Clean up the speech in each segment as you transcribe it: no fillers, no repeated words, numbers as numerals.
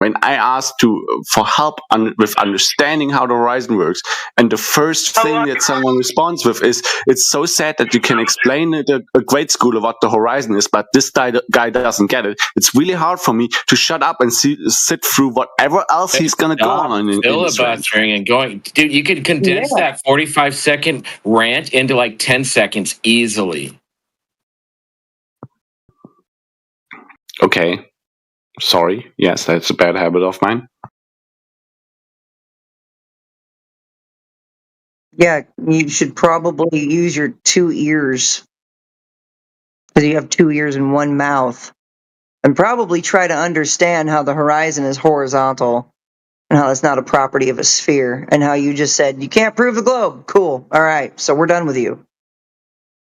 when I asked for help with understanding how the horizon works, and the first thing that someone responds with is, "It's so sad that you can explain it at a grade school of what the horizon is, but this guy doesn't get it. It's really hard for me to shut up and sit through whatever else he's gonna go on in his rant." Filibustering and going, dude. You could condense that 45-second rant into like 10 seconds easily. Okay. Sorry. Yes, that's a bad habit of mine. Yeah, you should probably use your 2 ears, because you have 2 ears and 1 mouth, and probably try to understand how the horizon is horizontal and how it's not a property of a sphere, and how you just said, you can't prove the globe. Cool. All right, so we're done with you.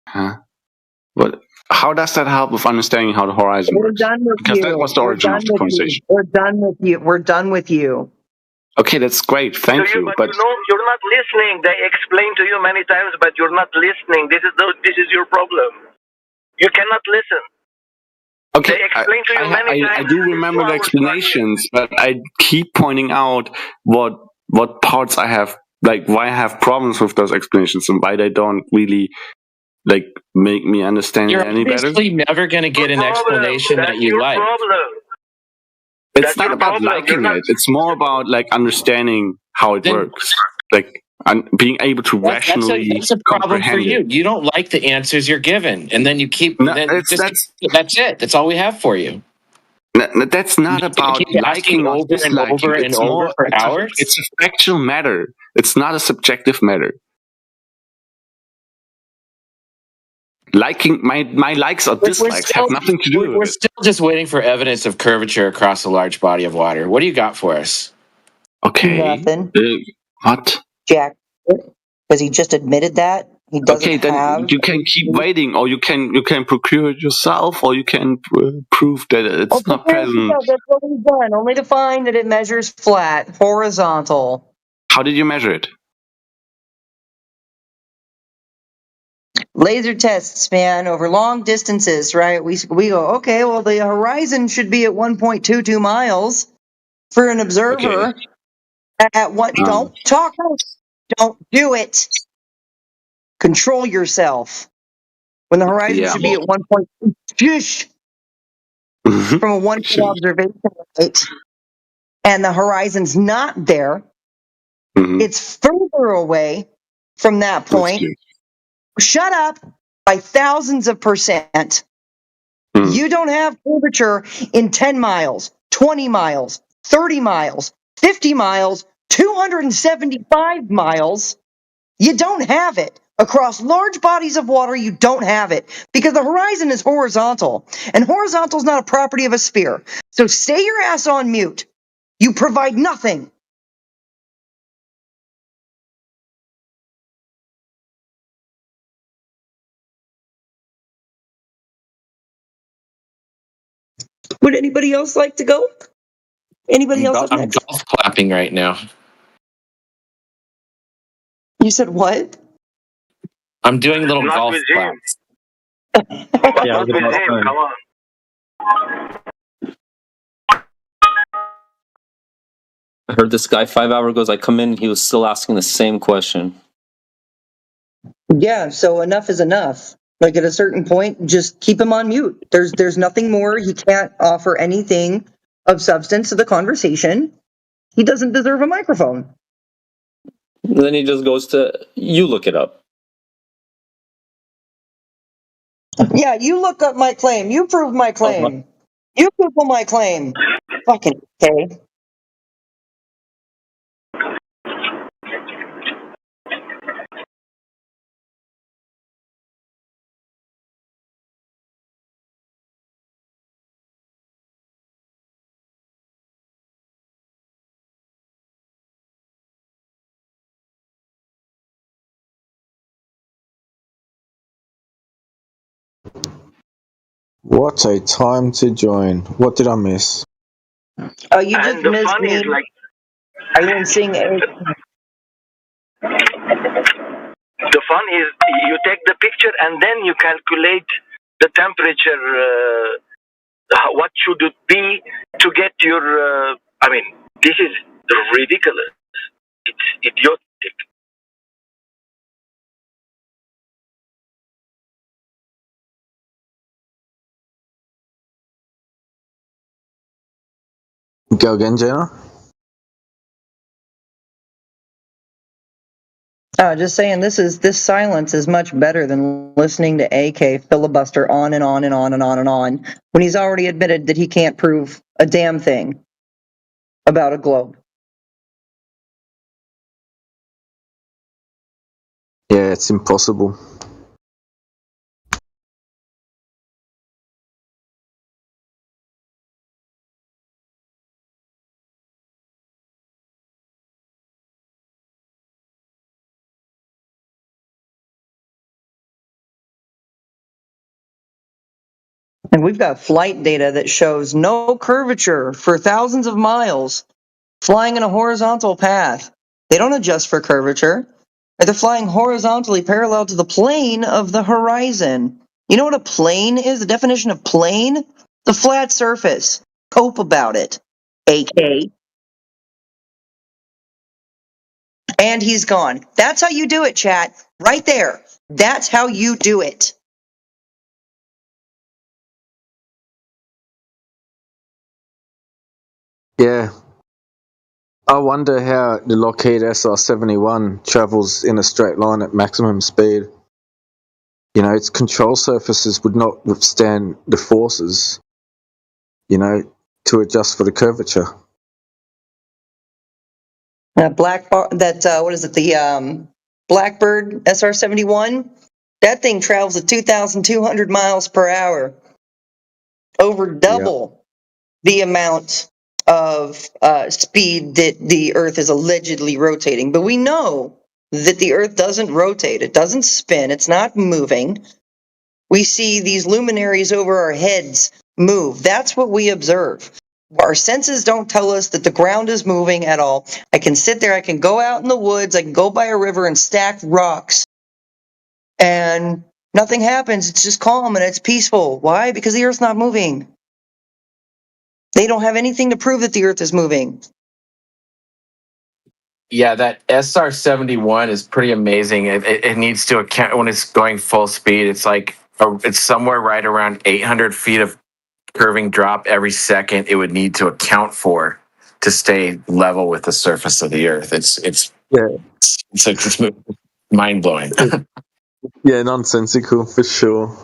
Huh? But how does that help with understanding how the horizon We're works? done with Because you. that was the We're origin done of the with you. conversation. We're done with you. We're done with you. Okay, that's great. Thank you. But you're not listening. They explain to you many times, but you're not listening. This is your problem. You cannot listen. okay, They explain to you many times. I do remember the explanations, but I keep pointing out what parts I have, like why I have problems with those explanations and why they don't really like make me understand You're it any better. obviously never going to get an explanation that you like. It's not about liking it. It's more about like understanding how it works, like being able to rationally that's a problem for comprehend you. it. You don't like the answers you're given, and then you keep. No, That's it. That's all we have for you. That's not about liking or over and disliking. over and It's over more for hours. It's a factual matter. It's not a subjective matter. Liking my likes or dislikes have nothing to do with it. We're still just waiting for evidence of curvature across a large body of water. What do you got for us? Okay. Nothing. What? Jack, because he just admitted that he doesn't Okay, then have. you can keep waiting, or you can procure it yourself, or you can prove that it's not present. That's what we've done, only to find that it measures flat, horizontal. How did you measure it? Laser tests, man, over long distances, right? We go, okay, well, the horizon should be at 1.22 miles for an observer. Okay. At what? Don't talk. Don't do it. Control yourself. When the horizon should be at 1.2 from a 1 foot observation rate, and the horizon's not there. It's further away from that point. Shut up by thousands of %. You don't have curvature in 10 miles, 20 miles, 30 miles, 50 miles, 275 miles. You don't have it. Across large bodies of water, you don't have it because the horizon is horizontal, and horizontal is not a property of a sphere. So stay your ass on mute. You provide nothing. Would anybody else like to go? Anybody else up I'm next? golf clapping right now. You said what? I'm doing little golf claps. Yeah, come on. I heard this guy 5 hours ago. I come in, he was still asking the same question. Yeah, so enough is enough. Like at a certain point, just keep him on mute. There's nothing more. He can't offer anything of substance to the conversation. He doesn't deserve a microphone. And then he just goes to, you look it up. Yeah, you look up my claim. You prove my claim. You Google my claim. Fucking okay. What a time to join. What did I miss? Oh, you just And the missed fun me. is like I didn't sing it. the fun is you take the picture and then you calculate the temperature. What should it be to get your I mean, this is ridiculous. It's idiotic. Go again, Jenna. Just saying, this silence is much better than listening to AK filibuster on and on and on and on and on when he's already admitted that he can't prove a damn thing about a globe. Yeah, it's impossible. And we've got flight data that shows no curvature for thousands of miles, flying in a horizontal path. They don't adjust for curvature. They're flying horizontally parallel to the plane of the horizon. You know what a plane is? The definition of plane? The flat surface. Cope about it. AK. And he's gone. That's how you do it, chat. Right there. That's how you do it. Yeah. I wonder how the Lockheed SR-71 travels in a straight line at maximum speed. You know, its control surfaces would not withstand the forces, you know, to adjust for the curvature. What is it? The Blackbird SR-71. That thing travels at 2,200 miles per hour, over Yeah. double the amount of speed that the Earth is allegedly rotating. But we know that the Earth doesn't rotate. It doesn't spin. It's not moving. We see these luminaries over our heads move. That's what we observe. Our senses don't tell us that the ground is moving at all. I can sit there, I can go out in the woods, I can go by a river and stack rocks, and nothing happens. It's just calm and it's peaceful. Why? Because the Earth's not moving. They don't have anything to prove that the Earth is moving. Yeah, that SR-71 is pretty amazing. It needs to account when it's going full speed. It's like it's somewhere right around 800 feet of curving drop every second. It would need to account for to stay level with the surface of the Earth. Yeah. It's mind blowing. Yeah, nonsensical for sure.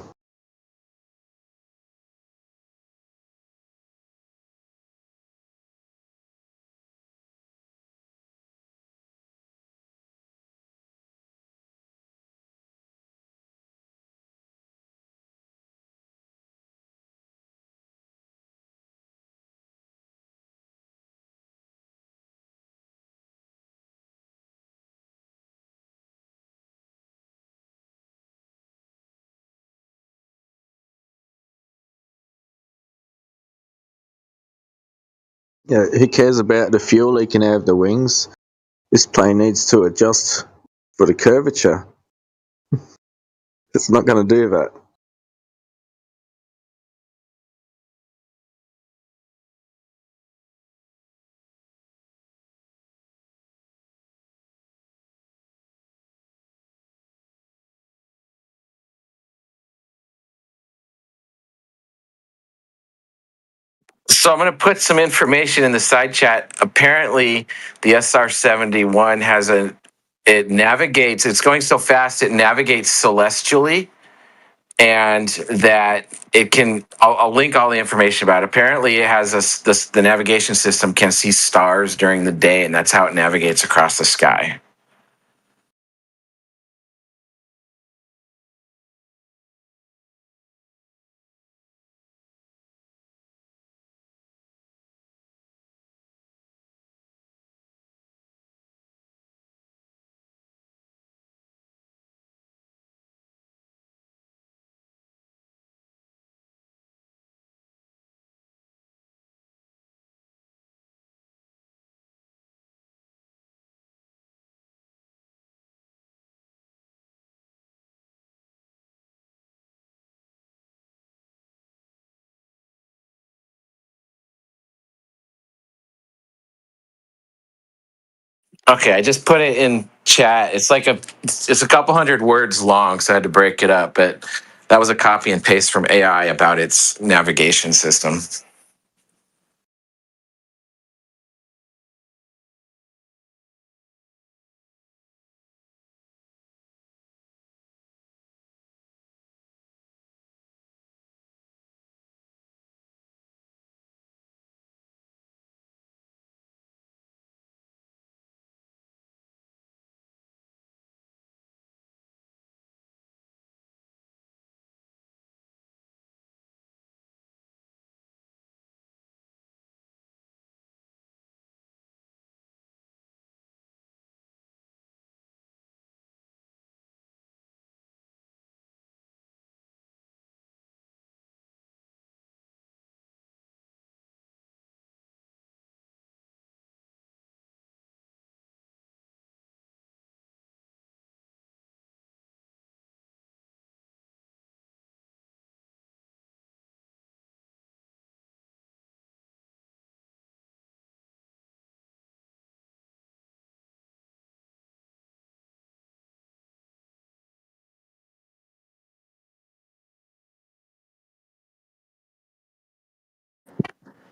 Yeah, who cares about the fuel leaking out of the wings? This plane needs to adjust for the curvature. It's not going to do that. So I'm going to put some information in the side chat. Apparently, the SR-71 has it navigates. It's going so fast it navigates celestially, and that it can. I'll link all the information about it. Apparently, it has the navigation system can see stars during the day, and that's how it navigates across the sky. Okay, I just put it in chat. It's a couple hundred words long, so I had to break it up. But that was a copy and paste from AI about its navigation system.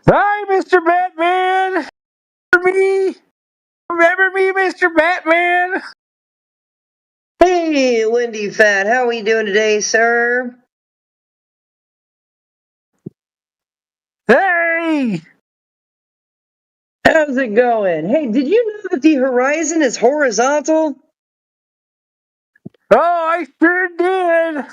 Hi, Mr. Batman! Remember me? Remember me, Mr. Batman? Hey, Lindy Fat, how are we doing today, sir? Hey! How's it going? Hey, did you know that the horizon is horizontal? Oh, I sure did!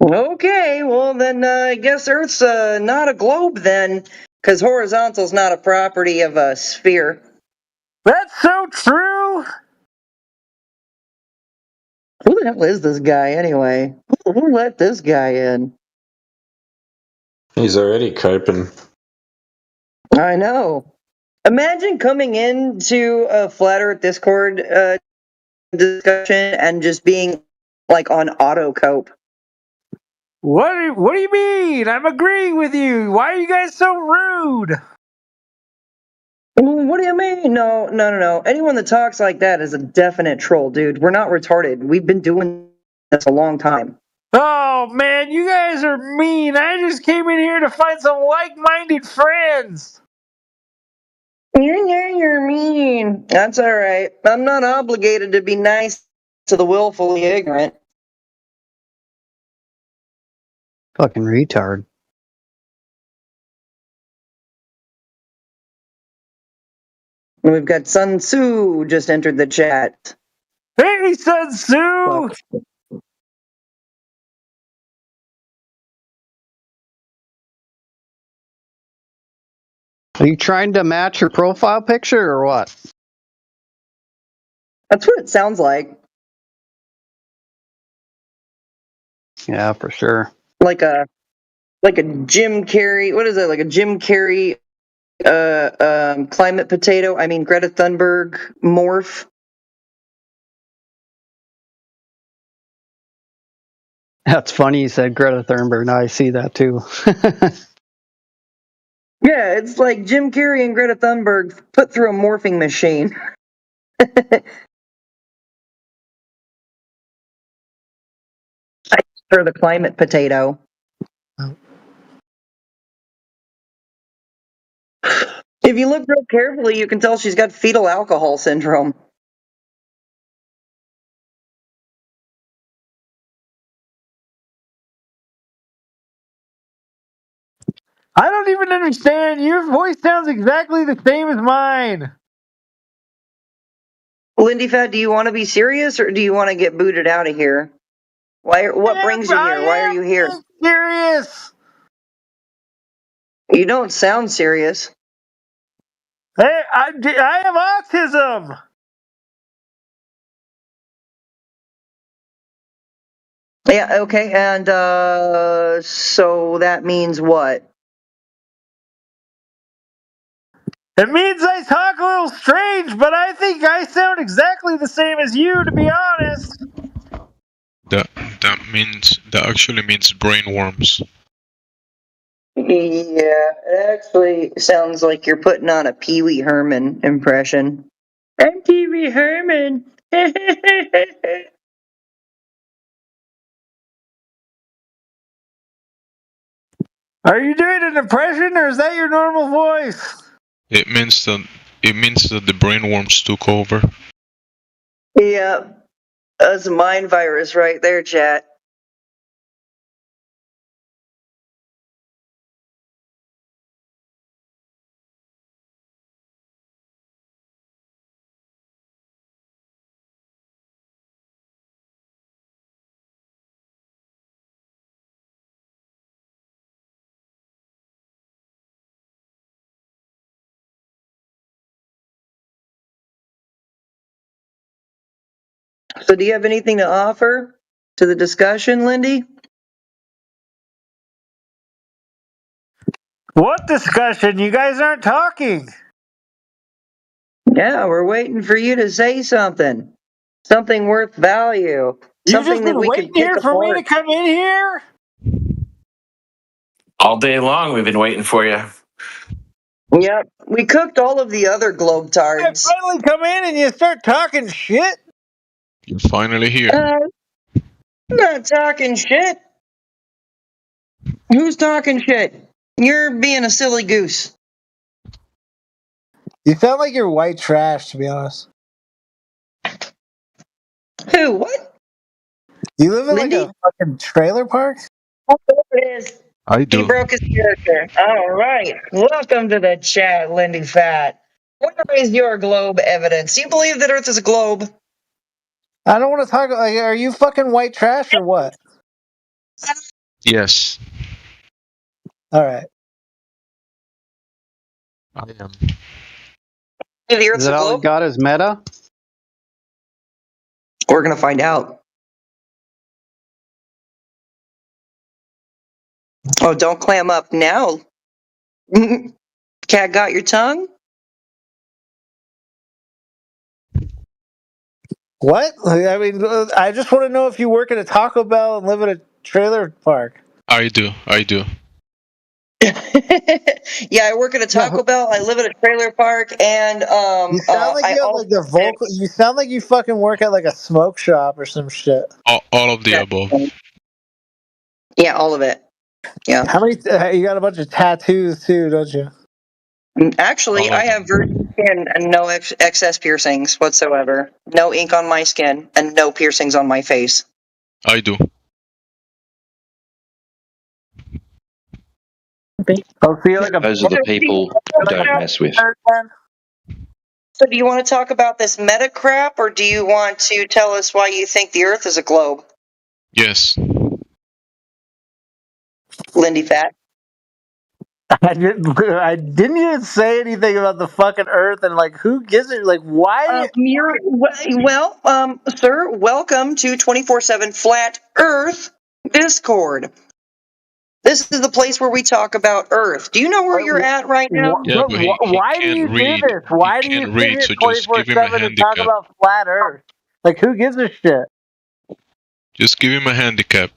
Okay, well then I guess Earth's not a globe then, because horizontal's not a property of a sphere. That's so true! Who the hell is this guy anyway? Who let this guy in? He's already coping. I know. Imagine coming into a Flat Earth Discord discussion and just being like on auto cope. What do you mean? I'm agreeing with you. Why are you guys so rude? What do you mean? No. Anyone that talks like that is a definite troll, dude. We're not retarded. We've been doing this a long time. Oh man, you guys are mean. I just came in here to find some like-minded friends. You're mean. That's all right. I'm not obligated to be nice to the willfully ignorant. Fucking retard. We've got Sun Tzu just entered the chat. Hey, Sun Tzu! Fuck. Are you trying to match your profile picture or what? That's what it sounds like. Yeah, for sure. Like a Jim Carrey. What is it? Like a Jim Carrey climate potato. I mean Greta Thunberg morph. That's funny you said Greta Thunberg. Now I see that too. Yeah, it's like Jim Carrey and Greta Thunberg put through a morphing machine. For the climate potato. If you look real carefully, you can tell she's got fetal alcohol syndrome. I don't even understand. Your voice sounds exactly the same as mine. Lindy Fat, do you want to be serious or do you want to get booted out of here? What brings you here? Why are you here? I am serious. You don't sound serious. Hey, I have autism. Yeah, okay, and so that means what? It means I talk a little strange, but I think I sound exactly the same as you, to be honest. That actually means brainworms. Yeah, it actually sounds like you're putting on a Pee Wee Herman impression. I'm Pee Wee Herman. Are you doing an impression, or is that your normal voice? It means that the brainworms took over. Yeah, that's a mind virus right there, chat. So do you have anything to offer to the discussion, Lindy? What discussion? You guys aren't talking. Yeah, we're waiting for you to say something. Something worth value. You've just Something that been we waiting could pick here for me to apart. come in here? All day long, we've been waiting for you. Yep. We cooked all of the other globe I tards. finally come in and you start talking shit? You're finally here. I'm not talking shit. Who's talking shit? You're being a silly goose. You sound like you're white trash, to be honest. Who? What? You live in like Lindy? a fucking trailer park? Oh, there it is. I He do. broke his character. All right. Welcome to the chat, Lindy Fat. Where is your globe evidence? Do you believe that Earth is a globe? I don't want to talk. Like, are you fucking white trash or what? Yes, All right. I am. The Is Earth's a that all we globe? got is meta? We're gonna find out. Oh, don't clam up now. Cat got your tongue? What? I mean, I just want to know if you work at a Taco Bell and live in a trailer park. I do. I do. Yeah, I work at a Yeah. Taco Bell. I live at a trailer park, and You sound like I you have also like the vocal. You sound like you fucking work at like a smoke shop or some shit. All of the above. yeah, all of it. Yeah, How many? You got a bunch of tattoos too, don't you? actually, All I of have them. virgin skin and no excess piercings whatsoever. No ink on my skin and no piercings on my face. I do. Oh, so you're like a. Those are the people you don't mess with. So, do you want to talk about this meta crap, or do you want to tell us why you think the Earth is a globe, Yes. Lindy Fat? I didn't even say anything about the fucking Earth and like who gives it. Like why? Sir, welcome to 24/7 Flat Earth Discord. This is the place where we talk about Earth. Do you know where you're at right now? Yeah, but he Why do can't you do read. this? He Why do you can't sit read, here so twenty just four give him a seven and talk handicap. about flat Earth? Like who gives a shit? Just give him a handicap.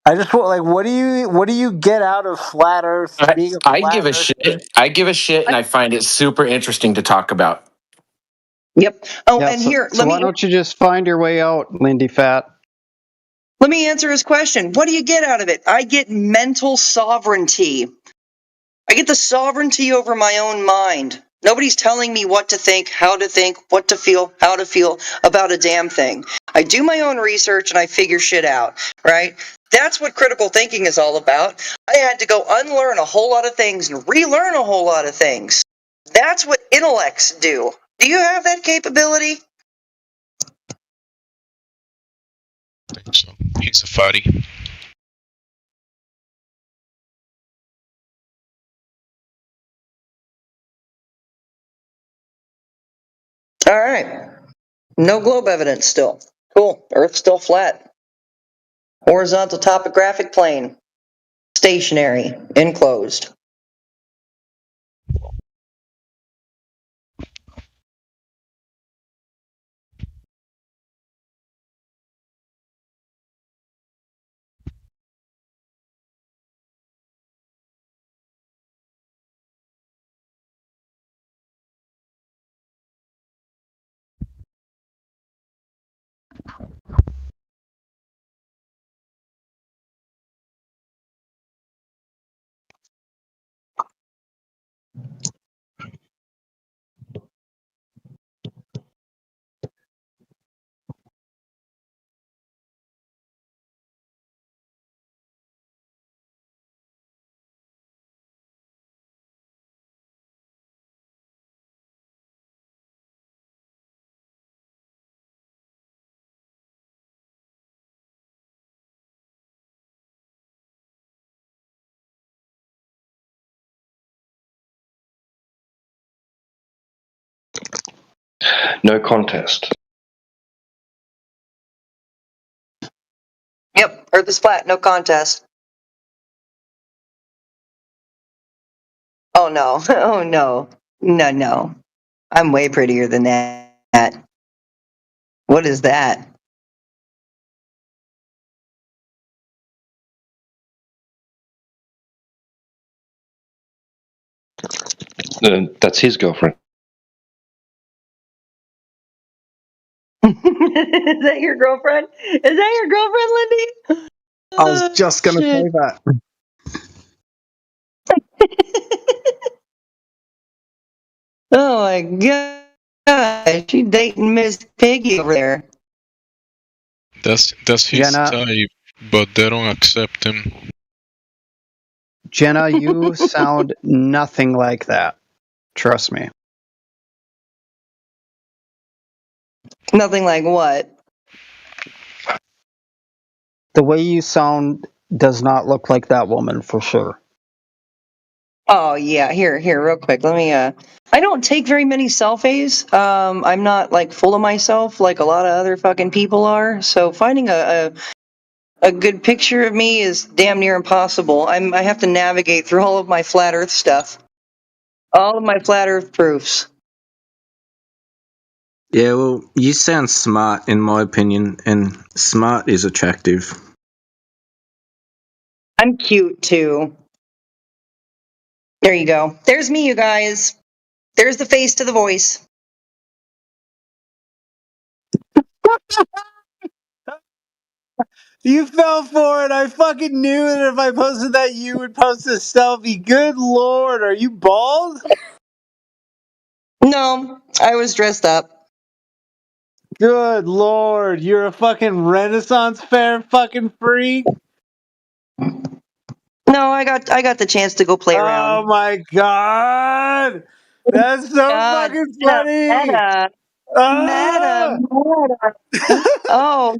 I just want like what do you get out of flat Earth being a I flat give a Earth? shit. I give a shit, and I find it super interesting to talk about. Yep. Oh, Yeah. and So, here, so why don't you just find your way out, Lindy Fat? let me answer his question. What do you get out of it? I get mental sovereignty. I get the sovereignty over my own mind. Nobody's telling me what to think, what to feel, how to feel about a damn thing. I do my own research and I figure shit out, right? That's what critical thinking is all about. I had to go unlearn a whole lot of things and relearn a whole lot of things. That's what intellects do. Do you have that capability? I think so. He's a fatty. All right. No globe evidence still. Cool. Earth's still flat. Horizontal topographic plane. Stationary. Enclosed. No contest. Yep, Earth is flat, no contest. Oh no, oh no, no. I'm way prettier than that. What is that? That's his girlfriend. Is that your girlfriend? Is that your girlfriend, Lindy? I was just going to Shit. say that. Oh my god, she dating Miss Piggy over there. That's his Jenna. type, but they don't accept him. Jenna, you sound nothing like that. Trust me. Nothing like what? The way you sound does not look like that woman for sure. Oh yeah, here, real quick. Let me. I don't take very many selfies. I'm not like full of myself like a lot of other fucking people are. So finding a good picture of me is damn near impossible. I have to navigate through all of my flat Earth stuff, all of my flat Earth proofs. Yeah, well, you sound smart, in my opinion, and smart is attractive. I'm cute too. There you go. There's me, you guys. There's the face to the voice. You fell for it. I fucking knew that if I posted that, you would post a selfie. Good lord, are you bald? No, I was dressed up. Good lord, you're a fucking Renaissance fair fucking freak. No, I got the chance to go play Oh around. my god, that's so God, fucking funny. meta. Ah! Oh,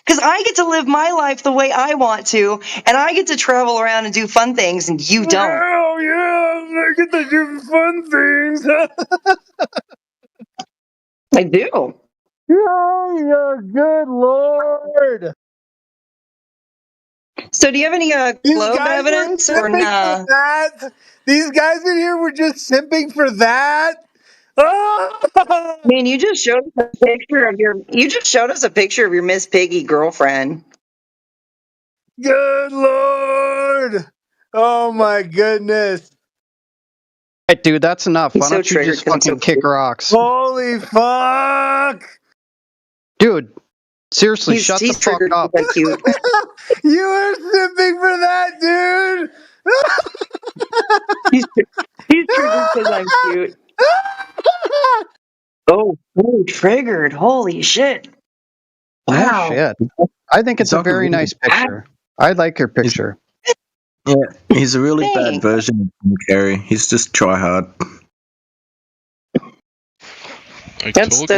because I get to live my life the way I want to, and I get to travel around and do fun things, and you don't. Oh yeah, I get to do fun things. I do. Oh yeah, good lord. So, do you have any These globe guys were evidence or simping for nah? that. These guys in here were just simping for that. Ah! I mean, you just showed us a picture of your. You just showed us a picture of your Miss Piggy girlfriend. Good lord. Oh my goodness. Hey, dude, that's enough. He's Why so don't you triggered just because I'm so fucking kick cute. rocks? Holy fuck. Dude, seriously, He's shut the fuck triggered because up. I'm cute. You were simping for that, dude. He's triggered because I'm cute. Oh, triggered. Holy shit. Oh, Wow. shit. I think it's a Talking very really, nice picture. I like your picture. yeah, he's a really bad Thanks. version of Jim Carrey. He's just try hard. I That's told you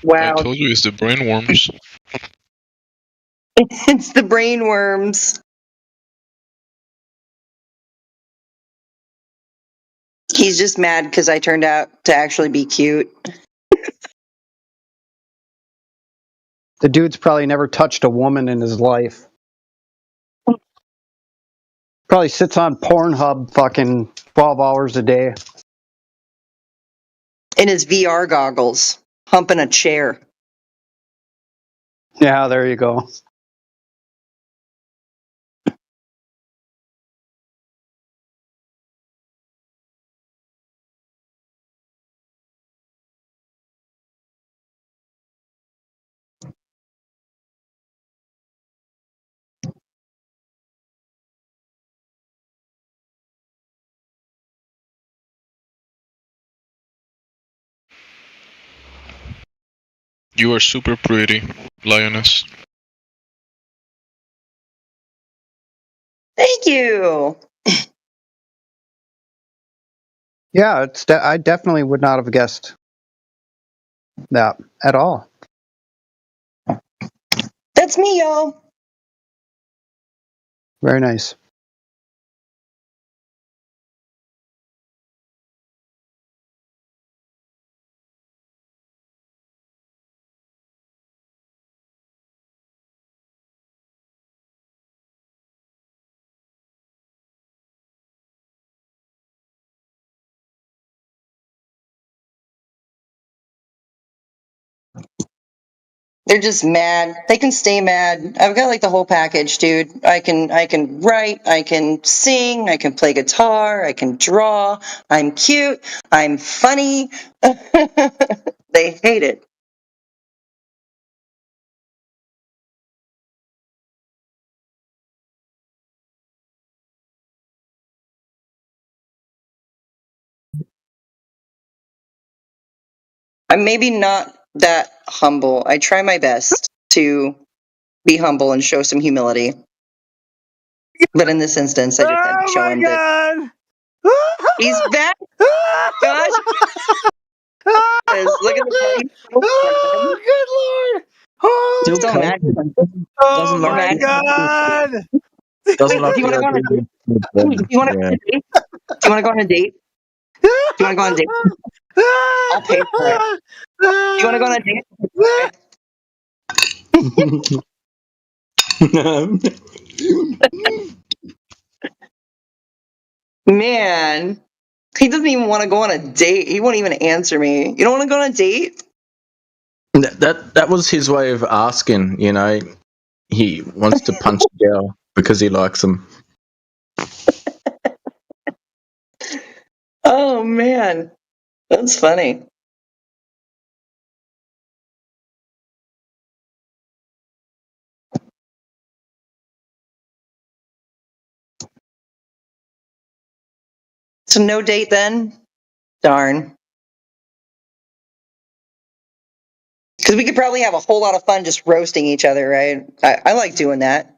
wow. it's the brainworms. It's the brain worms. He's just mad because I turned out to actually be cute. The dude's probably never touched a woman in his life. Probably sits on Pornhub fucking 12 hours a day. In his VR goggles, humping a chair. Yeah, there you go. You are super pretty, Lioness. Thank you. Yeah, I definitely would not have guessed that at all. That's me, y'all. Very nice. They're just mad. They can stay mad. I've got like the whole package, dude. I can write, I can sing, I can play guitar, I can draw, I'm cute, I'm funny. They hate it. I'm maybe not that humble. I try my best to be humble and show some humility. But in this instance, I just had to show him that he's back. Gosh, look at the party. Oh, good lord! Oh, Still so mad. oh More my mad. god! Doesn't Do like you want to go on a date? Do you want to go on a date? Do you want to go on a date? Do you want to go on a date? I'll pay for it. Do you want to go on a date? Man, he doesn't even want to go on a date. He won't even answer me. You don't want to go on a date? That was his way of asking. You know, he wants to punch the girl because he likes him. Oh man, that's funny. So no date then? Darn. Because we could probably have a whole lot of fun just roasting each other, right? I like doing that.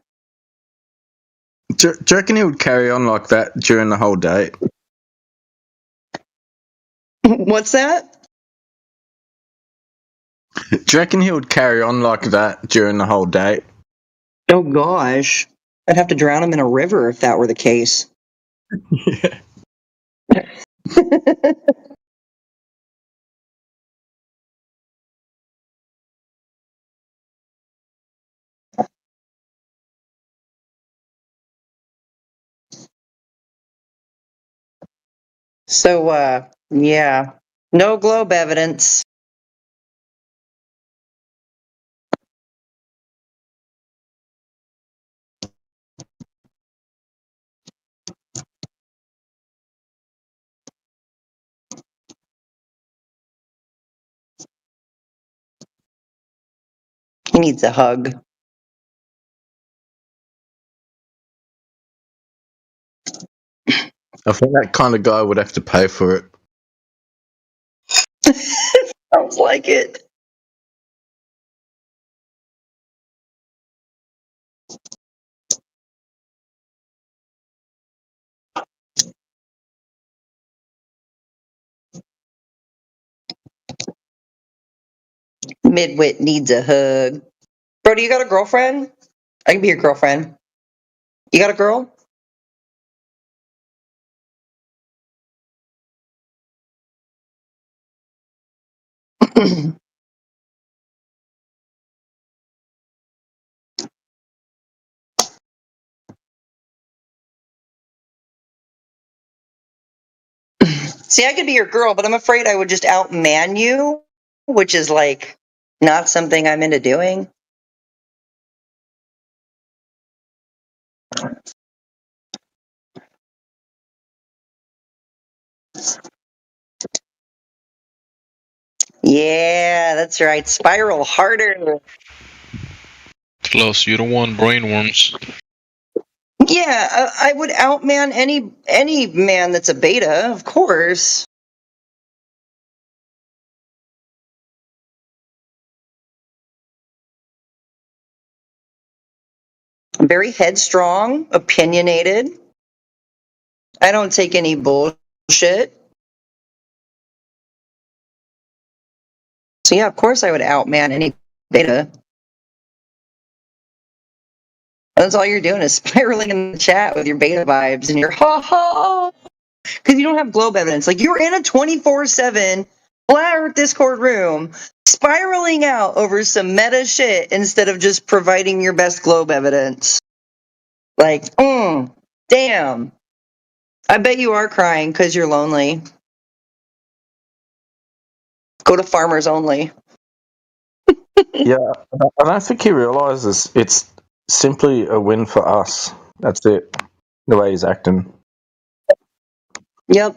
Do you reckon he would carry on like that during the whole date? What's that? Do you reckon he would carry on like that during the whole date? Oh gosh. I'd have to drown him in a river if that were the case. Yeah. So, yeah. No globe evidence. He needs a hug. I think that kind of guy would have to pay for it. Sounds like it. Midwit needs a hug. Bro, do you got a girlfriend? I can be your girlfriend. You got a girl? See, I could be your girl, but I'm afraid I would just outman you, which is like not something I'm into doing. Yeah, that's right. Spiral harder. Plus, you don't want brainworms. Yeah, I would outman any man that's a beta, of course. I'm very headstrong, opinionated. I don't take any bullshit. So yeah, of course I would outman any beta. That's all you're doing is spiraling in the chat with your beta vibes and your ha ha, because you don't have globe evidence. Like you're in a 24/7 Flat Earth Discord room, spiraling out over some meta shit instead of just providing your best globe evidence. Like, damn. I bet you are crying because you're lonely. Go to Farmers Only. Yeah, I don't think he realizes it's simply a win for us. That's it. The way he's acting. Yep.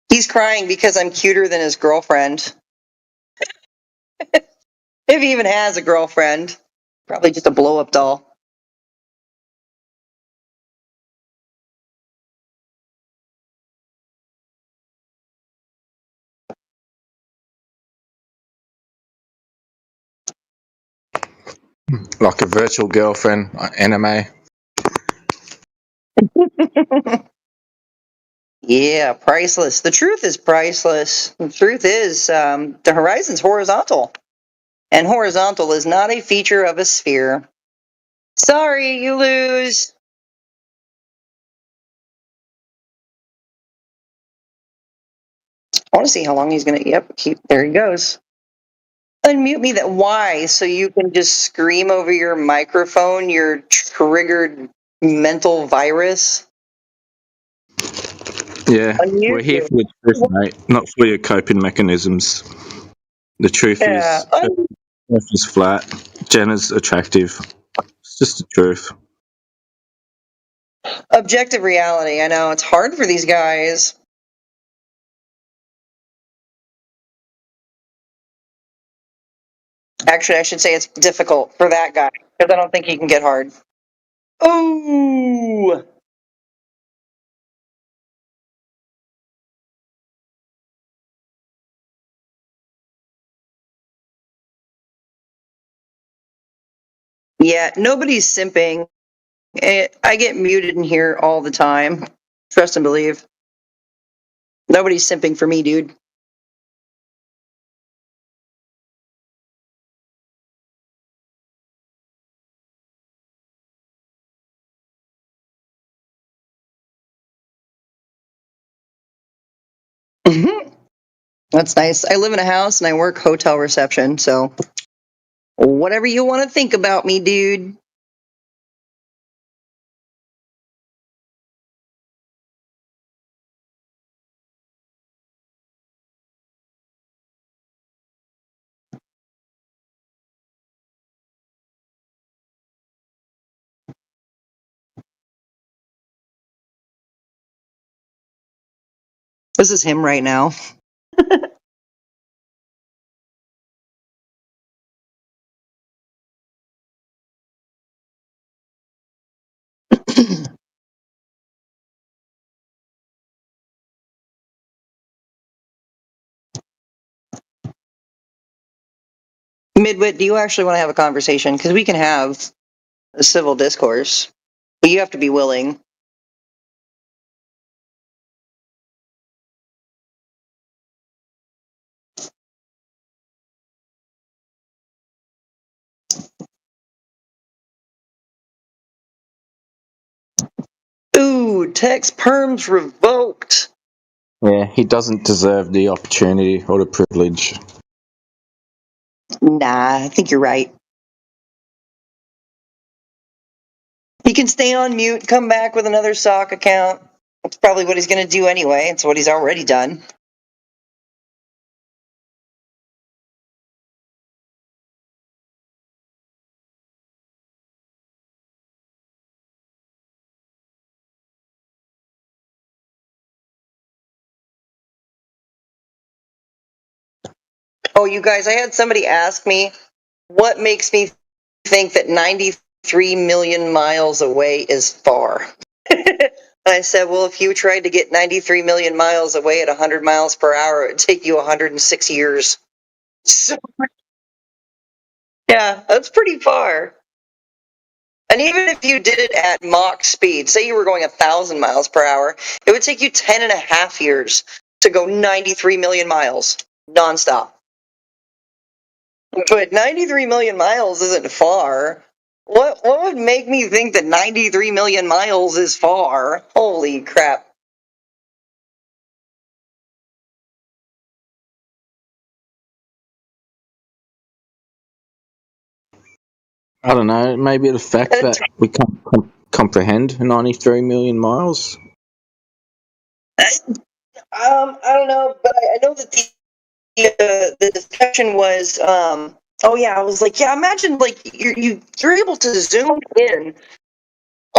He's crying because I'm cuter than his girlfriend. If he even has a girlfriend. Probably just a blow-up doll. Like a virtual girlfriend, anime. Yeah, priceless. The truth is priceless. The truth is the horizon's horizontal. And horizontal is not a feature of a sphere. Sorry, you lose. I want to see how long he's going to... Yep, there he goes. Unmute me. That why? So you can just scream over your microphone, your triggered mental virus? Yeah, Unmute we're here you. for the truth, mate, not for your coping mechanisms. The truth Yeah. is, Earth is flat. Jenna's attractive. It's just the truth. Objective reality. I know it's hard for these guys. Actually, I should say it's difficult for that guy because I don't think he can get hard. Ooh. Yeah, nobody's simping. I get muted in here all the time. Trust and believe. Nobody's simping for me, dude. That's nice. I live in a house and I work hotel reception, so whatever you want to think about me, dude. This is him right now. Midwit, do you actually want to have a conversation? Because we can have a civil discourse, but you have to be willing. Ooh, Tex Perms revoked. Yeah, he doesn't deserve the opportunity or the privilege. Nah, I think you're right. He can stay on mute, come back with another sock account. That's probably what he's going to do anyway. It's what he's already done. Oh, you guys, I had somebody ask me what makes me think that 93 million miles away is far. I said, well, if you tried to get 93 million miles away at 100 miles per hour, it would take you 106 years. So, yeah, that's pretty far. And even if you did it at Mach speed, say you were going 1,000 miles per hour, it would take you 10 and a half years to go 93 million miles nonstop. But 93 million miles isn't far. What would make me think that 93 million miles is far? Holy crap. I don't know, maybe the fact that we can't comprehend 93 million miles. I don't know, but I know that the discussion was, oh yeah, I was like, yeah, imagine like you're able to zoom in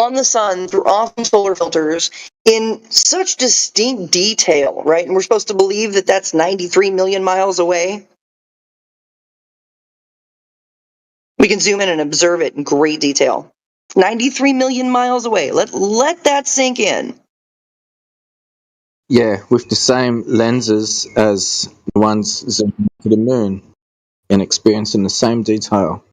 on the sun through awesome solar filters in such distinct detail, right? And we're supposed to believe that that's 93 million miles away. We can zoom in and observe it in great detail. 93 million miles away. Let that sink in. Yeah, with the same lenses as the ones zooming to the moon and experiencing the same detail.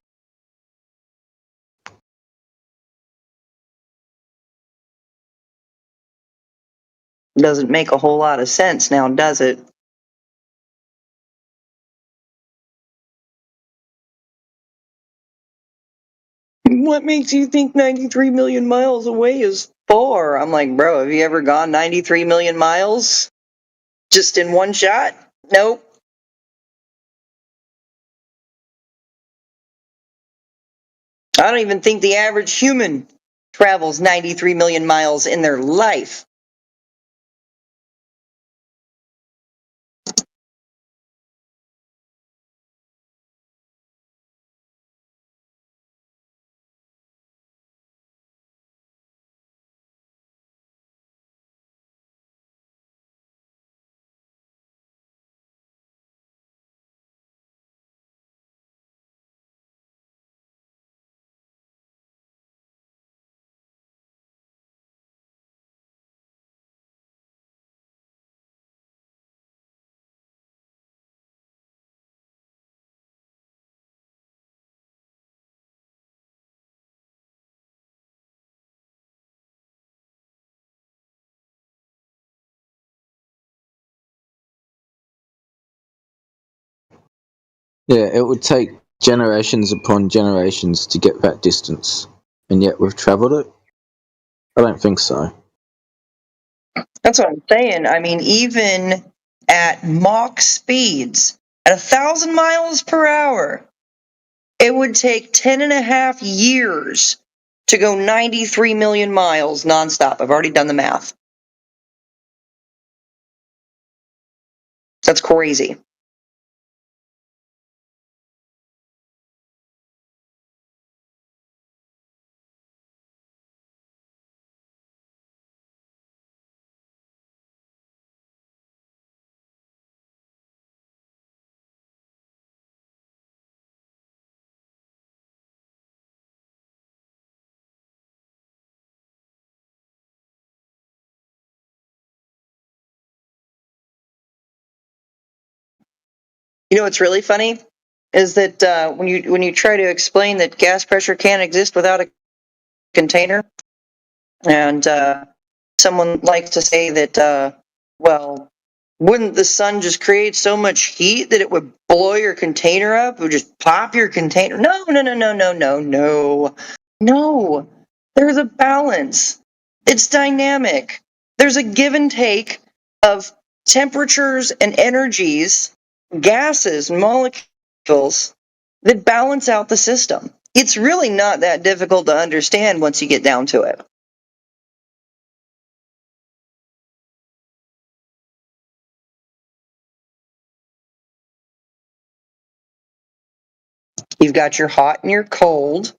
Doesn't make a whole lot of sense now, does it? What makes you think 93 million miles away is far? I'm like, bro, have you ever gone 93 million miles just in one shot? Nope. I don't even think the average human travels 93 million miles in their life. Yeah, it would take generations upon generations to get that distance, and yet we've travelled it? I don't think so. That's what I'm saying. I mean, even at Mach speeds, at 1,000 miles per hour, it would take 10 and a half years to go 93 million miles nonstop. I've already done the math. That's crazy. You know what's really funny is that when you try to explain that gas pressure can't exist without a container, and someone likes to say that, well, wouldn't the sun just create so much heat that it would blow your container up? It would just pop your container? No, no, no, no, no, no, no. No. There's a balance. It's dynamic. There's a give and take of temperatures and energies, gases and molecules that balance out the system. It's really not that difficult to understand once you get down to it. You've got your hot and your cold,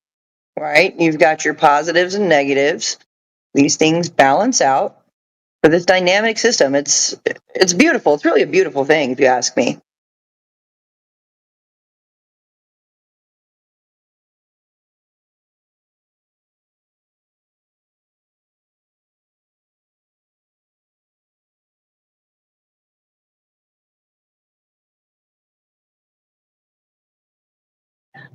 right? You've got your positives and negatives. These things balance out for this dynamic system. It's beautiful. It's really a beautiful thing, if you ask me.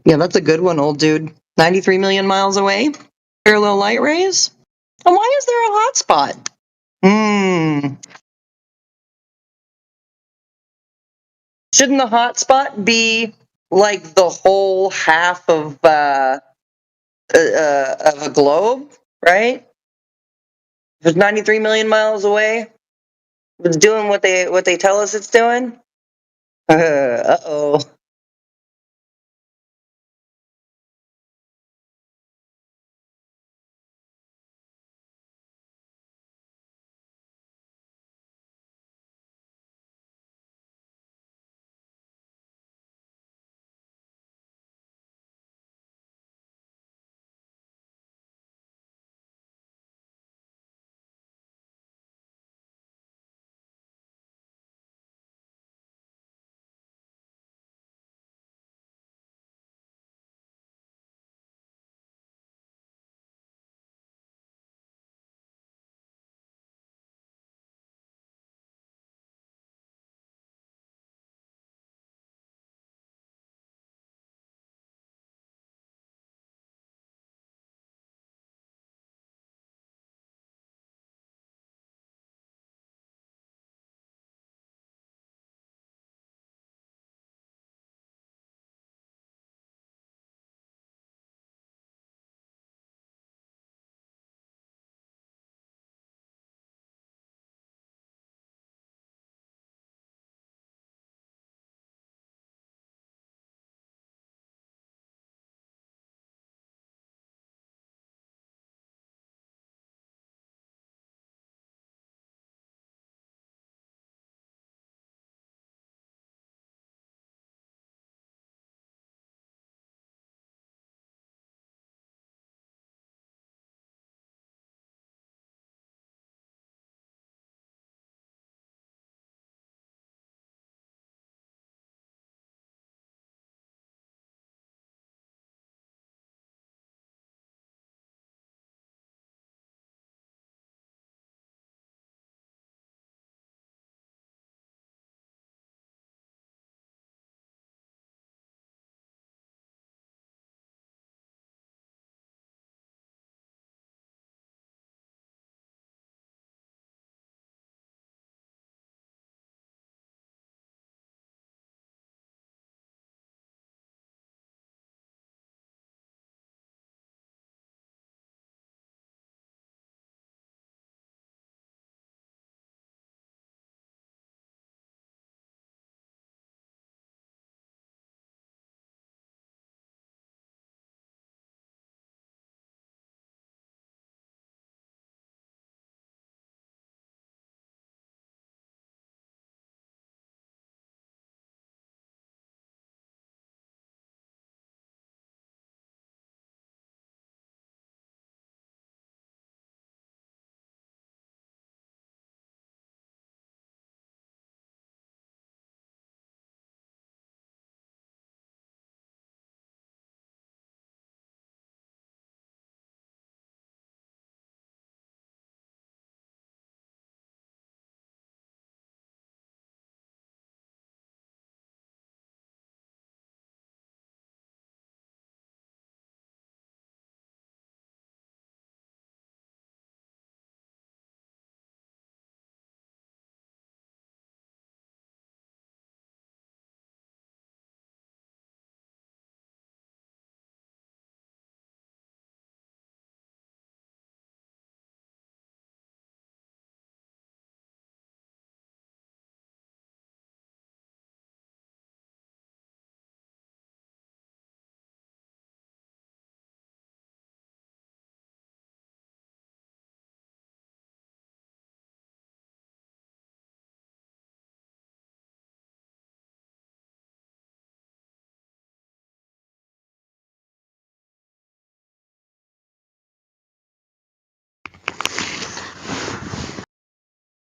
Yeah, that's a good one, old dude. 93 million miles away, parallel light rays. And why is there a hot spot? Shouldn't the hot spot be like the whole half of a globe, right? If it's 93 million miles away, if it's doing what they tell us it's doing. Uh-oh.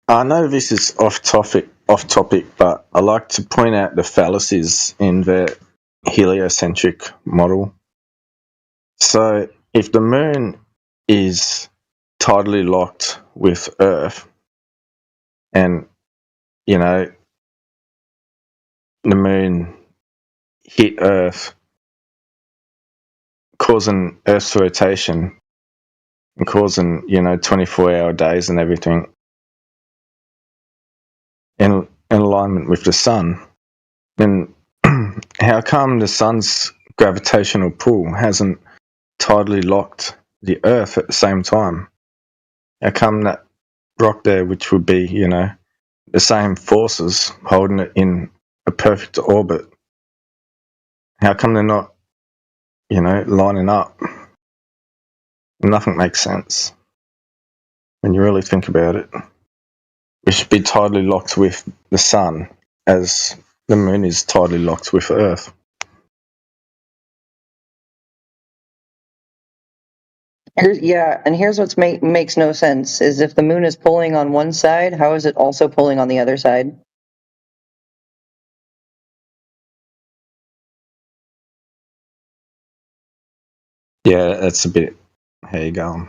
I know this is off topic, but I like to point out the fallacies in the heliocentric model. So, if the moon is tidally locked with Earth, and you know the moon hit Earth, causing Earth's rotation and causing 24-hour days and everything, in alignment with the sun, then how come the sun's gravitational pull hasn't tidally locked the Earth at the same time? How come that rock there, which would be, the same forces holding it in a perfect orbit, how come they're not, lining up? Nothing makes sense when you really think about it. We should be tidally locked with the sun as the moon is tidally locked with Earth. Here's what makes no sense is if the moon is pulling on one side, how is it also pulling on the other side? Yeah, that's a bit. How you going?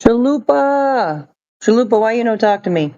Chalupa! Chalupa, why you no talk to me?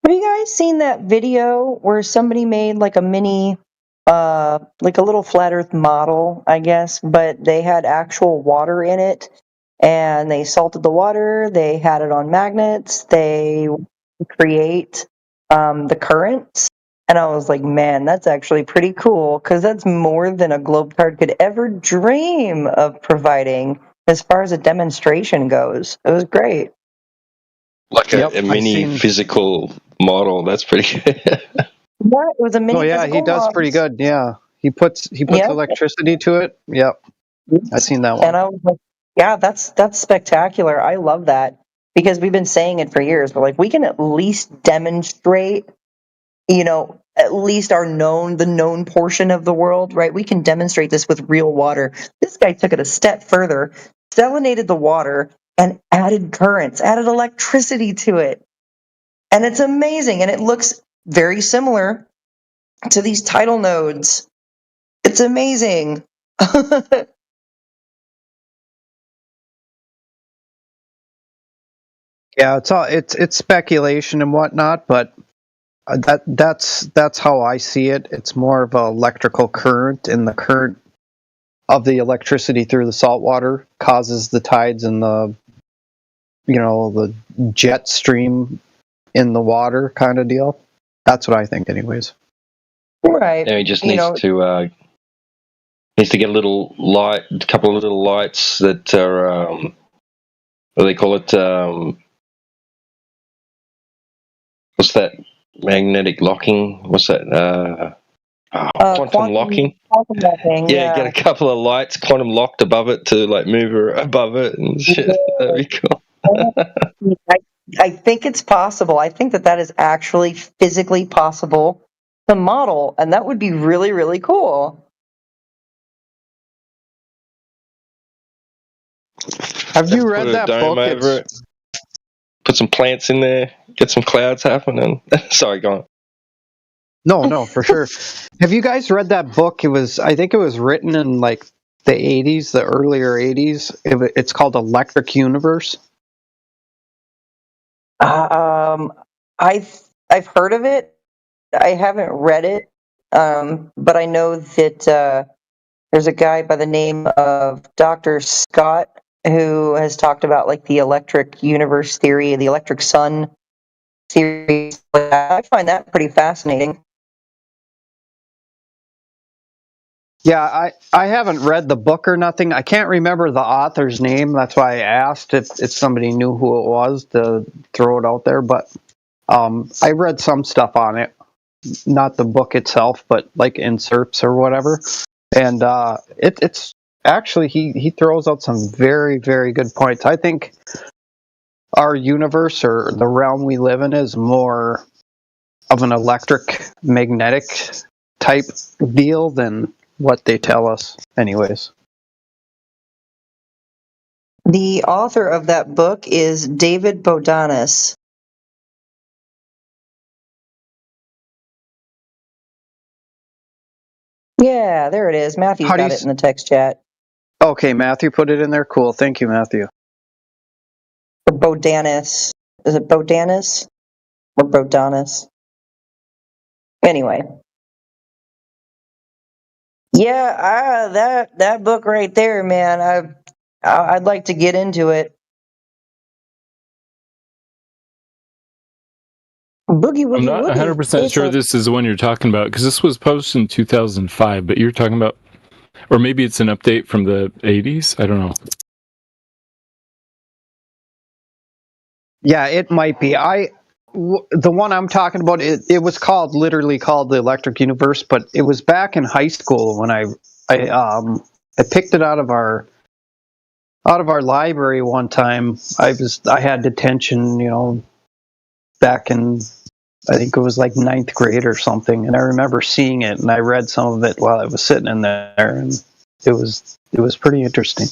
Have you guys seen that video where somebody made like a mini, like a little flat Earth model, I guess, but they had actual water in it, and they salted the water. They had it on magnets. They create the currents, and I was like, man, that's actually pretty cool because that's more than a globe card could ever dream of providing as far as a demonstration goes. It was great. Like Yep, a I mini seen. physical model. That's pretty good. Yeah, it was a Oh mini yeah, he physical does model. pretty good. Yeah, he puts Yeah. electricity to it. Yep, I seen that And one. I was like, yeah, that's spectacular. I love that because we've been saying it for years. But like, we can at least demonstrate, at least the known portion of the world, right? We can demonstrate this with real water. This guy took it a step further, salinated the water, and added currents, added electricity to it. And it's amazing. And it looks very similar to these tidal nodes. It's amazing. Yeah, it's speculation and whatnot, but that's how I see it. It's more of an electrical current, and the current of the electricity through the salt water causes the tides and the jet stream in the water kind of deal. That's what I think, anyways. Right. Now he just needs to get a little light, a couple of little lights that are what do they call it? What's that? Magnetic locking? What's that? Quantum locking. Quantum locking, Yeah, yeah. get a couple of lights quantum locked above it to like move her above it and shit. That'd be cool. I think it's possible. I think that is actually physically possible to model, and that would be really, really cool. Have you Put read a that dome book? over it. Put some plants in there. Get some clouds happening. Sorry, go on. No, for sure. Have you guys read that book? I think it was written in like the 80s, the earlier 80s. It's called Electric Universe. I've heard of it. I haven't read it, but I know that there's a guy by the name of Dr. Scott who has talked about like the electric universe theory, the electric sun theory. I find that pretty fascinating. Yeah, I haven't read the book or nothing. I can't remember the author's name. That's why I asked if somebody knew who it was to throw it out there. But I read some stuff on it, not the book itself, but like inserts or whatever. And it's actually he throws out some very, very good points. I think our universe or the realm we live in is more of an electric magnetic type deal than what they tell us, anyways. The author of that book is David Bodanis. Yeah, there it is. Matthew's got it in the text chat. Okay, Matthew put it in there. Cool. Thank you, Matthew. Or Bodanis. Is it Bodanis? Or Bodanis? Anyway. Yeah, that book right there, man. I'd like to get into it. Boogie I'm woogie not woogie. 100% sure this is the one you're talking about because this was posted in 2005, but you're talking about, or maybe it's an update from the 80s. I don't know. Yeah, it might be. The one I'm talking about, it was literally called the Electric Universe, but it was back in high school when I picked it out of our library one time. I had detention, back in, I think it was like 9th grade or something, and I remember seeing it, and I read some of it while I was sitting in there, and it was pretty interesting.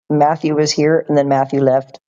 Matthew was here, and then Matthew left.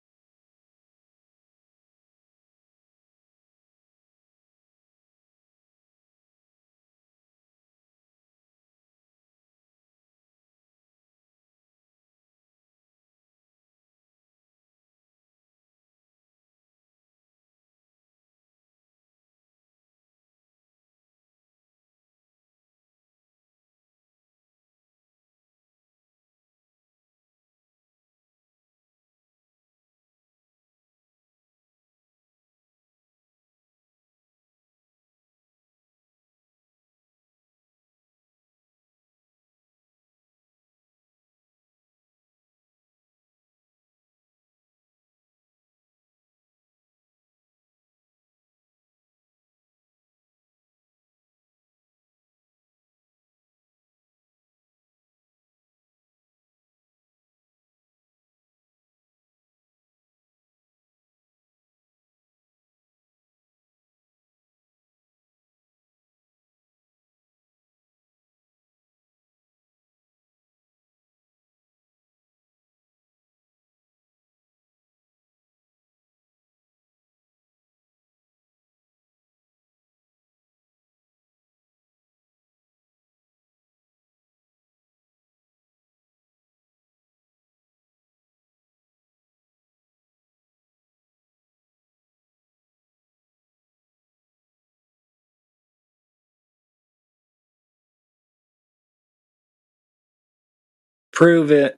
Prove it.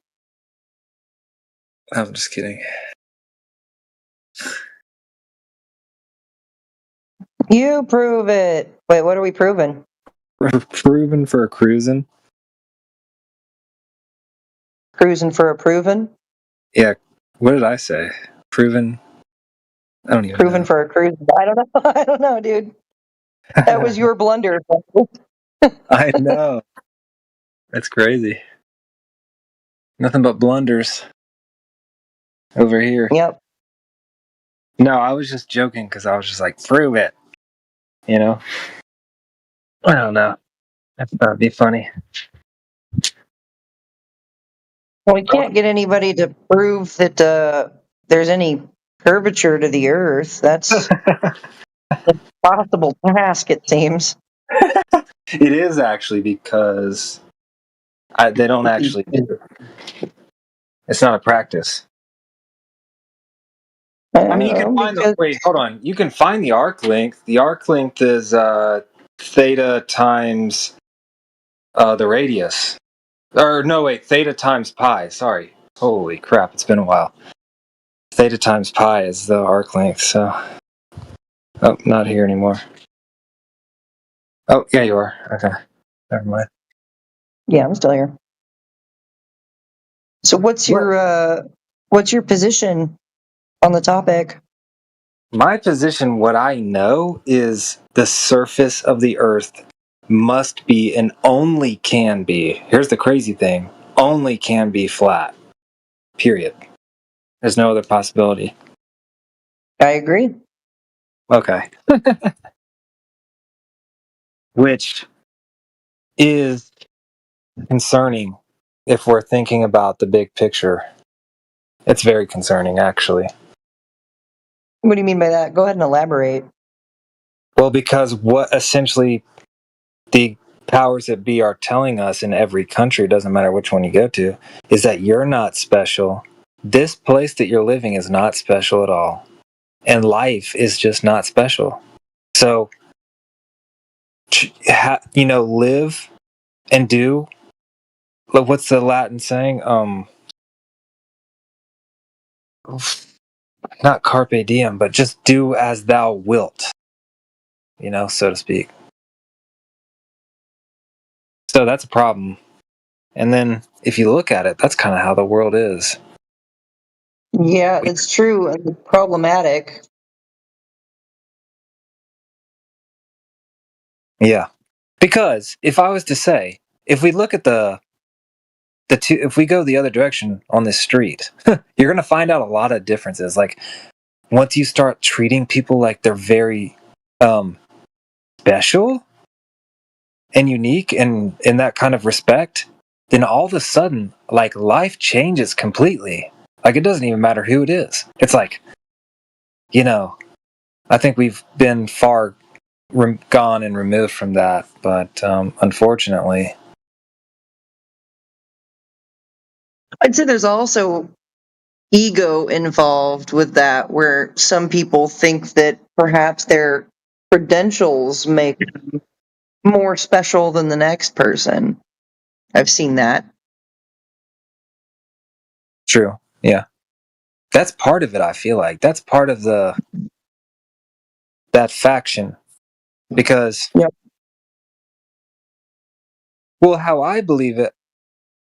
I'm just kidding. You prove it. Wait, what are we proving? Proven for a cruising. Cruising for a proven? Yeah. What did I say? Proven. I don't even Proven know. for a cruise. I don't know. I don't know, dude. That was your blunder. I know. That's crazy. Nothing but blunders over here. Yep. No, I was just joking because I was just like, prove it. You know? I don't know. That'd be funny. Well, we can't get anybody to prove that there's any curvature to the Earth. That's an impossible task, it seems. It is actually because they don't actually do it. It's not a practice. I mean, you can find the... Wait, hold on. You can find the arc length. The arc length is theta times the radius. Or, no, wait, theta times pi. Sorry. Holy crap, it's been a while. Theta times pi is the arc length, so... Oh, not here anymore. Oh, yeah, you are. Okay. Never mind. Yeah, I'm still here. So what's your position on the topic? My position, what I know, is the surface of the Earth must be and only can be, here's the crazy thing, only can be flat. Period. There's no other possibility. I agree. Okay. Which is concerning if we're thinking about the big picture. It's very concerning, actually. What do you mean by that? Go ahead and elaborate. Well, because what essentially the powers that be are telling us in every country, doesn't matter which one you go to, is that you're not special. This place that you're living is not special at all. And life is just not special. So, live and do. What's the Latin saying? Not carpe diem, but just do as thou wilt. So to speak. So that's a problem. And then if you look at it, that's kind of how the world is. Yeah, it's true and problematic. Yeah. Because if I was to say, if we look at the two, if we go the other direction on this street, you're going to find out a lot of differences. Like once you start treating people like they're very special and unique and in that kind of respect, then all of a sudden, like, life changes completely. Like, it doesn't even matter who it is. It's like, I think we've been far gone and removed from that, but unfortunately. I'd say there's also ego involved with that, where some people think that perhaps their credentials make them more special than the next person. I've seen that. True. Yeah. That's part of it, I feel like. That's part of that faction. Because, well, how I believe it,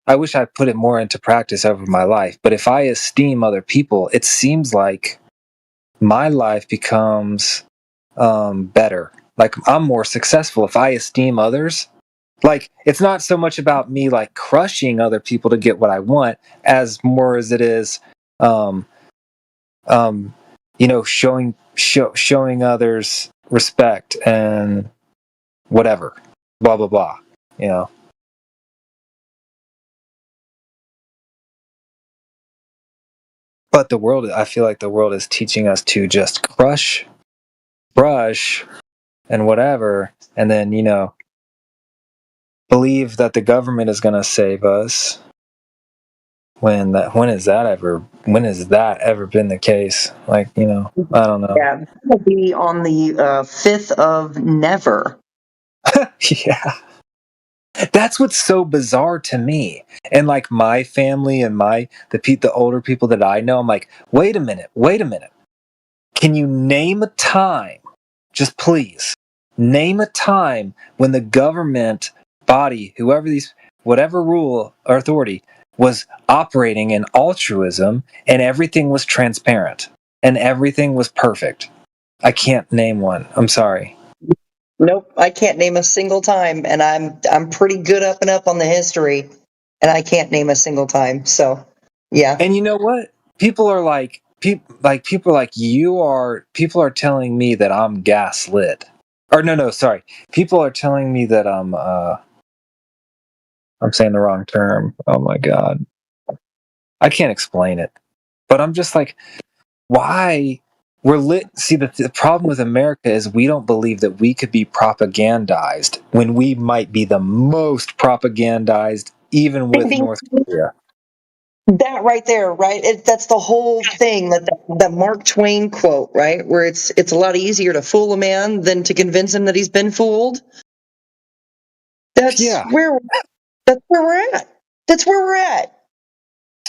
I wish I put it more into practice over my life, but if I esteem other people, it seems like my life becomes better. Like, I'm more successful if I esteem others. Like, it's not so much about me, like, crushing other people to get what I want, as more as it is, showing others respect and whatever, blah blah blah. But the world, I feel like the world is teaching us to just crush, brush, and whatever, and then believe that the government is going to save us. When has that ever been the case? Like, I don't know. Yeah, that'll be on the 5th of never. Yeah. That's what's so bizarre to me. And like my family and the older people that I know, I'm like, wait a minute. Can you name a time, just please, name a time when the government body, whatever rule or authority, was operating in altruism and everything was transparent and everything was perfect? I can't name one. I'm sorry. Nope, I can't name a single time, and I'm pretty good up and up on the history, and I can't name a single time. So, yeah. And you know what? People are telling me that I'm gaslit. Or no, sorry. People are telling me that I'm saying the wrong term. Oh my god. I can't explain it. But I'm just like, why? See, the problem with America is we don't believe that we could be propagandized when we might be the most propagandized, even with North Korea. That right there, right? That's the whole thing, that Mark Twain quote, right? Where it's a lot easier to fool a man than to convince him that he's been fooled. That's where we're at. That's where we're at.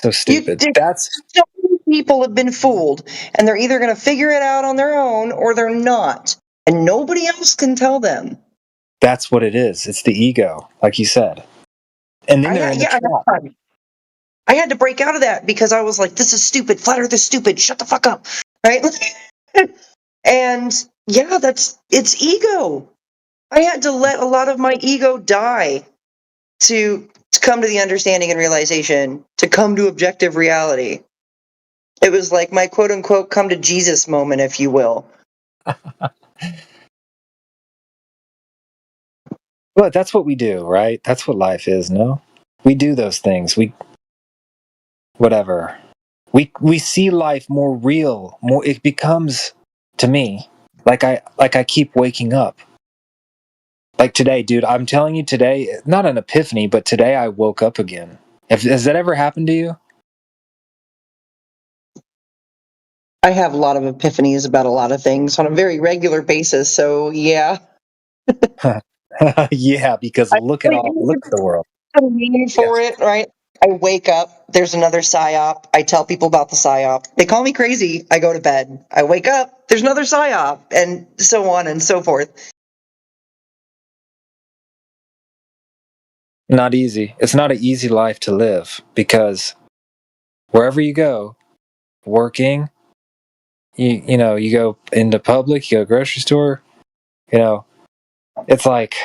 So stupid. So many people have been fooled, and they're either going to figure it out on their own or they're not, and nobody else can tell them. That's what it is. It's the ego, like you said. And then they're in the trap. I had to break out of that because I was like, this is stupid. Flat Earth is stupid. Shut the fuck up. Right? And yeah, it's ego. I had to let a lot of my ego die to come to the understanding and realization, to come to objective reality. It was like my quote unquote come to Jesus moment, if you will. But that's what we do, right? That's what life is, no? We do those things. Whatever. We see life more real. It becomes, to me, like I keep waking up. Like today, dude, I'm telling you today, not an epiphany, but today I woke up again. Has that ever happened to you? I have a lot of epiphanies about a lot of things on a very regular basis, so yeah. Yeah, because look at the world. I'm meaning for it, right? I wake up, there's another psyop. I tell people about the psyop. They call me crazy. I go to bed. I wake up, there's another psyop, and so on and so forth. Not easy. It's not an easy life to live because wherever you go, working, you go into public, you go grocery store, it's like,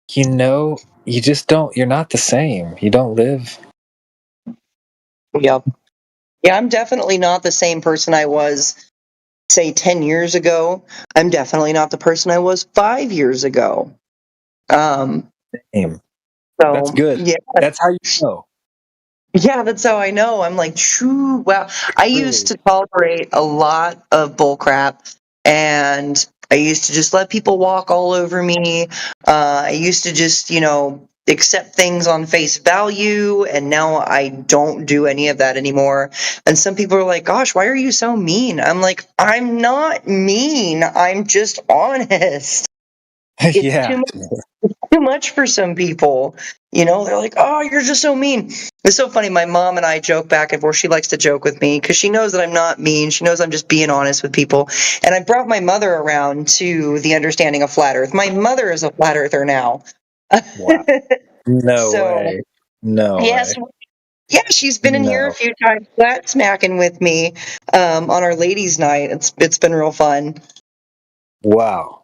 you just don't, you're not the same. You don't live. Yep. Yeah, I'm definitely not the same person I was, say, 10 years ago. I'm definitely not the person I was 5 years ago. Same. So That's good. yeah, That's how you know. yeah, that's how I know. I'm like, true. Wow. I used to tolerate a lot of bull crap, and I used to just let people walk all over me. I used to just, accept things on face value, and now I don't do any of that anymore. And some people are like, gosh, why are you so mean? I'm like, I'm not mean. I'm just honest. It's Yeah. too much for some people. They're like, oh, you're just so mean. It's so funny. My mom and I joke back and forth. She likes to joke with me because she knows that I'm not mean. She knows I'm just being honest with people. And I brought my mother around to the understanding of flat earth. My mother is a flat earther now. Wow. No So, way. No yes. way. Yeah, she's been in here a No. few times flat smacking with me on our ladies' night. It's been real fun. Wow.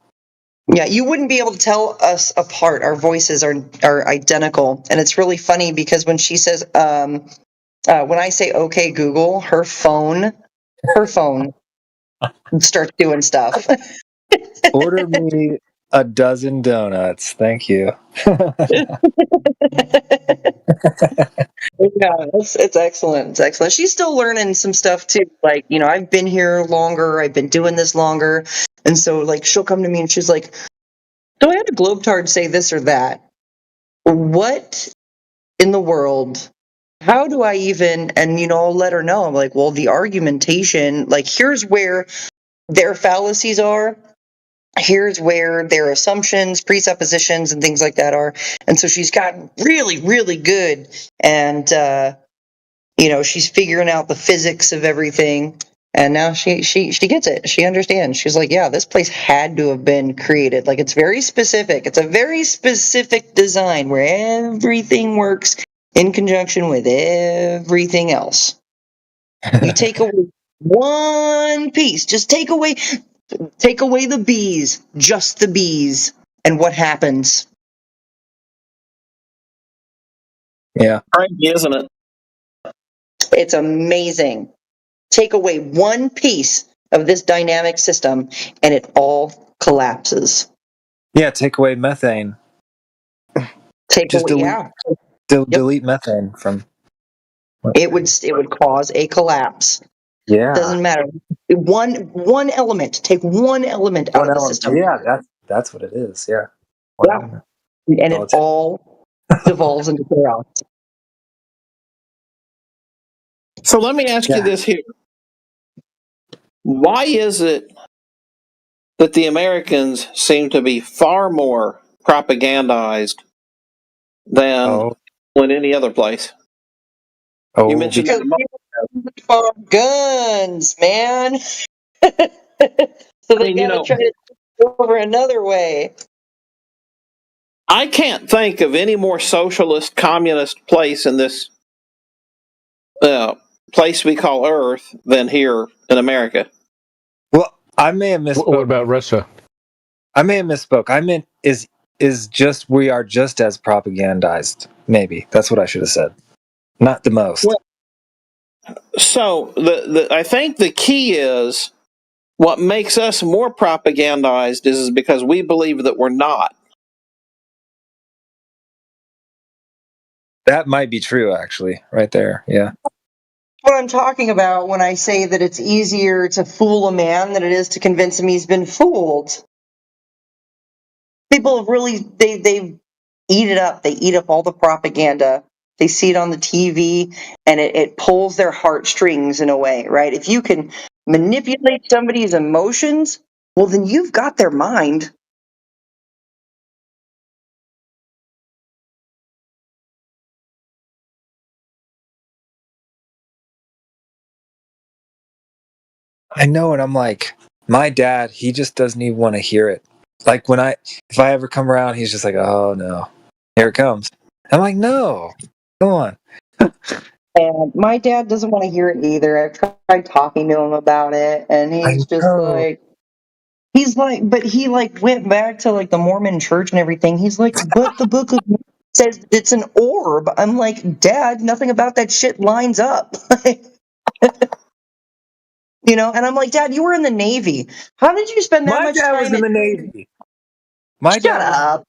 Yeah, you wouldn't be able to tell us apart. Our voices are identical, and it's really funny because when she says, when I say "Okay, Google," her phone starts doing stuff. Order me a dozen donuts. Thank you. Yeah, it's excellent. It's excellent. She's still learning some stuff too. Like, I've been here longer. I've been doing this longer, and so like she'll come to me and she's like, "So I had a globetard say this or that. What in the world? How do I even?" And I'll let her know. I'm like, well, the argumentation, like, here's where their fallacies are. Here's where their assumptions, presuppositions, and things like that are. And so she's gotten really, really good, and she's figuring out the physics of everything. And now she gets it. She understands. She's like, yeah, this place had to have been created. Like, it's very specific. It's a very specific design where everything works in conjunction with everything else. You take away one piece, just take away the bees, just the bees, and what happens? Yeah. Crazy, isn't it? It's amazing. Take away one piece of this dynamic system and it all collapses. Yeah, take away methane. Just delete methane from. It would cause a collapse. Yeah. Doesn't matter. One element. Take one element out of the system. Yeah, that's what it is. Yeah. Yeah. And it all devolves into chaos. So let me ask you this here. Why is it that the Americans seem to be far more propagandized than any other place? You mentioned that a moment ago. Guns, man. So they gotta try to take over another way. I can't think of any more socialist, communist place in this place we call Earth than here in America. Well, I may have misspoke. What about Russia? I may have misspoke. I meant we are just as propagandized. Maybe that's what I should have said. Not the most. Well, so I think the key is what makes us more propagandized is because we believe that we're not. That might be true, actually, right there. Yeah. What I'm talking about when I say that it's easier to fool a man than it is to convince him he's been fooled. People have really they eat it up. They eat up all the propaganda. They see it on the TV, and it pulls their heartstrings in a way, right? If you can manipulate somebody's emotions, well, then you've got their mind. I know, and I'm like, my dad, he just doesn't even want to hear it. Like if I ever come around, he's just like, oh no, here it comes. I'm like, no, come on. And my dad doesn't want to hear it either. I've tried talking to him about it, and he's just like, but he like went back to like the Mormon church and everything. He's like, but the Book of Mormon says it's an orb. I'm like, Dad, nothing about that shit lines up. And I'm like, Dad, you were in the Navy. How did you spend that much time? My dad was in the Navy. Shut up.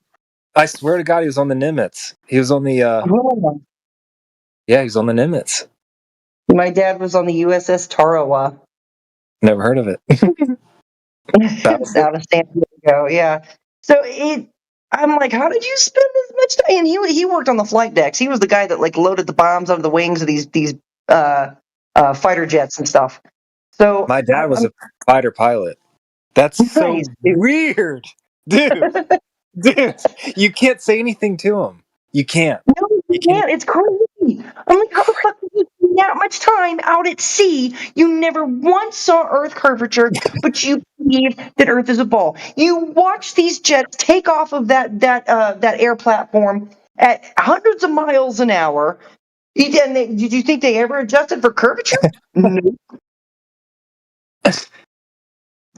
I swear to God, he was on the Nimitz. He was on the. Yeah, he was on the Nimitz. My dad was on the USS Tarawa. Never heard of it. It's out of San Diego, yeah. So I'm like, how did you spend this much time? And he worked on the flight decks. He was the guy that like loaded the bombs onto the wings of these fighter jets and stuff. So my dad was a fighter pilot. That's so nice, dude. weird, dude. Dude, you can't say anything to him. You can't. No, you can't. It's crazy. I'm like, how the fuck did you spend that much time out at sea? You never once saw Earth curvature, but you believe that Earth is a ball. You watch these jets take off of that air platform at hundreds of miles an hour. Did you think they ever adjusted for curvature? No.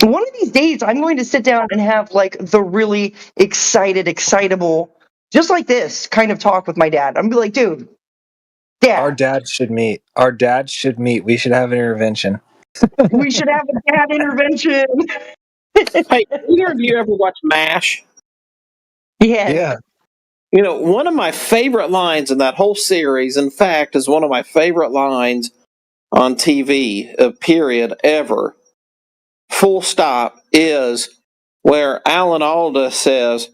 One of these days, I'm going to sit down and have like the really excitable, just like this kind of talk with my dad. I'm gonna be like, dude, Dad. Our dad should meet. Our dad should meet. We should have an intervention. We should have a dad intervention. Hey, either of you ever watch MASH? Yes. Yeah. You know, one of my favorite lines in that whole series, in fact, is one of my favorite lines on TV, period, ever, full stop, is where Alan Alda says,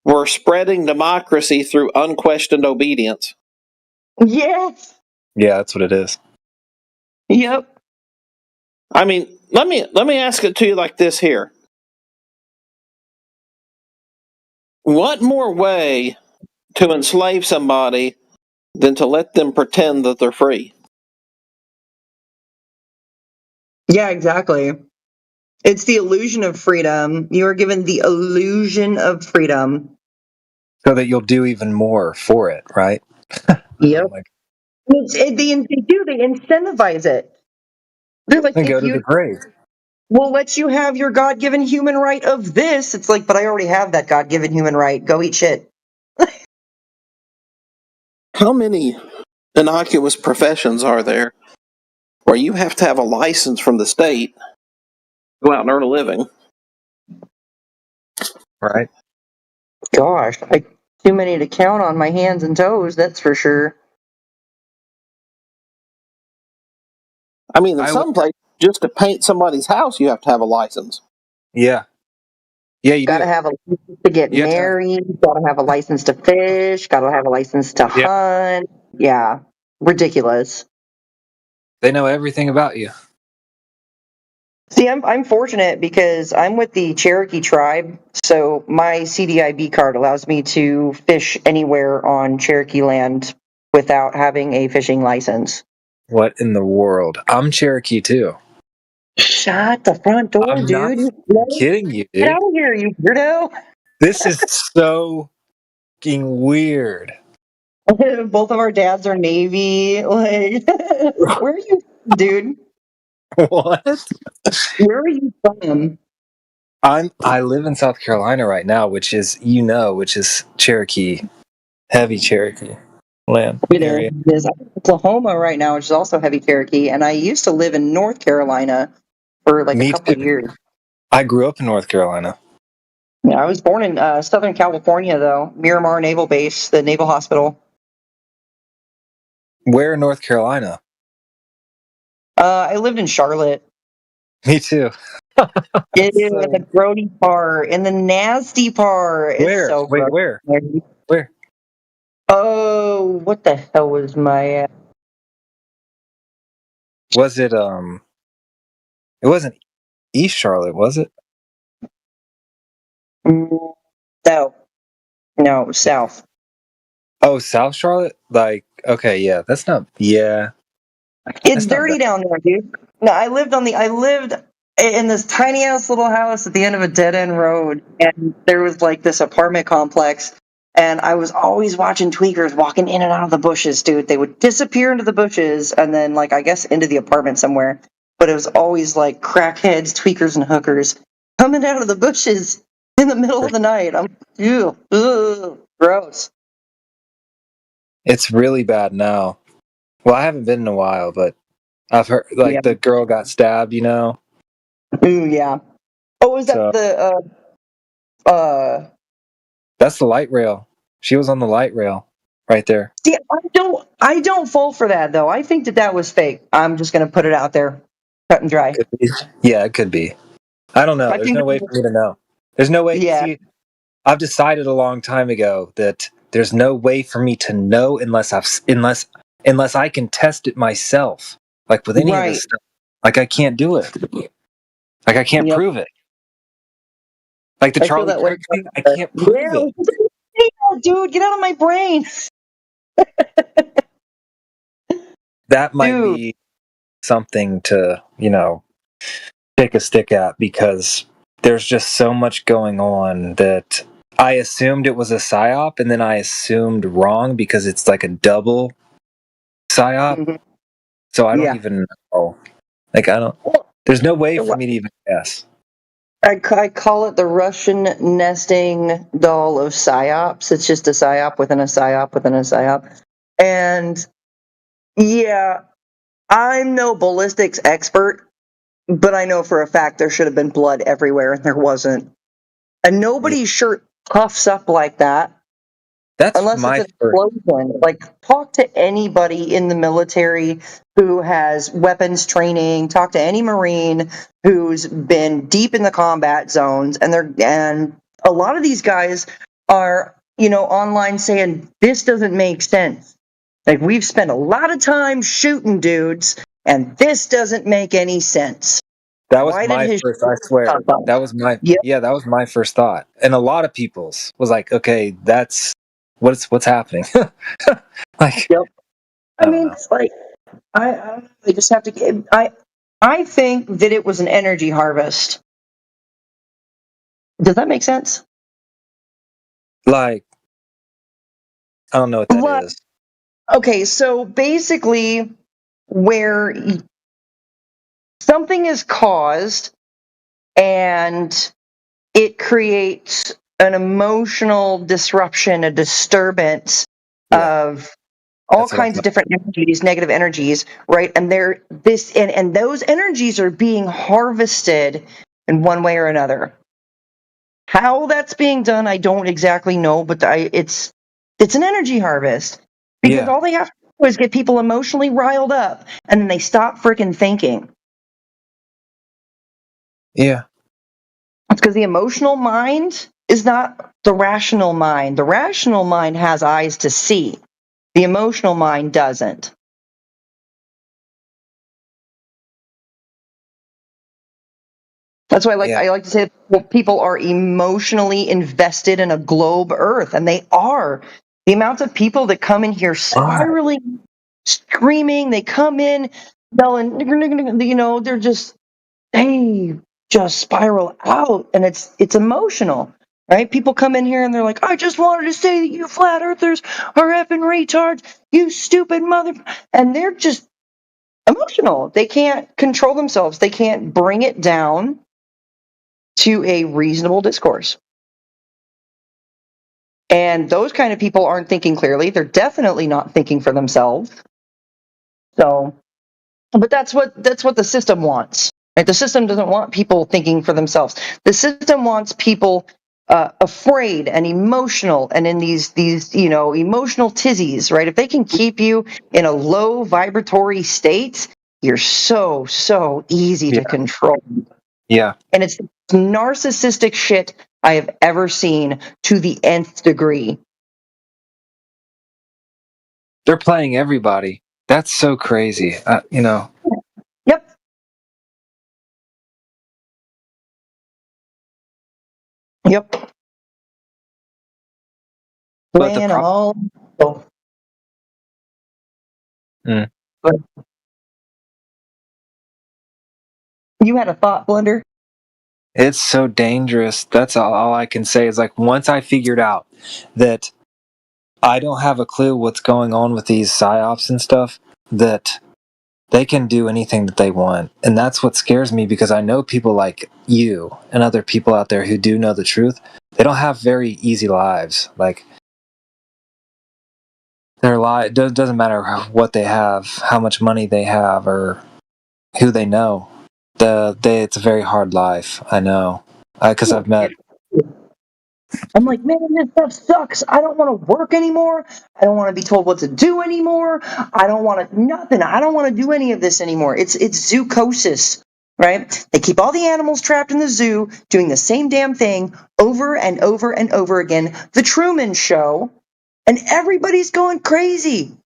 "We're spreading democracy through unquestioned obedience." Yes. Yeah, that's what it is. Yep. I mean, let me ask it to you like this here. What more way to enslave somebody than to let them pretend that they're free? Yeah, exactly. It's the illusion of freedom. You are given the illusion of freedom. So that you'll do even more for it, right? Yep. Like, They incentivize it. They're like, and if go to you the grave. we'll let you have your God-given human right of this. It's like, but I already have that God-given human right. Go eat shit. How many innocuous professions are there where you have to have a license from the state to go out and earn a living? Right. Gosh, too many to count on my hands and toes, that's for sure. I mean, in some places, just to paint somebody's house, you have to have a license. Yeah. Yeah, you gotta do. have a license to get married, gotta have a license to fish, gotta have a license to hunt. Yeah. Ridiculous. They know everything about you. See, I'm fortunate because I'm with the Cherokee tribe, so my CDIB card allows me to fish anywhere on Cherokee land without having a fishing license. What in the world? I'm Cherokee too. Shut the front door, I'm dude. not kidding you, Get dude. out of here, you weirdo. This is so fucking weird. Both of our dads are Navy. Like, where are you from, dude? What? Where are you from? I live in South Carolina right now, which is Cherokee, heavy Cherokee land area. It is. I'm in Oklahoma right now, which is also heavy Cherokee, and I used to live in North Carolina for like Me a couple too. of years. I grew up in North Carolina. Yeah, I was born in Southern California, though. Miramar Naval Base, the Naval Hospital. Where in North Carolina? I lived in Charlotte. Me too. In the grody part, in the nasty part. Where? It's so Wait, gross. where? Oh, what the hell was my... Was it, it wasn't East Charlotte, was it? No, South. Oh, South Charlotte? Like, okay, yeah, that's not, yeah. It's dirty down there, dude. No, I lived in this tiny ass little house at the end of a dead end road, and there was like this apartment complex, and I was always watching tweakers walking in and out of the bushes, dude. They would disappear into the bushes and then like I guess into the apartment somewhere. But it was always like crackheads, tweakers, and hookers coming out of the bushes in the middle of the night. I'm ugh, gross. It's really bad now. Well, I haven't been in a while, but I've heard like the girl got stabbed, you know? Ooh, yeah. Oh, was that So- the That's the light rail. She was on the light rail right there. See, I don't fall for that though. I think that was fake. I'm just going to put it out there, cut and dry. Could be. Yeah, it could be. I don't know. There's no way for me to know. There's no way. Yeah. See, I've decided a long time ago that there's no way for me to know unless I can test it myself. Like with any of this stuff, like I can't do it. Like I can't prove it. Like the Charlie Kirk thing, I can't prove it. Dude, get out of my brain. That might be something to, take a stick at, because there's just so much going on that I assumed it was a psyop, and then I assumed wrong because it's like a double psyop. Mm-hmm. So I don't even know. Like there's no way for me to even guess. I call it the Russian nesting doll of psyops. It's just a psyop within a psyop within a psyop. And yeah, I'm no ballistics expert, but I know for a fact there should have been blood everywhere and there wasn't. And nobody's shirt puffs up like that. Unless it's an explosion. Like, talk to anybody in the military who has weapons training. Talk to any Marine who's been deep in the combat zones, and a lot of these guys are, online saying this doesn't make sense. Like, we've spent a lot of time shooting dudes, and this doesn't make any sense. That was my first. I swear, that was my that was my first thought, and a lot of people's was like, okay, that's. What's happening? Like, I mean, it's like I just have to. I think that it was an energy harvest. Does that make sense? Like, I don't know what that is. Okay, so basically, where something is caused and it creates an emotional disruption, a disturbance of all kinds of different energies, negative energies, right? And and those energies are being harvested in one way or another. How that's being done, I don't exactly know, but it's an energy harvest, because all they have to do is get people emotionally riled up, and then they stop freaking thinking. Yeah. It's because the emotional mind is not the rational mind. The rational mind has eyes to see. The emotional mind doesn't. That's why I like to say that people are emotionally invested in a globe Earth, and they are. The amount of people that come in here spiraling, screaming, they come in yelling, they're just, they just spiral out, and it's emotional. Right? People come in here and they're like, I just wanted to say that you flat earthers are effing retards, you stupid mother. And they're just emotional. They can't control themselves. They can't bring it down to a reasonable discourse. And those kind of people aren't thinking clearly. They're definitely not thinking for themselves. So, but that's what the system wants. Right? The system doesn't want people thinking for themselves. The system wants people afraid and emotional, and in these emotional tizzies, right? If they can keep you in a low vibratory state, you're so easy to control. Yeah. And it's narcissistic shit I have ever seen to the nth degree. They're playing everybody. That's so crazy. Yep. Yep. Playing all. You had a thought, Blunder? It's so dangerous. That's all I can say is, like, once I figured out that I don't have a clue what's going on with these psyops and stuff, that they can do anything that they want. And that's what scares me, because I know people like you and other people out there who do know the truth. They don't have very easy lives. Like, their life doesn't matter what they have, how much money they have, or who they know. It's a very hard life. I know, because I've met I'm like, man, this stuff sucks. I don't want to work anymore. I don't want to be told what to do anymore. I don't want to nothing. I don't want to do any of this anymore. It's zoocosis, right? They keep all the animals trapped in the zoo doing the same damn thing over and over and over again. The Truman Show, and everybody's going crazy.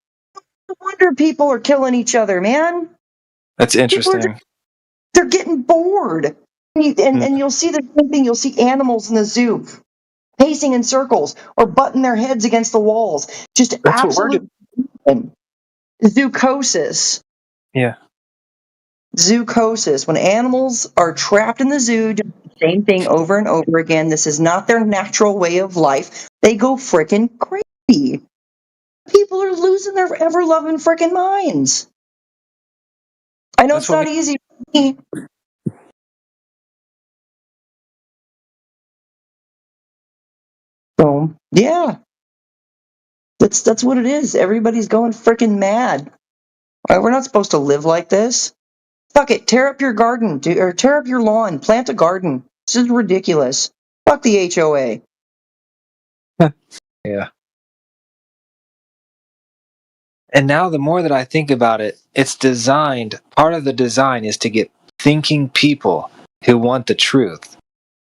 No wonder people are killing each other, man. That's interesting. They're getting bored. And you'll see the same thing. You'll see animals in the zoo pacing in circles or butting their heads against the walls. Just That's absolute zoocosis. Yeah. Zoocosis. When animals are trapped in the zoo doing the same thing over and over again, this is not their natural way of life. They go frickin' crazy. People are losing their ever-loving frickin' minds. I know it's not easy for me. So, yeah. That's what it is. Everybody's going frickin' mad. We're not supposed to live like this. Fuck it. Tear up your garden, or tear up your lawn. Plant a garden. This is ridiculous. Fuck the HOA. Yeah. And now the more that I think about it, it's designed, part of the design is to get thinking people who want the truth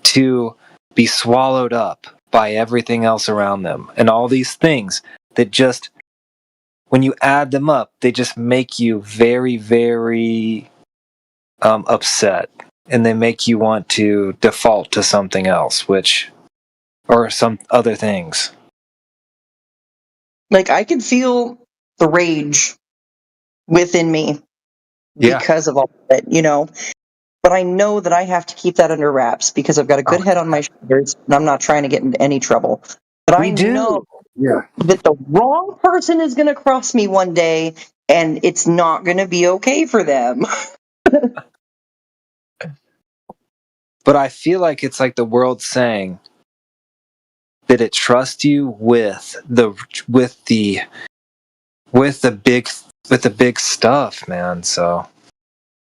to be swallowed up by everything else around them. And all these things that just, when you add them up, they just make you very, very upset. And they make you want to default to something else, or some other things. Like, I can feel the rage within me because of all of it, But I know that I have to keep that under wraps because I've got a good head on my shoulders and I'm not trying to get into any trouble. But I know that the wrong person is going to cross me one day and it's not going to be okay for them. But I feel like it's like the world saying that it trusts you with the big stuff, man. So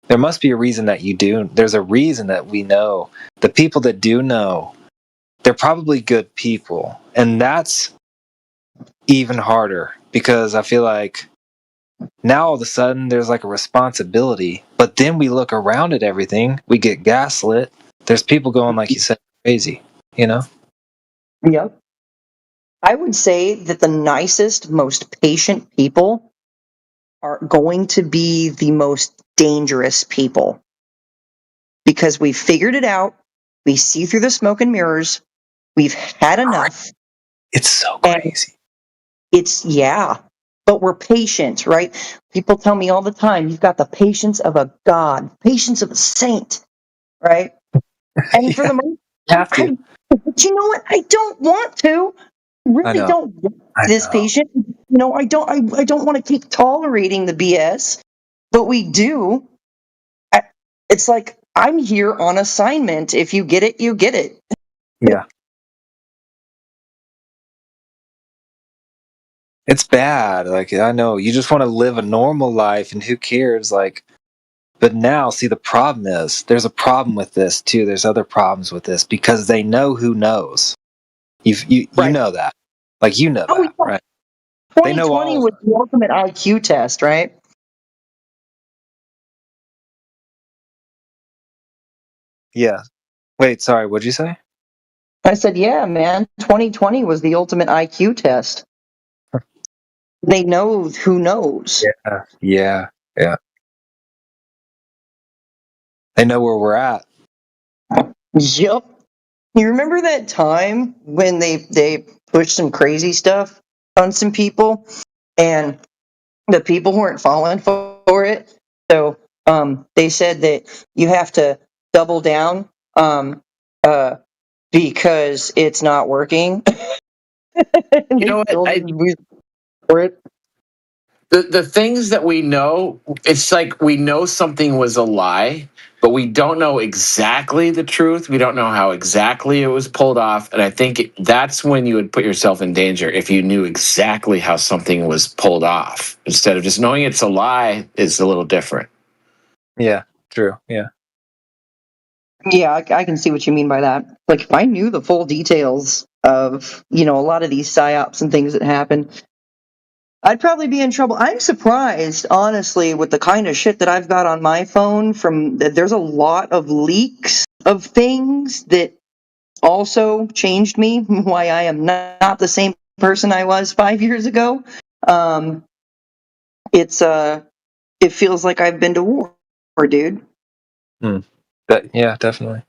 there must be a reason that you do. There's a reason that we know. The people that do know, they're probably good people. And that's even harder because I feel like now all of a sudden there's like a responsibility, but then we look around at everything, we get gaslit. There's people going, like you said, crazy, Yep. I would say that the nicest, most patient people are going to be the most dangerous people because we've figured it out. We see through the smoke and mirrors. We've had enough. It's so crazy. But we're patient, right? People tell me all the time, you've got the patience of a god, patience of a saint, right? And for the most part, but you know what? I don't want to. I really don't want this patient. I don't want to keep tolerating the BS, but we do. It's like I'm here on assignment. If you get it, you get it. Yeah. It's bad. Like, I know you just want to live a normal life and who cares? Like, but now, see, the problem is there's a problem with this too. There's other problems with this because they know who knows. You know that. Like, that, right? 2020 was the ultimate IQ test, right? Yeah. Wait, sorry, what'd you say? I said, yeah, man, 2020 was the ultimate IQ test. They know who knows. Yeah. They know where we're at. Yep. You remember that time when they pushed some crazy stuff on some people and the people weren't falling for it? So they said that you have to double down because it's not working. You know what? The things that we know, it's like we know something was a lie, but we don't know exactly the truth. We don't know how exactly it was pulled off. And I think that's when you would put yourself in danger if you knew exactly how something was pulled off. Instead of just knowing it's a lie is a little different. Yeah, true. Yeah. Yeah, I can see what you mean by that. Like, if I knew the full details of, a lot of these psyops and things that happen, I'd probably be in trouble. I'm surprised, honestly, with the kind of shit that I've got on my phone there's a lot of leaks of things that also changed me, why I am not the same person I was 5 years ago. It feels like I've been to war, dude. Yeah, definitely.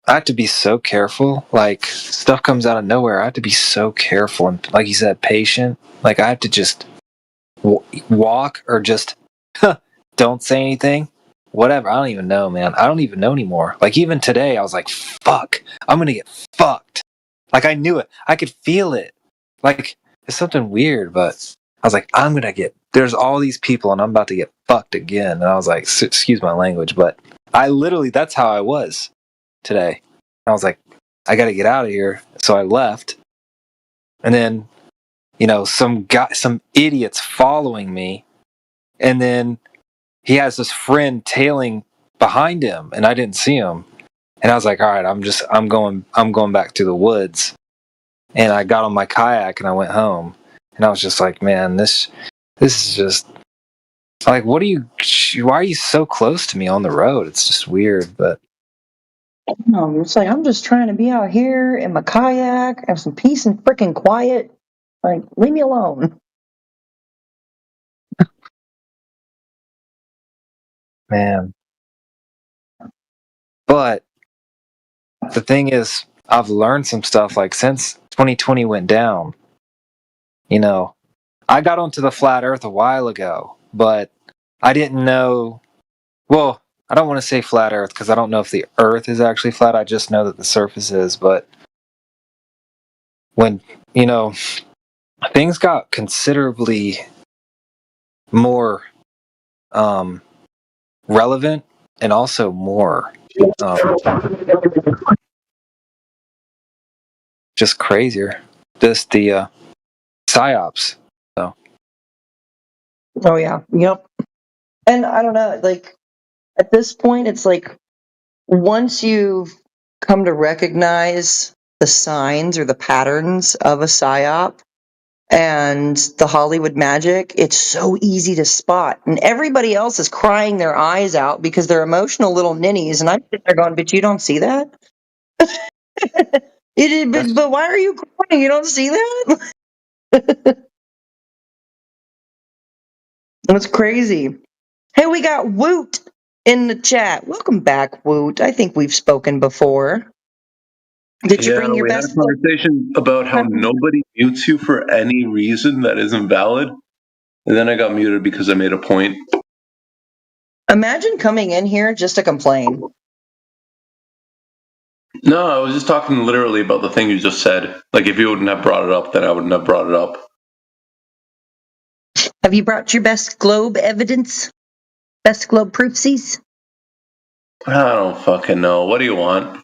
I have to be so careful. Like, stuff comes out of nowhere. I have to be so careful and, like you said, patient. Like, I have to just walk or just don't say anything. Whatever. I don't even know, man. I don't even know anymore. Like, even today, I was like, fuck. I'm going to get fucked. Like, I knew it. I could feel it. Like, it's something weird, but I was like, there's all these people and I'm about to get fucked again. And I was like, excuse my language, but that's how I was today. I was like, I got to get out of here. So I left. And then, some idiot's following me. And then he has this friend tailing behind him and I didn't see him. And I was like, all right, I'm going back to the woods. And I got on my kayak and I went home. And I was just like, man, this is just like, why are you so close to me on the road? It's just weird, but. It's like, I'm just trying to be out here in my kayak, have some peace and freaking quiet. Like, leave me alone. Man. But the thing is, I've learned some stuff, like, since 2020 went down. I got onto the flat earth a while ago, but I didn't know. Well, I don't want to say flat earth because I don't know if the earth is actually flat. I just know that the surface is. But when, things got considerably more relevant and also more just crazier. Just the psyops. So. Oh yeah, yep. And I don't know, like, at this point, it's like, once you've come to recognize the signs or the patterns of a psyop and the Hollywood magic, it's so easy to spot. And everybody else is crying their eyes out because they're emotional little ninnies. And I'm sitting there going, but you don't see that? But why are you crying? You don't see that? It's crazy. Hey, we got Woot in the chat. Welcome back, Woot. I think we've spoken before. Did you bring your we best? had a conversation about how nobody mutes you for any reason that isn't valid, and then I got muted because I made a point. Imagine coming in here just to complain. No, I was just talking literally about the thing you just said. Like, if you wouldn't have brought it up, then I wouldn't have brought it up. Have you brought your best globe evidence? Best globe proofsies? I don't fucking know. What do you want?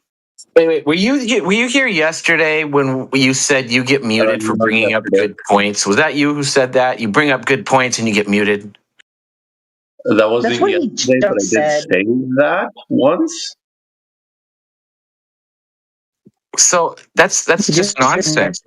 Wait. Were you here yesterday when you said you get muted for bringing up good points? Was that you who said that? You bring up good points and you get muted? That wasn't yesterday, but I did say that once. So that's just nonsense.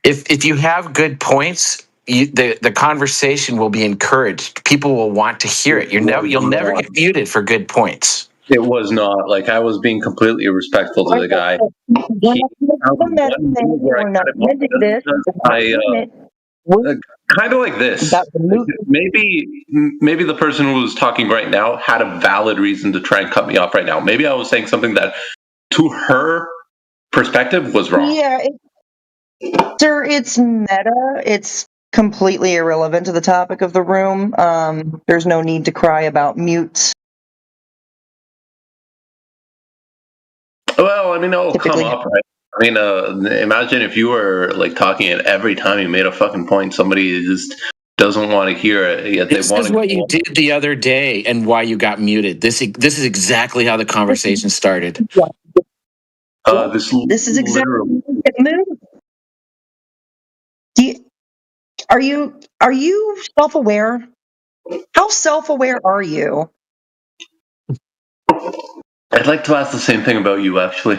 If you have good points, the conversation will be encouraged. People will want to hear it. You'll never get muted for good points. It was not. Like, I was being completely respectful to the guy. Kind of like this. Maybe the person who was talking right now had a valid reason to try and cut me off right now. Maybe I was saying something that, to her perspective, was wrong. Yeah, sir, it's meta. It's completely irrelevant to the topic of the room. There's no need to cry about mutes. Well, I mean, it'll come up, right? I mean, imagine if you were like talking and every time you made a fucking point, somebody just doesn't want to hear it. Yet This is what you did the other day and why you got muted. This is exactly how the conversation started. This is exactly. Are you self-aware? How self-aware are you? I'd like to ask the same thing about you, actually.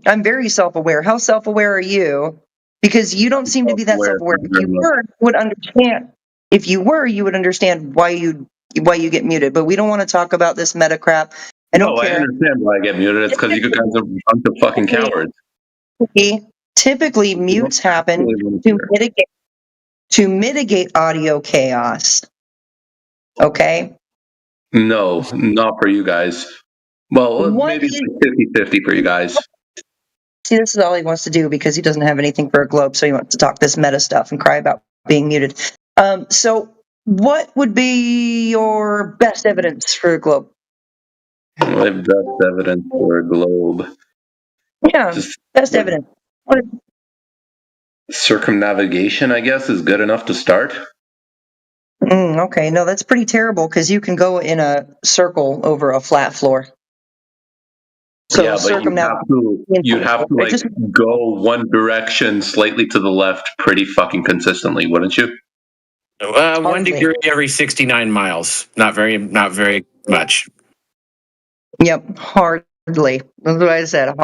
I'm very self-aware. How self-aware are you? Because you don't seem to be that self-aware. If you were, you would understand. If you were, you would understand why you get muted. But we don't want to talk about this meta crap. I understand why I get muted. It's because you guys are a bunch of fucking cowards. Typically, mutes happen to mitigate audio chaos. Okay? No, not for you guys. Well, maybe it's 50-50 for you guys. See, this is all he wants to do because he doesn't have anything for a globe, so he wants to talk this meta stuff and cry about being muted. So what would be your best evidence for a globe? My best evidence for a globe. Yeah, best evidence. Circumnavigation, I guess, is good enough to start. Okay, no, that's pretty terrible because you can go in a circle over a flat floor. So yeah, but you'd have to like go one direction slightly to the left pretty fucking consistently, wouldn't you? 1 degree every 69 miles. Not very much. Yep, hardly. That's what I said.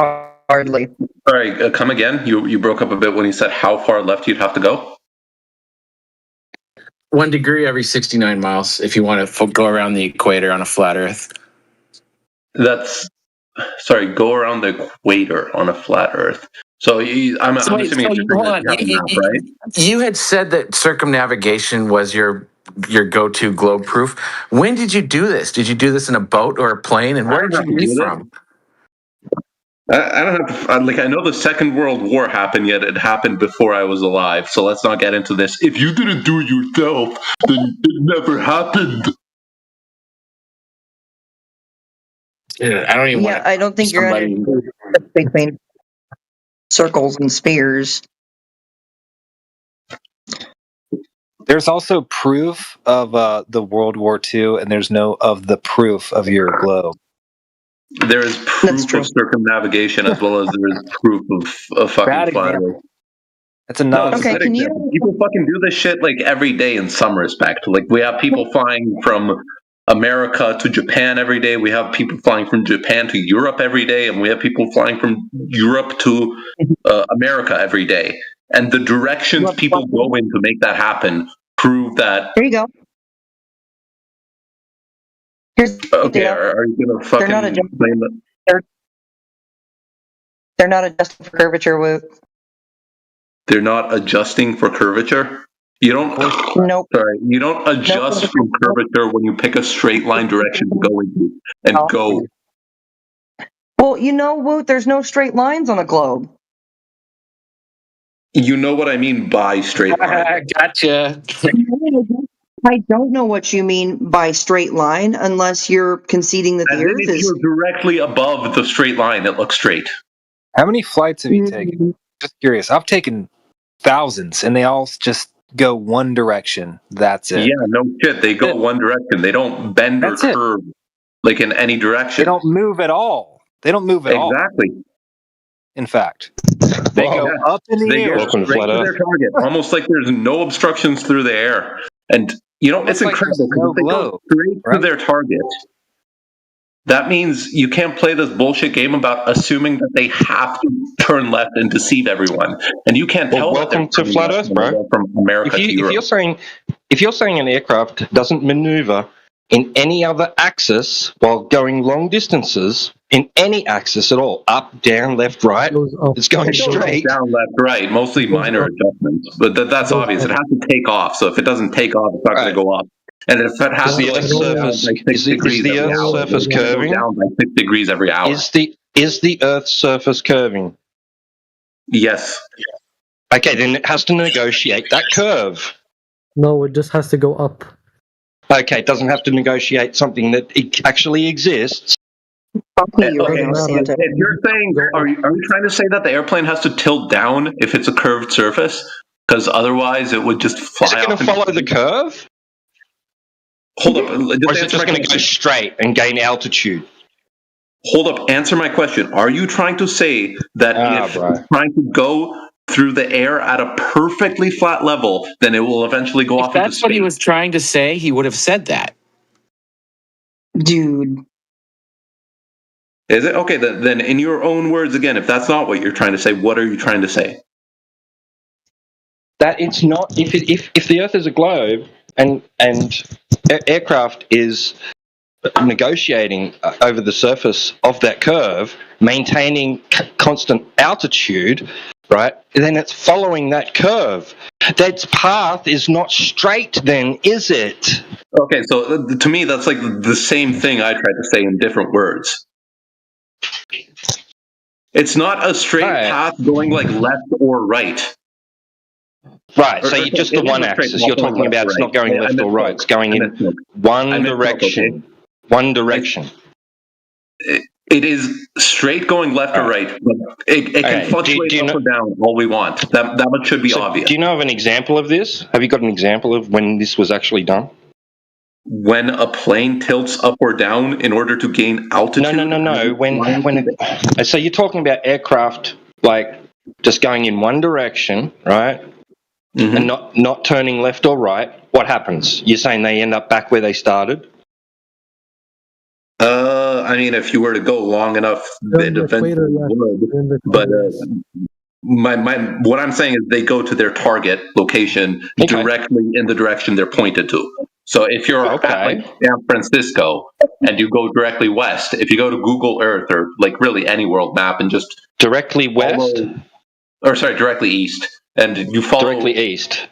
Hardly. All right, come again. You broke up a bit when you said how far left you'd have to go. 1 degree every 69 miles if you want to go around the equator on a flat Earth. Go around the equator on a flat Earth. So I'm assuming right? You had said that circumnavigation was your go-to globe proof. When did you do this? Did you do this in a boat or a plane? And where did you leave from? I don't have to, I know the Second World War happened, yet it happened before I was alive. So let's not get into this. If you didn't do it yourself, then it never happened. I don't even. Yeah, I don't think you're between circles and spheres. There's also proof of the World War II, and there's no of the proof of your globe. There is proof of circumnavigation as well as there is proof of fucking flat Earth. That's a nonsense. Okay, can you? People fucking do this shit like every day in some respect. Like we have people flying from America to Japan every day. We have people flying from Japan to Europe every day, and we have people flying from Europe to America every day. And the directions people go in to make that happen prove that. There you go. Okay, are you gonna fucking blame it? They're not adjusting for curvature, Woot. They're not adjusting for curvature? You don't. Nope. Sorry, you don't adjust from curvature when you pick a straight line direction to go into and go. Well, Woot, there's no straight lines on a globe. You know what I mean by straight line. Gotcha. I don't know what you mean by straight line unless you're conceding that the Earth is. If you're directly above the straight line, it looks straight. How many flights have you taken? Just curious. I've taken thousands, and they all just go one direction. That's it. Yeah, no shit. They go one direction. They don't bend or curve like in any direction. They don't move at all. Exactly. In fact, they go up in the air. Go straight to their target, almost like there's no obstructions through the air. And it's incredible because they go straight to their target. That means you can't play this bullshit game about assuming that they have to turn left and deceive everyone. And you can't tell. Welcome to flat Earth, bro. From America to Europe. If you're saying an aircraft doesn't maneuver in any other axis while going long distances, in any axis at all, up, down, left, right, it's going straight. Down, left, right, mostly minor adjustments. But that's obvious. It has to take off. So if it doesn't take off, it's not going to go up. And if it has to go down by 6 degrees every hour, it will go down by 6 degrees every hour. Is the Earth's surface curving? Yes. Okay, then it has to negotiate that curve. No, it just has to go up. Okay, it doesn't have to negotiate something that actually exists. Okay, if you're saying, are you trying to say that the airplane has to tilt down if it's a curved surface? Because otherwise it would just fly off. Is it going to follow the curve? Hold up. Or is it just going to go straight and gain altitude? Hold up. Answer my question. Are you trying to say that if it's trying to go through the air at a perfectly flat level, then it will eventually go off into space? If that's what he was trying to say, he would have said that. Dude. Is it? Okay, then in your own words again, if that's not what you're trying to say, what are you trying to say? That it's not, if the Earth is a globe and aircraft is negotiating over the surface of that curve, maintaining constant altitude, right, then it's following that curve. That path is not straight then, is it? Okay, so to me, that's like the same thing I tried to say in different words. It's not a straight path going like left or right. Right, so you're just the one axis. You're talking about it's not going left or right. It's going in one direction. One direction. It is straight going left or right. But it can fluctuate up or down all we want. That much should be obvious. Do you know of an example of this? Have you got an example of when this was actually done? When a plane tilts up or down in order to gain altitude? No. So you're talking about aircraft like just going in one direction, right? Mm-hmm. And not turning left or right. What happens? You're saying they end up back where they started? I mean, if you were to go long enough, it eventually would. But what I'm saying is they go to their target location directly in the direction they're pointed to. So if you're at like San Francisco and you go directly west, if you go to Google Earth or like really any world map and just directly west, directly east, and you follow directly east.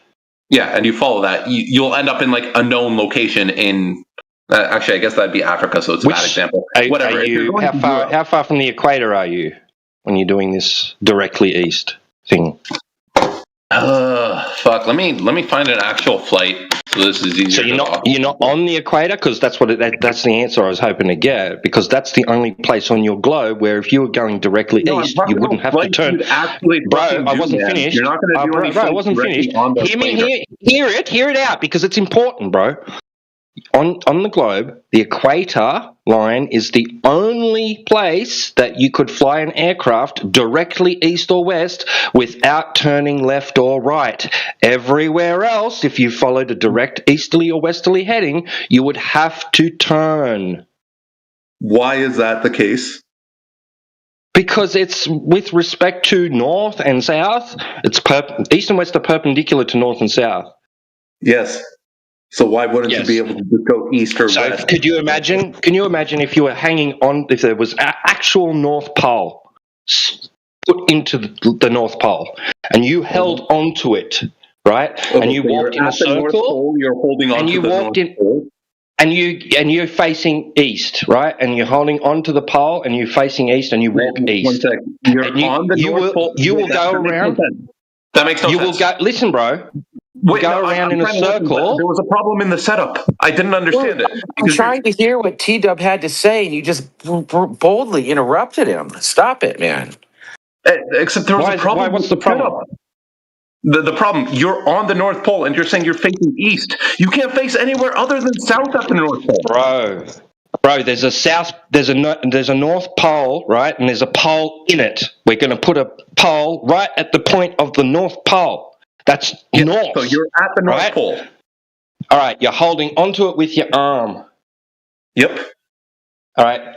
Yeah, and you follow that, you'll end up in like a known location in. Actually, I guess that'd be Africa, so it's a bad example. Whatever. How far from the equator are you when you're doing this directly east thing? Fuck. Let me find an actual flight. So this is easier. So you're not on the equator, because that's that's the answer I was hoping to get. Because that's the only place on your globe where if you were going directly east, you wouldn't have to turn. Bro, I wasn't finished. You're not going to do anything. Bro, I wasn't finished. Hear it out, because it's important, bro. On the globe, the equator line is the only place that you could fly an aircraft directly east or west without turning left or right. Everywhere else, if you followed a direct easterly or westerly heading, you would have to turn. Why is that the case? Because it's with respect to north and south, it's east and west are perpendicular to north and south. Yes. So why wouldn't you be able to just go east or west? Can you imagine if you were hanging on, if there was an actual North Pole put into the North Pole, and you held onto it, right? Okay, and you walked in a circle. You're holding on to the North Pole. And you're facing east, right? And you're holding onto the pole, and you're facing east, and you walk east. 1 second. You're on the North Pole. You will go around. That makes no sense. You will go. Listen, bro. Around in a circle. There was a problem in the setup. I didn't understand it. I'm trying to hear what T-Dub had to say, and you just boldly interrupted him. Stop it, man. Except there was a problem. What's the problem? The problem, you're on the North Pole, and you're saying you're facing east. You can't face anywhere other than south at the North Pole. Bro, there's a North Pole, right? And there's a pole in it. We're going to put a pole right at the point of the North Pole. That's north. So you're at the North Pole. All right, you're holding onto it with your arm. Yep. All right.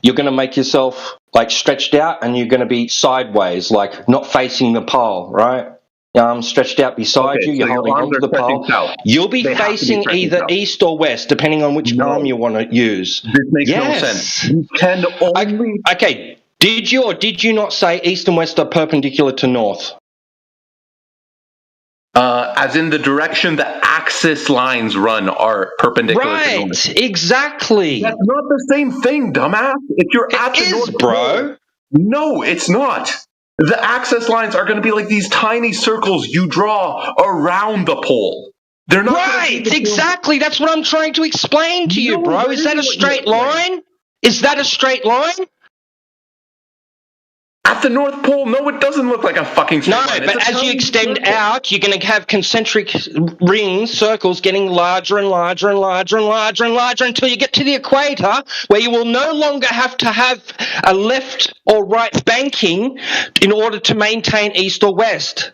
You're going to make yourself like stretched out, and you're going to be sideways, like not facing the pole, right? Your arms stretched out beside you. You're holding onto the pole. South. You'll be facing either east or west, depending on which arm you want to use. This makes no sense. You can only. Okay. Did you or did you not say east and west are perpendicular to north? As in the direction the axis lines run are perpendicular to north. Right, exactly. That's not the same thing, dumbass. If you're at the North Pole, no, it's not. The axis lines are going to be like these tiny circles you draw around the pole. They're not right, exactly. That's what I'm trying to explain to you, bro. Is that a straight line? Is that a straight line? At the North Pole, no, it doesn't look like a fucking straight line. No, but as you extend out, you're going to have concentric rings, circles getting larger and larger and larger and larger and larger until you get to the equator, where you will no longer have to have a left or right banking in order to maintain east or west.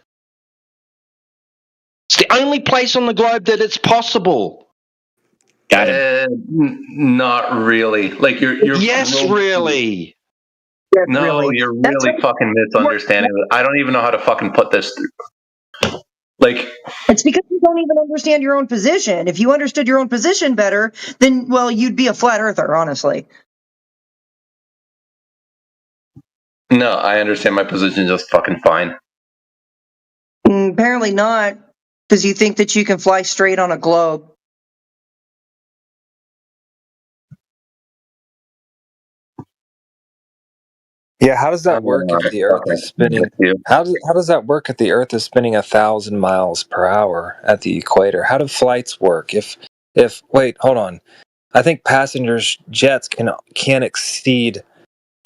It's the only place on the globe that it's possible. Got it. Not really. Like you're yes, really. No, you're really fucking misunderstanding it. I don't even know how to fucking put this through. Like, it's because you don't even understand your own position. If you understood your own position better, then, well, you'd be a flat earther, honestly. no, I understand my position just fucking fine. Apparently not, because you think that you can fly straight on a globe. Yeah, how does that work if the Earth is spinning? How does that work if the Earth is spinning 1,000 miles per hour at the equator? How do flights work? If wait, hold on. I think passengers jets can't exceed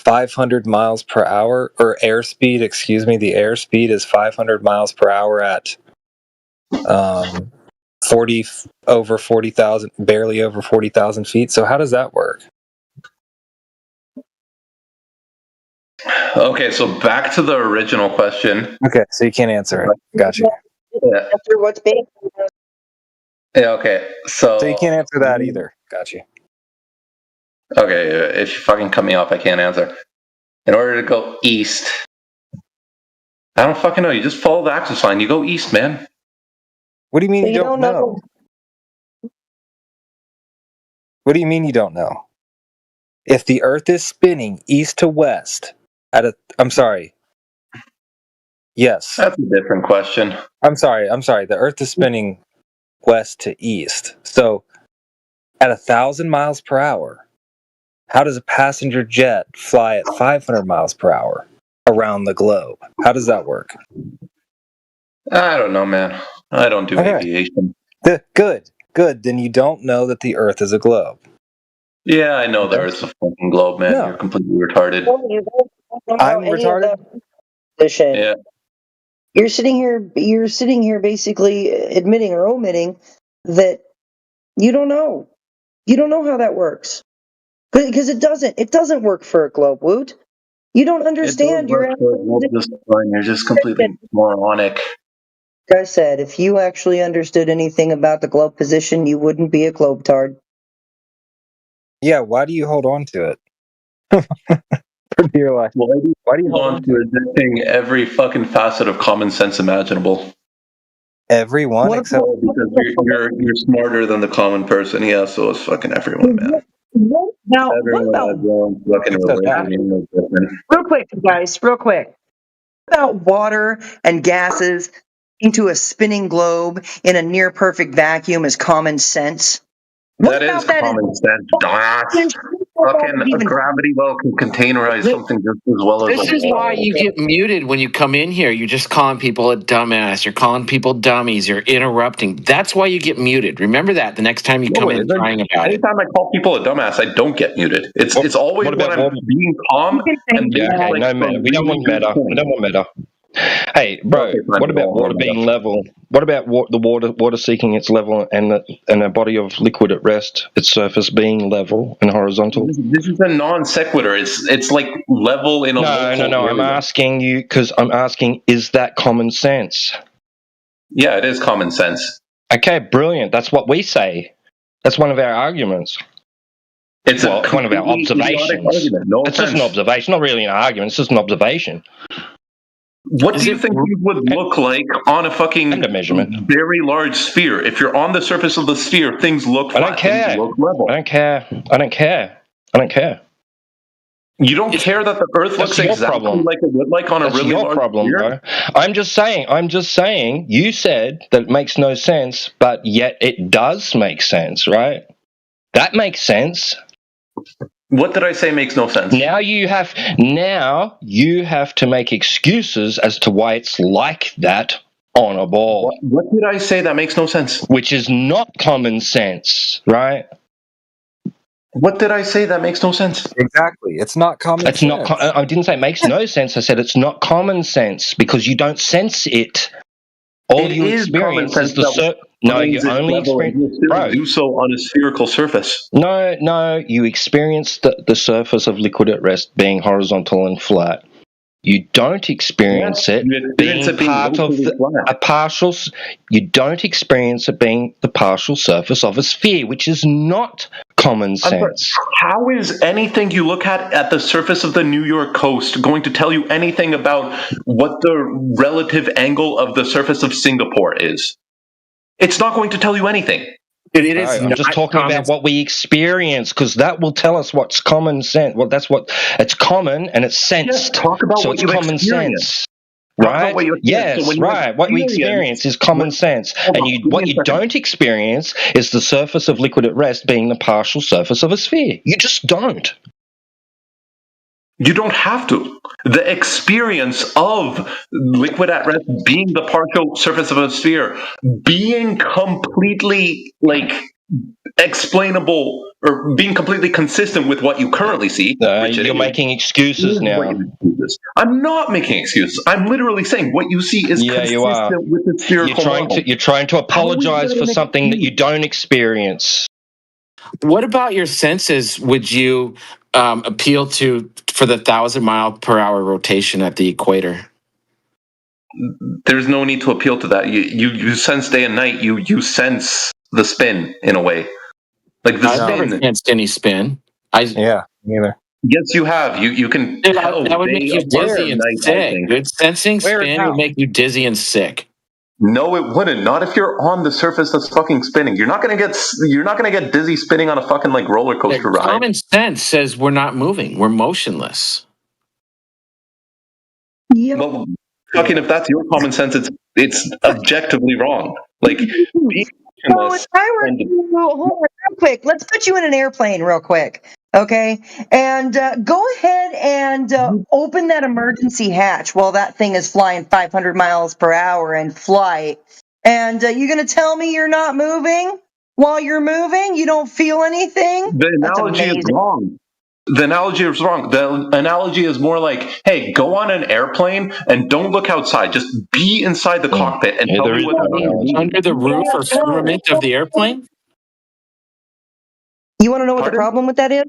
500 miles per hour, or airspeed. Excuse me, the airspeed is 500 miles per hour at 40,000, barely over 40,000 feet. So how does that work? Okay, so back to the original question. Okay, so you can't answer it. Gotcha. Yeah. After what's being. Yeah, okay. So you can't answer that either. Gotcha. Okay, if you fucking cut me off, I can't answer. In order to go east, I don't fucking know. You just follow the axis line. You go east, man. What do you mean you don't know? What do you mean you don't know? If the Earth is spinning east to west I'm sorry. Yes. That's a different question. I'm sorry. The Earth is spinning west to east. So at 1,000 miles per hour, how does a passenger jet fly at 500 miles per hour around the globe? How does that work? I don't know, man. I don't do aviation. Good. Then you don't know that the Earth is a globe. Yeah, I know the Earth's a fucking globe, man. No. You're completely retarded. I'm retarded? Yeah. You're sitting here basically admitting or omitting that you don't know. You don't know how that works. Because it doesn't work for a globe, Woot. You don't understand your You're just completely moronic. Like I said, if you actually understood anything about the globe position, you wouldn't be a globetard. Yeah, why do you hold on to it? For dear life. Why do you hold on to resisting every fucking facet of common sense imaginable? Everyone except because you're smarter than the common person. Yeah, so it's fucking everyone, man. Now, Everyone has their own fucking religion. Real quick, guys, real quick. What about water and gases into a spinning globe in a near perfect vacuum is common sense? That is common sense, dumbass. Fucking a gravity well can containerize something just as well as This is why you get muted when you come in here. You're just calling people a dumbass. You're calling people dummies. You're interrupting. That's why you get muted. Remember that the next time you come in crying about it. Anytime I call people a dumbass, I don't get muted. It's always when I'm being calm. And no meta. We don't want meta. We don't want meta. Hey, bro, what about water being level? What about the water seeking its level and a body of liquid at rest, its surface being level and horizontal? This is a non sequitur. It's like level in a No. I'm asking you because I'm asking, is that common sense? Yeah, it is common sense. Okay, brilliant. That's what we say. That's one of our arguments. It's one of our observations. No it's just an observation, not really an argument. It's just an observation. What do you think these would look like on a fucking very large sphere? If you're on the surface of the sphere, things look flat. I don't care. Things look level. I don't care. You don't care that the Earth looks exactly like it would like on a really large sphere? Bro. I'm just saying, you said that it makes no sense, but yet it does make sense, right? That makes sense. What did I say makes no sense? Now you have to make excuses as to why it's like that on a ball. What did I say that makes no sense? Which is not common sense, right? What did I say that makes no sense? Exactly. It's not common sense. I didn't say it makes no sense. I said it's not common sense because you don't sense it. All you experience is No, you only experience. Bro, do so on a spherical surface. No, you experience the surface of liquid at rest being horizontal and flat. You don't experience it being part of a partial. You don't experience it being the partial surface of a sphere, which is not common sense. How is anything you look at the surface of the New York coast going to tell you anything about what the relative angle of the surface of Singapore is? It's not going to tell you anything. I'm just talking about what we experience, because that will tell us what's common sense. Well, that's what it's common and it's sensed. Talk about so what it's you common experience. sense. Right? Yes, so right. What we experience is common sense. And what you don't experience is the surface of liquid at rest being the partial surface of a sphere. You just don't. You don't have to. The experience of liquid at rest being the partial surface of a sphere, being completely explainable or being completely consistent with what you currently see. You're making excuses now. I'm not making excuses. I'm literally saying what you see is consistent you are. with the spherical model. You're trying to apologize for something that you don't experience. What about your senses would you appeal to for the 1,000-mile-per-hour rotation at the equator? There's no need to appeal to that. You sense day and night. You sense the spin in a way. Like the I've spin. never sensed any spin. Neither. Yes, you have. You can tell. That would make you dizzy and sick. Good sensing spin would make you dizzy and sick. No, it wouldn't. Not if you're on the surface that's fucking spinning. You're not gonna get dizzy spinning on a fucking roller coaster ride. Common sense says we're not moving. We're motionless. Yeah. Well, fucking if that's your common sense, it's objectively wrong. So if I were to hold on real quick, let's put you in an airplane real quick, okay? And go ahead and open that emergency hatch while that thing is flying 500 miles per hour in flight. And you're going to tell me you're not moving while you're moving? You don't feel anything? The analogy is wrong. The analogy is wrong. The analogy is more like, hey, go on an airplane and don't look outside. Just be inside the cockpit and tell me what's under the roof or firmament of the airplane. You want to know what the problem with that is?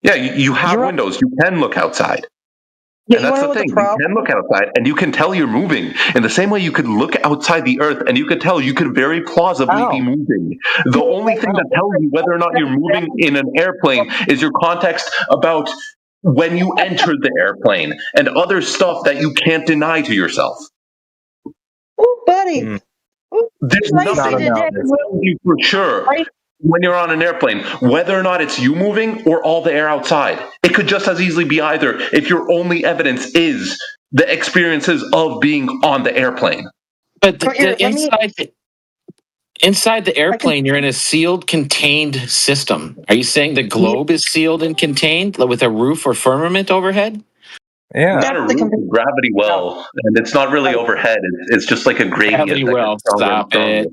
Yeah, you have windows. You can look outside. Yeah, and that's the thing. You can look outside and you can tell you're moving. In the same way you could look outside the Earth and you could tell you could very plausibly be moving. The only thing that tells you whether or not you're moving in an airplane is your context about when you entered the airplane and other stuff that you can't deny to yourself. Oh, buddy. There's nothing that tells you for sure when you're on an airplane, whether or not it's you moving or all the air outside. It could just as easily be either if your only evidence is the experiences of being on the airplane. But inside the airplane, you're in a sealed, contained system. Are you saying the globe is sealed and contained with a roof or firmament overhead? Yeah. Not a roof, a gravity well, and it's not really overhead. It's just like a gradient. Gravity well, stop it.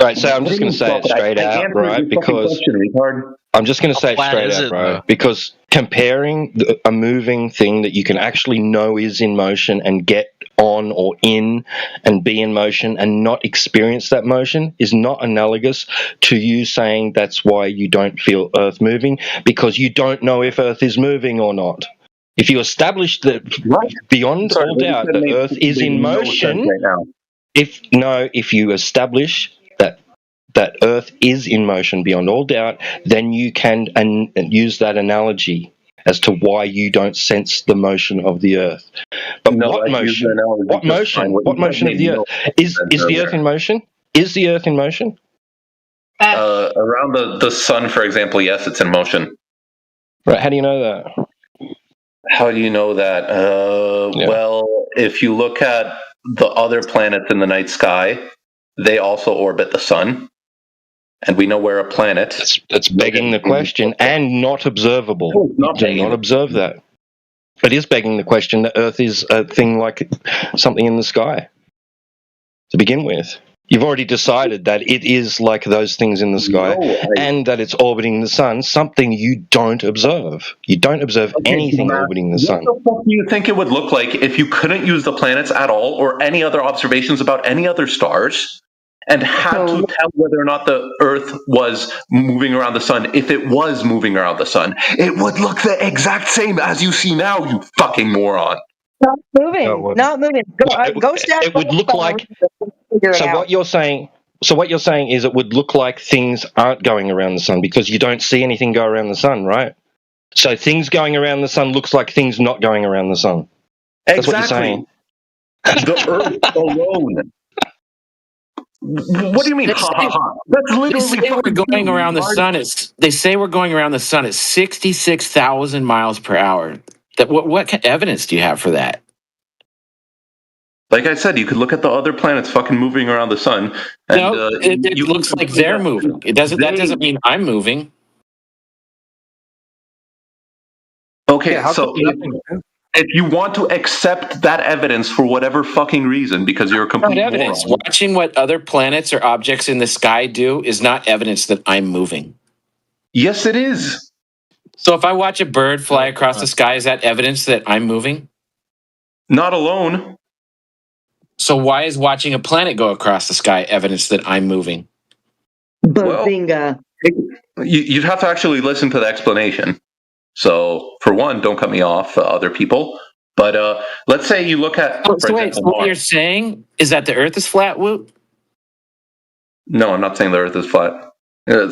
Right, so I'm just going to say it straight out, right? Because I'm just going to say it straight out, right? Because comparing a moving thing that you can actually know is in motion and get on or in and be in motion and not experience that motion is not analogous to you saying that's why you don't feel Earth moving, because you don't know if Earth is moving or not. If you establish that beyond all doubt that Earth is in motion, if you establish that Earth is in motion beyond all doubt, then you can use that analogy as to why you don't sense the motion of the Earth. But what motion? What motion of the Earth? Is the Earth in motion? Is the Earth in motion? Around the sun, for example, yes, it's in motion. Right. How do you know that? How do you know that? Well, if you look at the other planets in the night sky, they also orbit the sun. And we know we're a planet. That's begging the question and not observable. You do not observe that. It is begging the question that Earth is a thing like something in the sky to begin with. You've already decided that it is like those things in the sky and that it's orbiting the sun, something you don't observe. You don't observe anything orbiting the sun. What the fuck do you think it would look like if you couldn't use the planets at all or any other observations about any other stars? and had to tell whether or not the Earth was moving around the sun. If it was moving around the sun, it would look the exact same as you see now, you fucking moron. Not moving. Not moving. Go stab. It would look like. So what you're saying. So what you're saying is it would look like things aren't going around the sun because you don't see anything go around the sun, right? So things going around the sun looks like things not going around the sun. That's what you're saying. The Earth alone. What do you mean? Ha ha ha! That's literally. They say we're going around the sun. They say we're going around the sun at 66,000 miles per hour. What evidence do you have for that? Like I said, you could look at the other planets fucking moving around the sun. And, no, it looks like they're moving. That doesn't mean I'm moving. Okay, so if you want to accept that evidence for whatever fucking reason, because you're a complete evidence. moron. Watching what other planets or objects in the sky do is not evidence that I'm moving. Yes, it is. So if I watch a bird fly across the sky, is that evidence that I'm moving? Not alone. So why is watching a planet go across the sky evidence that I'm moving? Bazinga. You'd have to actually listen to the explanation. So, for one, don't cut me off, other people. But let's say you look at. So what you're saying is that the Earth is flat, Woot? No, I'm not saying the Earth is flat.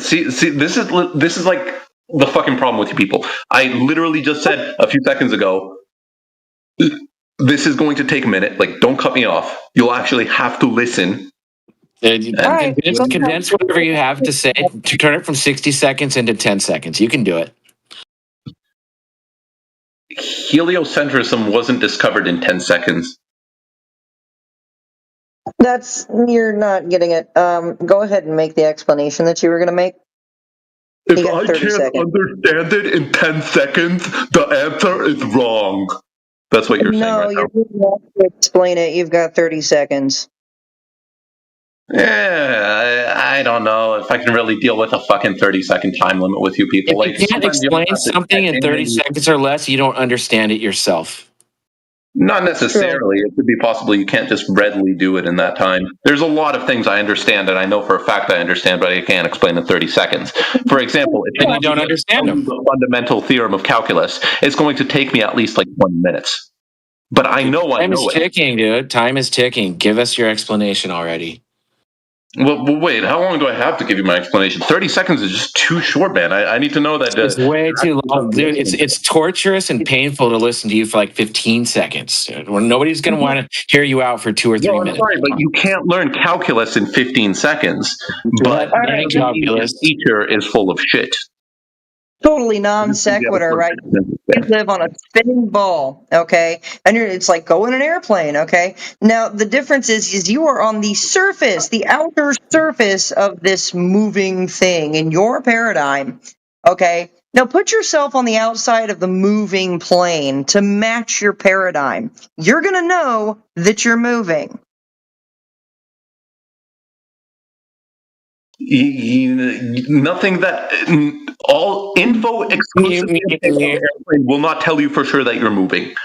See, this is like the fucking problem with you people. I literally just said a few seconds ago. This is going to take a minute. Like, don't cut me off. You'll actually have to listen. Condense whatever you have to say to turn it from 60 seconds into 10 seconds. You can do it. Heliocentrism wasn't discovered in 10 seconds. You're not getting it. Go ahead and make the explanation that you were going to make. If I can't understand it in 10 seconds, the answer is wrong. That's what you're saying right now. No, you don't have to explain it. You've got 30 seconds. Yeah, I don't know if I can really deal with a fucking 30-second time limit with you people. If you can't explain something in 30 seconds or less, you don't understand it yourself. Not necessarily. It could be possible you can't just readily do it in that time. There's a lot of things I understand, and I know for a fact I understand, but I can't explain in 30 seconds. For example, if you don't understand the fundamental theorem of calculus, it's going to take me at least like 20 minutes. But I know I know it. Time is ticking, dude. Time is ticking. Give us your explanation already. Well, wait, how long do I have to give you my explanation? 30 seconds is just too short, man. I need to know that. It's way too long, dude. It's torturous and painful to listen to you for like 15 seconds. Nobody's going to want to hear you out for 2 or 3 minutes. Sorry, but you can't learn calculus in 15 seconds. But calculus teacher is full of shit. Totally non sequitur, right? You live on a spinning ball, okay? And it's like go in an airplane, okay? Now, the difference is you are on the surface, the outer surface of this moving thing in your paradigm, okay? Now, put yourself on the outside of the moving plane to match your paradigm. You're going to know that you're moving. Nothing that all info exclusively airplane will not tell you for sure that you're moving.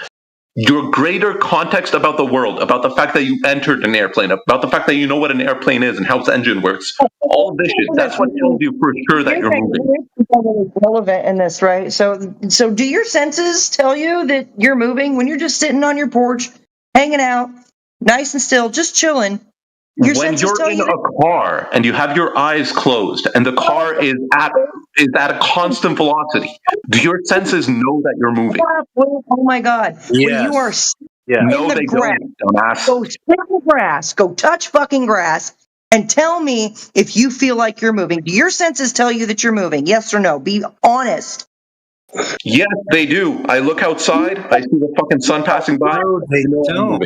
Your greater context about the world, about the fact that you entered an airplane, about the fact that you know what an airplane is and how its engine works, all this shit, that's what tells you for sure that you're moving. Relevant in this, right? So do your senses tell you that you're moving when you're just sitting on your porch, hanging out, nice and still, just chilling? When you're in a car and you have your eyes closed and the car is at a constant velocity, do your senses know that you're moving? Oh my God! Yes. When you are No, in the they grass, don't, dumbass. go sit in the grass, go touch fucking grass, and tell me if you feel like you're moving. Do your senses tell you that you're moving? Yes or no? Be honest. Yes, they do. I look outside, I see the fucking sun passing by. No, they don't.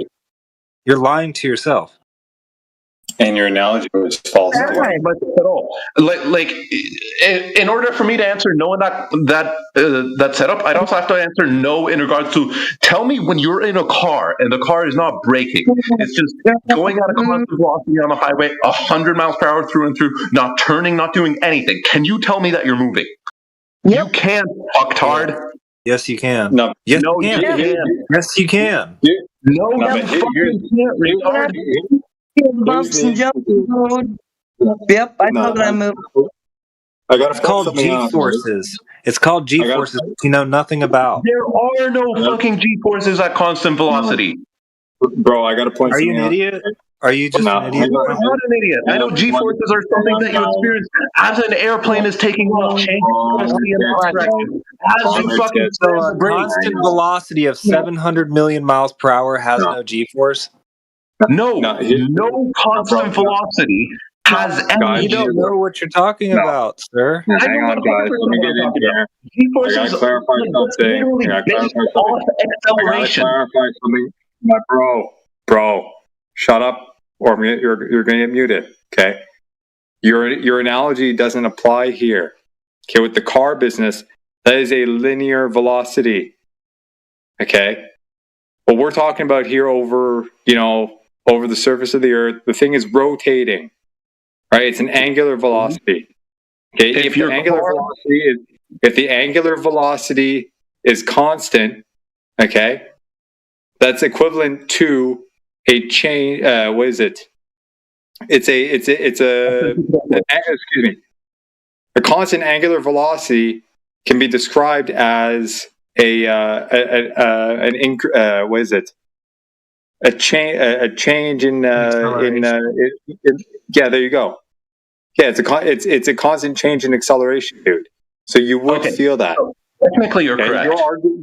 You're lying to yourself. And your analogy was false. Not much at all. Like, in order for me to answer no in that setup, I'd also have to answer no in regards to tell me when you're in a car and the car is not braking, it's just going at a constant velocity on the highway, 100 miles per hour through and through, not turning, not doing anything. Can you tell me that you're moving? Yep. You can't, fucktard. Yes, you can. No, yes, no, you can. You can. Yes, you can. No, you fucking can't, retard. Feel the bumps and jump mode. Yep, I know that I'm moving. I got It's called G-forces. It's called G-forces, which you know nothing about. There are no fucking G-forces at constant velocity. Bro, I got to point Are you something an out. idiot? Are you just an idiot? I'm not an idiot. I know G-forces are something that you experience as an airplane is taking off, changing velocity in that direction. As you fucking So slam a the brake. constant velocity of 700 million miles per hour has no G-force? No constant velocity has any You don't know what you're talking about, sir. Hang on, guys. Let me get in here. I gotta clarify something. I gotta clarify something. Bro, shut up, or you're gonna get muted. Okay. Your analogy doesn't apply here. Okay, with the car business, that is a linear velocity. Okay. What we're talking about here over the surface of the earth, the thing is rotating. Right? It's an angular velocity. Okay. If the angular velocity is constant, okay, that's equivalent to a change. What is it? It's a excuse me. A constant angular velocity can be described as what is it? A change in yeah, there you go. Yeah, it's a constant change in acceleration, dude. So you would feel that. So technically, you're correct.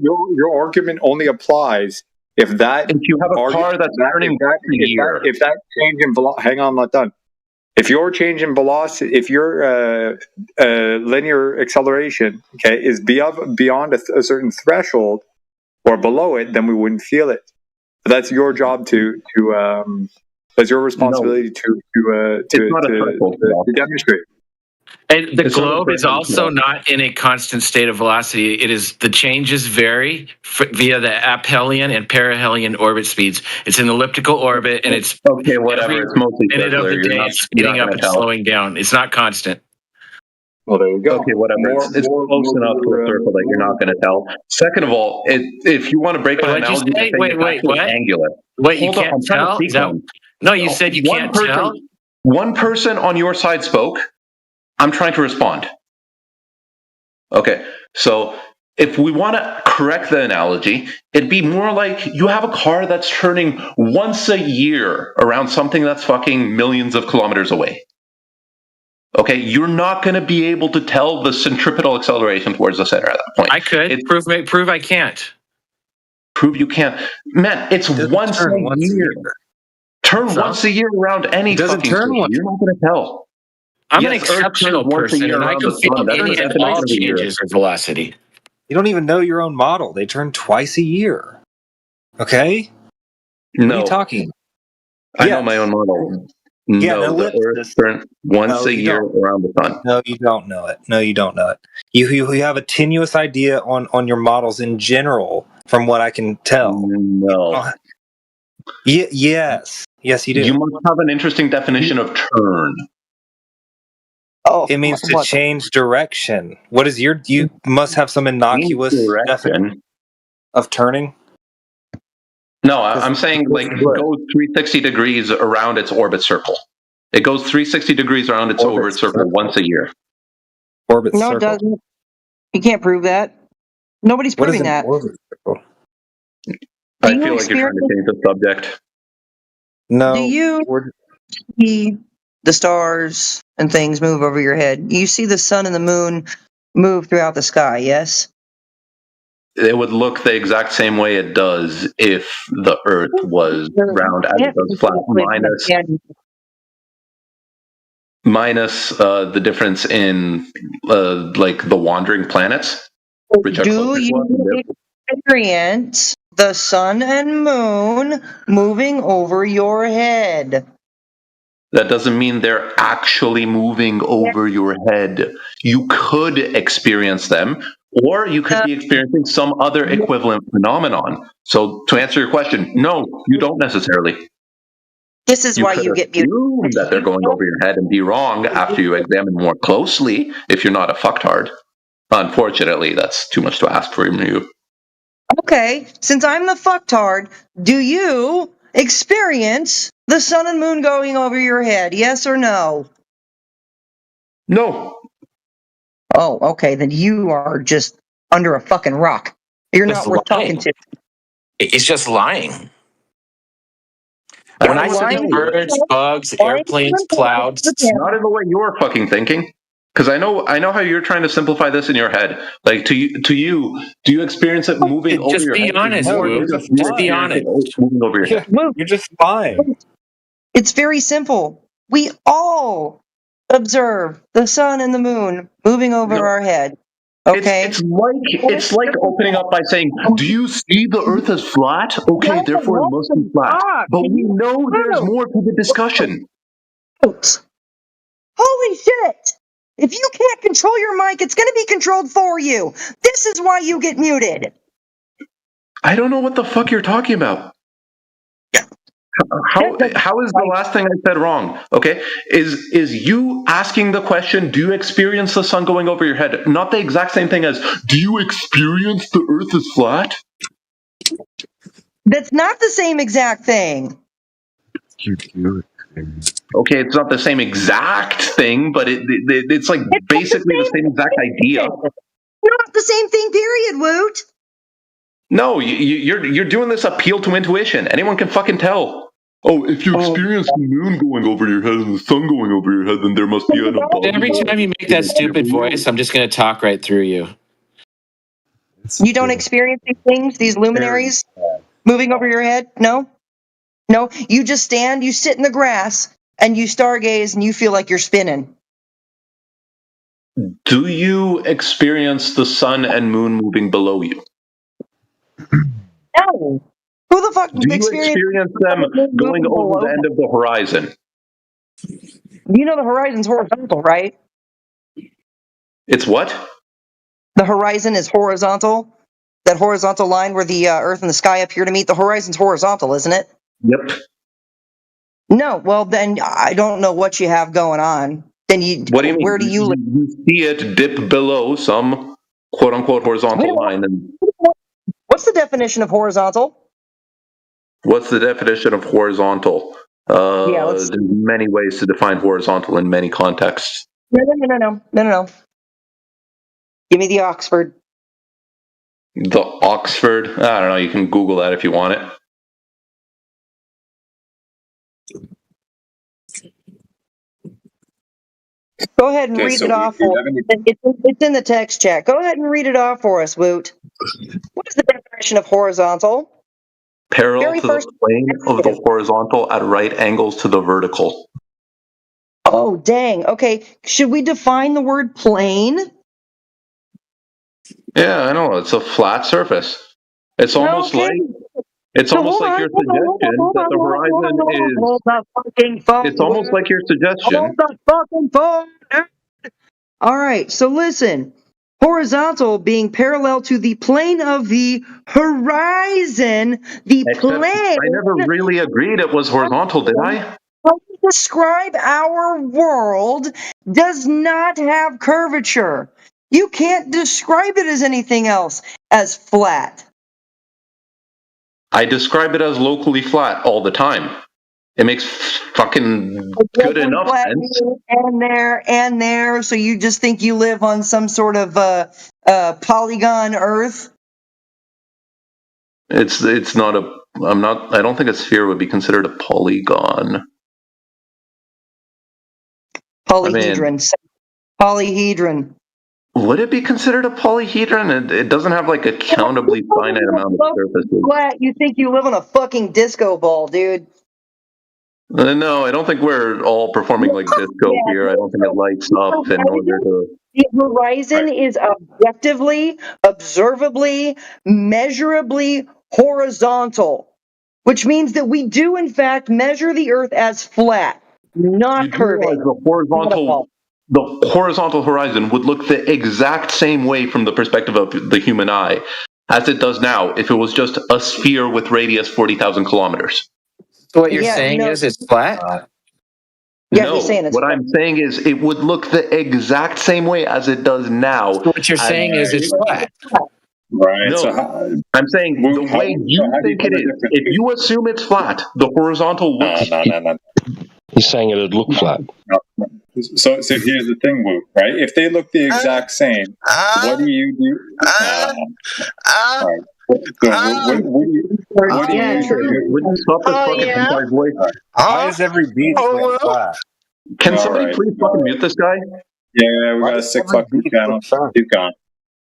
Your argument only applies if you have a car that's turning if that change in velocity. Hang on, I'm not done. If your change in velocity, if your linear acceleration, okay, is beyond a certain threshold or below it, then we wouldn't feel it. But that's your job that's your responsibility to demonstrate. And the globe is also not in a constant state of velocity. The changes vary via the aphelion and perihelion orbit speeds. It's an elliptical orbit, and it's whatever. It's mostly minute of the day, it's speeding up and slowing down. It's not constant. Well, there we go. Okay, whatever. It's close enough to a circle that you're not going to tell. Second of all, if you want to break my analogy, what? Angular. Wait, you can't tell? No, you said you can't tell? One person on your side spoke. I'm trying to respond. Okay, so if we want to correct the analogy, it'd be more like you have a car that's turning once a year around something that's fucking millions of kilometers away. Okay, you're not going to be able to tell the centripetal acceleration towards the center at that point. I could. Prove I can't. Prove you can't. Man, it's once a year. Turn once a year around any fucking circle. You're not going to tell. I'm an exceptional person, and I can feel any and all changes in velocity. You don't even know your own model. They turn twice a year. Okay? No. What are you talking? I know my own model. Yeah, no, the Earth turns once a year around the sun. No, you don't know it. No, you don't know it. You have a tenuous idea on your models in general, from what I can tell. No. Yes, you do. You must have an interesting definition of turn. Oh, it means to change direction. What is you must have some innocuous definition of turning? No, I'm saying like it goes 360 degrees around its orbit circle. It goes 360 degrees around its orbit circle once a year. Orbit circle. No, it doesn't. You can't prove that. Nobody's proving that. I feel like you're trying to change the subject. No. Do you see the stars and things move over your head? You see the sun and the moon move throughout the sky, yes? It would look the exact same way it does if the Earth was round as it does flat, minus the difference in like the wandering planets. Do you experience the sun and moon moving over your head? That doesn't mean they're actually moving over your head. You could experience them, or you could be experiencing some other equivalent phenomenon. So to answer your question, no, you don't necessarily. This is why you get muted. That they're going over your head and be wrong after you examine more closely if you're not a fucktard. Unfortunately, that's too much to ask from you. Okay, since I'm the fucktard, do you experience the sun and moon going over your head? Yes or no? No. Oh, okay. Then you are just under a fucking rock. You're Just not worth talking lying. to. He's just lying. I When don't I know what to say tell you. birds, bugs, airplanes, clouds, Not in the way you're fucking thinking. Because I know how you're trying to simplify this in your head. Like to you, do you experience it moving over just your be head? honest, More Woo. than Just be honest. moving over your head. You're just lying. It's very simple. We all observe the sun and the moon moving over our head. Okay? It's like opening up by saying, "Do you see the Earth as flat? Okay, therefore it must be flat." But we know there's more to the discussion. Holy shit! If you can't control your mic, it's going to be controlled for you. This is why you get muted. I don't know what the fuck you're talking about. How is the last thing I said wrong? Okay, is you asking the question, do you experience the sun going over your head? Not the exact same thing as, do you experience the Earth is flat? That's not the same exact thing. Okay, it's not the same exact thing, but it's like basically the same exact idea. Not the same thing, period, Woot. No, you're doing this appeal to intuition. Anyone can fucking tell. Oh, if you experience the moon going over your head and the sun going over your head, then there must be an above. Every time you make that stupid voice, I'm just going to talk right through you. You don't experience these things, these luminaries moving over your head? No? No? You just stand, you sit in the grass, and you stargaze, and you feel like you're spinning. Do you experience the sun and moon moving below you? No. Who the fuck Do you experience them going over the end of the horizon? You know the horizon's horizontal, right? It's what? The horizon is horizontal. That horizontal line where the Earth and the sky appear to meet. The horizon's horizontal, isn't it? Yep. No. Well, then I don't know what you have going on. Then you. What do you mean? Where do you live? You see it dip below some quote-unquote horizontal line. And what's the definition of horizontal? what's the definition of horizontal? There's many ways to define horizontal in many contexts. No. Give me the Oxford. The Oxford? I don't know. You can Google that if you want it. Go ahead and read it off for us. It's in the text chat. Go ahead and read it off for us, Woot. What is the definition of horizontal? Parallel to the plane of the horizontal at right angles to the vertical. Oh, dang. Okay. Should we define the word plane? Yeah, I know. It's a flat surface. It's almost like your suggestion that the horizon is. Hold the fucking phone. It's almost like your suggestion. Hold the fucking phone, dude. All right. So listen. Horizontal being parallel to the plane of the horizon. I never really agreed it was horizontal, did I? How we describe our world does not have curvature. You can't describe it as anything else as flat. I describe it as locally flat all the time. It makes fucking good enough sense. And there, so you just think you live on some sort of polygon Earth? It's not a. I don't think a sphere would be considered a polygon. Polyhedron. Polyhedron. Would it be considered a polyhedron? It doesn't have like a countably finite amount of surfaces. Flat. You think you live on a fucking disco ball, dude? No, I don't think we're all performing like disco here. I don't think it lights up in order to. The horizon is objectively, observably, measurably horizontal, which means that we do in fact measure the Earth as flat, not curving. The horizontal horizon would look the exact same way from the perspective of the human eye as it does now if it was just a sphere with radius 40,000 kilometers. So what you're saying is it's flat? No, what I'm saying is it would look the exact same way as it does now. So what you're saying is it's flat. Right. No, So I'm saying the way you think it is. If you assume it's flat, the horizontal looks. No. He's saying it'd look flat. No. So here's the thing, Woo, right? If they look the exact same, what do you do? All right. So what do you do? Would you stop this fucking guy's voice? Why is every beat so flat? Can somebody please fucking mute this guy? Yeah, we got a sick fucking channel. He's gone.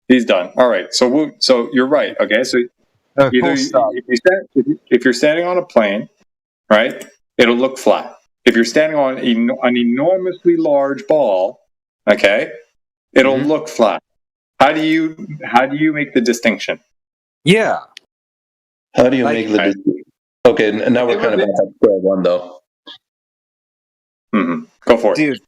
He's done. All right. So you're right. Okay. So either if you're standing on a plane, right, it'll look flat. If you're standing on an enormously large ball, okay, it'll look flat. How do you make the distinction? Yeah. How do you make the distinction? Okay, now we're kind of back at square one, though. Go for it, dude.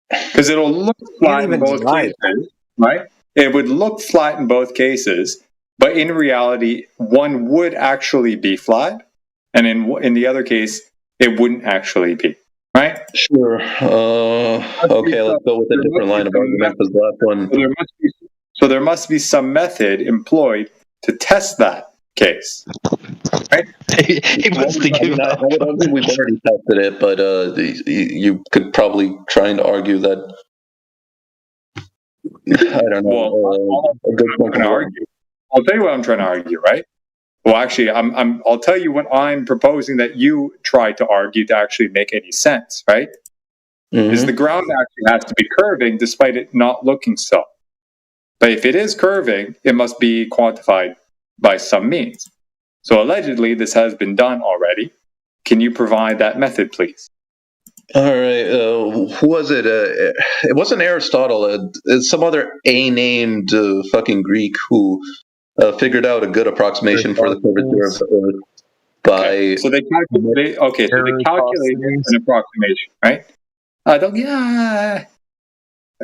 Because it'll look flat in both cases, right? It would look flat in both cases, but in reality, one would actually be flat, and in the other case, it wouldn't actually be, right? Sure. Okay, let's go with a different line of argument because the last one. So there must be some method employed to test that case, right? He wants to give up. I would argue we've already tested it, but you could probably try and argue that. I don't know. I'll tell you what I'm trying to argue, right? Well, actually, I'll tell you what I'm proposing that you try to argue to actually make any sense, right? Is the ground actually has to be curving despite it not looking so. But if it is curving, it must be quantified by some means. So allegedly, this has been done already. Can you provide that method, please? All right. Who was it? It wasn't Aristotle. It's some other A-named fucking Greek who figured out a good approximation for the curvature of the Earth by. So they calculated an approximation, right?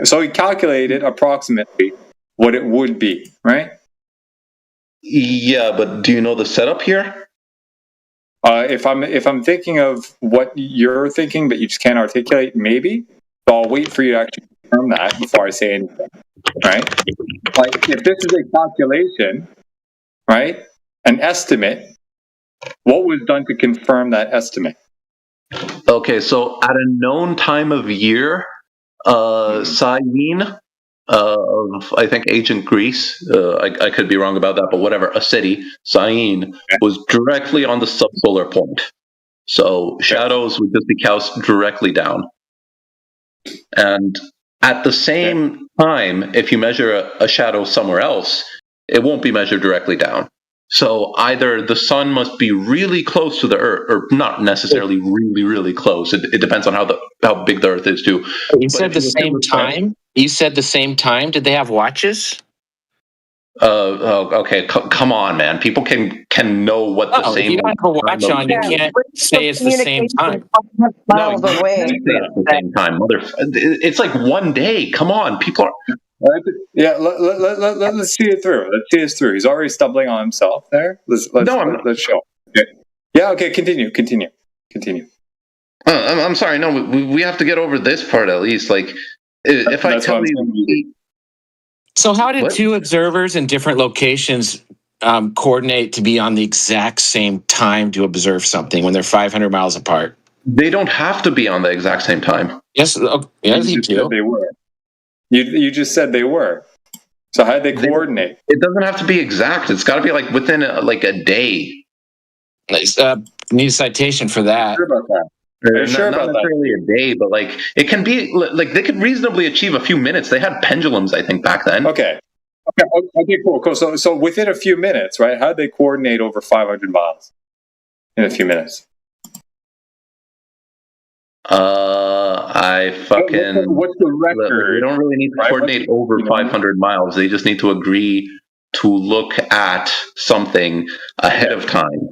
So he calculated approximately what it would be, right? Yeah, but do you know the setup here? If I'm thinking of what you're thinking, but you just can't articulate, maybe. So I'll wait for you to actually confirm that before I say anything, right? Like if this is a calculation, right, an estimate, what was done to confirm that estimate? Okay, so at a known time of year, Syene of, I think, ancient Greece, I could be wrong about that, but whatever, a city, Syene, was directly on the subsolar point. So shadows would just be cast directly down. And at the same time, if you measure a shadow somewhere else, it won't be measured directly down. So either the sun must be really close to the Earth, or not necessarily really, really close. It depends on how big the Earth is too. You said the same time? You said the same time? Did they have watches? Okay, come on, man. People can know what the same. If you don't have a watch on, you can't say it's the same time. Miles away. At the same time, it's like one day. Come on, people are. Yeah, let's see it through. Let's see it through. He's already stumbling on himself there. Let's show. Okay. Yeah. Okay. Continue. I'm sorry. No, we have to get over this part at least. Like, if I tell you. So how did two observers in different locations coordinate to be on the exact same time to observe something when they're 500 miles apart? They don't have to be on the exact same time. Yes, yes, you do. They were. You just said they were. So how did they coordinate? It doesn't have to be exact. It's got to be like within a day. Need a citation for that. Sure about that. Not necessarily a day, but like it can be like they could reasonably achieve a few minutes. They had pendulums, I think, back then. Okay, cool. So within a few minutes, right? How did they coordinate over 500 miles in a few minutes? I fucking. What's the record? They don't really need to coordinate over 500 miles. They just need to agree to look at something ahead of time.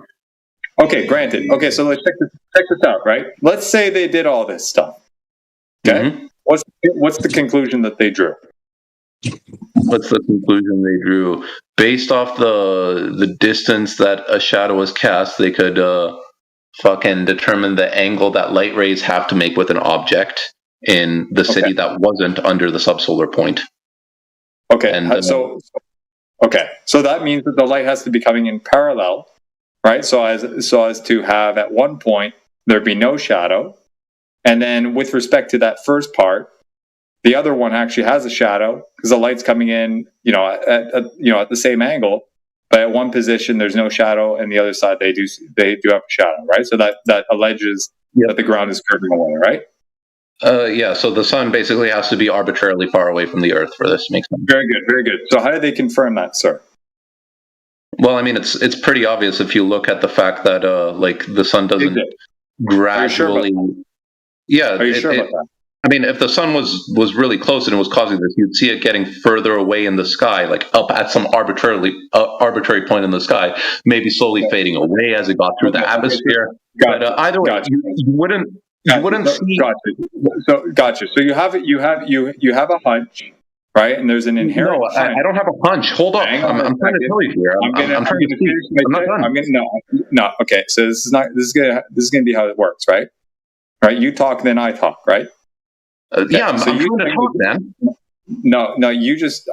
Okay, granted. Okay, so let's check this out, right? Let's say they did all this stuff. Okay, what's the conclusion that they drew? What's the conclusion they drew? Based off the distance that a shadow is cast, they could fucking determine the angle that light rays have to make with an object in the city that wasn't under the subsolar point. Okay, And, so that means that the light has to be coming in parallel, right? So as to have at one point there be no shadow, and then with respect to that first part, the other one actually has a shadow because the light's coming in, at the same angle, but at one position there's no shadow, and the other side they do have a shadow, right? So that alleges that the ground is curving away, right? Yeah, so the sun basically has to be arbitrarily far away from the Earth for this to make sense. Very good, very good. So how do they confirm that, sir? Well, I mean, it's pretty obvious if you look at the fact that the sun doesn't gradually. Yeah, are you sure about that? I mean, if the sun was really close and it was causing this, you'd see it getting further away in the sky, like up at some arbitrary point in the sky, maybe slowly fading away as it got through the atmosphere. But either way, you wouldn't see. Gotcha. So you have a hunch, right? And there's an inherent. No, I don't have a hunch. Hold up, I'm trying to tell you here. I'm trying to speak. I'm not done. No. Okay. So this is gonna be how it works, right? Right. You talk, then I talk, right? Yeah, I'm trying to talk, man. No. You just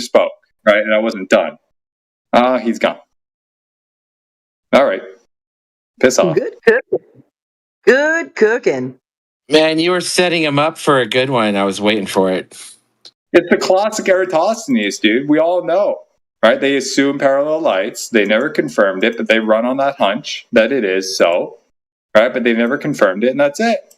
spoke, right? And I wasn't done. He's gone. All right. Piss off. Good cooking. Good cooking. Man, you were setting him up for a good one. I was waiting for it. It's the classic Eratosthenes, dude. We all know, right? They assume parallel lights. They never confirmed it, but they run on that hunch that it is so, right? But they never confirmed it, and that's it.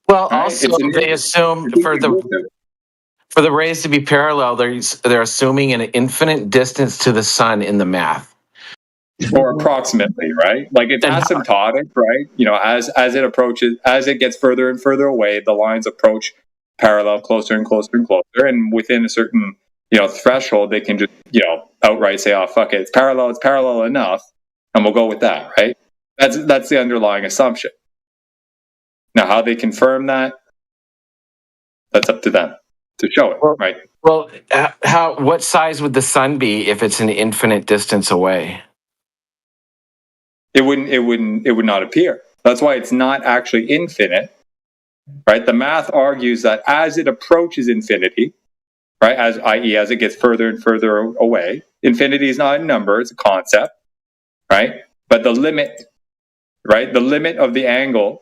Well, right? Also they assume for the rays to be parallel, they're assuming an infinite distance to the sun in the math. Or approximately, right? Like it's asymptotic, right? As it approaches, as it gets further and further away, the lines approach parallel closer and closer and closer. And within a certain, threshold, they can just, outright say, oh, fuck it, it's parallel enough. And we'll go with that, right? That's the underlying assumption. Now, how they confirm that, that's up to them to show it, right? Well, what size would the sun be if it's an infinite distance away? It would not appear. That's why it's not actually infinite, right? The math argues that as it approaches infinity, right, i.e. as it gets further and further away, infinity is not a number, it's a concept, right? But the limit, right, the limit of the angle,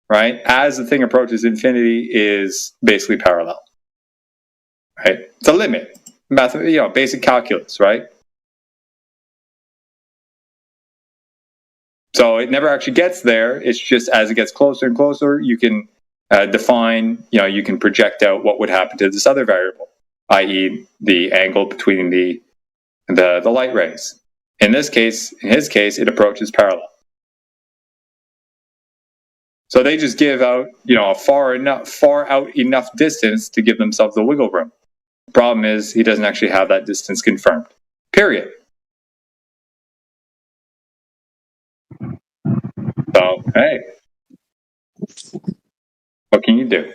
right, as the thing approaches infinity is basically parallel, right? It's a limit, basic calculus, right? So it never actually gets there. It's just as it gets closer and closer, you can define, you can project out what would happen to this other variable, i.e. the angle between the light rays. In his case, it approaches parallel. So they just give out, a far out enough distance to give themselves the wiggle room. The problem is he doesn't actually have that distance confirmed. Period. So, hey, what can you do?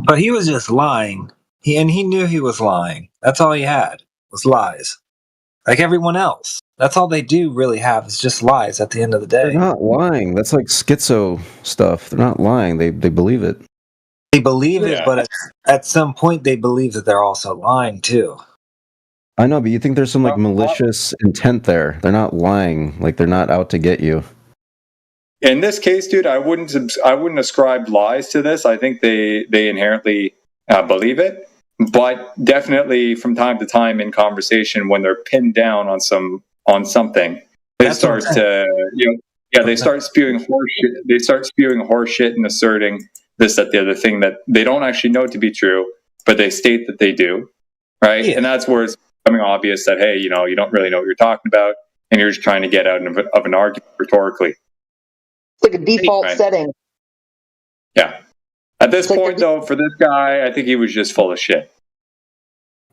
But he was just lying. He knew he was lying. That's all he had, was lies. Like everyone else. That's all they do really have is just lies at the end of the day. They're not lying. That's like schizo stuff. They're not lying. They believe it. They believe it, but at some point they believe that they're also lying too. I know, but you think there's some like malicious intent there. They're not lying. Like they're not out to get you. In this case, dude, I wouldn't ascribe lies to this. I think they inherently believe it, but definitely from time to time in conversation, when they're pinned down on something, they start they start spewing horseshit. They start spewing horseshit and asserting this, that, the other thing that they don't actually know to be true, but they state that they do, right? Yeah. And that's where it's becoming obvious that hey, you don't really know what you're talking about, and you're just trying to get out of an argument rhetorically. Like a default setting. Yeah. At this point, though, for this guy, I think he was just full of shit.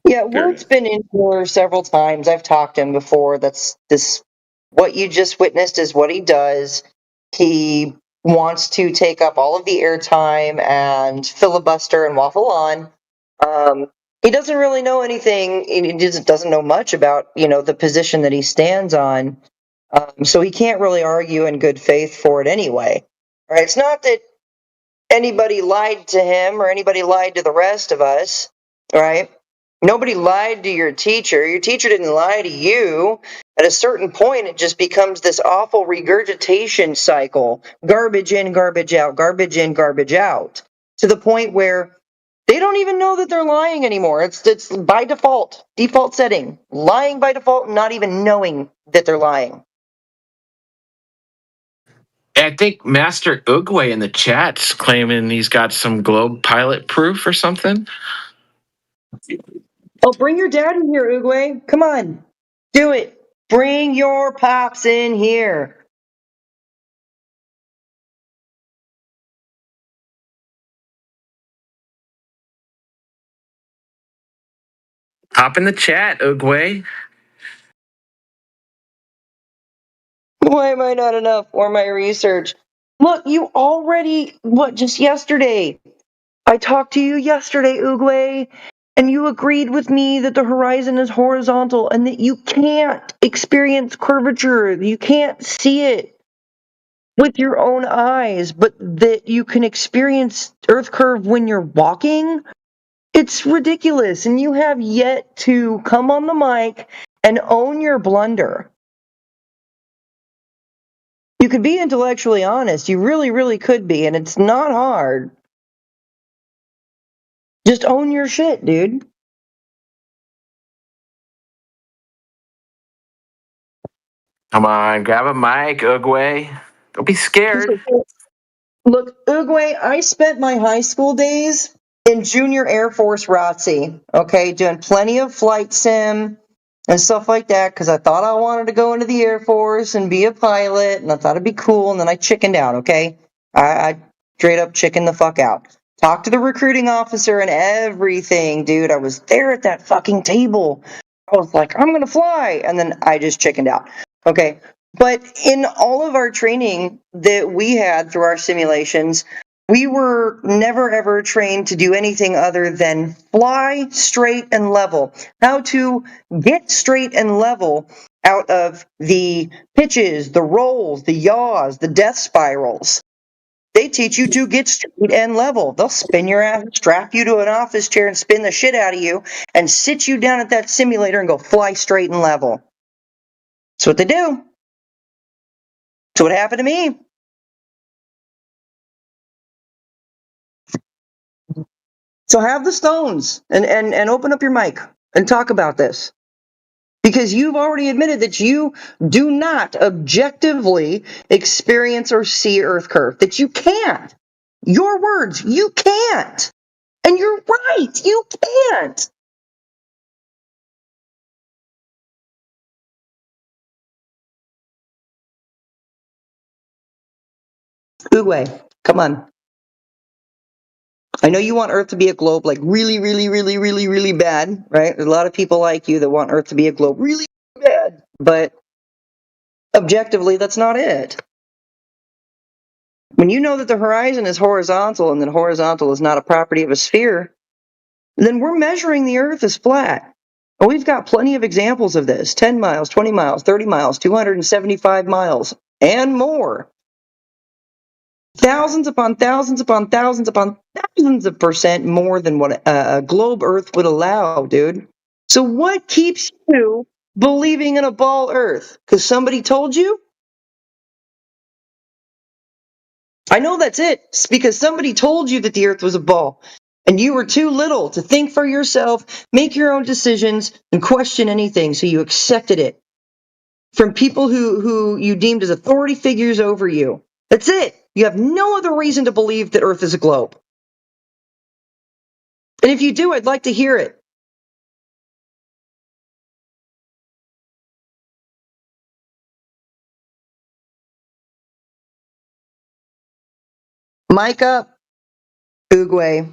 Yeah, Wolf's been in here several times. I've talked to him before. That's this. What you just witnessed is what he does. He wants to take up all of the airtime and filibuster and waffle on. He doesn't really know anything. He doesn't know much about, the position that he stands on. So he can't really argue in good faith for it anyway. All right? It's not that anybody lied to him or anybody lied to the rest of us, right? Nobody lied to your teacher. Your teacher didn't lie to you. At a certain point, it just becomes this awful regurgitation cycle. Garbage in, garbage out, garbage in, garbage out. To the point where they don't even know that they're lying anymore. It's by default setting. Lying by default, not even knowing that they're lying. I think Master Oogway in the chat's claiming he's got some globe pilot proof or something. Oh, bring your dad in here, Oogway. Come on. Do it. Bring your pops in here. Hop in the chat, Oogway. Why am I not enough for my research? Look, you already, just yesterday? I talked to you yesterday, Oogway, and you agreed with me that the horizon is horizontal and that you can't experience curvature. You can't see it with your own eyes, but that you can experience Earth curve when you're walking. It's ridiculous, and you have yet to come on the mic and own your blunder. You could be intellectually honest. You really, really could be, and it's not hard. Just own your shit, dude. Come on, grab a mic, Oogway. Don't be scared. Look, Oogway, I spent my high school days in Junior Air Force ROTC, okay, doing plenty of flight sim and stuff like that because I thought I wanted to go into the Air Force and be a pilot, and I thought it'd be cool, and then I chickened out, okay? I straight up chickened the fuck out. Talked to the recruiting officer and everything, dude. I was there at that fucking table. I was like, I'm gonna fly, and then I just chickened out. Okay, but in all of our training that we had through our simulations, we were never ever trained to do anything other than fly straight and level. How to get straight and level out of the pitches, the rolls, the yaws, the death spirals. They teach you to get straight and level. They'll spin your ass, strap you to an office chair and spin the shit out of you and sit you down at that simulator and go fly straight and level. That's what they do. That's what happened to me. So have the stones and open up your mic and talk about this. Because you've already admitted that you do not objectively experience or see Earth curve. That you can't. Your words, you can't. And you're right, you can't. Oogway, come on. I know you want Earth to be a globe like really, really, really, really, really bad, right? There's a lot of people like you that want Earth to be a globe really bad, but objectively, that's not it. When you know that the horizon is horizontal and that horizontal is not a property of a sphere, then we're measuring the Earth as flat. And we've got plenty of examples of this: 10 miles, 20 miles, 30 miles, 275 miles, and more. Thousands upon thousands upon thousands upon thousands of percent more than what a globe Earth would allow, dude. So what keeps you believing in a ball Earth? Because somebody told you? I know that's it. It's because somebody told you that the Earth was a ball. And you were too little to think for yourself, make your own decisions, and question anything, so you accepted it from people who you deemed as authority figures over you. That's it. You have no other reason to believe that Earth is a globe. And if you do, I'd like to hear it. Mic up, Oogway.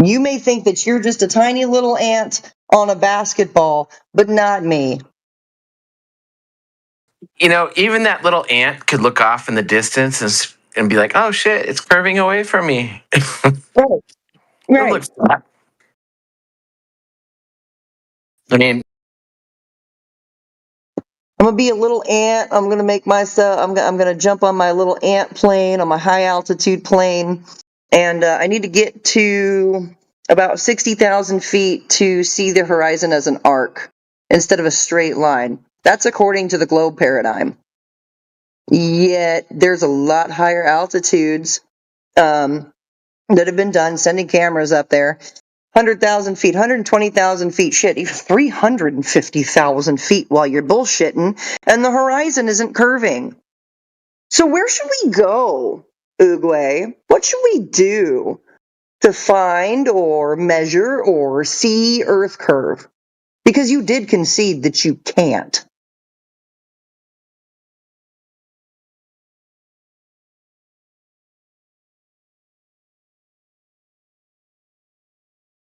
You may think that you're just a tiny little ant on a basketball, but not me. You know, even that little ant could look off in the distance and be like, oh shit, it's curving away from me. Right. Right. It looks flat. I mean, I'm gonna be a little ant. I'm gonna make myself. I'm gonna jump on my little ant plane, on my high altitude plane, and I need to get to about 60,000 feet to see the horizon as an arc instead of a straight line. That's according to the globe paradigm. Yet there's a lot higher altitudes that have been done, sending cameras up there. 100,000 feet, 120,000 feet, shit, even 350,000 feet while you're bullshitting, and the horizon isn't curving. So where should we go, Oogway? What should we do to find or measure or see Earth curve? Because you did concede that you can't.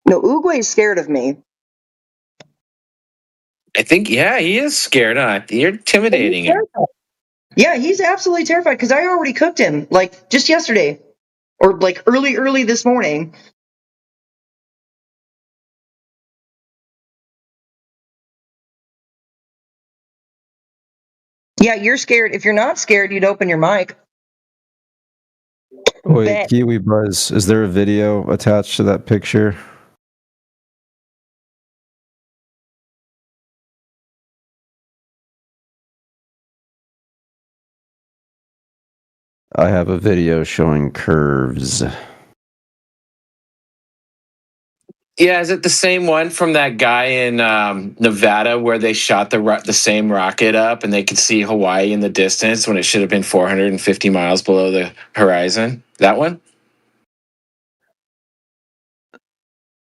No, Oogway's scared of me. I think, yeah, he is scared. You're intimidating him. Yeah, he's absolutely terrified because I already cooked him, like, just yesterday. Or, like, early this morning. Yeah, you're scared. If you're not scared, you'd open your mic. Wait, Bet. Kiwi Buzz, is there a video attached to that picture? I have a video showing curves. Yeah, is it the same one from that guy in Nevada where they shot the same rocket up and they could see Hawaii in the distance when it should have been 450 miles below the horizon? That one?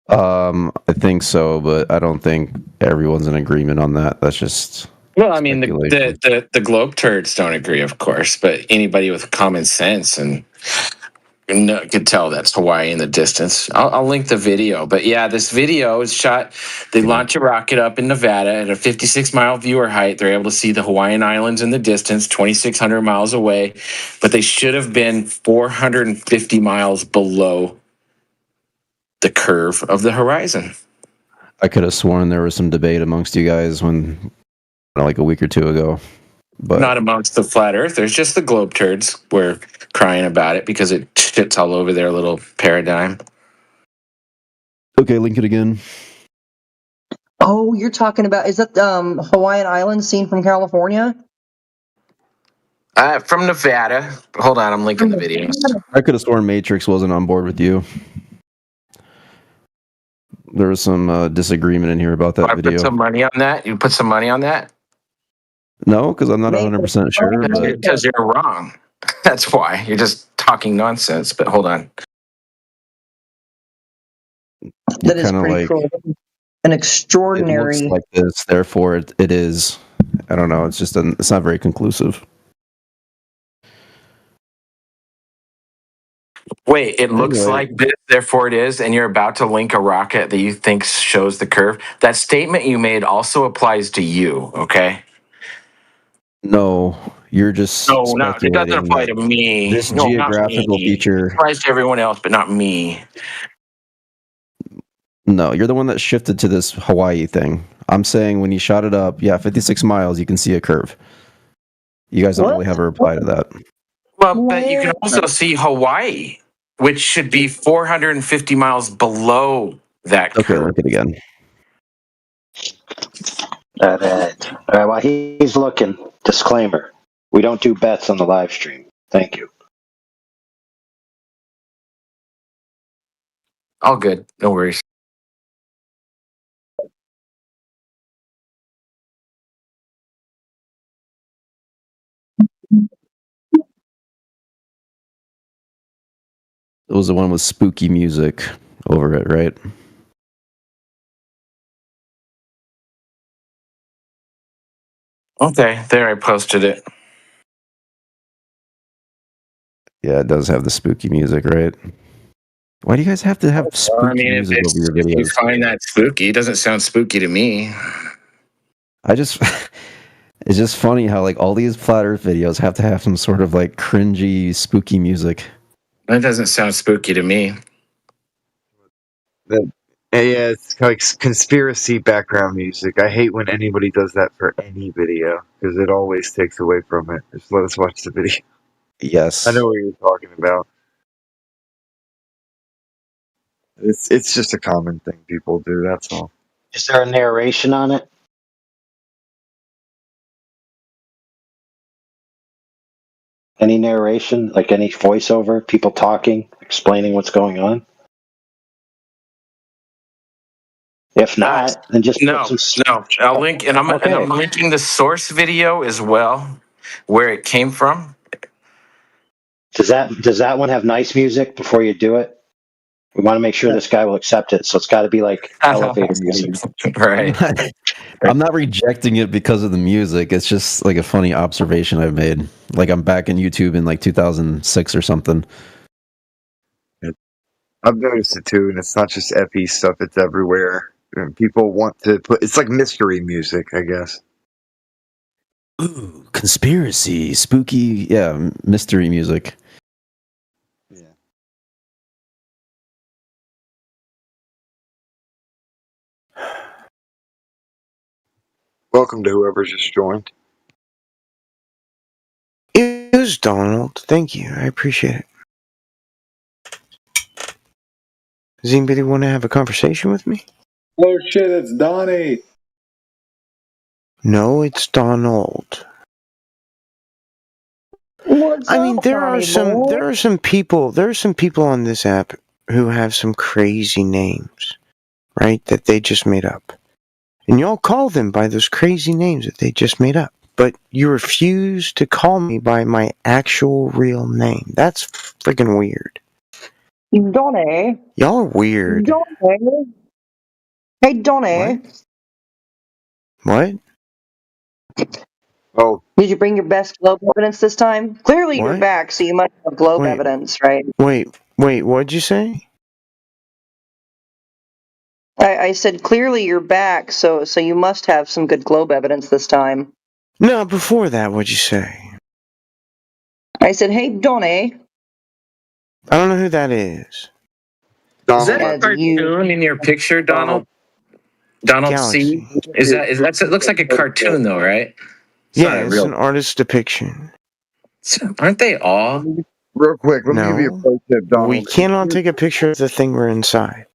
I think so, but I don't think everyone's in agreement on that. That's just Well, I mean, speculation. the globe turds don't agree, of course, but anybody with common sense and could tell that's Hawaii in the distance. I'll link the video, but yeah, this video is shot. They launch a rocket up in Nevada at a 56-mile viewer height. They're able to see the Hawaiian Islands in the distance, 2,600 miles away, but they should have been 450 miles below the curve of the horizon. I could have sworn there was some debate amongst you guys when, like, a week or two ago. But not amongst the flat earthers, just the globe turds were crying about it because it shits all over their little paradigm. Okay, link it again. Oh, you're talking about, is that Hawaiian Islands seen from California? From Nevada. Hold on, I'm linking the videos. I could have sworn Matrix wasn't on board with you. There was some disagreement in here about that video. Put some money on that? You put some money on that? No, because I'm not 100% sure. Because you're wrong. That's why. You're just talking nonsense, but hold on. That is pretty like, cool. An extraordinary. It looks like this, therefore it is. I don't know. It's just it's not very conclusive. Wait, it looks like this, therefore it is, and you're about to link a rocket that you think shows the curve. That statement you made also applies to you, okay? No, you're just no, it doesn't apply to me. This no, geographical feature it applies to everyone else, but not me. No, you're the one that shifted to this Hawaii thing. I'm saying when you shot it up, 56 miles, you can see a curve. You guys don't really have a reply to that. Well, but you can also see Hawaii, which should be 450 miles below that curve. Okay, look at it again. All right, while he's looking, disclaimer. We don't do bets on the live stream. Thank you. All good. No worries. It was the one with spooky music over it, right? Okay, there I posted it. Yeah, it does have the spooky music, right? Why do you guys have to have spooky music over your videos? If you find that spooky, it doesn't sound spooky to me. It's just funny how like all these flat earth videos have to have some sort of like cringy, spooky music. That doesn't sound spooky to me. Yeah, it's like conspiracy background music. I hate when anybody does that for any video because it always takes away from it. Just let us watch the video. Yes. I know what you're talking about. It's just a common thing people do. That's all. Is there a narration on it? Any narration, like any voiceover, people talking, explaining what's going on? If not, then just No. I'll link, and I'm linking the source video as well, where it came from. Does that one have nice music before you do it? We want to make sure this guy will accept it, so it's got to be like elevator music. Right. I'm not rejecting it because of the music. It's just like a funny observation I've made. Like I'm back in YouTube in like 2006 or something. I've noticed it too, and it's not just FE stuff; it's everywhere. And people want to put it's like mystery music, I guess. Ooh, conspiracy, spooky, yeah, mystery music. Welcome to whoever just joined. It was Donald. Thank you. I appreciate it. Does anybody want to have a conversation with me? Oh shit, it's Donnie. No, it's Donald. I mean, there are some people on this app who have some crazy names, right? That they just made up. And y'all call them by those crazy names that they just made up. But you refuse to call me by my actual real name. That's freaking weird. Donnie. Y'all are weird. Donnie. Hey, Donnie. What? Oh. Did you bring your best globe evidence this time? Clearly you're back, so you must have globe evidence, right? Wait, what'd you say? I said clearly you're back, so you must have some good globe evidence this time. No, before that, what'd you say? I said, hey, Donnie. I don't know who that is. Is that a cartoon in your picture, Donald? Donald C? Is that it looks like a cartoon though, right? It's an artist's depiction. Aren't they all? Real quick, let me give you a pro tip, Donald. We cannot take a picture of the thing we're inside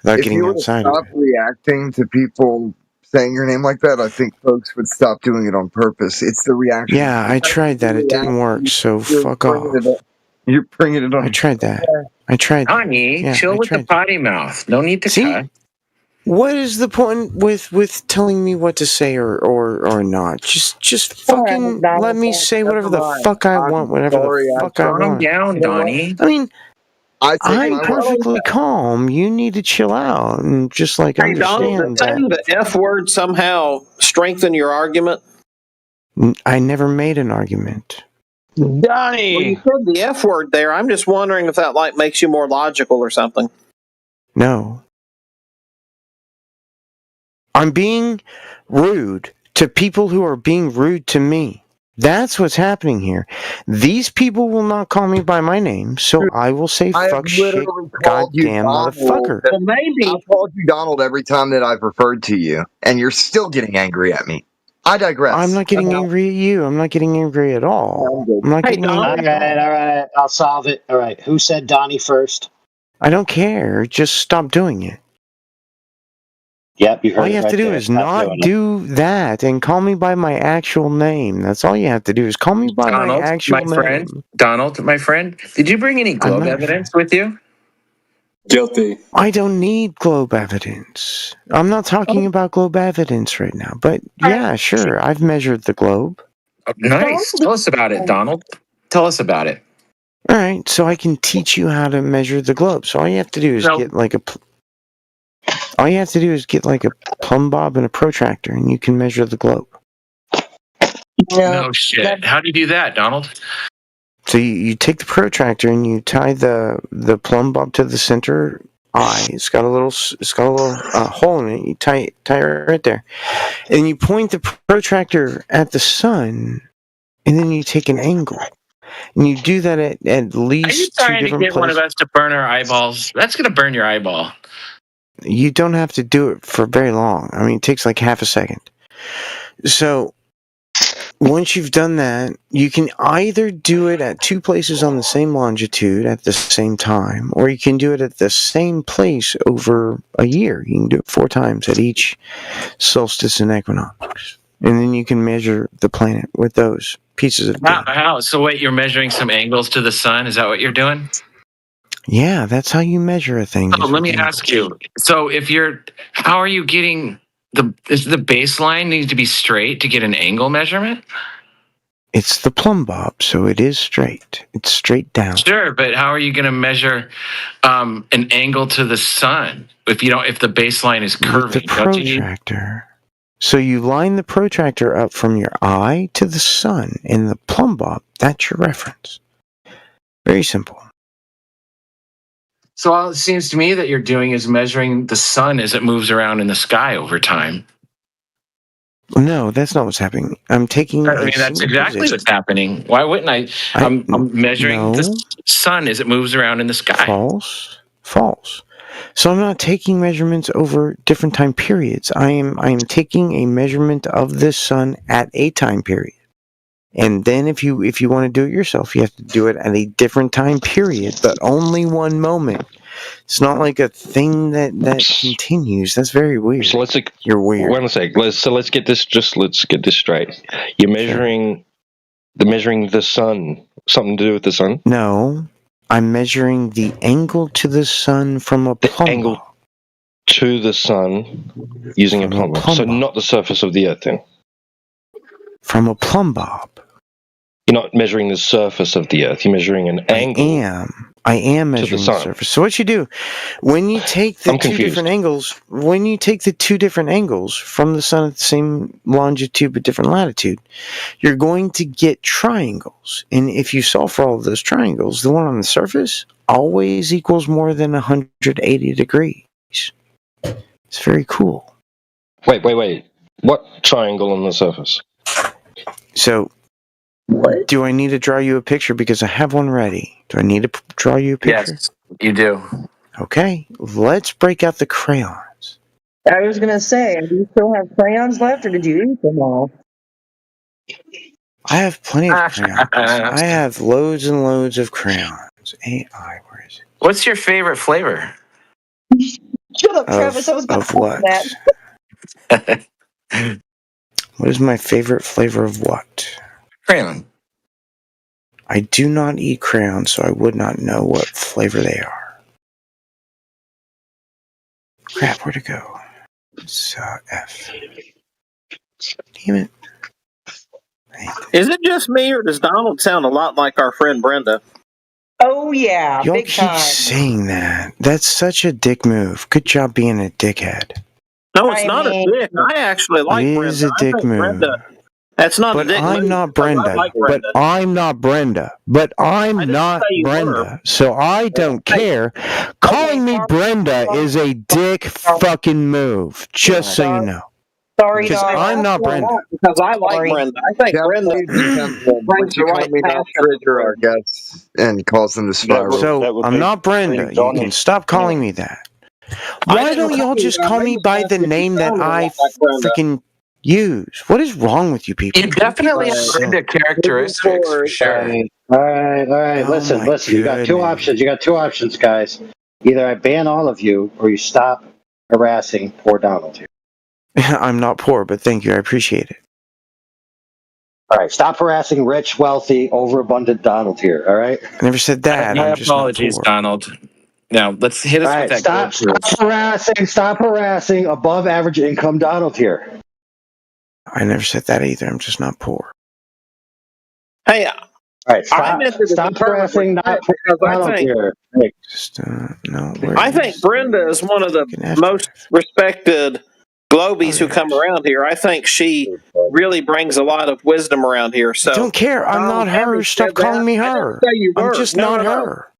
without If getting you were to outside stop of it. reacting to people saying your name like that, I think folks would stop doing it on purpose. It's the reaction. Yeah, I tried that. It didn't work, so fuck off. You're bringing it on. I tried that. Donnie, chill with the potty mouth. No need to cut. What is the point with telling me what to say or not? Just fucking let me say whatever the fuck I want, whatever the fuck I want. Calm down, Donnie. I mean, I'm my perfectly calm. You need to chill out and just like Hey, Donald, understand does saying the F word somehow strengthen your argument? I never made an argument. Donnie! Well, you said the F word there. I'm just wondering if that like makes you more logical or something. No. I'm being rude to people who are being rude to me. That's what's happening here. These people will not call me by my name, so I will say fuck shit, goddamn motherfucker. Well, maybe I've called you Donald every time that I've referred to you, and you're still getting angry at me. I digress. I'm not getting angry at you. I'm not getting angry at all. I'm not getting angry at all. All right, I'll solve it. All right, who said Donnie first? I don't care. Just stop doing it. Yep, you heard all you have to do is not do that and call me by my actual name. That's all you have to do is call me by my actual name. Donald, my friend, did you bring any globe evidence with you? Guilty. I don't need globe evidence. I'm not talking about globe evidence right now, but yeah, sure. I've measured the globe. Nice. Tell us about it, Donald. Tell us about it. All right, so I can teach you how to measure the globe. So all you have to do is get like a plumb bob and a protractor, and you can measure the globe. No shit. How do you do that, Donald? So you take the protractor and you tie the plumb bob to the center eye. It's got a little hole in it. You tie it right there, and you point the protractor at the sun, and then you take an angle, and you do that at least Are you two trying to different get one of places. us to burn our eyeballs? That's gonna burn your eyeball. You don't have to do it for very long. I mean, it takes like half a second. So once you've done that, you can either do it at 2 places on the same longitude at the same time, or you can do it at the same place over a year. You can do it 4 times at each solstice and equinox. And then you can measure the planet with those pieces of data. How? So wait, you're measuring some angles to the sun? Is that what you're doing? Yeah, that's how you measure a thing. Oh, let me ask you. So how are you getting is the baseline needs to be straight to get an angle measurement? It's the plumb bob, so it is straight. It's straight down. Sure, but how are you going to measure an angle to the sun if the baseline is curving? With the protractor. So you line the protractor up from your eye to the sun, and the plumb bob, that's your reference. Very simple. So all it seems to me that you're doing is measuring the sun as it moves around in the sky over time. No, that's not what's happening. I'm taking. I mean, that's exactly what's happening. Why wouldn't I? I'm measuring the sun as it moves around in the sky. False. So I'm not taking measurements over different time periods. I am taking a measurement of the sun at a time period. And then if you want to do it yourself, you have to do it at a different time period, but only one moment. It's not like a thing that continues. That's very weird. So you're weird. Wait a sec. Let's get this straight. You're measuring the sun. Something to do with the sun? No, I'm measuring the angle to the sun from a plumb angle bob. To the sun using a plumb bob. So not the surface of the Earth, then. From a plumb bob. You're not measuring the surface of the Earth. You're measuring an angle. I am measuring the surface. So what you do when you take the two different angles, from the sun at the same longitude but different latitude, you're going to get triangles. And if you solve for all of those triangles, the one on the surface always equals more than 180 degrees. It's very cool. Wait. What triangle on the surface? So, do I need to draw you a picture? Because I have one ready. Do I need to draw you a picture? Yes, you do. Okay, let's break out the crayons. I was going to say, do you still have crayons left, or did you eat them all? I have plenty of crayons. I have loads and loads of crayons. AI, where is it? What's your favorite flavor? Shut up, Travis. I was going to what? that. What is my favorite flavor of what? Crayon. I do not eat crayons, so I would not know what flavor they are. Crap, where'd it go? It's F. Damn it. Is it just me, or does Donald sound a lot like our friend Brenda? Oh, yeah. Y'all big keep time. saying that. That's such a dick move. Good job being a dickhead. No, it's not a dick. I actually like Brenda. It is a dick move. Brenda, that's not a dick move. I'm not Brenda. But I'm not Brenda. But I'm not Brenda. So I don't care. Calling me Brenda is a dick fucking move. Just so you know. Sorry, because I'm not Brenda. Because I like Brenda. I think Brenda brings the right trigger our guests and calls them the spiral. So I'm not Brenda. You can stop calling me that. Why don't y'all just call me by the name that I freaking use? What is wrong with you people? You definitely have Brenda characteristics for sure. All right. Listen. You got two options. Guys. Either I ban all of you, or you stop harassing poor Donald here. I'm not poor, but thank you. I appreciate it. All right, stop harassing rich, wealthy, overabundant Donald here. All right. I never said that. My apologies, Donald. Now let's hit us with that. Stop harassing above average income Donald here. I never said that either. I'm just not poor. Hey, all right, stop harassing Donald here. Hey. I think Brenda is one of the most respected Globies who come around here. I think she really brings a lot of wisdom around here. So I don't care. I'm not her. Stop calling me her. I'm just not her.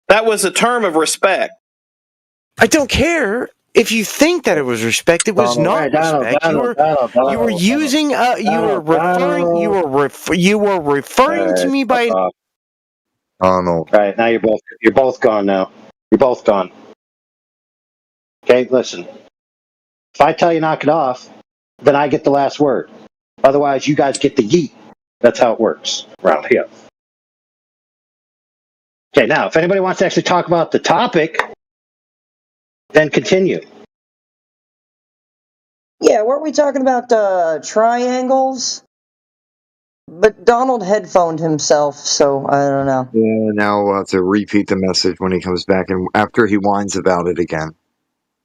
That was a term of respect. I don't care. If you think that it was respect, it was not respect. You were using. You were referring to me by. Donald. All right, now you're both gone. Now you're both gone. Okay, listen. If I tell you knock it off, then I get the last word. Otherwise, you guys get the yeet. That's how it works around here. Okay, now, if anybody wants to actually talk about the topic, then continue. Yeah, weren't we talking about triangles? But Donald headphoned himself, so I don't know. Yeah, now we'll have to repeat the message when he comes back and after he whines about it again.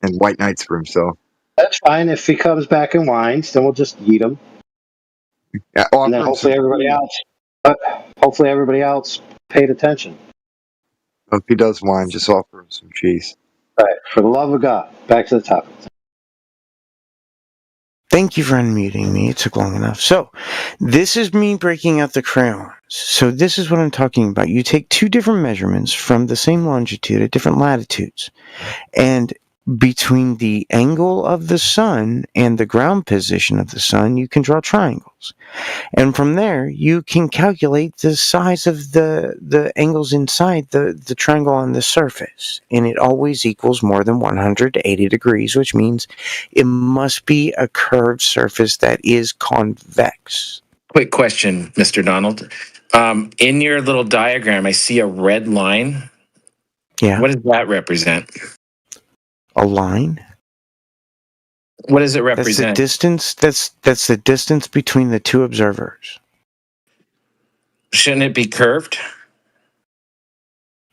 And White Knights for himself. That's fine. If he comes back and whines, then we'll just yeet him. Yeah, and then hopefully everybody else paid attention. If he does whine, just offer him some cheese. Right. For the love of God. Back to the topic. Thank you for unmuting me. It took long enough. So, this is me breaking out the crayons. So, this is what I'm talking about. You take two different measurements from the same longitude at different latitudes. And between the angle of the sun and the ground position of the sun, you can draw triangles. And from there, you can calculate the size of the angles inside the triangle on the surface. And it always equals more than 180 degrees, which means it must be a curved surface that is convex. Quick question, Mr. Donald. In your little diagram, I see a red line. Yeah. What does that represent? A line? What does it represent? That's the distance. That's the distance between the two observers. Shouldn't it be curved?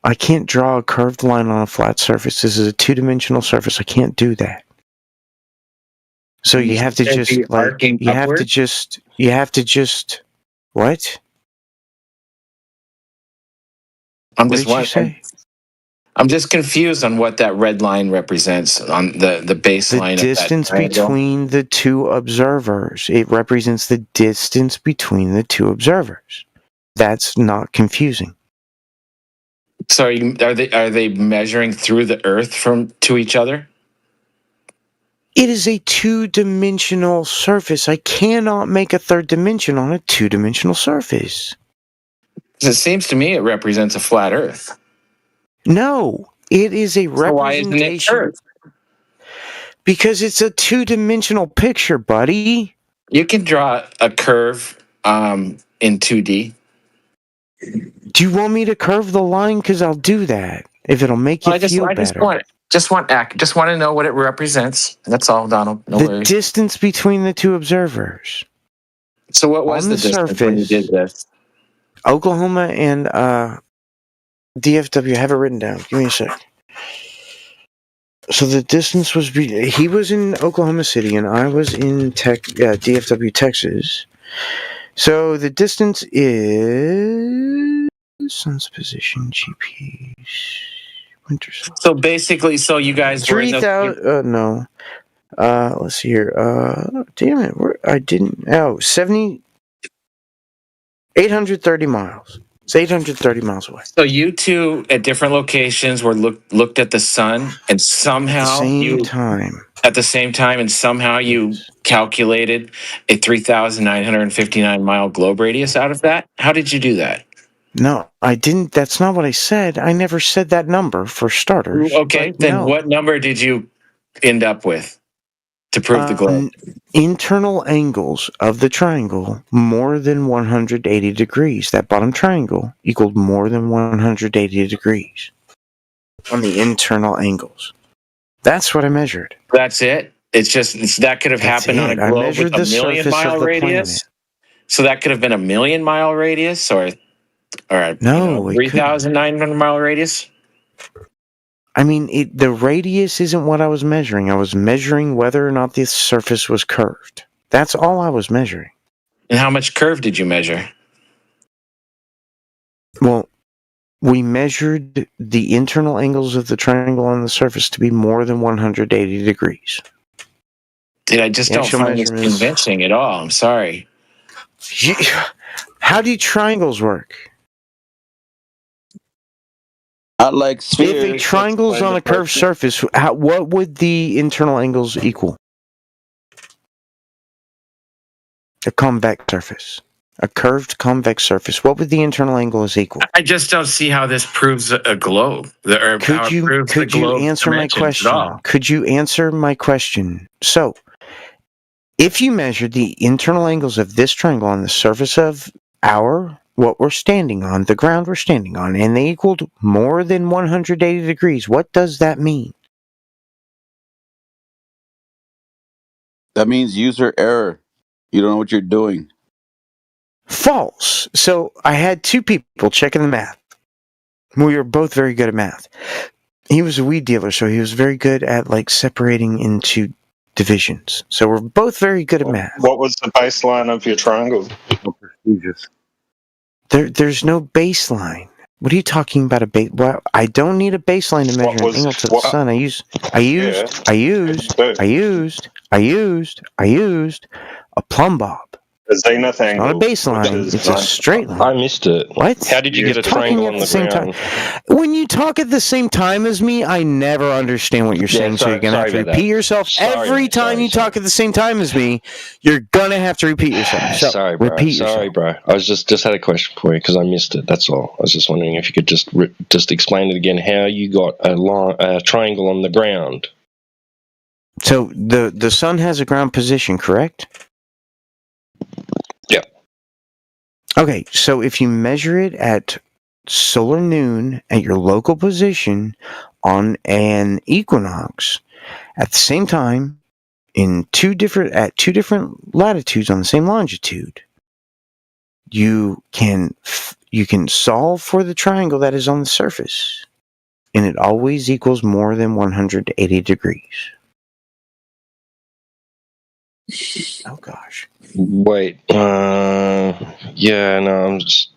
I can't draw a curved line on a flat surface. This is a two-dimensional surface. I can't do that. So you have to just you have to just what? I'm just wondering. I'm just confused on what that red line represents on the baseline. The distance between the two observers. It represents the distance between the two observers. That's not confusing. So are they measuring through the Earth to each other? It is a two-dimensional surface. I cannot make a third dimension on a two-dimensional surface. It seems to me it represents a flat Earth. No, it is a representation. Why isn't it curved? Because it's a two-dimensional picture, buddy. You can draw a curve in 2D. Do you want me to curve the line? Because I'll do that if it'll make you feel better. Just want to know what it represents. That's all, Donald. No worries. The distance between the two observers. So what was the distance when you did this? Oklahoma and DFW. I have it written down. Give me a sec. So the distance was he was in Oklahoma City and I was in DFW, Texas. So the distance is sun's position, GPS, winter solstice. So basically, you guys were 3,000. No. Let's see here. Damn it. I didn't. 830 miles. It's 830 miles away. So you two at different locations were looked at the sun, and somehow at the same time, and somehow you calculated a 3,959 mile globe radius out of that. How did you do that? No, I didn't. That's not what I said. I never said that number for starters. Okay, then what number did you end up with to prove the globe? Internal angles of the triangle more than 180 degrees. That bottom triangle equaled more than 180 degrees on the internal angles. That's what I measured. That's it? That could have happened on a globe with a 1,000,000 mile radius? So that could have been a 1,000,000 mile radius or 3,900 mile radius? I mean, the radius isn't what I was measuring. I was measuring whether or not the surface was curved. That's all I was measuring. And how much curve did you measure? Well, we measured the internal angles of the triangle on the surface to be more than 180 degrees. Dude, I just don't find this convincing at all. I'm sorry. How do triangles work? Like spheres. If a triangle is on a curved surface, what would the internal angles equal? A convex surface. A curved convex surface. What would the internal angle is equal? I just don't see how this proves a globe. Or how it proves the Could you globe answer my dimensions question? at all. Could you answer my question? So, if you measured the internal angles of this triangle on the surface of what we're standing on, the ground we're standing on, and they equaled more than 180 degrees, what does that mean? That means user error. You don't know what you're doing. False. So I had two people checking the math. We were both very good at math. He was a weed dealer, so he was very good at like separating into divisions. So we're both very good at math. What was the baseline of your triangle? There's no baseline. What are you talking about? Well, I don't need a baseline to measure an angle to the sun. I used a plumb bob. A zenith angle. Not a baseline. It's a straight line. I missed it. What? How did you get a triangle on the ground? When you talk at the same time as me, I never understand what you're saying, so you're going to have to repeat yourself. Every time you talk at the same time as me, you're going to have to repeat yourself. So Sorry, bro. repeat yourself. Sorry, bro. I was just had a question for you because I missed it. That's all. I was just wondering if you could just explain it again. How you got a triangle on the ground? So the sun has a ground position, correct? Yeah. Okay, so if you measure it at solar noon at your local position on an equinox, at the same time, at two different latitudes on the same longitude, you can solve for the triangle that is on the surface, and it always equals more than 180 degrees. Oh gosh. Wait. Yeah. No. I'm just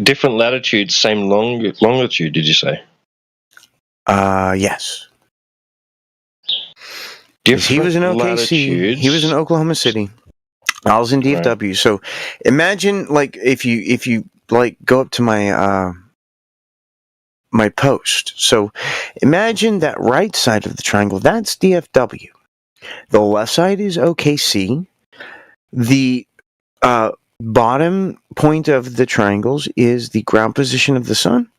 different latitude, same longitude. Did you say? Yes. He was in OKC. latitudes. He was in Oklahoma City. I was in DFW. Right. So imagine like if you like go up to my my post. So imagine that right side of the triangle. That's DFW. The left side is OKC. The bottom point of the triangles is the ground position of the sun.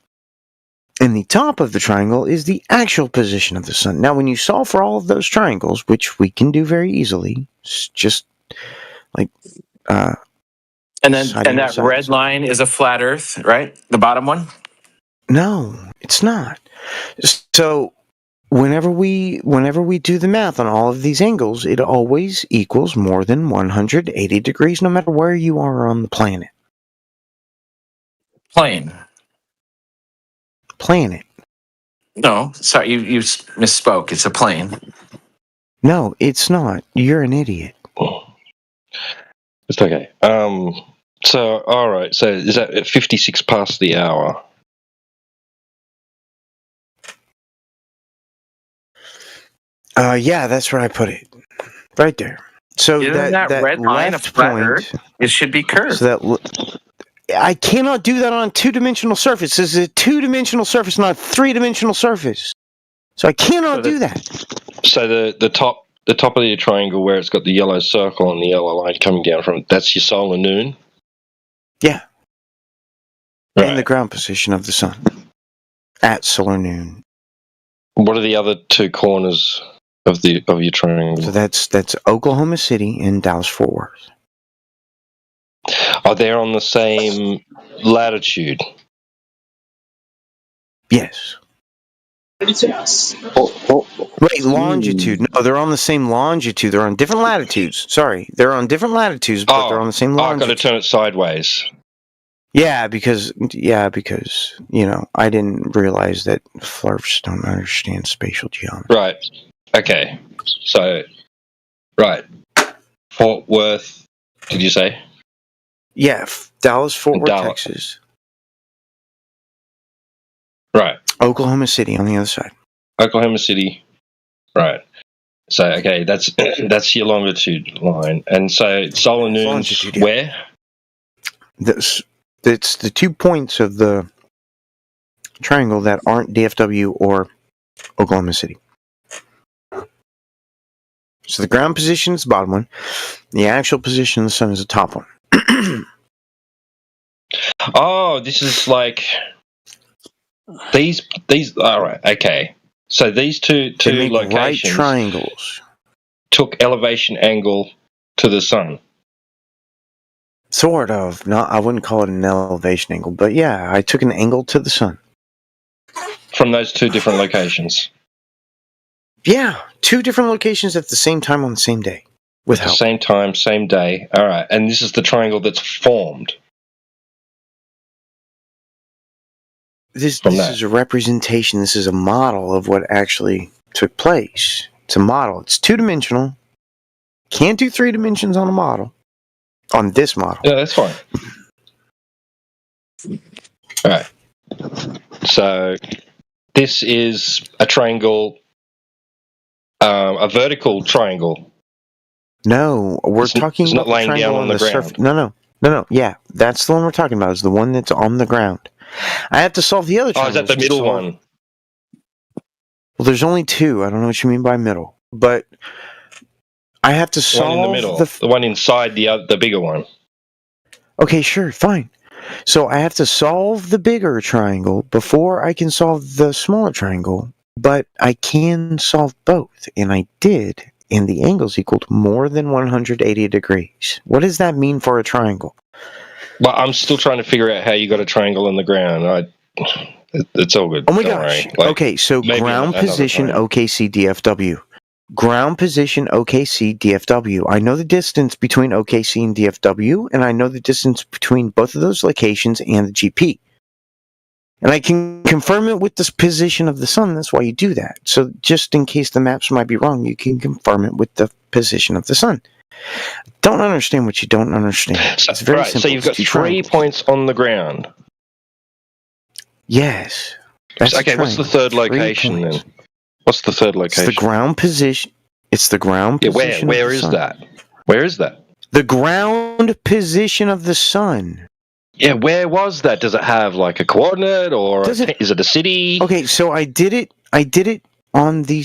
And the top of the triangle is the actual position of the sun. Now, when you solve for all of those triangles, which we can do very easily, just like... and that red line is a flat Earth, right? The bottom one? No, it's not. So... Whenever we do the math on all of these angles, it always equals more than 180 degrees, no matter where you are on the planet. Planet. No, sorry, you misspoke. It's a plane. No, it's not. You're an idiot. It's okay. So, all right. So, is that at 56 past the hour? Yeah, that's where I put it. Right there. So that red line of flat Earth, it should be curved. So I cannot do that on a two-dimensional surface. This is a two-dimensional surface, not a three-dimensional surface. So I cannot do that. So the top of your triangle where it's got the yellow circle and the yellow line coming down from it, that's your solar noon? Yeah. Right. And the ground position of the sun at solar noon. What are the other two corners of your triangle? So that's Oklahoma City and Dallas-Fort Worth. Are they on the same latitude? Yes. Wait, longitude. No, they're on the same longitude. They're on different latitudes. Sorry, they're on different latitudes, but they're on the same longitude. I've got to turn it sideways. Yeah, because I didn't realize that flurfs don't understand spatial geometry. Right. Okay. So, right. Fort Worth. Did you say? Yeah, Dallas-Fort Worth, Texas. Right. Oklahoma City on the other side. Oklahoma City. Right. So, okay, that's your longitude line. And so solar noon's where? It's the 2 points of the triangle that aren't DFW or Oklahoma City. So the ground position is the bottom one. The actual position of the sun is the top one. Oh, this is like these. All right, okay. So these two make locations right triangles. Took elevation angle to the sun. Sort of. No, I wouldn't call it an elevation angle, but yeah, I took an angle to the sun. From those two different locations? Yeah, 2 different locations at the same time on the same day. With help. At the same time, same day. All right, and this is the triangle that's formed. This is a representation. This is a model of what actually took place. It's a model. It's 2-dimensional. Can't do 3 dimensions on a model. On this model. Yeah, that's fine. All right. So this is a triangle, a vertical triangle. No, we're talking it's about not laying the triangle down on the ground. surface. No. Yeah, that's the one we're talking about. Is the one that's on the ground. I have to solve the other triangle. Oh, is that the middle one? Well, there's only 2. I don't know what you mean by middle, but I have to solve one in the middle. The one inside the bigger one. Okay, sure, fine. So I have to solve the bigger triangle before I can solve the smaller triangle, but I can solve both, and I did, and the angles equaled more than 180 degrees. What does that mean for a triangle? Well, I'm still trying to figure out how you got a triangle in the ground. It's all good. Oh my gosh. Okay, so ground position OKC DFW. Ground position OKC DFW. I know the distance between OKC and DFW, and I know the distance between both of those locations and the GP. And I can confirm it with the position of the sun. That's why you do that. So just in case the maps might be wrong, you can confirm it with the position of the sun. Don't understand what you don't understand. It's very simple. So you've got 3 points on the ground. Yes. Okay, what's the third location then? What's the third location? It's the ground position. It's the ground position. Where is that? Where is that? The ground position of the sun. Yeah, where was that? Does it have like a coordinate, or is it a city? Okay, so I did it on the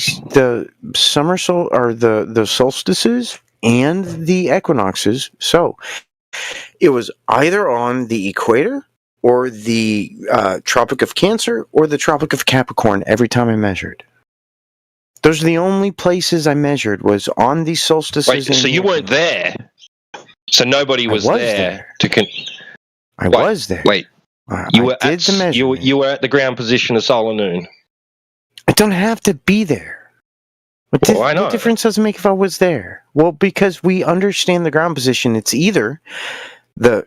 summer or the solstices and the equinoxes. So it was either on the equator or the Tropic of Cancer or the Tropic of Capricorn every time I measured. Those are the only places I measured, was on the solstices. Wait, so you weren't there? So nobody was there to I was there. Wait, you were at the ground position of Sol and Noon. I don't have to be there. What difference does it make if I was there? Well, because we understand the ground position. It's either the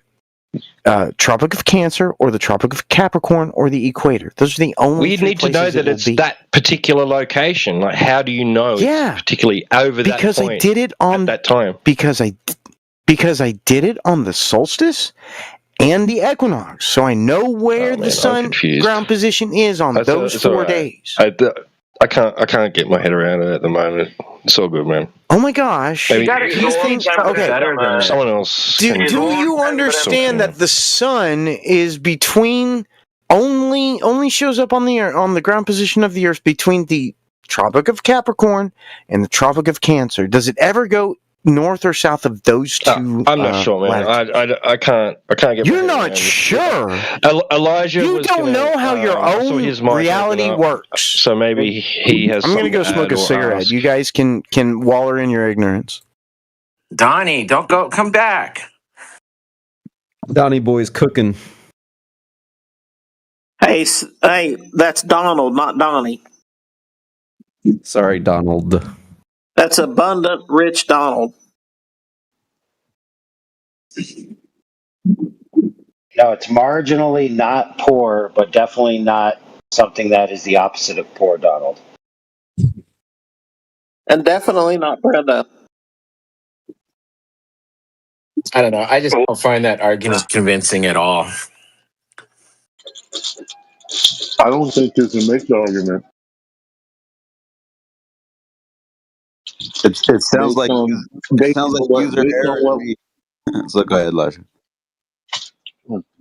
Tropic of Cancer or the Tropic of Capricorn or the equator. Those are the only. We need to know that it's that particular location. Like, how do you know? Yeah, it's particularly over that point. Because I did it on at that time. Because I did it on the solstice and the equinox, so I know where the sun ground position is on those 4 days. I can't get my head around it at the moment. It's all good, man. Oh my gosh! Maybe okay, someone else. Do you understand that the sun is between only shows up on the ground position of the Earth between the Tropic of Capricorn and the Tropic of Cancer? Does it ever go north or south of those two? I'm not sure, man. I can't get. You're not sure. Elijah, you don't know how your own reality works. So maybe he has. I'm gonna go smoke a cigarette. You guys can waller in your ignorance. Donnie, don't go. Come back. Donnie boy's cooking. Hey, that's Donald, not Donnie. Sorry, Donald. That's abundant, rich Donald. No, it's marginally not poor, but definitely not something that is the opposite of poor Donald. And definitely not Brenda. I don't know. I just don't find that argument convincing at all. I don't think you can make the argument. It sounds like user error. So go ahead, Elijah.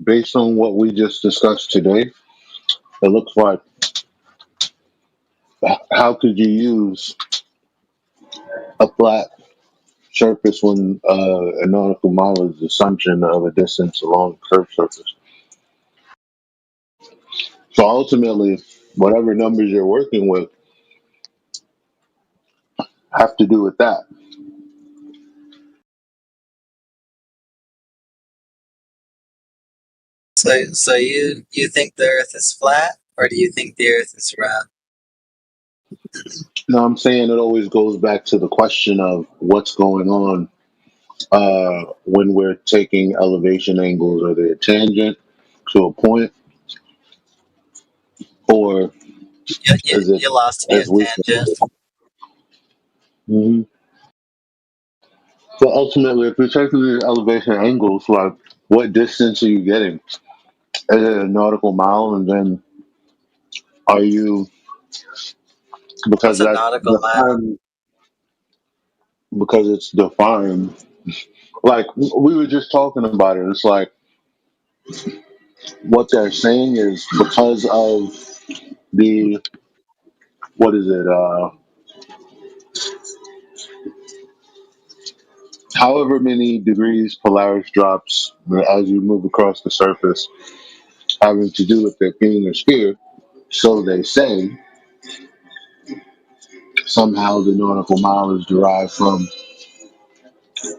Based on what we just discussed today, it looks like how could you use a flat surface when a nautical mile is the assumption of a distance along a curved surface. So ultimately, whatever numbers you're working with have to do with that. So you think the Earth is flat, or do you think the Earth is round? No, I'm saying it always goes back to the question of what's going on when we're taking elevation angles. Are they a tangent to a point, or is it You lost me as at we? tangent. Mhm. So ultimately, if you're taking the elevation angles, like what distance are you getting? Is it a nautical mile, and then are you because What's a that's nautical mile? defined because it's defined. Like we were just talking about it. It's like what they're saying is because of the what is it? However many degrees Polaris drops as you move across the surface, having to do with it being a sphere. So they say somehow the nautical mile is derived from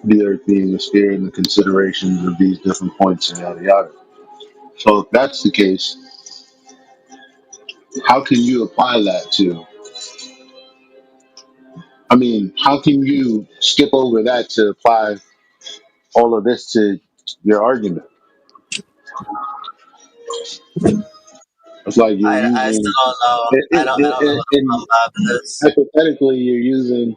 the Earth being a sphere and the considerations of these different points and yada yada. So if that's the case, how can you apply that to? I mean, how can you skip over that to apply all of this to your argument? It's like you're I still using, don't know. I don't know what and a mob is. hypothetically, you're using,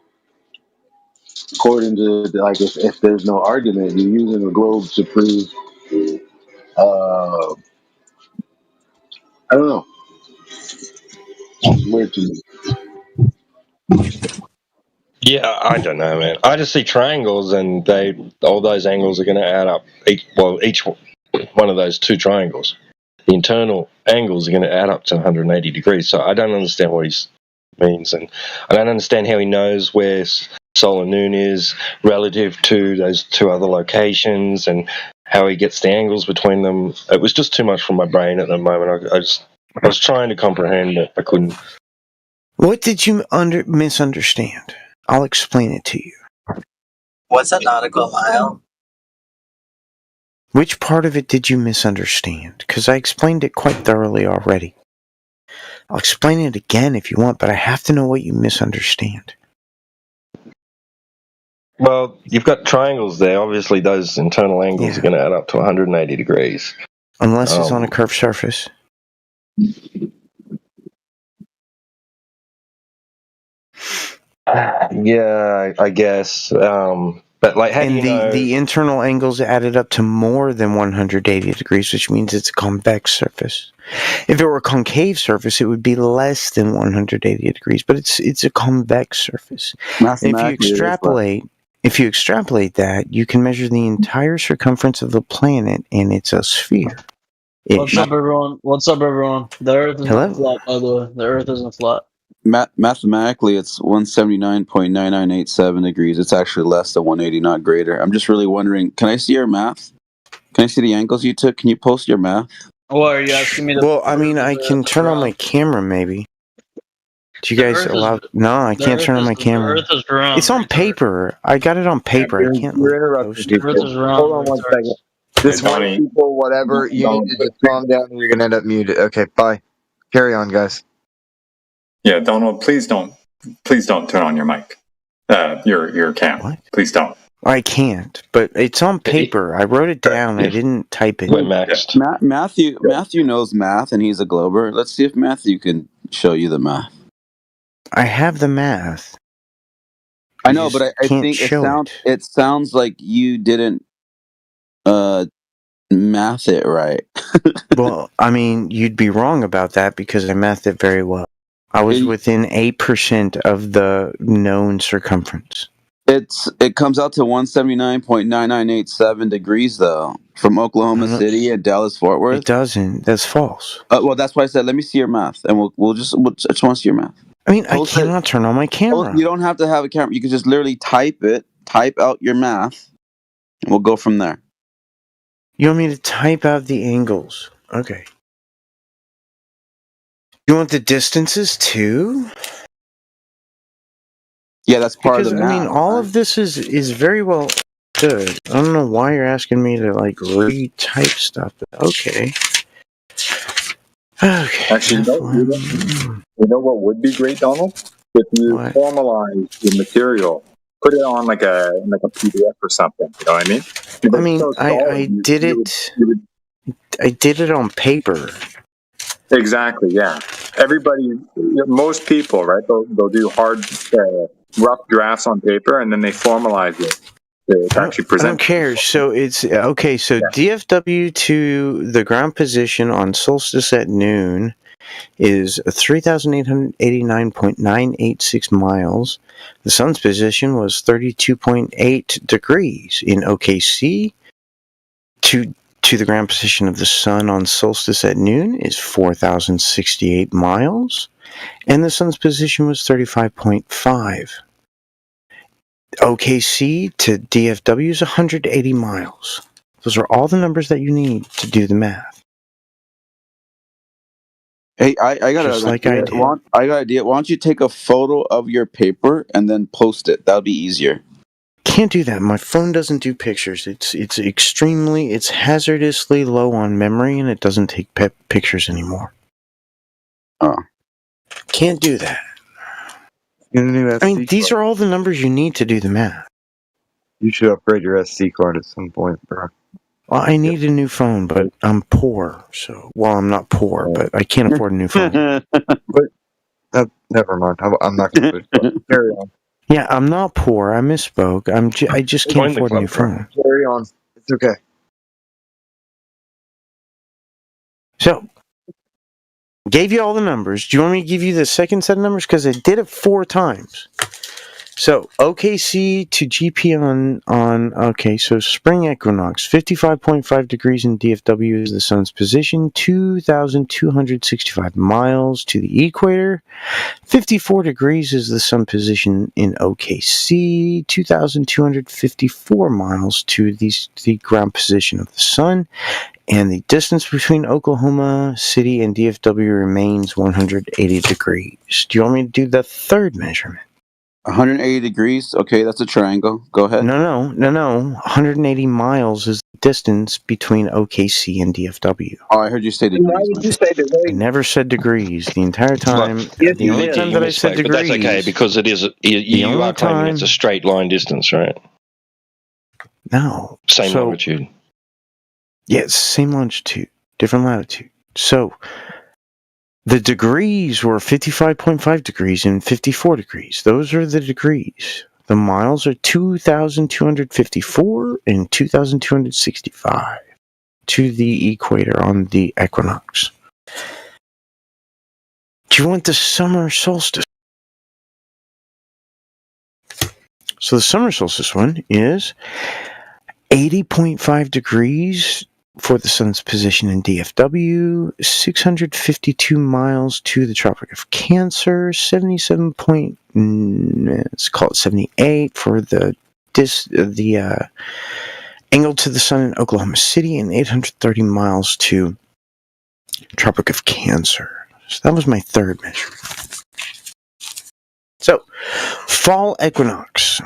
according to like, if there's no argument, you're using a globe to prove. I don't know. It's weird to me. Yeah, I don't know, man. I just see triangles, and all those angles are going to add up. Each one of those two triangles, the internal angles are going to add up to 180 degrees. So I don't understand what he means, and I don't understand how he knows where Sol and Noon is relative to those two other locations, and how he gets the angles between them. It was just too much for my brain at the moment. I was trying to comprehend it, I couldn't. What did you misunderstand? I'll explain it to you. What's a nautical mile? Which part of it did you misunderstand? Because I explained it quite thoroughly already. I'll explain it again if you want, but I have to know what you misunderstand. Well, you've got triangles there. Obviously, those internal angles are going to add up to 180 degrees. Unless it's on a curved surface. Yeah, I guess. But like, how do you know? The internal angles added up to more than 180 degrees, which means it's a convex surface. If it were a concave surface, it would be less than 180 degrees, but it's a convex surface. If you extrapolate that, you can measure the entire circumference of the planet, and it's a sphere. What's up, everyone? What's up, everyone? The Earth is Hello? not flat, by the way. The Earth isn't flat. Mathematically, it's 179.9987 degrees. It's actually less than 180, not greater. I'm just really wondering, can I see your math? Can I see the angles you took? Can you post your math? What, are you asking me to... Well, I mean, I can turn on my camera, maybe. Do you guys allow... No, I can't turn on my camera. The Earth is round. It's on paper. I got it on paper. I can't... You're interrupting people. Hold on one second. Just warning people, whatever, you need to just calm down or you're going to end up muted. Okay, bye. Carry on, guys. Yeah, Donald, please don't turn on your mic. Your cam. What? Please don't. I can't, but it's on paper. I wrote it down. I didn't type it. Matthew knows math, and he's a Glober. Let's see if Matthew can show you the math. I have the math. I know, but I think it sounds like you didn't math it right. Well, I mean, you'd be wrong about that because I mathed it very well. I was within 8% of the known circumference. It comes out to 179.9987 degrees though, from Oklahoma City and Dallas Fort Worth. It doesn't. That's false. Well, that's why I said let me see your math, and we'll just want to see your math. I mean, I Post it. cannot turn on my camera. You don't have to have a camera. You can just literally type out your math, and we'll go from there. You want me to type out the angles? Okay. You want the distances too? Yeah, that's part Because of the I math. mean, all of this is very well good. I don't know why you're asking me to like retype stuff, but okay. Okay. Actually, you know what would be great, Donald? If you formalize the material, put it on like a PDF or something. You know what I mean? I mean, I did it. I did it on paper. Exactly. Yeah. Everybody, most people, right? They'll do hard, rough drafts on paper, and then they formalize it to actually I present. don't care. So it's okay. So DFW to the ground position on solstice at noon is 3,889.986 miles. The sun's position was 32.8 degrees in OKC. To the ground position of the sun on solstice at noon is 4,068 miles, and the sun's position was 35.5. OKC to DFW is 180 miles. Those are all the numbers that you need to do the math. Hey, I got Just an like idea. I did. I got an idea. Why don't you take a photo of your paper and then post it? That'll be easier. Can't do that. My phone doesn't do pictures. It's hazardously low on memory, and it doesn't take pictures anymore. Oh. Can't do that. I mean, these are all the numbers you need to do the math. You should upgrade your SD card at some point, bro. Well, I need a new phone, but I'm poor. So, well, I'm not poor, but I can't afford a new phone. But never mind. I'm not going to carry on. Yeah, I'm not poor. I misspoke. I just can't afford a new phone. Carry on. It's okay. So, gave you all the numbers. Do you want me to give you the second set of numbers? Because I did it 4 times. So, OKC to GP so spring equinox, 55.5 degrees in DFW is the sun's position, 2,265 miles to the equator, 54 degrees is the sun position in OKC, 2,254 miles to the ground position of the sun, and the distance between Oklahoma City and DFW remains 180 degrees. Do you want me to do the third measurement? 180 degrees. Okay, that's a triangle. Go ahead. No. 180 miles is the distance between OKC and DFW. Oh, I heard you say degrees. Why would you say degrees? I never said degrees the entire time. Well, the only time that I said degrees. But that's okay because it is. You are claiming it's a straight line distance, right? No. Same longitude. Yeah, it's same longitude, different latitude. So the degrees were 55.5 degrees and 54 degrees. Those are the degrees. The miles are 2,254 and 2,265 to the equator on the equinox. Do you want the summer solstice? So the summer solstice one is 80.5 degrees for the sun's position in DFW, 652 miles to the Tropic of Cancer, 78 for the angle to the sun in Oklahoma City, and 830 miles to Tropic of Cancer. So that was my third measurement. So, fall equinox.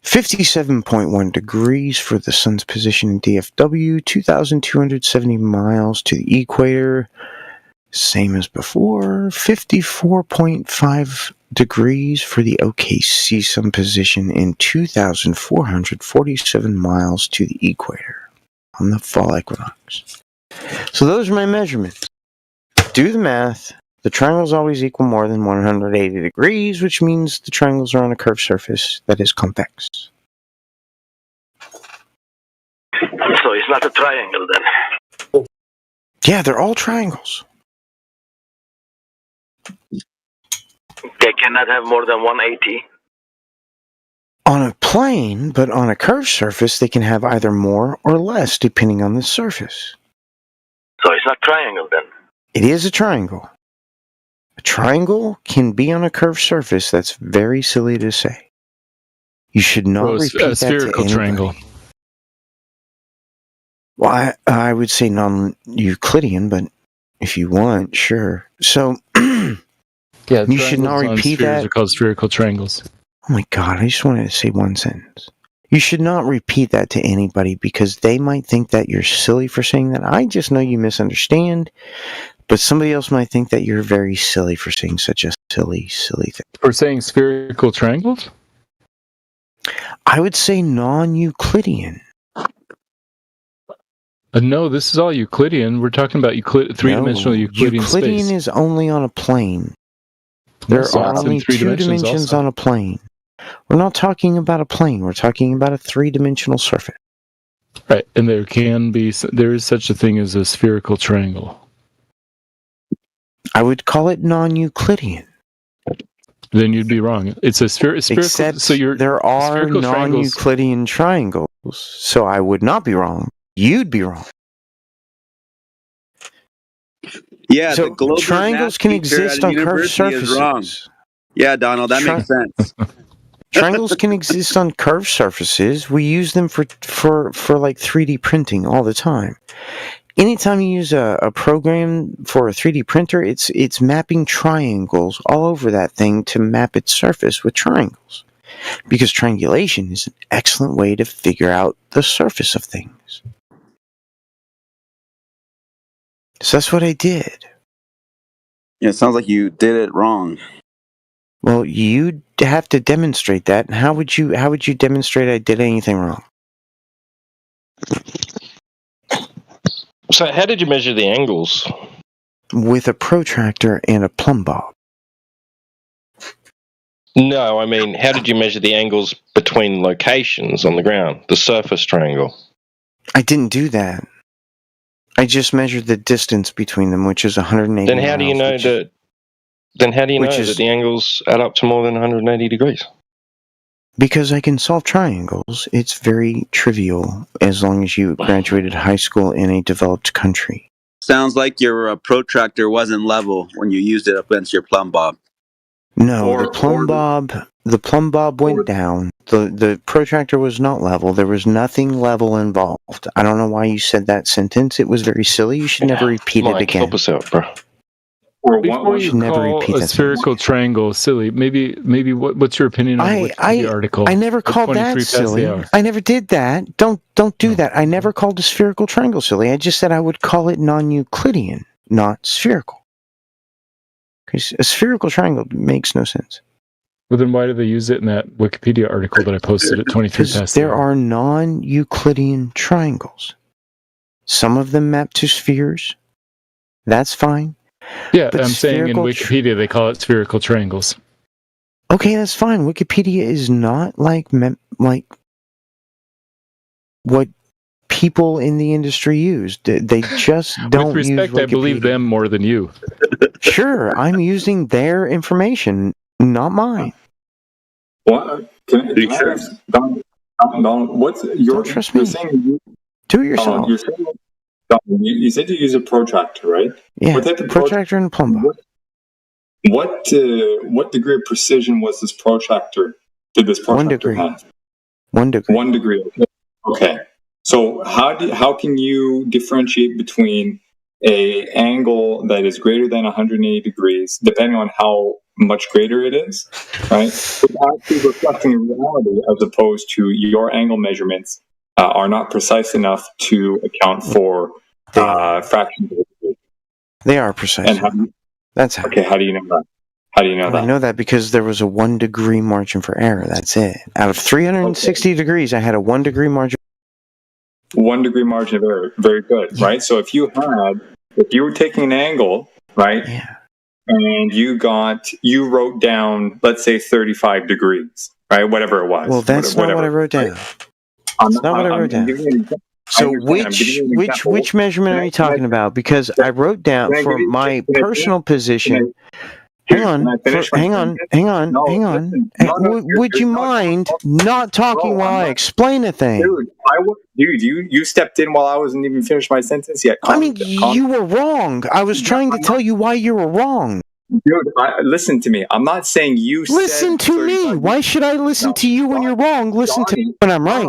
57.1 degrees for the sun's position in DFW, 2,270 miles to the equator, same as before, 54.5 degrees for the OKC sun position in 2,447 miles to the equator on the fall equinox. So those are my measurements. Do the math. The triangles always equal more than 180 degrees, which means the triangles are on a curved surface that is convex. So it's not a triangle then? Yeah, they're all triangles. They cannot have more than 180? On a plane, but on a curved surface, they can have either more or less, depending on the surface. So it's not triangle then? It is a triangle. A triangle can be on a curved surface. That's very silly to say. You should not Well, repeat a spherical that to anybody. triangle. Well, I would say non-Euclidean, but if you want, sure. So, Yeah, you should not repeat spheres that. are called spherical triangles. Oh my God, I just wanted to say one sentence. You should not repeat that to anybody because they might think that you're silly for saying that. I just know you misunderstand, but somebody else might think that you're very silly for saying such a silly thing. For saying spherical triangles? I would say non-Euclidean. No, this is all Euclidean. We're talking about three-dimensional Euclidean Euclidean space. is only on a plane. There So are it's in only three two dimensions dimensions also. on a plane. We're not talking about a plane. We're talking about a three-dimensional surface. Right, and there is such a thing as a spherical triangle. I would call it non-Euclidean. Then you'd be wrong. It's a spherical. Except So there are non-Euclidean triangles, so I would not be wrong. You'd be wrong. Yeah, so the global triangles math can teacher exist at a on curved university is wrong. surfaces. Yeah, Donald, that makes sense. Triangles can exist on curved surfaces. We use them for like 3D printing all the time. Anytime you use a program for a 3D printer, it's mapping triangles all over that thing to map its surface with triangles. Because triangulation is an excellent way to figure out the surface of things. So that's what I did. Yeah, it sounds like you did it wrong. Well, you'd have to demonstrate that. And how would you demonstrate I did anything wrong? So how did you measure the angles? With a protractor and a plumb bob. No, I mean, how did you measure the angles between locations on the ground? The surface triangle. I didn't do that. I just measured the distance between them, which is 180 Then how do you know that? Then how do you know that the angles add up to more than 180 degrees? Because I can solve triangles. It's very trivial as long as you graduated high school in a developed country. Sounds like your protractor wasn't level when you used it up against your plumb bob. No, the plumb bob went down. The protractor was not level. There was nothing level involved. I don't know why you said that sentence. It was very silly. You should never repeat it again. Help us out, bro. Before you call a spherical triangle silly, maybe what's your opinion on the article? I never called that silly. I never did that. Don't do that. I never called a spherical triangle silly. I just said I would call it non-Euclidean, not spherical. Because a spherical triangle makes no sense. Well, then why do they use it in that Wikipedia article that I posted at 23 past? Because there are non-Euclidean triangles. Some of them map to spheres. That's fine. Yeah, but I'm saying in Wikipedia they call it spherical triangles. Okay, that's fine. Wikipedia is not like what people in the industry use. They just don't use Wikipedia. With respect, I believe them more than you. Sure, I'm using their information, not mine. What? Can I ask, Donald, what's your... Don't trust me. Do it yourself. You said you use a protractor, right? Yeah, protractor and plumb bob. What degree of precision was this protractor? Did this protractor have? 1 degree. 1 degree. Okay. So how can you differentiate between a angle that is greater than 180 degrees, depending on how much greater it is, right? It's actually reflecting reality as opposed to your angle measurements are not precise enough to account for fractions of a degree. They are precise. That's how. Okay, how do you know that? How do you know that? I know that because there was a 1 degree margin for error. That's it. Out of 360 degrees, I had a 1 degree margin. 1 degree margin of error. Very good, right? So if you were taking an angle, right? Yeah. And you wrote down, let's say 35 degrees, right? Whatever it was. Well, that's not what I wrote down. That's not what I wrote down. So which measurement are you talking about? Because I wrote down for my personal position. Hang on. Would you mind not talking while I explain a thing? Dude, you stepped in while I wasn't even finished my sentence yet. You were wrong. I was trying to tell you why you were wrong. Dude, listen to me. I'm not saying you Listen said to me. Why should I listen to you when you're wrong? Listen to me when I'm right.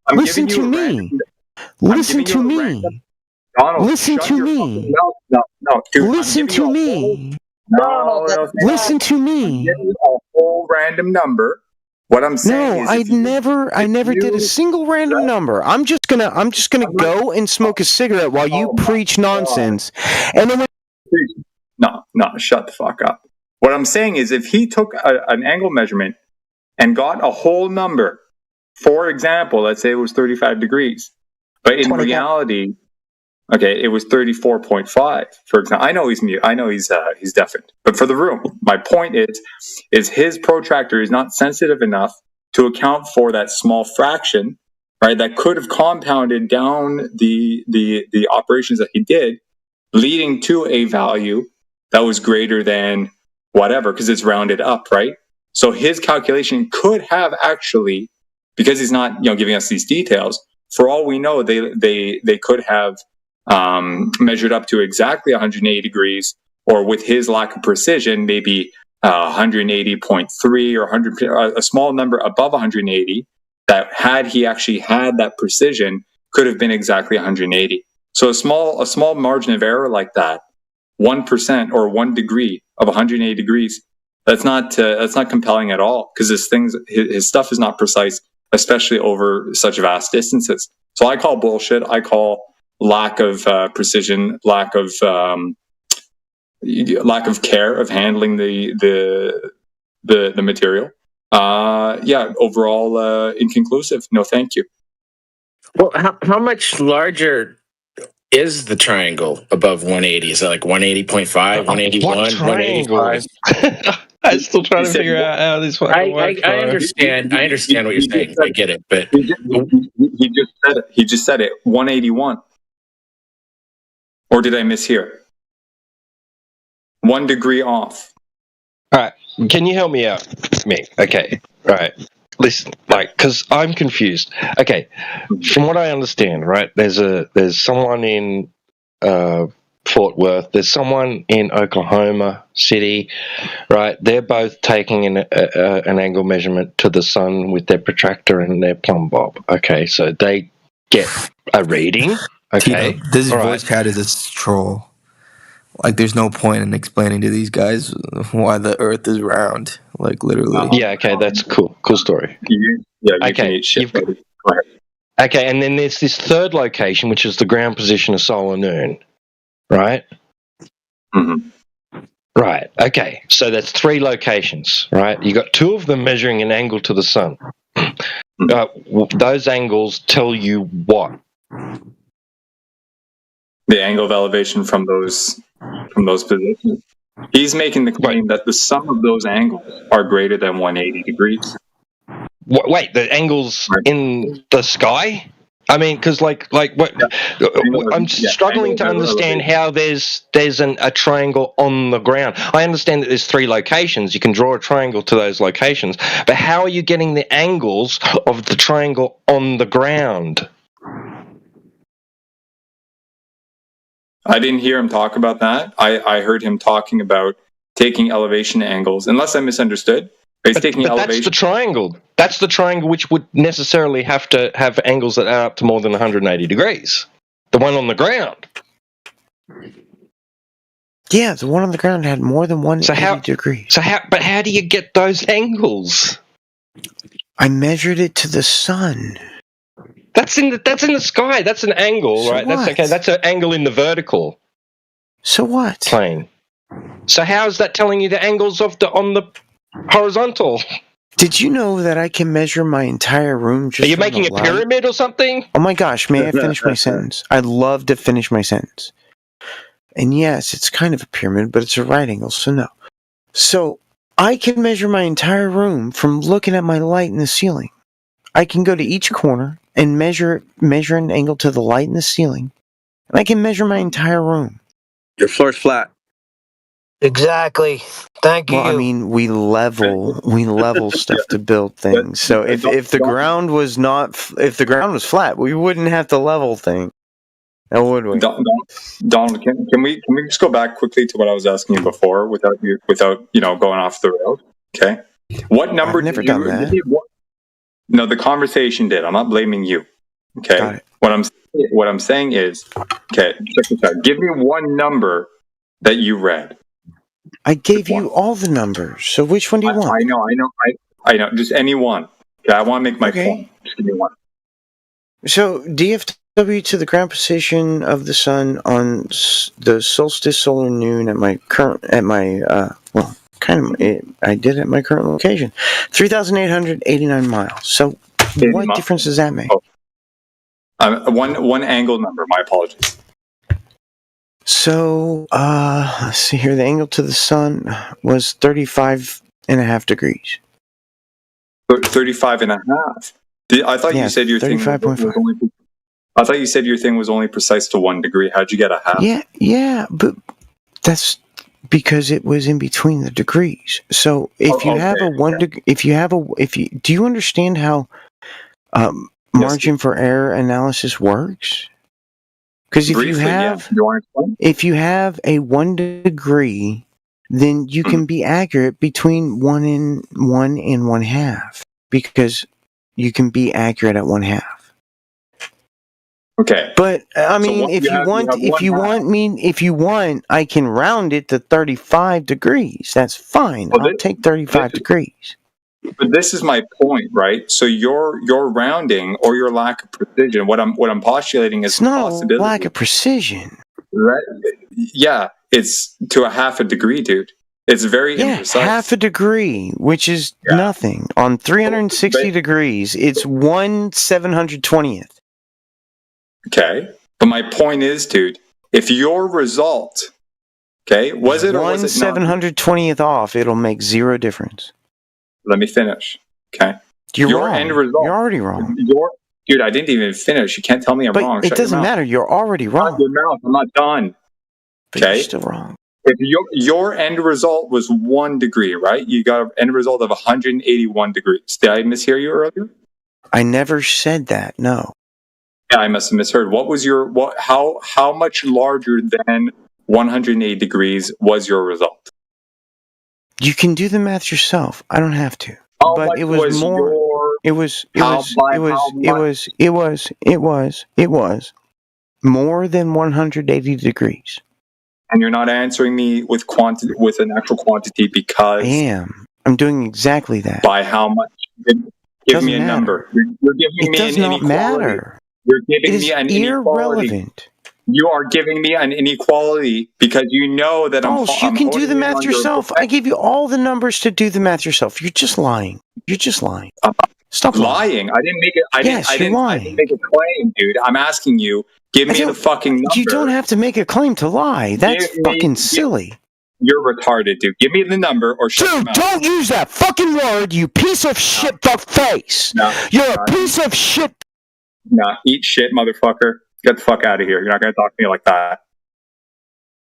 I'm Listen giving you to a me. Listen to me. Donald, Listen shut to your me. fucking mouth. No, dude, Listen to me. No, Listen to I'm me. giving you a whole random number. What I'm saying No, is, I never did a single random number. I'm just gonna go and smoke a cigarette while you preach nonsense. And then no, shut the fuck up. What I'm saying is, if he took an angle measurement and got a whole number, for example, let's say it was 35 degrees, but in reality, okay, it was 34.5, for example. I know he's mute. I know he's deafened. But for the room, my point is his protractor is not sensitive enough to account for that small fraction, right? That could have compounded down the operations that he did, leading to a value that was greater than whatever, because it's rounded up, right? So his calculation could have actually, because he's not giving us these details, for all we know, they could have measured up to exactly 180 degrees, or with his lack of precision, maybe 180.3 or 100, a small number above 180, that had he actually had that precision, could have been exactly 180. So a small margin of error like that, 1% or 1 degree of 180 degrees, that's not compelling at all, because his stuff is not precise, especially over such vast distances. So I call bullshit. I call lack of precision, lack of care of handling the material. Overall inconclusive. No, thank you. Well, how much larger is the triangle above 180? Is it like 180.5, 181, 185? I'm still trying to figure out how this fucking works. I understand what you're saying. I get it, but he just said it. 181. Or did I mishear? 1 degree off. All right, can you help me out, me? Okay, right. Listen, because I'm confused. Okay, from what I understand, right? There's someone in Fort Worth. There's someone in Oklahoma City, right? They're both taking an angle measurement to the sun with their protractor and their plumb bob. Okay, so they get a reading. Okay, Tito, this voice chat is a troll. Like, there's no point in explaining to these guys why the Earth is round. Like, literally. Yeah. Okay, that's cool. Cool story. Okay, okay, and then there's this third location, which is the ground position of solar noon, right? Mm-hmm. Right. Okay. So that's 3 locations, right? You got 2 of them measuring an angle to the sun. Those angles tell you what? The angle of elevation from those positions. He's making the claim that the sum of those angles are greater than 180 degrees. Wait, the angles in the sky? I mean, because what? I'm struggling to understand how there's a triangle on the ground. I understand that there's 3 locations. You can draw a triangle to those locations, but how are you getting the angles of the triangle on the ground? I didn't hear him talk about that. I heard him talking about taking elevation angles, unless I misunderstood. He's taking elevation. That's the triangle. That's the triangle which would necessarily have to have angles that add up to more than 180 degrees. The one on the ground. Yeah, the one on the ground had more than 180 degrees. But how do you get those angles? I measured it to the sun. That's in the sky. That's an angle, right? What? That's okay. That's an angle in the vertical. So what? Plane. So how is that telling you the angles on the horizontal? Did you know that I can measure my entire room just Are you from making the a light? pyramid or something? Oh my gosh, may I finish my sentence? I'd love to finish my sentence. And yes, it's kind of a pyramid, but it's a right angle, so no. So I can measure my entire room from looking at my light in the ceiling. I can go to each corner and measure an angle to the light in the ceiling, and I can measure my entire room. Your floor's flat. Exactly. Thank you. Well, I mean, we level stuff to build things. So if the ground was flat, we wouldn't have to level things. Now would we? Donald, can we just go back quickly to what I was asking you before without going off the rails? Okay. What number I've never did you? done that. No, the conversation did. I'm not blaming you. Okay. Got it. What I'm saying is, okay, check this out. Give me one number that you read. I gave you all the numbers. So which one do you want? I know. Just any one. Okay, I want to make my point. Just give me one. So DFW to the ground position of the sun on the solstice solar noon at my I did at my current location, 3,889 miles. So what difference does that make? One angle number. My apologies. So let's see here. The angle to the sun was 35.5 degrees. 35.5. I thought you said your thing was only. I thought you said your thing was only precise to 1 degree. How'd you get a half? Yeah, but that's because it was in between the degrees. So if you have a 1 degree, do you understand how margin for error analysis works? Because if you have a 1 degree, then you can be accurate between 1 and 1/2, because you can be accurate at 1/2. Okay. But I mean, if you want, I can round it to 35 degrees. That's fine. I'll take 35 degrees. But this is my point, right? So your rounding or your lack of precision. What I'm postulating is it's not a lack of precision. Right? Yeah, it's to a half a degree, dude. It's very imprecise. Half a degree, which is nothing. On 360 degrees, it's 1/720th. Okay, but my point is, dude, if your result, was it or was it not? 1/720th off, it'll make zero difference. Let me finish. Okay, you're wrong. End result. You're already wrong. Dude, I didn't even finish. You can't tell me I'm wrong. It doesn't matter. You're already wrong. Shut your mouth. I'm not done. Okay, you're still wrong. If your end result was 1 degree, right? You got an end result of 181 degrees. Did I mishear you earlier? I never said that. No. Yeah, I must have misheard. What was how much larger than 180 degrees was your result? You can do the math yourself. I don't have to. But it was more. It was more than 180 degrees. And you're not answering me with an actual quantity because I am. I'm doing exactly that. By how much? Give me a number. You're giving me an inequality. Matter. You're giving me an irrelevant. Inequality. You are giving me an inequality because you know that I'm. You can do the math yourself. I gave you all the numbers to do the math yourself. You're just lying. Stop lying. I didn't make it. I didn't make a claim, dude. I'm asking you. Give me the fucking number. You don't have to make a claim to lie. That's fucking silly. You're retarded, dude. Give me the number or shut your mouth. Don't use that fucking word, you piece of shit fuck face. No, you're a piece of shit. Nah, eat shit, motherfucker. Get the fuck out of here. You're not going to talk to me like that.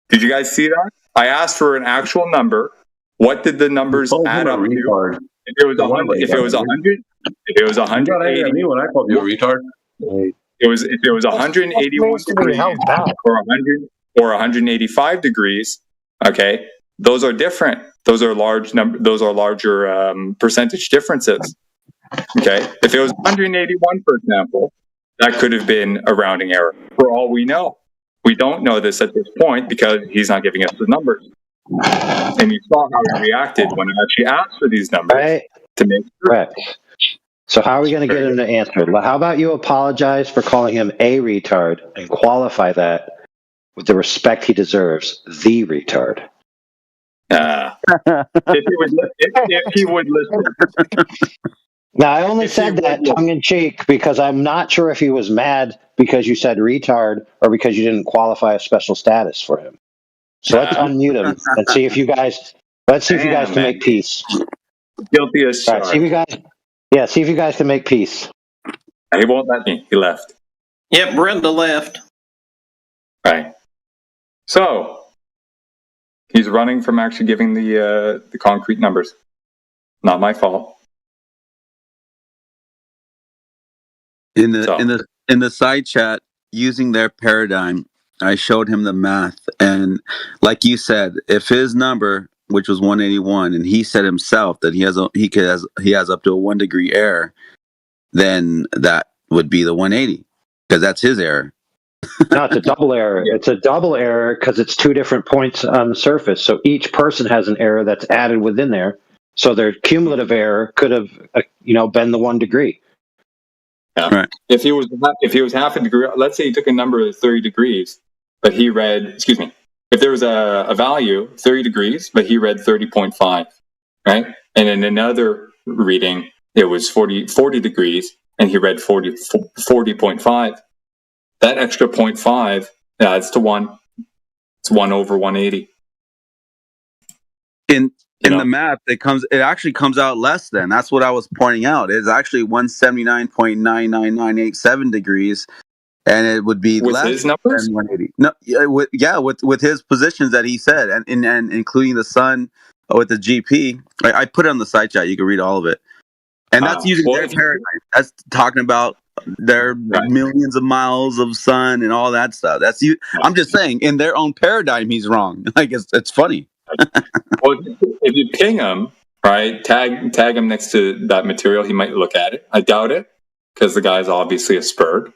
Did you guys see that? I asked for an actual number. What did the numbers add up to? If it was 100, if it was 180, when I called you a retard. If it was 181 degrees or 185 degrees, okay, those are different. Those are larger percentage differences. Okay, if it was 181, for example, that could have been a rounding error. For all we know, we don't know this at this point because he's not giving us the numbers. And you saw how he reacted when I actually asked for these numbers to make sure. Right. So how are we going to get him to answer? How about you apologize for calling him a retard and qualify that with the respect he deserves, the retard? If he would listen. Now, I only said that tongue-in-cheek because I'm not sure if he was mad because you said retard or because you didn't qualify a special status for him. So let's unmute him and see if you guys. Let's see if you guys can make peace. Guilty as charged. See if you guys can make peace. He won't let me. He left. Yep, Brenda left. Right. So he's running from actually giving the concrete numbers. Not my fault. In the side chat, using their paradigm, I showed him the math, and like you said, if his number, which was 181, and he said himself that he has up to a 1 degree error, then that would be the 180 because that's his error. No, it's a double error. It's a double error because it's two different points on the surface. So each person has an error that's added within there. So their cumulative error could have, been the 1 degree. Yeah. Right. If he was half a degree, let's say he took a number of 30 degrees, but he read, if there was a value 30 degrees, but he read 30.5, right? And in another reading, it was 40 degrees, and he read 40.5. That extra 0.5 adds to 1. It's 1 over 180. In the math, it actually comes out less than. That's what I was pointing out. It's actually 179.99987 degrees, and it would be with less his numbers? than 180. No, with his positions that he said, and including the sun with the GP. I put it on the side chat. You can read all of it, and that's using their paradigm. That's talking about their millions of miles of sun and all that stuff. That's you. I'm just saying, in their own paradigm, he's wrong. Like it's funny. Well, if you ping him, right, tag him next to that material, he might look at it. I doubt it because the guy's obviously a spurg.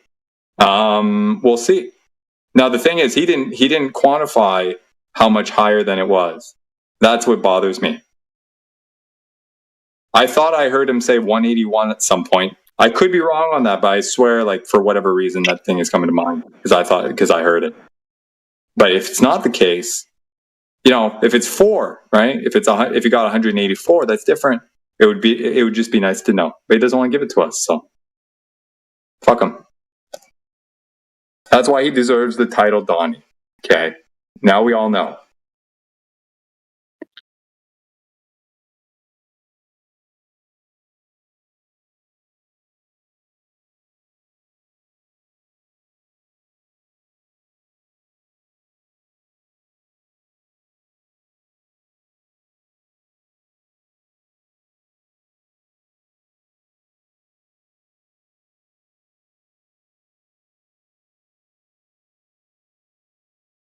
We'll see. Now the thing is, he didn't quantify how much higher than it was. That's what bothers me. I thought I heard him say 181 at some point. I could be wrong on that, but I swear, like, for whatever reason, that thing is coming to mind because I heard it. But if it's not the case, if it's 4, right? If you got 184, that's different. It would just be nice to know. But he doesn't want to give it to us, so fuck him. That's why he deserves the title Donnie. Okay, now we all know.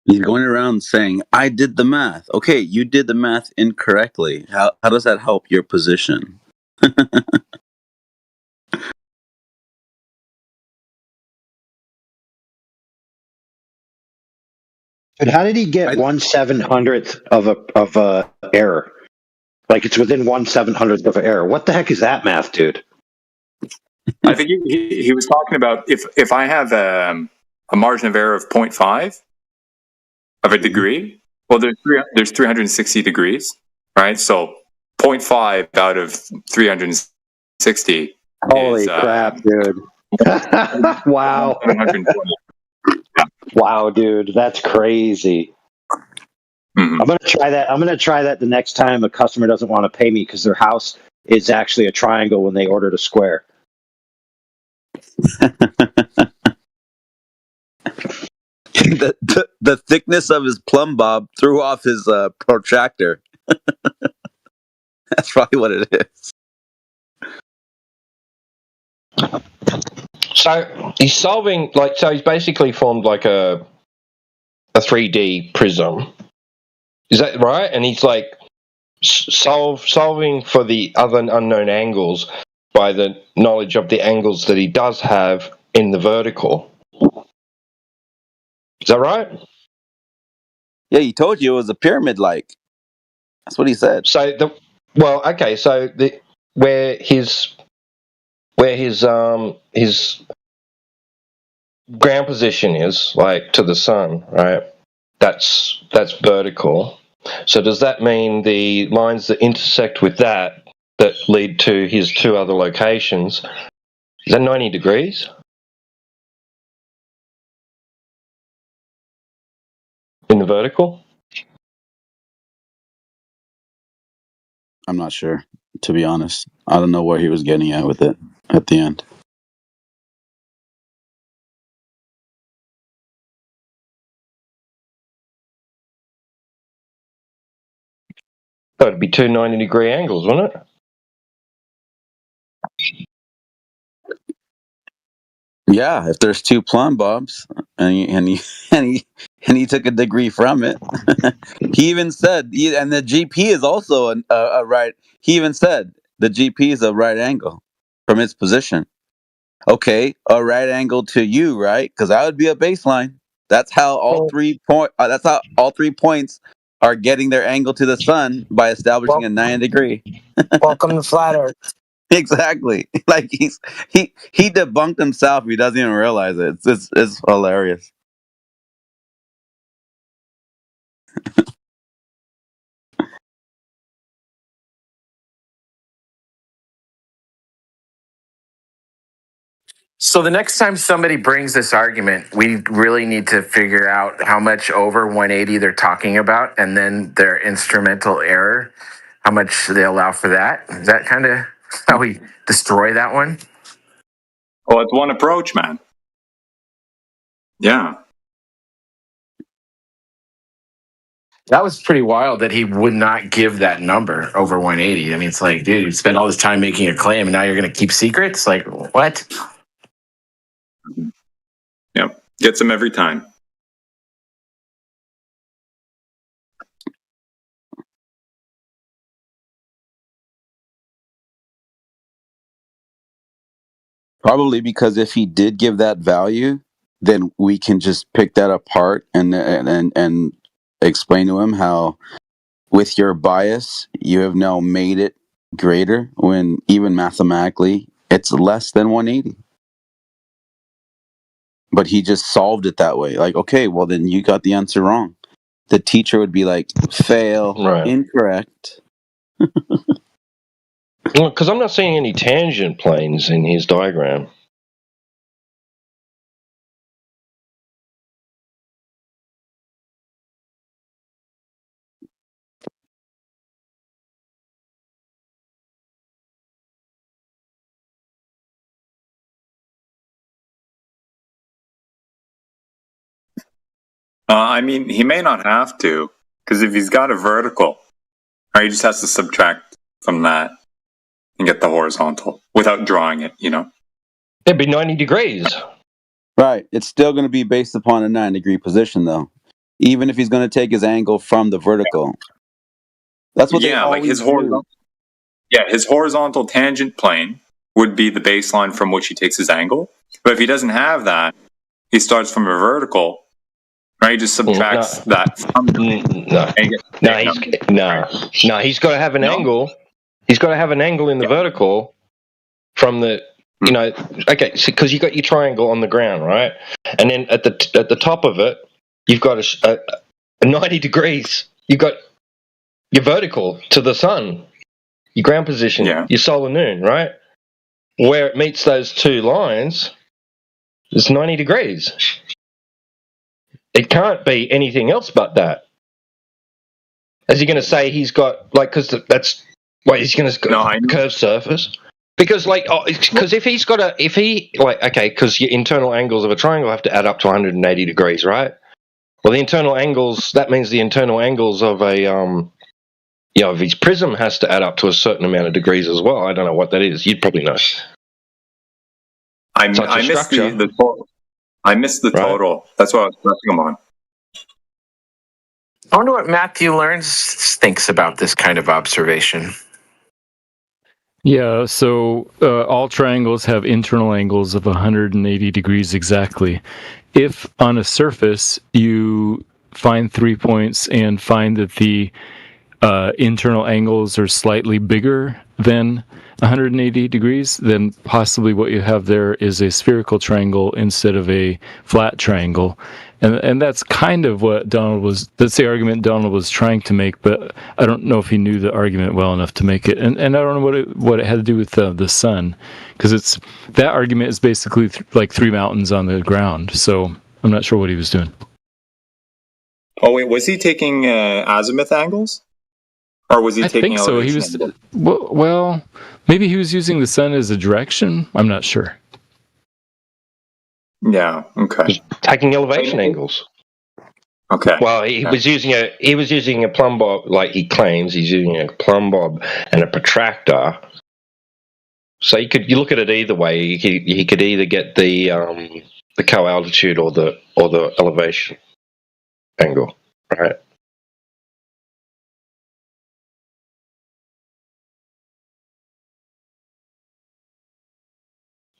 He's going around saying, I did the math. Okay, you did the math incorrectly. How does that help your position? But how did he get 1/700th of a error? Like it's within 1/700th of an error. What the heck is that math, dude? I think he was talking about if I have a margin of error of 0.5 of a degree, well, there's 360 degrees, right? So 0.5 out of 360. Holy crap, dude! Wow. Wow, dude, that's crazy. I'm gonna try that. I'm gonna try that the next time a customer doesn't want to pay me because their house is actually a triangle when they ordered a square. The thickness of his plumb bob threw off his protractor. That's probably what it is. So he's solving he's basically formed like a 3D prism. Is that right? And he's like solving for the other unknown angles by the knowledge of the angles that he does have in the vertical. Is that right? Yeah, he told you it was a pyramid-like. That's what he said. So where his ground position is, like to the sun, right? That's vertical. So does that mean the lines that intersect with that lead to his two other locations, is that 90 degrees? In the vertical? I'm not sure, to be honest. I don't know where he was getting at with it at the end. So it'd be two 90-degree angles, wouldn't it? Yeah, if there's two plumb bobs, and he took a degree from it. He even said, and the GP is also a right. He even said the GP is a right angle from its position. Okay, a right angle to you, right? Because that would be a baseline. That's how all 3 point. That's how all 3 points are getting their angle to the sun by establishing a 90 degree. Welcome to Flat Earth. Exactly. Like he debunked himself. He doesn't even realize it. It's hilarious. So the next time somebody brings this argument, we really need to figure out how much over 180 they're talking about, and then their instrumental error, how much they allow for that. Is that kind of how we destroy that one? Well, it's one approach, man. Yeah. That was pretty wild that he would not give that number over 180. I mean, it's like, dude, you spent all this time making a claim, and now you're going to keep secrets? Like, what? Yep. Gets him every time. Probably because if he did give that value, then we can just pick that apart and explain to him how, with your bias, you have now made it greater when even mathematically it's less than 180. But he just solved it that way. Like, okay, well then you got the answer wrong. The teacher would be like, fail, incorrect. Because I'm not seeing any tangent planes in his diagram. I mean, he may not have to, because if he's got a vertical, right, he just has to subtract from that and get the horizontal without drawing it, you know? It'd be 90 degrees. Right. It's still going to be based upon a 9-degree position, though. Even if he's going to take his angle from the vertical. That's what they always like his do. horizontal. Yeah, his horizontal tangent plane would be the baseline from which he takes his angle. But if he doesn't have that, he starts from a vertical. Right, he just subtracts that from he's got to have an angle. He's got to have an angle in the vertical from the, okay, because you got your triangle on the ground, right? And then at the top of it, you've got a 90 degrees. You've got your vertical to the sun, your ground position, your solar noon, right? Where it meets those two lines is 90 degrees. It can't be anything else but that. Is he going to say he's got, because that's, he's going to curved surface? Because, because if he's got because your internal angles of a triangle have to add up to 180 degrees, right? Well, the internal angles, that means the internal angles of of his prism has to add up to a certain amount of degrees as well. I don't know what that is. You'd probably know. I missed the total. I missed the total. That's what I was pressing him on. I wonder what Matthew Learns thinks about this kind of observation. Yeah, so all triangles have internal angles of 180 degrees exactly. If on a surface you find 3 points and find that the internal angles are slightly bigger than 180 degrees, then possibly what you have there is a spherical triangle instead of a flat triangle. And that's kind of what that's the argument Donald was trying to make, but I don't know if he knew the argument well enough to make it. And I don't know what it had to do with the sun, because that argument is basically like three mountains on the ground. So I'm not sure what he was doing. Oh wait, was he taking azimuth angles? Or was he taking so. He was well, maybe he was using the sun as a direction. I'm not sure. Yeah. Okay. Taking elevation angles. Okay. Well, he was using a plumb bob, like he claims he's using a plumb bob and a protractor. So you look at it either way. He could either get the co-altitude or the elevation angle, right?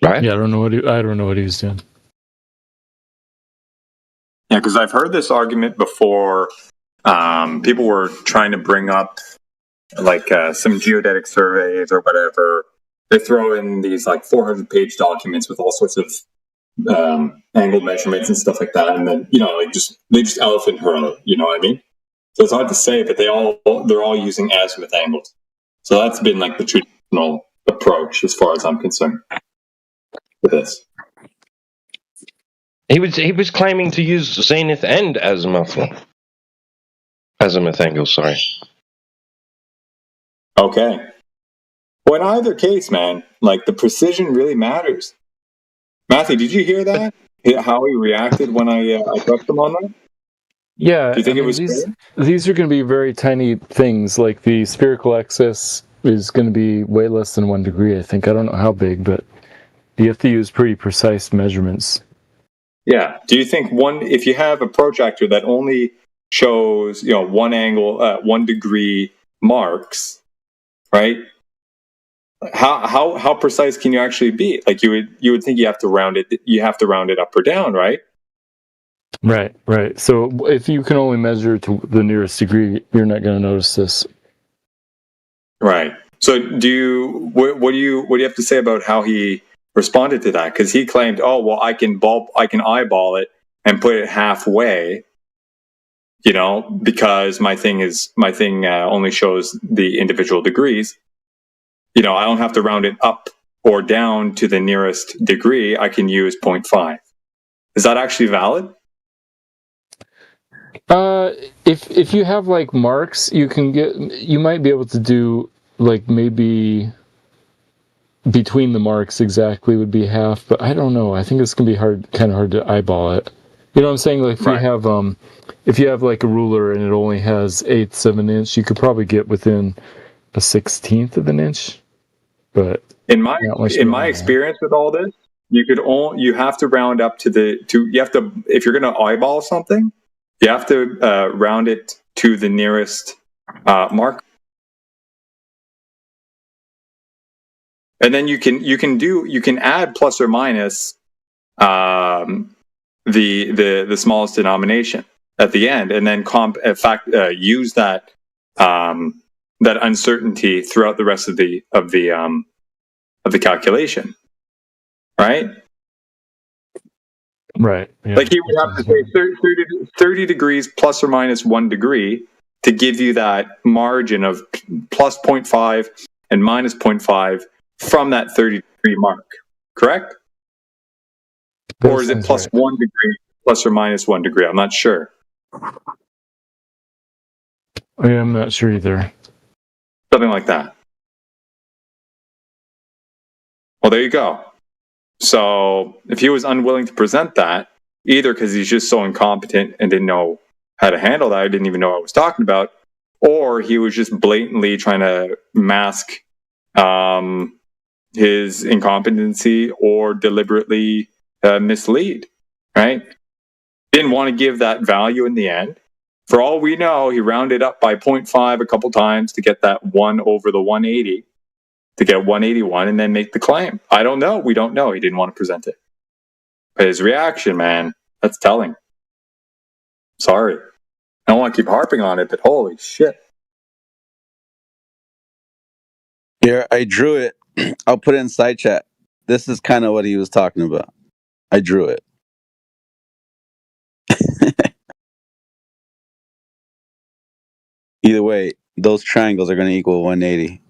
Right? Yeah, I don't know what he was doing. Yeah, because I've heard this argument before. People were trying to bring up like some geodetic surveys or whatever. They throw in these like 400-page documents with all sorts of angle measurements and stuff like that, and then they just elephant hurl it. You know what I mean? So it's hard to say, but they're all using azimuth angles. So that's been like the traditional approach, as far as I'm concerned, with this. He was claiming to use zenith and azimuth angles. Sorry. Okay. Well, in either case, man, like the precision really matters. Matthew, did you hear that? How he reacted when I pressed him on that? Yeah, Do you think it was these are going to be very tiny things. Like the spherical axis is going to be way less than 1 degree. I think. I don't know how big, but you have to use pretty precise measurements. Yeah. Do you think if you have a protractor that only shows one angle, 1 degree marks, right? How precise can you actually be? Like you would think you have to round it up or down, right? Right. So if you can only measure to the nearest degree, you're not going to notice this. Right. So what do you have to say about how he responded to that? Because he claimed, oh well, I can eyeball it and put it halfway, because my thing only shows the individual degrees. I don't have to round it up or down to the nearest degree. I can use 0.5. Is that actually valid? If you have like marks, you might be able to do like maybe between the marks exactly would be half, but I don't know. I think it's gonna be kind of hard to eyeball it. You know what I'm saying? Like if you have like a ruler and it only has 1/8 of an inch, you could probably get within a 1/16 of an inch. But in my experience with all this, you have to round up if you're going to eyeball something, you have to round it to the nearest mark, and then you can add plus or minus the smallest denomination at the end, and then use that uncertainty throughout the rest of the calculation, right? Right. Yeah. Like he would have to say 30 degrees plus or minus 1 degree to give you that margin of plus 0.5 and minus 0.5 from that 30 degree mark, correct? Or is it plus 1 degree plus or minus 1 degree? I'm not sure. Yeah, I'm not sure either. Something like that. Well, there you go. So if he was unwilling to present that, either because he's just so incompetent and didn't know how to handle that, I didn't even know what I was talking about, or he was just blatantly trying to mask his incompetency or deliberately mislead, right? Didn't want to give that value in the end. For all we know, he rounded up by 0.5 a couple times to get that 1 over the 180. To get 181 and then make the claim. I don't know. We don't know. He didn't want to present it. But his reaction, man, that's telling. Sorry. I don't want to keep harping on it, but holy shit. Yeah, I drew it. I'll put it in side chat. This is kind of what he was talking about. I drew it. Either way, those triangles are going to equal 180.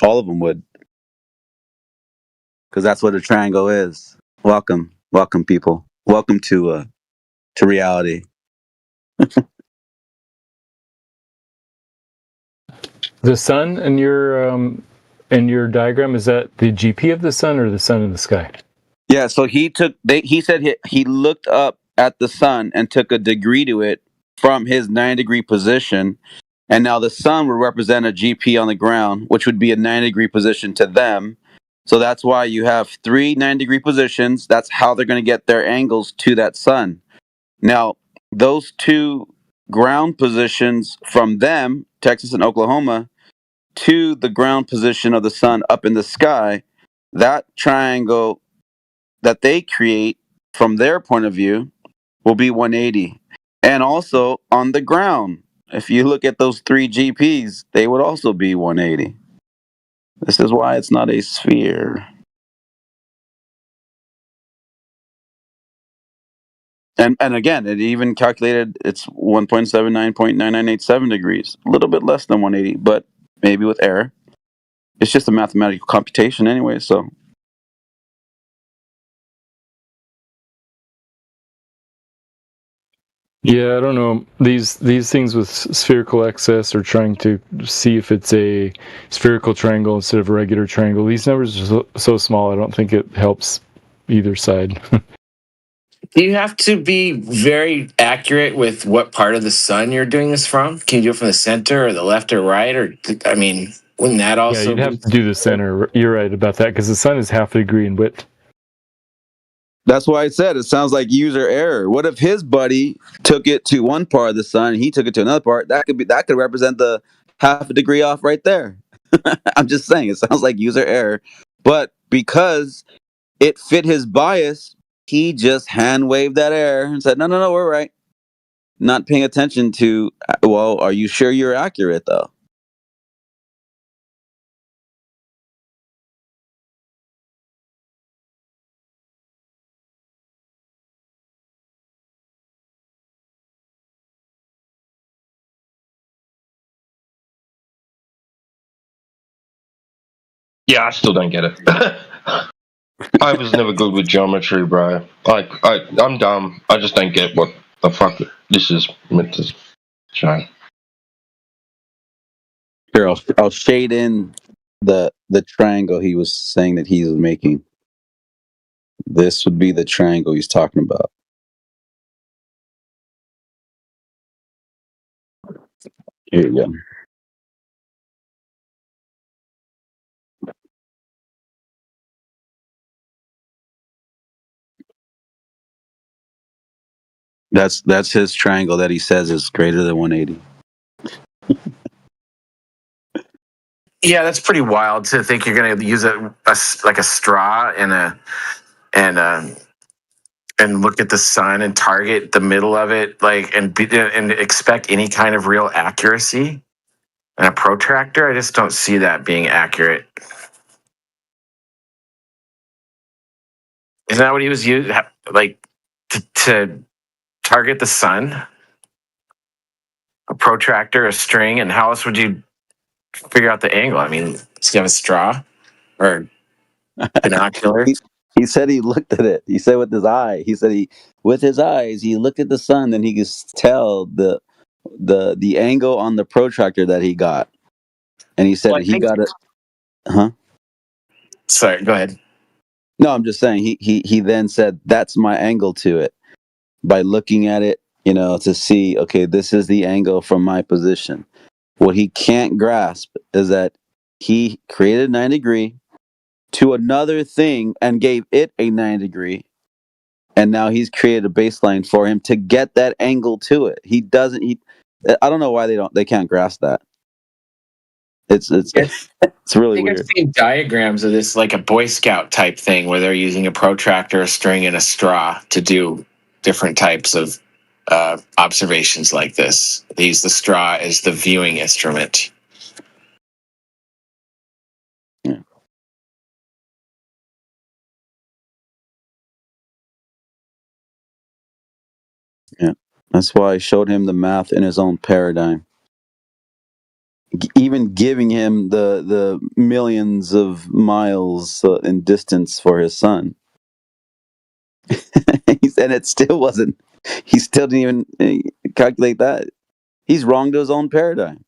All of them would. Because that's what a triangle is. Welcome, people. Welcome to reality. The sun in your diagram, is that the GP of the sun or the sun in the sky? Yeah. So he said he looked up at the sun and took a degree to it from his 9 degree position, And now the sun would represent a GP on the ground, which would be a 90-degree position to them. So that's why you have 3 90-degree positions. That's how they're going to get their angles to that sun. Now, those 2 ground positions from them, Texas and Oklahoma, to the ground position of the sun up in the sky, that triangle that they create from their point of view will be 180. And also on the ground, if you look at those 3 GPs, they would also be 180. This is why it's not a sphere. And again, it even calculated it's 1.79.9987 degrees, a little bit less than 180, but maybe with error. It's just a mathematical computation anyway, so. Yeah, I don't know. These things with spherical excess are trying to see if it's a spherical triangle instead of a regular triangle. These numbers are so small, I don't think it helps either side. Do you have to be very accurate with what part of the sun you're doing this from? Can you do it from the center or the left or right? Or, I mean, wouldn't that Yeah, also you'd be? have to do the center. You're right about that because the sun is half a degree in width. That's why I said it sounds like user error. What if his buddy took it to one part of the sun and he took it to another part? That could represent the half a degree off right there. I'm just saying it sounds like user error. But because it fit his bias, he just hand waved that error and said, no, we're right. Not paying attention to, well, are you sure you're accurate though? Yeah, I still don't get it. I was never good with geometry, bro. I'm dumb. I just don't get what the fuck this is meant to show. Here, I'll shade in the triangle he was saying that he's making. This would be the triangle he's talking about. Here you go. That's his triangle that he says is greater than 180. Yeah, that's pretty wild to think you're going to use like a straw and look at the sun and target the middle of it, like and expect any kind of real accuracy. And a protractor, I just don't see that being accurate. Isn't that what he was using, like to target the sun? A protractor, a string, and how else would you figure out the angle? I mean, does he have a straw or binoculars? He said he looked at it. He said with his eye. He said with his eyes he looked at the sun, and he could tell the angle on the protractor that he got, and he said Well, he got it. Huh? Sorry, go ahead. No, I'm just saying he then said that's my angle to it by looking at it, to see, okay, this is the angle from my position. What he can't grasp is that he created a 90 degree to another thing and gave it a 90 degree, and now he's created a baseline for him to get that angle to it. He doesn't. I don't know why they can't grasp that. It's really I think weird. I've seen diagrams of this, like a Boy Scout type thing, where they're using a protractor, a string, and a straw to do different types of observations like this. They use the straw as the viewing instrument. Yeah. Yeah, that's why I showed him the math in his own paradigm. Even giving him the millions of miles in distance for his sun. He said it still wasn't. He still didn't even calculate that. He's wrong to his own paradigm.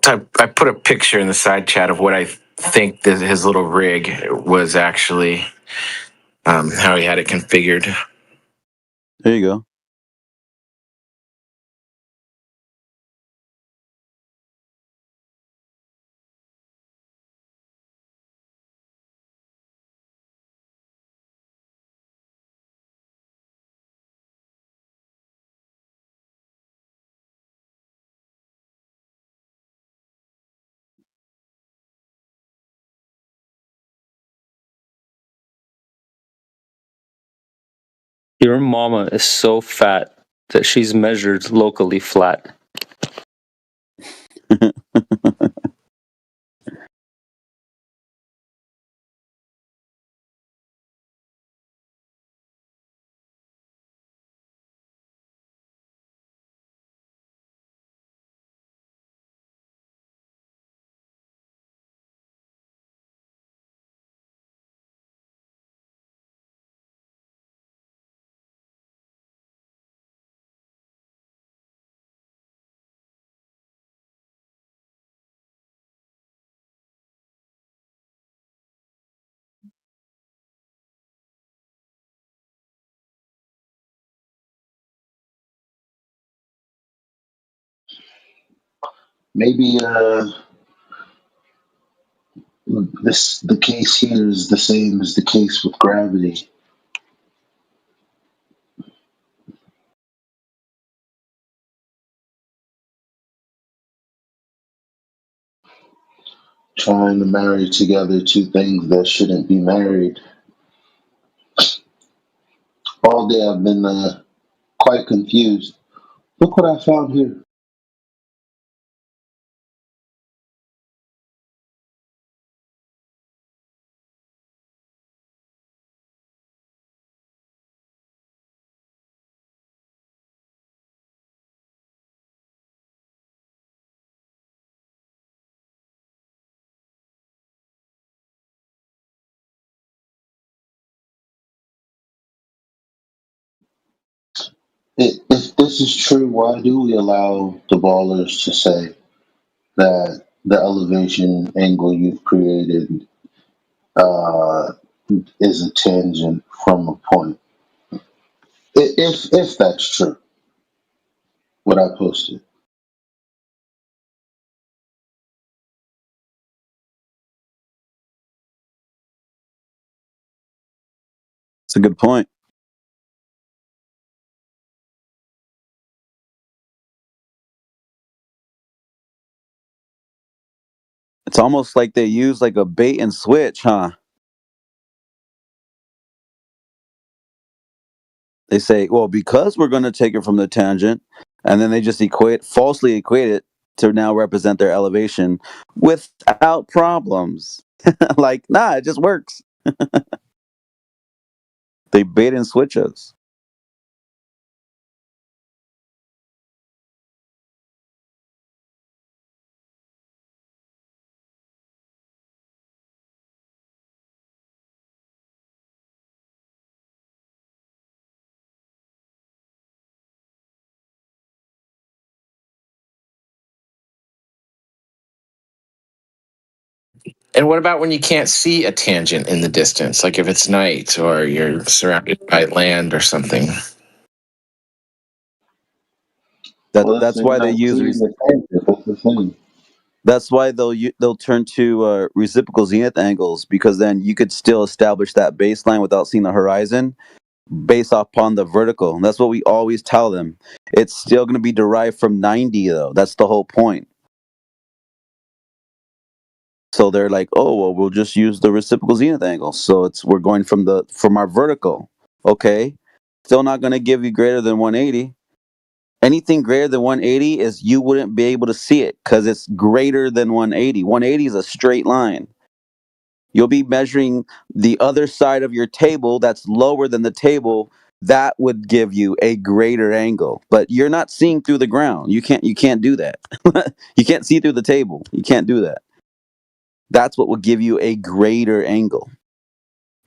I put a picture in the side chat of what I think that his little rig was actually, how he had it configured. There you go. Your mama is so fat that she's measured locally flat. Maybe the case here is the same as the case with gravity. Trying to marry together two things that shouldn't be married. All day I've been quite confused. Look what I found here. If this is true, why do we allow the ballers to say that the elevation angle you've created uh, is a tangent from a point? If that's true, what I posted. It's a good point. It's almost like they use like a bait and switch, huh? They say, well, because we're going to take it from the tangent, and then they just falsely equate it to now represent their elevation without problems. Like, nah, it just works. They bait and switch us. And what about when you can't see a tangent in the distance, like if it's night or you're surrounded by land or something? That's why they use. That's why they'll turn to reciprocal zenith angles, because then you could still establish that baseline without seeing the horizon, based upon the vertical. And that's what we always tell them. It's still going to be derived from 90, though. That's the whole point. So they're like, oh, well, we'll just use the reciprocal zenith angle. So we're going from our vertical. Okay, still not going to give you greater than 180. Anything greater than 180 is you wouldn't be able to see it because it's greater than 180. 180 is a straight line. You'll be measuring the other side of your table that's lower than the table. That would give you a greater angle, but you're not seeing through the ground. You can't do that. You can't see through the table. You can't do that. That's what will give you a greater angle,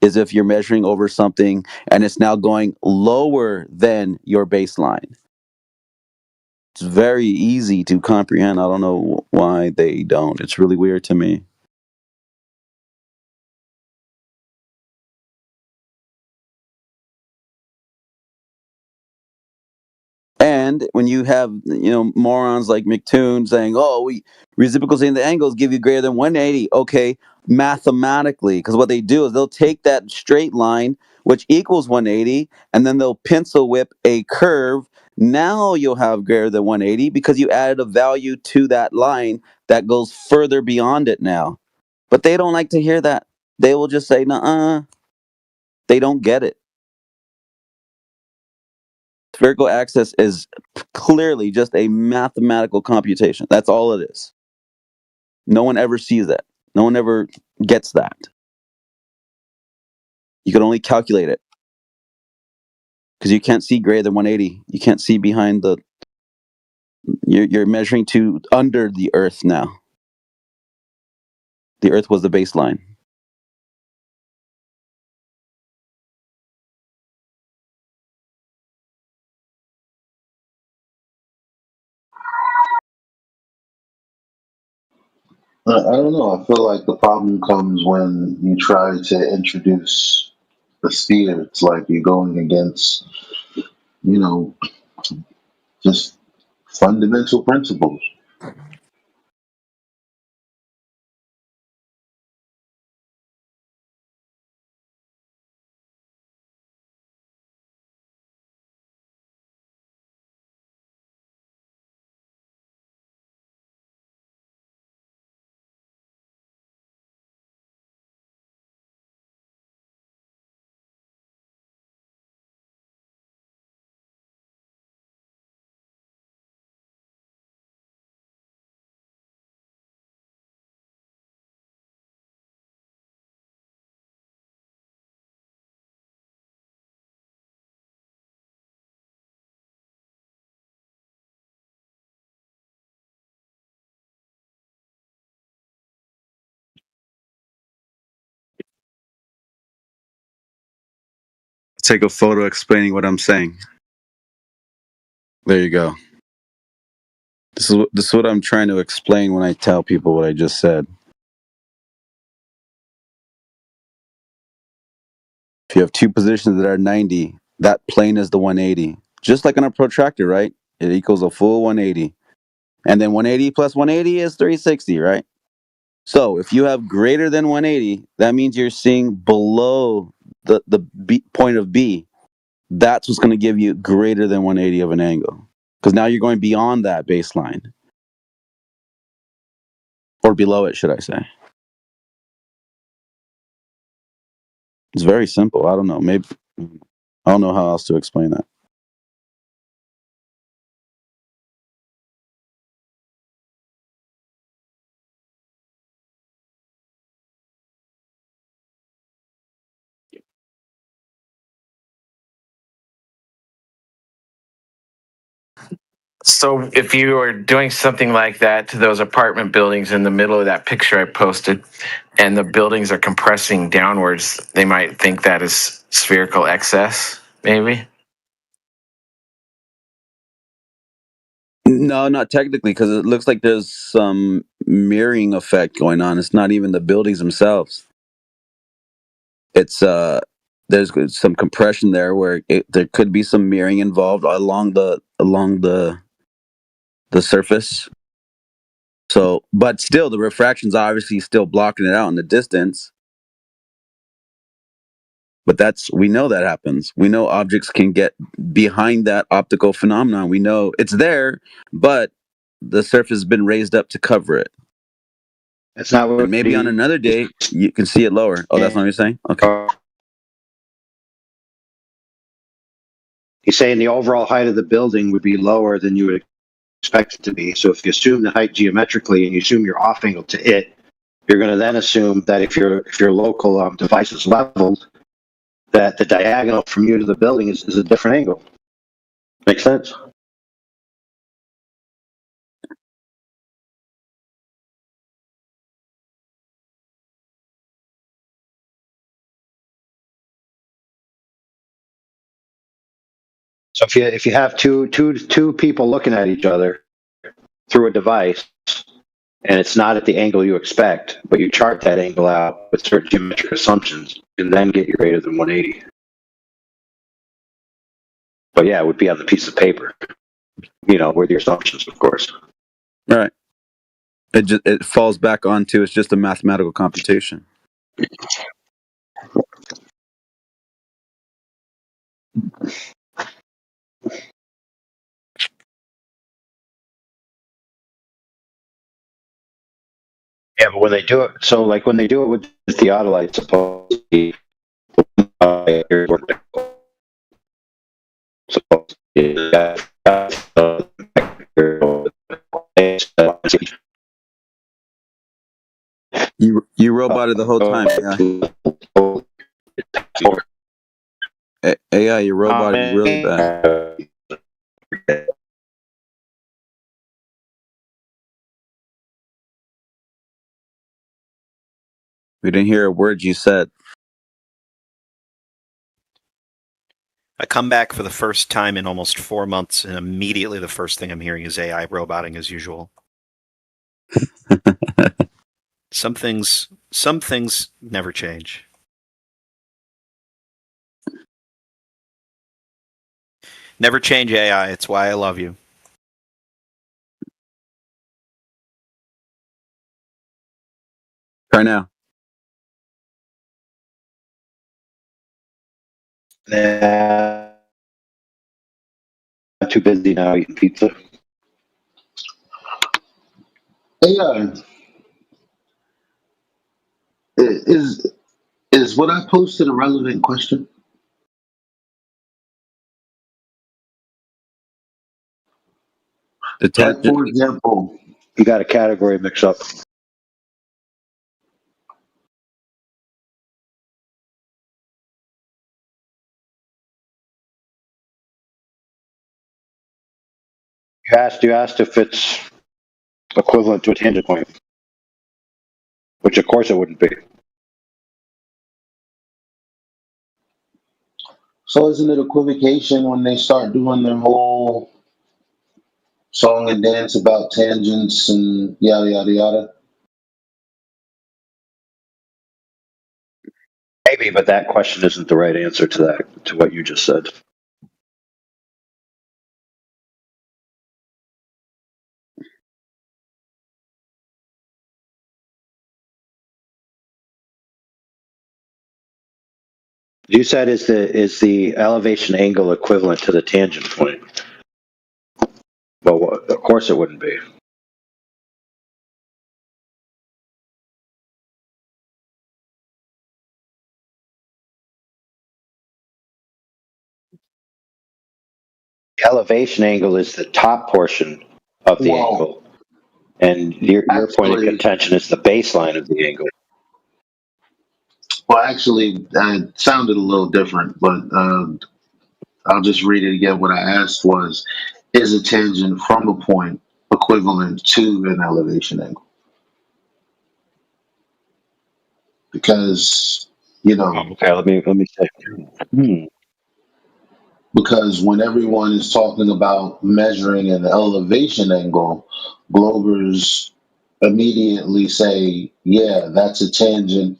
is if you're measuring over something and it's now going lower than your baseline. It's very easy to comprehend. I don't know why they don't. It's really weird to me. And when you have, morons like McToon saying, "Oh, we reciprocals in the angles give you greater than 180," okay, mathematically, because what they do is they'll take that straight line, which equals 180, and then they'll pencil whip a curve. Now you'll have greater than 180 because you added a value to that line that goes further beyond it now. But they don't like to hear that. They will just say, "Nuh-uh." They don't get it. Spherical axis is clearly just a mathematical computation. That's all it is. No one ever sees that. No one ever gets that. You can only calculate it because you can't see greater than 180. You can't see behind the. You're measuring to under the Earth now. The Earth was the baseline. I don't know. I feel like the problem comes when you try to introduce the sphere. It's like you're going against, you know, just fundamental principles. Take a photo explaining what I'm saying. There you go. This is what I'm trying to explain when I tell people what I just said. If you have two positions that are 90, that plane is the 180. Just like on a protractor, right? It equals a full 180. And then 180 plus 180 is 360, right? So if you have greater than 180, that means you're seeing below the point of B. That's what's going to give you greater than 180 of an angle. Because now you're going beyond that baseline. Or below it, should I say. It's very simple. I don't know. Maybe I don't know how else to explain that. So if you are doing something like that to those apartment buildings in the middle of that picture I posted, and the buildings are compressing downwards, they might think that is spherical excess, maybe? No, not technically, because it looks like there's some mirroring effect going on. It's not even the buildings themselves. It's there's some compression there where there could be some mirroring involved along the surface. So, but still, the refraction's obviously still blocking it out in the distance. But we know that happens. We know objects can get behind that optical phenomenon. We know it's there, but the surface has been raised up to cover it. That's not what. And maybe on another day you can see it lower. Oh, that's not what you're saying? Okay. He's saying the overall height of the building would be lower than you would expect it to be. So if you assume the height geometrically and you assume your off angle to it, you're going to then assume that if your local device is leveled, that the diagonal from you to the building is a different angle. Makes sense? So if you have two people looking at each other through a device, and it's not at the angle you expect, but you chart that angle out with certain geometric assumptions, and then get your greater than 180. But yeah, it would be on the piece of paper, with your assumptions, of course. Right. It falls back onto it's just a mathematical computation. Yeah, but when they do it, so like when they do it with the theodolite, supposedly, You roboted the whole time, AI. AI, your robot is really bad. We didn't hear a word you said. I come back for the first time in almost 4 months, and immediately the first thing I'm hearing is AI roboting as usual. Some things never change. Never change, AI. It's why I love you. Try now. I'm too busy now eating pizza. AI is what I posted a relevant question? Like, for example, you got a category mix up. You asked if it's equivalent to a tangent point, which of course it wouldn't be. So isn't it equivocation when they start doing their whole song and dance about tangents and yada yada yada? Maybe, but that question isn't the right answer to what you just said. You said is the elevation angle equivalent to the tangent point? Well, of course it wouldn't be. The elevation angle is the top portion of the angle, and your point of contention is the baseline of the angle. Well, actually, it sounded a little different, but I'll just read it again. What I asked was, is a tangent from a point equivalent to an elevation angle? Because, Okay, let me say. Because when everyone is talking about measuring an elevation angle, Globers immediately say, yeah, that's a tangent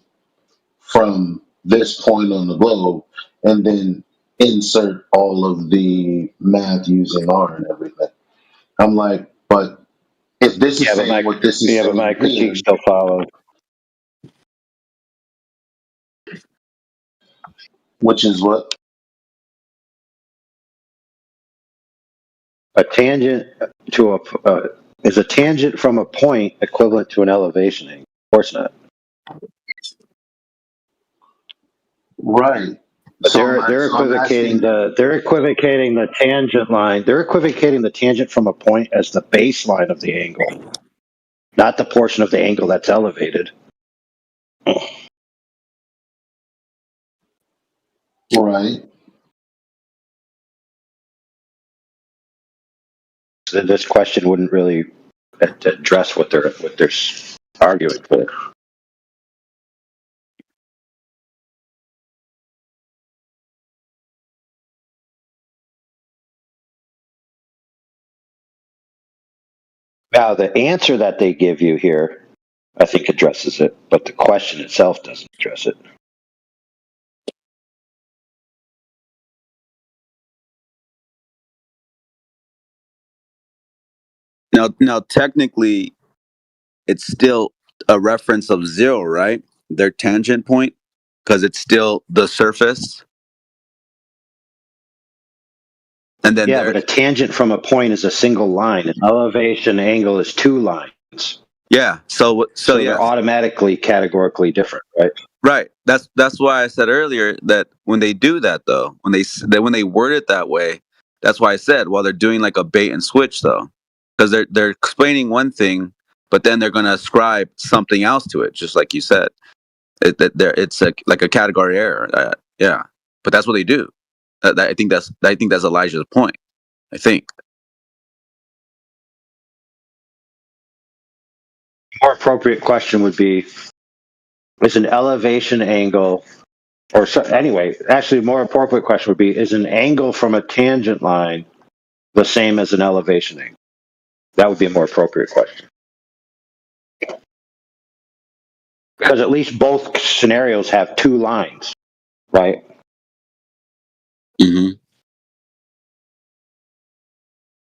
from this point on the globe, and then insert all of the math using R and everything. I'm like, but if this is saying what this is saying, but my critique still follows. Which is what? A tangent to is a tangent from a point equivalent to an elevation angle? Of course not. Right. But they're equivocating the tangent line. They're equivocating the tangent from a point as the baseline of the angle, not the portion of the angle that's elevated. Right. So this question wouldn't really address what they're arguing for. Now, the answer that they give you here, I think, addresses it, but the question itself doesn't address it. Now, technically, it's still a reference of 0, right? Their tangent point, because it's still the surface. And then yeah, but a tangent from a point is a single line. An elevation angle is 2 lines. Yeah. So they're automatically categorically different, right? Right. That's why I said earlier that when they do that, though, when they word it that way, that's why I said, well, they're doing like a bait and switch, though, because they're explaining one thing, but then they're going to ascribe something else to it, just like you said. It's like a category error. Yeah, but that's what they do. I think that's Elijah's point. I think. More appropriate question would be: is an elevation angle, or anyway, actually, more appropriate question would be: is an angle from a tangent line the same as an elevation angle? That would be a more appropriate question. Because at least both scenarios have 2 lines, right? Mm-hmm.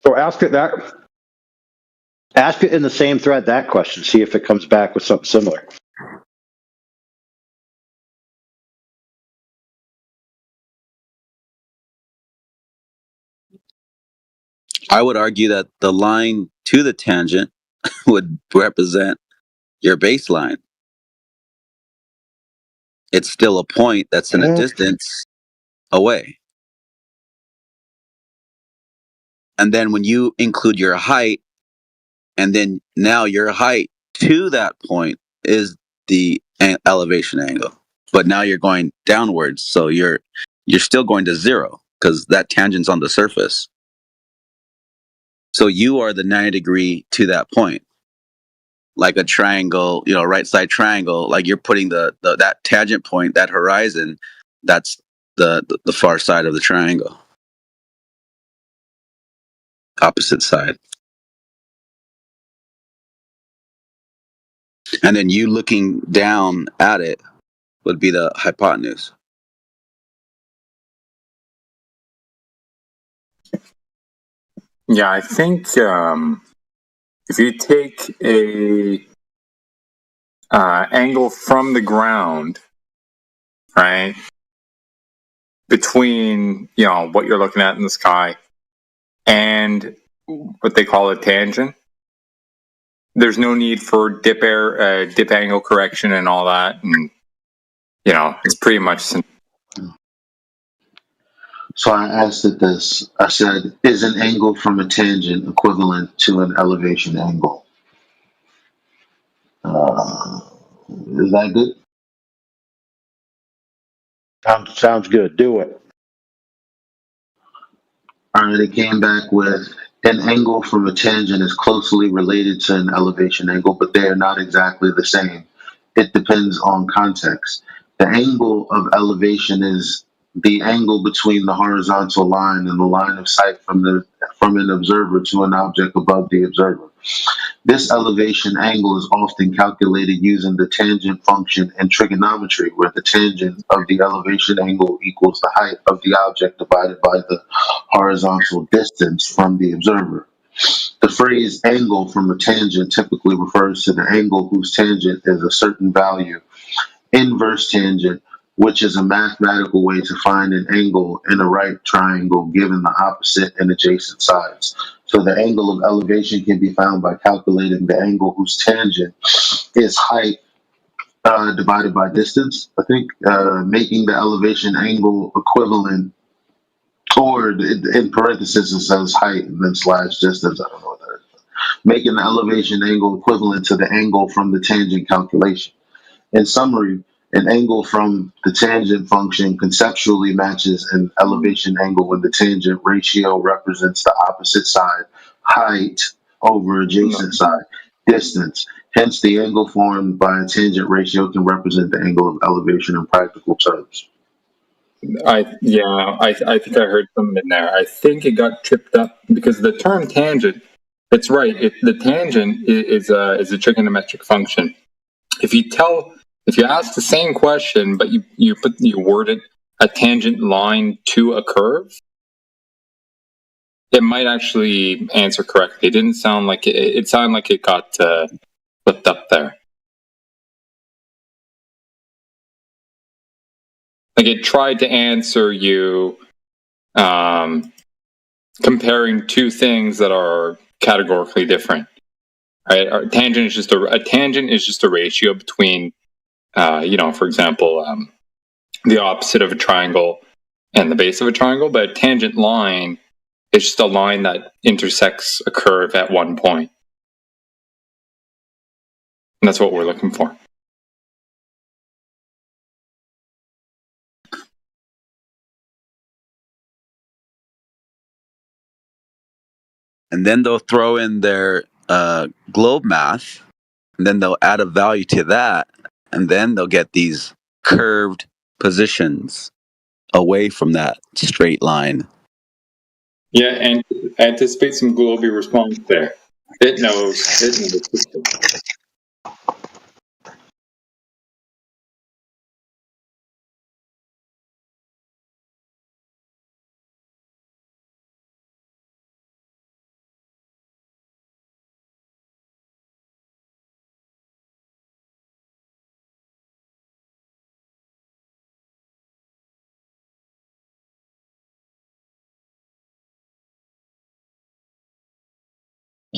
So ask it in the same thread that question. See if it comes back with something similar. I would argue that the line to the tangent would represent your baseline. It's still a point that's in a distance away. And then when you include your height, and then now your height to that point is the elevation angle. But now you're going downwards, so you're still going to 0 because that tangent's on the surface. So you are the 90 degree to that point. Like a triangle, right side triangle, like you're putting that tangent point, that horizon, that's the far side of the triangle. Opposite side. And then you looking down at it would be the hypotenuse. Yeah, I think if you take a angle from the ground, right, between what you're looking at in the sky and what they call a tangent, there's no need for dip angle correction and all that, and it's pretty much. So I asked it this. I said, is an angle from a tangent equivalent to an elevation angle? Is that good? Sounds good. Do it. All right, it came back with an angle from a tangent is closely related to an elevation angle, but they are not exactly the same. It depends on context. The angle of elevation is the angle between the horizontal line and the line of sight from an observer to an object above the observer. This elevation angle is often calculated using the tangent function in trigonometry, where the tangent of the elevation angle equals the height of the object divided by the horizontal distance from the observer. The phrase angle from a tangent typically refers to the angle whose tangent is a certain value. Inverse tangent, which is a mathematical way to find an angle in a right triangle given the opposite and adjacent sides. So the angle of elevation can be found by calculating the angle whose tangent is height divided by distance, I think, making the elevation angle equivalent, or in parentheses it says height and then slash distance, I don't know what that is. Making the elevation angle equivalent to the angle from the tangent calculation. In summary, an angle from the tangent function conceptually matches an elevation angle when the tangent ratio represents the opposite side, height over adjacent side, distance. Hence, the angle formed by a tangent ratio can represent the angle of elevation in practical terms. I think I heard something in there. I think it got tripped up because the term tangent It's right. The tangent is a trigonometric function. If you ask the same question, but you word it a tangent line to a curve, it might actually answer correctly. It didn't sound like it sounded like it got flipped up there. Like it tried to answer you comparing two things that are categorically different. Right? A tangent is just a ratio between, for example, the opposite of a triangle and the base of a triangle. But a tangent line is just a line that intersects a curve at one point. And that's what we're looking for. And then they'll throw in their globe math, and then they'll add a value to that, and then they'll get these curved positions away from that straight line. Yeah, and anticipate some global response there. It knows.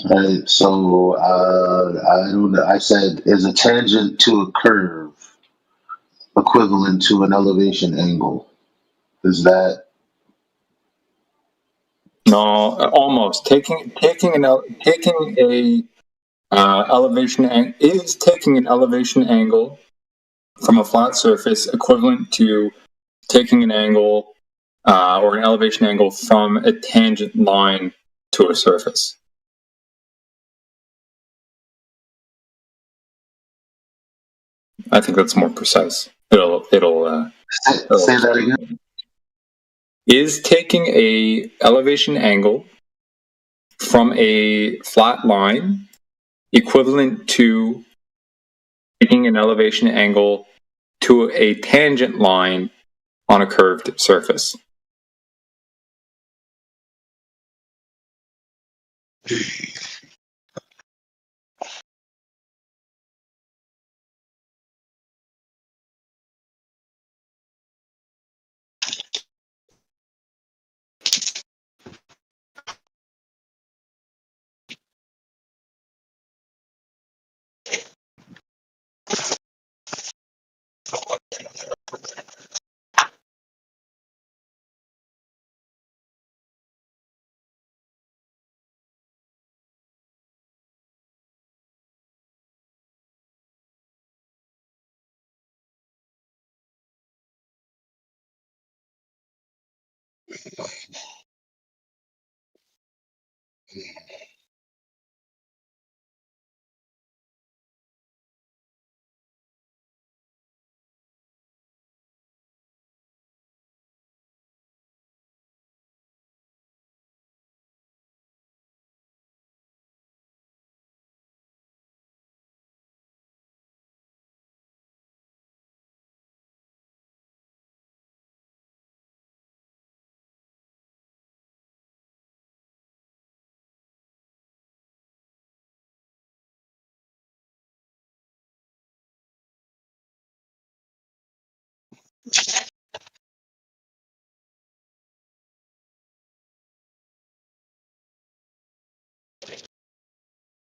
Right. So I said, is a tangent to a curve equivalent to an elevation angle? Is that No, almost taking an elevation angle from a flat surface equivalent to taking an angle or an elevation angle from a tangent line to a surface. I think that's more precise. It'll say that again? Is taking a elevation angle from a flat line equivalent to taking an elevation angle to a tangent line on a curved surface.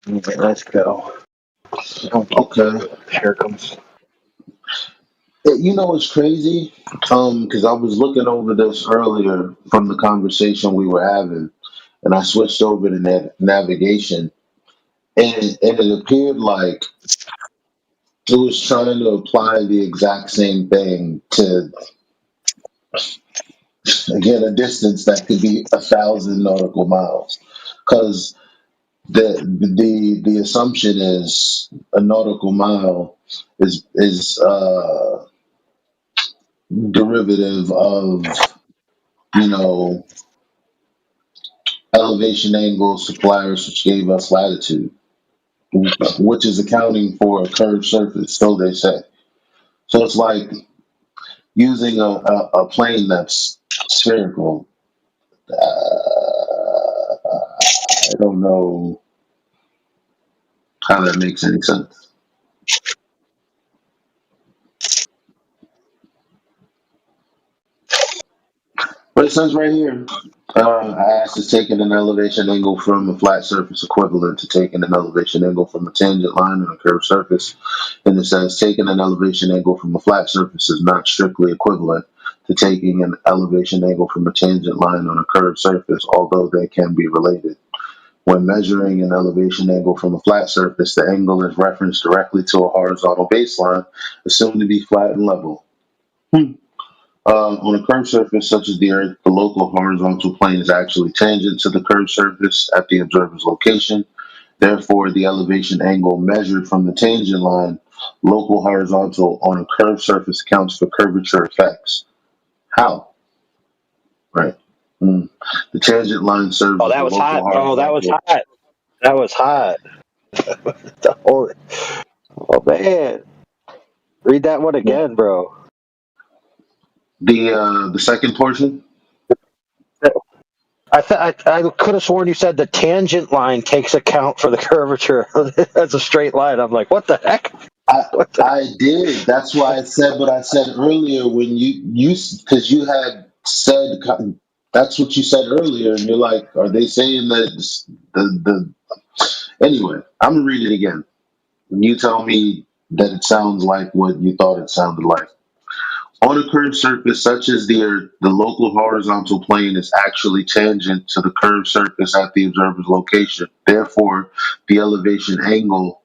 Okay, let's go. Okay. Here it comes. You know what's crazy? Because I was looking over this earlier from the conversation we were having, and I switched over to navigation, and it appeared like it was trying to apply the exact same thing to, again, a distance that could be 1,000 nautical miles, because the assumption is a nautical mile is derivative of, you know, elevation angle suppliers, which gave us latitude, which is accounting for a curved surface, so they say. So it's like using a plane that's spherical. I don't know how that makes any sense. But it says right here, I asked is taking an elevation angle from a flat surface equivalent to taking an elevation angle from a tangent line on a curved surface. And it says taking an elevation angle from a flat surface is not strictly equivalent to taking an elevation angle from a tangent line on a curved surface, although they can be related. When measuring an elevation angle from a flat surface, the angle is referenced directly to a horizontal baseline, assumed to be flat and level. On a curved surface such as the Earth, the local horizontal plane is actually tangent to the curved surface at the observer's location. Therefore, the elevation angle measured from the tangent line, local horizontal, on a curved surface accounts for curvature effects. How? Right. The tangent line serves Oh, that was hot. Oh, that was hot. That was hot. Oh man, read that one again, bro. The second portion. I could have sworn you said the tangent line takes account for the curvature as a straight line. I'm like, what the heck? I did. That's why I said what I said earlier when you because you had said that's what you said earlier, and you're like, are they saying that the anyway? I'm gonna read it again. You tell me that it sounds like what you thought it sounded like. On a curved surface such as the Earth, the local horizontal plane is actually tangent to the curved surface at the observer's location. Therefore, the elevation angle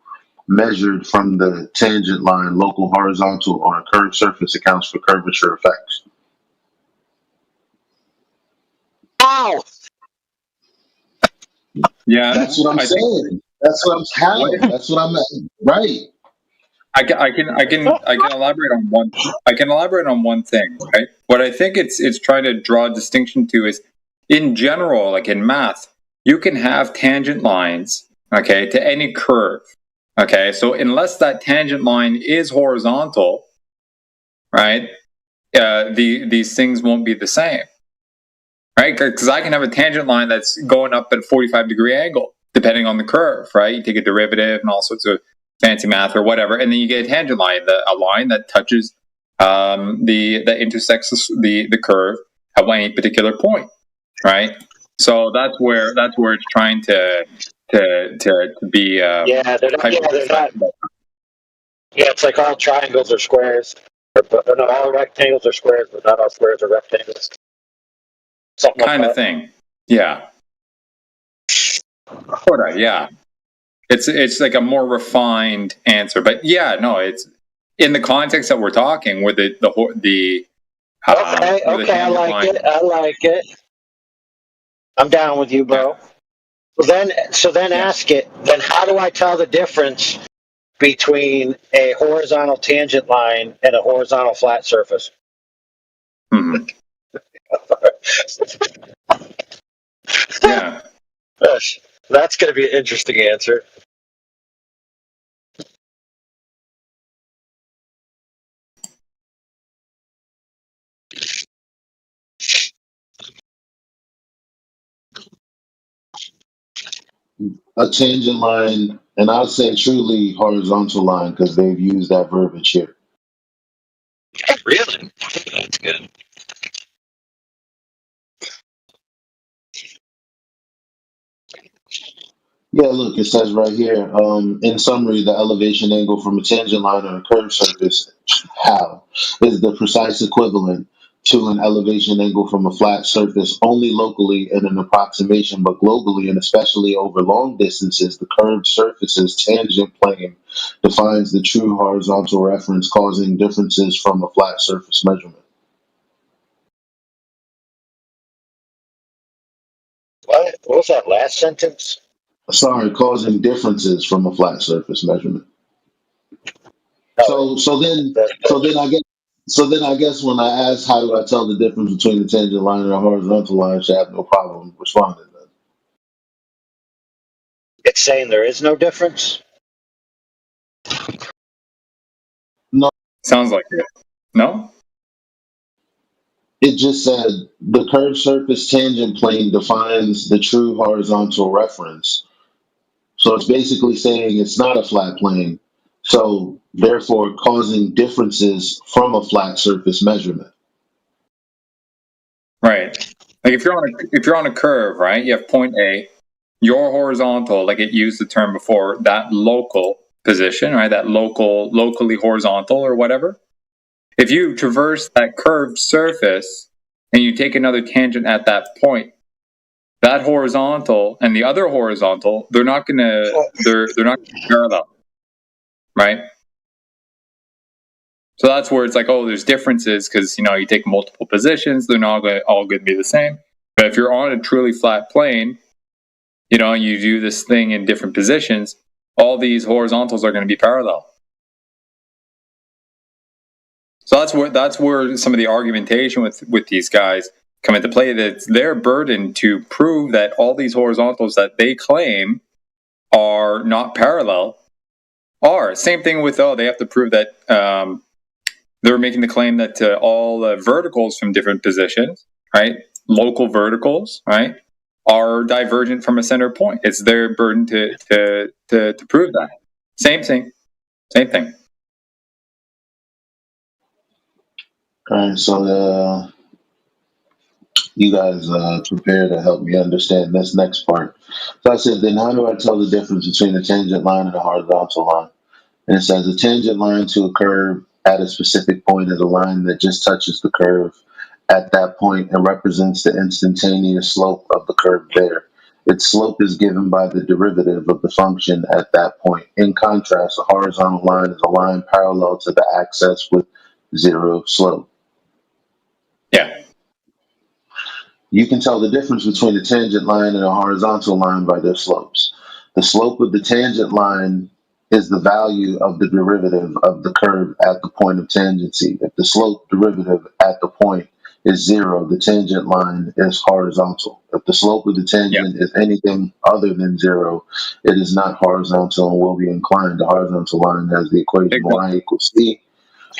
measured from the tangent line, local horizontal, on a curved surface accounts for curvature effects. Ow! Yeah, That's what I'm saying. That's what I'm. That's what I'm. Right. I can elaborate on one. I can elaborate on one thing, right? What I think it's trying to draw a distinction to is, in general, like in math, you can have tangent lines, okay, to any curve, okay. So unless that tangent line is horizontal, right, these things won't be the same, right? Because I can have a tangent line that's going up at a 45-degree angle, depending on the curve, right? You take a derivative and all sorts of fancy math or whatever, and then you get a tangent line, a line that touches that intersects the curve at any particular point, right? So that's where it's trying to be. Yeah, they're not. Yeah, it's like all triangles are squares. No, all rectangles are squares, but not all squares are rectangles. Something kind like of thing. Yeah. Sorta, yeah. It's like a more refined answer, but yeah, no, it's in the context that we're talking, where the okay, I like it. I like it. I'm down with you, bro. Yeah. So then ask it. Then how do I tell the difference between a horizontal tangent line and a horizontal flat surface? Mm-hmm. Yeah. That's going to be an interesting answer. A tangent line, and I'll say truly horizontal line because they've used that verbiage here. Really? That's good. Yeah, look, it says right here, in summary, the elevation angle from a tangent line on a curved surface, how, is the precise equivalent to an elevation angle from a flat surface only locally in an approximation, but globally and especially over long distances, the curved surface's tangent plane defines the true horizontal reference, causing differences from a flat surface measurement. What was that last sentence? Sorry, causing differences from a flat surface measurement. So then I guess when I ask how do I tell the difference between the tangent line and a horizontal line, I should have no problem responding then. It's saying there is no difference? No, Sounds like it. No? it just said the curved surface tangent plane defines the true horizontal reference. So it's basically saying it's not a flat plane. So therefore causing differences from a flat surface measurement. Right. Like if you're on a curve, right? You have point A, your horizontal, like it used the term before, that local position, right? That locally horizontal or whatever. If you traverse that curved surface and you take another tangent at that point, that horizontal and the other horizontal, they're not gonna be parallel, right? So that's where it's like, oh, there's differences because you take multiple positions, they're not all going to be the same. But if you're on a truly flat plane, and you do this thing in different positions, all these horizontals are going to be parallel. So that's where some of the argumentation with these guys come into play. That it's their burden to prove that all these horizontals that they claim are not parallel are. Same thing with they have to prove that they're making the claim that all verticals from different positions, right, local verticals, right, are divergent from a center point. It's their burden to prove that. Same thing. All right, so you guys prepare to help me understand this next part. So I said, then how do I tell the difference between a tangent line and a horizontal line? And it says a tangent line to a curve at a specific point is a line that just touches the curve at that point and represents the instantaneous slope of the curve there. Its slope is given by the derivative of the function at that point. In contrast, a horizontal line is a line parallel to the axis with zero slope. Yeah. You can tell the difference between a tangent line and a horizontal line by their slopes. The slope of the tangent line is the value of the derivative of the curve at the point of tangency. If the slope derivative at the point is zero, the tangent line is horizontal. If the slope of the tangent is anything other than zero, it is not horizontal and will be inclined. The horizontal line has the equation y equals c,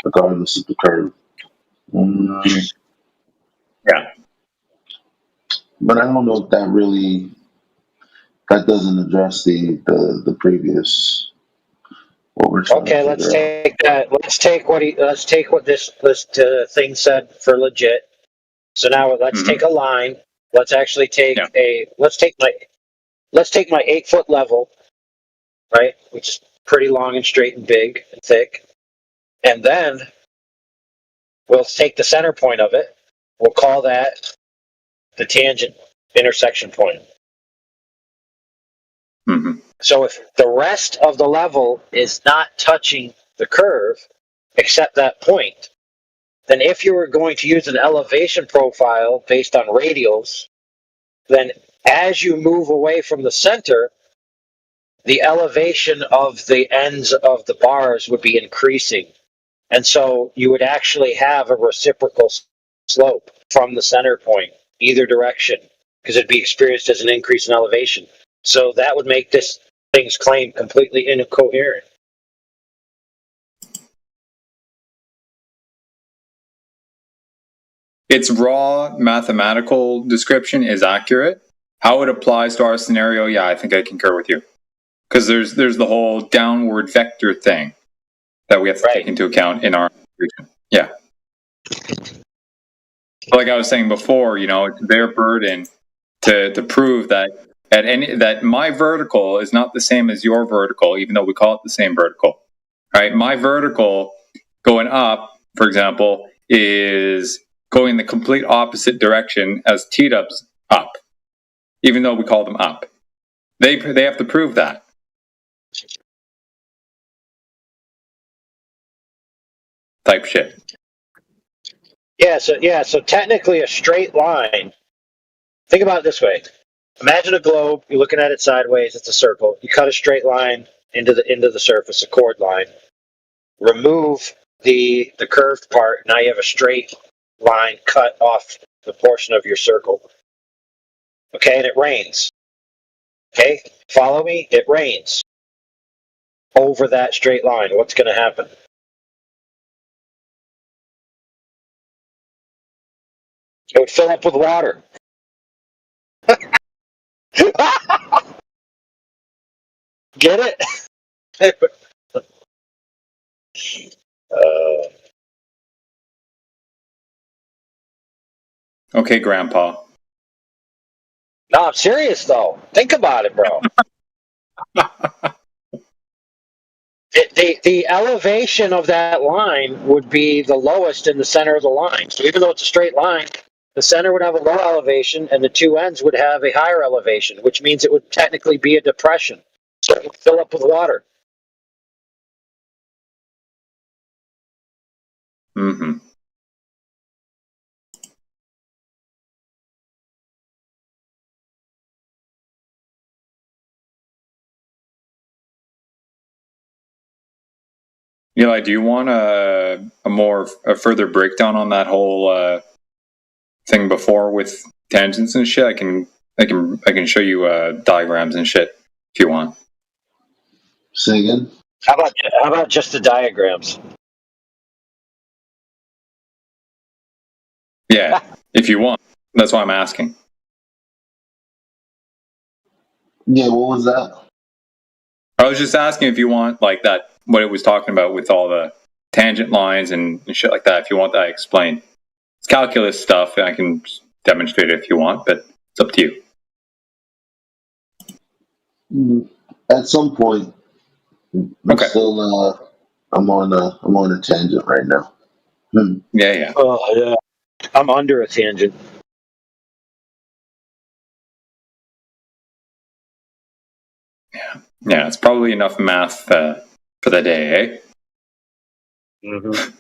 regardless of the curve. Yeah. But I don't know if that doesn't address the previous what we're trying Okay, to let's figure out. take that. Let's take what this thing said for legit. So now let's take a line. Let's actually take let's take my 8-foot level, right, which is pretty long and straight and big and thick, and then we'll take the center point of it. We'll call that the tangent intersection point. So if the rest of the level is not touching the curve except that point, then if you were going to use an elevation profile based on radials, then as you move away from the center, the elevation of the ends of the bars would be increasing. And so you would actually have a reciprocal slope from the center point, either direction, because it'd be experienced as an increase in elevation. So that would make this thing's claim completely incoherent. Its raw mathematical description is accurate. How it applies to our scenario, yeah, I think I concur with you. Because there's the whole downward vector thing that we have to take into account in our region. Yeah. Like I was saying before, it's their burden to prove that that my vertical is not the same as your vertical, even though we call it the same vertical. Right? My vertical going up, for example, is going the complete opposite direction as T-dubs up, even though we call them up. They have to prove that. Type shit. Yeah, so technically a straight line. Think about it this way. Imagine a globe, you're looking at it sideways, it's a circle. You cut a straight line into the surface, a chord line. Remove the curved part, now you have a straight line cut off the portion of your circle. Okay, and it rains. Okay, follow me. It rains over that straight line. What's going to happen? It would fill up with water. Get it? Okay, Grandpa. No, I'm serious though. Think about it, bro. The elevation of that line would be the lowest in the center of the line. So even though it's a straight line, the center would have a low elevation and the two ends would have a higher elevation, which means it would technically be a depression. So it would fill up with water. Mm-hmm. Eli, do you want a further breakdown on that whole thing before with tangents and shit? I can show you diagrams and shit if you want. Say again. How about just the diagrams? Yeah, if you want. That's why I'm asking. Yeah, what was that? I was just asking if you want like that, what it was talking about with all the tangent lines and shit like that. If you want that explained, it's calculus stuff, and I can demonstrate it if you want, but it's up to you. At some point. Okay. Still, I'm on a tangent right now. Yeah. Oh yeah, I'm under a tangent. Yeah, it's probably enough math for the day, eh? Mm-hmm.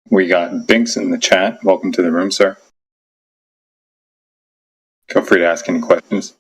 We got Binks in the chat. Welcome to the room, sir. Feel free to ask any questions.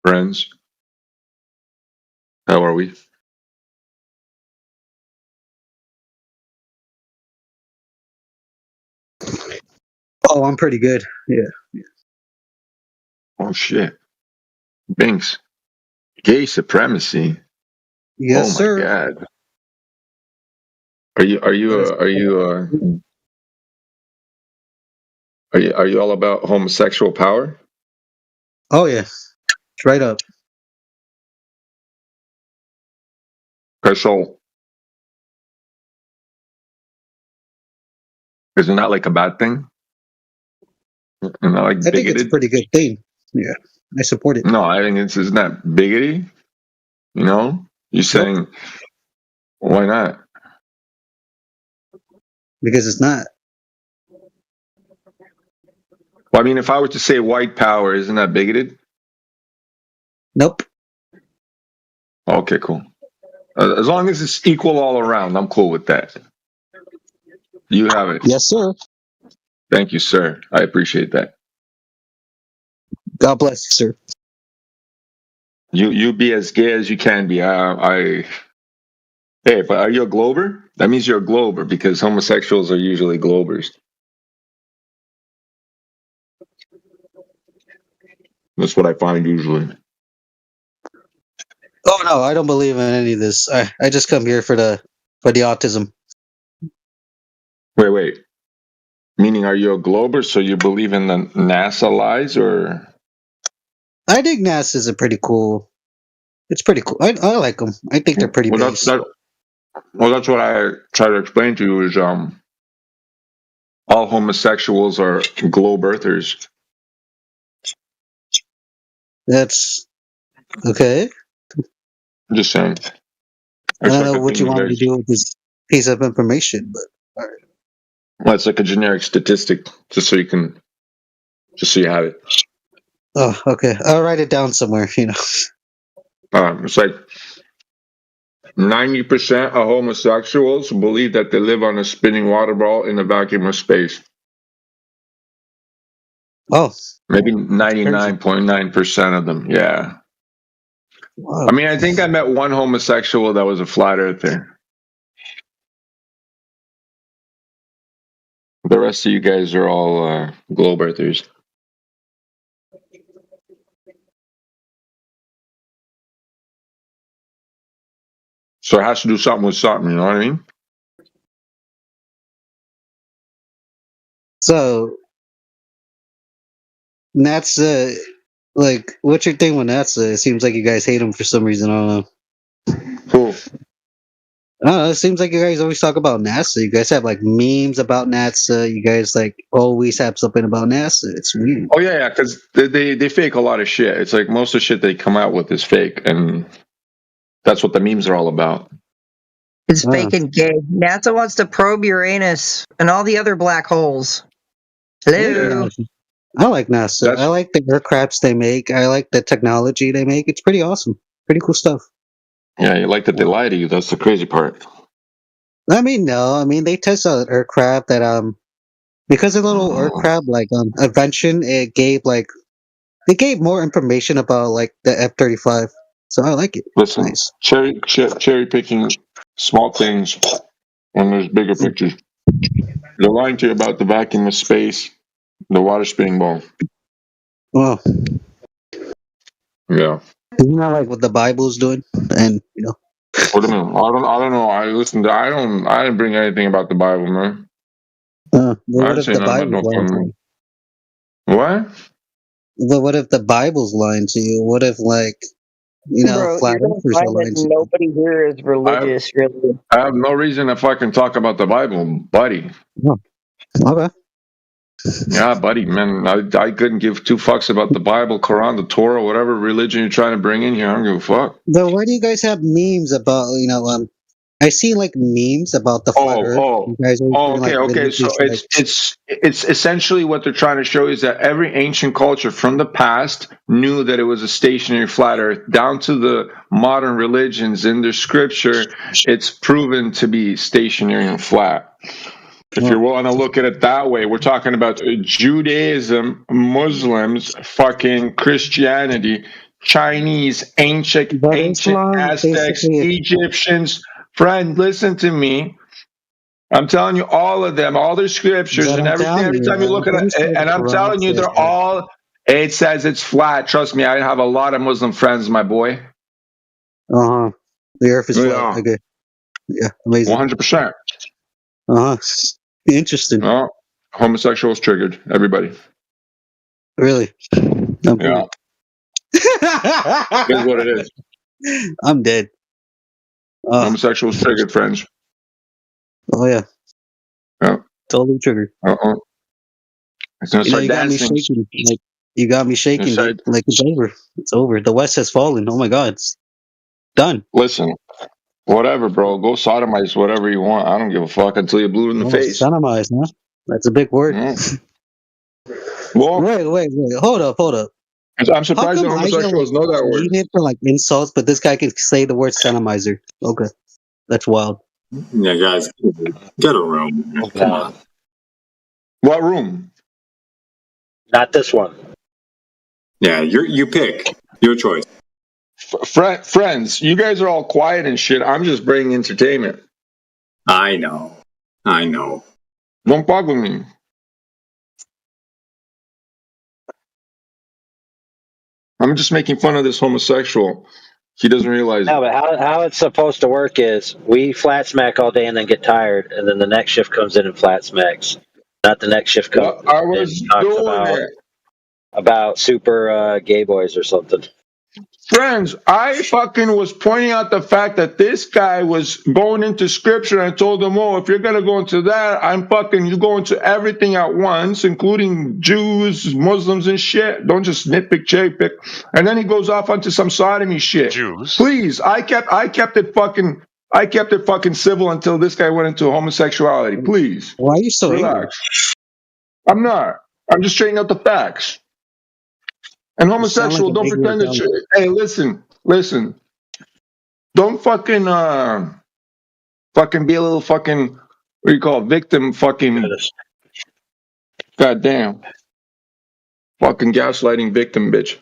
Friends, how are we? Oh, I'm pretty good. Yeah. Oh shit, Binks, gay supremacy. Yes, Oh my sir. god. Are you are you uh, are you uh, are you all about homosexual power? Oh, yeah. Straight up. Crystal, isn't that like a bad thing? Isn't that like I think it's a bigoted? pretty good thing. Yeah. I support it. No, I think isn't that bigoted? You know, you're Nope. saying why not? Because it's not. Well, I mean, if I were to say white power, isn't that bigoted? Nope. Okay, cool. As long as it's equal all around, I'm cool with that. You have it. Yes, sir. Thank you, sir. I appreciate that. God bless you, sir. You be as gay as you can be. Hey, but are you a glober? That means you're a glober because homosexuals are usually globers. That's what I find usually. Oh, no. I don't believe in any of this. I just come here for the autism. Wait. Meaning, are you a glober? So you believe in the NASA lies, or? I think NASA's a pretty cool. It's pretty cool. I like them. I think they're pretty Well, base. that's what I try to explain to you is all homosexuals are globe earthers. That's okay. I'm just saying. I don't know what you want me to do with this piece of information, but all right. Well, it's like a generic statistic, just so you have it. Oh, okay. I'll write it down somewhere. It's like 90% of homosexuals believe that they live on a spinning water ball in a vacuum of space. Oh, maybe 99.9% of them. Yeah. Wow. I mean, I think I met one homosexual that was a flat earther. The rest of you guys are all globe earthers. So it has to do something with something, you know what I mean? So NASA, like, what's your thing with NASA? It seems like you guys hate them for some reason. I don't know. Cool. I don't know. It seems like you guys always talk about NASA. You guys have like memes about NASA. You guys like always have something about NASA. It's weird. Oh yeah, because they fake a lot of shit. It's like most of the shit they come out with is fake, and that's what the memes are all about. It's fake and gay. NASA wants to probe Uranus and all the other black holes. Hello. I like NASA. I like the aircrafts they make. I like the technology they make. It's pretty awesome. Pretty cool stuff. Yeah, you like that they lie to you. That's the crazy part. I mean, no. I mean, they test out aircraft that because a little aircraft like invention, it gave more information about like the F-35. So I like it. Listen, Nice. cherry picking small things when there's bigger pictures. They're lying to you about the vacuum of space, the water spinning ball. Well, yeah. Isn't that like what the Bible's doing? And What do you mean? I don't know. I didn't bring anything about the Bible, man. Well, I what didn't if say the nothing about Bible's lying to no you? What? But what if the Bible's lying to you? What if Bro, flat you're gonna earthers are find lying that to you? nobody here is religious, really. I have no reason if I can talk about the Bible, buddy. Okay. Yeah, buddy, man. I couldn't give two fucks about the Bible, Quran, the Torah, whatever religion you're trying to bring in here. I don't give a fuck. But why do you guys have memes about I see like memes about the flat Earth. You guys always doing, like, Okay. So religious, it's essentially what they're trying to show is that every ancient culture from the past knew that it was a stationary flat Earth, down to the modern religions in their scripture. It's proven to be stationary and flat. If you're willing to look at it that way, we're talking about Judaism, Muslims, fucking Christianity, Chinese, ancient Aztecs, Egyptians. Friend, listen to me. I'm telling you, all of them, all their scriptures, But and I'm everything. telling Every you, time you look at I'm it, pretty sure and the I'm Quran telling you, says they're all. It says it's flat. Trust me, I have a lot of Muslim friends, my boy. The Earth is flat. Yeah. Okay. Yeah, amazing. 100%. Interesting. Oh, homosexuals triggered. Everybody. Really? Yeah. It is what it is. I'm dead. Homosexuals triggered, friends. Oh yeah. Yeah. Totally triggered. It's gonna start You got me dancing. shaking. Like you got me shaking. Dude. Like it's over. It's over. The West has fallen. Oh my God. It's done. Listen, whatever, bro. Go sodomize whatever you want. I don't give a fuck until you blew it in the face. Sodomized, huh? That's a big word. Well, wait. Hold up. I'm surprised that homosexuals know that word. You hit for like insults, but this guy can say the word sodomizer. Okay, that's wild. Yeah, guys, get a room. Man. Come on. What room? Not this one. Yeah, you pick. Your choice. Friends, you guys are all quiet and shit. I'm just bringing entertainment. I know. Don't fuck with me. I'm just making fun of this homosexual. He doesn't realize No, but how it's supposed to work is we flat smack all day and then get tired, and then the next shift comes in and flat smacks. Not the next shift comes I was doing about super gay boys or something. Friends, I fucking was pointing out the fact that this guy was going into scripture and I told him, oh, if you're going to go into that, you go into everything at once, including Jews, Muslims and shit. Don't just nitpick, cherry pick. And then he goes off onto some sodomy shit. Jews. Please, I kept it fucking civil until this guy went into homosexuality. Please. Why are you so relax? I'm not. I'm just straightening out the facts. And homosexual, don't pretend that you. Hey, listen. Don't fucking be a little fucking, what do you call it, victim fucking. Goddamn. Fucking gaslighting victim, bitch.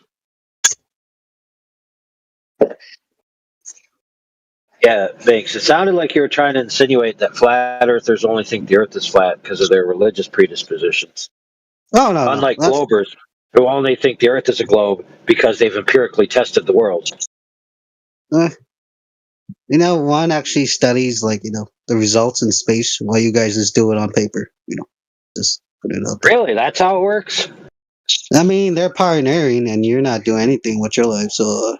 Yeah, thanks. It sounded like you were trying to insinuate that flat earthers only think the earth is flat because of their religious predispositions. Oh, no. Unlike globers, who only think the earth is a globe because they've empirically tested the world. One actually studies, the results in space while you guys just do it on paper. Just put it up. Really? That's how it works? I mean, they're pioneering and you're not doing anything with your life. So,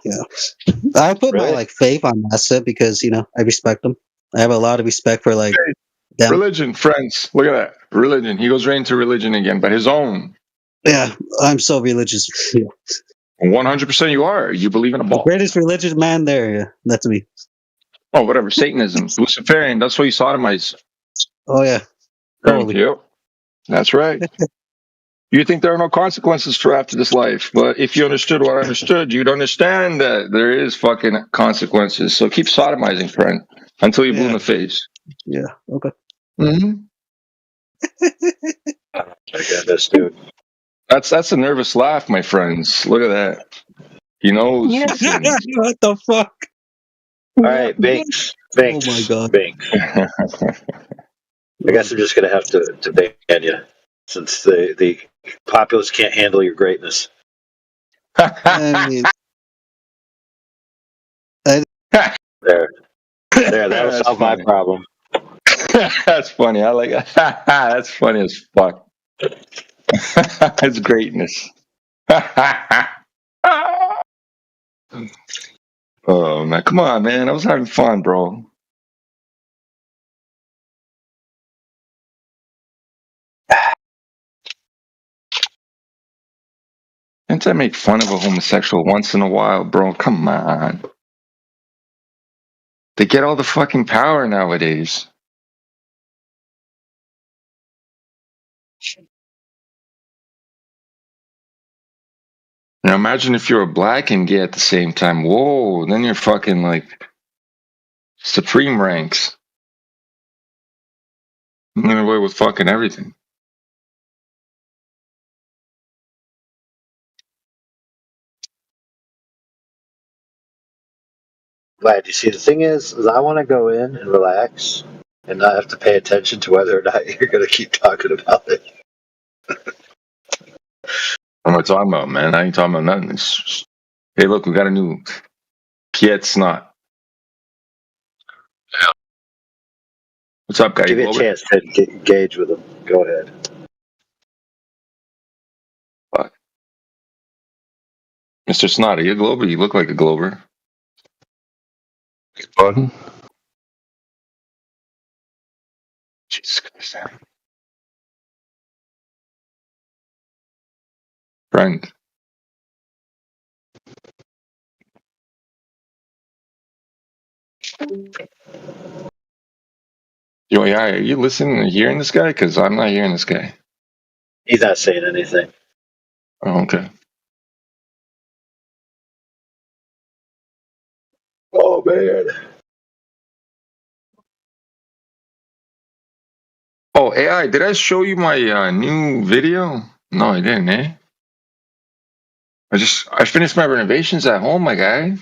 I put my, faith on NASA because, I respect them. I have a lot of respect for like them. Religion, friends. Look at that. Religion. He goes right into religion again, but his own. Yeah, I'm so religious. 100% you are. You believe in a The ball. greatest religious man there. Yeah, that's me. Oh, whatever. Satanism. Luciferian. That's what you sodomize. Oh yeah, totally. Yep. That's right. You think there are no consequences for after this life, but if you understood what I understood, you'd understand that there is fucking consequences. So keep sodomizing, friend, until you're blue in the face. Yeah. Okay. Mm-hmm. Oh my goodness, dude. That's a nervous laugh, my friends. Look at that. He knows. Yeah. He's in. What the fuck? All right, Binks. Binks. Oh my god. Binks. I guess I'm just gonna have to ban you, since the populace can't handle your greatness. I mean, There, that'll solve my problem. That's funny. I like it. That's funny as fuck. It's greatness. Oh man, come on, man. I was having fun, bro. Can't I make fun of a homosexual once in a while, bro? Come on. They get all the fucking power nowadays. Now imagine if you're a black and gay at the same time. Whoa, then you're fucking like supreme ranks. You get away with fucking everything. Glad you see. The thing is I want to go in and relax and not have to pay attention to whether or not you're going to keep talking about it. What am I talking about, man? I ain't talking about nothing. Hey, look, we got a new Piet Snot. What's up, guy? Give you a chance to engage with him. Go ahead. Fuck. Mr. Snot, are you a Glober? You look like a Glober. Pardon? Jesus Christ. Friend. Yo, yeah, are you listening and hearing this guy? Because I'm not hearing this guy. He's not saying anything. Oh, okay. Oh, man. Oh, AI, did I show you my new video? No, I didn't, eh? I finished my renovations at home, my guy.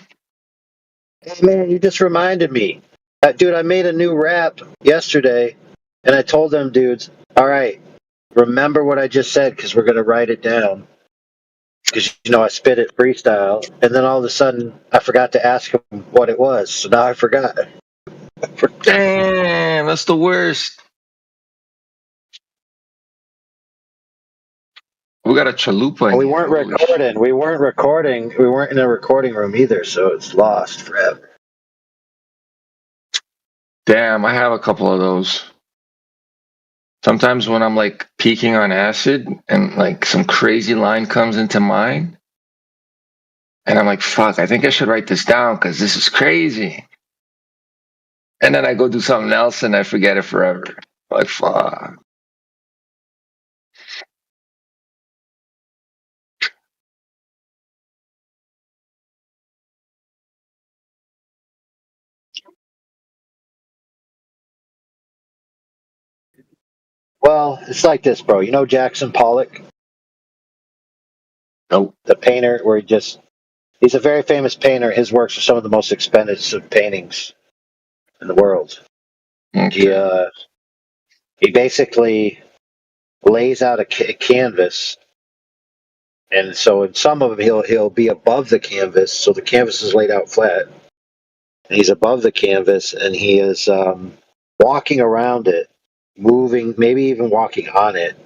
Hey, man, you just reminded me. Dude, I made a new rap yesterday, and I told them dudes, all right, remember what I just said, because we're going to write it down. Because, I spit it freestyle, and then all of a sudden, I forgot to ask them what it was, so now I forgot. Damn, that's the worst. We got a chalupa. We weren't recording. We weren't recording. We weren't in a recording room either, so it's lost forever. Damn, I have a couple of those. Sometimes when I'm like peaking on acid and like some crazy line comes into mind, and I'm like, fuck, I think I should write this down because this is crazy. And then I go do something else and I forget it forever. Like, fuck. Well, it's like this, bro. You know Jackson Pollock? Nope. The painter where he's a very famous painter. His works are some of the most expensive paintings in the world. Okay. He basically lays out a canvas, and so in some of them he'll be above the canvas, so the canvas is laid out flat. And he's above the canvas, and he is walking around it, moving, maybe even walking on it,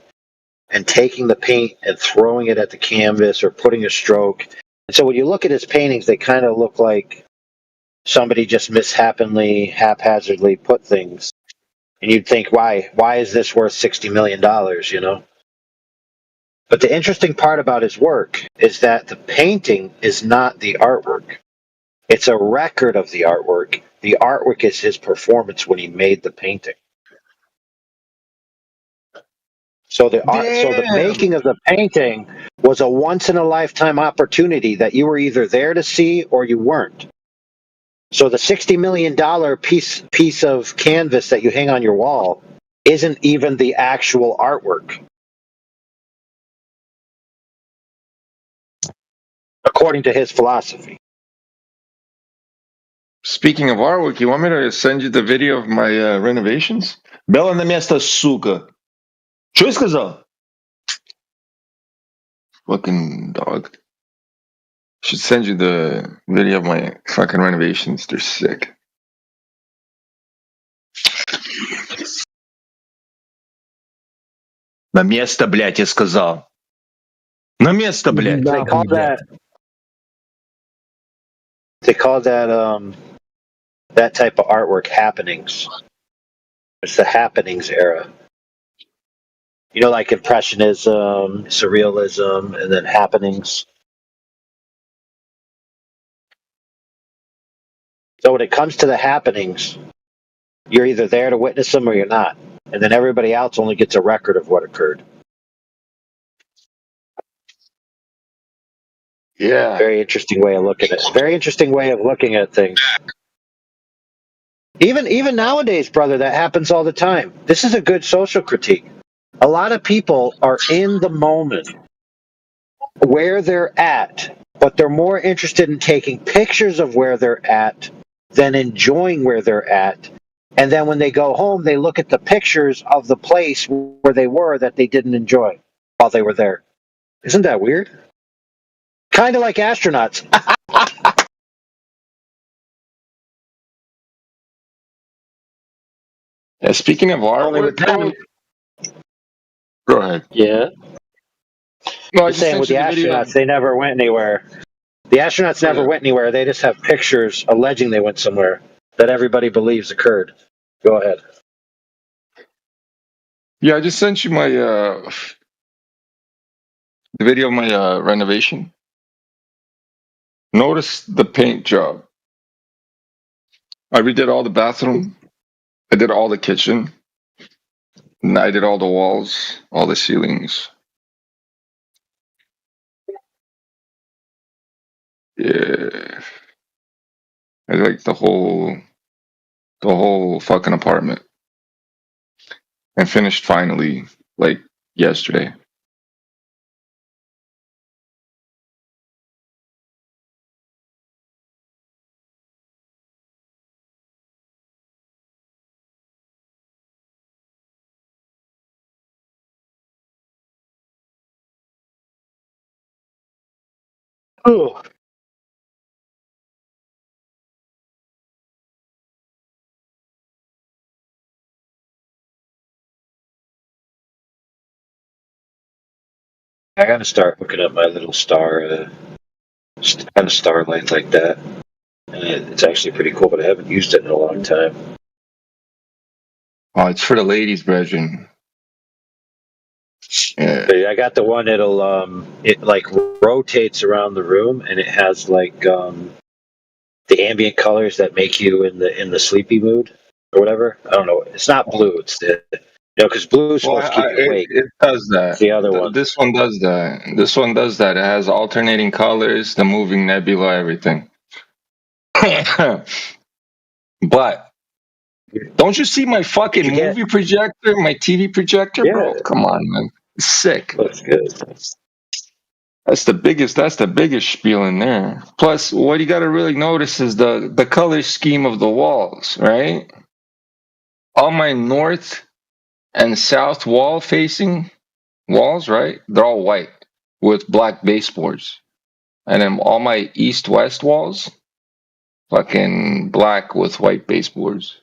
and taking the paint and throwing it at the canvas or putting a stroke. And so when you look at his paintings, they kind of look like somebody just haphazardly put things, and you'd think, why is this worth $60 million, you know? But the interesting part about his work is that the painting is not the artwork. It's a record of the artwork. The artwork is his performance when he made the painting. So the making of the painting was a once in a lifetime opportunity that you were either there to see or you weren't. So the $60 million piece of canvas that you hang on your wall isn't even the actual artwork, according to his philosophy. Speaking of artwork, you want me to send you the video of my renovations? Бела на место, сука. Что я сказал? Fucking dog. Should send you the video of my fucking renovations. They're sick. На место, блядь, я сказал. На место, блядь. They call that that type of artwork happenings. It's the happenings era. You know, like Impressionism, Surrealism, and then happenings. So when it comes to the happenings, you're either there to witness them or you're not. And then everybody else only gets a record of what occurred. Yeah. Very interesting way of looking at it. Very interesting way of looking at things. Even nowadays, brother, that happens all the time. This is a good social critique. A lot of people are in the moment where they're at, but they're more interested in taking pictures of where they're at than enjoying where they're at. And then when they go home, they look at the pictures of the place where they were that they didn't enjoy while they were there. Isn't that weird? Kind of like astronauts. Yeah, speaking of artwork, go ahead. Yeah. No, I I'm just saying sent with you the the video. astronauts, they never went anywhere. The astronauts never went anywhere. They just have pictures alleging they went somewhere that everybody believes occurred. Go ahead. Yeah, I just sent you my the video of my renovation. Notice the paint job. I redid all the bathroom. I did all the kitchen. And I did all the walls, all the ceilings. Yeah. I like the whole fucking apartment. And finished finally, like, yesterday. Oh. I gotta start hooking up my little star, kind of starlight like that. And it's actually pretty cool, but I haven't used it in a long time. Oh, it's for the ladies' version. Yeah. But I got the one that'll it like rotates around the room, and it has like the ambient colors that make you in the sleepy mood or whatever. I don't know. It's not blue. It's the because blue is supposed to keep you awake. It does that. It's the other one. This one does that. This one does that. It has alternating colors, the moving nebula, everything. But don't you see my fucking movie projector, my TV projector, bro? Come on, man. It's sick. Looks good. That's the biggest spiel in there. Plus, what you got to really notice is the color scheme of the walls, right? All my north and south wall facing walls, right? They're all white with black baseboards. And then all my east-west walls, fucking black with white baseboards.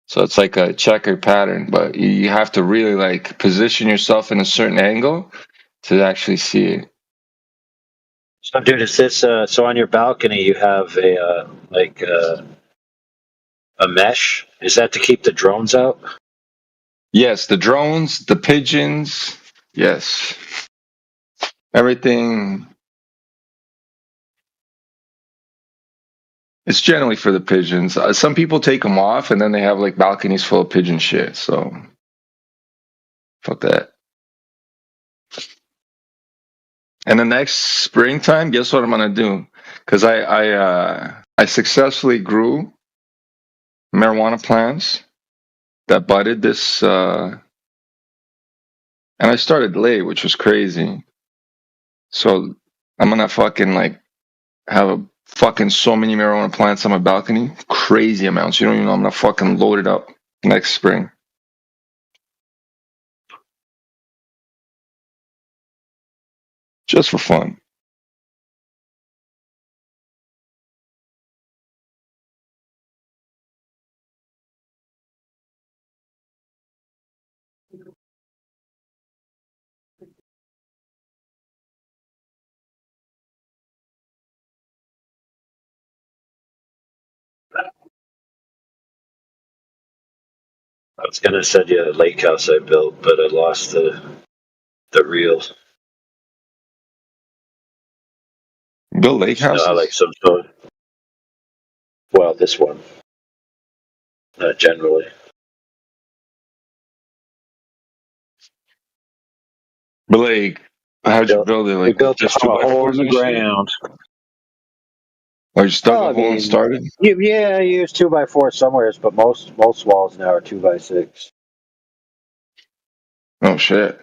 So it's like a checkered pattern, but you have to really like position yourself in a certain angle to actually see it. So, dude, is this so on your balcony you have a a mesh? Is that to keep the drones out? Yes, the drones, the pigeons. Yes, everything. It's generally for the pigeons. Some people take them off, and then they have like balconies full of pigeon shit. So, fuck that. And the next springtime, guess what I'm gonna do? Because I successfully grew marijuana plants that budded this, and I started late, which was crazy. So I'm gonna fucking like have a fucking so many marijuana plants on my balcony, crazy amounts. You don't even know. I'm gonna fucking load it up next spring. Just for fun. I was gonna send you a lake house I built, but I lost the reels. Build lake houses? No, like some sort. Well, this one. Not generally. But like, how'd you build it? Like, we built just a hole in the 2x4s and shit? ground. Or just dug a hole and started? Yeah, you use 2x4 somewheres, but most walls now are 2x6. Oh shit.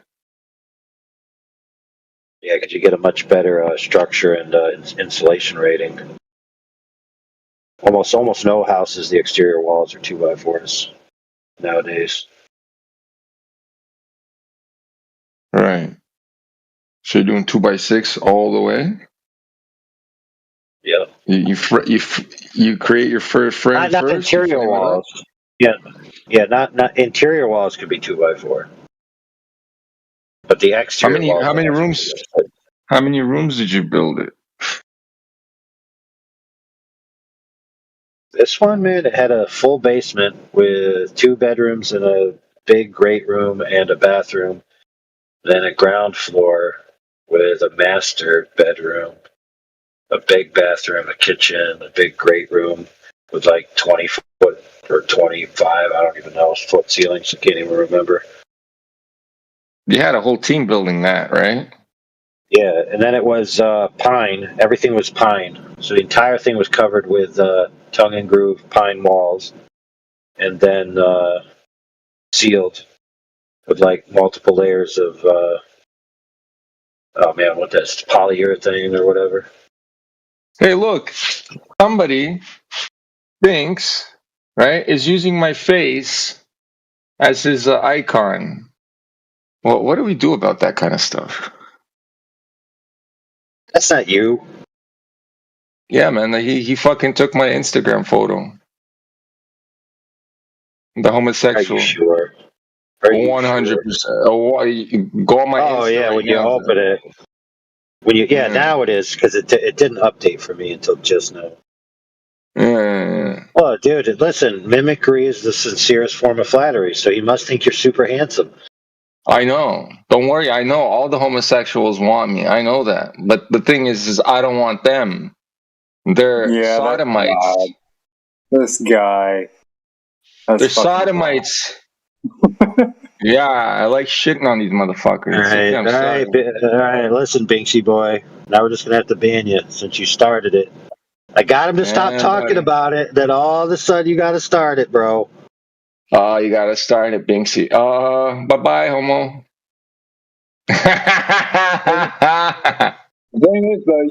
Yeah, because you get a much better structure and insulation rating. Almost no houses, the exterior walls are 2x4s nowadays. Right. So you're doing 2x6 all the way? Yeah. You create your first frame Not first? interior walls. Yeah, not interior walls could be 2x4. But the exterior walls. How many rooms? How many rooms did you build it? This one, man, it had a full basement with 2 bedrooms and a big great room and a bathroom. Then a ground floor with a master bedroom, a big bathroom, a kitchen, a big great room with like 20 foot or 25, I don't even know, foot ceilings. I can't even remember. You had a whole team building that, right? Yeah, and then it was pine. Everything was pine. So the entire thing was covered with tongue and groove pine walls, and then sealed with like multiple layers of oh man, what that's polyurethane or whatever. Hey, look, somebody thinks, right, is using my face as his icon. Well, what do we do about that kind of stuff? That's not you. Yeah, man, he fucking took my Instagram photo. The homosexual. Are you sure? 100%. Go on my Insta yeah, right when you now. open it. Now it is, because it didn't update for me until just now. Oh, dude, listen, mimicry is the sincerest form of flattery, so you must think you're super handsome. I know. Don't worry, I know all the homosexuals want me. I know that. But the thing is I don't want them. They're sodomites. This guy. They're sodomites. Yeah, I like shitting on these motherfuckers. All right, listen, Binksy boy. Now we're just going to have to ban you since you started it. I got him to stop talking about it, then all of a sudden you got to start it, bro. Oh, you got to start it, Binksy. Bye-bye, homo. The thing is, though,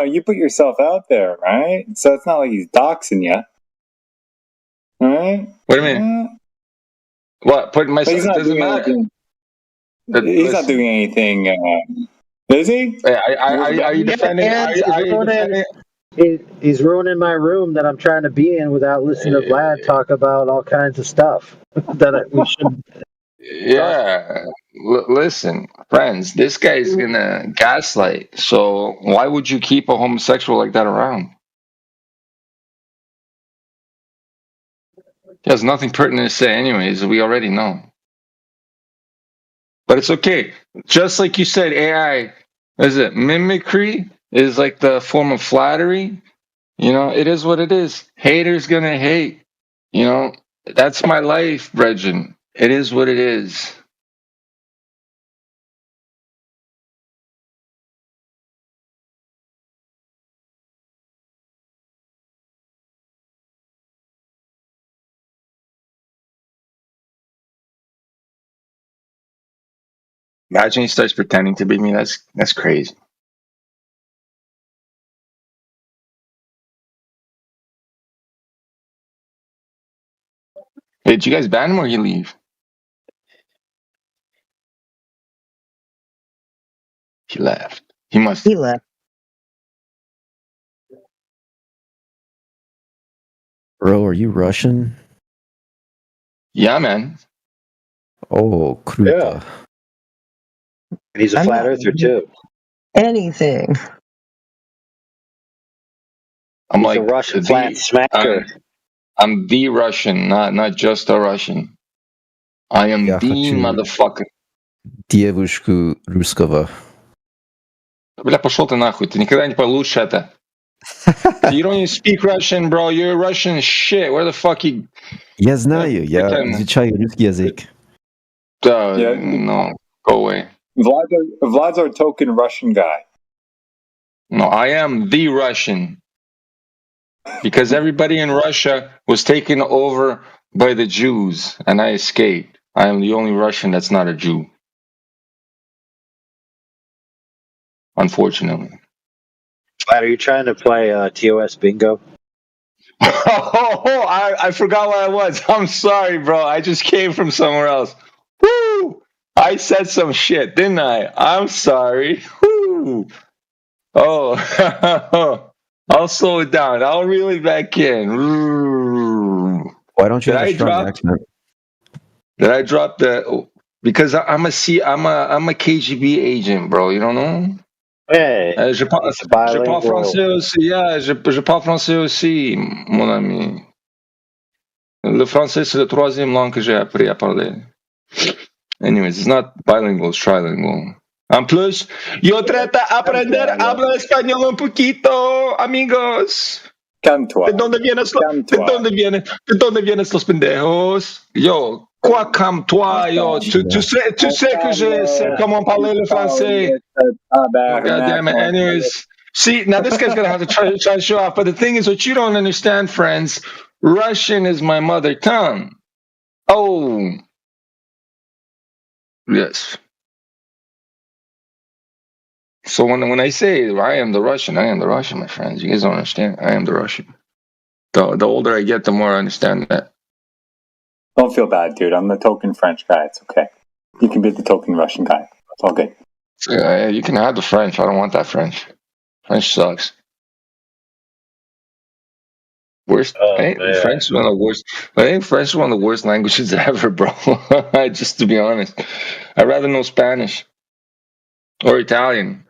you put yourself out there, right? So it's not like he's doxing you. Right? What do you mean? What? Putting myself... He's not doing anything. He's not doing anything... is he? Are you defending... He's ruining my room that I'm trying to be in without listening to Vlad talk about all kinds of stuff that we shouldn't. Yeah. Listen, friends, this guy's gonna gaslight. So why would you keep a homosexual like that around? He has nothing pertinent to say, anyways. We already know. But it's okay. Just like you said, AI, is it mimicry? Is like the form of flattery. You know, it is what it is. Haters gonna hate. You know, that's my life, Bregin. It is what it is. Imagine he starts pretending to be me. That's crazy. Hey, did you guys ban him or he leave? He left. He must. He left. Bro, are you Russian? Yeah, man. Oh, kruto. And he's a I'm flat not earther too. anything. I'm He's like a Russian flat smacker. I'm the Russian, not just a Russian. I am Я the хочу motherfucker. девушку русского. Бля, пошел ты нахуй. Ты никогда не получишь это. You don't even speak Russian, bro. You're Russian shit. Where the fuck you... Я знаю, я Pretend. изучаю русский язык. No, go away. Vlad's our token Russian guy. No, I am the Russian. Because everybody in Russia was taken over by the Jews, and I escaped. I am the only Russian that's not a Jew. Unfortunately. Flat, are you trying to play TOS bingo? I forgot where I was. I'm sorry, bro. I just came from somewhere else. Woo! I said some shit, didn't I? I'm sorry. Woo! Oh, I'll slow it down. I'll reel it back in. Why don't you Did have a I strong drop? accent? Did I drop the? Because I'm a KGB agent, bro. You don't know? Hey, Je parle français aussi. Yeah, je parle français aussi, mon ami. Le français, c'est la troisième langue que j'ai appris à parler. Anyways, it's not bilingual, it's trilingual. En plus, yo trata aprender hablar español un poquito, amigos. Cantua. ¿De dónde vienes los pendejos? Yo, quoi comme toi, yo, tu sais que je sais comment parler le français. God damn it. Anyways, see, now this guy's gonna have to try to show off. But the thing is, what you don't understand, friends, Russian is my mother tongue. Oh, yes. So when I say I am the Russian, my friends. You guys don't understand. I am the Russian. The older I get, the more I understand that. Don't feel bad, dude. I'm the token French guy. It's okay. You can be the token Russian guy. It's all good. So, you can have the French. I don't want that French. French sucks. Worst. French is one of the worst. I think French is one of the worst languages ever, bro. Just to be honest, I'd rather know Spanish or Italian.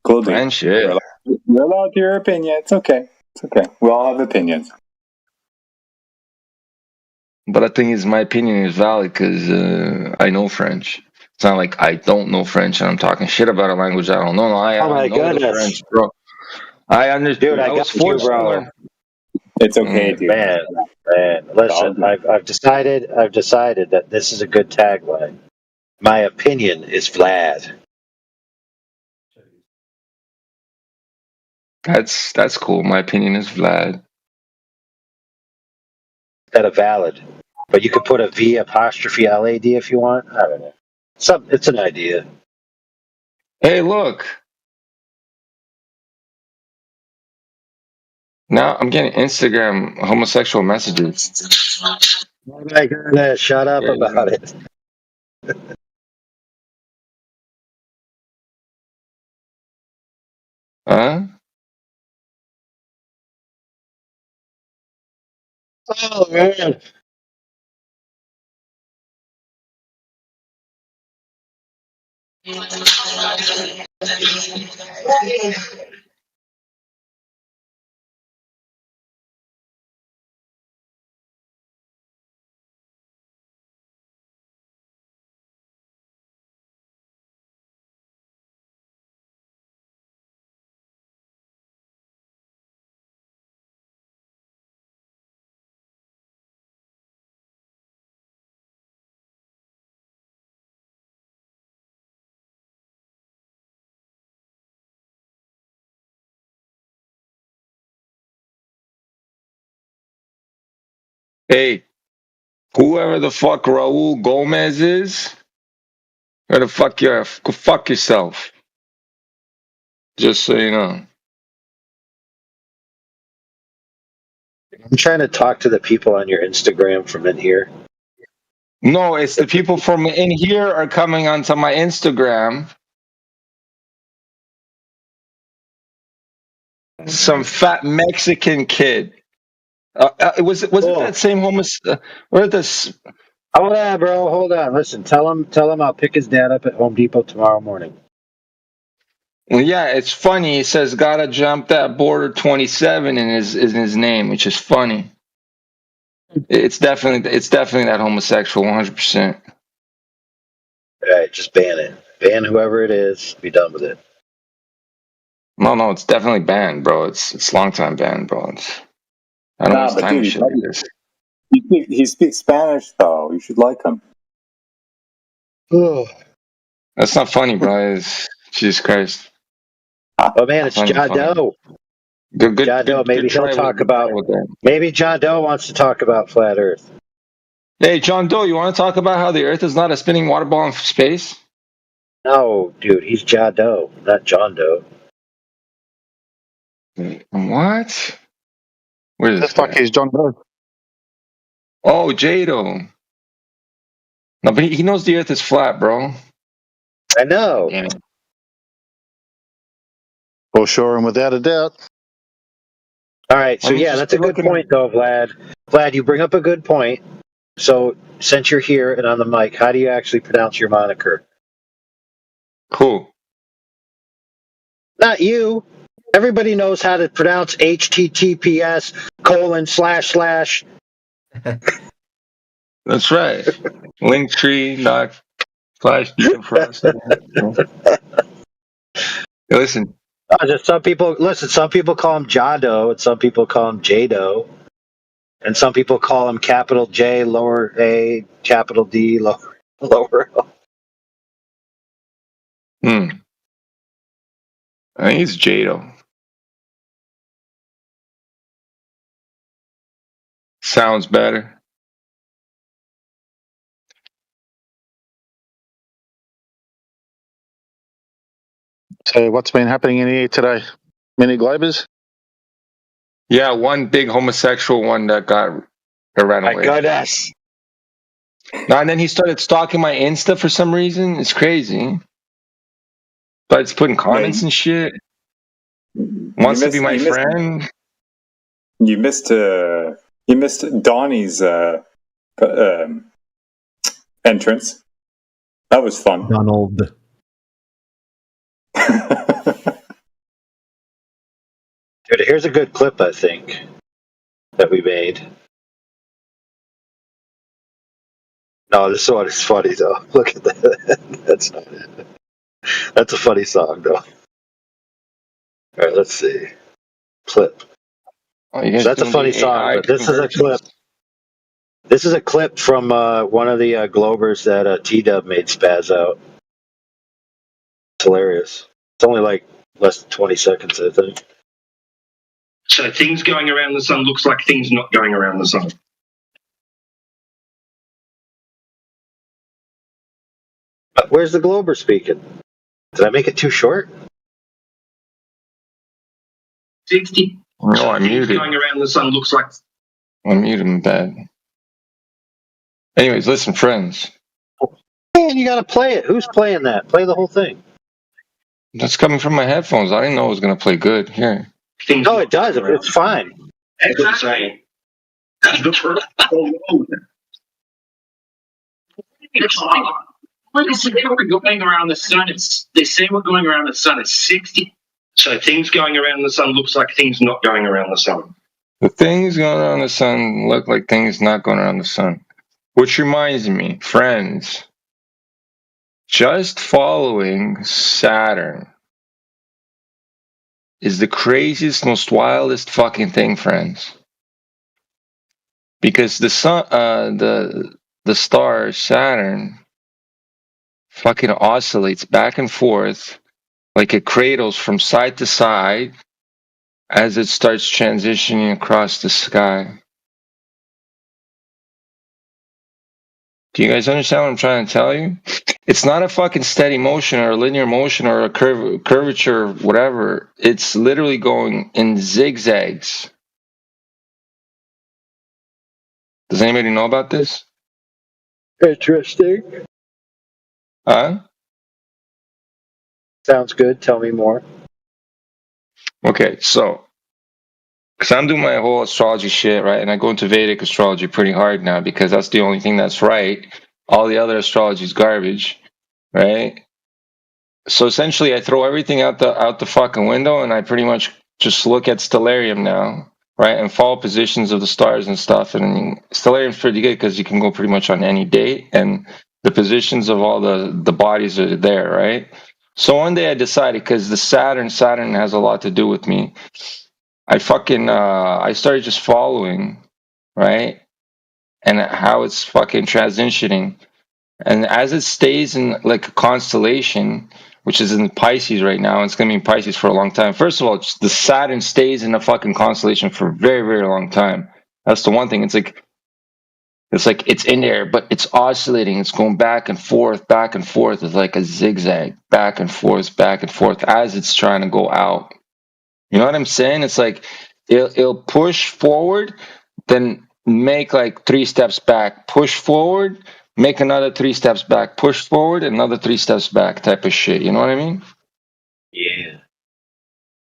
Cool, dude. French, yeah. You're allowed your opinion. It's okay. It's okay. We all have opinions. But the thing is, my opinion is valid because I know French. It's not like I don't know French and I'm talking shit about a language I don't know. No, I know the French, bro. I understand. Dude, I was got you, forced to bro. learn. It's okay, dude. Man, listen, I've decided that this is a good tagline. My opinion is Vlad. That's cool. My opinion is Vlad. Instead of valid. But you could put a V apostrophe LAD if you want. I don't know. It's an idea. Hey, look. Now I'm getting Instagram homosexual messages. Oh my goodness, shut up about it. Huh? Oh man. Hey, whoever the fuck Raul Gomez is, where the fuck you are, go fuck yourself. Just so you know. I'm trying to talk to the people on your Instagram from in here. No, it's the people from in here are coming onto my Instagram. Some fat Mexican kid. Was it that same homeless? Or this? Hold on, bro. Hold on. Listen, tell him I'll pick his dad up at Home Depot tomorrow morning. Well, yeah, it's funny. He says gotta jump that border 27 in his name, which is funny. It's definitely that homosexual 100%. All right, just ban it. Ban whoever it is. Be done with it. No, it's definitely banned, bro. It's long time banned, bro. I don't waste time with shit like this. He speaks Spanish, though. You should like him. That's not funny, bro. Jesus Christ. Oh man, it's John Doe. Good, John Doe. Maybe he'll talk about. Maybe John Doe wants to talk about flat Earth. Hey, John Doe, you want to talk about how the Earth is not a spinning water ball in space? No, dude, he's John Doe, not John Doe. What? Where is this fuck is John Doe? Oh, Jado. No, but he knows the Earth is flat, bro. I know. Yeah. For sure, and without a doubt. All right, so yeah, that's a good point, though, Vlad. Vlad, you bring up a good point. So, since you're here and on the mic, how do you actually pronounce your moniker? Cool. Not you. Everybody knows how to pronounce HTTPS://. That's right. Linktree, not flash frost. Listen. Just some people call him Jado, and some people call him Jado, and some people call him capital J, lower A, capital D, lower L. I think it's Jado. Sounds better. So what's been happening in here today? Many Globers? Yeah, one big homosexual one that ran away. My goodness. No, and then he started stalking my Insta for some reason. It's crazy. But it's putting comments and shit. Wants to be my friend. You missed Donnie's entrance. That was fun. Donald. Dude, here's a good clip, I think, that we made. No, this one is funny, though. Look at that. That's not it. That's a funny song, though. All right, let's see. Clip. Oh, So that's a funny song, but this is a clip. This is a clip from one of the Globers that T-Dub made spaz out. It's hilarious. It's only like less than 20 seconds, I think. So things going around the sun looks like things not going around the sun. Where's the Glober speaking? Did I make it too short? 60. No, I muted. Going around the sun looks like. I muted him bad. Anyways, listen, friends. Man, you gotta play it. Who's playing that? Play the whole thing. That's coming from my headphones. I didn't know it was gonna play good. Here. No, it does. It's fine. Exactly. That's the first. Well, they say we're going around the sun. They say we're going around the sun at 60. So things going around the sun looks like things not going around the sun. The things going around the sun look like things not going around the sun. Which reminds me, friends, just following Saturn is the craziest, most wildest fucking thing, friends. Because the sun, the star Saturn, fucking oscillates back and forth like it cradles from side to side as it starts transitioning across the sky. Do you guys understand what I'm trying to tell you? It's not a fucking steady motion or a linear motion or a curvature, whatever. It's literally going in zigzags. Does anybody know about this? Interesting. Huh? Sounds good. Tell me more. Okay, so, because I'm doing my whole astrology shit, right? And I go into Vedic astrology pretty hard now because that's the only thing that's right. All the other astrology is garbage, right? So essentially, I throw everything out the fucking window, and I pretty much just look at stellarium now, right? And follow positions of the stars and stuff. And stellarium's pretty good because you can go pretty much on any date, and the positions of all the bodies are there, right? So one day I decided, because the Saturn has a lot to do with me. I started just following, right? And how it's fucking transitioning. And as it stays in like a constellation, which is in Pisces right now, it's going to be in Pisces for a long time. First of all, the Saturn stays in a fucking constellation for a very, very long time. That's the one thing. It's like it's in there, but it's oscillating. It's going back and forth, back and forth. It's like a zigzag, back and forth, as it's trying to go out. You know what I'm saying? It's like it'll push forward, then make like 3 steps back, push forward, make another 3 steps back, push forward, another 3 steps back type of shit. You know what I mean? Yeah.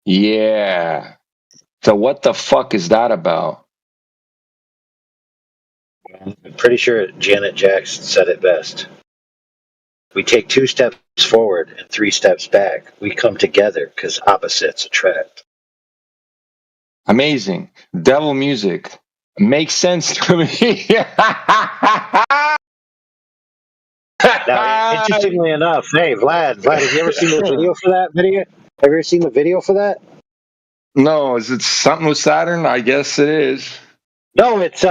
Yeah. So what the fuck is that about? I'm pretty sure Janet Jackson said it best. We take 2 steps forward and 3 steps back. We come together because opposites attract. Amazing. Devil music. Makes sense to me. Now, interestingly enough, hey, Vlad, have you ever seen the video for that video? Have you ever seen the video for that? No, is it something with Saturn? I guess it is. No, it's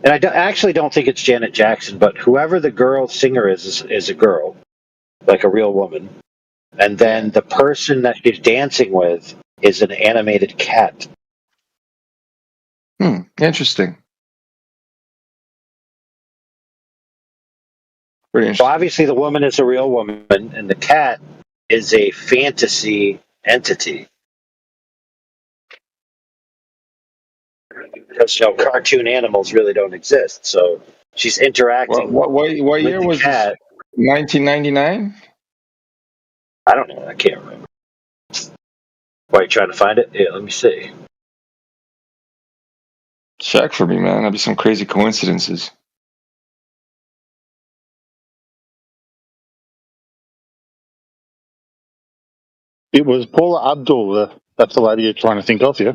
and I actually don't think it's Janet Jackson, but whoever the girl singer is a girl, like a real woman, and then the person that she's dancing with is an animated cat. Interesting. So obviously the woman is a real woman, and the cat is a fantasy entity. Because cartoon animals really don't exist, so she's interacting. What year with was the cat. this? 1999? I don't know. I can't remember. Why are you trying to find it? Yeah, let me see. Check for me, man. That'd be some crazy coincidences. It was Paula Abdul. That's the lady you're trying to think of, yeah?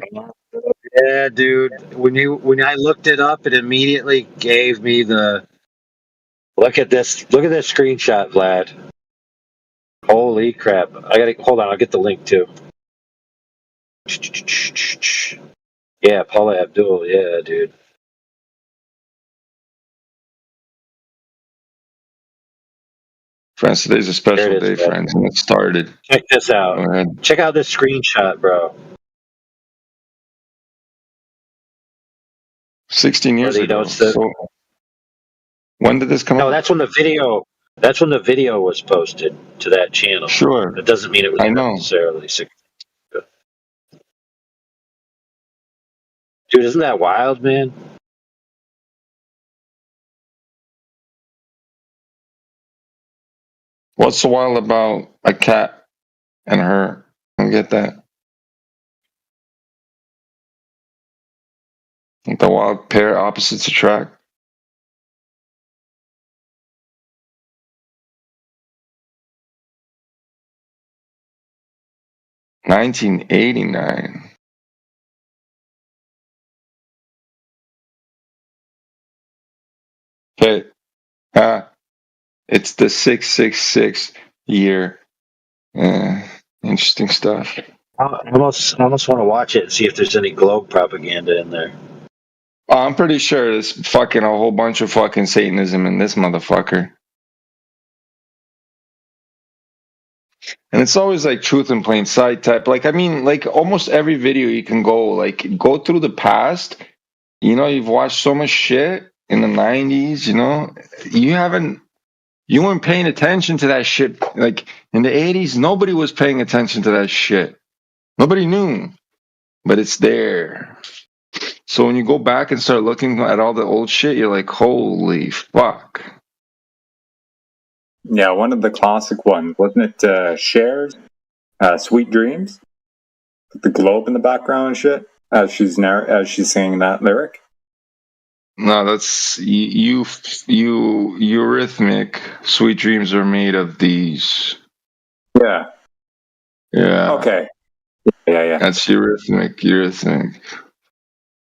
Yeah, dude. When I looked it up, it immediately gave me the look at this screenshot, Vlad. Holy crap! Hold on. I'll get the link too. Yeah, Paula Abdul. Yeah, dude. Friends, today's a special day, friends, and it started. Check this out. Check out this screenshot, bro. 16 years ago. So when did this come out? No, that's when the video. That's when the video was posted to that channel. Sure. That doesn't mean it was necessarily 16 years ago. Dude, isn't that wild, man? What's so wild about a cat and her? I don't get that. The wild pair opposites attract. 1989. Okay. It's the 666 year. Interesting stuff. I almost want to watch it and see if there's any globe propaganda in there. I'm pretty sure there's fucking a whole bunch of fucking Satanism in this motherfucker. And it's always like truth in plain sight type. Like, I mean, like almost every video you can go through the past. You know, you've watched so much shit in the 90s, you know, you weren't paying attention to that shit. Like in the 80s, nobody was paying attention to that shit. Nobody knew, but it's there. So when you go back and start looking at all the old shit, you're like, holy fuck. Yeah, one of the classic ones, wasn't it? Cher's "Sweet Dreams," with the globe in the background and shit as she's singing that lyric. No, that's Eurythmic. Sweet dreams are made of these. Yeah. Yeah. Okay. Yeah. That's Eurythmic.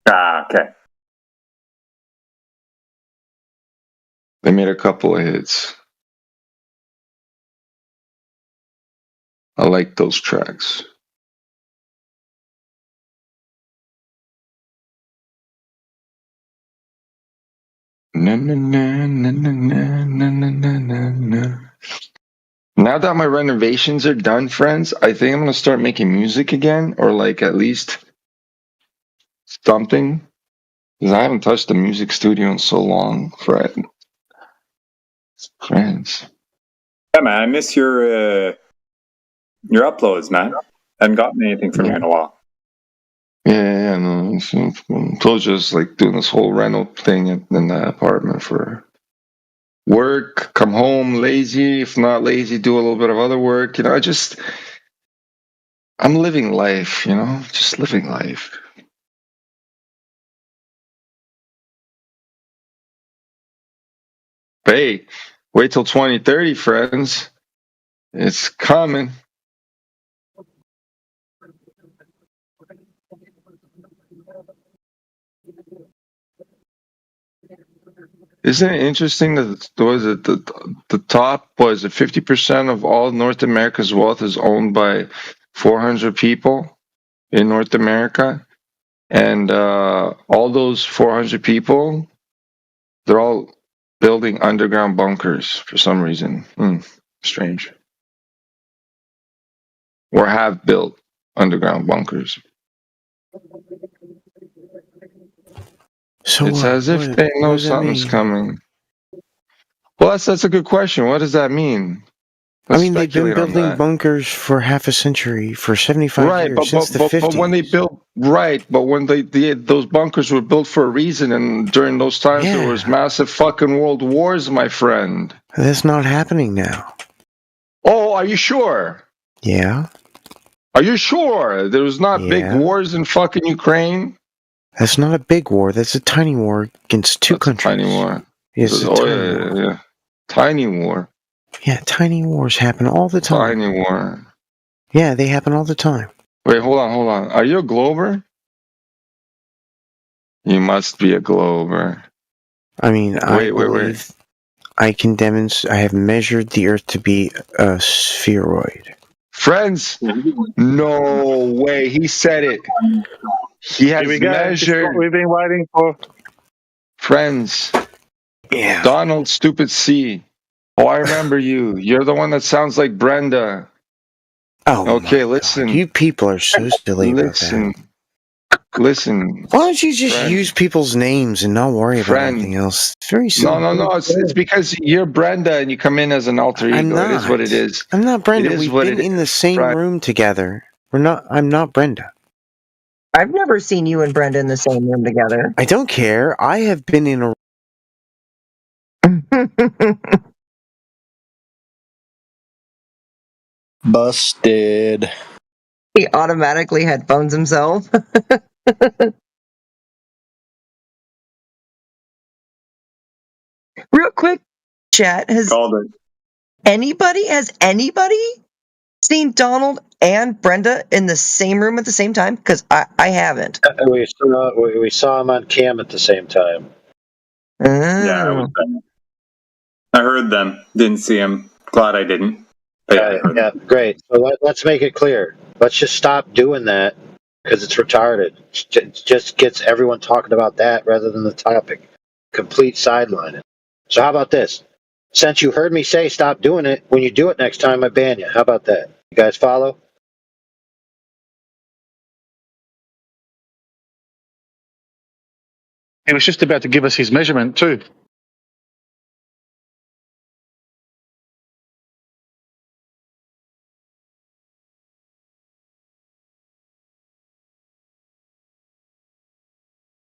Okay. They made a couple of hits. I like those tracks. Na, na, na, na, na, na, na, na, na, na. Now that my renovations are done, friends, I think I'm gonna start making music again, or like at least something. Because I haven't touched the music studio in so long, friends. Yeah, man, I miss your uploads, man. I haven't gotten anything from you in a while. Yeah, no. So just like doing this whole rental thing in the apartment for work, come home lazy. If not lazy, do a little bit of other work. You know, I'm living life, you know, just living life. Hey, wait till 2030, friends. It's coming. Isn't it interesting that the top was it 50% of all North America's wealth is owned by 400 people in North America, and all those 400 people, they're all building underground bunkers for some reason. Strange. Or have built underground bunkers. So it's as if they know something's coming. Well, that's a good question. What does that mean? I mean, they've been building bunkers for half a century, for 75 years, since the 50s. But when they built, but when those bunkers were built for a reason, and during those times there was massive fucking world wars, my friend. That's not happening now. Oh, are you sure? Yeah. Are you sure? There was not big wars in fucking Ukraine? That's not a big war. That's a tiny war against two countries. Tiny war. Yes, it's a tiny war. Yeah. Tiny war. Yeah, tiny wars happen all the time. Tiny war. Yeah, they happen all the time. Wait, hold on. Are you a Glober? You must be a Glober. I mean, wait. I can demonstrate. I have measured the Earth to be a spheroid. Friends, no way. He said it. He has measured. We've been waiting for. Friends. Yeah. Donald Stupid C. Oh, I remember you. You're the one that sounds like Brenda. Oh, okay. Listen. You people are so silly about that. Listen. Why don't you just use people's names and not worry about anything else? It's very simple. No. It's because you're Brenda and you come in as an alter ego. I'm not. It is what it is. I'm not Brenda. We've been in the same room together. I'm not Brenda. I've never seen you and Brenda in the same room together. I don't care. I have been in a. Busted. He automatically headphones himself. Real quick, chat, has anybody seen Donald and Brenda in the same room at the same time? Because I haven't. We saw him on cam at the same time. Yeah, I was them. I heard them. Didn't see him. Glad I didn't. But yeah, I heard them. Great. So let's make it clear. Let's just stop doing that because it's retarded. It just gets everyone talking about that rather than the topic. Complete sidelining. So how about this? Since you heard me say stop doing it, when you do it next time, I ban you. How about that? You guys follow? He was just about to give us his measurement too.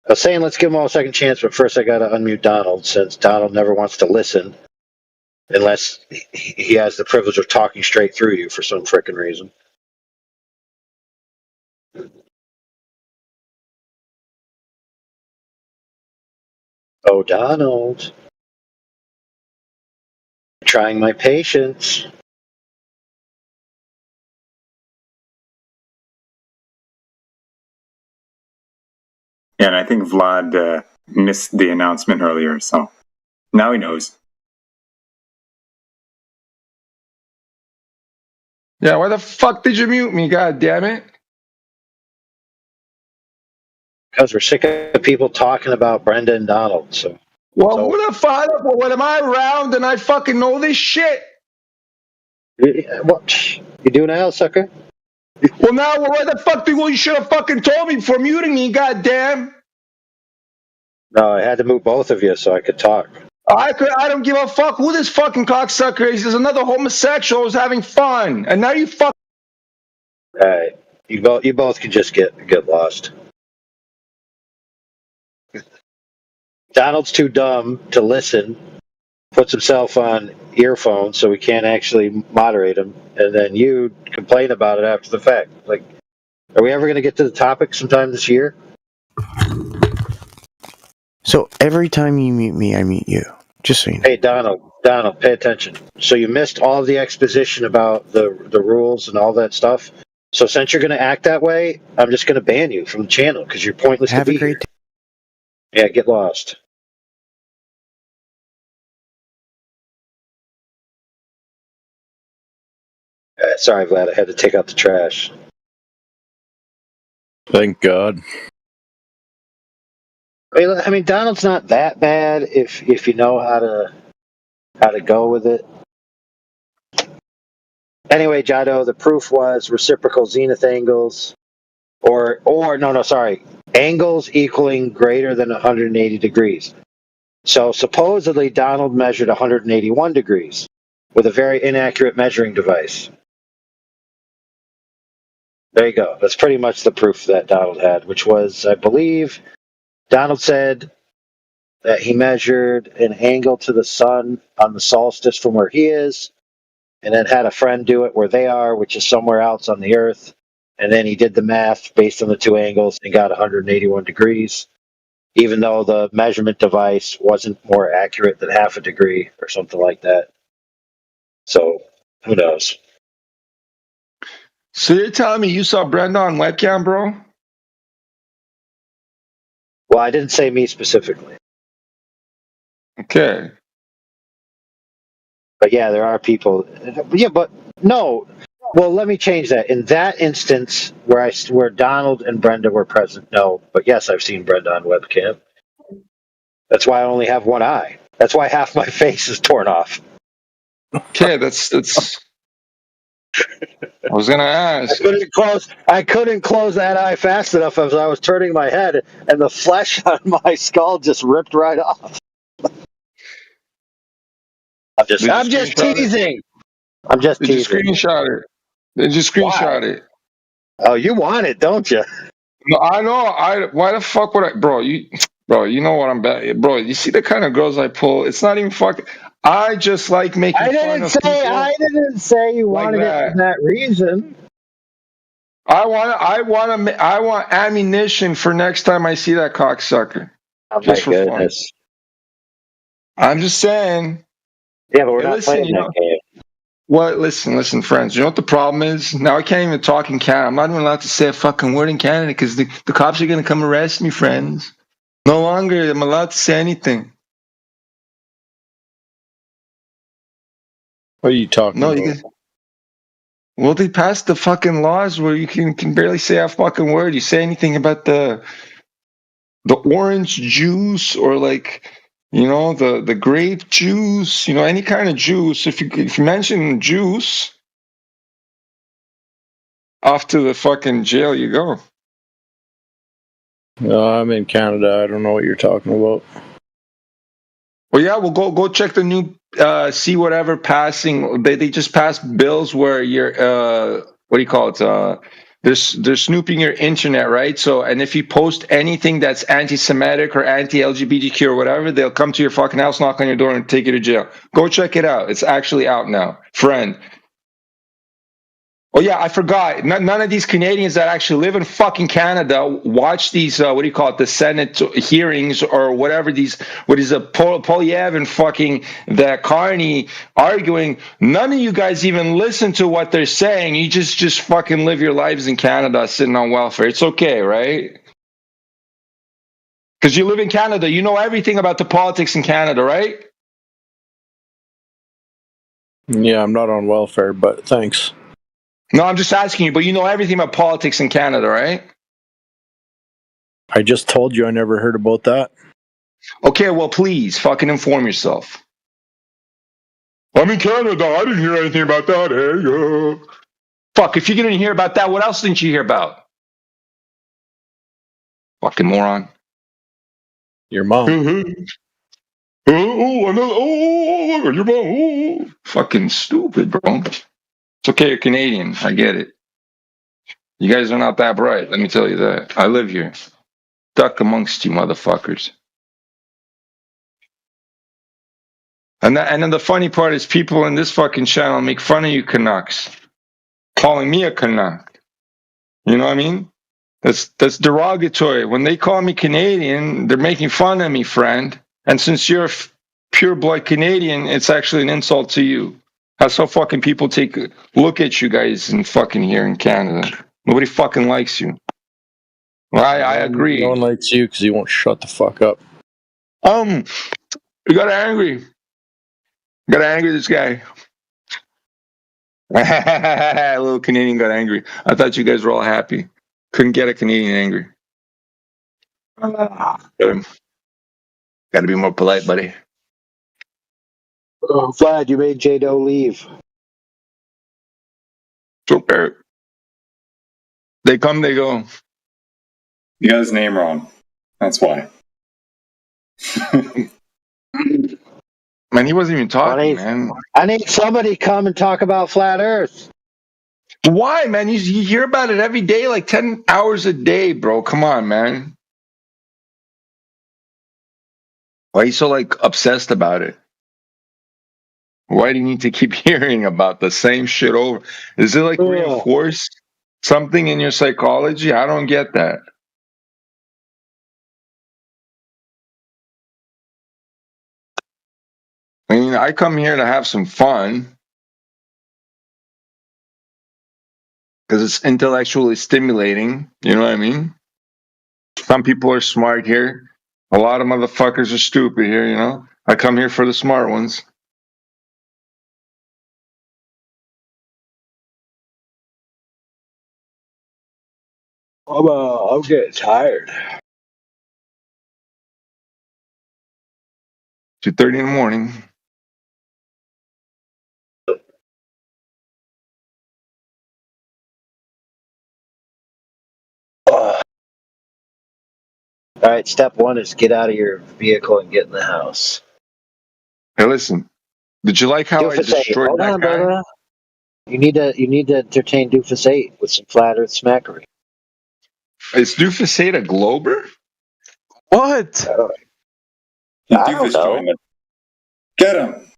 I was saying let's give them all a second chance, but first I got to unmute Donald since Donald never wants to listen unless he has the privilege of talking straight through you for some frickin' reason. Oh, Donald. Trying my patience. Yeah, and I think Vlad missed the announcement earlier, so now he knows. Yeah, why the fuck did you mute me? God damn it. Because we're sick of people talking about Brenda and Donald. So, who the fuck? What am I around and I fucking know this shit? What? You do now, sucker? Well, now, why the fuck you should have fucking told me before muting me, goddamn. No, I had to move both of you so I could talk. I don't give a fuck who this fucking cocksucker is. There's another homosexual who's having fun, and now you fuck. All right, you both can just get lost. Donald's too dumb to listen. Puts himself on earphones so we can't actually moderate him, and then you complain about it after the fact. Like, are we ever going to get to the topic sometime this year? So every time you mute me, I mute you. Just so you know. Hey, Donald, pay attention. So you missed all of the exposition about the rules and all that stuff. So since you're going to act that way, I'm just going to ban you from the channel because you're pointless to be here. Yeah, get lost. Sorry, Vlad, I had to take out the trash. Thank God. I mean, Donald's not that bad if you know how to go with it. Anyway, Jado, the proof was reciprocal zenith angles, angles equaling greater than 180 degrees. So supposedly Donald measured 181 degrees with a very inaccurate measuring device. There you go. That's pretty much the proof that Donald had, which was, I believe, Donald said that he measured an angle to the sun on the solstice from where he is, and then had a friend do it where they are, which is somewhere else on the earth. And then he did the math based on the two angles and got 181 degrees, even though the measurement device wasn't more accurate than half a degree or something like that. So, who knows? So you're telling me you saw Brenda on webcam, bro? Well, I didn't say me specifically. Okay. But yeah, there are people. Yeah, but no. Well, let me change that. In that instance, where Donald and Brenda were present, no. But yes, I've seen Brenda on webcam. That's why I only have one eye. That's why half my face is torn off. Okay, that's. I was gonna ask. I couldn't close that eye fast enough as I was turning my head, and the flesh on my skull just ripped right off. I'm just teasing. I'm just teasing. Did you screenshot it? Did you screenshot it? Oh, you want it, don't you? No, I know. Why the fuck would I, bro? You know what I'm bad, bro. You see the kind of girls I pull? It's not even fucking. I just like making fun of people. I didn't say you wanted it for that reason. I want ammunition for next time I see that cocksucker. Oh, just my for goodness. fun. I'm just saying. Yeah, but we're not playing that game. What? Listen, friends. You know what the problem is? Now I can't even talk in Canada. I'm not even allowed to say a fucking word in Canada because the cops are gonna come arrest me, friends. No longer am I allowed to say anything. What are you talking No, about? you can. Well, they passed the fucking laws where you can barely say a fucking word. You say anything about the orange juice or like, you know, the grape juice, you know, any kind of juice. If you mention juice, off to the fucking jail you go. No, I'm in Canada. I don't know what you're talking about. Well, yeah, well, go check the new see whatever passing. They just passed bills where you're what do you call it? They're snooping your internet, right? So, and if you post anything that's anti-Semitic or anti-LGBTQ or whatever, they'll come to your fucking house, knock on your door, and take you to jail. Go check it out. It's actually out now, friend. Oh yeah, I forgot. None of these Canadians that actually live in fucking Canada watch these. What do you call it? The Senate hearings or whatever. What is a Polyev and fucking the Carney arguing? None of you guys even listen to what they're saying. You just fucking live your lives in Canada, sitting on welfare. It's okay, right? Because you live in Canada, you know everything about the politics in Canada, right? Yeah, I'm not on welfare, but thanks. No, I'm just asking you, but you know everything about politics in Canada, right? I just told you I never heard about that. Okay, well, please fucking inform yourself. I'm in Canada. I didn't hear anything about that. Hey, fuck, if you didn't hear about that, what else didn't you hear about? Fucking moron. Your mom. Your mom. Fucking stupid, bro. It's okay, you're Canadian. I get it. You guys are not that bright. Let me tell you that. I live here. Stuck amongst you motherfuckers. And then the funny part is people in this fucking channel make fun of you Canucks. Calling me a Canuck. You know what I mean? That's derogatory. When they call me Canadian, they're making fun of me, friend. And since you're a pure blood Canadian, it's actually an insult to you. That's how fucking people take a look at you guys in fucking here in Canada. Nobody fucking likes you. Well, I agree. No one likes you because you won't shut the fuck up. You got angry. Got angry, this guy. A little Canadian got angry. I thought you guys were all happy. Couldn't get a Canadian angry. Got to be more polite, buddy. Oh, Vlad, you made J-Do leave. It's okay. They come, they go. You got his name wrong. That's why. Man, he wasn't even talking, man. I need somebody to come and talk about flat Earth. Why, man? You hear about it every day, like 10 hours a day, bro. Come on, man. Why are you so, like, obsessed about it? Why do you need to keep hearing about the same shit over? Is it, like, reinforced something in your psychology? I don't get that. I mean, I come here to have some fun because it's intellectually stimulating. You know what I mean? Some people are smart here. A lot of motherfuckers are stupid here, you know? I come here for the smart ones. I'm getting tired. 2:30 in the morning. All right, step one is get out of your vehicle and get in the house. Hey, listen. Did you like how I destroyed Hold that on, guy? brother. You need to entertain Doofus 8 with some flat Earth smackery. Is Doofus 8 a glober? What? I don't know. Get him.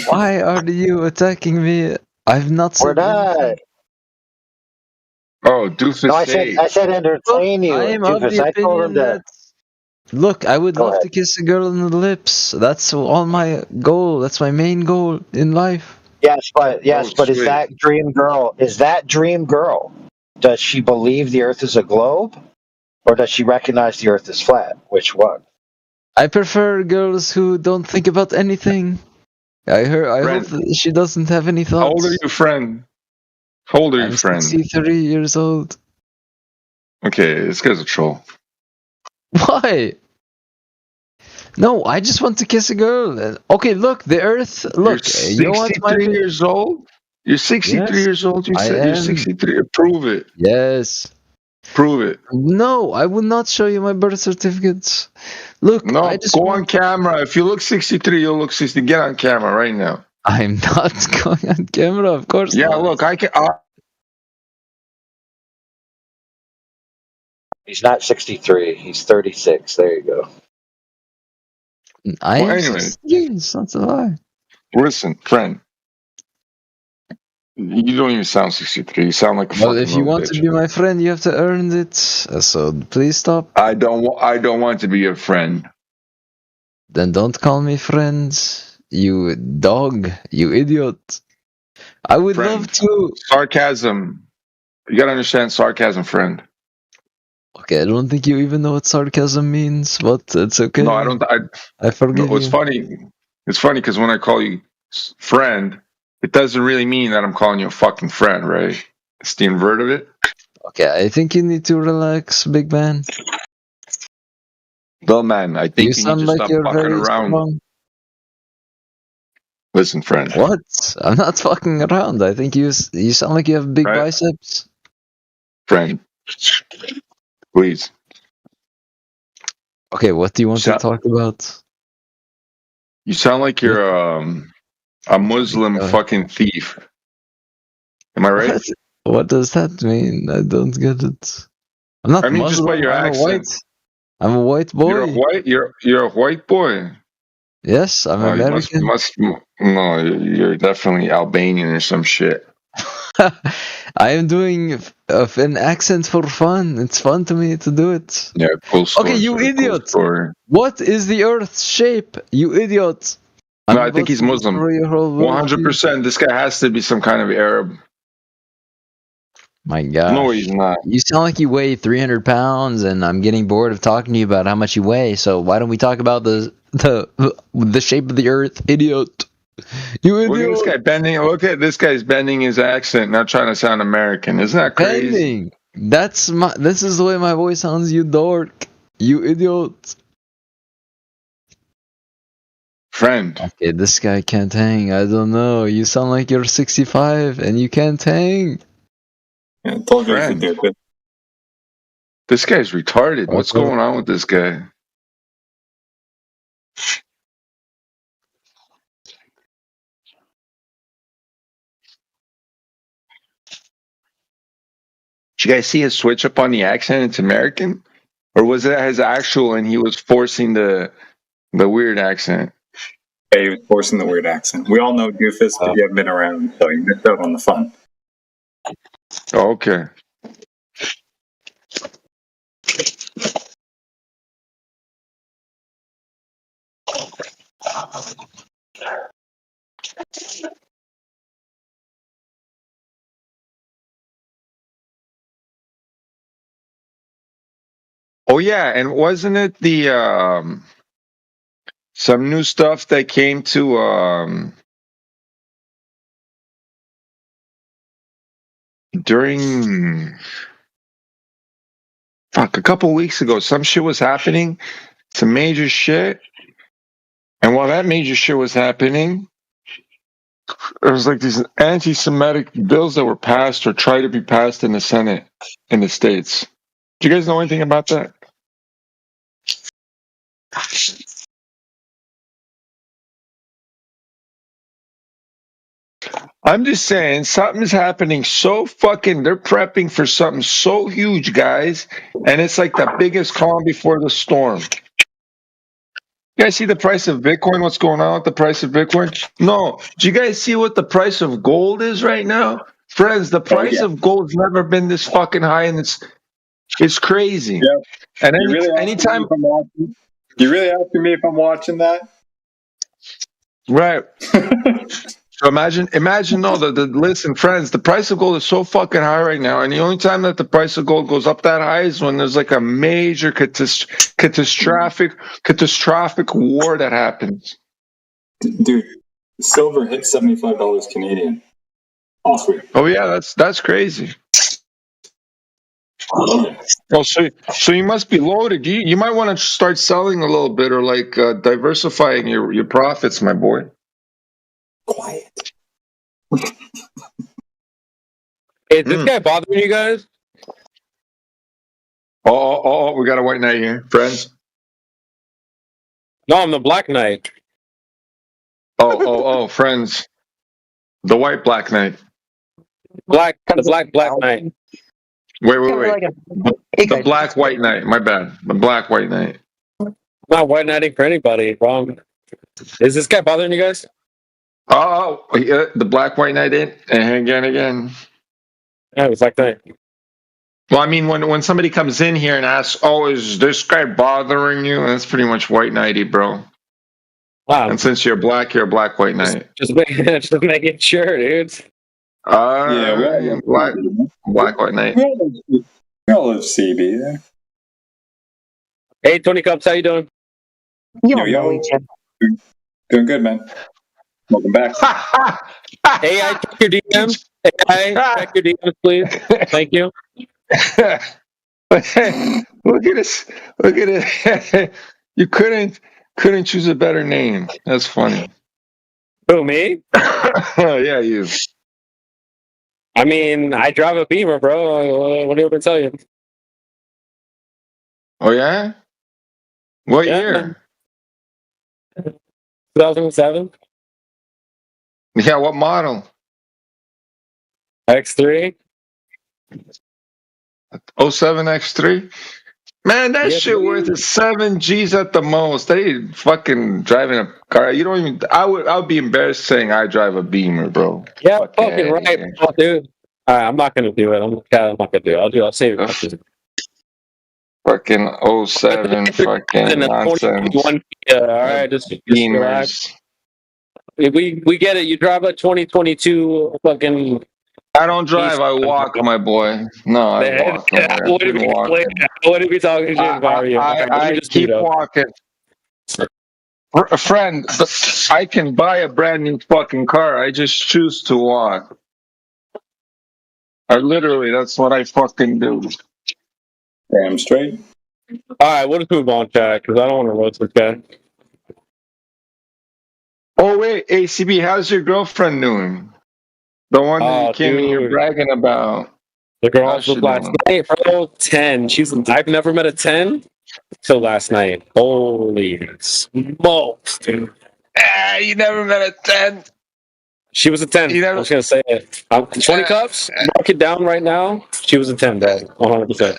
Why are you attacking me? I've not said We're not. anything. Oh, Doofus No, I 8. said entertain you. I am of Doofus, the I told him opinion that. Look, I would Go love ahead. to kiss a girl on the lips. That's all my goal. That's my main goal in life. Yes, but Oh, is sweet. that dream girl? Does she believe the Earth is a globe, or does she recognize the Earth is flat? Which one? I prefer girls who don't think about anything. I hope Friend, that she doesn't have any how old are thoughts. you, friend? How old are you, I'm friend? 63 years old. Okay, this guy's a troll. Why? No, I just want to kiss a girl. Okay, look, the Earth. Look, You're you know what? 63 years old? You're 63 Yes, years old, you I said? You're am. 63. Prove it. Yes. Prove it. No, I will not show you my birth certificates. Look, No, I just go want... on camera. If you look 63, you'll look 60. Get on camera right now. I'm not going on camera, of course Yeah, not. look, I can. He's not 63. He's 36. There you go. I Well, am anyway. 63. It's not a lie. Listen, friend. You don't even sound 63. You sound like a Well, fucking if you little want bitch. to be my friend, you have to earn it. So please stop. I don't want to be your friend. Then don't call me friend. You dog. You idiot. I would Friend. love to. Sarcasm. You gotta understand sarcasm, friend. Okay, I don't think you even know what sarcasm means, but it's okay. No, I don't. I forgive No, it's you. funny. It's funny because when I call you friend, it doesn't really mean that I'm calling you a fucking friend, right? It's the invert of it. Okay, I think you need to relax, big man. Well, man, I think You you need sound to like stop you're fucking very around. strong. Listen, friend. What? I'm not fucking around. I think you sound like you have big Right. biceps. Friend, please. Okay, what do you want to talk about? You sound like you're a Muslim fucking thief. Am I right? What does that mean? I don't get it. I'm not I mean, just by Muslim. your I'm accent. I'm a white boy. You're a white boy. Yes, I'm You American. no, you're definitely Albanian or some shit. I am doing an accent for fun. It's fun to me to do it. Yeah, cool story. Okay, you sir, idiot. Cool story. What is the Earth's shape? You idiot. No, I think he's Muslim. 100%. This guy has to be some kind of Arab. My gosh. No, he's not. You sound like you weigh 300 pounds, and I'm getting bored of talking to you about how much you weigh. So why don't we talk about the shape of the Earth, idiot? You idiot. Look at this guy bending. Look at this guy's bending his accent, not trying to sound American. Isn't that crazy? Bending. This is the way my voice sounds, you dork. You idiot. Friend. Okay, this guy can't hang. I don't know. You sound like you're 65 and you can't hang. Yeah, I told you you Friend. could do it. This guy's retarded. What's going on with this guy? Did you guys see his switch up on the accent? It's American? Or was it his actual and he was forcing the weird accent? Yeah, he was forcing the weird accent. We all know Doofus, but you haven't been around, so you missed out on the fun. Oh, okay. Oh yeah, and wasn't it the some new stuff that came to during a couple weeks ago, some shit was happening, some major shit. And while that major shit was happening, there was like these anti-Semitic bills that were passed or tried to be passed in the Senate in the States. Do you guys know anything about that? I'm just saying something's happening so fucking, they're prepping for something so huge, guys. And it's like the biggest calm before the storm. You guys see the price of Bitcoin? What's going on with the price of Bitcoin? No. Do you guys see what the price of gold is right now? Friends, the price of gold's never been this fucking high, and it's crazy. Yeah. And anytime you really asking me if I'm watching that? Right. So imagine though listen, friends, the price of gold is so fucking high right now, and the only time that the price of gold goes up that high is when there's like a major catastrophic war that happens. Dude, silver hit $75 Canadian last week. Oh yeah, that's crazy. Oh, so you must be loaded. You might want to start selling a little bit, or like diversifying your profits, my boy. Quiet. Is this guy bothering you guys? Oh, we got a white knight here, friends. No, I'm the Black Knight. Oh, friends. The white black knight. The black knight. Wait. The black white knight. My bad. The black white knight. Not white knighting for anybody. Wrong. Is this guy bothering you guys? Oh, yeah, the black white knight in and again. Yeah, it was like that. Well, I mean, when somebody comes in here and asks, "Oh, is this guy bothering you?" That's pretty much white knighty, bro. Wow. And since you're a black white knight. Just making sure, dude. Yeah, black white knight. We all live CB there. Hey, Tony Cups, how you doing? Yo. Doing good, man. Welcome back. AI, check your DMs. AI, check your DMs, please. Thank you. Look at this. Look at it. You couldn't choose a better name. That's funny. Who, me? Yeah, you. I mean, I drive a Beamer, bro. What do you want me to tell you? Oh, yeah? What year? 2007. Yeah, what model? X3. 07 X3? Man, that shit worth is 7 G's at the most. They fucking driving a car. You don't even. I would be embarrassed saying I drive a Beamer, bro. Yeah, fucking right, bro, dude. All right, I'm not gonna do it. I'm not gonna do it. I'll save it. Fucking 07 fucking nonsense. All right, just relax. We get it. You drive a 2022 fucking. I don't drive. I walk, my boy. No, I walk. I wouldn't be talking shit about you. I keep walking. Friend, I can buy a brand new fucking car. I just choose to walk. That's what I fucking do. Damn straight. All right, we'll just move on, chat, because I don't want to roast this guy. Oh wait, ACB, how's your girlfriend doing? The one that you came in here bragging about. The girl was last night, bro. 10. I've never met a 10 till last night. Holy smokes, dude. You never met a 10. She was a 10. I was gonna say it. 20 cups. Mark it down right now. She was a 10, dad. 100%.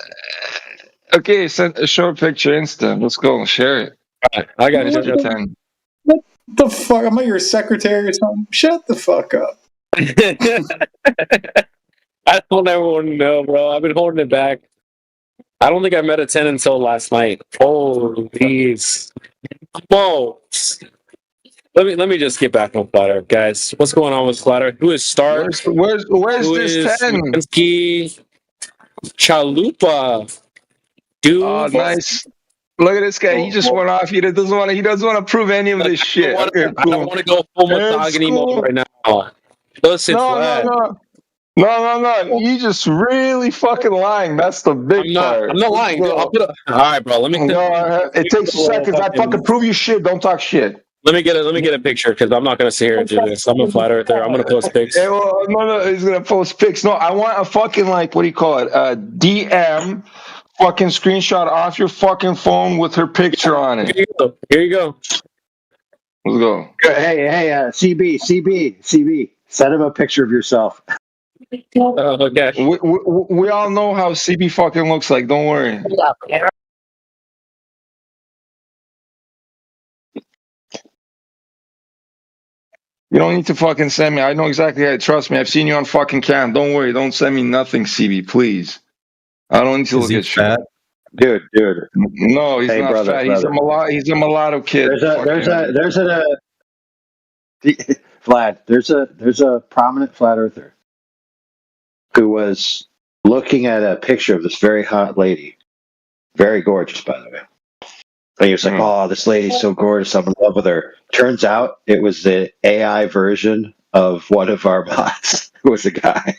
Okay, show a picture instant. Let's go and share it. All right, I got it. 10. What the fuck? Am I your secretary or something? Shut the fuck up. I don't ever want to know, bro. I've been holding it back. I don't think I met a 10 until last night. Holy smokes. Let me just get back on Flatter, guys. What's going on with Flatter? Who is Stars? Where's this 10? Mansky, Chalupa. Dude. Oh, nice. Look at this guy. He just went off. He doesn't want to prove any of this shit. I don't want to go full misogyny mode right now. Listen, No. You just really fucking lying. That's the big part. I'm not lying. Dude. All right, bro. Let me. It takes seconds. I fucking prove you shit. Don't talk shit. Let me get a picture because I'm not gonna sit here and do this. I'm gonna flat right there. I'm gonna post pics. Yeah, well, no, he's gonna post pics. No, I want a fucking what do you call it? DM fucking screenshot off your fucking phone with her picture on it. Here you go. Let's go. Hey, CB. Send him a picture of yourself. Okay. We all know how CB fucking looks like. Don't worry. You don't need to fucking send me. I know exactly how. Trust me. I've seen you on fucking cam. Don't worry. Don't send me nothing, CB, please. I don't need to look at shit. Dude. No, he's not fat. He's a mulatto kid. Vlad, there's a prominent flat earther who was looking at a picture of this very hot lady, very gorgeous, by the way. And he was like, "Oh, this lady's so gorgeous, I'm in love with her." Turns out it was the AI version of one of our bots. It was a guy.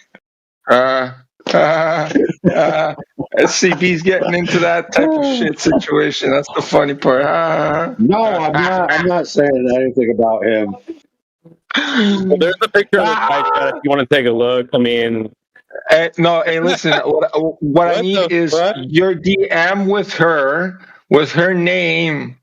SCB's getting into that type of shit situation. That's the funny part. No, I'm not saying anything about him. Well, there's a picture of the side chat if you want to take a look. I mean, hey, listen. What I need is your DM with her name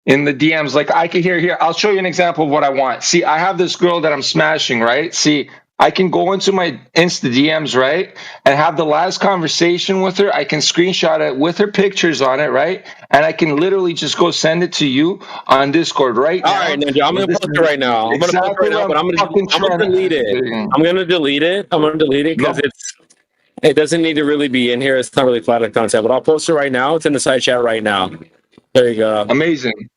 in the DMs. Like I can here. I'll show you an example of what I want. See, I have this girl that I'm smashing, right? See, I can go into my Insta DMs, right, and have the last conversation with her. I can screenshot it with her pictures on it, right, and I can literally just go send it to you on Discord right now. All right, Ninja, I'm gonna post it right now. I'm gonna post it right now, but I'm gonna delete it. I'm gonna delete it because it doesn't need to really be in here. It's not really flat content, but I'll post it right now. It's in the side chat right now. There you go. Amazing.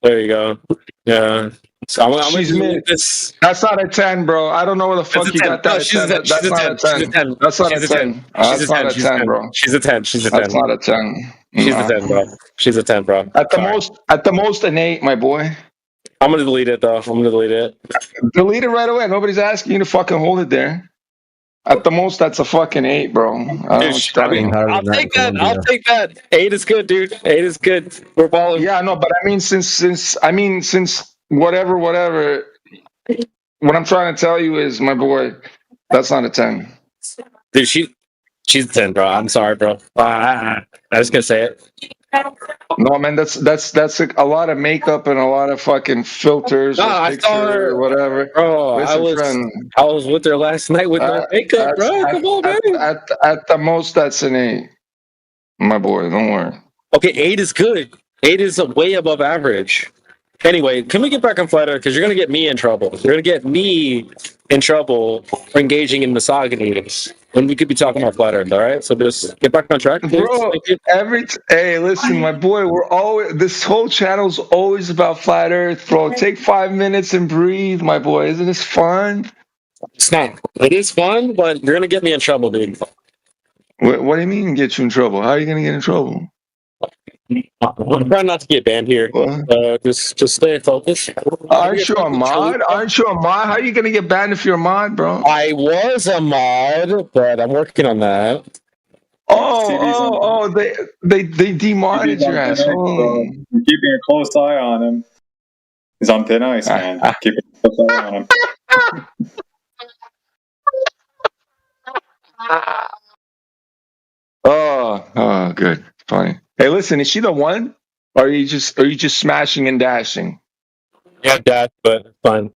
There you go. Yeah. So I'm gonna delete this. That's not a 10, bro. I don't know where the fuck you got that. No, she's a 10. That's not a 10. That's not a 10. That's not a 10, bro. She's a 10. She's a 10. That's not a 10. She's a 10, bro. She's a 10, bro. At the most, an 8, my boy. I'm gonna delete it though. I'm gonna delete it. Delete it right away. Nobody's asking you to fucking hold it there. At the most, that's a fucking 8, bro. I'll take that. I'll take that. 8 is good, dude. 8 is good. We're balling. Yeah, no, but I mean, since whatever. What I'm trying to tell you is, my boy, that's not a 10. Dude, she's a 10, bro. I'm sorry, bro. I was gonna say it. No, man, that's a lot of makeup and a lot of fucking filters. No, I saw her. Or whatever. Bro, Listen, I was with her last night with no makeup, bro. Come on, baby. At the most, that's an 8. My boy, don't worry. Okay, 8 is good. 8 is way above average. Anyway, can we get back on Flat Earth? Because you're going to get me in trouble. You're going to get me in trouble for engaging in misogyny when we could be talking about Flat Earth, all right? So just get back on track. Please. Bro, hey, listen, my boy, this whole channel's always about Flat Earth, bro. Take 5 minutes and breathe, my boy. Isn't this fun? It's not. It is fun, but you're going to get me in trouble, dude. What do you mean get you in trouble? How are you going to get in trouble? I'm trying not to get banned here. Just stay focused. Aren't you a mod? How are you gonna get banned if you're a mod, bro? I was a mod, but I'm working on that. They demodded your ass. I'm keeping a close eye on him. He's on thin ice, man. Keeping a close eye on him. Oh, good, funny. Hey, listen, is she the one? Or are you just smashing and dashing? Yeah, dash, but it's fine.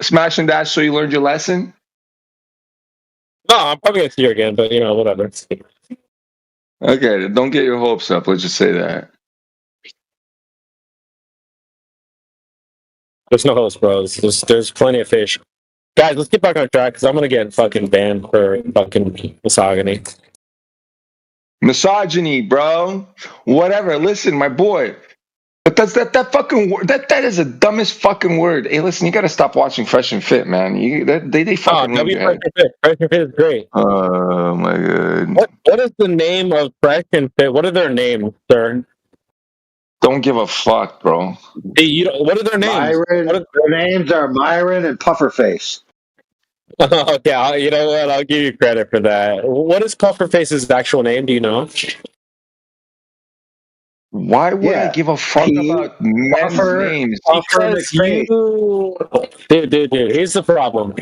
Smash and dash, so you learned your lesson? No, I'm probably gonna see her again, but whatever. Okay, don't get your hopes up. Let's just say that. There's no host, bro. There's plenty of fish. Guys, let's get back on track because I'm gonna get fucking banned for fucking misogyny. Misogyny, bro. Whatever. Listen, my boy. But that's that fucking word. That is the dumbest fucking word. Hey, listen, you gotta stop watching Fresh and Fit, man. They fucking. Fresh and Fit. Fresh and Fit is great. Oh my god. What is the name of Fresh and Fit? What are their names, sir? Don't give a fuck, bro. Hey, what are their names? Their names are Myron and Pufferface. Okay, you know what? I'll give you credit for that. What is Pufferface's actual name? Do you know? Why would I give a fuck about men's names? Because dude, here's the problem.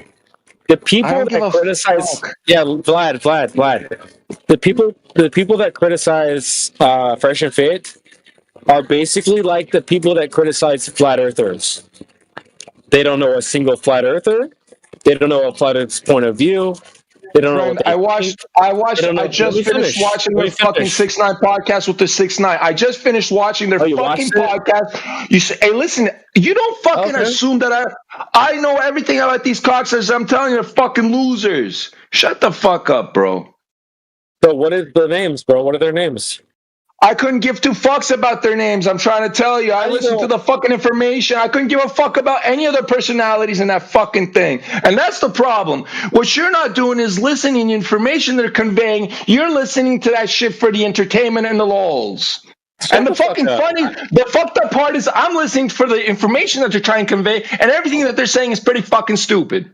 The people that criticize, Vlad. The people that criticize Fresh and Fit are basically like the people that criticize flat earthers. They don't know a single flat earther. They don't know a flat earth's point of view. They don't know. I just finished watching their fucking 6ix9ine podcast with the 6ix9ine. I just finished watching their fucking podcast. You say, hey, listen, you don't fucking assume that I know everything about these cocksuckers. I'm telling you, they're fucking losers. Shut the fuck up, bro. So what is the names, bro? What are their names? I couldn't give two fucks about their names. I'm trying to tell you. I listened to the fucking information. I couldn't give a fuck about any other personalities in that fucking thing. And that's the problem. What you're not doing is listening to information they're conveying. You're listening to that shit for the entertainment and the lols. And the fucking the fucked up part is I'm listening for the information that they're trying to convey, and everything that they're saying is pretty fucking stupid.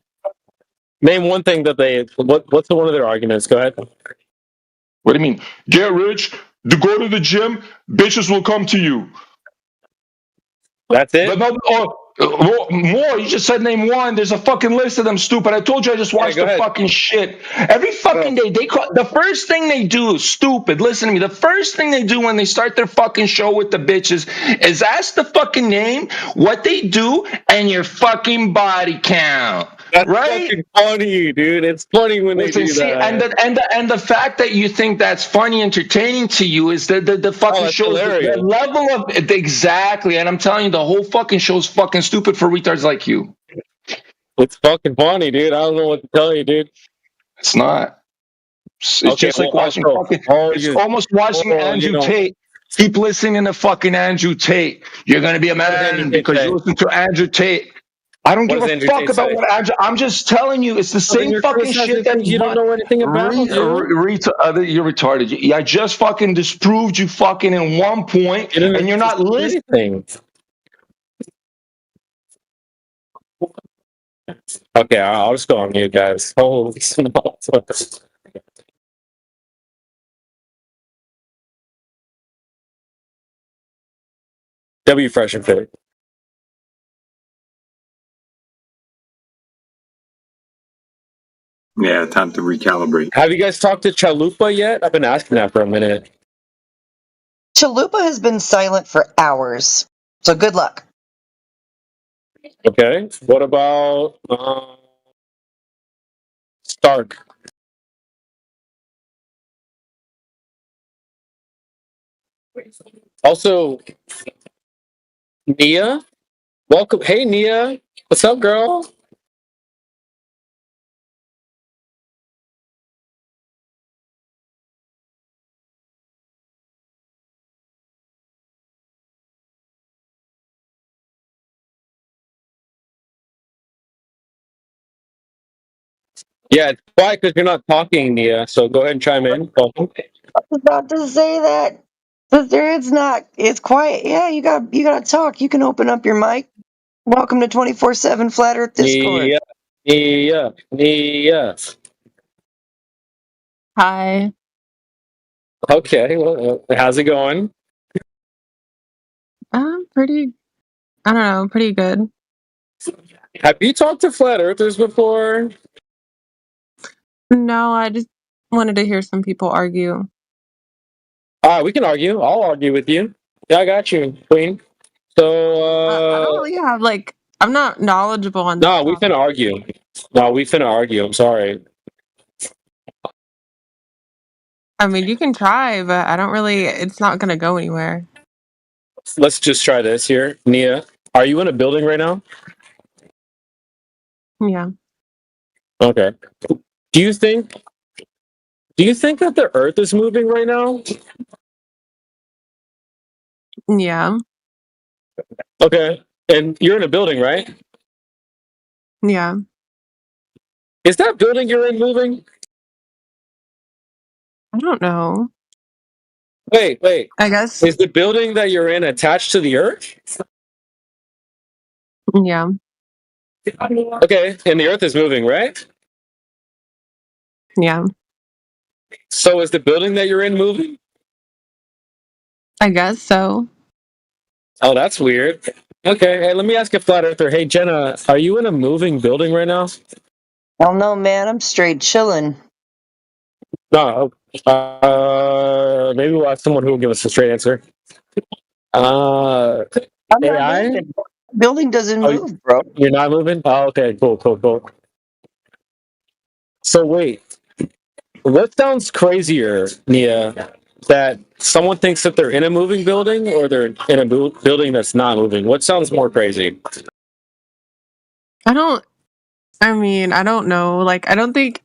Name one thing that they. What's one of their arguments? Go ahead. What do you mean? Get rich, go to the gym, bitches will come to you. That's it? But more. You just said name one. There's a fucking list of them, stupid. I told you I just watched the fucking shit. Every fucking day, the first thing they do, stupid, listen to me, the first thing they do when they start their fucking show with the bitches is ask the fucking name, what they do, and your fucking body count. That's right? fucking funny, dude. It's funny when they do that. And the fact that you think that's funny, entertaining to you is the fucking show, the level of exactly. And I'm telling you, the whole fucking show's fucking stupid for retards like you. It's fucking funny, dude. I don't know what to tell you, dude. It's not. It's just like watching fucking. It's almost watching Andrew Tate. Keep listening to fucking Andrew Tate. You're gonna be a man because you listen to Andrew Tate. I don't give a fuck about what Andrew. I'm just telling you, it's the same fucking shit that you don't know anything about. You're retarded. I just fucking disproved you fucking in one point, and you're not listening. Okay, I'll just go on mute, guys. Holy smokes. W Fresh and Fit. Yeah, time to recalibrate. Have you guys talked to Chalupa yet? I've been asking that for a minute. Chalupa has been silent for hours, so good luck. Okay. What about Stark? Also, Nia? Welcome. Hey, Nia. What's up, girl? Yeah, it's quiet because you're not talking, Nia. So go ahead and chime in. Welcome. I was about to say that. Sister, it's not. It's quiet. Yeah, you gotta talk. You can open up your mic. Welcome to 24/7 Flat Earth Discord. Nia. Hi. Okay, well, how's it going? Pretty. I don't know. Pretty good. Have you talked to flat earthers before? No, I just wanted to hear some people argue. We can argue. I'll argue with you. Yeah, I got you, Queen. So, I don't really have I'm not knowledgeable on. No, we finna argue. I'm sorry. I mean, you can try, but I don't really. It's not gonna go anywhere. Let's just try this here. Nia, are you in a building right now? Yeah. Okay. Do you think that the Earth is moving right now? Yeah. Okay. And you're in a building, right? Yeah. Is that building you're in moving? I don't know. Wait. I guess. Is the building that you're in attached to the Earth? Yeah. Okay. And the Earth is moving, right? Yeah. So is the building that you're in moving? I guess so. Oh, that's weird. Okay. Hey, let me ask a flat earther. Hey, Jenna, are you in a moving building right now? Hell no, man. I'm straight chilling. No. Maybe we'll ask someone who will give us a straight answer. I'm not AI? moving. Building doesn't move, bro. You're not moving? Oh, okay. Cool. So wait. What sounds crazier, Nia? That someone thinks that they're in a moving building or they're in a building that's not moving? What sounds more crazy? I don't know. I don't think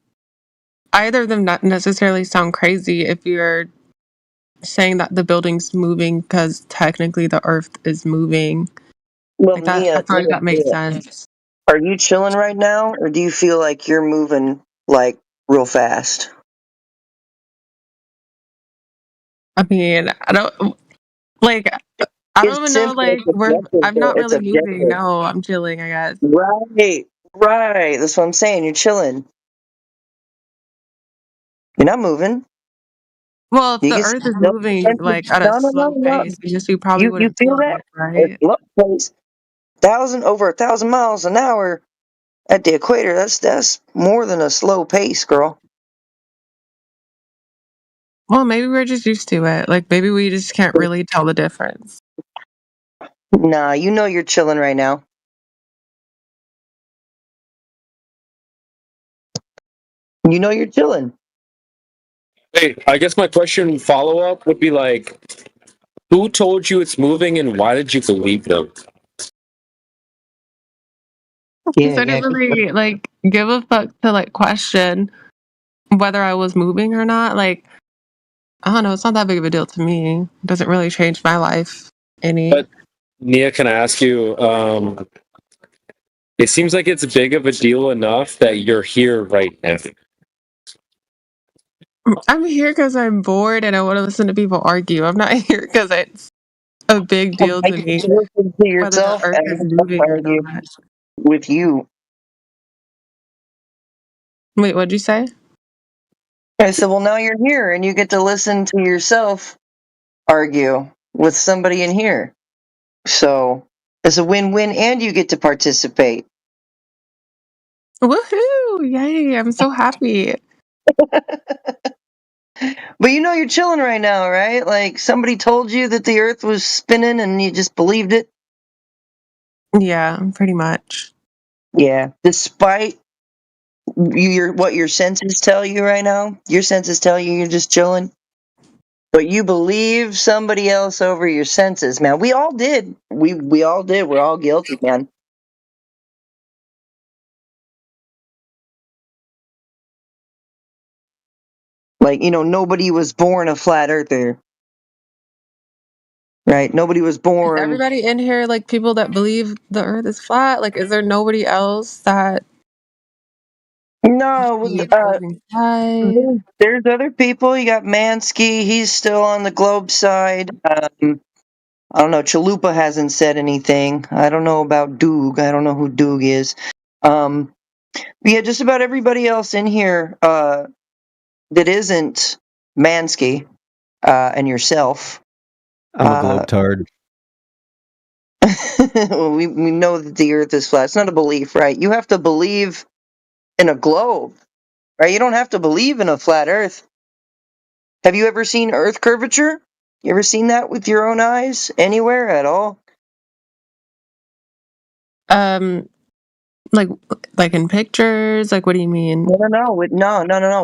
either of them not necessarily sound crazy if you're saying that the building's moving because technically the Earth is moving. Well, Like that, Nia, I feel like that makes Nia, sense. are you chilling right now, or do you feel like you're moving like real fast? I mean, I don't like. I don't It's even know. simple. Like It's objective. I'm not It's really moving. objective. No, I'm chilling. I guess. Right, right. That's what I'm saying. You're chilling. You're not moving. Well, if You the can Earth is no, moving like at a no, no, no, slow no. pace, I guess we probably You wouldn't feel feel that? it, It's right? slow pace. Over 1,000 miles an hour at the equator. That's more than a slow pace, girl. Well, maybe we're just used to it. Like maybe we just can't really tell the difference. Nah, you know you're chilling right now. You know you're chilling. Hey, I guess my question follow up would be like, who told you it's moving and why did you believe them? Because I didn't really like give a fuck to like question whether I was moving or not. Like I don't know. It's not that big of a deal to me. It doesn't really change my life any. But Nia, can I ask you? It seems like it's big of a deal enough that you're here right now. I'm here because I'm bored and I want to listen to people argue. I'm not here because it's a big deal to me Listen to whether the yourself Earth is and moving or argue not. with you. Wait, what'd you say? I said, well, now you're here and you get to listen to yourself argue with somebody in here. So it's a win-win and you get to participate. Woohoo! Yay! I'm so happy. But you know you're chilling right now, right? Like somebody told you that the earth was spinning and you just believed it. Yeah, pretty much. Yeah. Despite what your senses tell you right now, your senses tell you you're just chilling. But you believe somebody else over your senses, man. We all did. We all did. We're all guilty, man. Like, nobody was born a flat earther. Right? Nobody was Is born. everybody in here like people that believe the Earth is flat? Like, is there nobody else that? No, there's other people. You got Mansky. He's still on the globe side. I don't know. Chalupa hasn't said anything. I don't know about Doog. I don't know who Doog is. But yeah, just about everybody else in here that isn't Mansky and yourself. I'm a globetard. Well, we know that the Earth is flat. It's not a belief, right? You have to believe in a globe, right? You don't have to believe in a flat Earth. Have you ever seen Earth curvature? You ever seen that with your own eyes anywhere at all? Like in pictures. Like, what do you mean? No.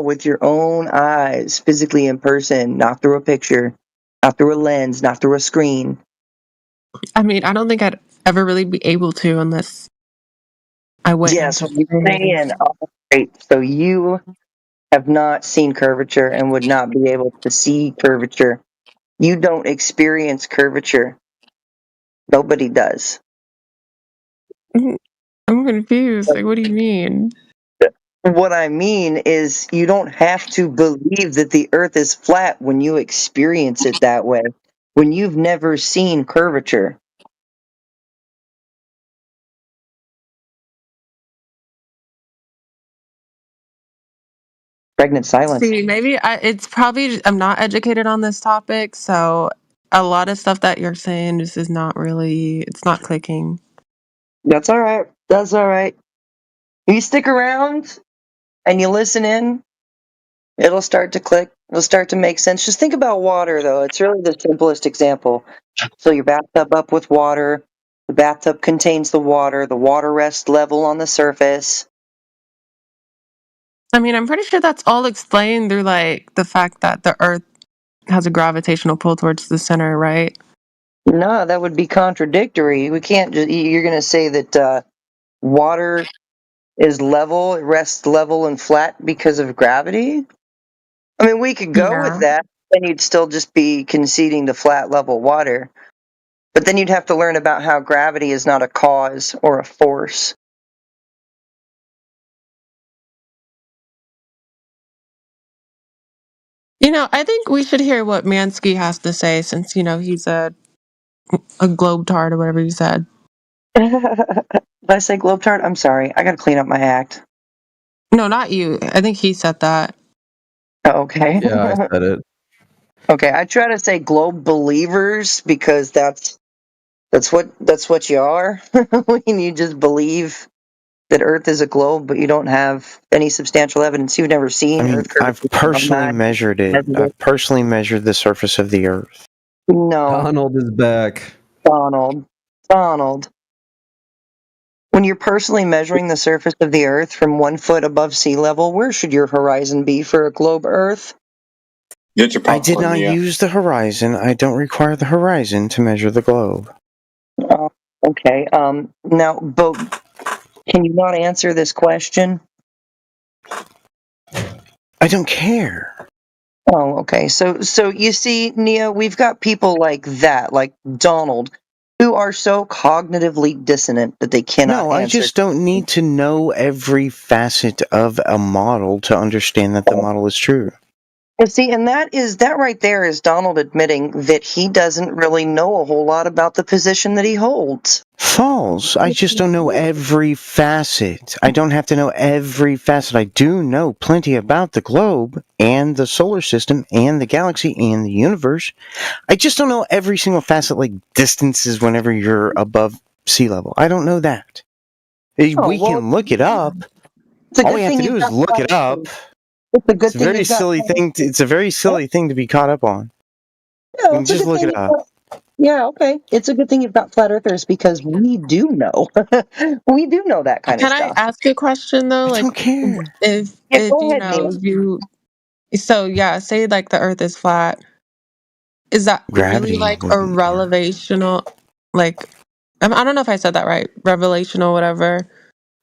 With your own eyes, physically in person, not through a picture, not through a lens, not through a screen. I mean, I don't think I'd ever really be able to unless I went. Yes, what you're saying. All right. So you have not seen curvature and would not be able to see curvature. You don't experience curvature. Nobody does. I'm confused. Like, what do you mean? What I mean is you don't have to believe that the earth is flat when you experience it that way. When you've never seen curvature. Pregnant silence. See, maybe it's probably I'm not educated on this topic, so a lot of stuff that you're saying just is not really. It's not clicking. That's all right. That's all right. You stick around and you listen in, it'll start to click. It'll start to make sense. Just think about water, though. It's really the simplest example. So your bathtub up with water. The bathtub contains the water. The water rests level on the surface. I mean, I'm pretty sure that's all explained through like the fact that the Earth has a gravitational pull towards the center, right? No, that would be contradictory. We can't just. You're going to say that water is level, it rests level and flat because of gravity? I mean, we could go with Yeah. that. then you'd still just be conceding to flat level water. But then you'd have to learn about how gravity is not a cause or a force. I think we should hear what Mansky has to say since, he's a globetard or whatever you said. Did I say globetard? I'm sorry. I got to clean up my act. No, not you. I think he said that. Okay. Yeah, I said it. Okay, I try to say globe believers because that's what you are when you just believe that Earth is a globe, but you don't have any substantial evidence. You've never seen Earth curvature. I've personally measured it. I've personally measured the surface of the Earth. No. Donald is back. Donald. When you're personally measuring the surface of the Earth from 1 foot above sea level, where should your horizon be for a globe Earth? I did not use the horizon. I don't require the horizon to measure the globe. Oh, okay. Now, but can you not answer this question? I don't care. Oh, okay. So you see, Nia, we've got people like that, like Donald, who are so cognitively dissonant that they cannot answer. I just don't need to know every facet of a model to understand that the model is true. Well, see, and that right there is Donald admitting that he doesn't really know a whole lot about the position that he holds. False. I just don't know every facet. I don't have to know every facet. I do know plenty about the globe and the solar system and the galaxy and the universe. I just don't know every single facet, like distances whenever you're above sea level. I don't know that. We can look it up. All we have to do is look it up. It's a very silly thing. It's a very silly thing to be caught up on. Yeah, just look it up. Yeah, okay. It's a good thing you've got flat earthers because we do know. We do know that kind of stuff. Can I ask a question though? I don't care. If go you ahead, know Neil. say like the Earth is flat, is that Gravity really like a revelational? Like, I don't know if I said that right. Revelational, whatever.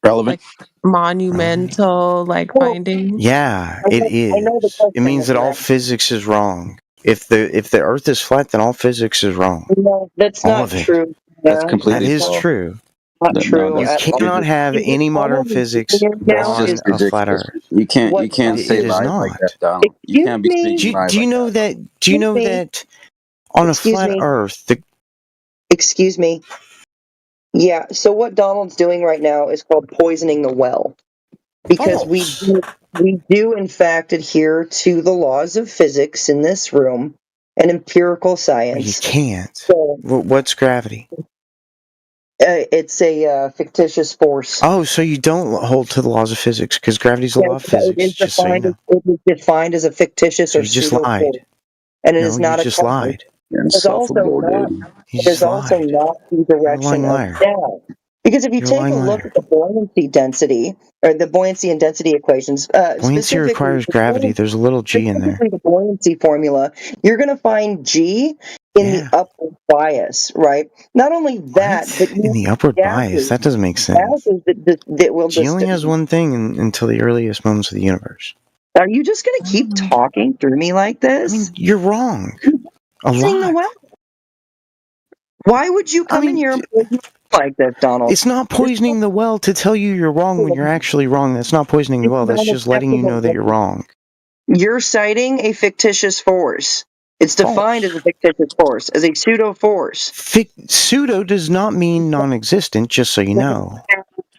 Relevant. Like monumental, like finding. Yeah, it is. It means that all physics is wrong. If the Earth is flat, then all physics is wrong. No, that's all not of it. true. That's completely That is false. true. Not true. You cannot have any modern physics on a flat Earth. You can't say it is lies not. like that, Donald. You can't be speaking lies. Do you know that? Do you know that on a flat Earth, Excuse me. Yeah. So what Donald's doing right now is called poisoning the well, because we do in fact adhere to the laws of physics in this room and empirical science. You can't. So, what's gravity? It's a fictitious force. Oh, so you don't hold to the laws of physics because gravity's a law of physics. It is defined as a fictitious or you just pseudo lied. force, and it No, is not you a just cause. lied. It is also not the direction of down. Because if you take a look at the buoyancy density, or the buoyancy and density equations, Buoyancy requires gravity. There's a little g in there. The buoyancy formula, you're going to find g in the upward bias, right? Not only that, but in the upward bias, that doesn't make sense. That will G only has one thing until the earliest moments of the universe. Are you just going to keep talking through me like this? I mean, you're wrong. A lot. Why would you come in here and poison like this, Donald? It's not poisoning the well to tell you you're wrong when you're actually wrong. That's not poisoning the well. That's just letting you know that you're wrong. You're citing a fictitious force. It's defined as a fictitious force, as a pseudo force. Pseudo does not mean non-existent, just so you know.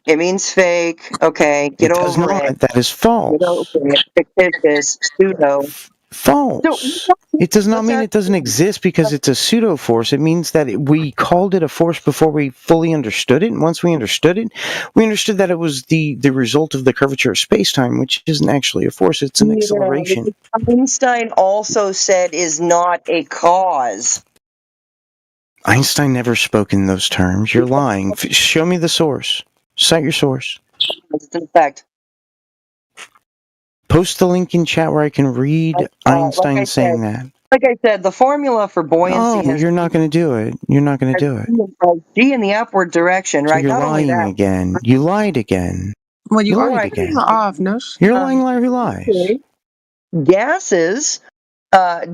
It means fake. Okay, get over it. That is false. Get over it. Fictitious, pseudo. False. It does not mean it doesn't exist because it's a pseudo force. It means that we called it a force before we fully understood it. And once we understood it, we understood that it was the result of the curvature of space-time, which isn't actually a force. It's an acceleration. Einstein also said is not a cause. Einstein never spoke in those terms. You're lying. Show me the source. Cite your source. It's in fact. Post the link in chat where I can read Einstein saying that. Like I said, the formula for buoyancy you're not going to do it. You're not going to do it. G in the upward direction, right? So you're lying again. You lied again. Well, you lied are again. off. No, you're a lying liar who lies. Gases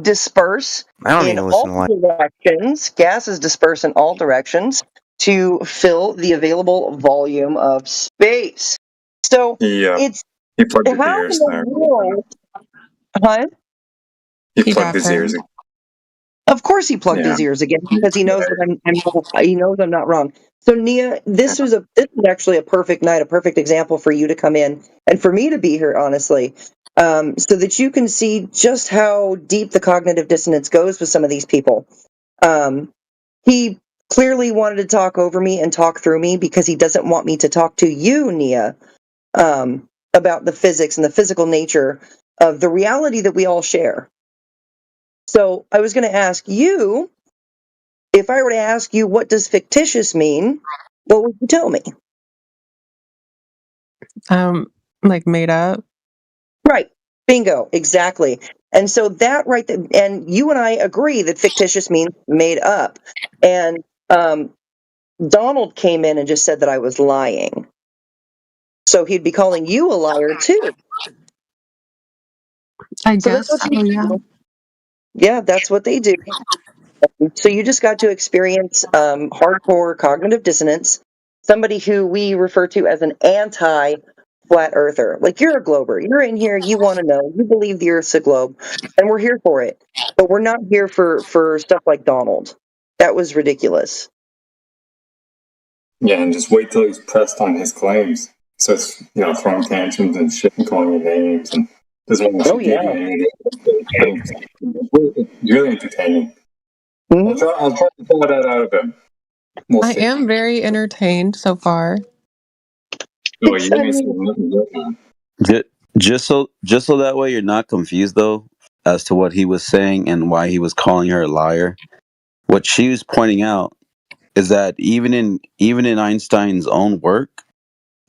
disperse I don't need in to listen all to directions. Gases disperse in all directions to fill the available volume of space. So it's He plugged his how in ears the there. world, huh? He plugged his ears. Of course, he plugged Yeah. his ears again because he knows that he knows I'm not wrong. So Nia, this is actually a perfect night, a perfect example for you to come in and for me to be here, honestly, so that you can see just how deep the cognitive dissonance goes with some of these people. He clearly wanted to talk over me and talk through me because he doesn't want me to talk to you, Nia, about the physics and the physical nature of the reality that we all share. So I was going to ask you, if I were to ask you, what does fictitious mean? What would you tell me? Like made up. Right. Bingo. Exactly. And so that right there, and you and I agree that fictitious means made up. And Donald came in and just said that I was lying. So he'd be calling you a liar too. I So that's guess what so, they yeah. do. Yeah, that's what they do. So you just got to experience hardcore cognitive dissonance, somebody who we refer to as an anti-flat earther. Like, you're a glober. You're in here, you want to know, you believe the Earth's a globe, and we're here for it. But we're not here for stuff like Donald. That was ridiculous. Yeah, and just wait till he's pressed on his claims. So it's, throwing tantrums and shit and calling you names and doesn't want to give you any things. It's really entertaining. I'll try to pull that out of him. We'll I see. am very entertained so far. Oh, you ain't seen nothing yet, man. Just so that way you're not confused though as to what he was saying and why he was calling her a liar. What she was pointing out is that even in Einstein's own work,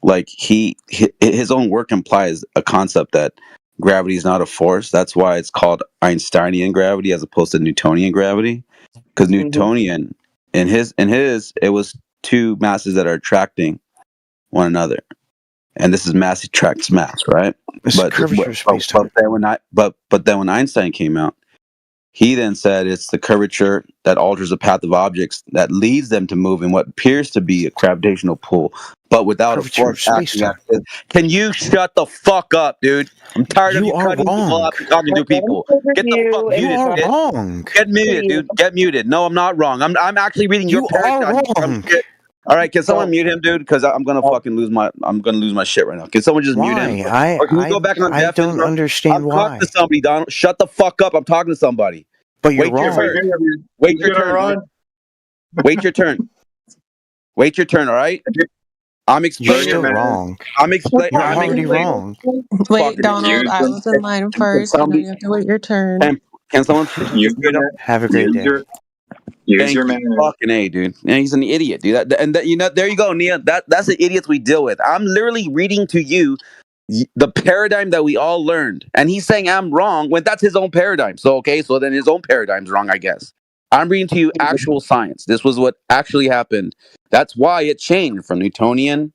like his own work implies a concept that gravity is not a force. That's why it's called Einsteinian gravity as opposed to Newtonian gravity. Because Newtonian in his it was two masses that are attracting one another. And this is mass attracts mass, right? But then when Einstein came out, he then said it's the curvature that alters the path of objects that leads them to move in what appears to be a gravitational pull, but without a force acting. Can you shut the fuck up, dude? I'm tired of you cutting people up and talking to people. Get the fuck muted. You are kid. wrong. Get muted, dude. Get muted. No, I'm not wrong. I'm actually reading your paradigm. All right, can someone mute him, dude? Because I'm gonna fucking lose my shit right now. Can someone just mute him? Or can we go back on deaf? I don't understand I'm why. talking to somebody, Donald. Shut the fuck up. I'm talking to somebody. But you're Wait your wrong. turn. Wait your turn. Wait your turn. Wait your turn. All right. I'm explaining. You're still wrong. I'm explaining. You're already wrong. Wait, Donald, I was in line first. You know, you have to wait your turn. And can someone have a great day? Thank you. Fucking A, dude. Yeah, he's an idiot, dude. There you go, Nia. That's the idiots we deal with. I'm literally reading to you the paradigm that we all learned, and he's saying I'm wrong when that's his own paradigm. So then his own paradigm's wrong, I guess. I'm reading to you actual science. This was what actually happened. That's why it changed from Newtonian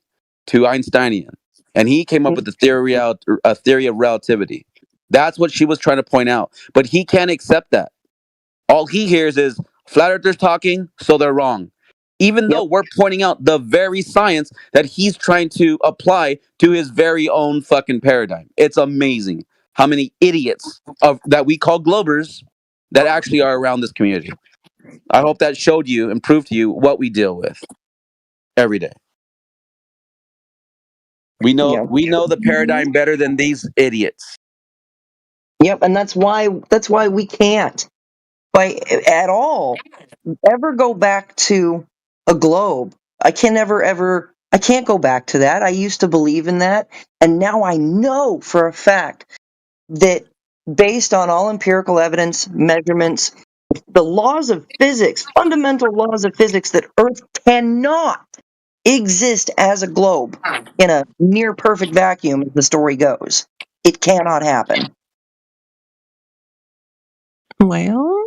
to Einsteinian, and he came up with a theory of relativity. That's what she was trying to point out, but he can't accept that. All he hears is flat earthers talking, so they're wrong. Even though we're pointing out the very science that he's trying to apply to his very own fucking paradigm. It's amazing how many idiots that we call globers that actually are around this community. I hope that showed you and proved to you what we deal with every day. We know the paradigm better than these idiots. Yep, and that's why we can't at all ever go back to a globe. I can't go back to that. I used to believe in that, and now I know for a fact that based on all empirical evidence, measurements, the laws of physics, fundamental laws of physics, that Earth cannot exist as a globe in a near perfect vacuum, as the story goes. It cannot happen. Well,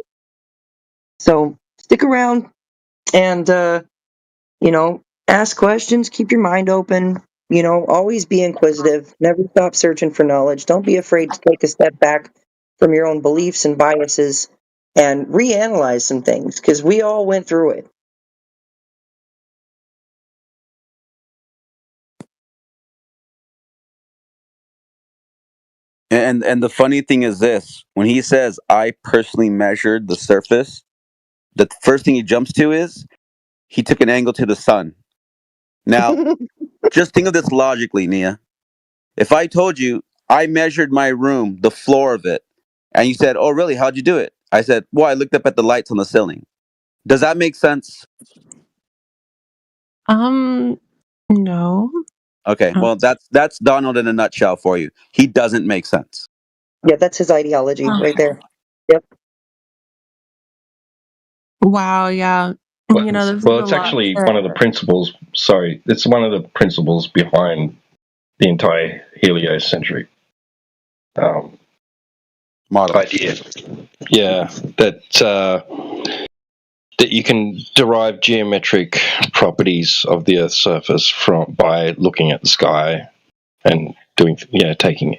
so stick around and ask questions, keep your mind open, always be inquisitive, never stop searching for knowledge. Don't be afraid to take a step back from your own beliefs and biases and reanalyze some things, because we all went through it. And the funny thing is this: when he says, "I personally measured the surface," the first thing he jumps to is he took an angle to the sun. Now, just think of this logically, Nia. If I told you I measured my room, the floor of it, and you said, "Oh, really? How'd you do it?" I said, "Well, I looked up at the lights on the ceiling." Does that make sense? No. Okay, well, that's Donald in a nutshell for you. He doesn't make sense. Yeah, that's his ideology right there. Yep. Wow, yeah. You know, this is Well, a it's lot actually to- one of the principles. Sorry, it's one of the principles behind the entire heliocentric model idea. Yeah, that you can derive geometric properties of the Earth's surface by looking at the sky and taking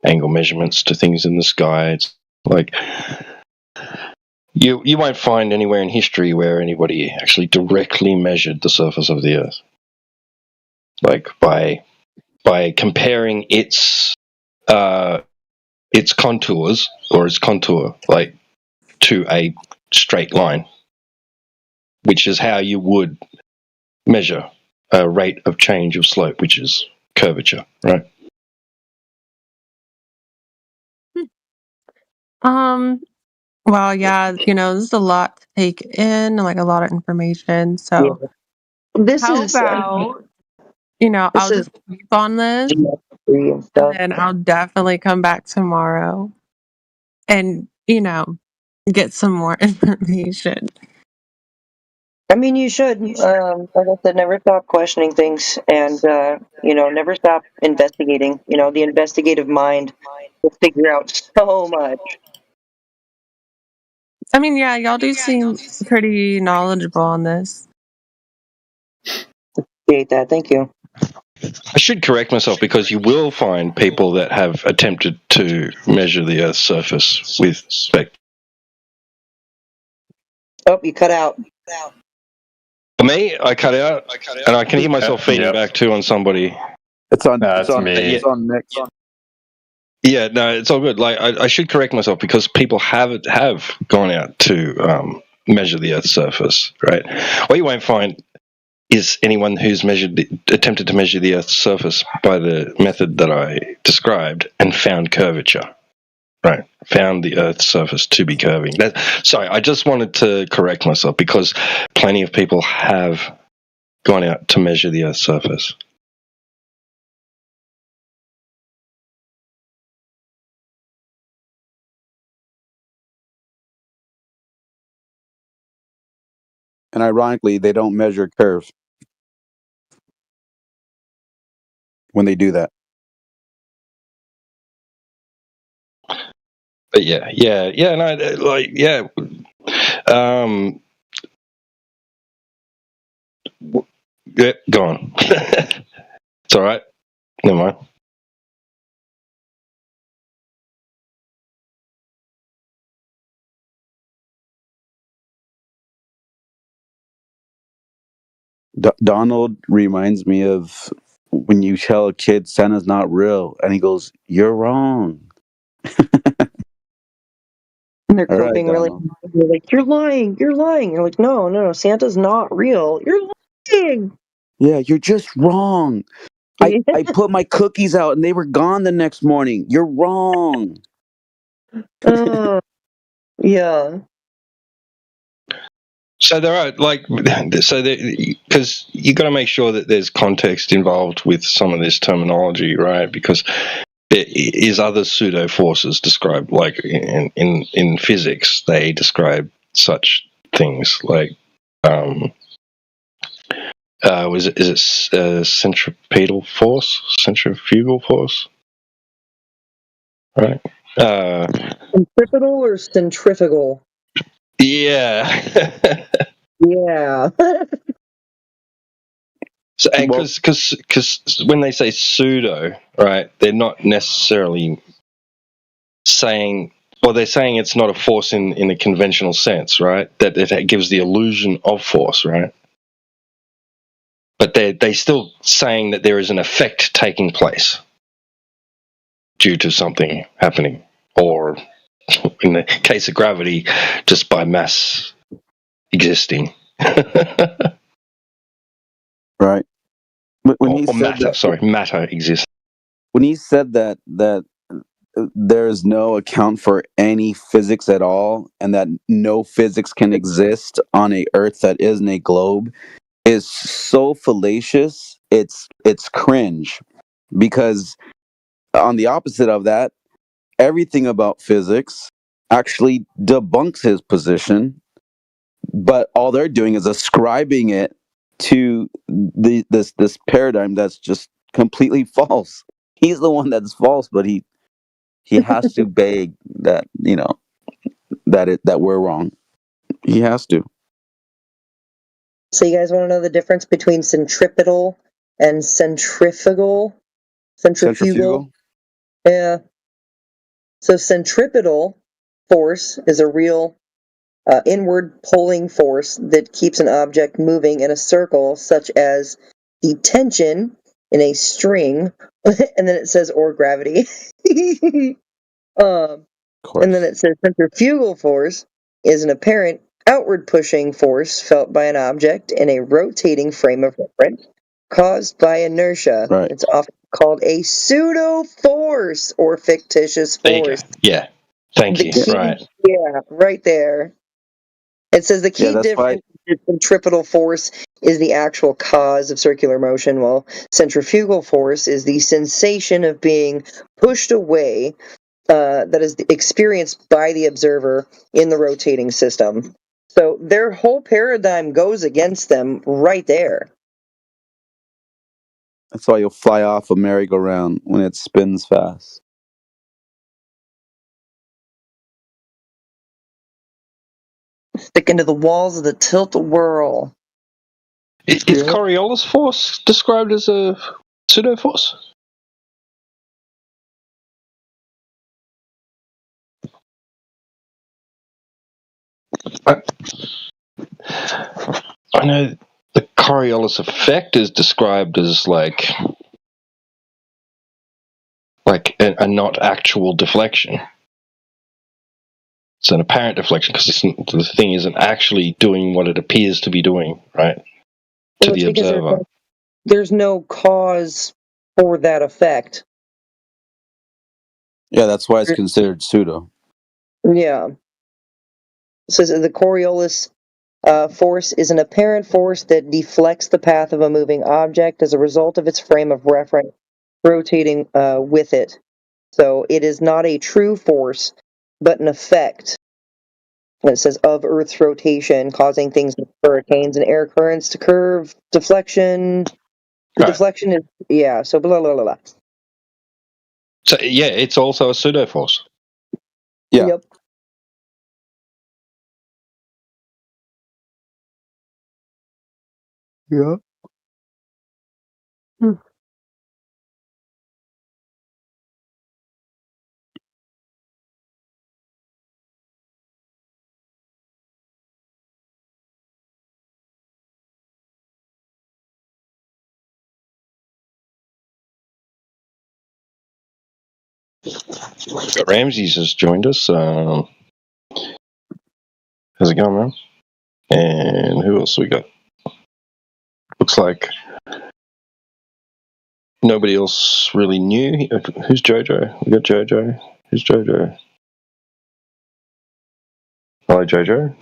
angle measurements to things in the sky. It's like you won't find anywhere in history where anybody actually directly measured the surface of the Earth, like by comparing its contours or its contour like to a straight line, which is how you would measure a rate of change of slope, which is curvature, right? Well, yeah, you know, this is a lot to take in, like a lot of information. So, This how is about, you know, this I'll is just sleep on this geometry and and stuff. then I'll definitely come back tomorrow and, you know, get some more information. I mean, you should. Like I said, never stop questioning things, and you know, never stop investigating. You know, the investigative mind will figure out so much. I mean, yeah, y'all do seem pretty knowledgeable on this. Appreciate that. Thank you. I should correct myself because you will find people that have attempted to measure the Earth's surface with spec. Oh, you cut out. For me, I cut out, and I can hear myself feeding back too on somebody. It's on. That's me. It's on Nick. Yeah, no, it's all good. Like I should correct myself because people have gone out to measure the Earth's surface, right? What you won't find is anyone who's attempted to measure the Earth's surface by the method that I described and found curvature, right? Found the Earth's surface to be curving. Sorry, I just wanted to correct myself because plenty of people have gone out to measure the Earth's surface. And ironically, they don't measure curves when they do that. But yeah, no, like, yeah. Yeah, go on. It's all right. Never mind. Donald reminds me of when you tell a kid Santa's not real, and he goes, "You're wrong." And they're All right, coping really. Donald. They're like, "You're lying. You're lying." You're like, "No, Santa's not real. You're lying." Yeah, you're just wrong. I put my cookies out and they were gone the next morning. You're wrong. Yeah. So there are because you got to make sure that there's context involved with some of this terminology, right? Because there is other pseudo forces described, like in physics, they describe such things like is it centripetal force, centrifugal force, right? Centripetal or centrifugal? Yeah. Yeah. So, because when they say pseudo, right, they're not necessarily saying Well, they're saying it's not a force in a conventional sense, right? That it gives the illusion of force, right? But they're still saying that there is an effect taking place due to something happening, or in the case of gravity, just by mass existing. Right. When he said matter, that, sorry, matter exists. when he said that there is no account for any physics at all, and that no physics can exist on a Earth that isn't a globe, is so fallacious. It's cringe, because on the opposite of that, everything about physics actually debunks his position, but all they're doing is ascribing it to this paradigm that's just completely false. He's the one that's false, but he has to beg that, that we're wrong. He has to. So you guys want to know the difference between centripetal and centrifugal? Centrifugal? Yeah. So centripetal force is a real inward pulling force that keeps an object moving in a circle, such as the tension in a string, and then it says or gravity. And then it says centrifugal force is an apparent outward pushing force felt by an object in a rotating frame of reference caused by inertia. Right. It's often called a pseudo force or fictitious force. Yeah. Thank you. Right. Yeah, right there. It says the key difference is centripetal force is the actual cause of circular motion, while centrifugal force is the sensation of being pushed away that is experienced by the observer in the rotating system. So their whole paradigm goes against them right there. That's why you'll fly off a merry-go-round when it spins fast. Stick into the walls of the tilt-a-whirl. Is Coriolis force described as a pseudo force? I know the Coriolis effect is described as like a not actual deflection. It's an apparent deflection because the thing isn't actually doing what it appears to be doing, right? To the observer. There's no cause for that effect. Yeah, that's why it's considered pseudo. Yeah. It says the Coriolis force is an apparent force that deflects the path of a moving object as a result of its frame of reference rotating with it. So it is not a true force, but an effect. And it says of Earth's rotation, causing things like hurricanes and air currents to curve, deflection. The deflection is, so blah, blah, blah, blah. So, yeah, it's also a pseudo force. Yeah. Yep. Yeah. Ramses has joined us. How's it going, man? And who else we got? Looks like nobody else really knew. Who's Jojo? We got Jojo. Who's Jojo? Hello, Jojo.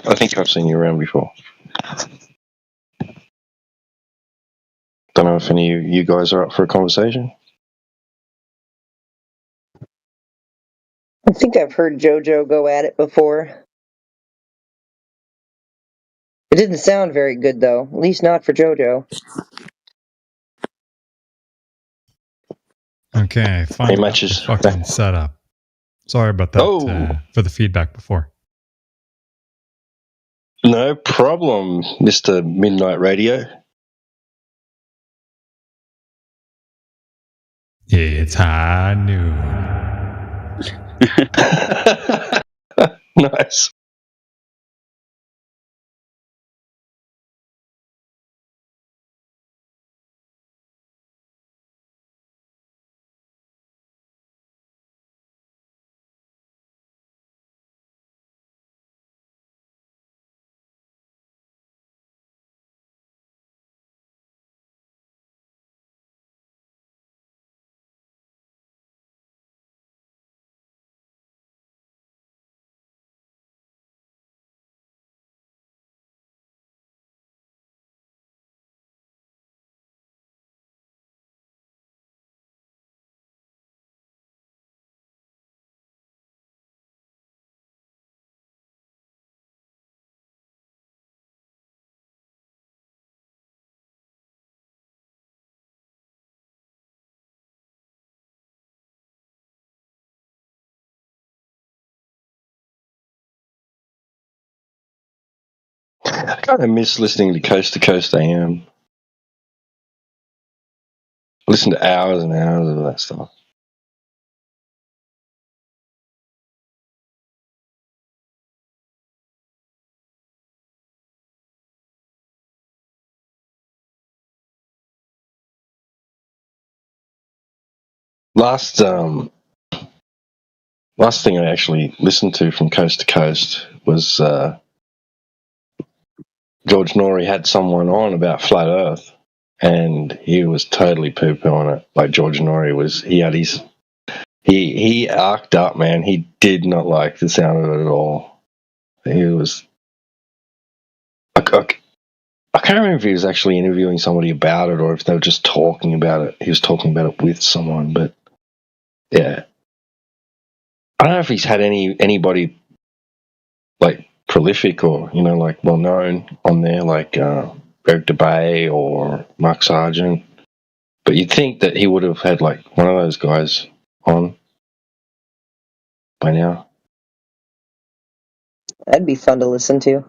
I think I've seen you around before. Don't know if any of you guys are up for a conversation. I think I've heard JoJo go at it before. It didn't sound very good, though. At least not for JoJo. Okay, fine. Fucking setup. Sorry about that for the feedback before. No problem, Mr. Midnight Radio. It's high noon. Nice. I kind of miss listening to Coast AM. Listen to hours and hours of that stuff. Last thing I actually listened to from Coast to Coast was George Norrie had someone on about Flat Earth, and he was totally poo-pooing it. Like George Norrie was, he arced up, man. He did not like the sound of it at all. He was. I can't remember if he was actually interviewing somebody about it or if they were just talking about it. He was talking about it with someone, but yeah. I don't know if he's had anybody like prolific or, like well known on there, like Greg DeBay or Mark Sargent. But you'd think that he would have had like one of those guys on by now. That'd be fun to listen to.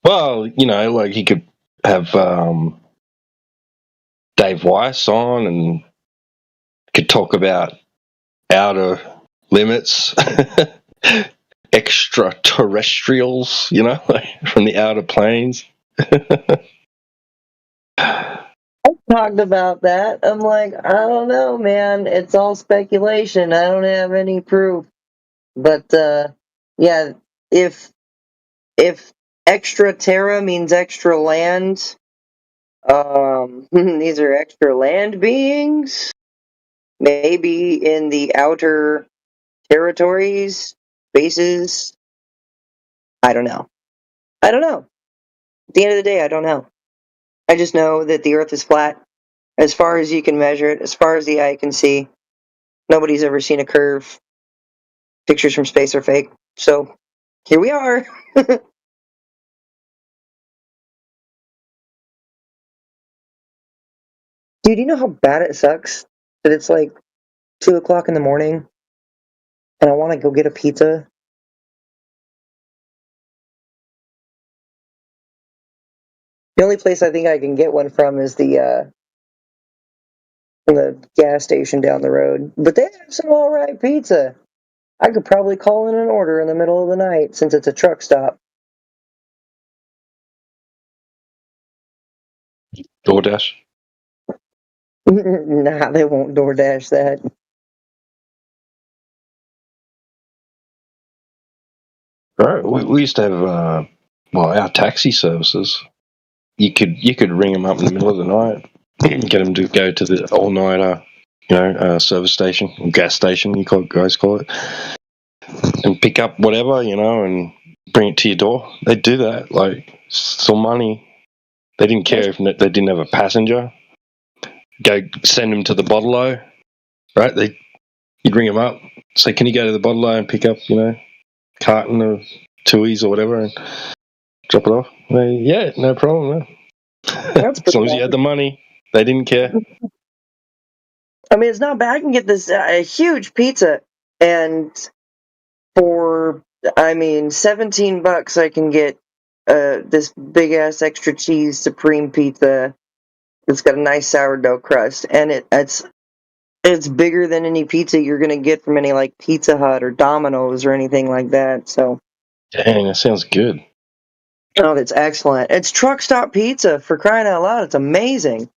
Well, like he could have Dave Weiss on and could talk about outer limits, extraterrestrials, like from the outer planes. I talked about that. I'm like, I don't know, man. It's all speculation. I don't have any proof. But yeah, if extra terra means extra land, these are extra land beings. Maybe in the outer territories, bases. I don't know. At the end of the day, I don't know. I just know that the Earth is flat, as far as you can measure it, as far as the eye can see. Nobody's ever seen a curve. Pictures from space are fake. So, here we are. Dude, you know how bad it sucks that it's like 2 o'clock in the morning and I want to go get a pizza? The only place I think I can get one from is from the gas station down the road. But they have some alright pizza. I could probably call in an order in the middle of the night since it's a truck stop. DoorDash? Nah, they won't DoorDash that. Right. We used to have our taxi services. You could ring them up in the middle of the night, get them to go to the all-nighter, service station, or gas station, guys call it, and pick up whatever, and bring it to your door. They'd do that, like, some money. They didn't care if they didn't have a passenger. Go send them to the Bottle-O, right? You'd ring them up, say, can you go to the Bottle-O and pick up, carton of Tui's or whatever, and drop it off. Yeah, no problem, man. As long as you had the money, they didn't care. I mean, it's not bad. I can get this huge pizza, And for, $17, I can get this big ass extra cheese supreme pizza. It's got a nice sourdough crust, and it's bigger than any pizza you're gonna get from any like Pizza Hut or Domino's or anything like that. So, dang, that sounds good. oh, that's excellent. It's truck stop pizza, for crying out loud. It's amazing.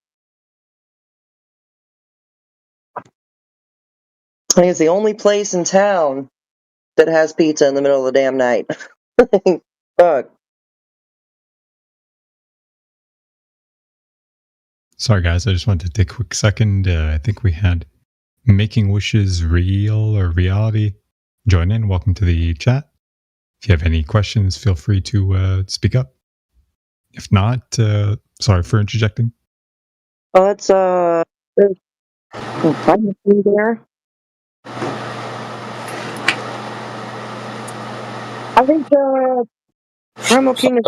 I think it's the only place in town that has pizza in the middle of the damn night. Fuck. Sorry, guys. I just wanted to take a quick second. I think we had Making Wishes Real or Reality join in. Welcome to the chat. If you have any questions, feel free to speak up. If not, sorry for interjecting. Oh, it's there's time machine there. I think Primal King is.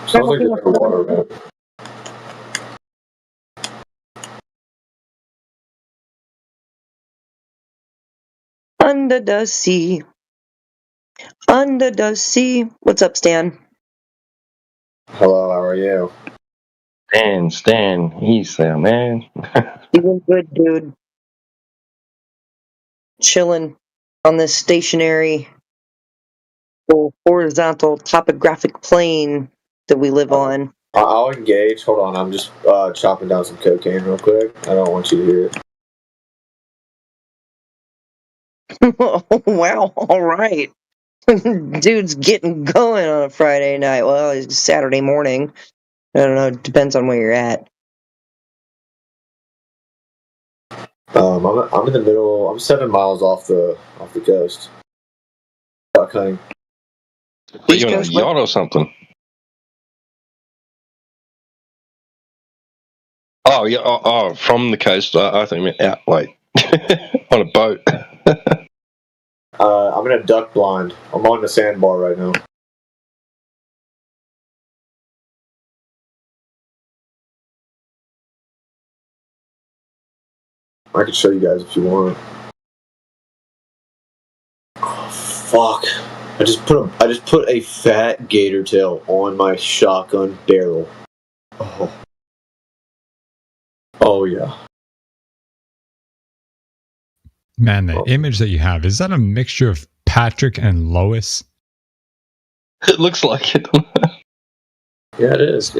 Sounds like it's water, man. Under the sea. Under the sea. What's up, Stan? Hello, how are you? Stan, he's there, man. Doing good, dude. Chilling on this stationary horizontal topographic plane that we live on. I'll engage. Hold on, I'm just chopping down some cocaine real quick. I don't want you to hear it. Wow, all right. Dude's getting going on a Friday night. Well, it's Saturday morning. I don't know. It depends on where you're at. I'm in the middle. I'm 7 miles off the coast. Duck hunting. Are you on a yacht or something? Oh, yeah. Oh, from the coast. I think I meant out, like, on a boat. I'm in a duck blind. I'm on the sandbar right now. I can show you guys if you want. Oh, fuck. I just put a fat gator tail on my shotgun barrel. Oh yeah. Man, the image that you have, is that a mixture of Patrick and Lois? It looks like it. Yeah, it is.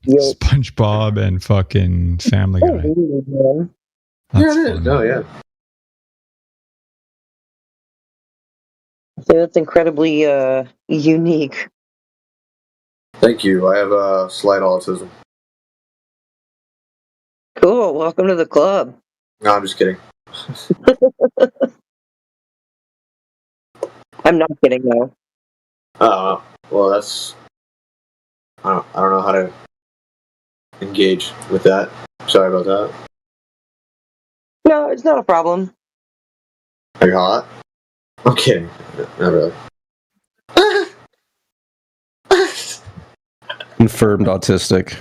SpongeBob and fucking Family Guy. Yeah, it is. No, yeah. So that's incredibly unique. Thank you. I have slight autism. Cool. Welcome to the club. No, I'm just kidding. I'm not kidding though. Oh, well, that's. I don't know how to engage with that. Sorry about that. No, it's not a problem. Are you hot? I'm kidding. Not really. Confirmed autistic.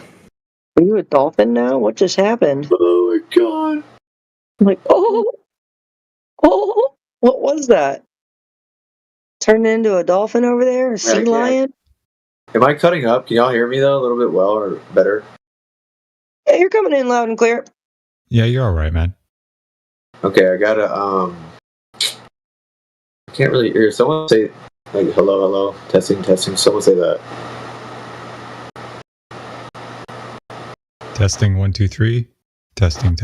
Are you a dolphin now? What just happened? Oh my god. I'm like, oh, what was that? Turned into a dolphin over there? A sea lion? Am I cutting up? Can y'all hear me though a little bit well or better? Yeah, you're coming in loud and clear. Yeah, you're all right, man. Okay, I gotta I can't really hear someone say like hello, testing. Someone say that. Testing 1, 2, 3. Testing.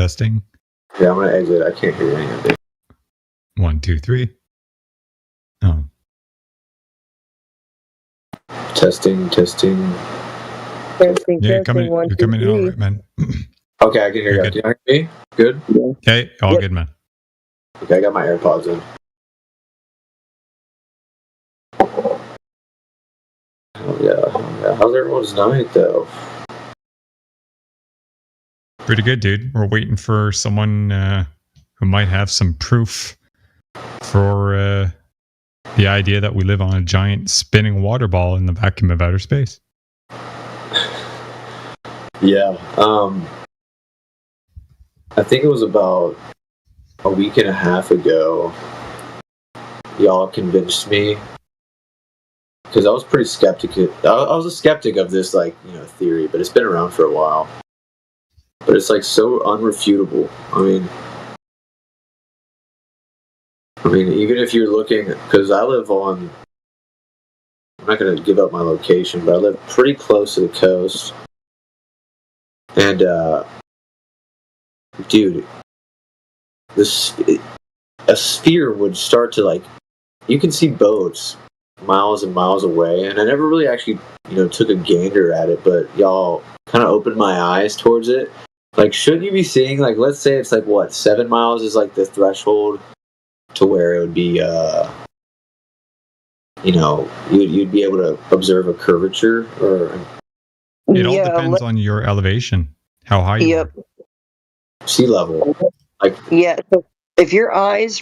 Yeah, I'm gonna exit. I can't hear any of it. 1, 2, 3. Oh. Testing. You're coming in all right, man. Okay, I can hear you. Can you hear me? Good? Okay, all good, man. Okay, I got my AirPods in. Oh yeah. How's everyone's night though? Pretty good, dude. We're waiting for someone who might have some proof for the idea that we live on a giant spinning water ball in the vacuum of outer space. Yeah. I think it was about a week and a half ago. y'all convinced me, because I was pretty skeptical. I was a skeptic of this, like, theory, but it's been around for a while. But it's like so unrefutable. I mean, even if you're looking, because I live on, I'm not going to give up my location, but I live pretty close to the coast. And, dude, a sphere would start to, like, you can see boats miles and miles away, and I never really actually, took a gander at it, but y'all kind of opened my eyes towards it. Like, shouldn't you be seeing, like, let's say it's like, what, 7 miles is like the threshold to where it would be, you'd be able to observe a curvature, or... It all depends on your elevation, how high you are. Sea level. Yeah, so if your eyes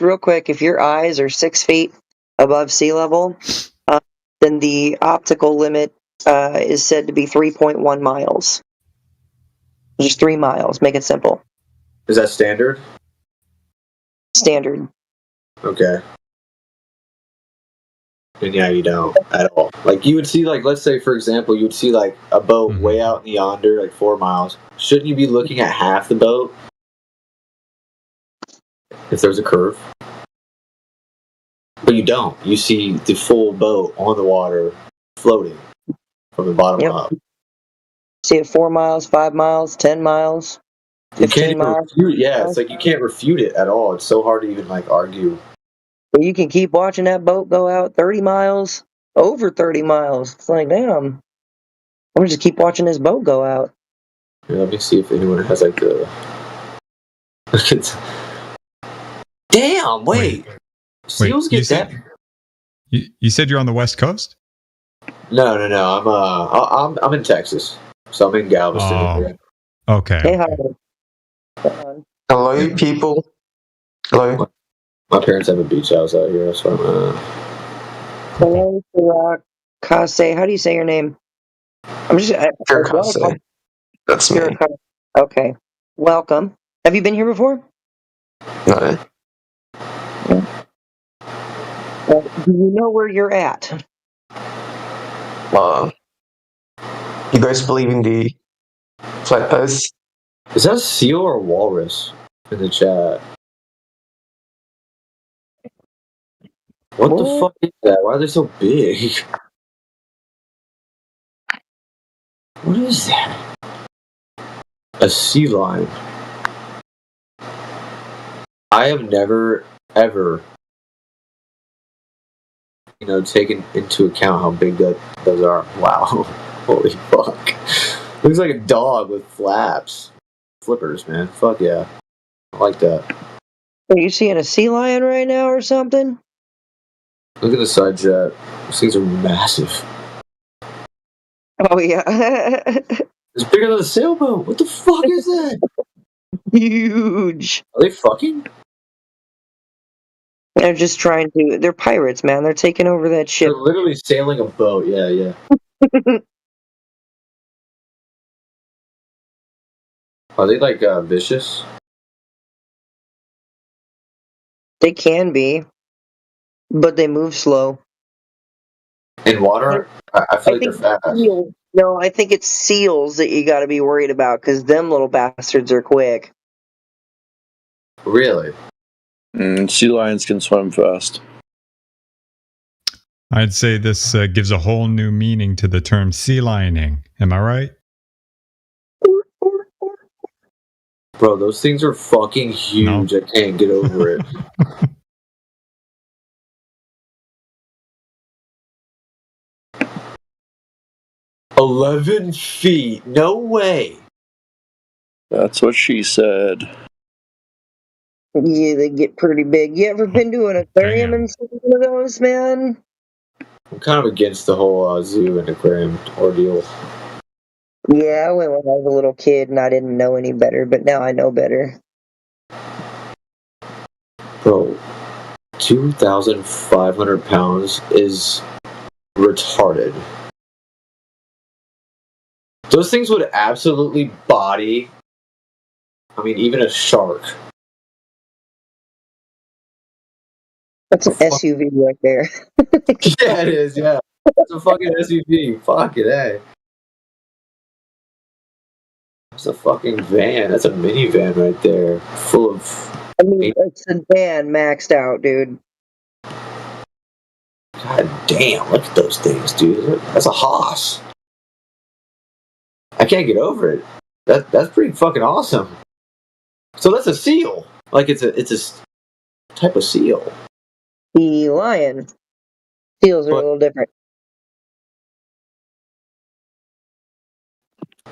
are 6 feet above sea level, then the optical limit is said to be 3.1 miles. Just 3 miles. Make it simple. Is that standard? Standard. Okay. And yeah, you don't at all. Like, you would see, like, let's say, for example, you would see, like, a boat way out in yonder, like 4 miles. Shouldn't you be looking at half the boat if there's a curve? But you don't. You see the full boat on the water floating from the bottom up. See it 4 miles, 5 miles, 10 miles, 15 miles. It's like you can't refute it at all. It's so hard to even, like, argue. But you can keep watching that boat go out 30 miles, over 30 miles. It's like, damn. I'm gonna just keep watching this boat go out. Here, let me see if anyone has, like, the... Damn, wait. Seals get that? You said you're on the West Coast? No. I'm in Texas, so I'm in Galveston. Okay. Hey, hi. Hello, you people. Hello. My parents have a beach house out here. That's where I'm at. Hello, Kase. How do you say your name? I'm just. Kase. That's me. Okay. Welcome. Have you been here before? No. Do you know where you're at? You guys believe in the flat Earth? Is that a seal or a walrus in the chat? What the fuck is that? Why are they so big? What is that? A sea lion. I have never, ever, taken into account how big those are. Wow. Holy fuck. Looks like a dog with flaps. Flippers, man. Fuck yeah. I like that. Are you seeing a sea lion right now or something? Look at the side chat. These things are massive. Oh, yeah. It's bigger than a sailboat. What the fuck is that? Huge. Are they fucking? They're just trying to... They're pirates, man. They're taking over that ship. They're literally sailing a boat. Yeah. Are they, like, vicious? They can be. But they move slow. In water? I feel like they're fast. No, I think it's seals that you got to be worried about, because them little bastards are quick. Really? Sea lions can swim fast. I'd say this gives a whole new meaning to the term sea lioning. Am I right? Bro, those things are fucking huge. No. I can't get over it. $11 feet. No way. That's what she said. Yeah, they get pretty big. You ever been to an aquarium and seen one of those, man? I'm kind of against the whole zoo and aquarium ordeal. Yeah, I went when I was a little kid and I didn't know any better, but now I know better. Bro, 2,500 pounds is retarded. Those things would absolutely body, even a shark. That's an SUV right there. Yeah, it is. Yeah, it's a fucking SUV. Fuck it, hey. That's a fucking van. That's a minivan right there, full of. I mean, it's a van maxed out, dude. God damn! Look at those things, dude. That's a Haas. I can't get over it. That's pretty fucking awesome. So that's a seal. Like it's a type of seal. The Lion. Seals are a little different.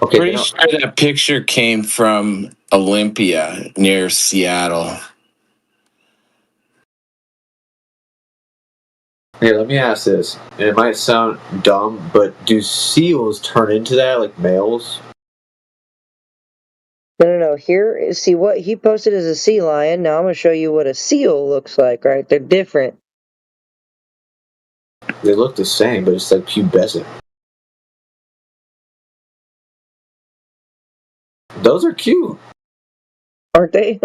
Okay, Pretty sure that picture came from Olympia near Seattle. Here, let me ask this. And it might sound dumb, but do seals turn into that like males? No. Here, see what he posted is a sea lion. Now I'm going to show you what a seal looks like, right? They're different. They look the same, but it's like pubescent. Those are cute. Aren't they?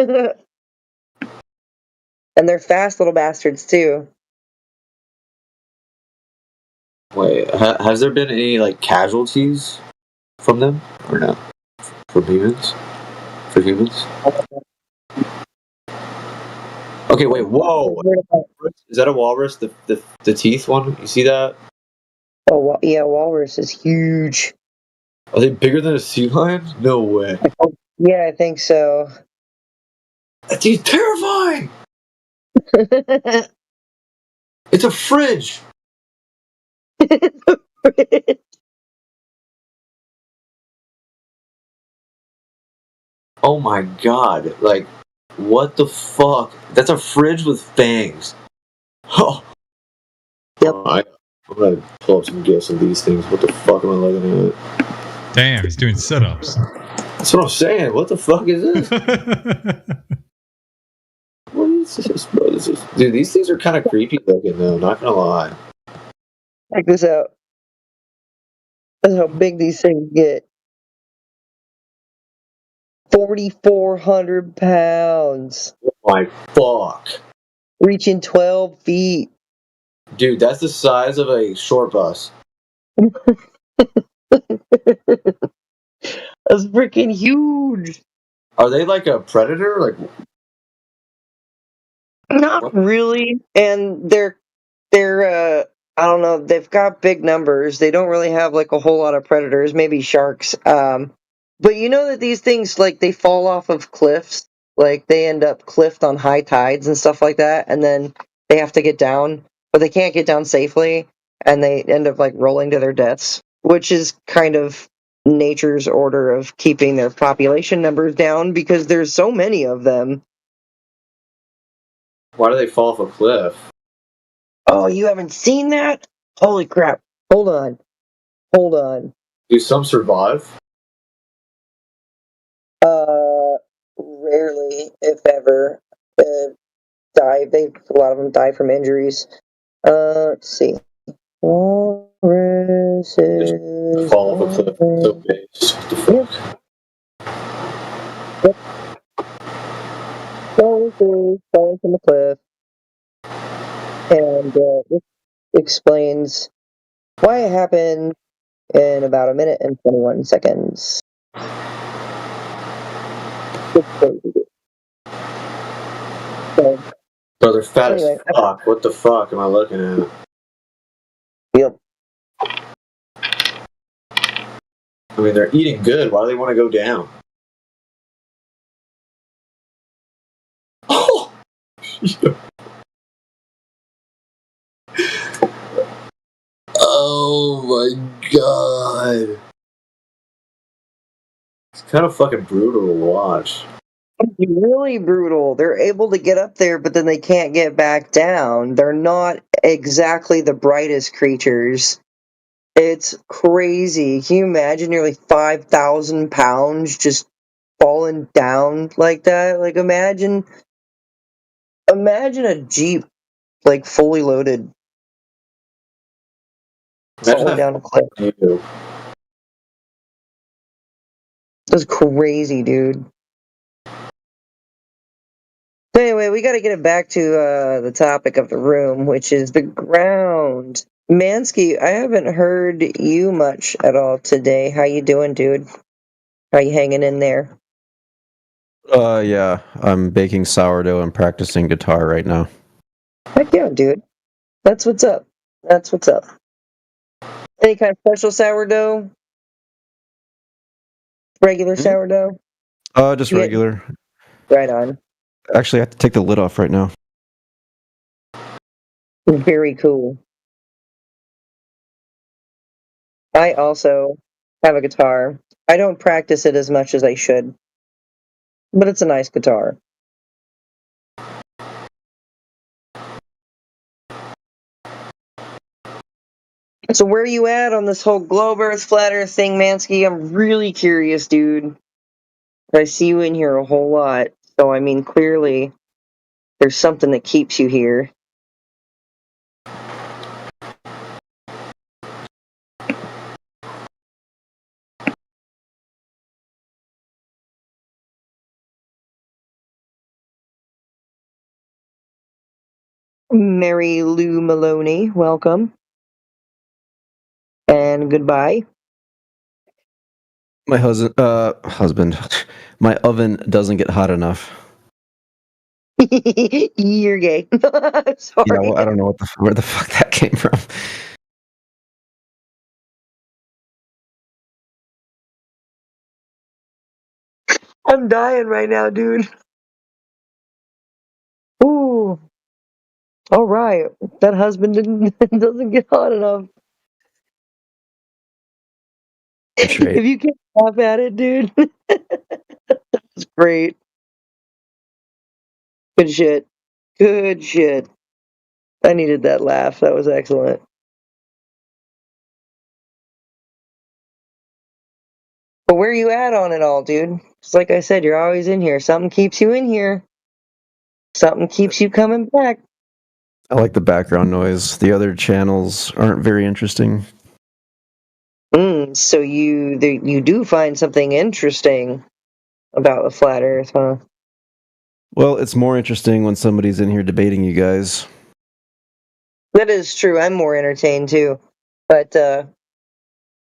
And they're fast little bastards, too. Wait, has there been any like casualties from them or no? From humans? For humans? Okay, wait, whoa! Is that a walrus? The teeth one? You see that? Oh, yeah, walrus is huge. Are they bigger than a sea lion? No way. Yeah, I think so. That thing's terrifying! It's a fridge! Oh my god, like, what the fuck? That's a fridge with fangs. Oh. Yep. I'm gonna pull up some gifs of these things. What the fuck am I looking at? Damn, he's doing sit-ups. That's what I'm saying. What the fuck is this? What is this, bro? Dude, these things are kind of creepy looking, though. Not gonna lie. Check this out. That's how big these things get. 4,400 pounds. Oh my fuck. Reaching 12 feet. Dude, that's the size of a short bus. That's freaking huge. Are they like a predator? Like, not really. And they're I don't know, they've got big numbers. They don't really have like a whole lot of predators, maybe sharks. But you know that these things, like, they fall off of cliffs, like they end up cliffed on high tides and stuff like that, and then they have to get down, but they can't get down safely, and they end up like rolling to their deaths, which is kind of nature's order of keeping their population numbers down because there's so many of them. why do they fall off a cliff? Oh, you haven't seen that? Holy crap. Hold on. Do some survive? Rarely, if ever, die. A lot of them die from injuries. Let's see. Walruses. Fall off a cliff. So big. What the fuck? Yep. Walruses falling from the cliff. And this explains why it happened in about a minute and 21 seconds. Bro, they're fat as fuck. What the fuck am I looking at? Yep. I mean, they're eating good. Why do they want to go down? Oh! Oh my god. It's kind of fucking brutal to watch. It's really brutal. They're able to get up there, but then they can't get back down. They're not exactly the brightest creatures. It's crazy. Can you imagine nearly 5,000 pounds just falling down like that? Like, imagine a Jeep, like, fully loaded, falling down a cliff. That's crazy, dude. Anyway, we got to get it back to the topic of the room, which is the ground. Mansky, I haven't heard you much at all today. How you doing, dude? How you hanging in there? Yeah, I'm baking sourdough and practicing guitar right now. Heck yeah, dude. That's what's up. That's what's up. Any kind of special sourdough? Regular sourdough? Just You get- regular. Right on. Actually, I have to take the lid off right now. Very cool. I also have a guitar. I don't practice it as much as I should, but it's a nice guitar. So where are you at on this whole globe Earth flat Earth thing, Mansky? I'm really curious, dude. I see you in here a whole lot, so I mean, clearly there's something that keeps you here. Mary Lou Maloney, welcome. And goodbye. My husband, my oven doesn't get hot enough. You're gay. Sorry. Yeah, well, I don't know where the fuck that came from. I'm dying right now, dude. Ooh. All right. That husband doesn't get hot enough. That's right. If you can't laugh at it, dude. That's great. Good shit. Good shit. I needed that laugh. That was excellent. But where are you at on it all, dude? It's like I said, you're always in here. Something keeps you in here. Something keeps you coming back. I like the background noise. The other channels aren't very interesting. So you do find something interesting about the flat Earth, huh? Well, it's more interesting when somebody's in here debating you guys. That is true. I'm more entertained too. But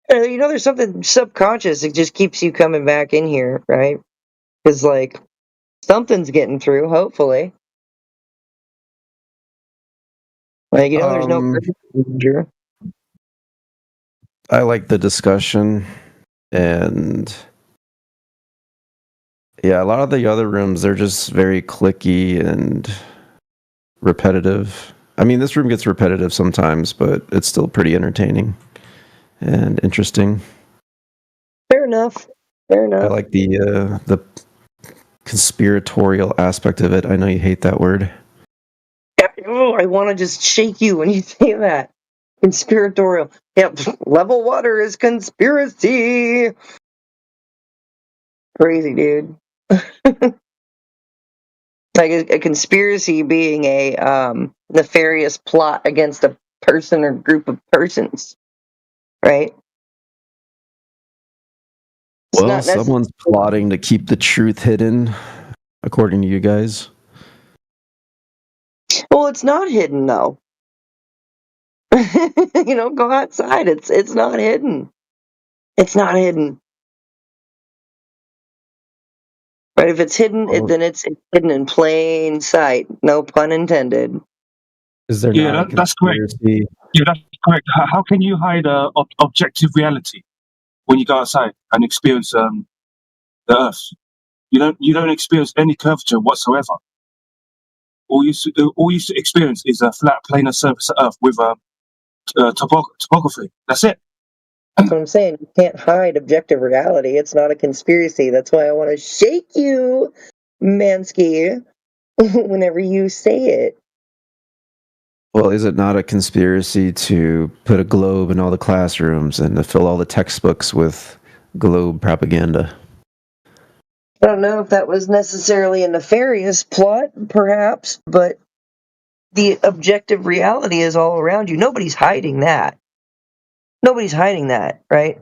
there's something subconscious that just keeps you coming back in here, right? Because like something's getting through, hopefully. Like there's no danger. I like the discussion, and yeah, a lot of the other rooms, they're just very clicky and repetitive. I mean, this room gets repetitive sometimes, but it's still pretty entertaining and interesting. Fair enough. Fair enough. I like the conspiratorial aspect of it. I know you hate that word. Oh, I want to just shake you when you say that. Conspiratorial. Yep. Level water is conspiracy. Crazy, dude. Like a conspiracy being a nefarious plot against a person or group of persons, right? Well, someone's plotting to keep the truth hidden, according to you guys. Well, it's not hidden though. Go outside. It's not hidden. It's not hidden. Right? If it's hidden, then it's hidden in plain sight. No pun intended. Is there not a that's correct. conspiracy? Yeah, that's correct. How can you hide objective reality when you go outside and experience the Earth? You don't experience any curvature whatsoever. All you experience is a flat planar surface of Earth with topography. That's it. That's what I'm saying. You can't hide objective reality. It's not a conspiracy. That's why I want to shake you, Mansky, whenever you say it. Well, is it not a conspiracy to put a globe in all the classrooms and to fill all the textbooks with globe propaganda? I don't know if that was necessarily a nefarious plot, perhaps, but the objective reality is all around you. Nobody's hiding that. Nobody's hiding that, right?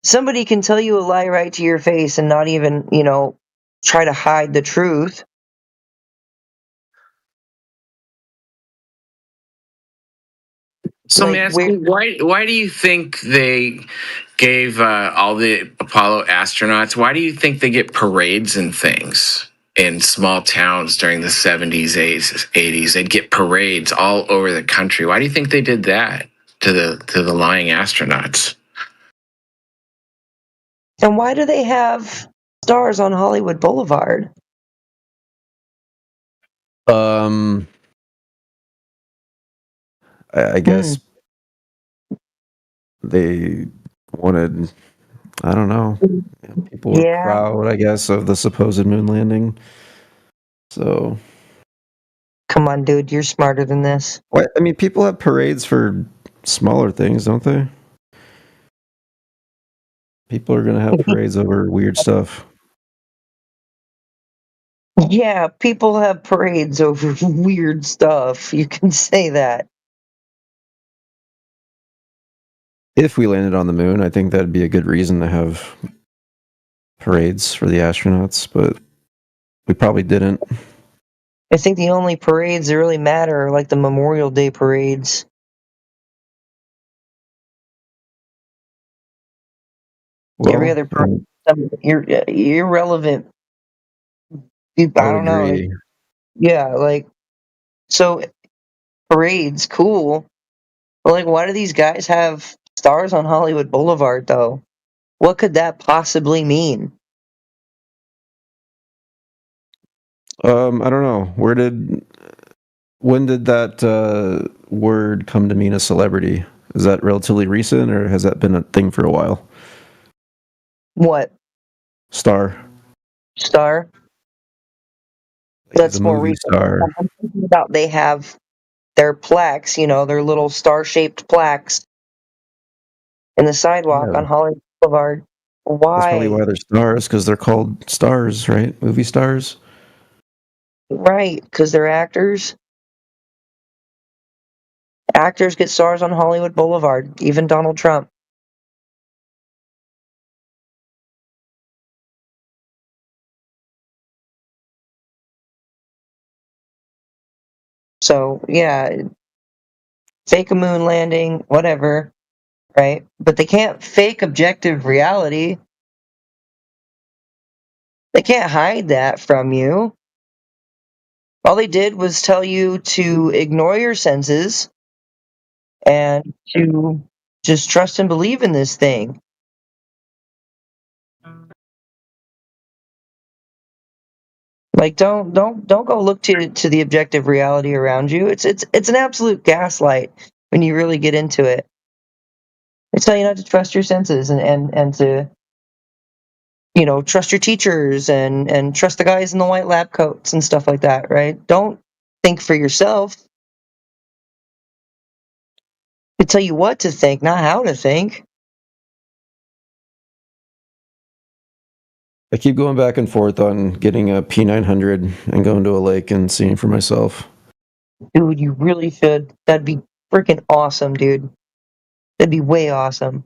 Somebody can tell you a lie right to your face and not even, try to hide the truth. So, why do you think they gave all the Apollo astronauts? Why do you think they get parades and things in small towns during the 70s, 80s? They'd get parades all over the country. Why do you think they did that to the lying astronauts? And why do they have stars on Hollywood Boulevard? I guess they wanted, I don't know, people were proud, I guess, of the supposed moon landing. So, come on, dude, you're smarter than this. What? I mean, people have parades for smaller things, don't they? People are going to have parades over weird stuff. Yeah, people have parades over weird stuff. You can say that. If we landed on the moon, I think that'd be a good reason to have parades for the astronauts, but we probably didn't. I think the only parades that really matter are like the Memorial Day parades. Well, every other parade, you're irrelevant. I don't know. agree. Yeah, like, so parades, cool. But like, why do these guys have stars on Hollywood Boulevard, though? What could that possibly mean? I don't know. When did that word come to mean a celebrity? Is that relatively recent, or has that been a thing for a while? What? Star. That's the more movie recent. star. I'm thinking about they have their plaques, their little star-shaped plaques in the sidewalk Yeah. on Hollywood Boulevard. That's probably Why? why they're stars, because they're called stars, right? Movie stars. Right, because they're actors. Actors get stars on Hollywood Boulevard, even Donald Trump. So, yeah, fake a moon landing, whatever, right? But they can't fake objective reality. They can't hide that from you. All they did was tell you to ignore your senses and to just trust and believe in this thing. Like, don't go look to the objective reality around you. It's an absolute gaslight when you really get into it. They tell you not to trust your senses and to trust your teachers and trust the guys in the white lab coats and stuff like that, right? Don't think for yourself. They tell you what to think, not how to think. I keep going back and forth on getting a P900 and going to a lake and seeing for myself. Dude, you really should. That'd be freaking awesome, dude. That'd be way awesome.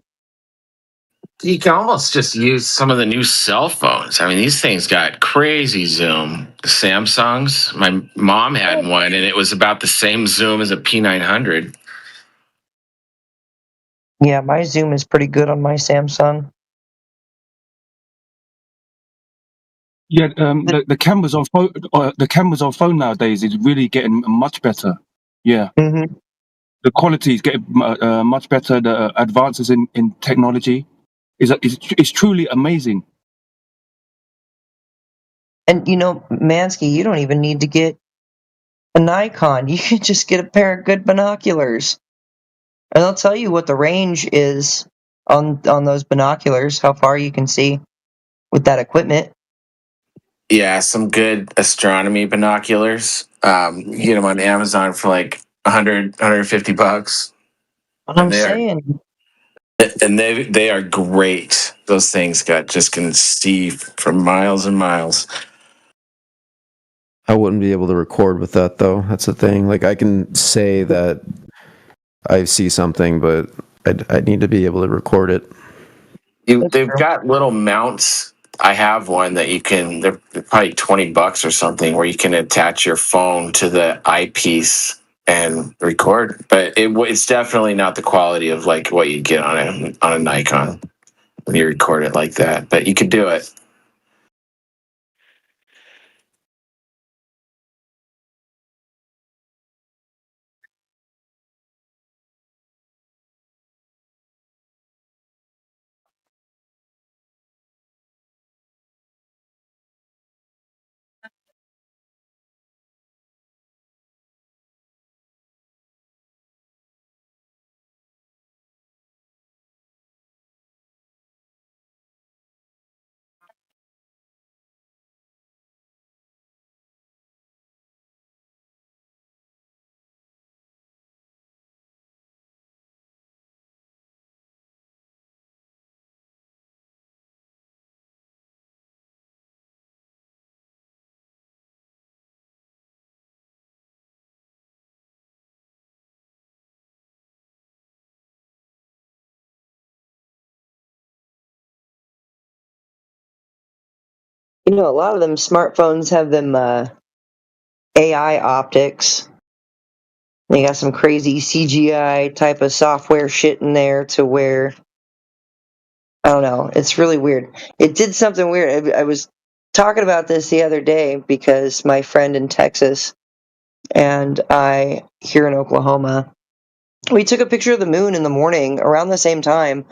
You can almost just use some of the new cell phones. I mean, these things got crazy zoom. The Samsungs. My mom had one, and it was about the same zoom as a P900. Yeah, my zoom is pretty good on my Samsung. Yeah, the cameras on phone nowadays is really getting much better. Yeah, the quality is getting much better. The advances in technology is truly amazing. And Mansky, you don't even need to get a Nikon. You can just get a pair of good binoculars, and they'll tell you what the range is on those binoculars, how far you can see with that equipment. Yeah, some good astronomy binoculars. You get them on Amazon for like $100, $150. I'm saying. And they are great. Those things can see for miles and miles. I wouldn't be able to record with that, though. That's the thing. Like, I can say that I see something, but I need to be able to record it. They've got little mounts. I have one that they're probably $20 or something, where you can attach your phone to the eyepiece and record. But it's definitely not the quality of like what you get on a Nikon when you record it like that. But you could do it. You know, a lot of them smartphones have them AI optics. They got some crazy CGI type of software shit in there to where, I don't know, it's really weird. It did something weird. I was talking about this the other day because my friend in Texas and I here in Oklahoma, we took a picture of the moon in the morning around the same time,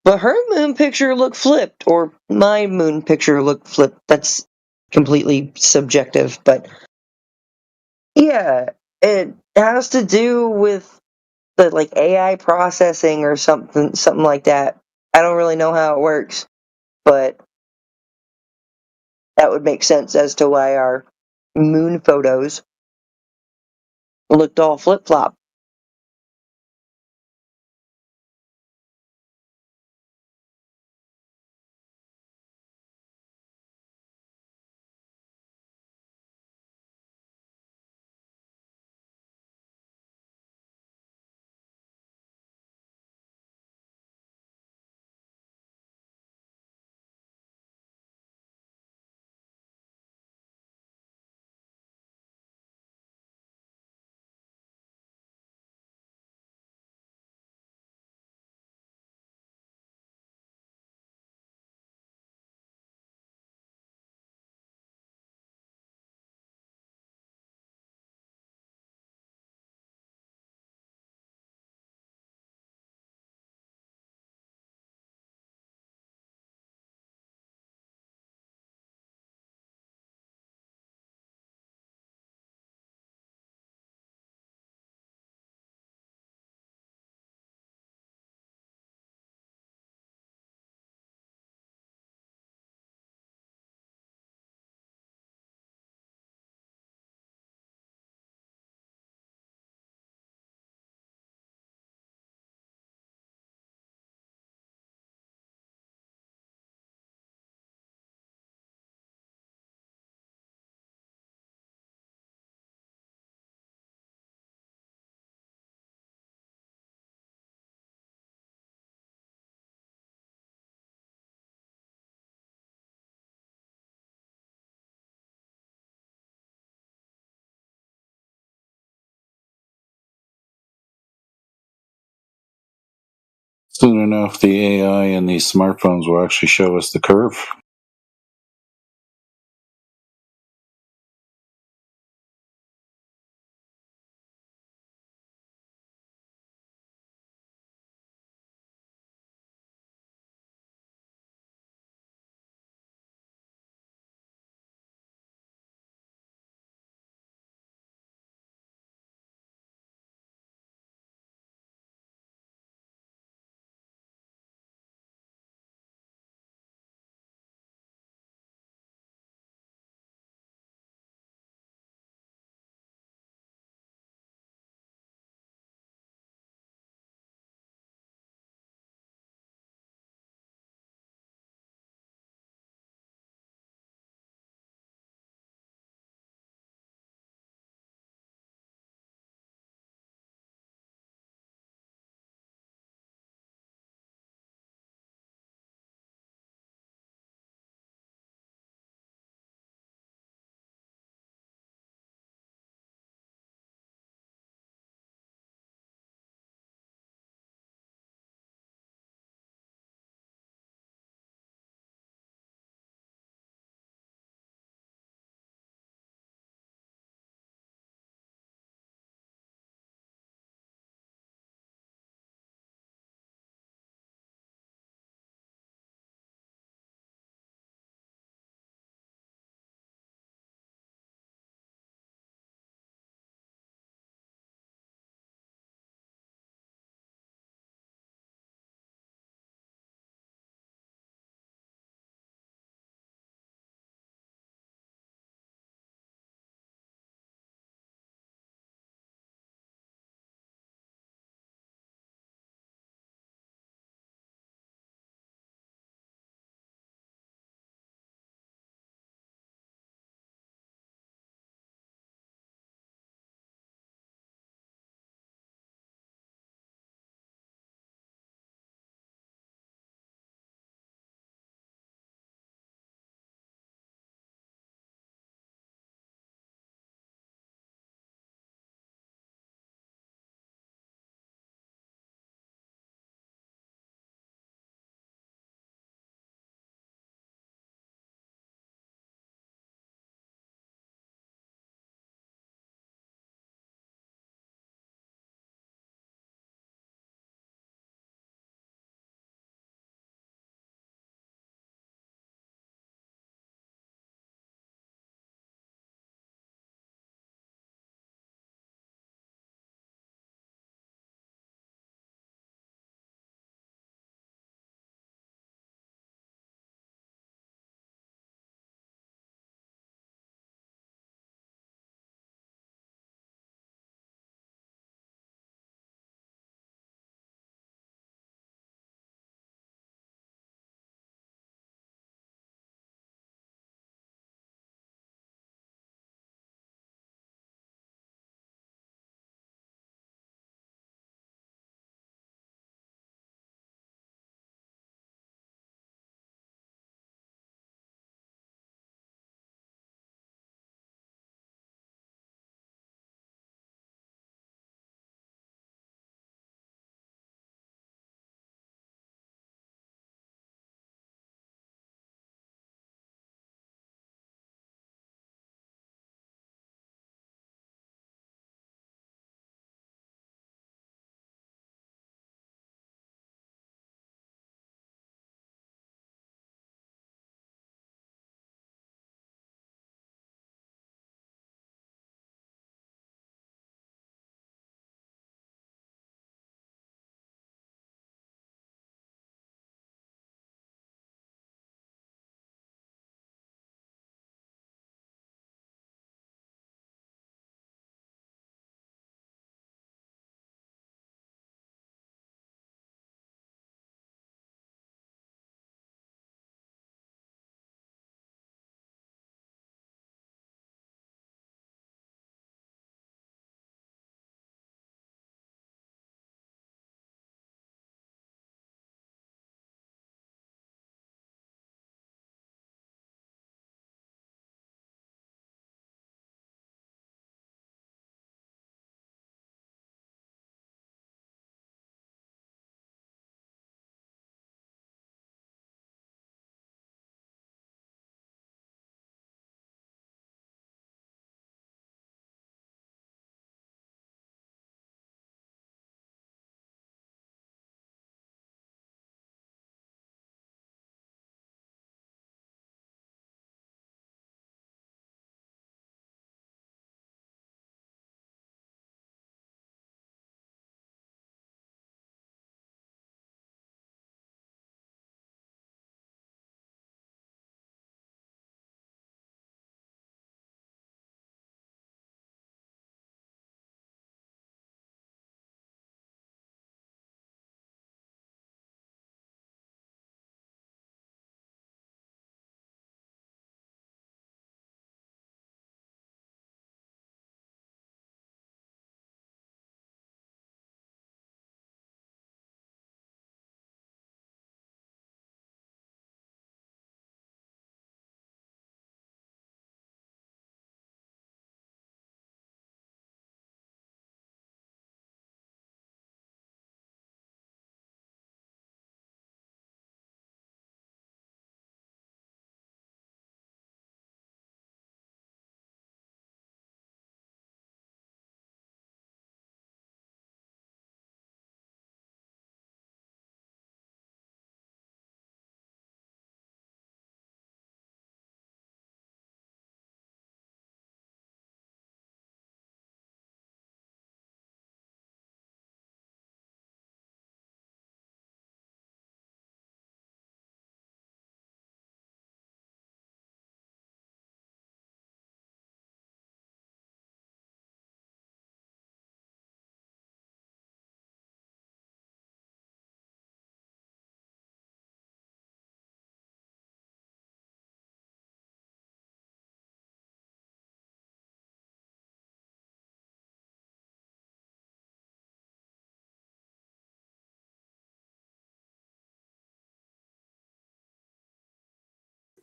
but her moon picture looked flipped, or my moon picture looked flipped. That's completely subjective, but yeah, it has to do with the like AI processing or something like that. I don't really know how it works, but that would make sense as to why our moon photos looked all flip-flop. Soon enough, the AI and these smartphones will actually show us the curve.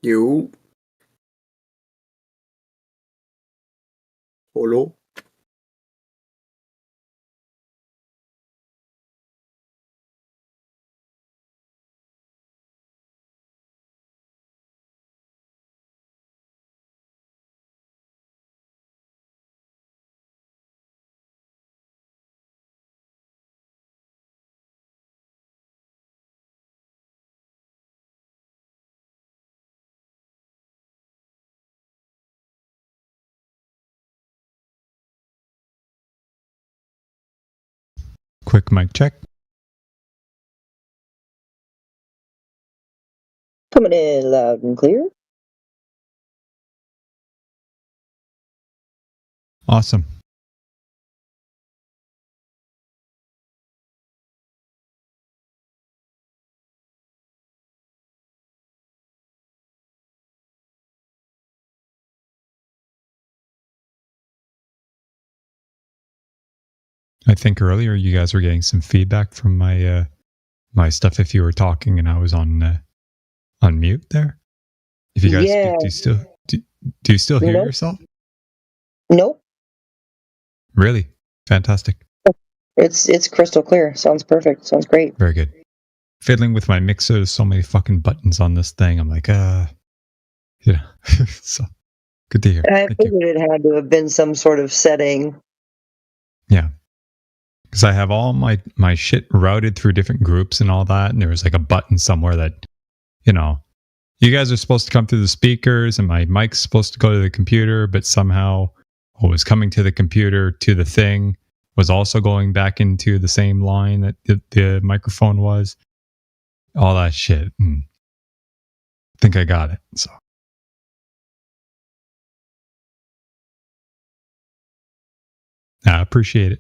You. Hello. Quick mic check. Coming in loud and clear. Awesome. I think earlier you guys were getting some feedback from my my stuff if you were talking and I was on mute there. If you guys speak, do you still hear yourself? Nope. Really? Fantastic. It's crystal clear. Sounds perfect. Sounds great. Very good. Fiddling with my mixer, there's so many fucking buttons on this thing. I'm like, so good to hear. I figured it had to have been some sort of setting. Yeah. Because I have all my shit routed through different groups and all that, and there was like a button somewhere that, you guys are supposed to come through the speakers, and my mic's supposed to go to the computer, but somehow what was coming to the computer to the thing was also going back into the same line that the microphone was. All that shit. I think I got it. So. I appreciate it.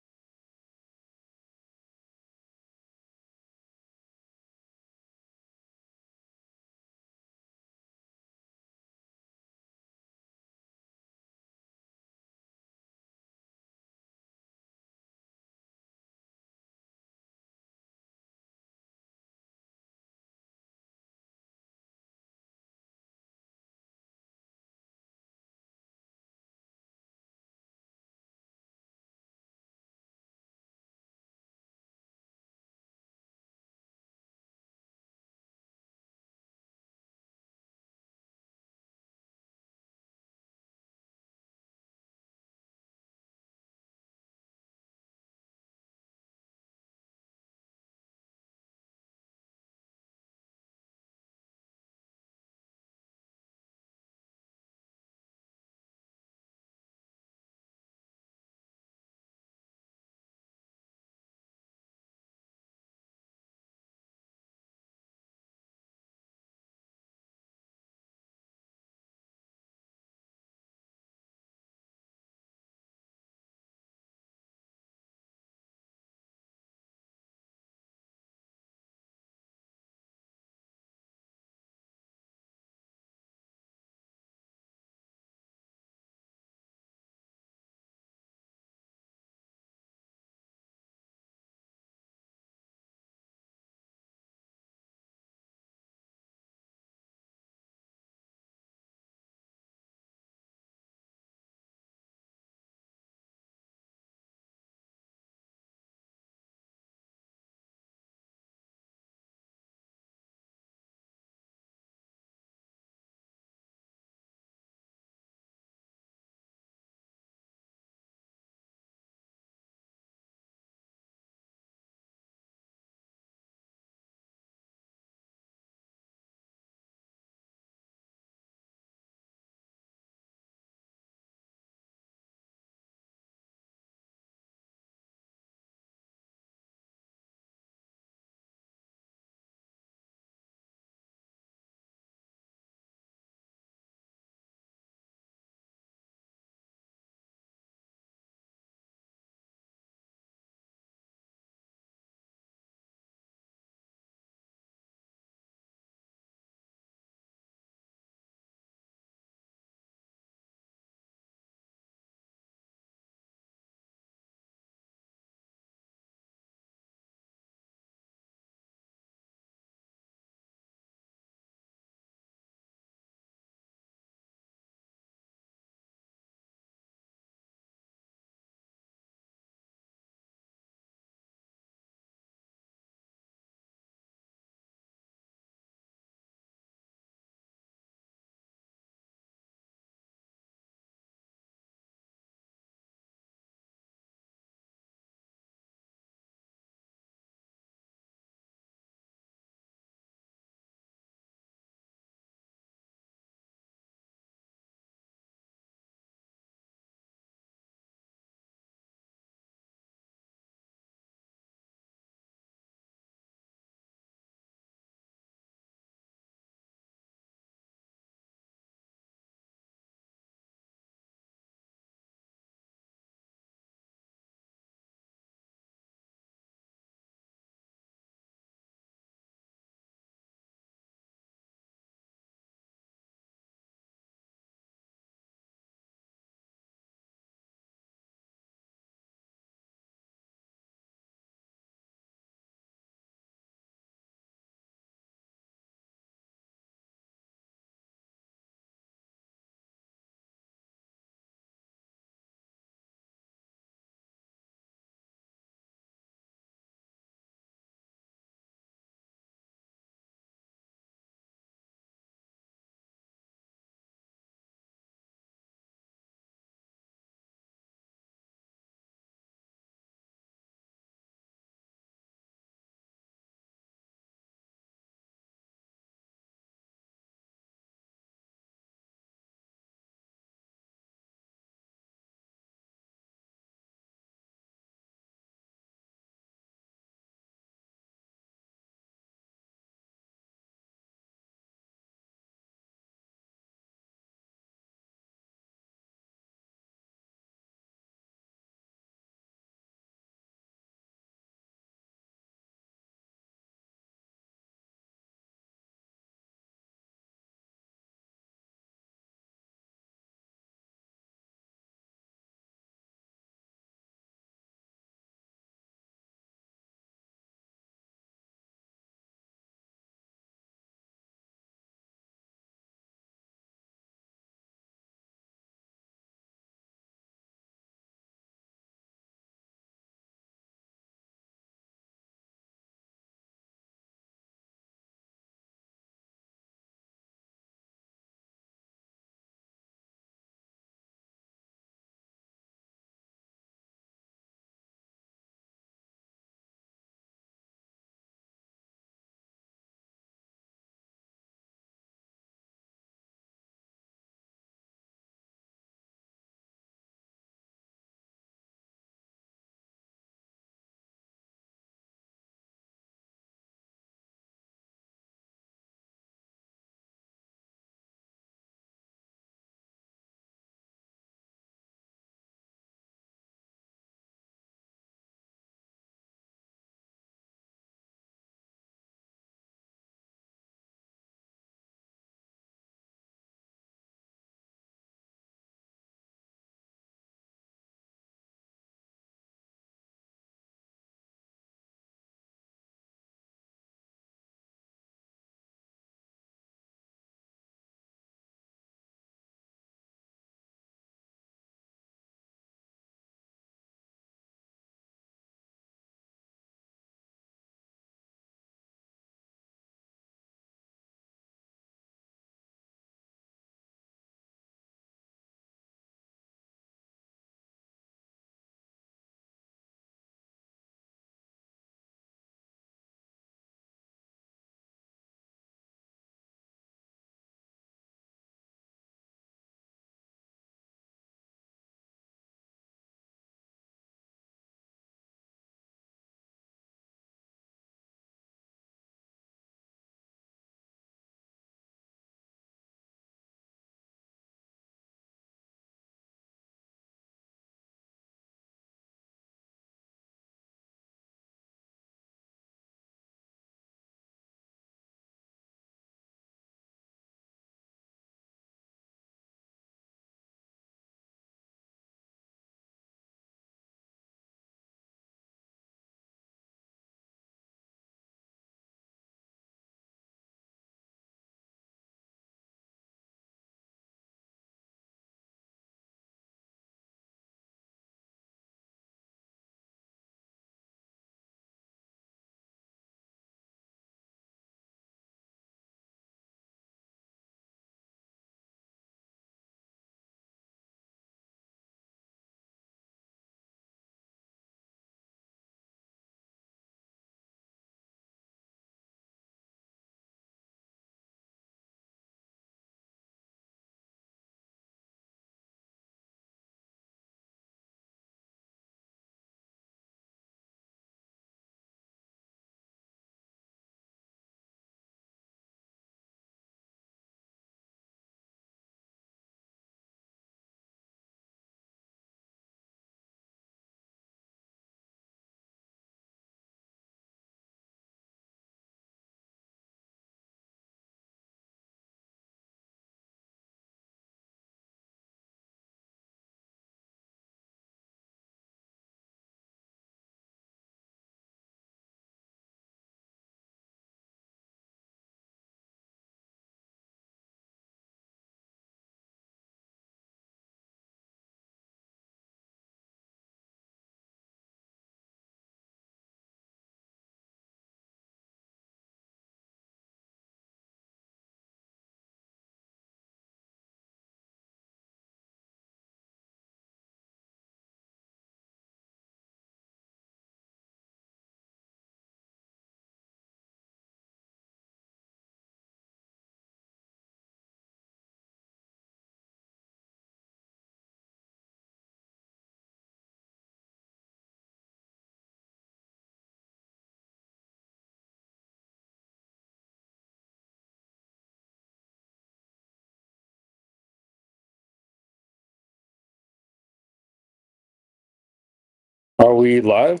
Are we live?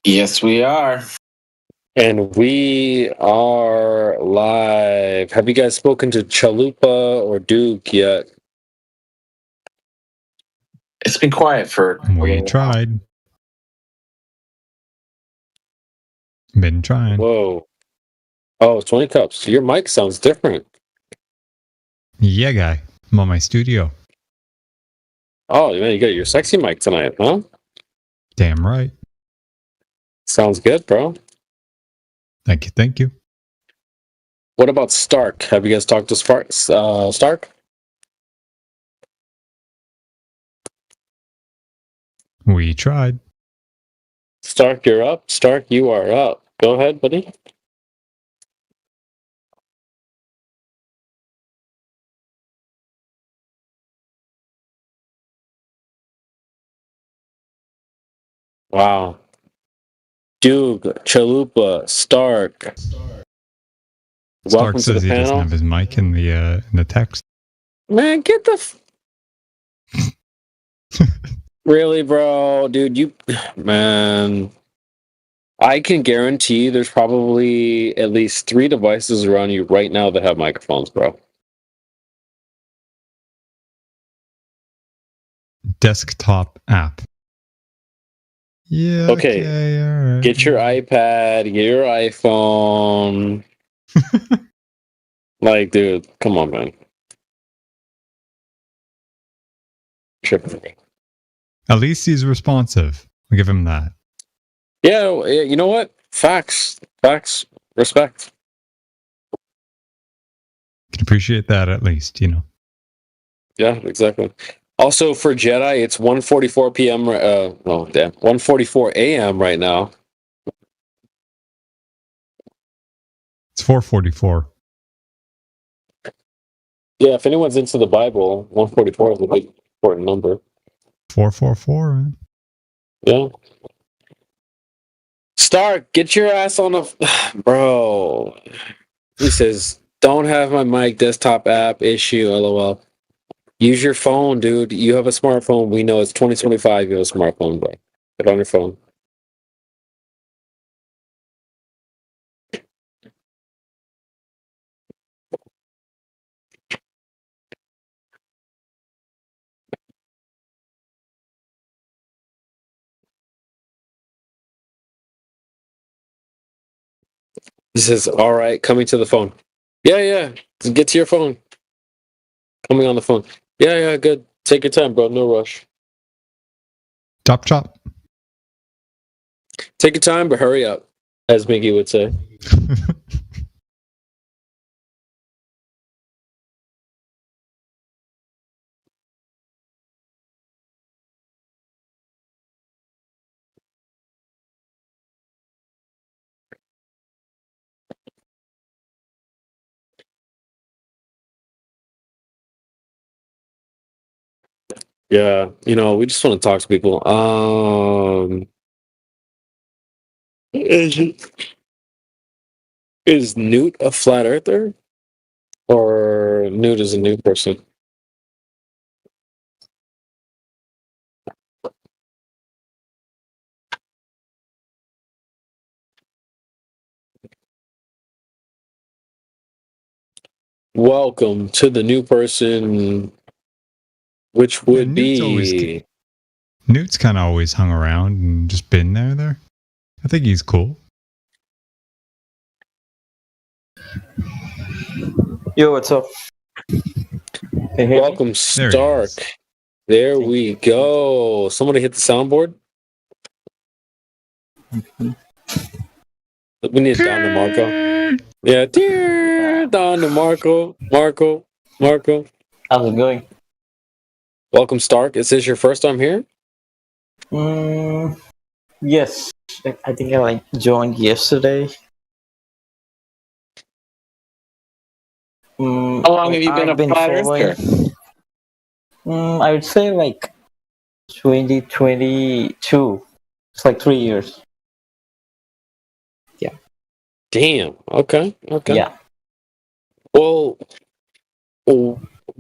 Yes, we are. And we are live. Have you guys spoken to Chalupa or Duke yet? It's been quiet for a We little while. tried. Been trying. Whoa. Oh, 20 cups. Your mic sounds different. Yeah, guy. I'm on my studio. Oh, man, you got your sexy mic tonight, huh? Damn right. Sounds good, bro. Thank you. Thank you. What about Stark? Have you guys talked to Stark? We tried. Stark, you're up. Stark, you are up. Go ahead, buddy. Wow. Duke, Chalupa, Stark. Stark Welcome to says the he doesn't panel. have his mic in the text. Man, get the really, bro, dude. Man, I can guarantee there's probably at least 3 devices around you right now that have microphones, bro. Desktop app. Yeah. Okay, all right. get your iPad, get your iPhone. Like, dude, come on, man. Tripping. At least he's responsive. I'll give him that. Yeah, you know what? Facts, respect. Can appreciate that at least, you know. Yeah, exactly. Also for Jedi, it's 1:44 p.m. 1:44 a.m. right now. It's 4:44. Yeah, if anyone's into the Bible, 144 is a big important number. 444, man. Yeah. Stark, get your ass on the bro. He says, "Don't have my mic desktop app issue." LOL. Use your phone, dude. You have a smartphone. We know it's 2025. You have a smartphone, bro. Get on your phone. He says, "All right, coming to the phone." Yeah. Get to your phone. Coming on the phone. Yeah, good. Take your time, bro. No rush. Chop. Take your time, but hurry up, as Mickey would say. Yeah, we just want to talk to people. Is Newt a flat earther? Or Newt is a new person? Welcome to the new person, which would be... Newt's kind of always hung around and just been there. I think he's cool. Yo, what's up? Welcome, Stark. There we go. Somebody hit the soundboard. We need Don DeMarco. Yeah, dear Don DeMarco. Marco. How's it going? Welcome, Stark. Is this your first time here? Yes. I think I joined yesterday. How long have you been a flat earther? I would say 2022. It's 3 years. Yeah. Damn. Okay. Yeah. Well,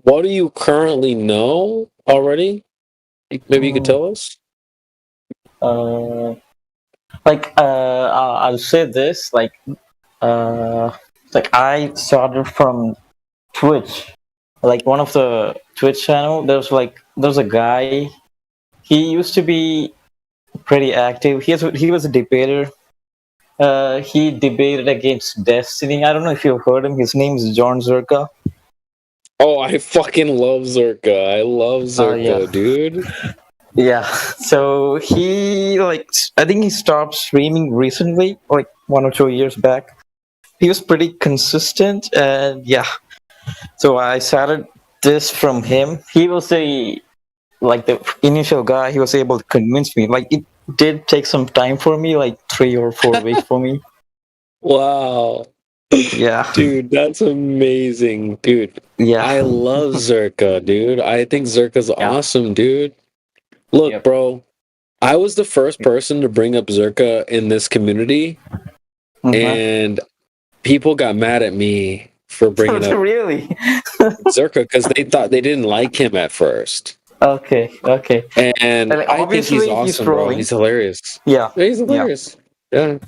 what do you currently know already? Maybe you could tell us. I'll say this, I started from Twitch, like one of the Twitch channel. There's a guy. He used to be pretty active. He was a debater. He debated against Destiny. I don't know if you've heard him. His name is John Zerka. Oh, I fucking love Zerka. I love Zerka, dude. Yeah. So I think he stopped streaming recently, like 1 or 2 years back. He was pretty consistent, and yeah. So I started this from him. He was the initial guy. He was able to convince me. Like, it did take some time for me, like 3 or 4 weeks for me. Wow. Yeah. Dude, that's amazing, dude. Yeah. I love Zerka, dude. I think Zerka's awesome, dude. Look, bro, I was the first person to bring up Zerka in this community, and people got mad at me for bringing up Really? Zerka because they thought they didn't like him at first. Okay. And I think obviously he's he's awesome, bro. trolling. He's hilarious. Yeah. He's hilarious.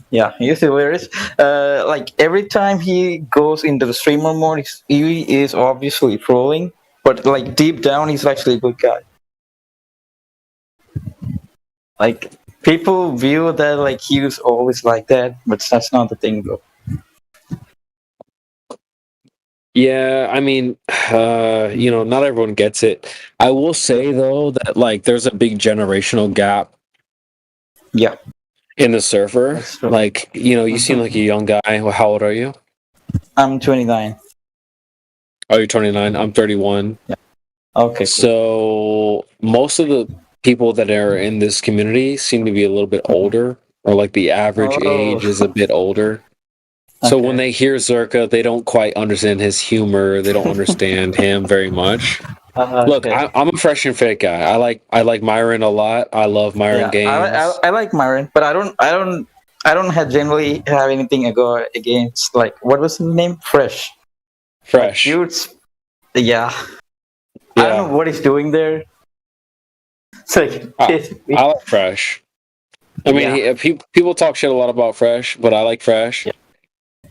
Yeah. He's hilarious. Like every time he goes into the streamer mode, he is obviously trolling, but like deep down, he's actually a good guy. Like people view that like he was always like that, but that's not the thing, though. Yeah, I mean, not everyone gets it. I will say though that like there's a big generational gap. Yeah. In the server, like you seem like a young guy. Well, how old are you? I'm 29. Oh, you're 29. I'm 31. Yeah. Okay. So most of the people that are in this community seem to be a little bit older, or like the average age is a bit older. So when they hear Zerka, they don't quite understand his humor. They don't understand him very much. Look, I'm a Fresh and Fit guy. I like Myron a lot. I love Myron games. I like Myron, but I don't generally have anything against like what was his name? Fresh. Fresh. Like, I don't know what he's doing there. It's like I like Fresh. I mean, people talk shit a lot about Fresh, but I like Fresh. Yeah.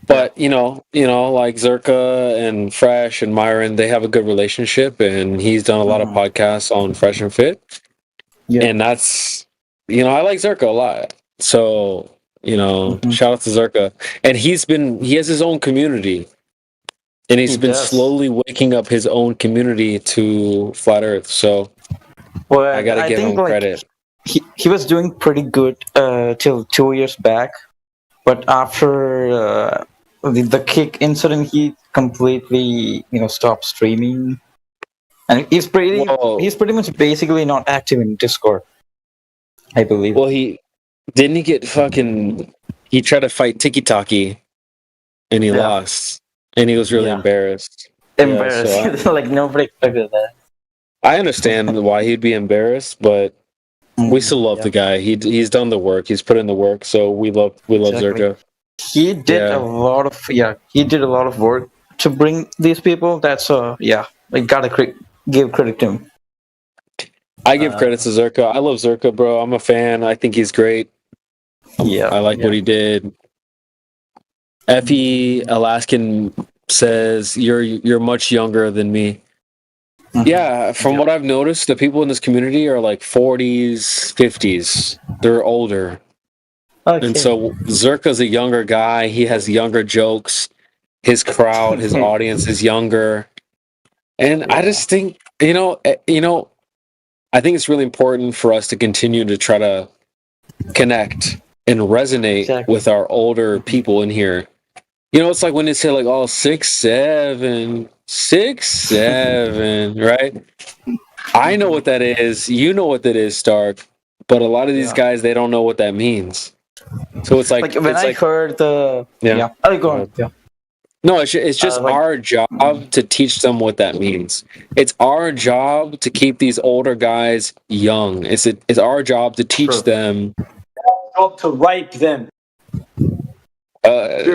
But like Zerka and Fresh and Myron, they have a good relationship, and he's done a lot of podcasts on Fresh and Fit. Yeah. And that's I like Zerka a lot. So, shout out to Zerka. And he has his own community. And he's been slowly waking up his own community to Flat Earth. So I gotta give him credit. He was doing pretty good till 2 years back. But after the kick incident, he completely, stopped streaming, and he's pretty much basically not active in Discord, I believe. Well, he tried to fight Tiki Taki, and he lost, and he was really embarrassed. Embarrassed, like nobody expected that. I understand why he'd be embarrassed, but we still love the guy. He's done the work. He's put in the work. So we love Zerka. He did a lot of work to bring these people. That's gotta give credit to him. I give credit to Zerka. I love Zerka, bro. I'm a fan. I think he's great. I like what he did. Effie Alaskan says you're much younger than me. Yeah, from what I've noticed, the people in this community are like 40s, 50s. They're older. Okay. And so Zerka's a younger guy. He has younger jokes. His crowd, his audience is younger. And I just think, I think it's really important for us to continue to try to connect and resonate with our older people in here. It's like when they say like, 6'7", 6'7", right? I know what that is. You know what that is, Stark. But a lot of these guys, they don't know what that means. So it's like when I heard the go on. Yeah. No, it's just our job to teach them what that means. It's our job to keep these older guys young. It's our job to teach them. Job to rape them. What?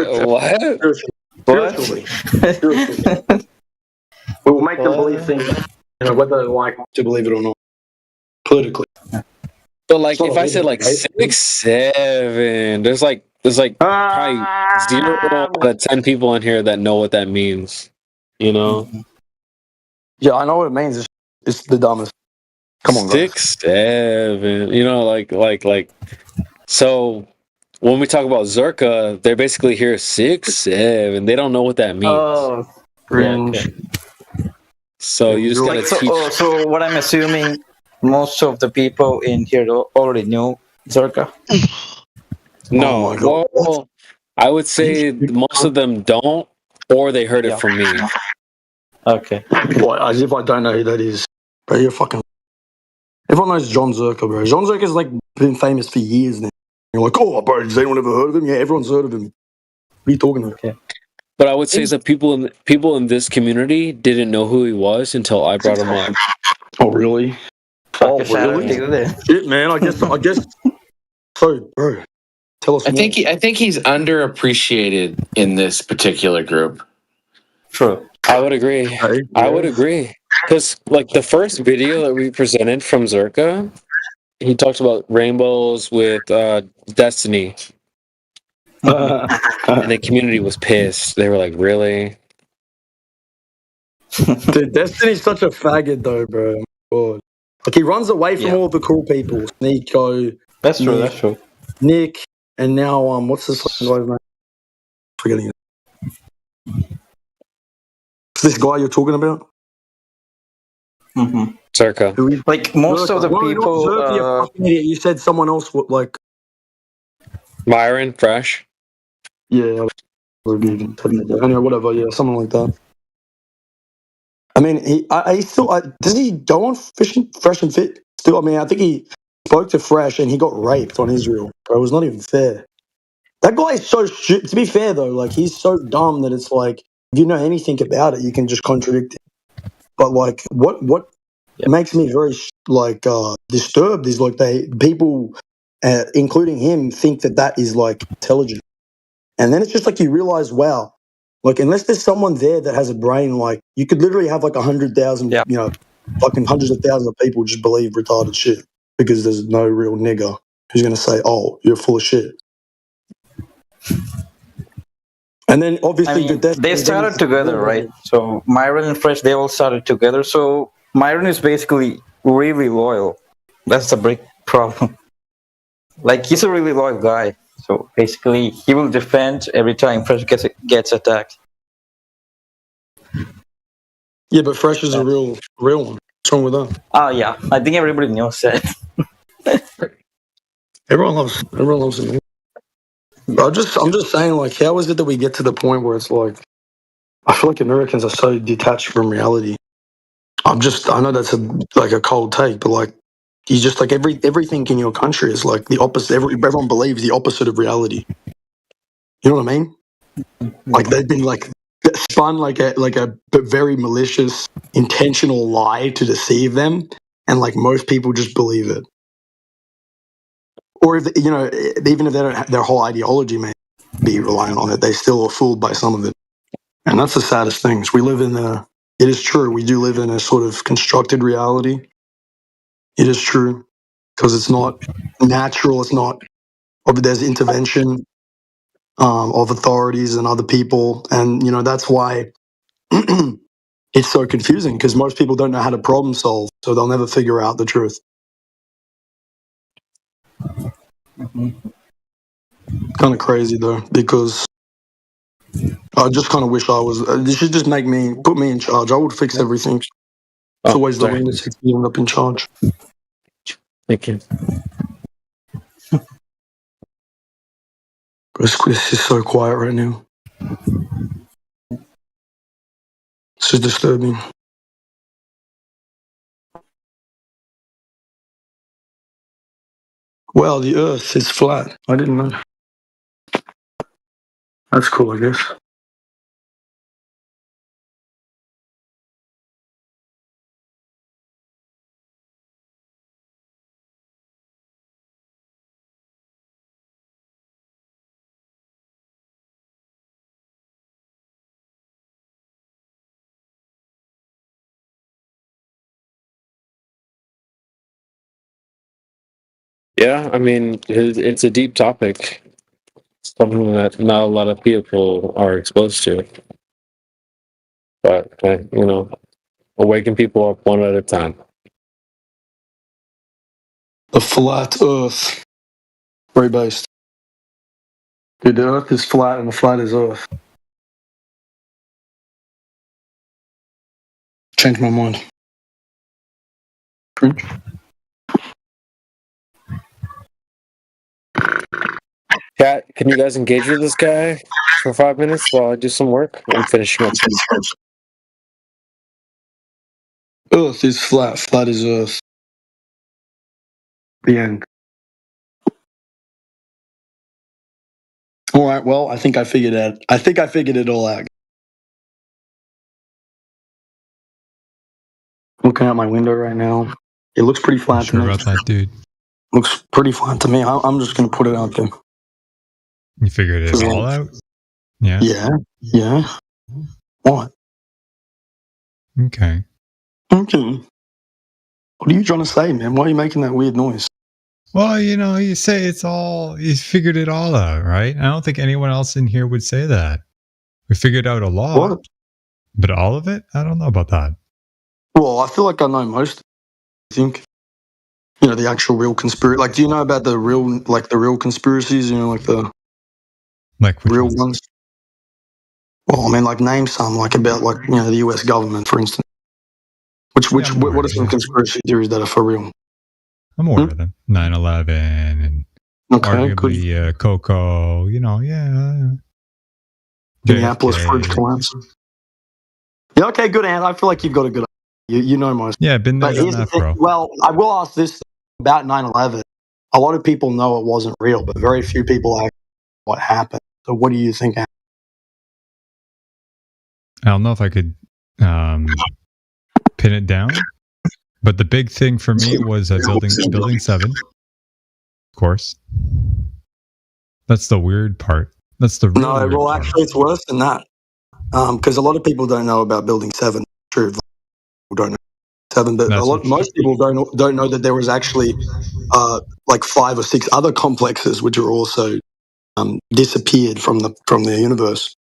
We will make them believe things, whether they like to believe it or not, politically. But like, It's not if I said illegal, like right? 6, 7, there's probably 0 out of 10 people in here that know what that means. You know, Yeah, I know what it means. It's the dumbest. Come on, guys. 6, 7. You know, like. So when we talk about Zerka, they're basically here 6, 7. They don't know what that means. Oh, yeah, okay. So you just gotta teach. So what I'm assuming, most of the people in here already know Zerka. No, well, I would say most of them don't, or they heard it from me. Okay. What, as if I don't know who that is. Bro, you're fucking... Everyone knows John Zerka, bro. John Zerka's like been famous for years now. You're like, oh, bro, has anyone ever heard of him? Yeah, everyone's heard of him. What are you talking about? Okay. But I would say the people in this community didn't know who he was until I brought him up. Oh, really? Oh, really? Shit, man. I guess. So, bro, tell us I more. think he's underappreciated in this particular group. True. I would agree. I would agree. Because like the first video that we presented from Zerka, he talked about rainbows with Destiny. And the community was pissed. They were like, really? Dude, Destiny's such a faggot, though, bro. God. Like, he runs away from all the cool people. Nico. That's true, that's true. Nick, and now, what's this guy's name? Forgetting it. Is this guy you're talking about? Mm-hmm. Zerka. Like, most of the No, people... not Zerka, you fucking idiot. You said someone else, like... Myron, Fresh? Yeah, anyway, whatever, yeah, something like that. I mean, he still... does he go on fishing Fresh and Fit? Still, I mean, I think he spoke to Fresh and he got raped on Israel. Bro, it was not even fair. That guy is so stupid. To be fair, though, like, he's so dumb that it's like, if you know anything about it, you can just contradict it. But, like, what makes me very, like, disturbed is, like, people, including him, think that is, like, intelligent. And then it's just like you realize, wow, like, unless there's someone there that has a brain, like, you could literally have, like, 100,000, you know, fucking hundreds of thousands of people just believe retarded shit because there's no real nigger who's going to say, oh, you're full of shit. And then obviously they started together, right? So Myron and Fresh, they all started together. So Myron is basically really loyal. That's the big problem. Like, he's a really loyal guy. So basically, he will defend every time Fresh gets attacked. Yeah, but Fresh is a real one. What's wrong with that? Oh yeah, I think everybody knows that. Everyone loves him. I'm just saying, like, how is it that we get to the point where it's like, I feel like Americans are so detached from reality. I know that's a cold take, but like, you just like everything in your country is like the opposite. Everyone believes the opposite of reality. You know what I mean? Like, they've been like spun like a very malicious, intentional lie to deceive them, and like most people just believe it. Or if even if they don't, their whole ideology may be relying on it, they still are fooled by some of it. And that's the saddest thing. We live in it is true, we do live in a sort of constructed reality. It is true, because it's not natural, it's not, there's intervention of authorities and other people. And, that's why it's so confusing, because most people don't know how to problem solve, so they'll never figure out the truth. Kind of crazy, though, because I just kind of wish I was. They should just put me in charge. I would fix everything. It's always the lunatics who end up in charge. Thank you. This is so quiet right now. This is disturbing. Well, the Earth is flat. I didn't know. That's cool, I guess. Yeah, I mean, it's a deep topic. Something that not a lot of people are exposed to. But, awaken people up one at a time. The flat Earth. Very based. Dude, the Earth is flat and the flat is Earth. Changed my mind. Cringe. Cat, can you guys engage with this guy for 5 minutes while I do some work? I'm finishing up. Earth is flat. Flat is Earth. The end. All right. Well, I think I figured it all out. Looking out my window right now. It looks pretty flat to me. Sure about that, dude? Looks pretty flat to me. I'm just going to put it out there. You figured it all out? Yeah. Yeah. What? Okay. What are you trying to say, man? Why are you making that weird noise? Well, you say you figured it all out, right? I don't think anyone else in here would say that. We figured out a lot. What? But all of it? I don't know about that. Well, I feel like I know most. I think, the actual real conspiracy. Like, do you know about the real conspiracies? The real ones. Well, I mean, name some, about the U.S. government, for instance. What are some conspiracy theories that are for real? I'm aware of them. 9/11 and arguably Coco. Minneapolis fridge collapse. Yeah, okay, good, Ant. I feel like you've got a good idea. You know most. Yeah, been there, done that, bro. Well, I will ask this about 9/11. A lot of people know it wasn't real, but very few people actually know what happened. So what do you think happened? I don't know if I could pin it down, but the big thing for me was building 7. Of course. That's the weird part. That's the real weird part. Actually, it's worse than that. Because a lot of people don't know about Building 7. True, people don't know 7, but most people don't know that there was actually 5 or 6 other complexes which are also disappeared from the universe.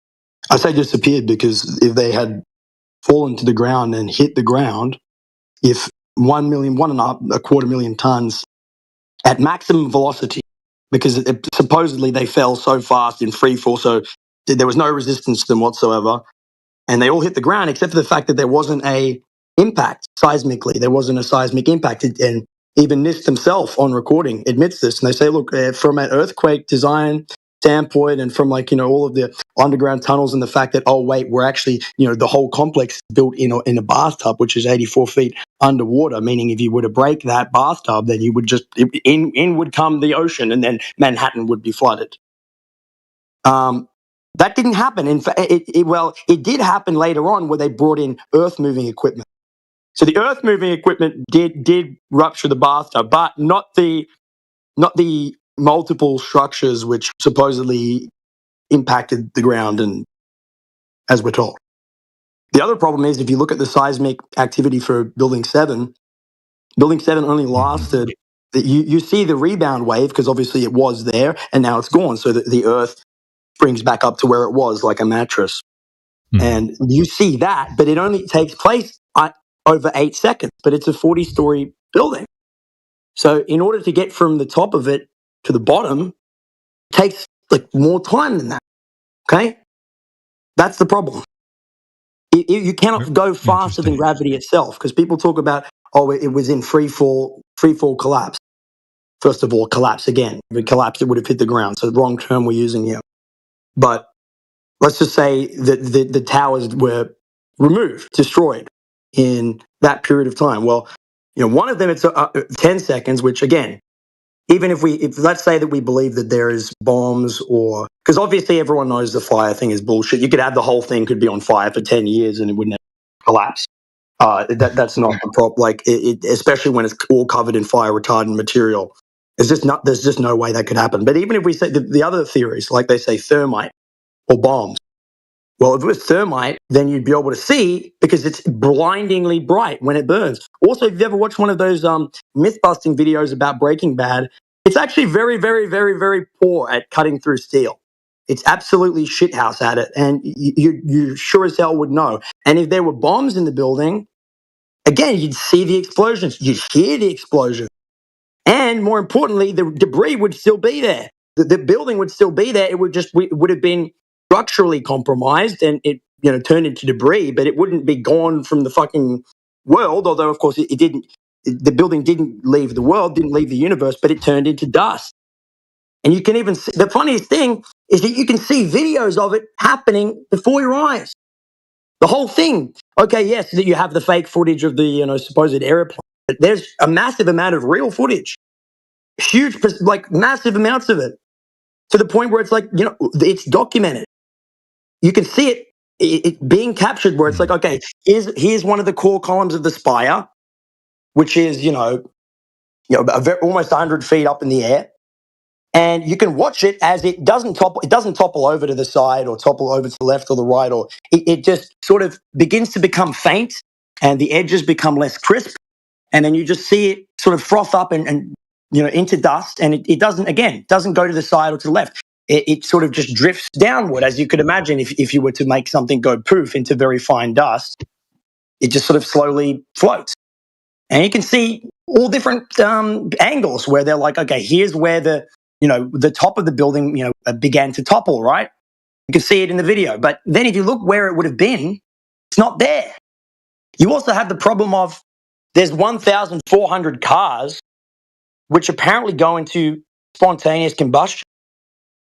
I say disappeared because if they had fallen to the ground and hit the ground, if 1.25 million tons at maximum velocity, because supposedly they fell so fast in free fall, so there was no resistance to them whatsoever, and they all hit the ground except for the fact that there wasn't a impact seismically. There wasn't a seismic impact, and even NIST themselves on recording admits this, and they say, look, from an earthquake design standpoint and from all of the underground tunnels and the fact that, oh wait, we're actually, the whole complex is built in a bathtub which is 84 feet underwater, meaning if you were to break that bathtub, then you would just in would come the ocean and then Manhattan would be flooded. That didn't happen. In fact, it did happen later on where they brought in earth moving equipment. So the earth moving equipment did rupture the bathtub, but not the multiple structures which supposedly impacted the ground, and as we're told. The other problem is if you look at the seismic activity for Building 7 only lasted, you see the rebound wave because obviously it was there and now it's gone, so that the earth brings back up to where it was like a mattress. And you see that, but it only takes place over 8 seconds, but it's a 40-story building. So in order to get from the top of it to the bottom, it takes more time than that. Okay? That's the problem. You cannot go faster than gravity itself, because people talk about, it was in free fall collapse. First of all, collapse again. If it collapsed, it would have hit the ground. So the wrong term we're using here. But let's just say that the towers were removed, destroyed in that period of time. Well, one of them, it's 10 seconds, which again, even if let's say that we believe that there is bombs, or because obviously everyone knows the fire thing is bullshit. You could have the whole thing could be on fire for 10 years and it would never collapse. That's not the problem. Especially when it's all covered in fire retardant material. There's just no way that could happen. But even if we say the other theories, like they say thermite or bombs, well, if it was thermite, then you'd be able to see because it's blindingly bright when it burns. Also, if you've ever watched one of those myth-busting videos about Breaking Bad, It's actually very, very, very, very poor at cutting through steel. It's absolutely shithouse at it, and you sure as hell would know. And if there were bombs in the building, again, you'd see the explosions, you'd hear the explosion, and more importantly, the debris would still be there. The building would still be there. It would have been structurally compromised, and it turned into debris, but it wouldn't be gone from the fucking world. Although, of course, it didn't. The building didn't leave the world, didn't leave the universe, but it turned into dust. And you can even see, the funniest thing is that you can see videos of it happening before your eyes. The whole thing. Okay, yes, that you have the fake footage of the supposed airplane, but there's a massive amount of real footage, huge, like massive amounts of it, to the point where it's like it's documented. You can see it being captured, where it's like, okay, here's one of the core columns of the spire, which is almost 100 feet up in the air. And you can watch it as it doesn't topple over to the side or topple over to the left or the right, or it just sort of begins to become faint and the edges become less crisp. And then you just see it sort of froth up and into dust. And it doesn't go to the side or to the left. It sort of just drifts downward, as you could imagine if you were to make something go poof into very fine dust. It just sort of slowly floats. And you can see all different angles where they're like, okay, here's where the top of the building, began to topple, right? You can see it in the video. But then if you look where it would have been, it's not there. You also have the problem of there's 1,400 cars which apparently go into spontaneous combustion.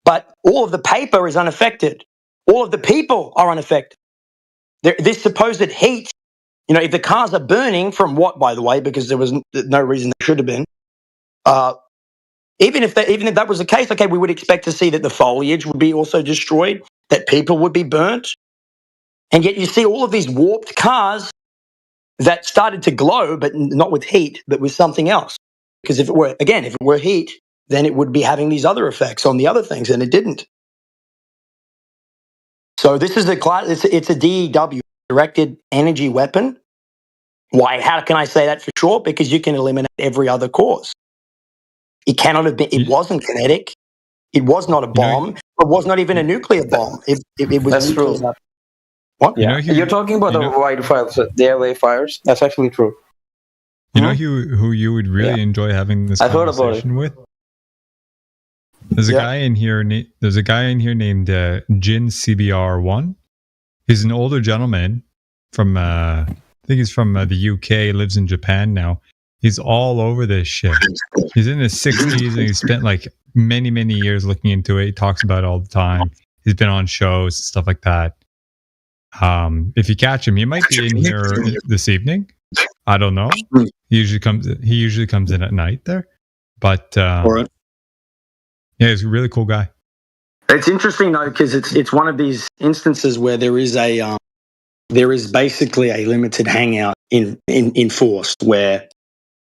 But all of the paper is unaffected. All of the people are unaffected. This supposed heat, if the cars are burning from what, by the way, because there was no reason they should have been, even if that was the case, okay, we would expect to see that the foliage would be also destroyed, that people would be burnt. And yet you see all of these warped cars that started to glow, but not with heat, but with something else. Because if it were heat, then it would be having these other effects on the other things, and it didn't. So this is it's a DEW, directed energy weapon. Why? How can I say that for sure? Because you can eliminate every other cause. It cannot have been. It wasn't kinetic. It was not a bomb. It was not even a nuclear bomb. It was. That's true. What? Yeah, you're talking about the wildfires, the LA fires. That's actually true. You know who you would really enjoy having this conversation with? There's a guy in here. There's a guy in here named Jin CBR1. He's an older gentleman from. I think he's from the UK. Lives in Japan now. He's all over this shit. He's in his 60s and he's spent like many, many years looking into it. He talks about it all the time. He's been on shows and stuff like that. If you catch him, he might be in here this evening. I don't know. He usually comes in at night there. But yeah, he's a really cool guy. It's interesting though, because it's one of these instances where there is basically a limited hangout enforced, where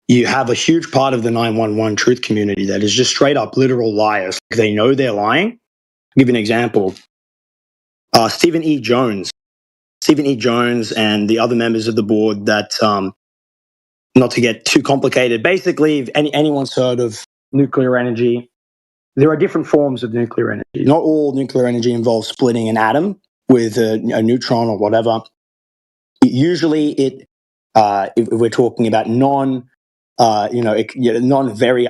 you have a huge part of the 911 truth community that is just straight up literal liars. They know they're lying. I'll give you an example. Stephen E. Jones and the other members of the board that, not to get too complicated, basically, if anyone's heard of nuclear energy, there are different forms of nuclear energy. Not all nuclear energy involves splitting an atom with a neutron or whatever. Usually if we're talking about non-very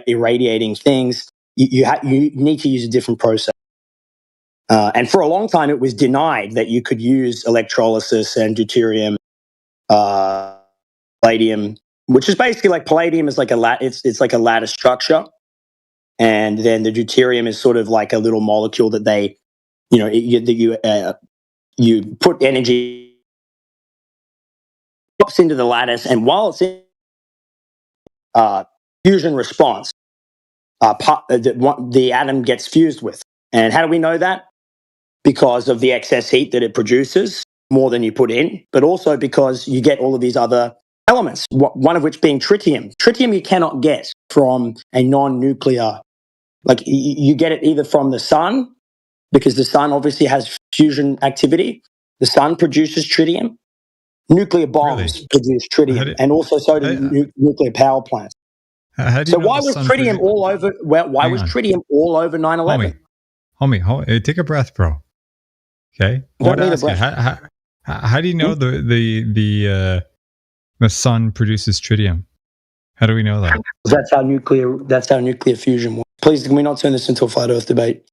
irradiating things, you need to use a different process. And for a long time, it was denied that you could use electrolysis and deuterium, palladium, which is basically like palladium is like it's like a lattice structure, and then the deuterium is sort of like a little molecule that they, you put energy pops into the lattice, and while it's in fusion response, the atom gets fused with. And how do we know that? Because of the excess heat that it produces, more than you put in, but also because you get all of these other elements, one of which being tritium. Tritium you cannot get from a non-nuclear, like you get it either from the sun, because the sun obviously has fusion activity. The sun produces tritium. Nuclear bombs produce tritium, and also so do nuclear power plants. How do So you know why the was sun tritium produ- all over? Why Hang was on. tritium all over 9/11? Homie, take a breath, bro. Okay, I Don't want to need a ask you, breath. how do you know the sun produces tritium? How do we know that? That's how nuclear fusion works. Please, can we not turn this into a flat Earth debate?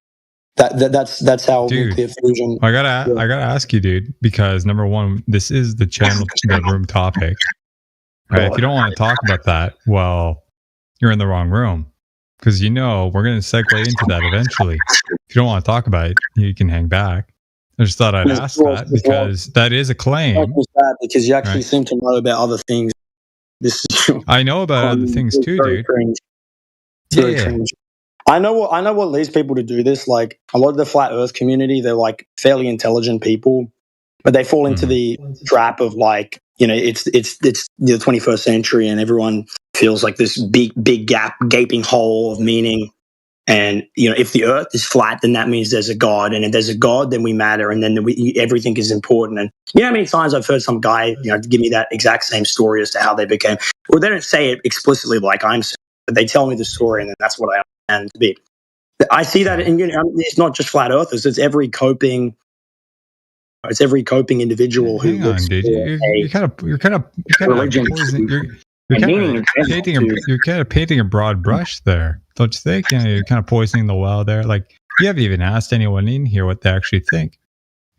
That's how nuclear fusion. I gotta ask you, dude, because number one, this is the channel, the room topic. Right? If you don't want to talk about that, well, you're in the wrong room. Because we're going to segue into that eventually. If you don't want to talk about it, you can hang back. I just thought I'd ask that because that is a claim. That because you actually Right. seem to know about other things. This is I know about other things too, dude. Cringe. Yeah. Cringe. I know what leads people to do this. Like a lot of the flat Earth community, they're like fairly intelligent people, but they fall into the trap of like, it's the 21st century and everyone feels like this big gaping hole of meaning. And if the Earth is flat, then that means there's a God, and if there's a God, then we matter, and then everything is important. And how many times I've heard some guy give me that exact same story as to how they became. Well, they don't say it explicitly like I'm saying, but they tell me the story, and then that's what I understand to be. I see that, and it's not just flat Earthers; it's every coping individual who Hang on, dude. You're kind of painting a broad brush there, don't you think? You're kind of poisoning the well there. Like you haven't even asked anyone in here what they actually think.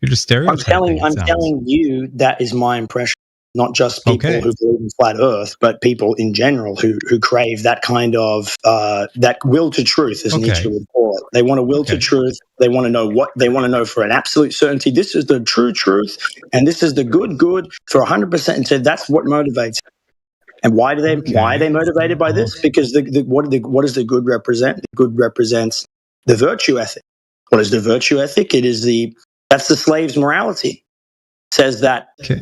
You're just stereotyping. I'm telling you that is my impression. Not just people who believe in flat Earth, but people in general who crave that kind of that will to truth, as Nietzsche would call it. They want a will to truth. They want to know what they want to know for an absolute certainty. This is the true truth, and this is the good for 100%. And so that's what motivates. And why are they motivated by this? Because what does the good represent? The good represents the virtue ethic. What is the virtue ethic? That's the slave's morality. Says that to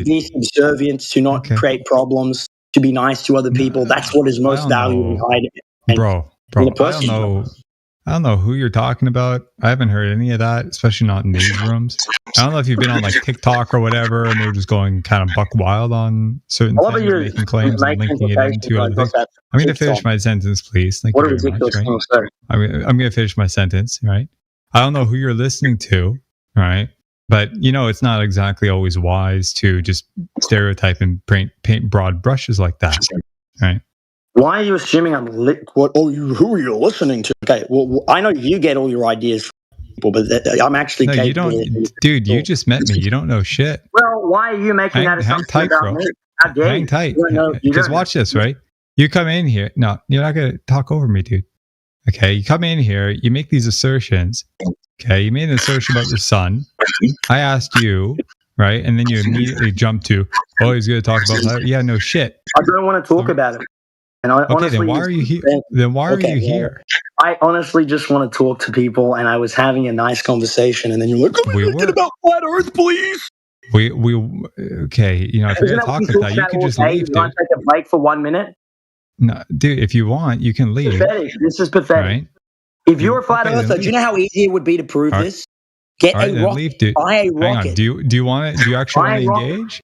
be subservient, to not create problems, to be nice to other people. That's what is most valuable. Bro, I don't know who you're talking about. I haven't heard any of that, especially not in these rooms. I don't know if you've been on like TikTok or whatever, and they're just going kind of buck wild on certain things, making claims and linking it into other things. I'm going to finish my sentence, please. Thank you very much. Right? I'm going to finish my sentence. Right? I don't know who you're listening to. Right? But, it's not exactly always wise to just stereotype and paint broad brushes like that, right? Why are you assuming I'm who are you listening to? Okay, well, I know you get all your ideas from people, but I'm actually capable. Dude, you just met me. You don't know shit. Well, why are you making that assumption about me? How dare hang tight. Because watch this, right? You come in here. No, you're not going to talk over me, dude. Okay, you come in here, you make these assertions. Okay, you made an assertion about the sun. I asked you, right? And then you immediately jump to, he's going to talk about that. Yeah, no shit. I don't want to talk about it. And honestly, then why are you here? Are you here? I honestly just want to talk to people, and I was having a nice conversation, and then you're like, "Get about flat Earth, please." If you're going to talk like that, you can just leave, dude. Want to take a break for 1 minute? No, dude. If you want, you can leave. Pathetic. This is pathetic. Right? If you're a flat Earther, do you know how easy it would be to prove this? Get a rocket. Leave, dude. Buy a rocket. Hang on. Do you actually want to engage?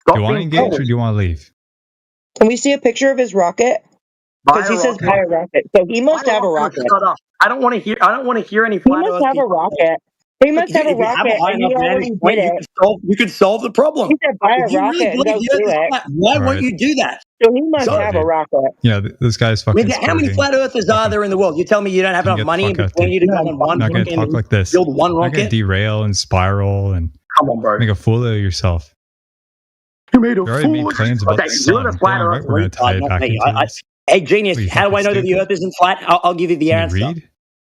Do you want to engage or do you want to leave? Can we see a picture of his rocket? Because he says buy a rocket, so he must have a rocket. I don't want to hear any flat Earth. He must have a rocket. He must have a rocket, and he already did it. You could solve the problem. He said buy a rocket and go do it. Why won't you do that? So he must have a rocket. Yeah, this guy's fucking. How many flat Earthers are there in the world? You tell me you don't have enough money in between you to go on one. Not going to talk like this. Build one rocket. Not going to derail and spiral and come on, bro. Make a fool of yourself. You made a fool. Made claims about the sun. You're the flat Earth. We're going to tie it back into this. Hey, genius! How do I know that the Earth isn't flat? I'll give you the answer.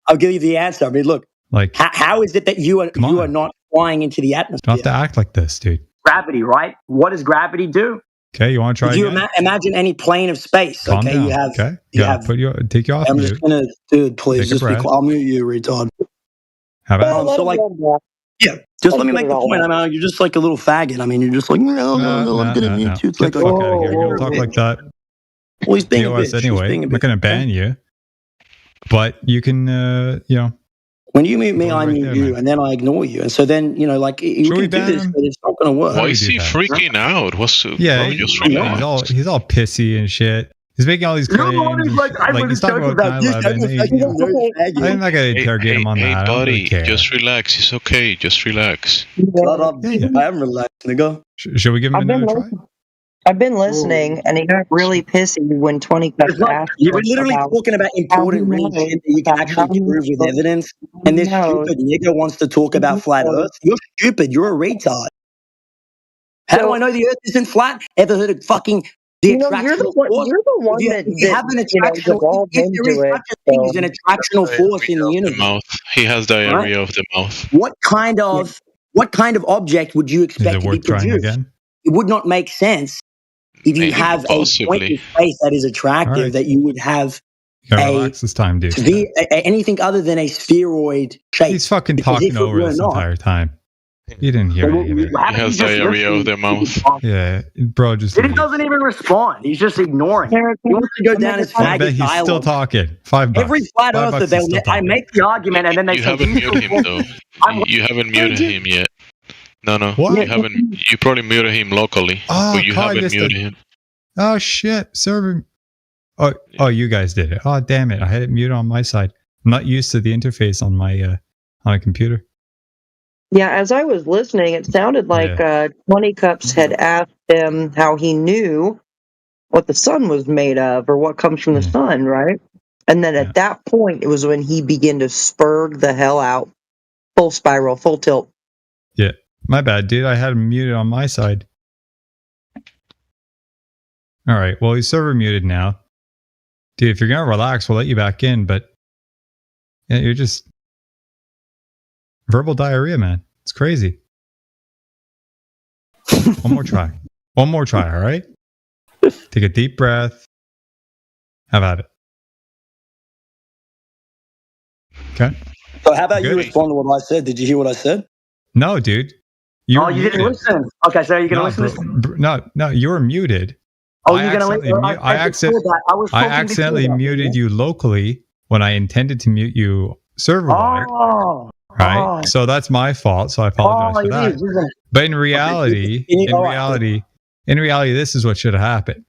I'll give you the answer. I mean, look. Like, how is it that you are not flying into the atmosphere? You don't have to act like this, dude. Gravity, right? What does gravity do? Okay, you want to try? Do you imagine any plane of space? Calm down. You have. Okay. You have. Take you off. I'm just gonna, dude. Please, just be quiet. I'll mute you, retard. How about? Just let me make the point. I mean, you're just like a little faggot. I mean, you're just like, no, I'm gonna mute you. Get the fuck out of here. You don't talk like that. Well, he's being a bitch. Anyway, I'm not going to ban you, but you can, When you mute me, I mute you, and then I ignore you, and so then you can do this, but it's not going to work. Why is he freaking out? What's he's all pissy and shit. He's making all these You're claims. the one who's like, I like he's talking joking about this. 9/11. I'm not going to interrogate him on that. I don't really buddy, care. just relax. It's okay. Just relax. Shut up. I am relaxed, nigga. Should we give him another try? I've been listening, and he got really pissy when 20 Cups It's like, asked you were us literally about talking about how important he real knows shit that you can about actually how prove with much evidence, and this knows. stupid nigga wants to talk about flat Earth. You're stupid. You're a retard. How do I know the Earth isn't flat? Ever heard of fucking the You know, attractional you're the one. force? You're the one If you have an attractional, evolved if there is into such it. a thing as an attractional force in the The universe, mouth. He has diarrhea of the mouth. what kind of object would you Is expect it to be worth trying produced? again? It would not make sense if you Maybe, have a point possibly. in space that is attractive All right. that you would have You gotta a relax this time, dude. anything other than a spheroid shape. He's fucking Because if talking it over were this not- entire time. You didn't hear Well, any of it. why He don't has you just diarrhea listen? of the mouth. Yeah, bro, just He leave. doesn't even respond. He's just ignoring. He wants to go down his I bet faggot he's still dialogue. talking. $5. Every flat $5 earther, he's they'll still I talking. make the argument and then they You say, haven't "Do you muted him feel though. You haven't muted him yet. No. What? You haven't. You probably muted him locally, Oh, but you Kai haven't missed it. muted him. Oh shit, server. Oh, you guys did it. Oh, damn it! I had it muted on my side. I'm not used to the interface on my computer. Yeah, as I was listening, it sounded like 20 Cups had asked him how he knew what the sun was made of or what comes from the sun, right? And then at that point, it was when he began to spurg the hell out. Full spiral, full tilt. Yeah, my bad, dude. I had him muted on my side. All right. Well, he's server muted now. Dude, if you're gonna relax, we'll let you back in. But yeah, you're just verbal diarrhea, man. It's crazy. One more try. One more try. All right. Take a deep breath. Have at it. Okay. So how about Good. you respond to what I said? Did you hear what I said? No, dude. You were you didn't muted. listen. Okay, so you're gonna No, listen. no, you were muted. Oh, I you're gonna accidentally listen. mu- I was I talking accidentally before that, muted you locally when I intended to mute you server-wide. Oh, Right. So that's my fault. So I apologize for that. isn't it? But in reality, in reality, this is what should have happened.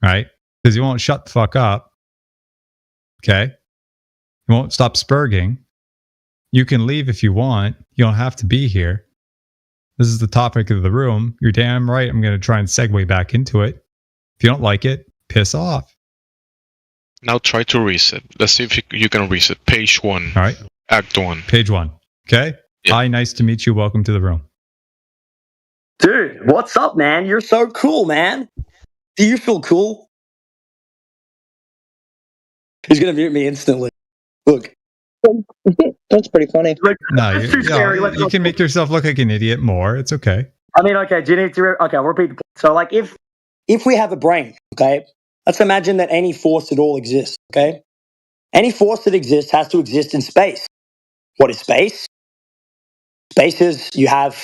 Right? Because you won't shut the fuck up. Okay. You won't stop spurging. You can leave if you want. You don't have to be here. This is the topic of the room. You're damn right. I'm going to try and segue back into it. If you don't like it, piss off. Now try to reset. Let's see if you can reset. Page 1. All right. Act 1. Page 1. Okay. Hi, nice to meet you. Welcome to the room. Dude, what's up, man? You're so cool, man. Do you feel cool? He's gonna mute me instantly. Look. That's pretty funny. No, It's too scary. Let's you go. can make yourself look like an idiot more. It's okay. I mean, okay, do you need to okay, I'll repeat the point. So like if we have a brain, okay, let's imagine that any force at all exists, okay? Any force that exists has to exist in space. What is space? Space is you have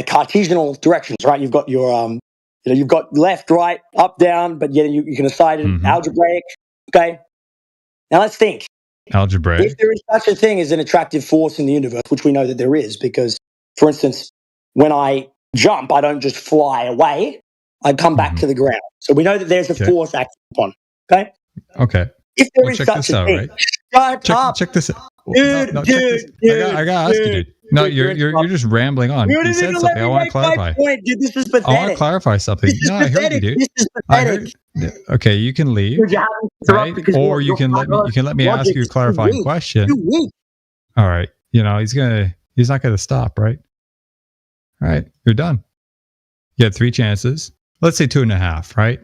Cartesian directions, right? You've got your you've got left, right, up, down, but you can decide it algebraic. Okay. Now let's think. Algebraic. If there is such a thing as an attractive force in the universe, which we know that there is, because, for instance, when I jump, I don't just fly away. I come back to the ground. So we know that there's a force acting upon. Okay. Okay. If there Well, is check such this a out, thing, right? shut up. Check this out. Dude, No, check this. I gotta ask you, dude. No, you're just rambling on. You You didn't said even something. let I me want to make clarify. my point, dude. This is I want to pathetic. clarify something. This is No, I heard you, pathetic. dude. This is I pathetic. heard. Okay, you can leave. Dude, you haven't interrupted Right? because Or you your can let me ask logic you a is too clarifying weak. question. Too weak. All right. He's not gonna stop, right? All right, you're done. You had 3 chances. Let's say 2.5, right?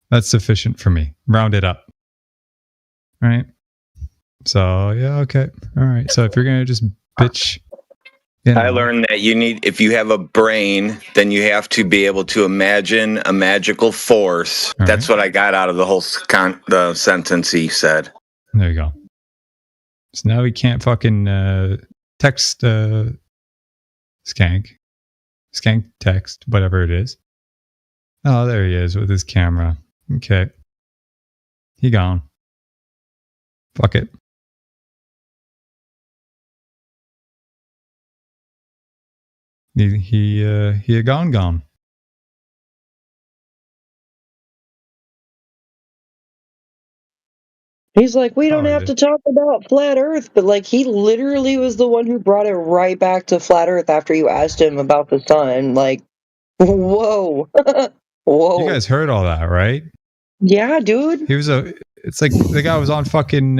That's sufficient for me. Round it up. All right. So yeah, okay. All right. So if you're gonna just bitch, I learned that if you have a brain, then you have to be able to imagine a magical force. That's what I got out of the whole the sentence he said. There you go. So now we can't fucking text Skank text, whatever it is. Oh, there he is with his camera. Okay. He gone. Fuck it. He gone. He's like, we don't have to talk about flat Earth, but like he literally was the one who brought it right back to flat Earth after you asked him about the sun. Like, whoa, whoa. You guys heard all that, right? Yeah, dude. It's like the guy was on fucking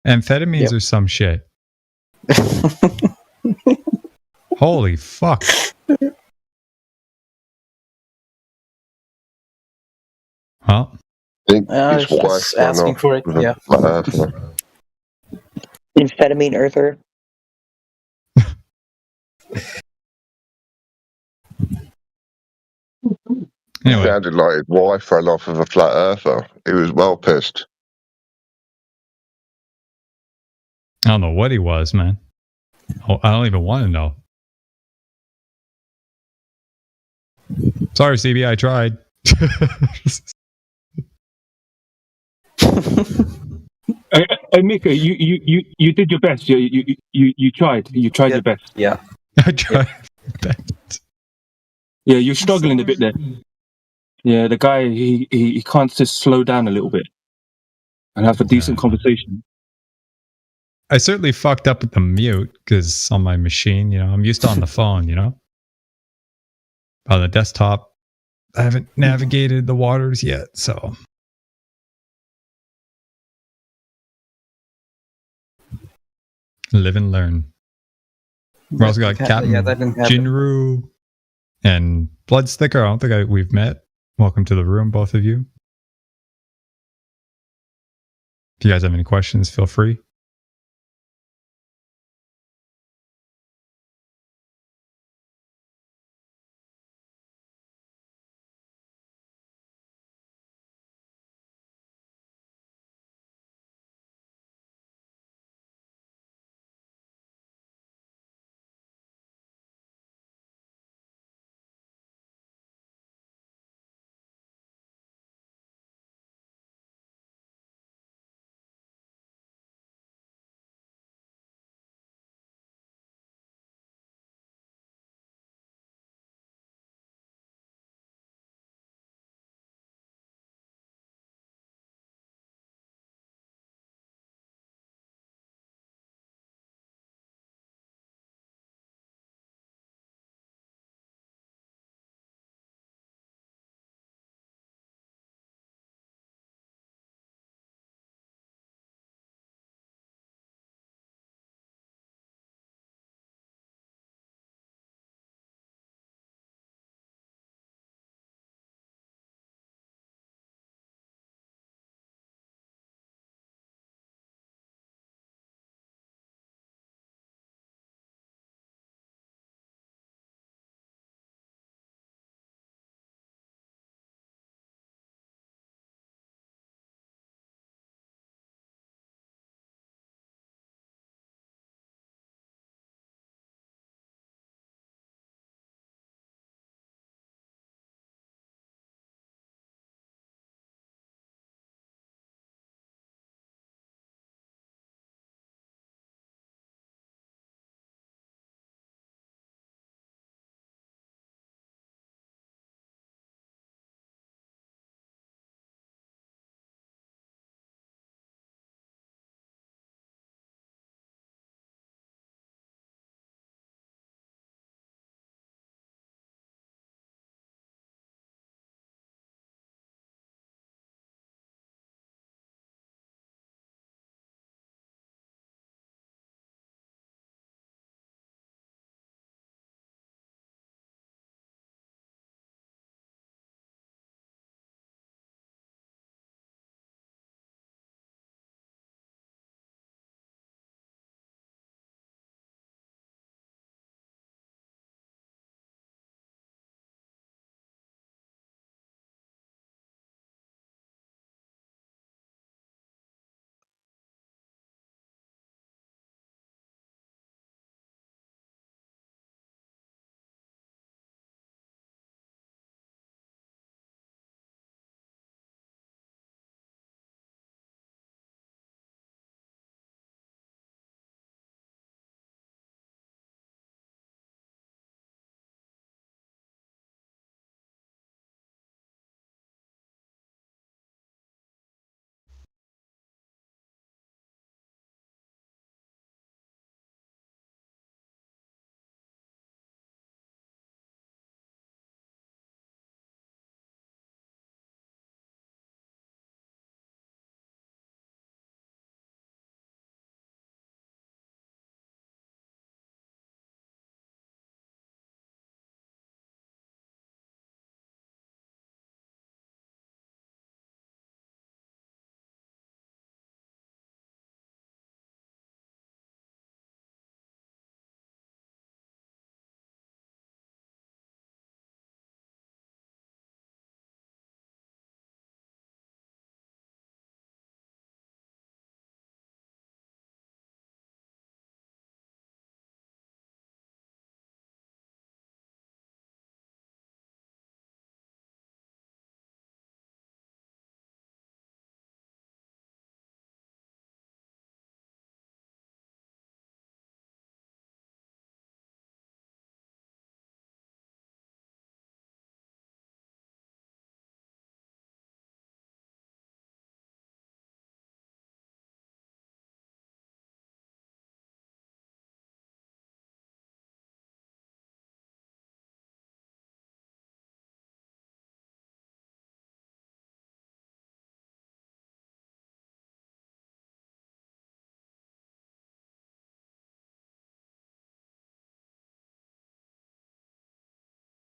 amphetamines or some shit. Holy fuck. Huh? His wife asking for it, yeah. Amphetamine earther. Anyway. Sounded like his wife fell off of a flat earther. He was well pissed. I don't know what he was, man. Oh, I don't even want to know. Sorry, CB, I tried. Mika, you did your best. You tried. You tried your best. Yeah. I tried my best. Yeah, you're struggling a bit there. Yeah, the guy he can't just slow down a little bit and have a decent conversation. I certainly fucked up with the mute because on my machine, I'm used to on the phone, On the desktop, I haven't navigated the waters yet, so. Live and learn. We also got Captain Jinru and Bloodsticker. I don't think we've met. Welcome to the room, both of you. If you guys have any questions, feel free.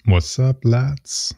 What's up, lads?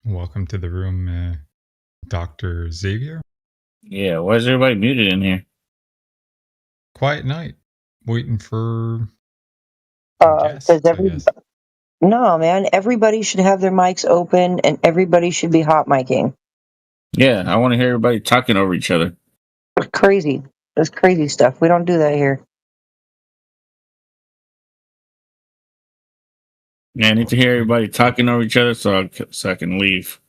Welcome to the room, Dr. Xavier. Yeah, why is everybody muted in here? Quiet night. Waiting for Because no, man, everybody should have their mics open and everybody should be hot micing. Yeah, I want to hear everybody talking over each other. Crazy. That's crazy stuff. We don't do that here. Yeah, I need to hear everybody talking over each other so I can leave.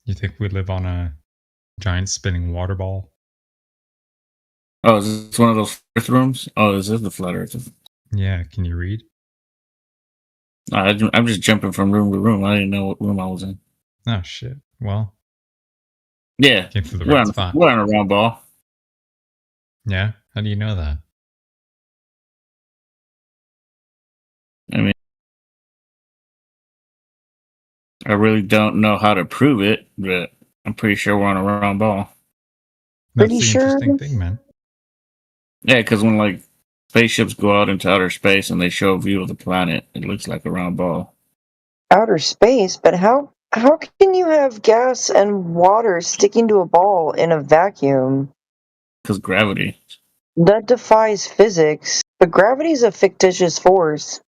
You think we live on a giant spinning water ball? Oh, is this one of those Earth rooms? Oh, this is the flat Earth. Yeah, can you read? I'm just jumping from room to room. I didn't know what room I was in. Oh, shit. Well, yeah, came to the we're right on, spot. We're on a round ball. Yeah? How do you know that? I mean, I really don't know how to prove it, but I'm pretty sure we're on a round ball. That's the interesting thing, man. Yeah, because when like spaceships go out into outer space and they show a view of the planet, it looks like a round ball. Outer space, but how can you have gas and water sticking to a ball in a vacuum? Because gravity. That defies physics. But gravity is a fictitious force.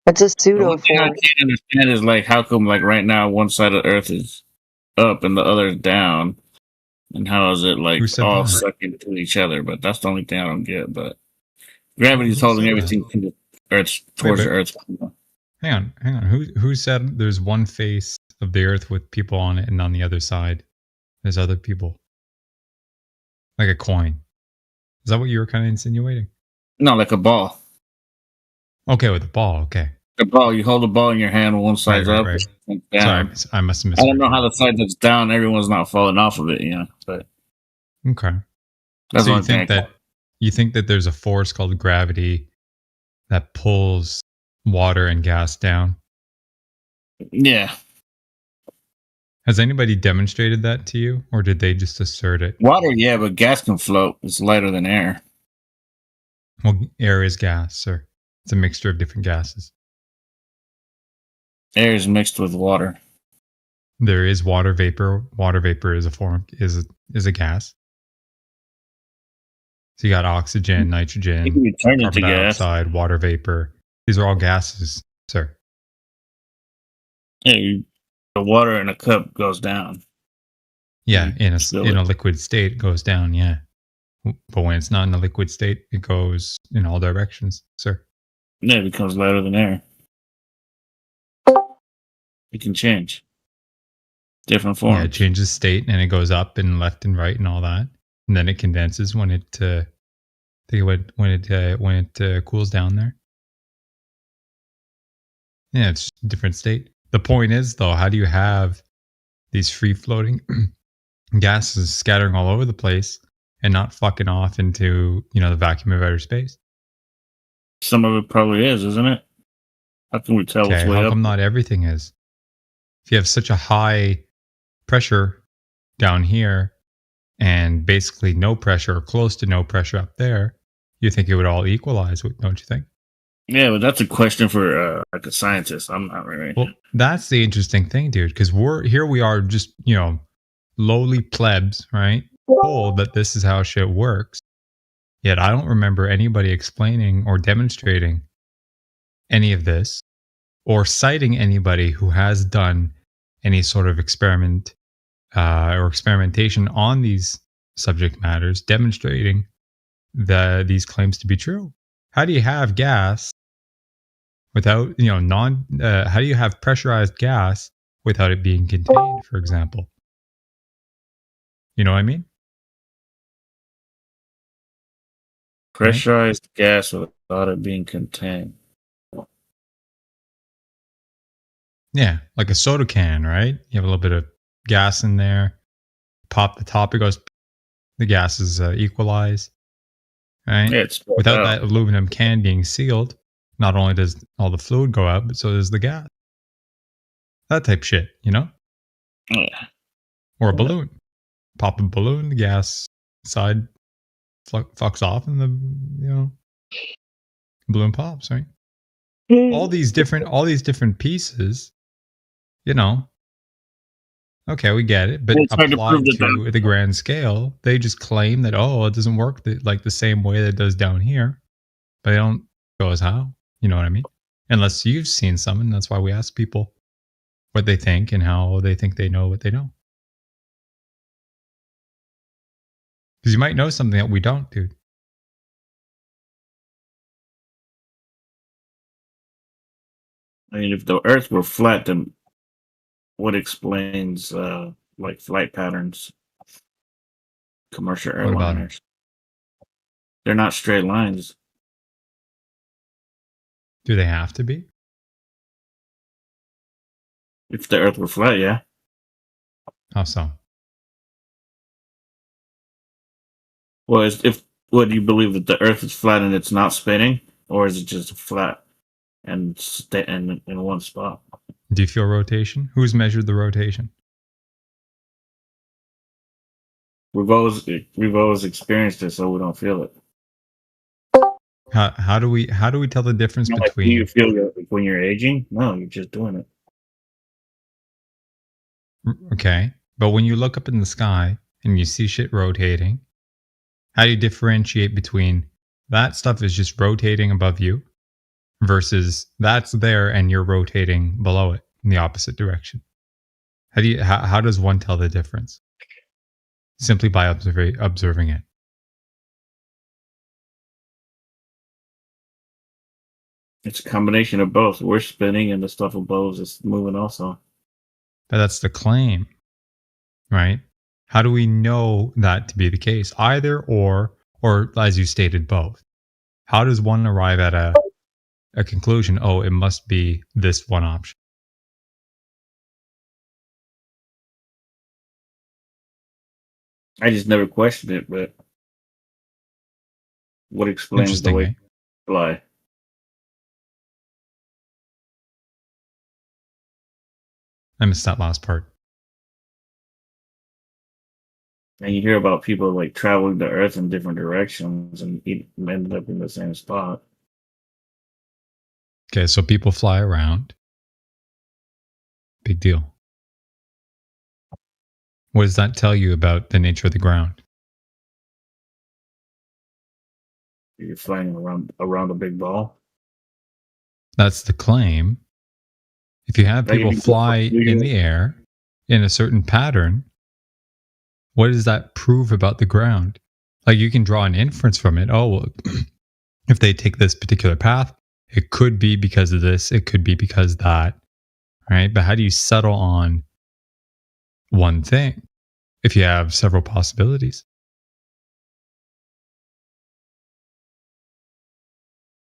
It's a pseudo One thing I force. can't understand is like how come like right now one side of the Earth is up and the other is down, and how is it like all sucking to each other? But that's the only thing I don't get. But gravity is holding everything to the Earth towards the Earth. Hang on. Who said there's one face of the Earth with people on it, and on the other side there's other people? Like a coin. Is that what you were kind of insinuating? No, like a ball. Okay, with the ball. Okay. A ball. You hold the ball in your hand. One side's up. And down. Sorry, I must have missed. I don't know how the side that's down. Everyone's not falling off of it. But okay. That's so one thing. You think that there's a force called gravity that pulls water and gas down? Yeah. Has anybody demonstrated that to you, or did they just assert it? Water, yeah, but gas can float. It's lighter than air. Well, air is gas, sir. It's a mixture of different gases. Air is mixed with water. There is water vapor. Water vapor is a form is a gas. So you got oxygen, nitrogen, It can be turned carbon into gas. dioxide, water vapor. These are all gases, sir. Hey, the water in a cup goes down. Yeah, in spill a it. liquid state, it goes down. Yeah, but when it's not in a liquid state, it goes in all directions, sir. Yeah, it becomes lighter than air. It can change. Different forms. Yeah, it changes state and it goes up and left and right and all that, and then it condenses when it cools down there. Yeah, it's a different state. The point is, though, how do you have these free floating gases scattering all over the place and not fucking off into the vacuum of outer space? Some of it probably is, isn't it? How can we tell what's Okay, way how up? come not everything is? If you have such a high pressure down here and basically no pressure or close to no pressure up there, you think it would all equalize, don't you think? Yeah, but that's a question for like a scientist. I'm not right. Well, that's the interesting thing, dude, because we are just, lowly plebs, right? Told that this is how shit works. Yet I don't remember anybody explaining or demonstrating any of this or citing anybody who has done any sort of experiment or experimentation on these subject matters demonstrating these claims to be true. How do you have gas without, how do you have pressurized gas without it being contained, for example? You know what I mean? Pressurized gas without it being contained. Yeah, like a soda can, right? You have a little bit of gas in there. Pop the top, it goes. The gases equalize, right? Yeah, it's without out. that aluminum can being sealed, not only does all the fluid go out, but so does the gas. That type shit, Yeah. Or a balloon. Pop a balloon, the gas side fucks off, and the balloon pops, right? All these different pieces, okay, we get it, but Well, it's hard to applied prove to the grand scale, they just claim that, it doesn't work like the same way that it does down here, but they don't show us how. You know what I mean? Unless you've seen some, and that's why we ask people what they think and how they think they know what they know. Because you might know something that we don't, dude. I mean, if the Earth were flat, then what explains like flight patterns? Commercial What about 'em? airliners. They're not straight lines. Do they have to be? If the Earth were flat, yeah. How so? Well, what do you believe that the Earth is flat and it's not spinning, or is it just flat and stay in one spot? Do you feel rotation? Who's measured the rotation? We've always experienced it, so we don't feel it. How do we tell the difference Do between? you feel it when you're aging? No, you're just doing it. Okay, but when you look up in the sky and you see shit rotating, how do you differentiate between that stuff is just rotating above you versus that's there and you're rotating below it in the opposite direction? How does one tell the difference? Simply by observing it. It's a combination of both. We're spinning and the stuff above is moving also. But that's the claim, right? How do we know that to be the case? Either or as you stated, both. How does one arrive at a conclusion? Oh, it must be this one option. I just never questioned it, but what explains the Interesting, way eh? you fly? I missed that last part. And you hear about people like traveling the Earth in different directions and ended up in the same spot. Okay, so people fly around. Big deal. What does that tell you about the nature of the ground? You're flying around a big ball. That's the claim. If you have people fly in the air in a certain pattern, what does that prove about the ground? Like, you can draw an inference from it. Oh, well, if they take this particular path, it could be because of this, it could be because of that, right? But how do you settle on one thing if you have several possibilities?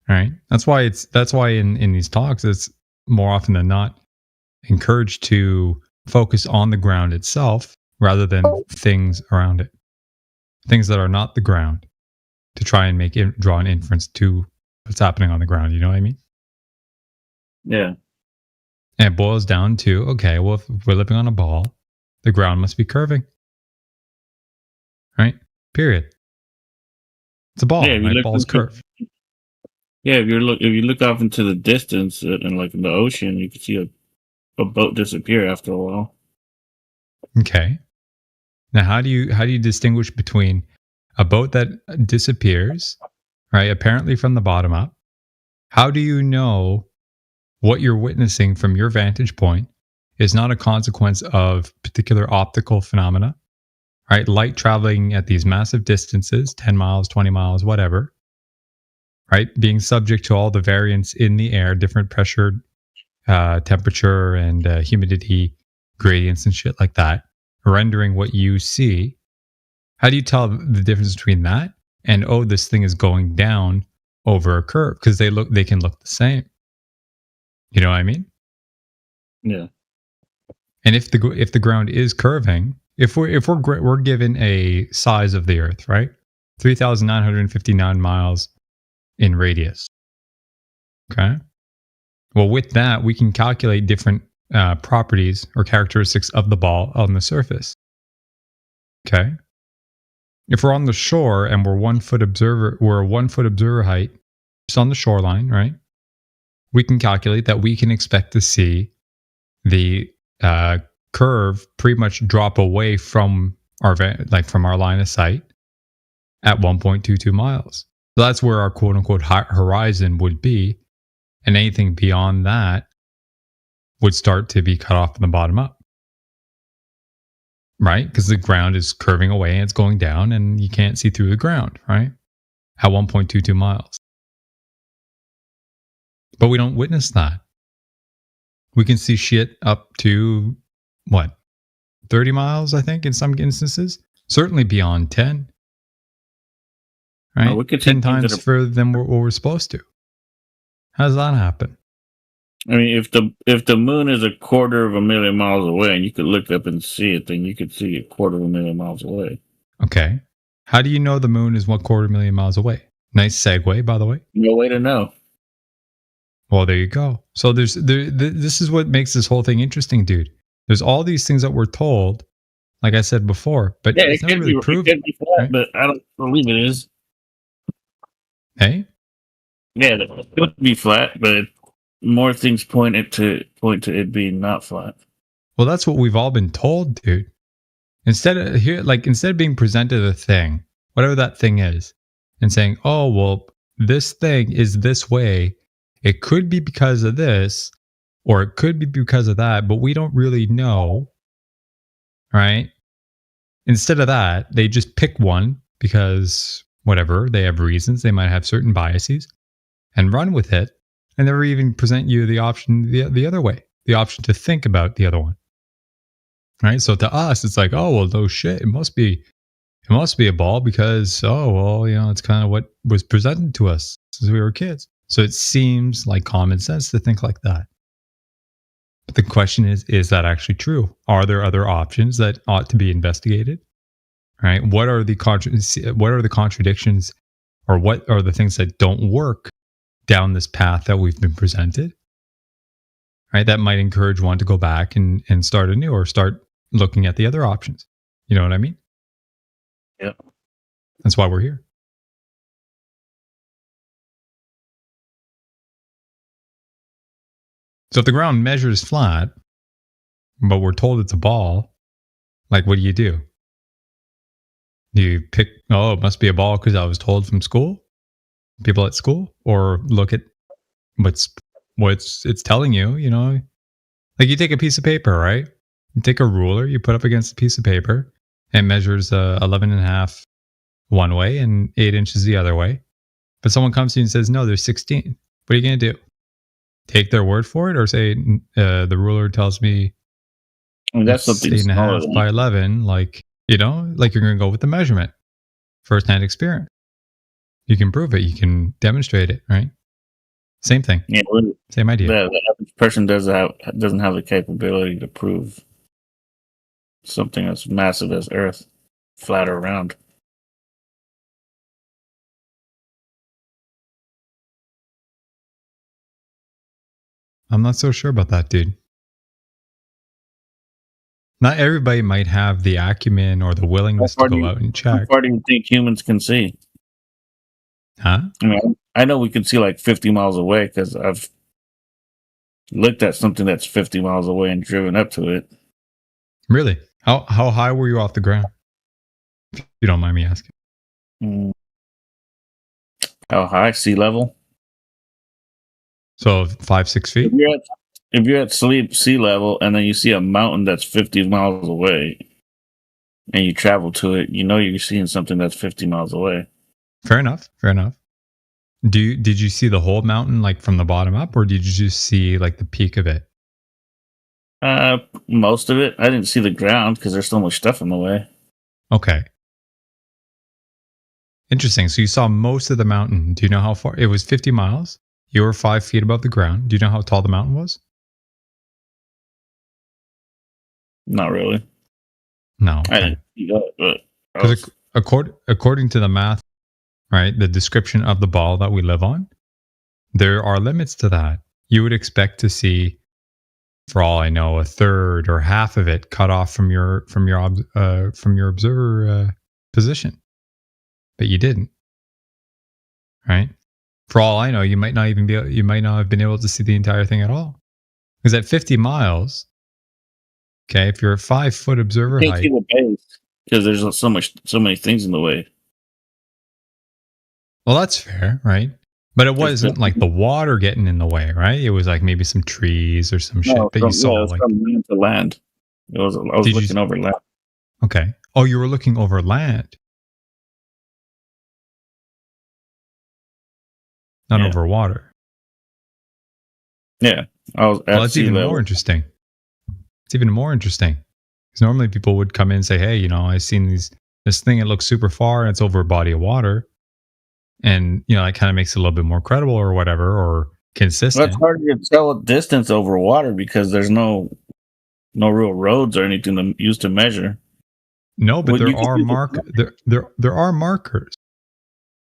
Right? That's why in these talks, it's more often than not encouraged to focus on the ground itself rather than things around it. Things that are not the ground, to try and draw an inference to what's happening on the ground. You know what I mean? Yeah. And it boils down to, okay, well, if we're living on a ball, the ground must be curving. Right? Period. It's a ball, right? Balls curve. Yeah, if you look off into the distance and like in the ocean, you can see a boat disappear after a while. Okay. Now, how do you distinguish between a boat that disappears, right, apparently from the bottom up? How do you know what you're witnessing from your vantage point is not a consequence of particular optical phenomena, right? Light traveling at these massive distances, 10 miles, 20 miles, whatever, right? Being subject to all the variance in the air, different pressure, temperature, and humidity gradients and shit like that, rendering what you see. How do you tell the difference between that and, oh, this thing is going down over a curve? Because they can look the same. You know what I mean? Yeah. And if the ground is curving, if we're given a size of the Earth, right, 3,959 miles in radius. Okay. Well, with that, we can calculate different properties or characteristics of the ball on the surface. Okay. If we're on the shore and we're a 1 foot observer height, just on the shoreline, right? We can calculate that we can expect to see the curve pretty much drop away from our line of sight at 1.22 miles. So that's where our quote unquote horizon would be, and anything beyond that would start to be cut off from the bottom up. Right? Because the ground is curving away and it's going down and you can't see through the ground, right? At 1.22 miles. But we don't witness that. We can see shit up to, 30 miles, I think, in some instances? Certainly beyond 10. Right? We could 10 times further than what we're supposed to. How does that happen? I mean, if the moon is 250,000 miles away and you could look up and see it, then you could see 250,000 miles away. Okay. How do you know the moon is 250,000 miles away? Nice segue, by the way. No way to know. Well, there you go. So this is what makes this whole thing interesting, dude. There's all these things that we're told, like I said before, but yeah, it's never really proven. It could be flat, right? But I don't believe it is. Hey? Yeah, it could be flat, but more things point to it being not flat. Well, that's what we've all been told, dude. Instead of being presented a thing, whatever that thing is, and saying, "Oh, well, this thing is this way. It could be because of this, or it could be because of that, but we don't really know." Right? Instead of that, they just pick one because whatever, they have reasons, they might have certain biases, and run with it. And never even present you the option the other way, the option to think about the other one. Right? So to us, it's like, oh, well, no shit. It must be a ball because, oh, well, it's kind of what was presented to us since we were kids. So it seems like common sense to think like that. But the question is that actually true? Are there other options that ought to be investigated? Right? What are the contradictions, or what are the things that don't work down this path that we've been presented, right? That might encourage one to go back and start anew, or start looking at the other options. You know what I mean? Yeah. That's why we're here. So if the ground measures flat, but we're told it's a ball, like, what do? Do you pick, oh, it must be a ball because I was told from school? people at school, or look at what's it's telling you. You know, like you take a piece of paper, right? You take a ruler, you put up against a piece of paper, and it measures 11.5 one way and 8 inches the other way. But someone comes to you and says, no, there's 16. What are you going to do? Take their word for it, or say the ruler tells me that's something 8.5 by 11? Like, you know, like you're going to go with the measurement, first-hand experience. You can prove it. You can demonstrate it, right? Same thing. Yeah, same idea. The average person doesn't have the capability to prove something as massive as Earth, flat or round. I'm not so sure about that, dude. Not everybody might have the acumen or the willingness to go out and check. How far do you think humans can see? Huh? I mean, I know we can see like 50 miles away because I've looked at something that's 50 miles away and driven up to it. Really? How high were you off the ground? If you don't mind me asking. How high? Sea level? So 5-6 feet? If you're at sea level and then you see a mountain that's 50 miles away and you travel to it, you know you're seeing something that's 50 miles away. Fair enough. Fair enough. Did you see the whole mountain like from the bottom up, or did you just see like the peak of it? Most of it. I didn't see the ground because there's so much stuff in the way. Okay. Interesting. So you saw most of the mountain. Do you know how far? It was 50 miles. You were 5 feet above the ground. Do you know how tall the mountain was? Not really. No. I didn't see that, Because according to the math, right, the description of the ball that we live on, there are limits to that. You would expect to see, for all I know, a third or half of it cut off from your observer position, but you didn't. Right? For all I know, you might not have been able to see the entire thing at all. Because at 50 miles, okay, if you're a 5 foot observer can't height, see the base because there's so many things in the way. well, that's fair, right? But it wasn't like the water getting in the way, right? It was like maybe some trees or some shit that you saw. Like from land to land. I was looking over land. Okay. Oh, you were looking over land, not over water. Yeah, I was. Well, that's even more interesting. It's even more interesting because normally people would come in and say, "Hey, you know, I've seen this thing. It looks super far, and it's over a body of water." And, you know, that kind of makes it a little bit more credible or whatever, or consistent. Well, it's hard to tell a distance over water because there's no real roads or anything to use to measure. No, but there are markers.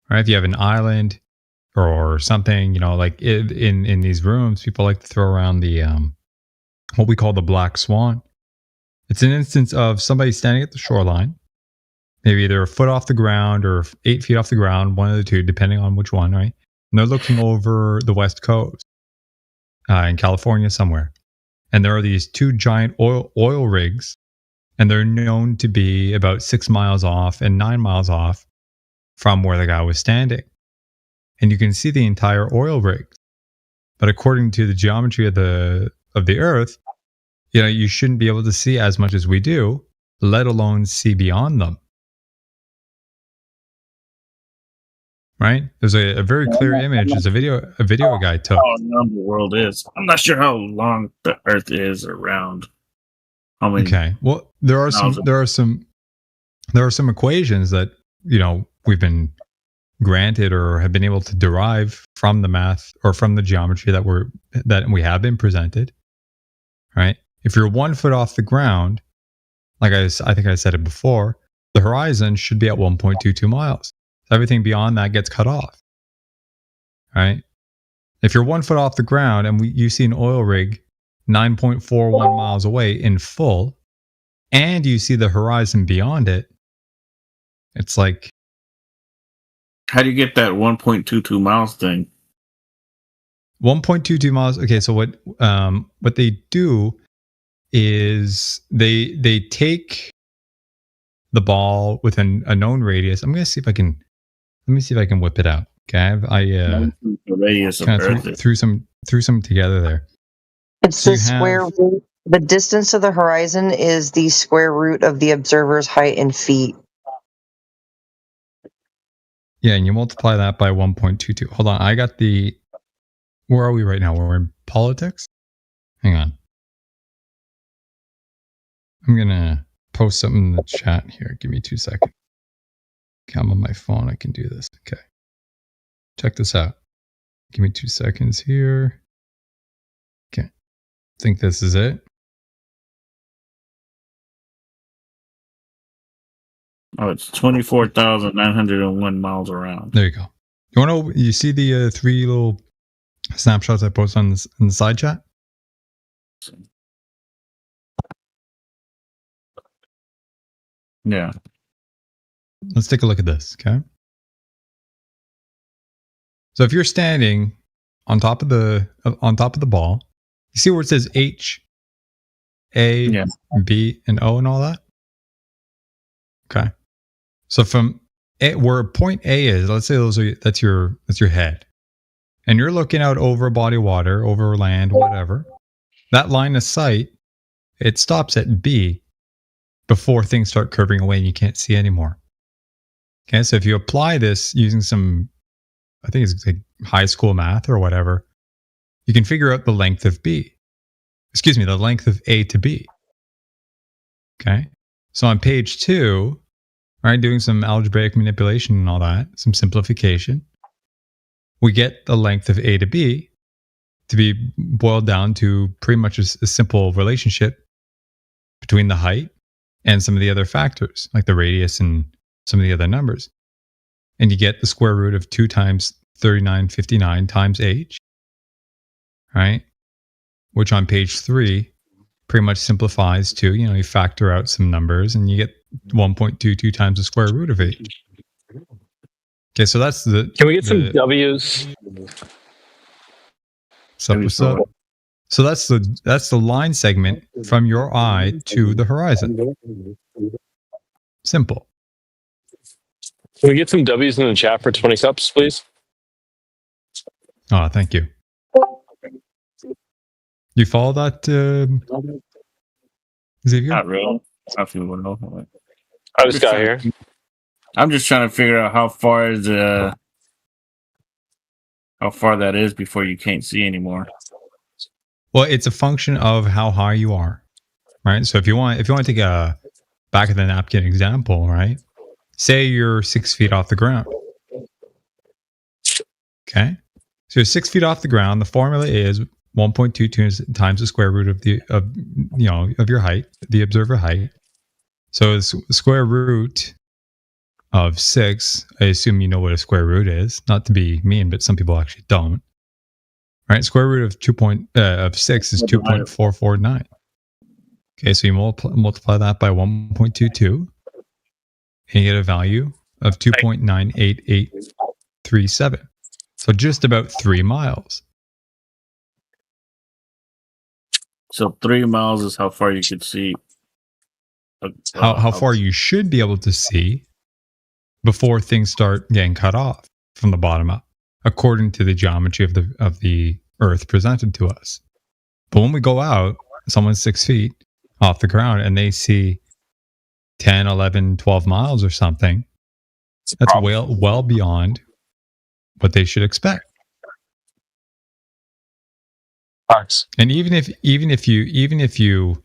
Right? If you have an island or something, you know, like in these rooms, people like to throw around the what we call the black swan. It's an instance of somebody standing at the shoreline. Maybe they're a foot off the ground or 8 feet off the ground, one of the two, depending on which one, right? And they're looking over the West Coast in California somewhere. And there are these two giant oil rigs, and they're known to be about 6 miles off and 9 miles off from where the guy was standing. And you can see the entire oil rig. But according to the geometry of the Earth, you know, you shouldn't be able to see as much as we do, let alone see beyond them. Right? There's a very clear image. There's a video guy took. How long the world is. I'm not sure how long the Earth is around. How many? Okay. Well, there are some equations that, you know, we've been granted or have been able to derive from the math or from the geometry that we have been presented. Right? If you're 1 foot off the ground, like I think I said it before, the horizon should be at 1.22 miles. Everything beyond that gets cut off, right? If you're 1 foot off the ground and you see an oil rig 9.41 miles away in full, and you see the horizon beyond it, it's like... How do you get that 1.22 miles thing? 1.22 miles. Okay, so what they do is they take the ball within a known radius. I'm going to see if I can... Let me see if I can whip it out. Okay, the radius of kind Earth of is. threw some together there. It's So the you square have- root. The distance to the horizon is the square root of the observer's height in feet. Yeah, and you multiply that by 1.22. Hold on, I got the. Where are we right now? We're in politics. Hang on. I'm gonna post something in the chat here. Give me 2 seconds. Okay, I'm on my phone. I can do this. Okay. Check this out. Give me 2 seconds here. Okay. I think this is it. Oh, it's 24,901 miles around. There you go. You want to? You see the 3 little snapshots I posted on in the side chat? Yeah. Let's take a look at this. Okay. So if you're standing on top of the ball, you see where it says H, A, B, and O and all that? Okay. So from where point A is, let's say that's your head. And you're looking out over a body of water, over land, whatever. That line of sight, it stops at B before things start curving away and you can't see anymore. Okay, so if you apply this using some, I think it's like high school math or whatever, you can figure out the length of B. Excuse me, the length of A to B. Okay, so on page 2, right, doing some algebraic manipulation and all that, some simplification, we get the length of A to B to be boiled down to pretty much a simple relationship between the height and some of the other factors, like the radius and some of the other numbers. And you get the square root of 2 times 3959 times h, right? Which on page 3 pretty much simplifies to, you factor out some numbers and you get 1.22 times the square root of h. Okay, so that's the... Can we get some W's? So that's the line segment from your eye to the horizon. Simple. Can we get some W's in the chat for 20 subs, please? Oh, thank you. You follow that, Xavier? Not really. I feel well. I just got here. I'm just trying to figure out how far that is before you can't see anymore. Well, it's a function of how high you are, right? So if you want to take a back of the napkin example, right? Say you're 6 feet off the ground. Okay, so you're 6 feet off the ground. The formula is 1.22 times the square root of your height, the observer height. So the square root of 6. I assume you know what a square root is. Not to be mean, but some people actually don't. Right, square root of 6 is 2.449. Okay, so you multiply that by 1.22, and you get a value of 2.98837. So just about 3 miles. So 3 miles is how far you could see. How far you should be able to see before things start getting cut off from the bottom up, according to the geometry of the Earth presented to us. But when we go out, someone's 6 feet off the ground and they see 10, 11, 12 miles or something, that's well beyond what they should expect. And even if you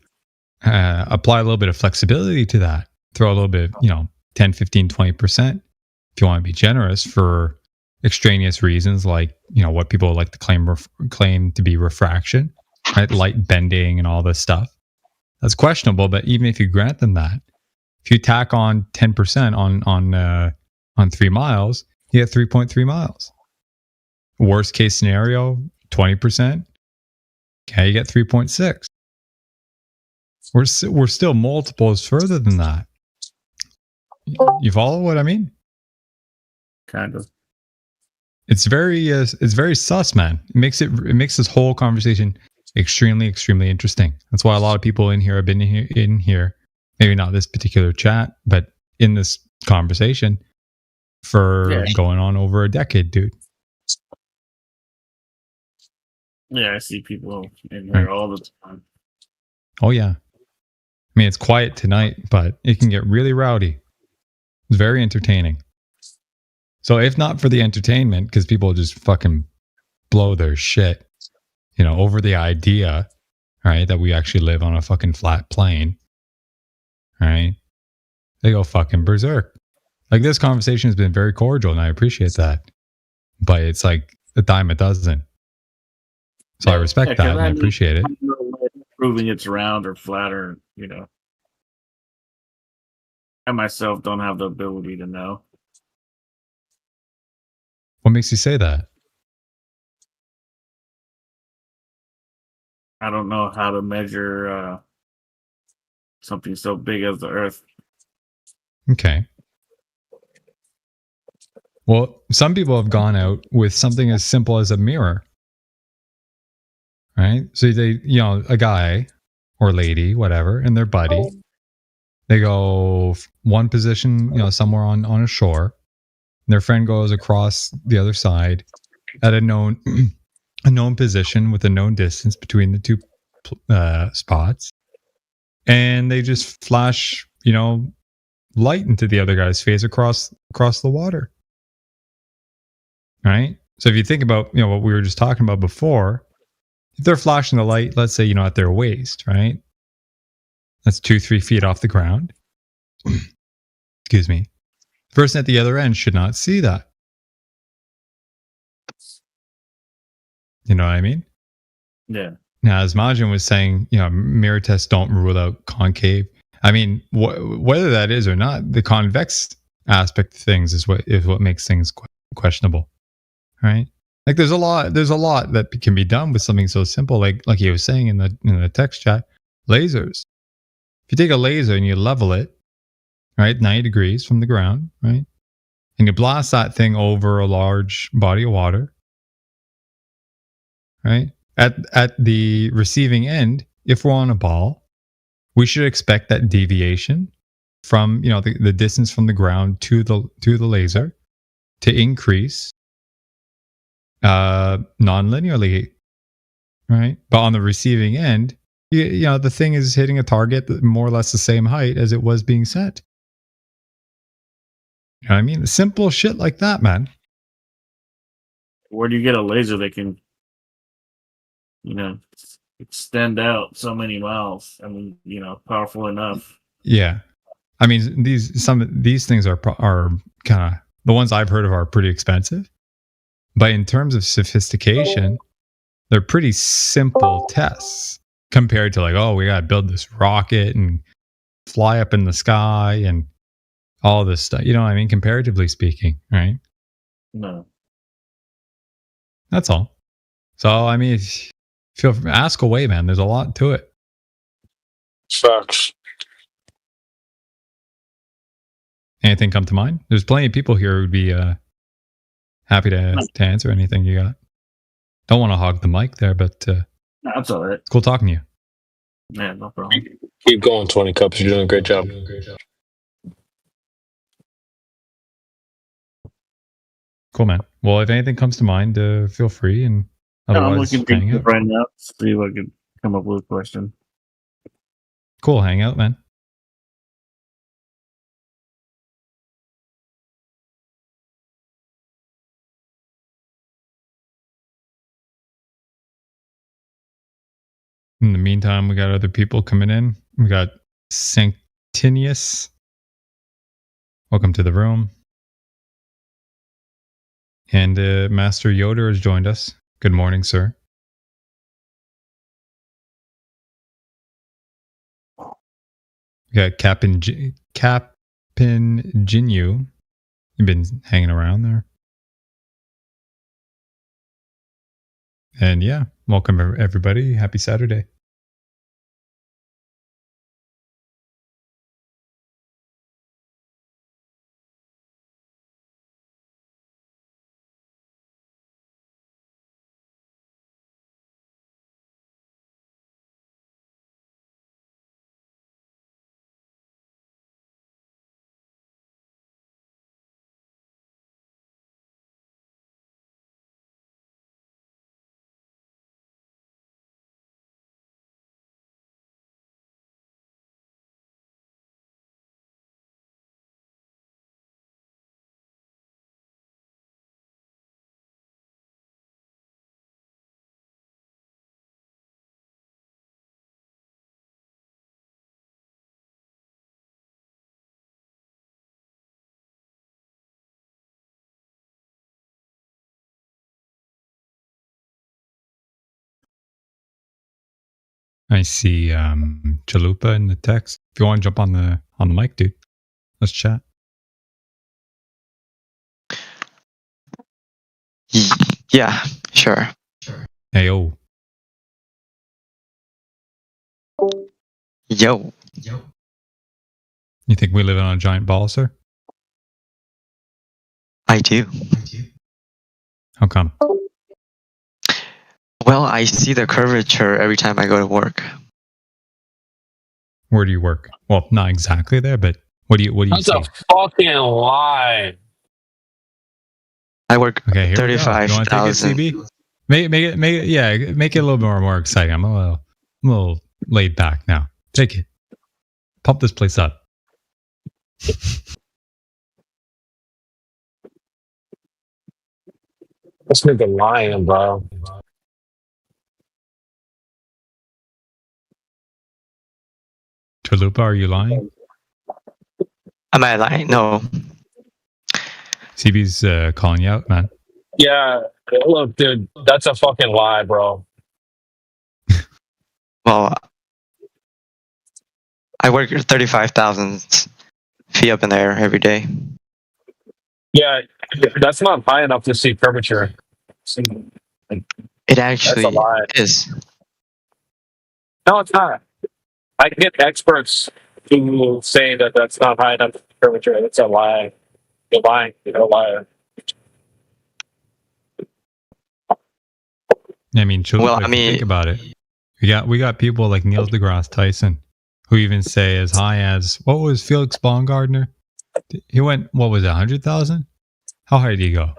apply a little bit of flexibility to that, throw a little bit, 10, 15, 20%, if you want to be generous for extraneous reasons, like what people like to claim to be refraction, right? Light bending and all this stuff. That's questionable, but even if you grant them that, if you tack on 10% on 3 miles, you get 3.3 miles. Worst case scenario, 20%. Okay, you get 3.6. We're still multiples further than that. You follow what I mean? Kind of. It's very sus, man. It makes this whole conversation extremely, extremely interesting. That's why a lot of people in here have been in here, maybe not this particular chat, but in this conversation for going on over a decade, dude. Yeah, I see people in there all the time. Oh yeah. I mean, it's quiet tonight, but it can get really rowdy. It's very entertaining. So if not for the entertainment, because people just fucking blow their shit, over the idea, right, that we actually live on a fucking flat plane, right? They go fucking berserk. Like, this conversation has been very cordial, and I appreciate that. But it's like a dime a dozen. So I respect that, and I appreciate it. No way of proving it's round or flat, or I myself don't have the ability to know. What makes you say that? I don't know how to measure something so big as the Earth. Okay. Well, some people have gone out with something as simple as a mirror. Right? So they, a guy or lady, whatever, and their buddy, they go one position, somewhere on a shore. And their friend goes across the other side at a known position with a known distance between the two spots. And they just flash, light into the other guy's face across the water. Right? So if you think about, what we were just talking about before, if they're flashing the light, let's say, at their waist, right? That's 2-3 feet off the ground. Excuse me. The person at the other end should not see that. You know what I mean? Yeah. Now, as Majin was saying, mirror tests don't rule out concave. I mean, whether that is or not, the convex aspect of things is what makes things questionable, right? Like, there's a lot that can be done with something so simple, like he was saying in the text chat, lasers. If you take a laser and you level it, right, 90 degrees from the ground, right, and you blast that thing over a large body of water, right, at the receiving end, if we're on a ball, we should expect that deviation from the distance from the ground to the laser to increase non-linearly, right? But on the receiving end, the thing is hitting a target more or less the same height as it was being sent. You know what I mean? Simple shit like that, man. Where do you get a laser that can, extend out so many miles? I mean, powerful enough. Yeah, I mean, some of these things are kind of, the ones I've heard of are pretty expensive, but in terms of sophistication, they're pretty simple tests compared to, like, oh, we got to build this rocket and fly up in the sky and all this stuff. You know what I mean? Comparatively speaking, right? No. That's all. So, I mean, ask away, man. There's a lot to it. Sucks. Anything come to mind? There's plenty of people here who would be happy to answer anything you got. Don't want to hog the mic there, but That's all right. It's cool talking to you. Yeah, no problem. Keep going, 20 Cups. You're doing a great job. Cool, man. Well, if anything comes to mind, feel free. And I'm otherwise, looking hang deep out. right now. See if I can come up with a question. Cool, hang out, man. In the meantime, we got other people coming in. We got Sanctinius. Welcome to the room. And Master Yoder has joined us. Good morning, sir. We got Captain Jinyu. You've been hanging around there. And yeah, welcome everybody. Happy Saturday. I see Chalupa in the text. If you want to jump on the mic, dude, let's chat. Yeah, sure. Hey, yo. Yo. You think we live on a giant ball, sir? I do. How come? Well, I see the curvature every time I go to work. Where do you work? Well, not exactly there, but what do you That's see? a fucking lie. I work Okay, here 35,000. You want to take it, CB? Make it a little more exciting. I'm a little laid back now. Take it. Pump this place up. This nigga lying, bro. Chalupa, are you lying? Am I lying? No. CB's calling you out, man. Yeah, look, dude, that's a fucking lie, bro. Well, I work 35,000 feet up in the air every day. Yeah, that's not high enough to see curvature. It actually That's a lie. is. No, it's not. I can get experts who say that that's not high enough curvature. That's a lie. You're lying. You're a liar. I mean, Chalupa, if you think about it. We got people like Neil deGrasse Tyson who even say as high as, what was Felix Baumgartner? He went, what was it, 100,000? How high did he go?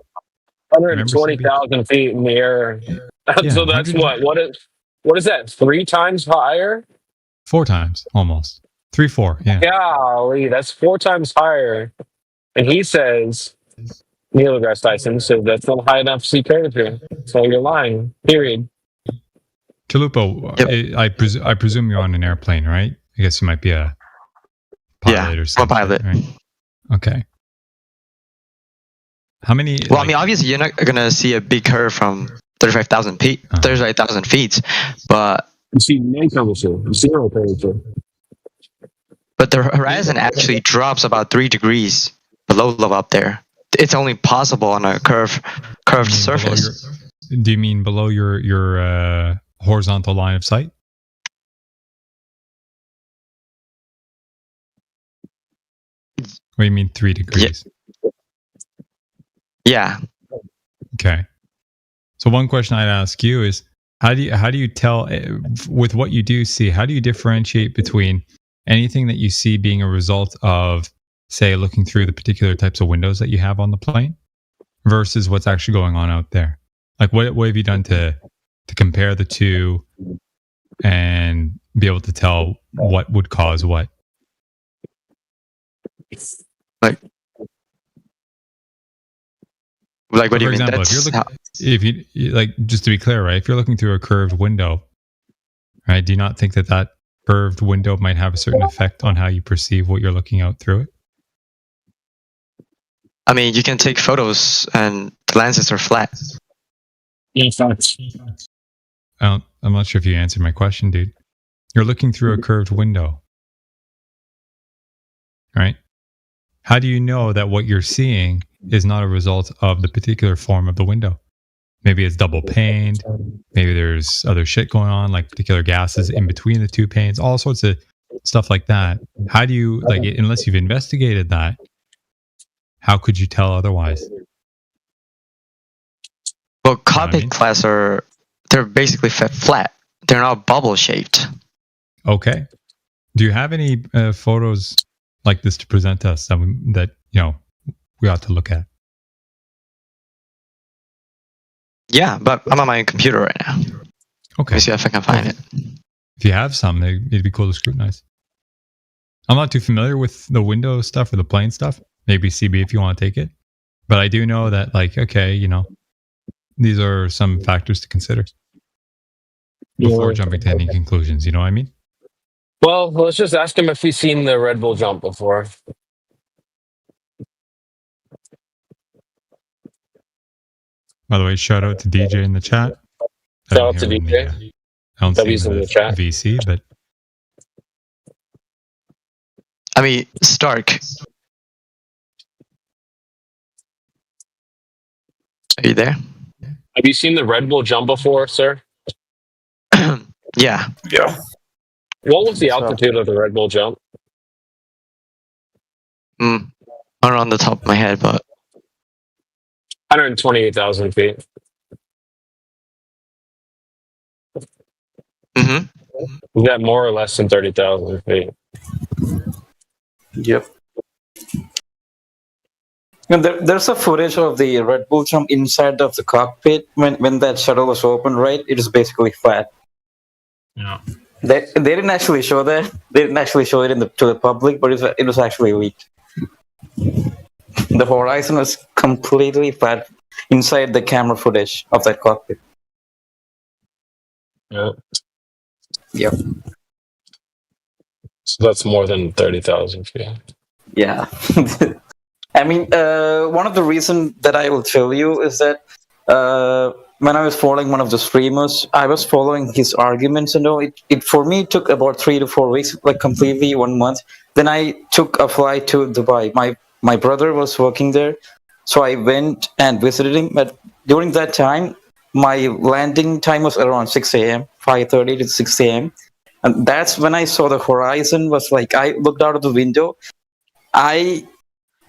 120,000 feet in the air. Yeah, So that's what is that? 3 times higher? 4 times, almost. 3, 4, yeah. Golly, that's 4 times higher. And he says, Neil deGrasse Tyson says that's not high enough to see curvature. So you're lying. Period. Chalupa, I presume you're on an airplane, right? I guess you might be a pilot or something. I'm a pilot. Right? Okay. How many? Well, I mean, obviously, you're not going to see a big curve from 35,000 feet, 35,000 feet, but you see no curvature, 0 curvature. But the horizon actually drops about 3 degrees below level up there. It's only possible on a curved surface. Do you mean below your horizontal line of sight? What do you mean 3 degrees? Yeah. Okay. So one question I'd ask you is, how do you tell, with what you do see, how do you differentiate between anything that you see being a result of, say, looking through the particular types of windows that you have on the plane versus what's actually going on out there? Like, what have you done to compare the two and be able to tell what would cause what? Like what do you mean? For example, if you like, just to be clear, right? If you're looking through a curved window, right? Do you not think that curved window might have a certain effect on how you perceive what you're looking out through it? I mean, you can take photos and the lenses are flat. I'm not sure if you answered my question, dude. You're looking through a curved window, right? How do you know that what you're seeing is not a result of the particular form of the window? Maybe it's double paned. Maybe there's other shit going on, like particular gases in between the two panes, all sorts of stuff like that. How do you, like, unless you've investigated that, how could you tell otherwise? Well, cockpit glass they're basically flat. They're not bubble shaped. Okay. Do you have any photos like this to present us that we ought to look at? Yeah, but I'm on my computer right now. Okay. Let me see if I can find it. If you have some, it'd be cool to scrutinize. I'm not too familiar with the window stuff or the plane stuff. Maybe CB if you want to take it. But I do know that, like, okay, these are some factors to consider before jumping to any conclusions. You know what I mean? Well, let's just ask him if he's seen the Red Bull jump before. By the way, shout out to DJ in the chat. Shout out to DJ. I don't see W's him in in the the chat. VC, but I mean, Stark. Are you there? Have you seen the Red Bull jump before, sir? Yeah. Yeah. What was the altitude of the Red Bull jump? I don't know on the top of my head, but 128,000 feet. Mm-hmm. Is that more or less than 30,000 feet? Yep. And there's a footage of the Red Bull jump inside of the cockpit when that shuttle was open, right? It is basically flat. Yeah. They didn't actually show that. They didn't actually show it to the public, but it was actually leaked. The horizon was completely flat inside the camera footage of that cockpit. Yeah. Yep. So that's more than 30,000 feet. Yeah. I mean, one of the reasons that I will tell you is that when I was following one of the streamers, I was following his arguments and all. It for me took about 3 to 4 weeks, like completely 1 month. Then I took a flight to Dubai. My brother was working there, so I went and visited him. But during that time, my landing time was around 6 a.m., 5:30 to 6 a.m. And that's when I saw the horizon was like, I looked out of the window. I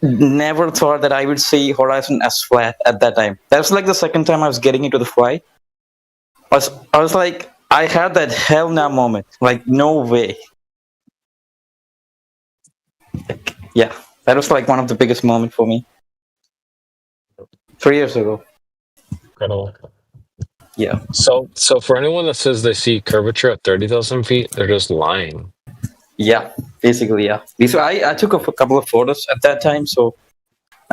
never thought that I would see horizon as flat at that time. That was like the second time I was getting into the flight. I was like, I had that hell no moment. Like, no way. Like, yeah, that was like one of the biggest moments for me. 3 years ago. Incredible. Yeah. So for anyone that says they see curvature at 30,000 feet, they're just lying. Yeah, basically, yeah. So I took a couple of photos at that time, so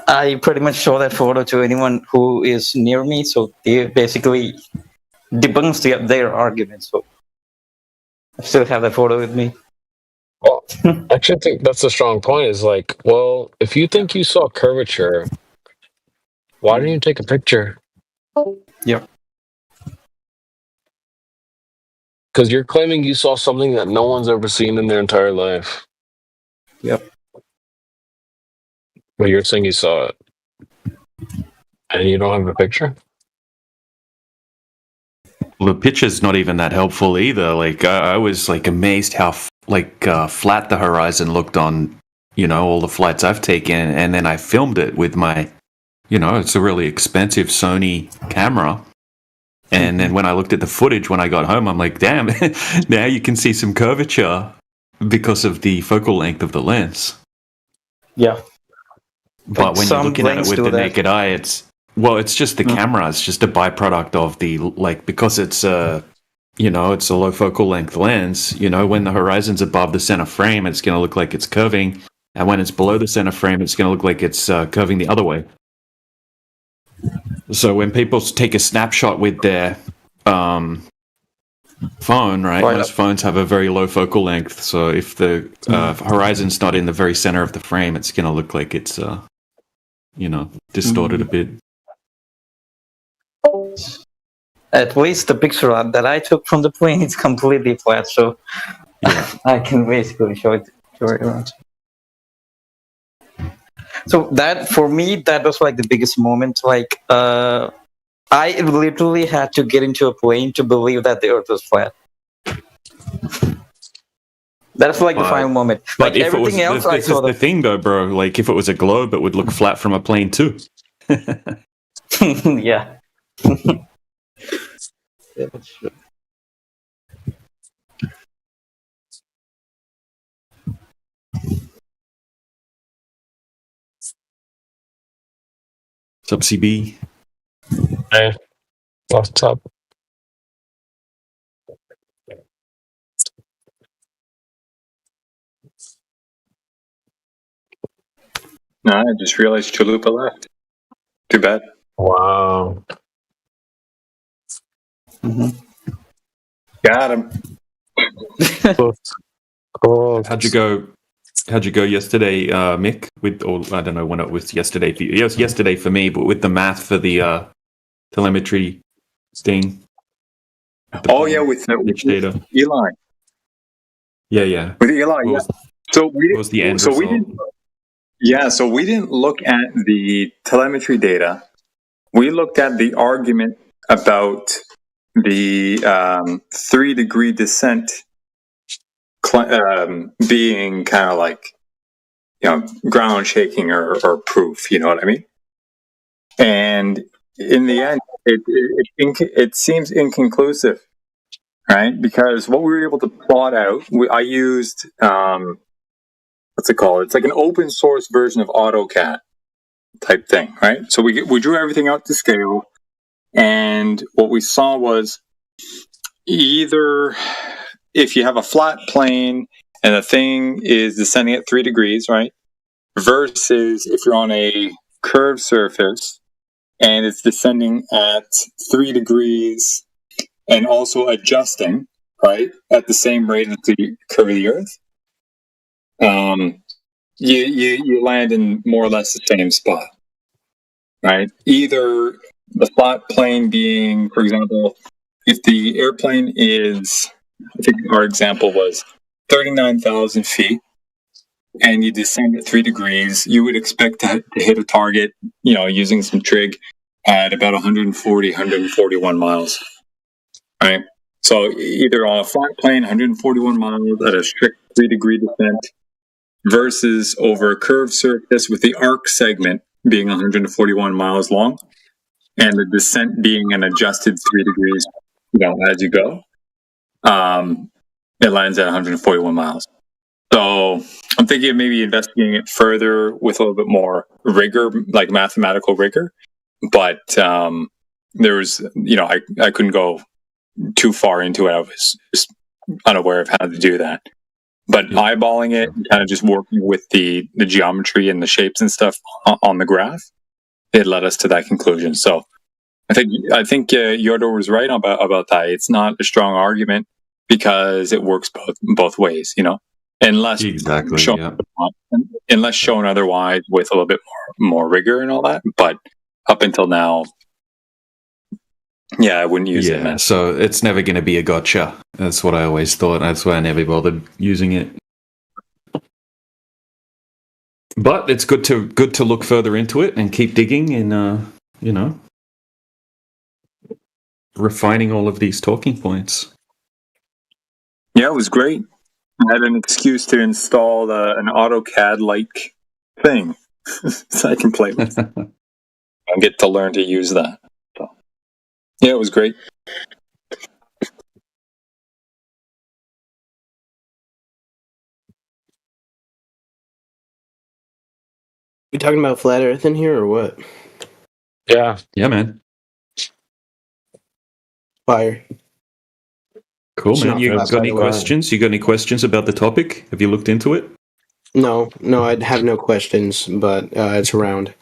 I pretty much show that photo to anyone who is near me, so they basically debunks their argument. So I still have that photo with me. Well, I actually think that's a strong point. Is like, well, if you think you saw curvature, why didn't you take a picture? Yep. Because you're claiming you saw something that no one's ever seen in their entire life. Yep. But you're saying you saw it. And you don't have a picture? Well, the picture's not even that helpful either. Like, I was like amazed how flat the horizon looked on, all the flights I've taken. And then I filmed it with my, it's a really expensive Sony camera. And then when I looked at the footage when I got home, I'm like, damn, now you can see some curvature because of the focal length of the lens. Yeah. But when you're looking at it with the naked eye, it's just the camera. It's just a byproduct of the, because it's it's a low focal length lens, when the horizon's above the center frame, it's going to look like it's curving. And when it's below the center frame, it's going to look like it's curving the other way. So when people take a snapshot with their phone, right? Most phones have a very low focal length. So if the horizon's not in the very center of the frame, it's going to look like it's, distorted a bit. At least the picture that I took from the plane is completely flat, so I can basically show it around. So that, for me, that was like the biggest moment. Like, I literally had to get into a plane to believe that the Earth was flat. That's like the final moment. But Like if everything it was, else, I this saw is the thing, though, bro. Like, if it was a globe, it would look flat from a plane too. Yeah. Yeah, that's true. What's up, CB? Hey, what's up? No, I just realized Chalupa left. Too bad. Wow. Got him. How'd you go yesterday, Mick? I don't know when it was yesterday for you. It was yesterday for me, but with the math for the telemetry thing. Oh yeah, with data. Eli. Yeah. With Eli, What was, So we what was the end so we result? didn't. Yeah, so we didn't look at the telemetry data. We looked at the argument about the 3-degree descent being kind of like, ground shaking or proof. You know what I mean? And in the end, it seems inconclusive, right? Because what we were able to plot out, I used what's it called? It's like an open source version of AutoCAD type thing, right? So we drew everything out to scale, and what we saw was either if you have a flat plane and the thing is descending at 3 degrees, right? Versus if you're on a curved surface and it's descending at 3 degrees and also adjusting, right, at the same rate as the curve of the Earth, you land in more or less the same spot, right? Either the flat plane being, for example, if the airplane is, I think our example was 39,000 feet, and you descend at 3 degrees, you would expect to hit a target, using some trig at about 140, 141 miles, right? So either on a flat plane, 141 miles at a strict 3-degree descent, versus over a curved surface with the arc segment being 141 miles long, and the descent being an adjusted 3 degrees, as you go, it lands at 141 miles. So I'm thinking of maybe investigating it further with a little bit more rigor, like mathematical rigor. But there was, I couldn't go too far into it. I was just unaware of how to do that. But eyeballing it and kind of just working with the geometry and the shapes and stuff on the graph, it led us to that conclusion. So I think Yodor was right about that. It's not a strong argument because it works both ways, unless unless shown otherwise with a little bit more rigor and all that. But up until now, I wouldn't use it. Yeah, so it's never going to be a gotcha. That's what I always thought. That's why I never bothered using it. But it's good to look further into it and keep digging and refining all of these talking points. Yeah, it was great. I had an excuse to install an AutoCAD-like thing so I can play with it and get to learn to use that. So, yeah, it was great. We talking about flat Earth in here or what? Yeah, man. Fire. Cool, man. You got any questions? You got any questions about the topic? Have you looked into it? No, I'd have no questions, but it's round.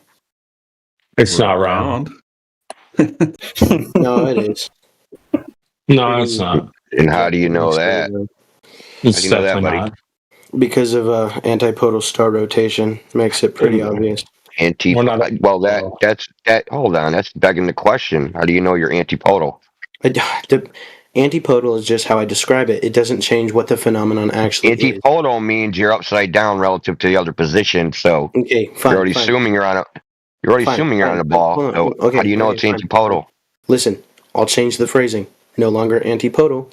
It's not round. No, it is. No, it's not. And how do you know that? It's how do you know that, buddy? not. Because of antipodal star rotation makes it pretty obvious. Well, that's hold on, that's begging the question. How do you know you're antipodal? Antipodal is just how I describe it. It doesn't change what the phenomenon actually is. Antipodal means you're upside down relative to the other position. So okay, fine, you're already assuming you're on a. You're already assuming you're on a ball. So okay, how do you know it's antipodal? Listen, I'll change the phrasing. No longer antipodal.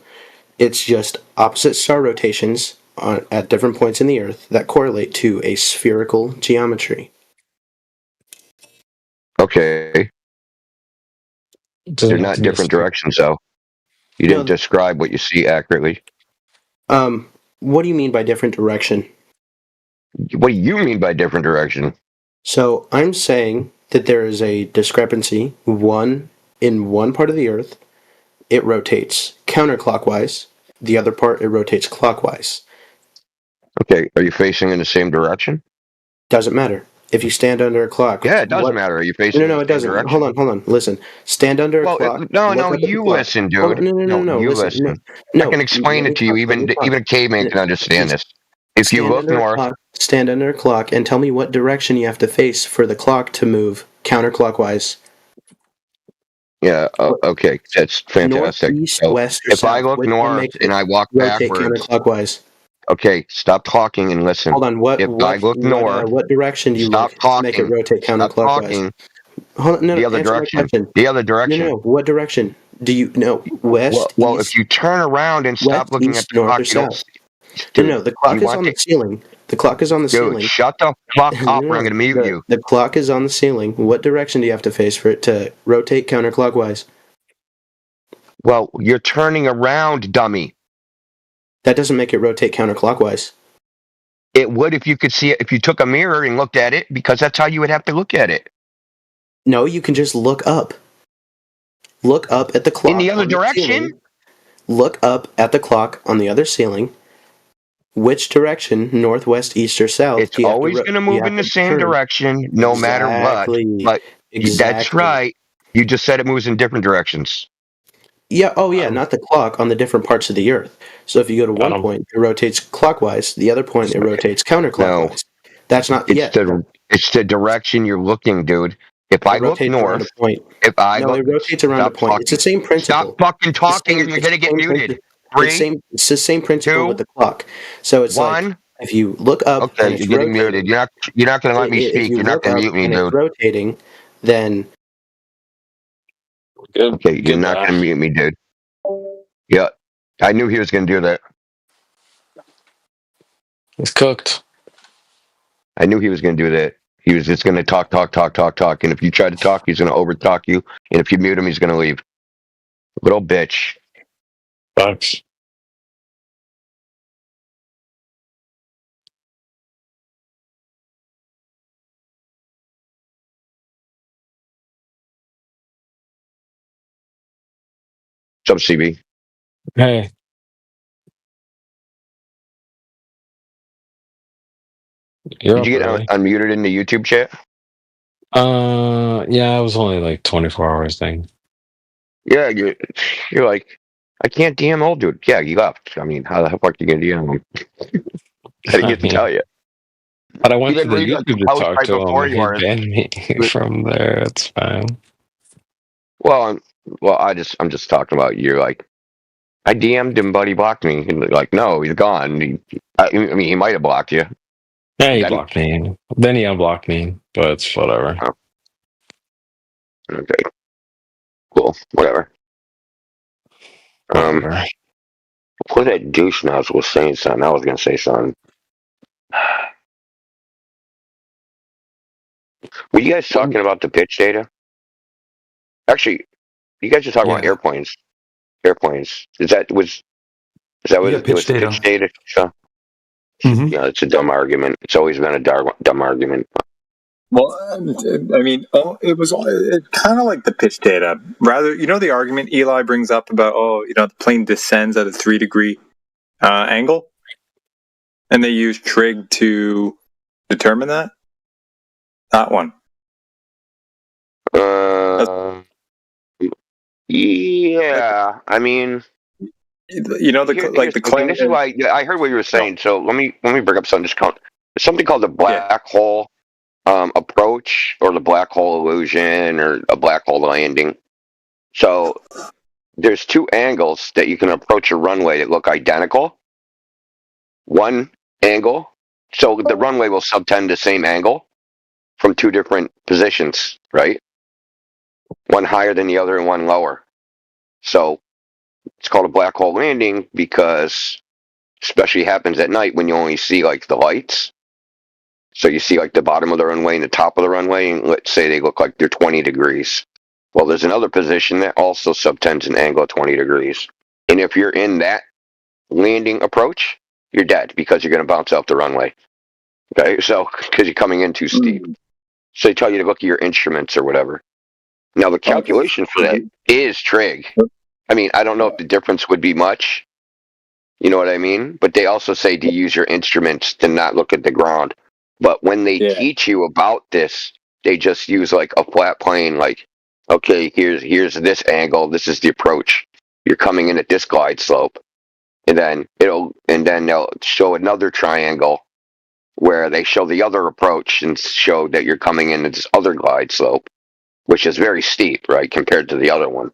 It's just opposite star rotations at different points in the Earth that correlate to a spherical geometry. Okay. They're not different directions, though. You didn't describe what you see accurately. What do you mean by different direction? What do you mean by different direction? So I'm saying that there is a discrepancy. In one part of the Earth, it rotates counterclockwise. The other part, it rotates clockwise. Okay, are you facing in the same direction? Doesn't matter. If you stand under a clock. Yeah, it does matter. Are you facing No, it doesn't. Direction? Hold on. Listen. Stand under a clock. No, you listen, dude. No, you listen. I can explain it to you. Even a caveman can understand this. If you look north. Stand under a clock and tell me what direction you have to face for the clock to move counterclockwise. Yeah. Okay. That's fantastic. Northeast, So west, or if I south? look Which one north makes and it I walk rotate backwards, counterclockwise? okay, stop talking and listen. Hold on. If I look north, What direction do you stop look to make it talking. rotate Stop counterclockwise? talking. Hold on, no, The other answer my direction. question. The other No, direction. no. What direction do you know? West, Well, east, if you turn around and west, stop looking at east, the north, clock, or you don't. south? Dude, No, the clock you is want on to, the ceiling. The clock is on the dude, ceiling. shut the fuck No, up, or I'm no, gonna mute you. the clock is on the ceiling. What direction do you have to face for it to rotate counterclockwise? Well, you're turning around, dummy. That doesn't make it rotate counterclockwise. It would if you could see it, if you took a mirror and looked at it, because that's how you would have to look at it. No, you can just look up. Look up at the clock. In the other direction? Ceiling. Look up at the clock on the other ceiling. Which direction, northwest, east, or south? It's always going to move in the same direction, no matter what. But that's right. You just said it moves in different directions. Yeah. Oh, yeah. Not the clock on the different parts of the Earth. So if you go to one point, it rotates clockwise. The other point, it rotates counterclockwise. No, that's not. It's the direction you're looking, dude. If I look north, it rotates around a point. It's the same principle. Stop fucking talking, or you're going to get muted. It's the same principle with the clock. So it's like if you look up, okay, you're getting muted. You're not going to let me speak. You're not going to mute me, dude. It's rotating, then. Okay, you're not going to mute me, dude. Yeah, I knew he was going to do that. It's cooked. I knew he was going to do that. He was just going to talk. And if you try to talk, he's going to overtalk you. And if you mute him, he's going to leave. Little bitch. Bucks. What's up, CB? Hey. Did you get unmuted in the YouTube chat? Yeah, it was only like 24 hours thing. Yeah, you're like, I can't DM old dude. Yeah, you left. I mean, how the fuck are you gonna DM him? I didn't get to tell you. But I went to the YouTube to talk to him, and he banned me from there. It's fine. Well, I'm just talking about you're like, I DM'd him, but he blocked me. And like, no, he's gone. I mean, he might have blocked you. Yeah, he blocked me. Then he unblocked me, but it's whatever. Oh. Okay. Cool. Whatever. What that douche nozzle was saying something. I was gonna say something. Were you guys talking about the pitch data? Actually, you guys are talking about airplanes. Airplanes. Is that what it was? Pitch data. So, yeah, it's a dumb argument. It's always been a dumb argument. Well, I mean, it kind of like the pitch data. Rather, the argument Eli brings up about, the plane descends at a 3-degree angle, and they use trig to determine that. That one. Yeah, I mean, the claim. This is why I heard what you were saying. So let me bring up something. There's something called the black hole approach, or the black hole illusion, or a black hole landing. So there's two angles that you can approach a runway that look identical. One angle, so the runway will subtend the same angle from two different positions, right? One higher than the other and one lower. So it's called a black hole landing because especially happens at night when you only see like the lights. So you see like the bottom of the runway and the top of the runway, and let's say they look like they're 20 degrees. Well, there's another position that also subtends an angle of 20 degrees. And if you're in that landing approach, you're dead because you're going to bounce off the runway. Okay, so because you're coming in too steep. So they tell you to look at your instruments or whatever. Now the calculation for that is trig. I mean, I don't know if the difference would be much. You know what I mean? But they also say to use your instruments to not look at the ground. But when they teach you about this, they just use like a flat plane, like, okay, here's this angle, this is the approach. You're coming in at this glide slope. And then they'll show another triangle where they show the other approach and show that you're coming in at this other glide slope. which is very steep, right, compared to the other one.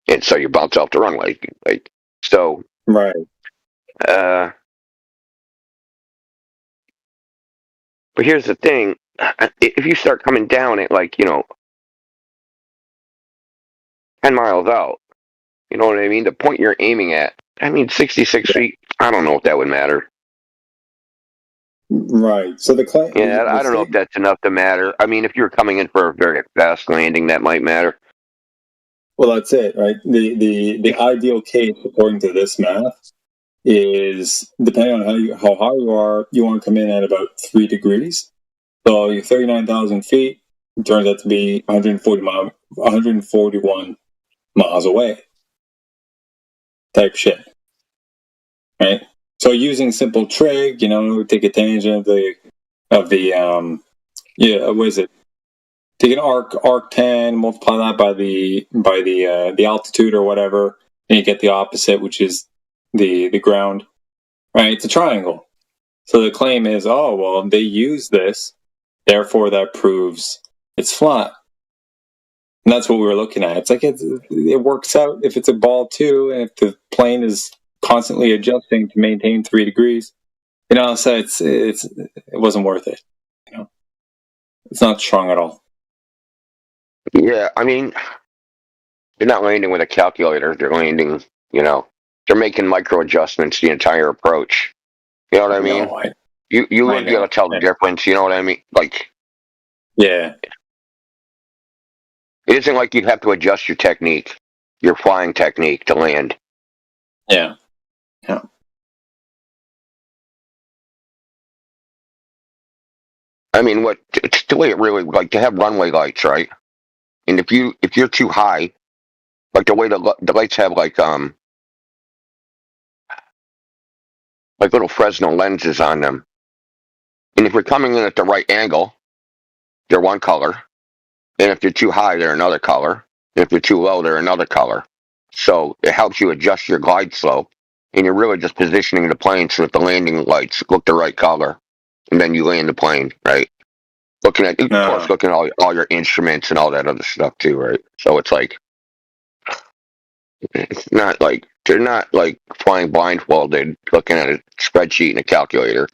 And so you bounce off the runway, like so. Right. But here's the thing: if you start coming down at 10 miles out, you know what I mean? The point you're aiming at, 66 feet. I don't know if that would matter. Right. So the claim. Yeah, I don't know if that's enough to matter. I mean, if you're coming in for a very fast landing, that might matter. Well, that's it, right? The ideal case, according to this math, is depending on how high you are, you want to come in at about 3 degrees. So you're 39,000 feet. It turns out to be 141 miles away. Type shit, right? So using simple trig, take a tangent of the what is it? Take an arc 10, multiply that by the altitude or whatever, and you get the opposite, which is the ground, right? It's a triangle. So the claim is, oh well, they use this, therefore that proves it's flat. And that's what we were looking at. It's like it works out if it's a ball too, and if the plane is constantly adjusting to maintain 3 degrees, so it wasn't worth it. It's not strong at all. Yeah, they're not landing with a calculator. They're landing, they're making micro adjustments the entire approach. You know what I mean? No, you wouldn't be able to tell the difference. You know what I mean? Yeah. It isn't like you'd have to adjust your technique, your flying technique to land. Yeah. It's the way it really to have runway lights, right? And if you're too high, the way the lights have little Fresnel lenses on them, and if you're coming in at the right angle, they're one color, and if you're too high, they're another color, and if you're too low, they're another color. So it helps you adjust your glide slope, and you're really just positioning the plane so that the landing lights look the right color, and then you land the plane, right? Looking at all your instruments and all that other stuff too, right? So it's it's not they're not flying blindfolded, looking at a spreadsheet and a calculator,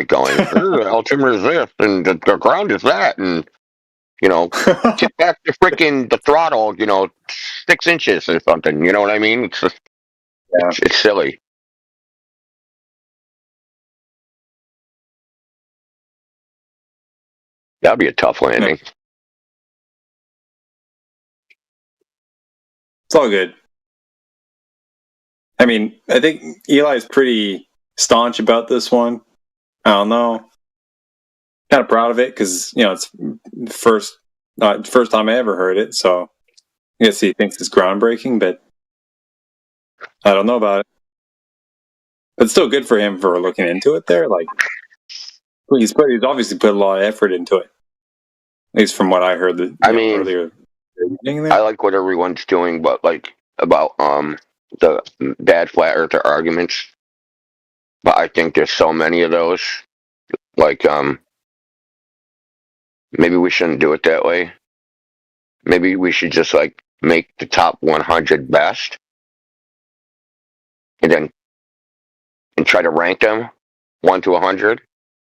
going, altimeter is this and the ground is that, and tip back the throttle, 6 inches or something. You know what I mean? It's just, it's silly. That'd be a tough landing. It's all good. I think Eli's pretty staunch about this one. I don't know. Kind of proud of it because it's the first time I ever heard it. So I guess he thinks it's groundbreaking, but I don't know about it. But it's still good for him for looking into it. There, he's obviously put a lot of effort into it. At least from what I heard earlier. I like what everyone's doing, but about the bad flat earther arguments. But I think there's so many of those. Maybe we shouldn't do it that way. Maybe we should just make the top 100 best, and try to rank them 1 to 100,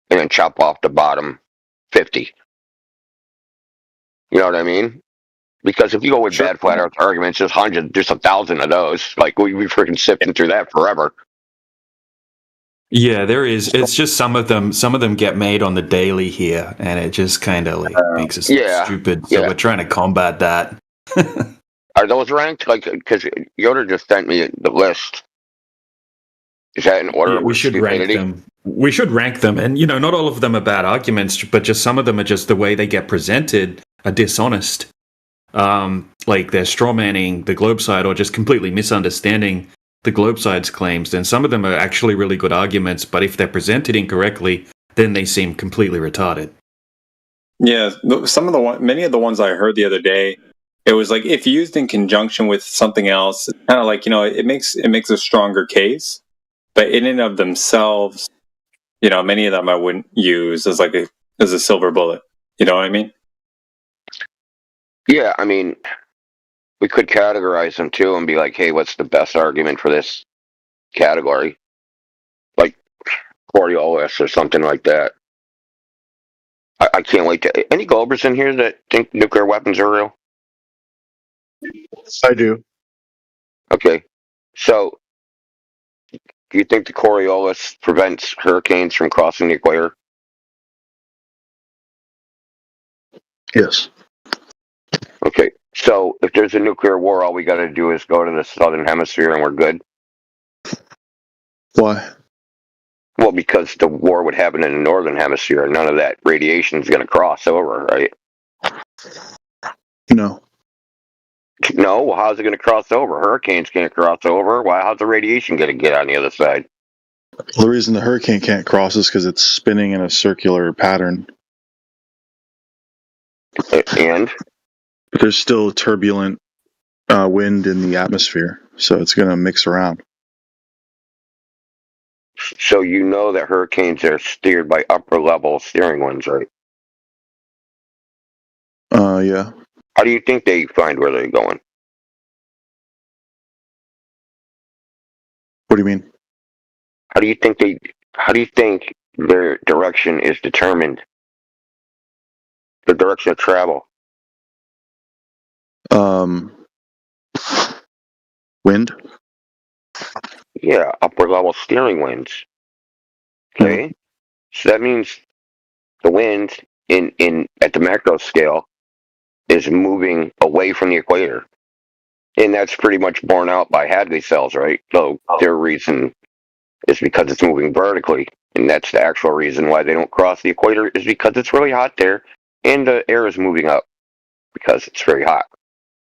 and then chop off the bottom 50. You know what I mean? Because if you go with bad flat earth arguments, there's 1,000 of those. We freaking sifting through that forever. Yeah, there is. It's just some of them get made on the daily here, and it just kind of makes us stupid. So we're trying to combat that. Are those ranked? Because Yoda just sent me the list. Is that in order? Yeah, we should rank them. We should rank them, and not all of them are bad arguments, but just some of them are just the way they get presented are dishonest. They're strawmanning the Globe side or just completely misunderstanding the Globe side's claims. Then some of them are actually really good arguments, but if they're presented incorrectly, then they seem completely retarded. Yeah, many of the ones I heard the other day, it was if used in conjunction with something else, kind of it makes a stronger case. But in and of themselves, many of them I wouldn't use as a silver bullet. You know what I mean? Yeah, I mean, we could categorize them too and be like, hey, what's the best argument for this category? Like Coriolis or something like that. I can't wait to. Any Globers in here that think nuclear weapons are real? I do. Okay. So, do you think the Coriolis prevents hurricanes from crossing the equator? Yes. Okay. So, if there's a nuclear war, all we got to do is go to the southern hemisphere and we're good? Why? Well, because the war would happen in the northern hemisphere and none of that radiation is going to cross over, right? No. No? Well, how's it going to cross over? Hurricanes can't cross over. Why? How's the radiation going to get on the other side? Well, the reason the hurricane can't cross is because it's spinning in a circular pattern. And? There's still turbulent wind in the atmosphere, so it's going to mix around. So you know that hurricanes are steered by upper level steering winds, right? Yeah. How do you think they find where they're going? What do you mean? How do you think their direction is determined? The direction of travel? Wind? Yeah, upper level steering winds. Okay? So that means the wind in at the macro scale is moving away from the equator. And that's pretty much borne out by Hadley cells, right? So their reason is because it's moving vertically. And that's the actual reason why they don't cross the equator is because it's really hot there and the air is moving up because it's very hot.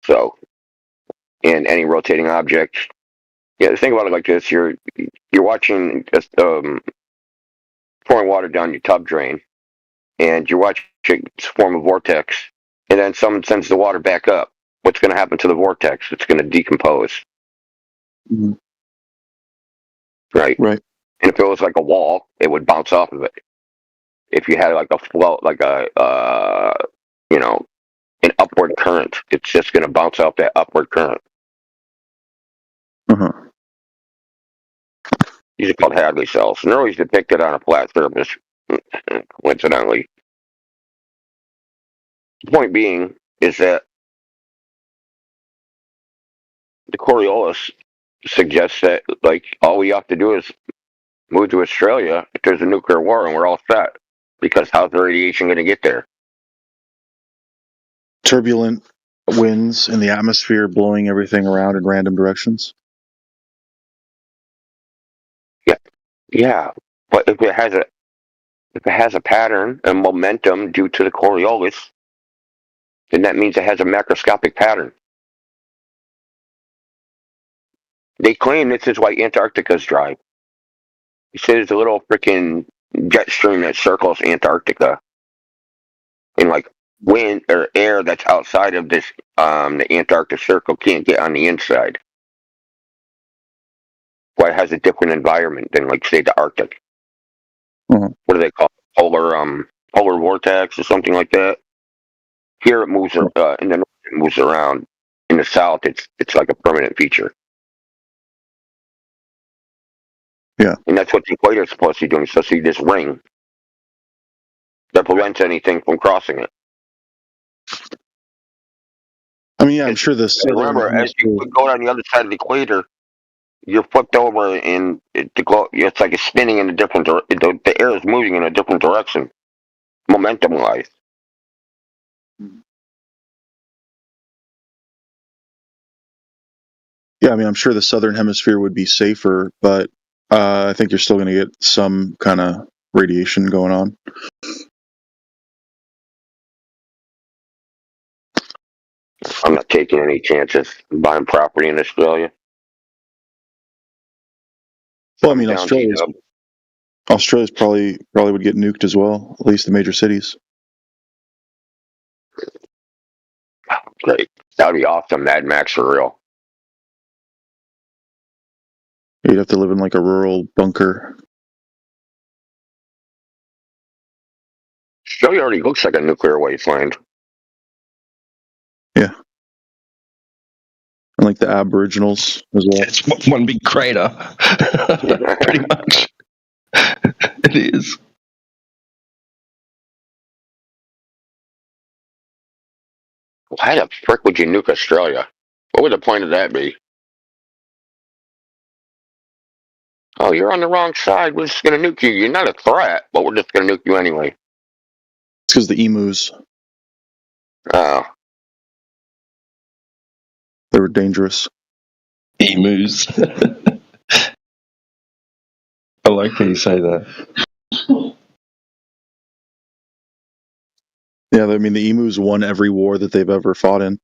So, and any rotating object, think about it like this: you're watching just pouring water down your tub drain, and you're watching it form a vortex, and then someone sends the water back up. What's going to happen to the vortex? It's going to decompose. Mm-hmm. Right. Right. And if it was like a wall, it would bounce off of it. If you had like a flow, like an upward current, it's just going to bounce off that upward current. Uh-huh. These are called Hadley cells, and they're always depicted on a flat surface, coincidentally. The point being is that the Coriolis suggests that, like, all we have to do is move to Australia if there's a nuclear war, and we're all set. Because how's the radiation going to get there? Turbulent winds in the atmosphere blowing everything around in random directions. Yeah, but if it has a pattern and momentum due to the Coriolis, then that means it has a macroscopic pattern. They claim this is why Antarctica's dry. You see, there's a little freaking jet stream that circles Antarctica, and like wind or air that's outside of this, the Antarctic Circle can't get on the inside. Why it has a different environment than, like, say, the Arctic. Mm-hmm. What do they call it? Polar vortex or something like that? Here it moves in the north, it moves around. In the south, it's like a permanent feature. Yeah. And that's what the equator is supposed to be doing. So see this ring that prevents anything from crossing it. I mean, yeah, I'm sure this. Remember, as you go on the other side of the equator, you're flipped over and it's like it's spinning in a different direction. The air is moving in a different direction, momentum-wise. Yeah, I mean, I'm sure the southern hemisphere would be safer, but I think you're still going to get some kind of radiation going on. I'm not taking any chances buying property in Australia. Well, I mean, Australia's probably would get nuked as well, at least the major cities. Great. That would be awesome. Mad Max for real. You'd have to live in like a rural bunker. Australia already looks like a nuclear wasteland. Yeah. And like the Aboriginals as well. It's one big crater. Pretty much. It is. Why the frick would you nuke Australia? What would the point of that be? Oh, you're on the wrong side. We're just going to nuke you. You're not a threat, but we're just going to nuke you anyway. It's because the emus. Oh. They were dangerous. Emus. I like how you say that. Yeah, I mean, the emus won every war that they've ever fought in.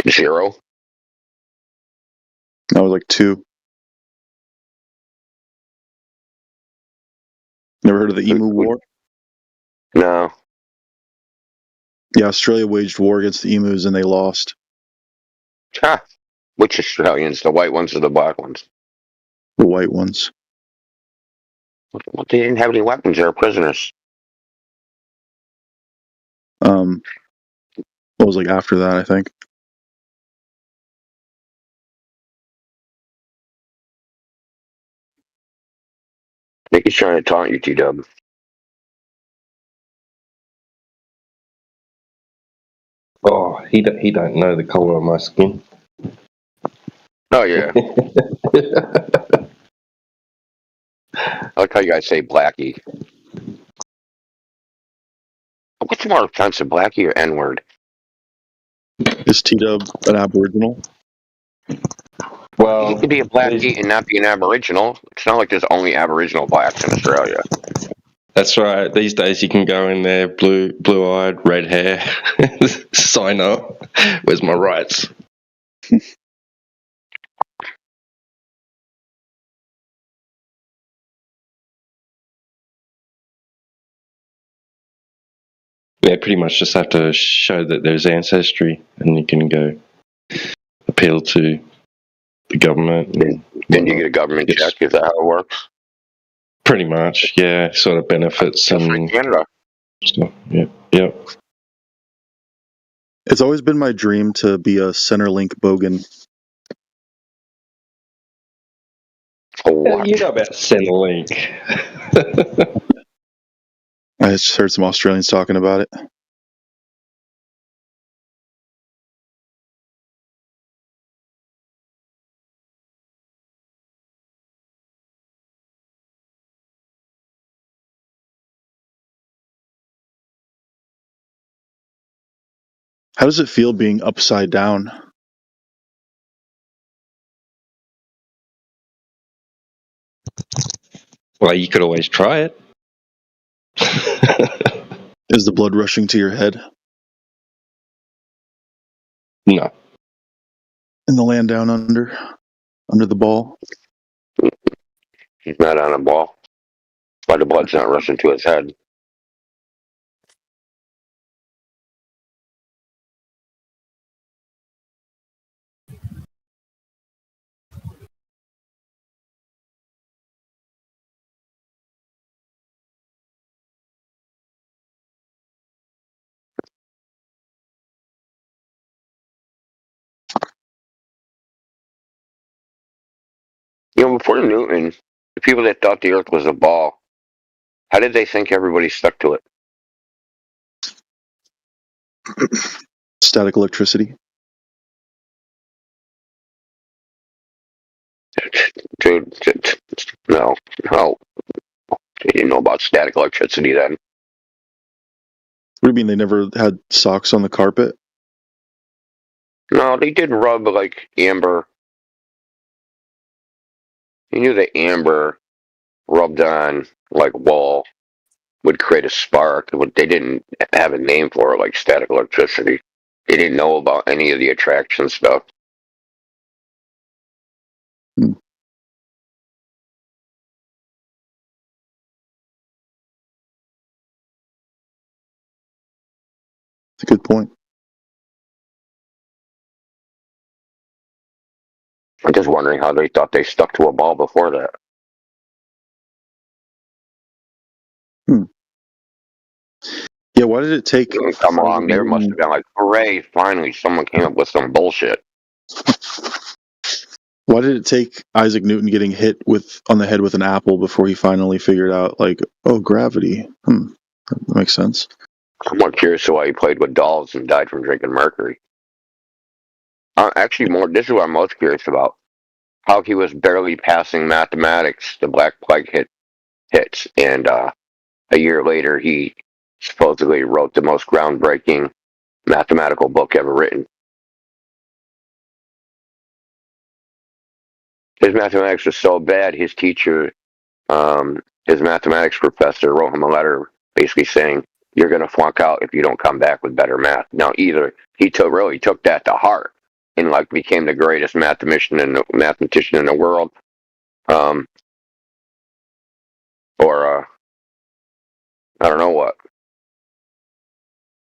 Zero. That was like 2. Never heard of the Emu War? No. Yeah, Australia waged war against the emus and they lost. Huh. Which Australians? The white ones or the black ones? The white ones. Well, they didn't have any weapons. They were prisoners. What was like after that, I think. I think he's trying to taunt you, T-Dub. Oh, he don't know the color of my skin. Oh, yeah. I like how you guys say blackie. What's more offensive, blackie or N-word? Is T-Dub an Aboriginal? Well, you could be a blackie and not be an Aboriginal. It's not like there's only Aboriginal blacks in Australia. That's right. These days you can go in there, blue-eyed, red hair, sign up. Where's my rights? Yeah, pretty much just have to show that there's ancestry, and you can go appeal to the government. Then you get a government check. Is that how it works? Pretty much, yeah. Sort of benefits and Canada. stuff. Yeah, yep. It's always been my dream to be a Centerlink bogan. Well, you know about Centrelink. I just heard some Australians talking about it. How does it feel being upside down? Well, you could always try it. Is the blood rushing to your head? No. In the land down under the ball? He's not on a ball. But the blood's not rushing to his head. You know, before Newton, the people that thought the Earth was a ball, how did they think everybody stuck to it? Static electricity. Dude, no. They didn't know about static electricity then. What do you mean they never had socks on the carpet? No, they did rub like amber. You knew that amber rubbed on like wall would create a spark. They didn't have a name for it like static electricity. They didn't know about any of the attraction stuff. That's a good point. I'm just wondering how they thought they stuck to a ball before that. Yeah, why did it take? Didn't come along. There must have been like, hooray! Finally, someone came up with some bullshit. Why did it take Isaac Newton getting hit on the head with an apple before he finally figured out, like, oh, gravity? That makes sense. I'm more curious why he played with dolls and died from drinking mercury. Actually, this is what I'm most curious about. How he was barely passing mathematics, the Black Plague hits, and a year later he supposedly wrote the most groundbreaking mathematical book ever written. His mathematics was so bad, his teacher, his mathematics professor, wrote him a letter basically saying, "You're going to flunk out if you don't come back with better math." Now, either he took that to heart and like became the greatest mathematician in the world, or I don't know what.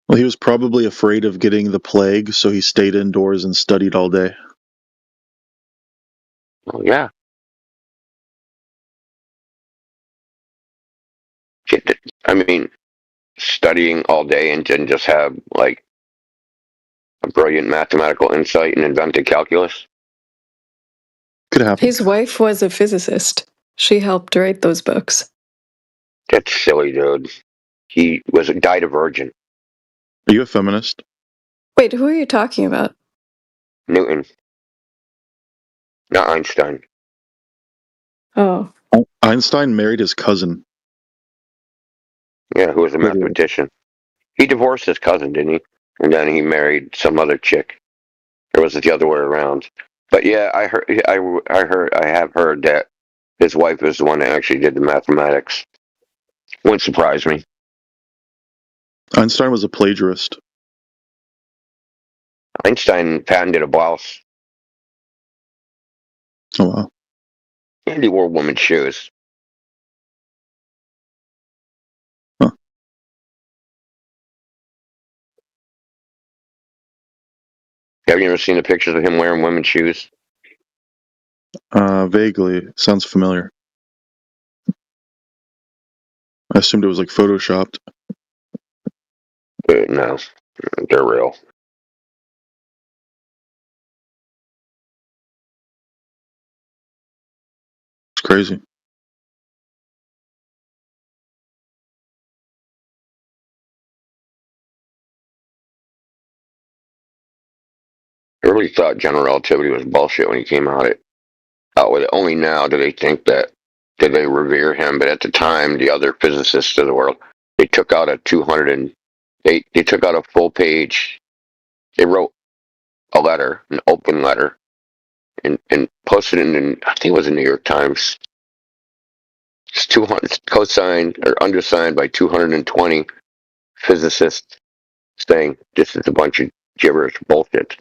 Well, he was probably afraid of getting the plague, so he stayed indoors and studied all day. Oh, yeah. I mean, studying all day and didn't just have, like, a brilliant mathematical insight and invented calculus. Could happen. His wife was a physicist. She helped write those books. That's silly, dude. He died a virgin. Are you a feminist? Wait, who are you talking about? Newton. Not Einstein. Oh. Einstein married his cousin. Yeah, who was a mathematician. He divorced his cousin, didn't he? And then he married some other chick. Or was it the other way around? But yeah, I have heard that his wife was the one that actually did the mathematics. Wouldn't surprise me. Einstein was a plagiarist. Einstein patented a blouse. Oh, wow. And he wore women's shoes. Huh. Have you ever seen the pictures of him wearing women's shoes? Vaguely. Sounds familiar. I assumed it was like photoshopped. No, they're real. It's crazy. I really thought general relativity was bullshit when he came out with it. Only now do they think that they revere him, but at the time, the other physicists of the world, they took out a they took out a full page. They wrote a letter, an open letter, and posted it in, I think it was the New York Times. It's 200 co-signed or undersigned by 220 physicists, saying this is a bunch of gibberish bullshit.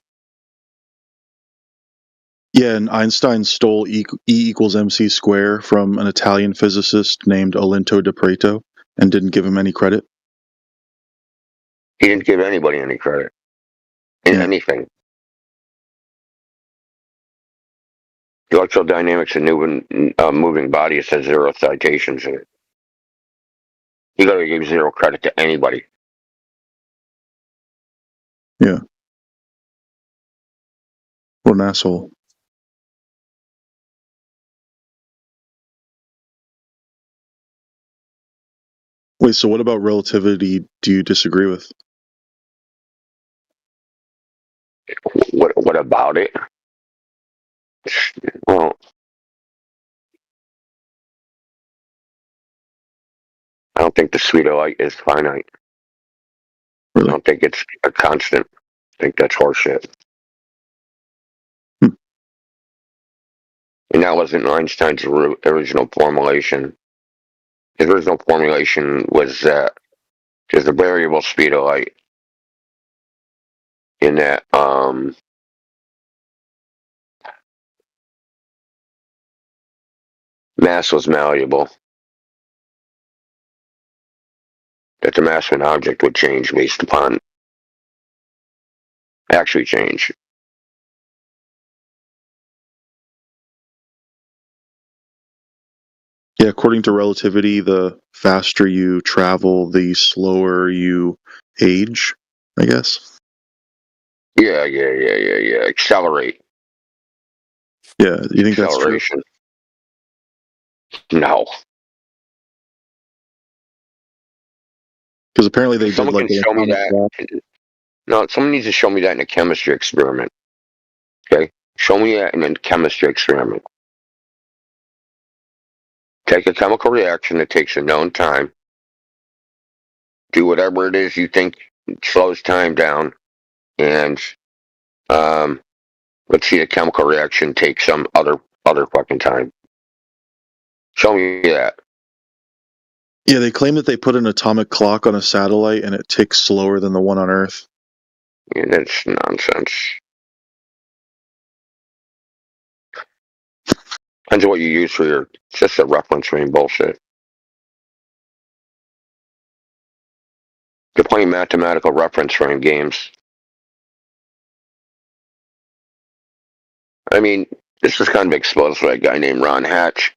Yeah, and Einstein stole E equals MC square from an Italian physicist named Olinto di Prato and didn't give him any credit. He didn't give anybody any credit in anything. The electrodynamics of moving bodies has 0 citations in it. He got to give 0 credit to anybody. Yeah. What an asshole. Wait, so what about relativity do you disagree with? What about it? Well, I don't think the speed of light is finite. Really? I don't think it's a constant. I think that's horseshit. And that wasn't Einstein's original formulation. His original formulation was that there's a variable speed of light in that mass was malleable. That the mass of an object would change based upon actually change. Yeah, Yeah, according to relativity, the faster you travel, the slower you age, I guess. Yeah. Accelerate. Yeah, you think that's true? Acceleration. No. Because apparently they did Someone like can an show me atomic that. clock. No, someone needs to show me that in a chemistry experiment. Okay? Show me that in a chemistry experiment. Take a chemical reaction that takes a known time. Do whatever it is you think slows time down. And let's see the chemical reaction take some other fucking time. Show me that. Yeah, they claim that they put an atomic clock on a satellite and it ticks slower than the one on Earth. Yeah, that's nonsense. Depends on what you use for your. It's just a reference frame bullshit. You're playing mathematical reference frame games. I mean, this is kind of exposed by a guy named Ron Hatch,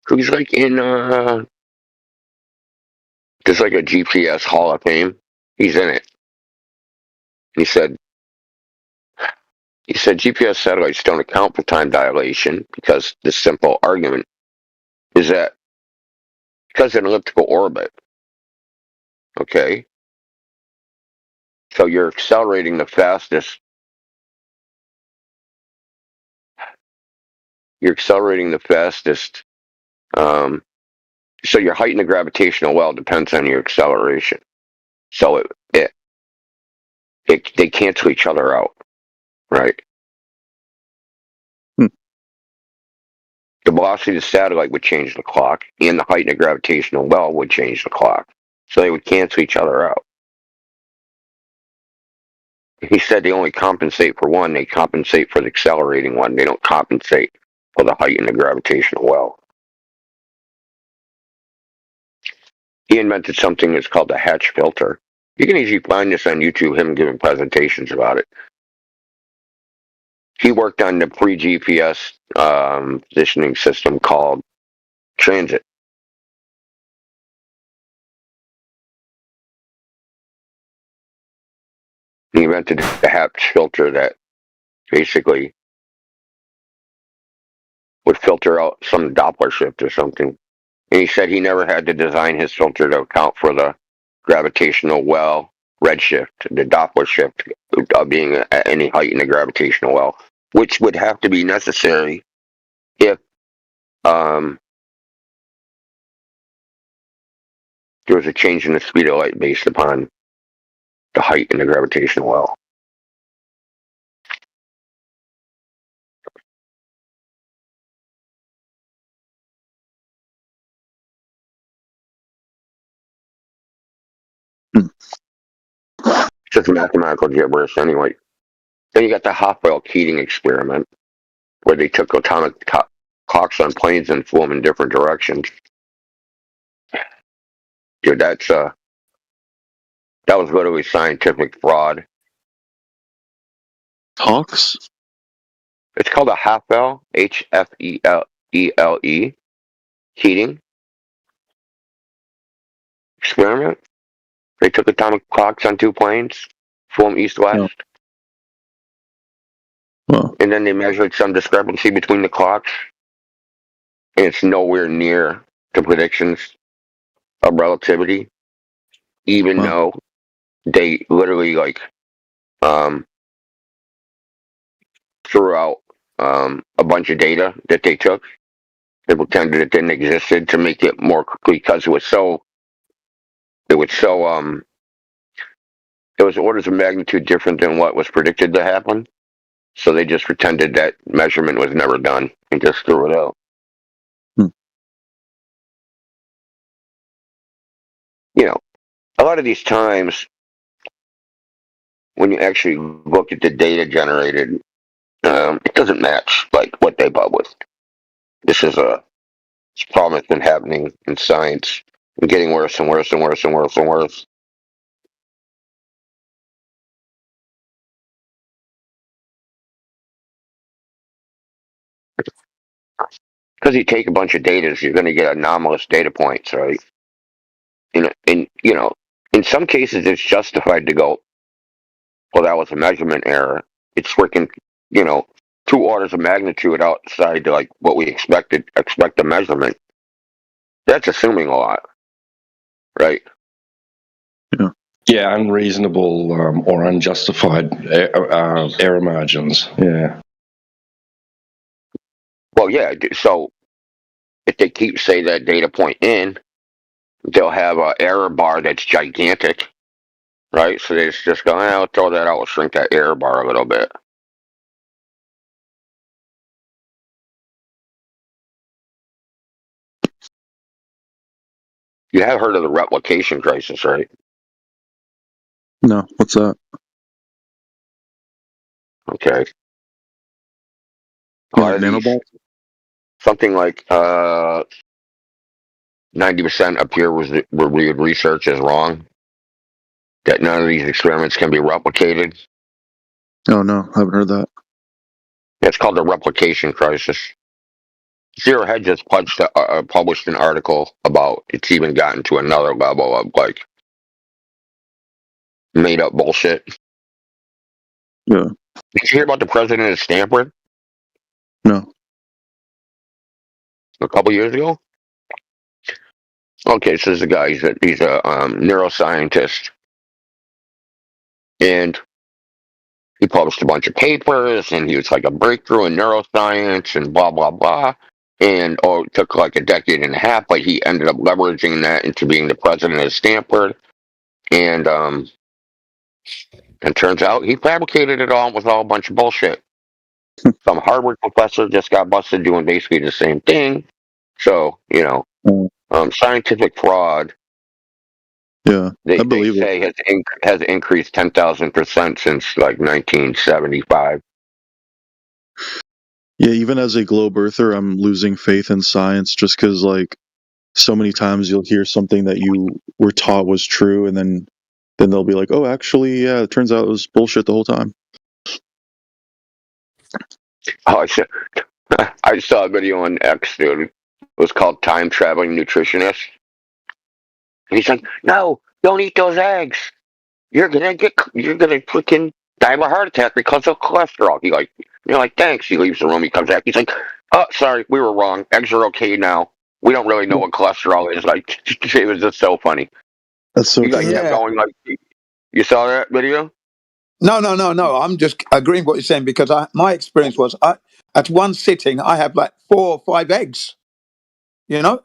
who's like in there's like a GPS Hall of Fame. He's in it. He said GPS satellites don't account for time dilation because the simple argument is that because of an elliptical orbit, okay, so you're accelerating the fastest. So your height in the gravitational well depends on your acceleration. So they cancel each other out, right? The velocity of the satellite would change the clock, and the height in the gravitational well would change the clock. So they would cancel each other out. He said they only compensate for one, they compensate for the accelerating one. They don't compensate for the height in the gravitational well. He invented something that's called the Hatch filter. You can easily find this on YouTube, him giving presentations about it. He worked on the pre-GPS positioning system called Transit. He invented the Hatch filter that basically would filter out some Doppler shift or something. And he said he never had to design his filter to account for the gravitational well redshift, the Doppler shift being at any height in the gravitational well, which would have to be necessary if there was a change in the speed of light based upon the height in the gravitational well. It's just mathematical gibberish anyway. Then you got the Hopwell-Keating experiment, where they took atomic clocks on planes and flew them in different directions. Dude, that was literally scientific fraud. Hawks? It's called a Hopwell, Hfele, Keating experiment. They took atomic clocks on two planes, flew them east-west. Well. And then they measured some discrepancy between the clocks, and it's nowhere near the predictions of relativity, even though they literally threw out a bunch of data that they took. They pretended it didn't exist to make it more because it was orders of magnitude different than what was predicted to happen. So they just pretended that measurement was never done and just threw it out. You know, a lot of these times when you actually look at the data generated, it doesn't match like what they published. This is a problem that's been happening in science and getting worse and worse and worse and worse and worse. because you take a bunch of data, you're going to get anomalous data points, right? And in some cases, it's justified to go, well, that was a measurement error. It's freaking, 2 orders of magnitude outside to like what we expect the measurement. That's assuming a lot, right? Yeah, unreasonable or unjustified error margins. Yeah. Well, yeah. So if they keep say that data point in, they'll have an error bar that's gigantic, right? So they just go, I'll throw that out, we'll shrink that error bar a little bit. You have heard of the replication crisis, right? No, what's that? Okay. A lot of these, something like 90% up here was reviewed research is wrong. That none of these experiments can be replicated. Oh no, I haven't heard that. It's called the replication crisis. Zero Hedge just published an article about it's even gotten to another level of like made up bullshit. Yeah. Did you hear about the president of Stanford? No. A couple years ago? Okay, so this is a guy, he's a neuroscientist. And he published a bunch of papers, and he was like a breakthrough in neuroscience and blah, blah, blah. And it took like a decade and a half, but he ended up leveraging that into being the president of Stanford. And turns out he fabricated it all with all a bunch of bullshit. Some Harvard professor just got busted doing basically the same thing. So, scientific fraud. Yeah, They believe say has increased 10,000% since like 1975. Yeah, even as a globe earther, I'm losing faith in science just because, like, so many times you'll hear something that you were taught was true, and then they'll be like, "Oh, actually, yeah, it turns out it was bullshit the whole time." Oh, I saw a video on X, dude. It was called "Time Traveling Nutritionist." And he's like, "No, don't eat those eggs. You're gonna freaking die of a heart attack because of cholesterol." You're like, "Thanks." He leaves the room. He comes back. He's like, "Oh, sorry, we were wrong. Eggs are okay now. We don't really know what cholesterol is." Like, it was just so funny. That's so. He kept going. Like, you saw that video? No. I'm just agreeing with what you're saying because my experience was at one sitting I had like 4 or 5 eggs,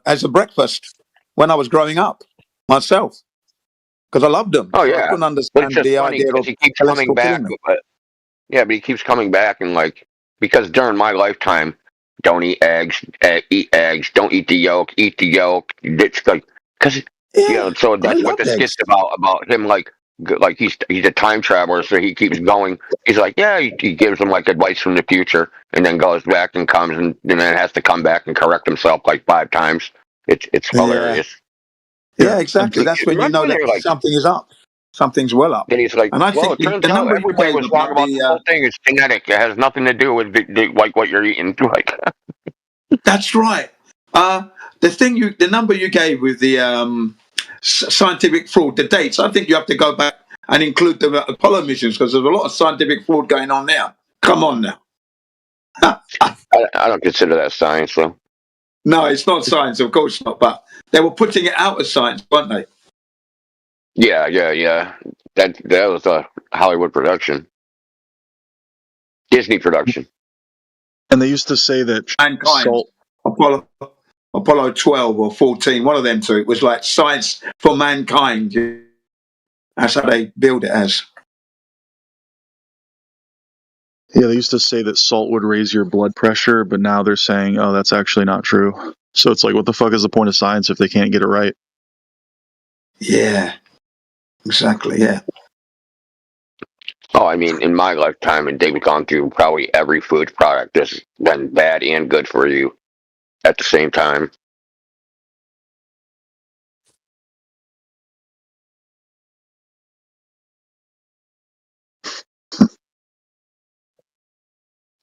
as a breakfast when I was growing up myself because I loved them. Oh So yeah, I couldn't but understand it's just the funny idea because of he keeps coming cholesterol back. killing me. But he keeps coming back and like because during my lifetime, don't eat eggs, eat eggs, don't eat the yolk, eat the yolk. It's like because so that's what the skit's about him like he's a time traveler, so he keeps going. He's like, yeah, he gives him like advice from the future, and then goes back and comes and then has to come back and correct himself like 5 times. It's hilarious. Yeah, exactly. That's when you know that something is up. Something's well up. Then he's like, And I well, think it turns the out number you everybody gave was wrong about the whole thing. It's genetic. It has nothing to do with like what you're eating. Like, that's right. The number you gave with the scientific fraud, the dates. I think you have to go back and include the Apollo missions because there's a lot of scientific fraud going on there. Come on now. I don't consider that science, though. No, it's not science, of course not. But they were putting it out as science, weren't they? Yeah. That was a Hollywood production, Disney production. And they used to say that Mankind, Apollo 12 or 14, one of them two. It was like science for mankind. That's how they build it as. Yeah, they used to say that salt would raise your blood pressure, but now they're saying, oh, that's actually not true. So it's like, what the fuck is the point of science if they can't get it right? Yeah, exactly, yeah. Oh, I mean, in my lifetime, and they've gone through probably every food product that's been bad and good for you at the same time.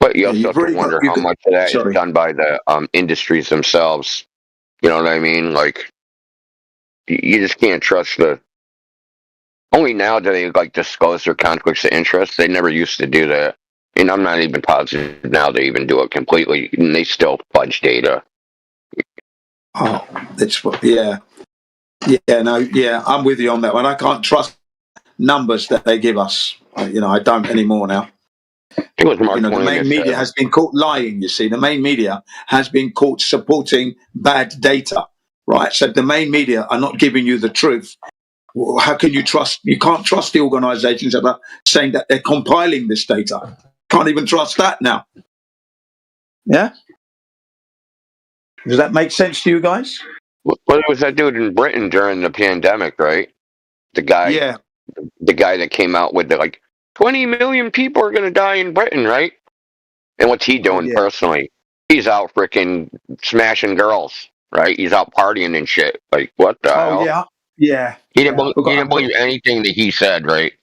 But you also you've have to really got. wonder how much of that is Sorry. done by the industries themselves. You know what I mean? Like, you just can't trust the. Only now do they like disclose their conflicts of interest. They never used to do that, and I'm not even positive now they even do it completely. And they still fudge data. Oh, that's what. Yeah, no, yeah. I'm with you on that one. I can't trust numbers that they give us. You know, I don't anymore now. It was Mark You know, the Twain main that media said, has been caught lying. You see, the main media has been caught supporting bad data. Right. So the main media are not giving you the truth. Well, how can you trust? You can't trust the organisations that are saying that they're compiling this data. Can't even trust that now. Yeah. Does that make sense to you guys? "Well, it was that dude in Britain during the pandemic, right? The guy, Yeah. the guy that came out with the like 20 million people are going to die in Britain, right? And what's he doing yeah. personally? He's out freaking smashing girls, right? He's out partying and shit. Like, what the Oh hell? yeah. Yeah. He didn't, Yeah. he didn't believe anything that he said, right?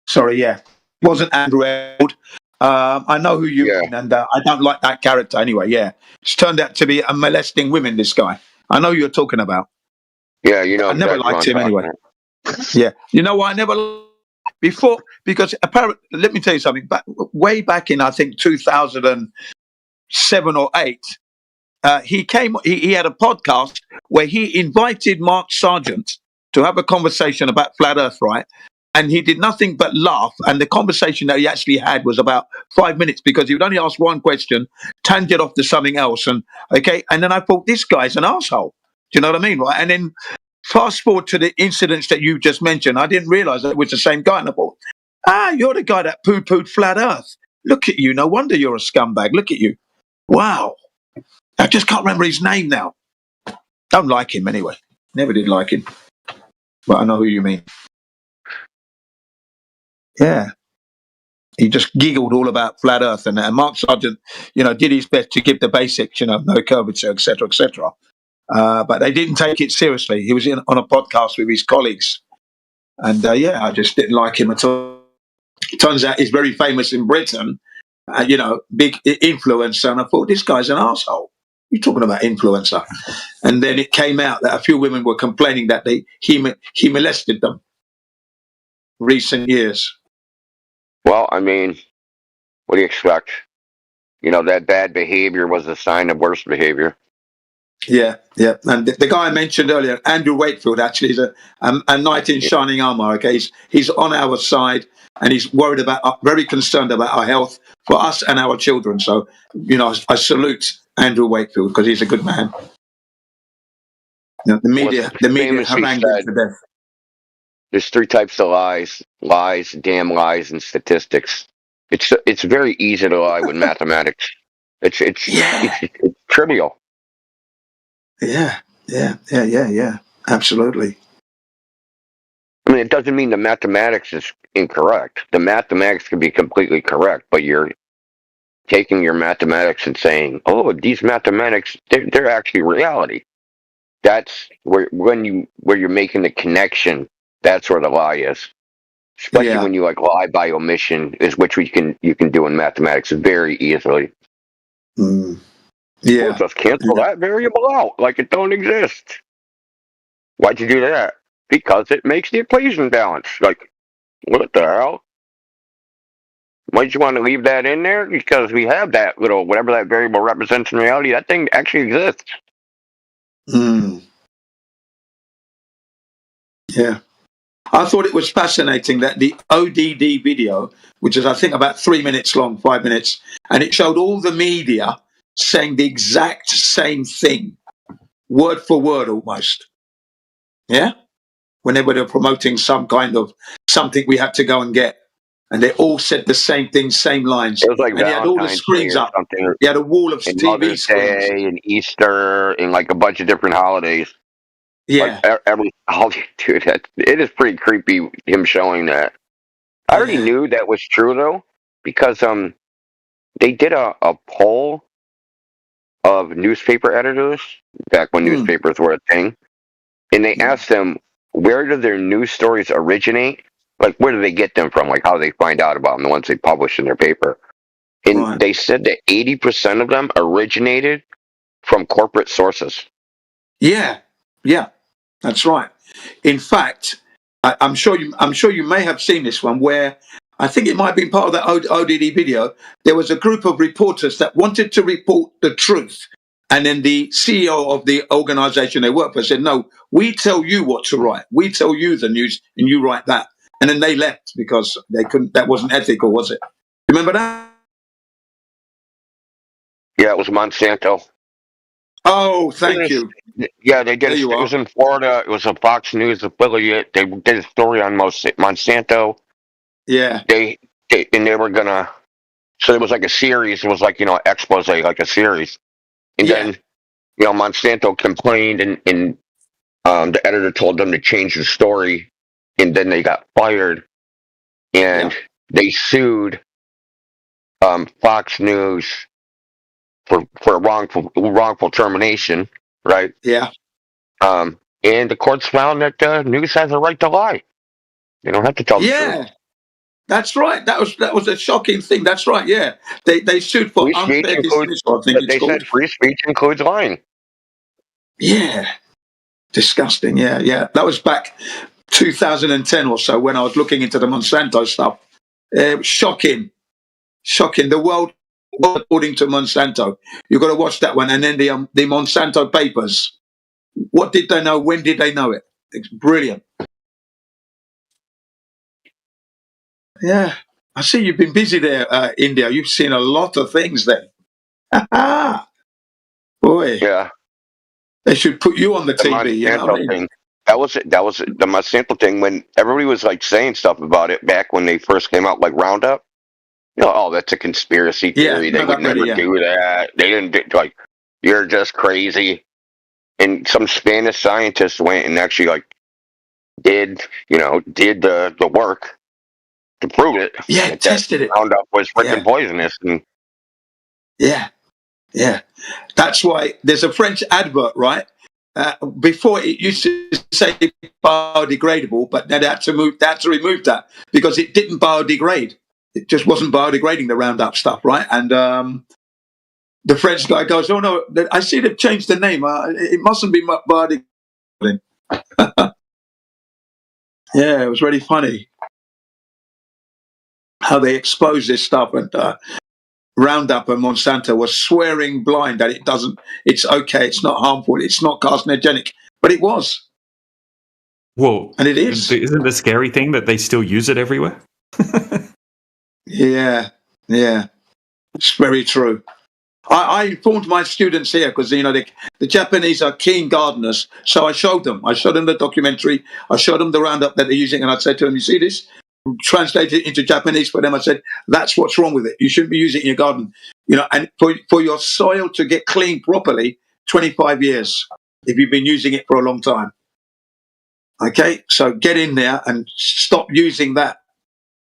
Sorry. Yeah. It wasn't Andrew Auld. I know who you mean, and I don't like that character anyway. Yeah. It's turned out to be a molesting women. This guy. I know who you're talking about. Yeah, you know I never exactly what liked I'm him anyway. talking about. Yeah. You know why I never before, because apparently, let me tell you something. Way back in I think 2007 or 8, he came. He had a podcast where he invited Mark Sargent to have a conversation about flat Earth, right? And he did nothing but laugh. And the conversation that he actually had was about 5 minutes because he would only ask one question, tangent off to something else, and And then I thought, this guy's an asshole. Do you know what I mean, right? And then fast forward to the incidents that you just mentioned. I didn't realise that it was the same guy. And I thought, you're the guy that poo-pooed flat Earth. Look at you. No wonder you're a scumbag. Look at you. Wow. I just can't remember his name now. Don't like him anyway. Never did like him. But I know who you mean. Yeah. He just giggled all about flat Earth. And Mark Sargent, did his best to give the basics, no curvature, etc., etc. But they didn't take it seriously. He was on a podcast with his colleagues. And I just didn't like him at all. It turns out he's very famous in Britain, big influencer. And I thought, this guy's an asshole. You're talking about influencer. And then it came out that a few women were complaining that he molested them recent years. Well, I mean, what do you expect? That bad behavior was a sign of worse behavior. Yeah. And the guy I mentioned earlier, Andrew Wakefield, actually is a knight in shining armor. Okay, he's on our side, and he's very concerned about our health for us and our children. So, I salute Andrew Wakefield because he's a good man. The media harangued him to death. There's 3 types of lies, damn lies, and statistics. It's very easy to lie with mathematics. It's trivial. Yeah. Absolutely. I mean, it doesn't mean the mathematics is incorrect. The mathematics can be completely correct, but you're taking your mathematics and saying, "Oh, these mathematics, they're actually reality." That's where you're making the connection. That's where the lie is. Especially when you lie by omission, which you can do in mathematics very easily. Mm. Yeah. Well, just cancel that variable out like it don't exist. Why'd you do that? Because it makes the equation balance. Like, what the hell? Why'd you want to leave that in there? Because we have that little, whatever that variable represents in reality, that thing actually exists. Yeah. I thought it was fascinating that the ODD video, which is I think about 3 minutes long, 5 minutes, and it showed all the media saying the exact same thing, word for word almost. Yeah? Whenever they're promoting some kind of something we had to go and get. And they all said the same thing, same lines. It was like and he had all the Valentine's screens Day or up. something. He had a wall of and TV Mother's screens. Day and Easter and like a bunch of different holidays. Yeah. Like every holiday, dude, it is pretty creepy him showing that. I already knew that was true though, because they did a poll of newspaper editors back when newspapers were a thing, and they asked them where do their news stories originate? Like, where do they get them from? Like, how do they find out about them, the ones they publish in their paper? And they said that 80% of them originated from corporate sources. Yeah, that's right. In fact, I'm sure you may have seen this one where I think it might have been part of that ODD video. There was a group of reporters that wanted to report the truth, and then the CEO of the organization they work for said, "No, we tell you what to write. We tell you the news, and you write that." And then they left because they couldn't. That wasn't ethical, was it? Remember that? Yeah, it was Monsanto. Oh, thank you. Yeah, they did. It was in Florida. It was a Fox News affiliate. They did a story on Monsanto. Yeah. They were gonna. So it was like a series. It was like, expose, like a series. And then, Monsanto complained, and the editor told them to change the story, and then they got fired, and they sued Fox News for wrongful termination, right? Yeah. And the courts found that news has a right to lie. They don't have to tell the truth. That's right. That was a shocking thing. That's right. Yeah, they sued for free speech unfair includes. dismissal. I think it's They called. said free speech includes lying. Yeah, disgusting. Yeah. That was back 2010 or so when I was looking into the Monsanto stuff. It was shocking. The world according to Monsanto. You've got to watch that one, and then the Monsanto papers. What did they know? When did they know it? It's brilliant. Yeah, I see you've been busy there, India. You've seen a lot of things there. Boy, yeah, they should put you on the TV. Monsanto You know what I mean? thing. That was it. That was the Monsanto thing when everybody was like saying stuff about it back when they first came out, like Roundup. Oh, that's a conspiracy theory. They would never do that. They didn't do, you're just crazy. And some Spanish scientists went and actually did the work to prove it. Yeah, tested it. Roundup was freaking poisonous. And Yeah. That's why there's a French advert, right? Before it used to say biodegradable, but they had to remove that because it didn't biodegrade. It just wasn't biodegrading, the Roundup stuff, right? And the French guy goes, "Oh no, I see they've changed the name. It mustn't be biodegradable." Yeah, it was really funny how they exposed this stuff, and Roundup and Monsanto was swearing blind that it's okay, it's not harmful, it's not carcinogenic, but it was. Well, and it is. Isn't the scary thing that they still use it everywhere? Yeah, it's very true. I informed my students here because the Japanese are keen gardeners, so I showed them the documentary, I showed them the Roundup that they're using, and I said to them, "You see this?" Translated it into Japanese for them. I said, "That's what's wrong with it. You shouldn't be using it in your garden. And for your soil to get clean properly, 25 years if you've been using it for a long time. Okay, so get in there and stop using that,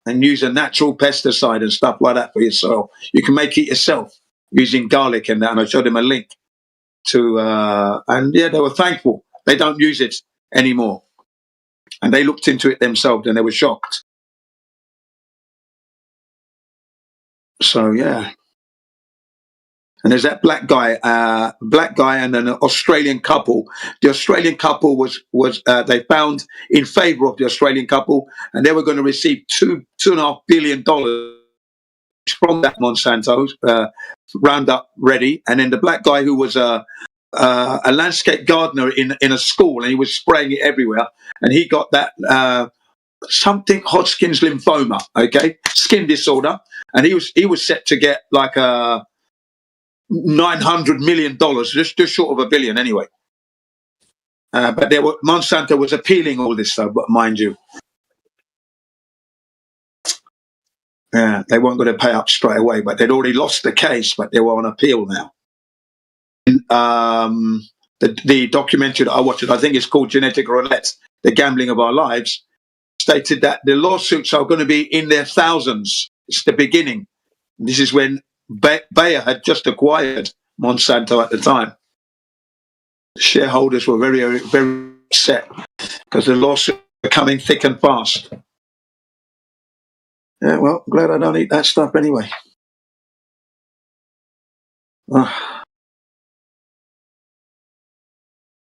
and use a natural pesticide and stuff like that for your soil. You can make it yourself using garlic and that." And I showed them a link to, and yeah, they were thankful. They don't use it anymore, and they looked into it themselves and they were shocked. So yeah, and there's that black guy and an Australian couple. The Australian couple was they found in favour of the Australian couple, and they were going to receive $2.5 billion from that Monsanto Roundup Ready. And then the black guy who was a landscape gardener in a school, and he was spraying it everywhere, and he got that. Something Hodgkin's lymphoma, skin disorder, and he was set to get like $900 million, just short of $1 billion anyway. But Monsanto was appealing all this stuff, but mind you, they weren't going to pay up straight away. But they'd already lost the case, but they were on appeal now. The documentary that I watched, I think it's called Genetic Roulette: The Gambling of Our Lives, stated that the lawsuits are going to be in their thousands. It's the beginning. This is when Bayer had just acquired Monsanto at the time. The shareholders were very, very upset because the lawsuits were coming thick and fast. Yeah, well, glad I don't eat that stuff anyway.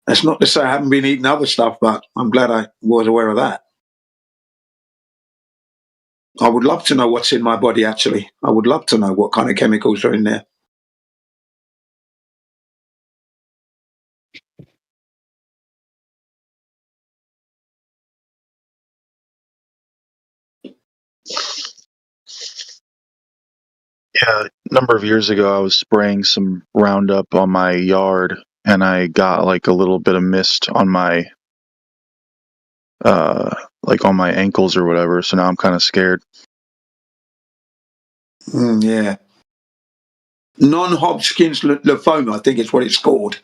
That's not to say I haven't been eating other stuff, but I'm glad I was aware of that. I would love to know what's in my body, actually. I would love to know what kind of chemicals are in there. Yeah, a number of years ago, I was spraying some Roundup on my yard, and I got like a little bit of mist on my, like on my ankles or whatever. So now I'm kind of scared. Yeah. Non-Hodgkin's lymphoma, I think it's what it's called.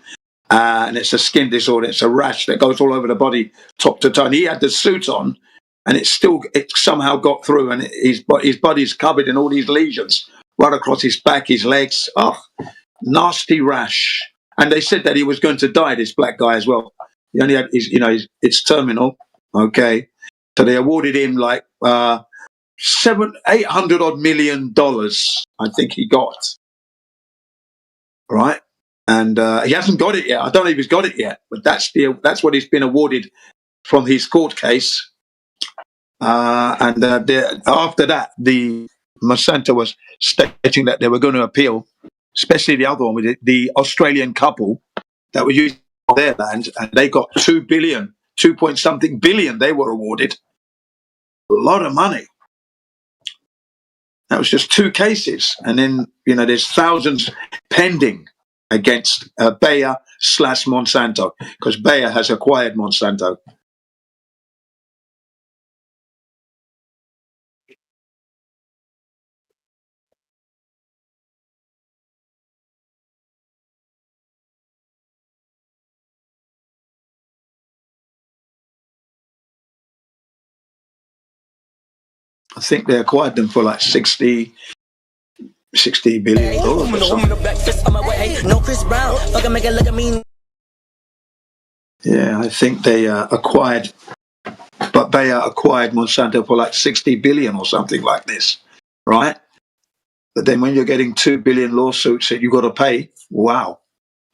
And it's a skin disorder. It's a rash that goes all over the body, top to toe. And he had the suit on, and it somehow got through, and his body's covered in all these lesions right across his back, his legs. Oh, nasty rash. And they said that he was going to die, this black guy as well. He only had it's terminal. Okay. So they awarded him like $800 odd million, I think he got. Right. And he hasn't got it yet. I don't know if he's got it yet, but that's what he's been awarded from his court case. And after that, the Monsanto was stating that they were going to appeal, especially the other one with the Australian couple that were using their land, and they got 2 point something billion they were awarded. A lot of money. That was just 2 cases. And then, there's thousands pending against Bayer/Monsanto, because Bayer has acquired Monsanto. I think they acquired them for like $60 billion or something. Yeah, I think they acquired Monsanto for like 60 billion or something like this, right? But then when you're getting 2 billion lawsuits that you've got to pay, wow,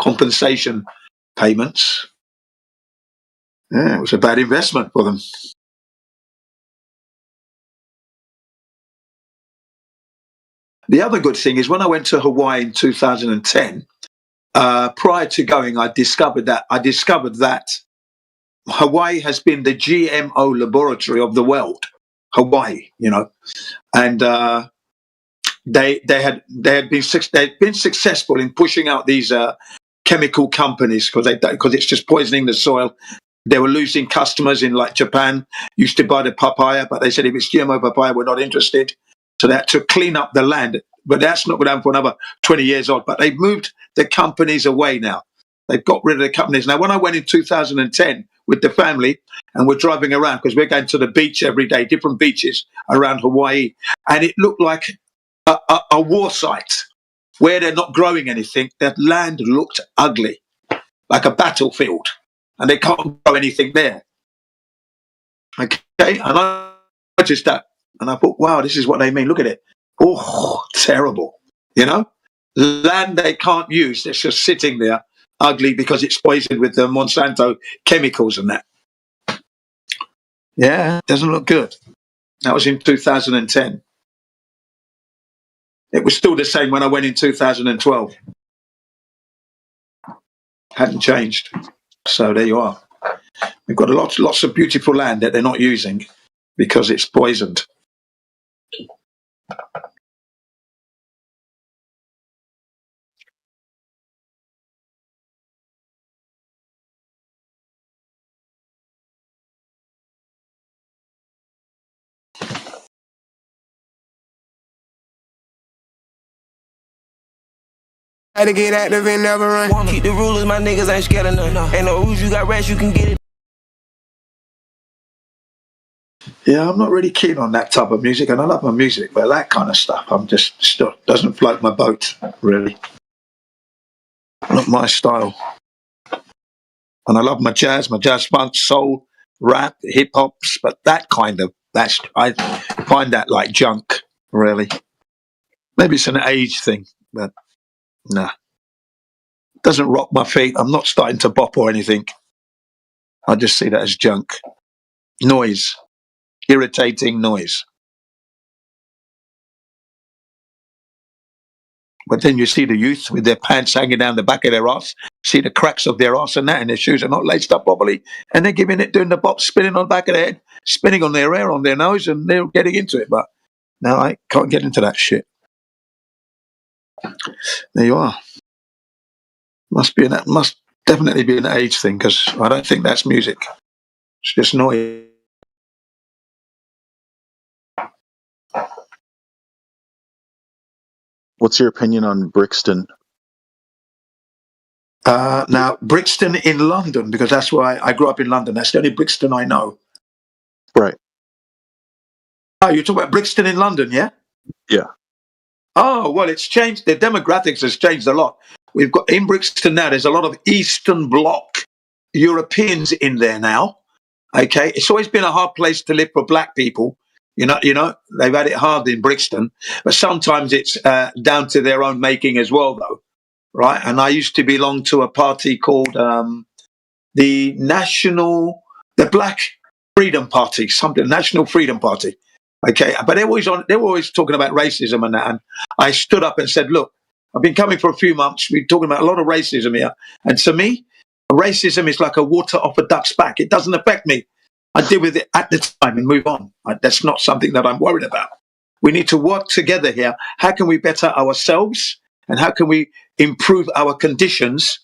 compensation payments. Yeah, it was a bad investment for them. The other good thing is when I went to Hawaii in 2010, prior to going, I discovered that Hawaii has been the GMO laboratory of the world. Hawaii, and they'd been successful in pushing out these chemical companies because it's just poisoning the soil. They were losing customers in like Japan. Used to buy the papaya, but they said if it's GMO papaya, we're not interested. So they had to clean up the land. But that's not going to happen for another 20 years odd. But they've moved the companies away now. They've got rid of the companies. Now, when I went in 2010 with the family and we're driving around, because we're going to the beach every day, different beaches around Hawaii, and it looked like a war site where they're not growing anything. That land looked ugly, like a battlefield, and they can't grow anything there. Okay, and I noticed that, and I thought, wow, this is what they mean. Look at it. Oh, terrible. Land they can't use. It's just sitting there ugly because it's poisoned with the Monsanto chemicals and that. Yeah, doesn't look good. That was in 2010. It was still the same when I went in 2012. Hadn't changed. So there you are. We've got lots of beautiful land that they're not using because it's poisoned. To get active and never run. Keep the rulers, my niggas ain't scared of none. Ain't no rules, you got rest, you can get it. Yeah, I'm not really keen on that type of music, and I love my music, but that kind of stuff, I'm just still doesn't float my boat, really. Not my style. And I love my jazz funk, soul, rap, hip hops, but I find that like junk, really. Maybe it's an age thing, but nah. Doesn't rock my feet. I'm not starting to bop or anything. I just see that as junk. Noise. Irritating noise. But then you see the youth with their pants hanging down the back of their ass, see the cracks of their ass and that, and their shoes are not laced up properly, and they're giving it, doing the bop, spinning on the back of their head, spinning on their hair, on their nose, and they're getting into it. But no, I can't get into that shit. There you are. Must definitely be an age thing, because I don't think that's music. It's just noise. What's your opinion on Brixton? Now, Brixton in London, because that's why I grew up in London. That's the only Brixton I know. Right. Oh, you're talking about Brixton in London, yeah? Yeah. Oh, well, it's changed. The demographics has changed a lot. We've got in Brixton now, there's a lot of Eastern Bloc Europeans in there now. Okay. It's always been a hard place to live for black people. You know, they've had it hard in Brixton, but sometimes it's down to their own making as well, though. Right. And I used to belong to a party called the Black Freedom Party, National Freedom Party. Okay. But they were always talking about racism and that. And I stood up and said, look, I've been coming for a few months. We're talking about a lot of racism here. And to me, racism is like a water off a duck's back. It doesn't affect me. I deal with it at the time and move on. That's not something that I'm worried about. We need to work together here. How can we better ourselves? And how can we improve our conditions?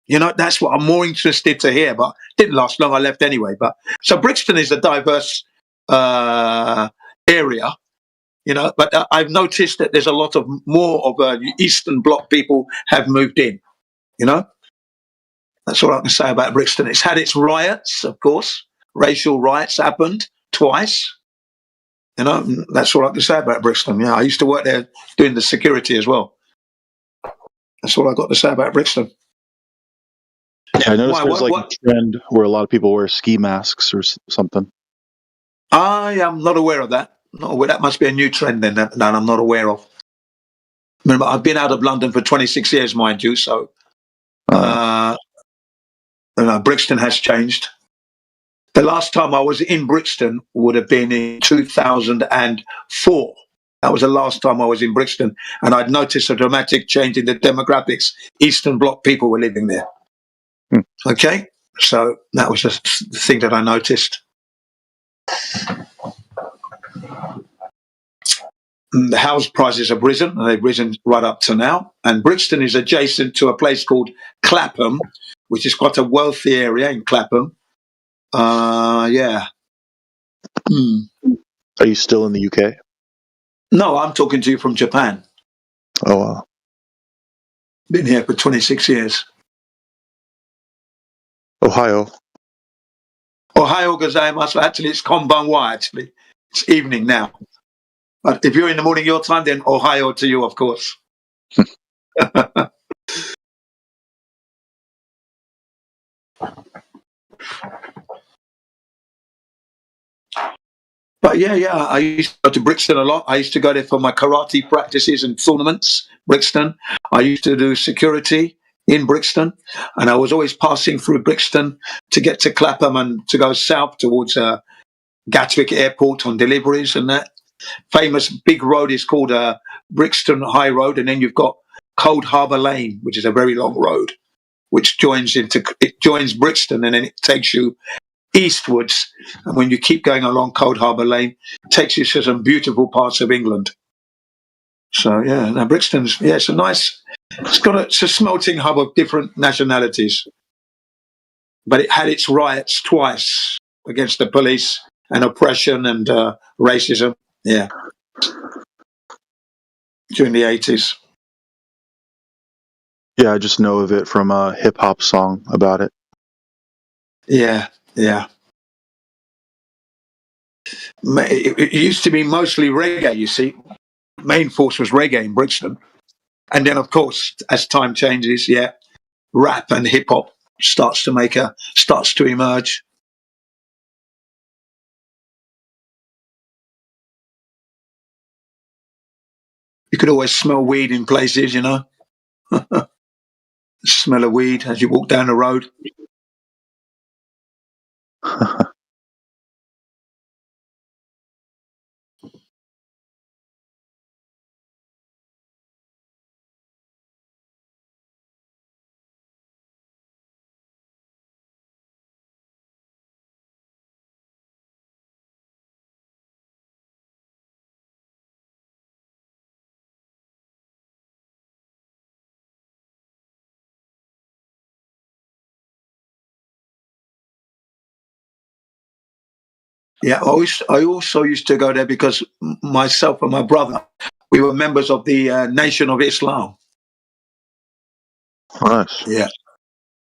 You know, that's what I'm more interested to hear. But it didn't last long. I left anyway. But so Brixton is a diverse area. You know, but I've noticed that there's a lot of more of Eastern Bloc people have moved in. You know, that's all I can say about Brixton. It's had its riots, of course. Racial riots happened twice. You know, that's all I can say about Brixton. Yeah, I used to work there doing the security as well. That's all I got to say about Brixton. Yeah, I noticed there's a trend where a lot of people wear ski masks or something. I am not aware of that. Not aware. That must be a new trend then that I'm not aware of. Remember, I've been out of London for 26 years, mind you, so Brixton has changed. The last time I was in Brixton would have been in 2004. That was the last time I was in Brixton, and I'd noticed a dramatic change in the demographics. Eastern Bloc people were living there. Okay, so that was the thing that I noticed. The house prices have risen, and they've risen right up to now. And Brixton is adjacent to a place called Clapham, which is quite a wealthy area in Clapham. Yeah. Are you still in the UK? No, I'm talking to you from Japan. Oh, wow. Been here for 26 years. Ohio. Ohio gozaimasu. Actually, it's konbanwa, actually. It's evening now. But if you're in the morning your time, then Ohio to you, of course. But yeah, I used to go to Brixton a lot. I used to go there for my karate practices and tournaments, Brixton. I used to do security in Brixton, and I was always passing through Brixton to get to Clapham and to go south towards Gatwick Airport on deliveries and that. Famous big road is called Brixton High Road, and then you've got Cold Harbour Lane, which is a very long road, which joins Brixton, and then it takes you eastwards. And when you keep going along Cold Harbour Lane, it takes you to some beautiful parts of England. So yeah, now Brixton's it's a smelting hub of different nationalities, but it had its riots twice against the police and oppression and racism. Yeah. During the 80s. Yeah, I just know of it from a hip hop song about it. Yeah. It used to be mostly reggae, you see. Main force was reggae in Brixton. And then, of course, as time changes, rap and hip hop starts to emerge. You could always smell weed in places, you know. smell of weed as you walk down the road. Yeah, I also used to go there because myself and my brother, we were members of the Nation of Islam. Nice. Yeah.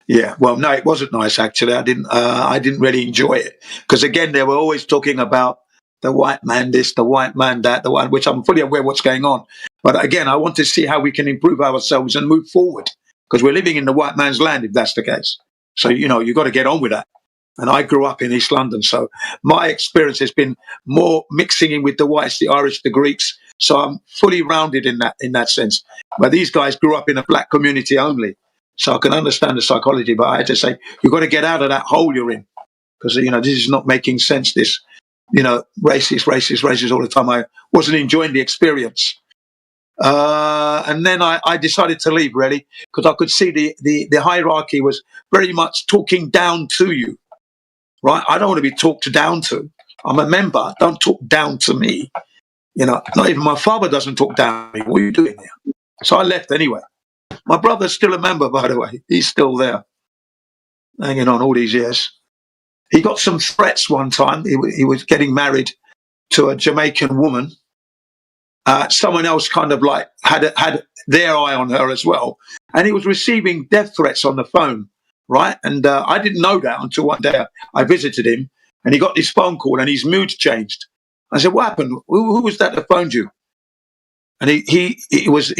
Yeah, well, no, it wasn't nice actually. I didn't really enjoy it because again, they were always talking about the white man this, the white man that, the one which I'm fully aware what's going on. But again, I want to see how we can improve ourselves and move forward because we're living in the white man's land if that's the case. So you've got to get on with that. And I grew up in East London, so my experience has been more mixing in with the whites, the Irish, the Greeks. So I'm fully rounded in that sense. But these guys grew up in a black community only. So I can understand the psychology, but I had to say, you've got to get out of that hole you're in. Because, this is not making sense, this, racist all the time. I wasn't enjoying the experience. And then I decided to leave, really, because I could see the hierarchy was very much talking down to you, right? I don't want to be talked down to. I'm a member. Don't talk down to me. Not even my father doesn't talk down to me. What are you doing here? So I left anyway. My brother's still a member, by the way. He's still there, hanging on all these years. He got some threats one time. He was getting married to a Jamaican woman. Someone else kind of like had their eye on her as well. And he was receiving death threats on the phone, right? And I didn't know that until one day I visited him and he got this phone call and his mood changed. I said, what happened? Who was that phoned you? And he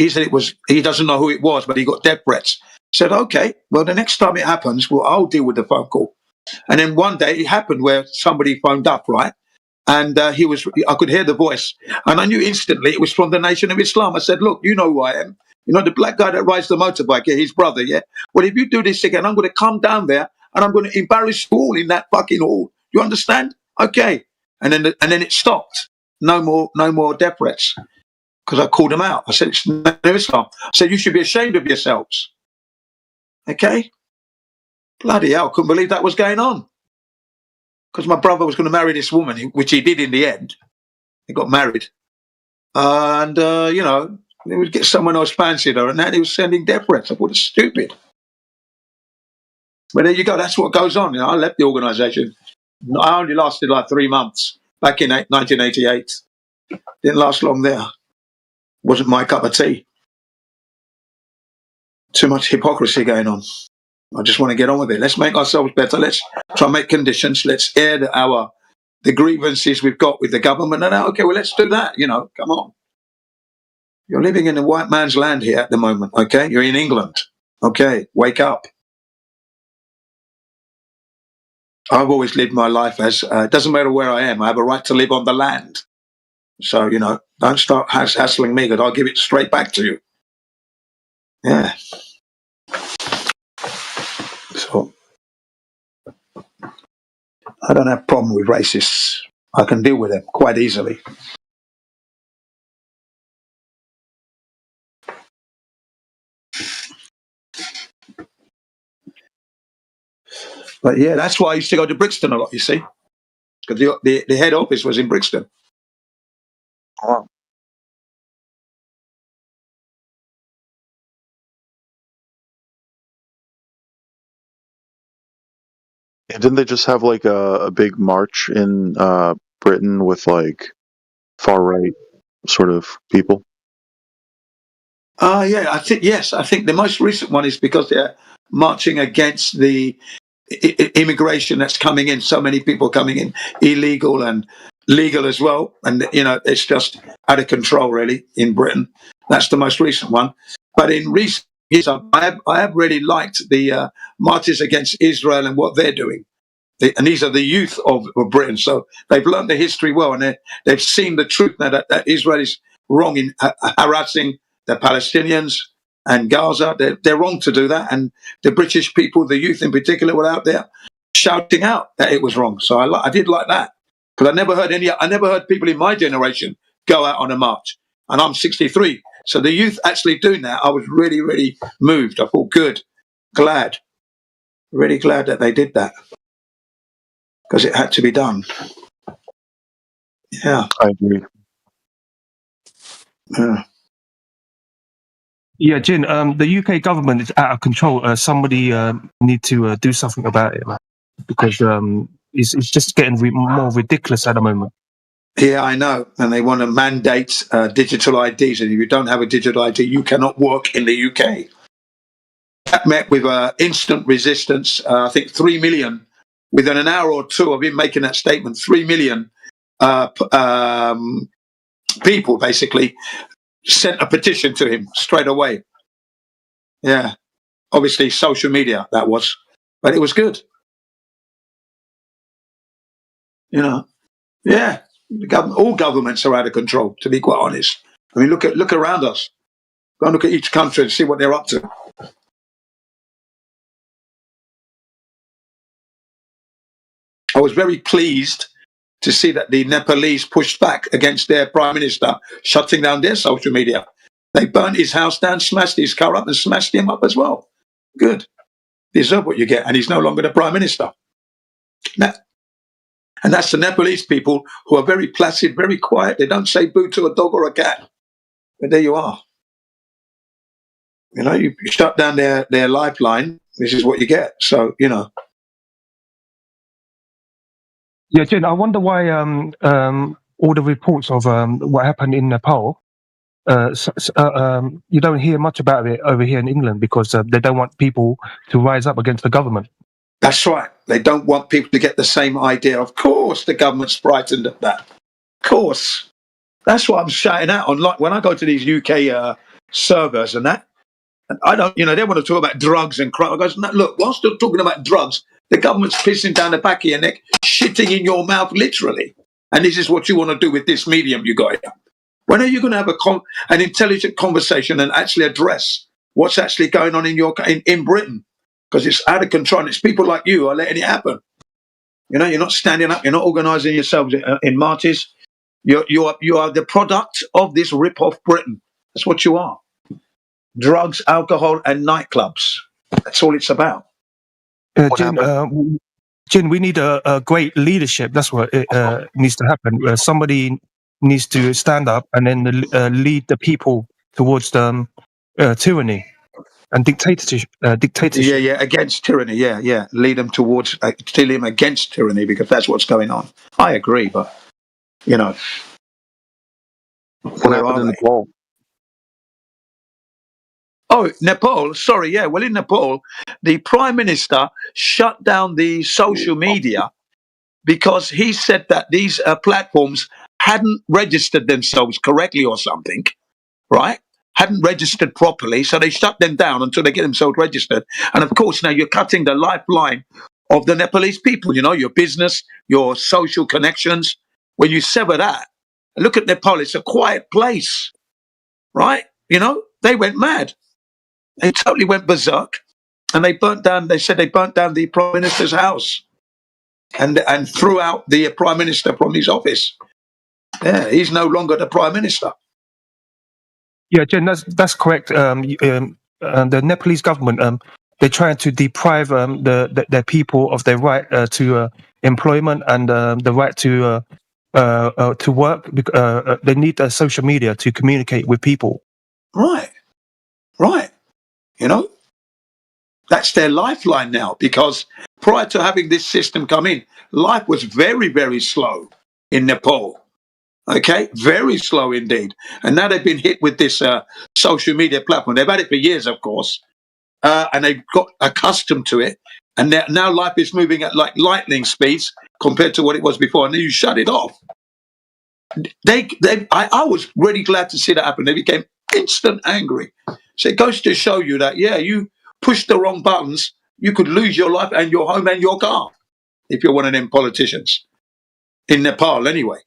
said he doesn't know who it was, but he got death threats. I said, okay, well, the next time it happens, I'll deal with the phone call. And then one day it happened where somebody phoned up, right? And I could hear the voice. And I knew instantly it was from the Nation of Islam. I said, look, you know who I am. The black guy that rides the motorbike, yeah, his brother, yeah? Well, if you do this again, I'm going to come down there and I'm going to embarrass you all in that fucking hall. You understand? Okay. And then it stopped. No more death threats. Because I called him out. I said, it's Nation of Islam. I said, you should be ashamed of yourselves. Okay? Bloody hell, couldn't believe that was going on. Because my brother was going to marry this woman, which he did in the end. He got married. And, he would get someone else fancied her, and then he was sending death threats. I thought, it's stupid. But there you go. That's what goes on. I left the organisation. I only lasted like 3 months back in 1988. Didn't last long there. Wasn't my cup of tea. Too much hypocrisy going on. I just want to get on with it. Let's make ourselves better. Let's try and make conditions. Let's air the grievances we've got with the government. And okay, well, let's do that. Come on. You're living in a white man's land here at the moment. Okay, you're in England. Okay, wake up. I've always lived my life as it doesn't matter where I am. I have a right to live on the land. So don't start hassling me, because I'll give it straight back to you. Yeah. So I don't have a problem with racists. I can deal with them quite easily. But yeah, that's why I used to go to Brixton a lot, you see. Because the head office was in Brixton. Wow. And didn't they just have like a big march in Britain with like far right sort of people? Yeah, I think the most recent one is because they're marching against the immigration that's coming in. So many people coming in, illegal and legal as well, and it's just out of control really in Britain. That's the most recent one. But in recent years, I have really liked the marches against Israel and what they're doing. And these are the youth of Britain, so they've learned the history well, and they've seen the truth now that Israel is wrong in harassing the Palestinians, and Gaza. They're wrong to do that. And the British people, the youth in particular, were out there shouting out that it was wrong. So I did like that, because I never heard people in my generation go out on a march. And I'm 63. So the youth actually doing that, I was really, really moved. I felt good, glad, really glad that they did that, because it had to be done. Yeah. I agree. Yeah. Yeah, Jin, the UK government is out of control. Somebody need to do something about it, man, because it's just getting more ridiculous at the moment. Yeah, I know. And they want to mandate digital IDs. And if you don't have a digital ID, you cannot work in the UK. That met with instant resistance. I think 3 million, within an hour or two of him making that statement, 3 million people basically sent a petition to him straight away. Yeah. Obviously, social media, that was. But it was good. You know. Yeah. All governments are out of control, to be quite honest. I mean, look around us. Go and look at each country and see what they're up to. I was very pleased to see that the Nepalese pushed back against their prime minister, shutting down their social media. They burnt his house down, smashed his car up, and smashed him up as well. Good. Deserve what you get, and he's no longer the prime minister. And that's the Nepalese people, who are very placid, very quiet. They don't say boo to a dog or a cat. But there you are. You know, you shut down their lifeline. This is what you get. So, you know. Yeah, Jin, I wonder why all the reports of what happened in Nepal, you don't hear much about it over here in England, because they don't want people to rise up against the government. That's right. They don't want people to get the same idea. Of course, the government's frightened of that. Of course. That's what I'm shouting out on. Like when I go to these UK servers and that, and I don't, you know, they want to talk about drugs and crime. I go, no, look, whilst they're talking about drugs, the government's pissing down the back of your neck, shitting in your mouth, literally. And this is what you want to do with this medium you got here. When are you going to have an intelligent conversation and actually address what's actually going on in Britain? Because it's out of control, and it's people like you who are letting it happen. You know, you're not standing up, you're not organising yourselves in marches. You are the product of this rip-off Britain. That's what you are. Drugs, alcohol, and nightclubs. That's all it's about. Jin, we need a great leadership. That's what needs to happen. Somebody needs to stand up and then lead the people towards tyranny and dictatorship. Yeah, against tyranny. Yeah. Lead them towards, lead them against tyranny, because that's what's going on. I agree, but, you know. What happened in Nepal? Oh, Nepal. Sorry, yeah. Well, in Nepal, the prime minister shut down the social media because he said that these platforms hadn't registered themselves correctly or something, right? Hadn't registered properly, so they shut them down until they get themselves registered. And of course, now you're cutting the lifeline of the Nepalese people, you know, your business, your social connections. When you sever that, look at Nepal, it's a quiet place, right? You know, they went mad. They totally went berserk, and they said they burnt down the prime minister's house and threw out the prime minister from his office. Yeah, he's no longer the prime minister. Yeah, Jen, that's correct. The Nepalese government, they're trying to deprive their people of their right to employment and the right to work. They need social media to communicate with people. Right. You know, that's their lifeline now, because prior to having this system come in, life was very, very slow in Nepal. Okay, very slow indeed. And now they've been hit with this social media platform. They've had it for years, of course, and they've got accustomed to it. And now life is moving at like lightning speeds compared to what it was before. And then you shut it off. I was really glad to see that happen. They became instant angry. So it goes to show you that, yeah, you push the wrong buttons, you could lose your life and your home and your car if you're one of them politicians. In Nepal, anyway.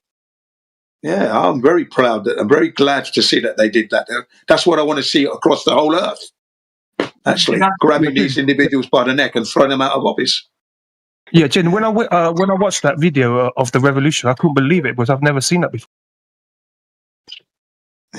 Yeah, I'm very proud. I'm very glad to see that they did that. That's what I want to see across the whole earth. Actually, grabbing these individuals by the neck and throwing them out of office. Yeah, Jen. When I watched that video of the revolution, I couldn't believe it because I've never seen that before.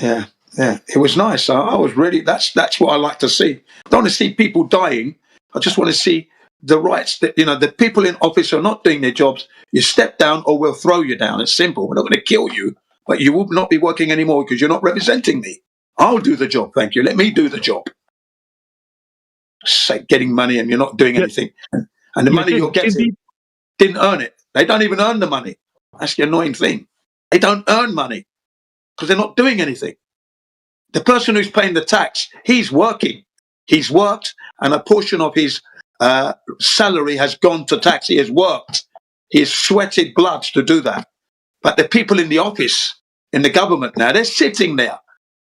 Yeah, it was nice. I was really. That's what I like to see. I don't want to see people dying. I just want to see the rights that the people in office are not doing their jobs. You step down, or we'll throw you down. It's simple. We're not going to kill you, but you will not be working anymore because you're not representing me. I'll do the job. Thank you. Let me do the job. Say getting money and you're not doing anything, and the money you're getting didn't earn it. They don't even earn the money. That's the annoying thing. They don't earn money because they're not doing anything. The person who's paying the tax, he's working. He's worked, and a portion of his salary has gone to tax. He has worked. He has sweated blood to do that. But the people in the office, in the government now, they're sitting there,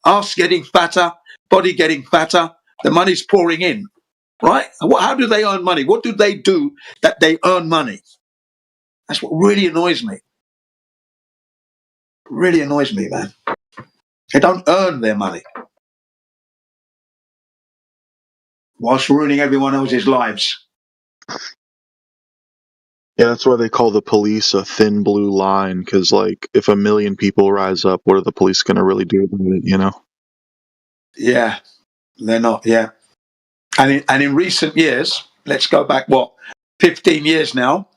arse getting fatter, body getting fatter, the money's pouring in, right? How do they earn money? What do they do that they earn money? That's what really annoys me. Really annoys me, man. They don't earn their money whilst ruining everyone else's lives. Yeah, that's why they call the police a thin blue line, because, like, if 1 million people rise up, what are the police going to really do about it, Yeah, they're not, yeah. And in recent years, let's go back, 15 years now,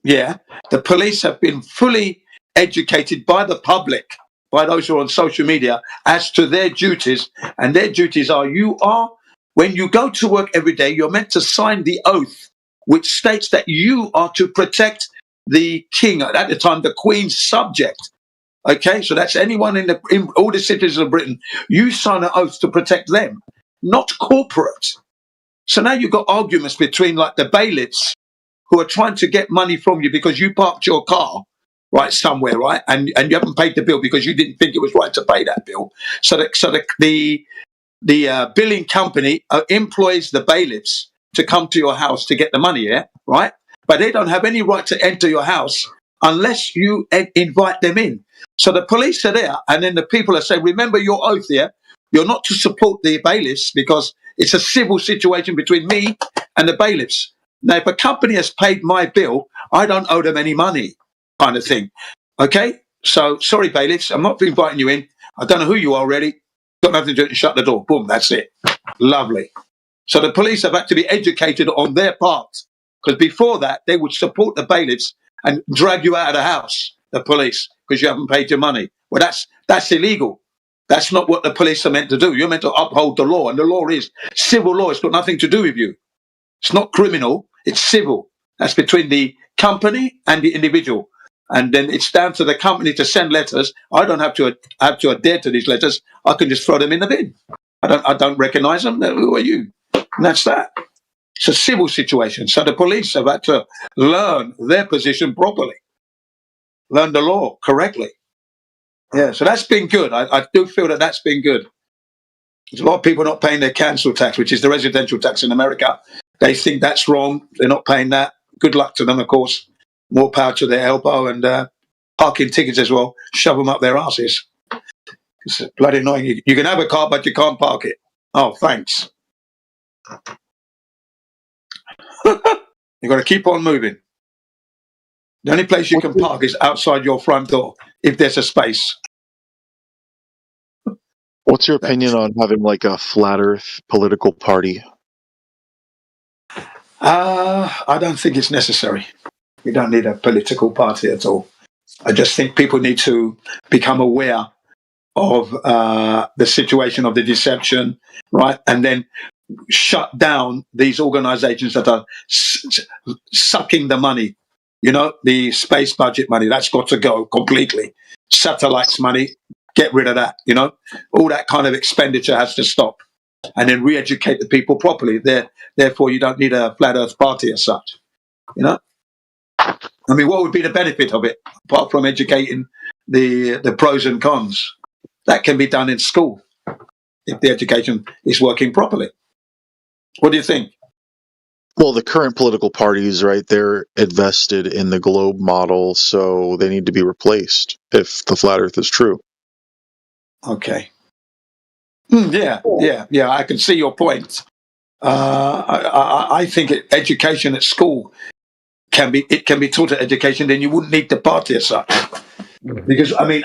yeah, the police have been fully educated by the public, by those who are on social media, as to their duties. And their duties are, when you go to work every day, you're meant to sign the oath, which states that you are to protect the king, at the time, the Queen's subject. Okay, so that's anyone in all the citizens of Britain. You sign an oath to protect them, not corporate. So now you've got arguments between like the bailiffs who are trying to get money from you because you parked your car right somewhere, right, and you haven't paid the bill because you didn't think it was right to pay that bill. So the billing company employs the bailiffs to come to your house to get the money, yeah, right? But they don't have any right to enter your house unless you invite them in. So the police are there, and then the people are saying, remember your oath here. You're not to support the bailiffs because it's a civil situation between me and the bailiffs. Now, if a company has paid my bill, I don't owe them any money, kind of thing. Okay? So, sorry, bailiffs, I'm not inviting you in. I don't know who you are, really. Got nothing to do, shut the door. Boom, that's it. Lovely. So the police have had to be educated on their part, because before that, they would support the bailiffs and drag you out of the house, the police, because you haven't paid your money. Well, that's illegal. That's not what the police are meant to do. You're meant to uphold the law, and the law is civil law. It's got nothing to do with you. It's not criminal. It's civil. That's between the company and the individual. And then it's down to the company to send letters. I don't have to adhere to these letters. I can just throw them in the bin. I don't recognise them. Who are you? And that's that. It's a civil situation. So the police have had to learn their position properly, learn the law correctly. Yeah, so that's been good. I do feel that that's been good. There's a lot of people not paying their council tax, which is the residential tax in America. They think that's wrong. They're not paying that. Good luck to them, of course. More power to their elbow, and parking tickets as well. Shove them up their asses. It's bloody annoying. You can have a car, but you can't park it. Oh, thanks. You've got to keep on moving. The only place you can park is outside your front door, if there's a space. What's your opinion on having like a flat earth political party? I don't think it's necessary. We don't need a political party at all. I just think people need to become aware of the situation of the deception, right? And then shut down these organizations that are sucking the money. The space budget money, that's got to go completely. Satellites money, get rid of that. All that kind of expenditure has to stop. And then re-educate the people properly. Therefore, you don't need a flat earth party as such. I mean, what would be the benefit of it, apart from educating the pros and cons? That can be done in school, if the education is working properly. What do you think? Well, the current political parties, right, they're invested in the globe model, so they need to be replaced. if the flat Earth is true. Okay. Yeah. I can see your point. I think education at school can be taught at education. Then you wouldn't need the party as such, because I mean,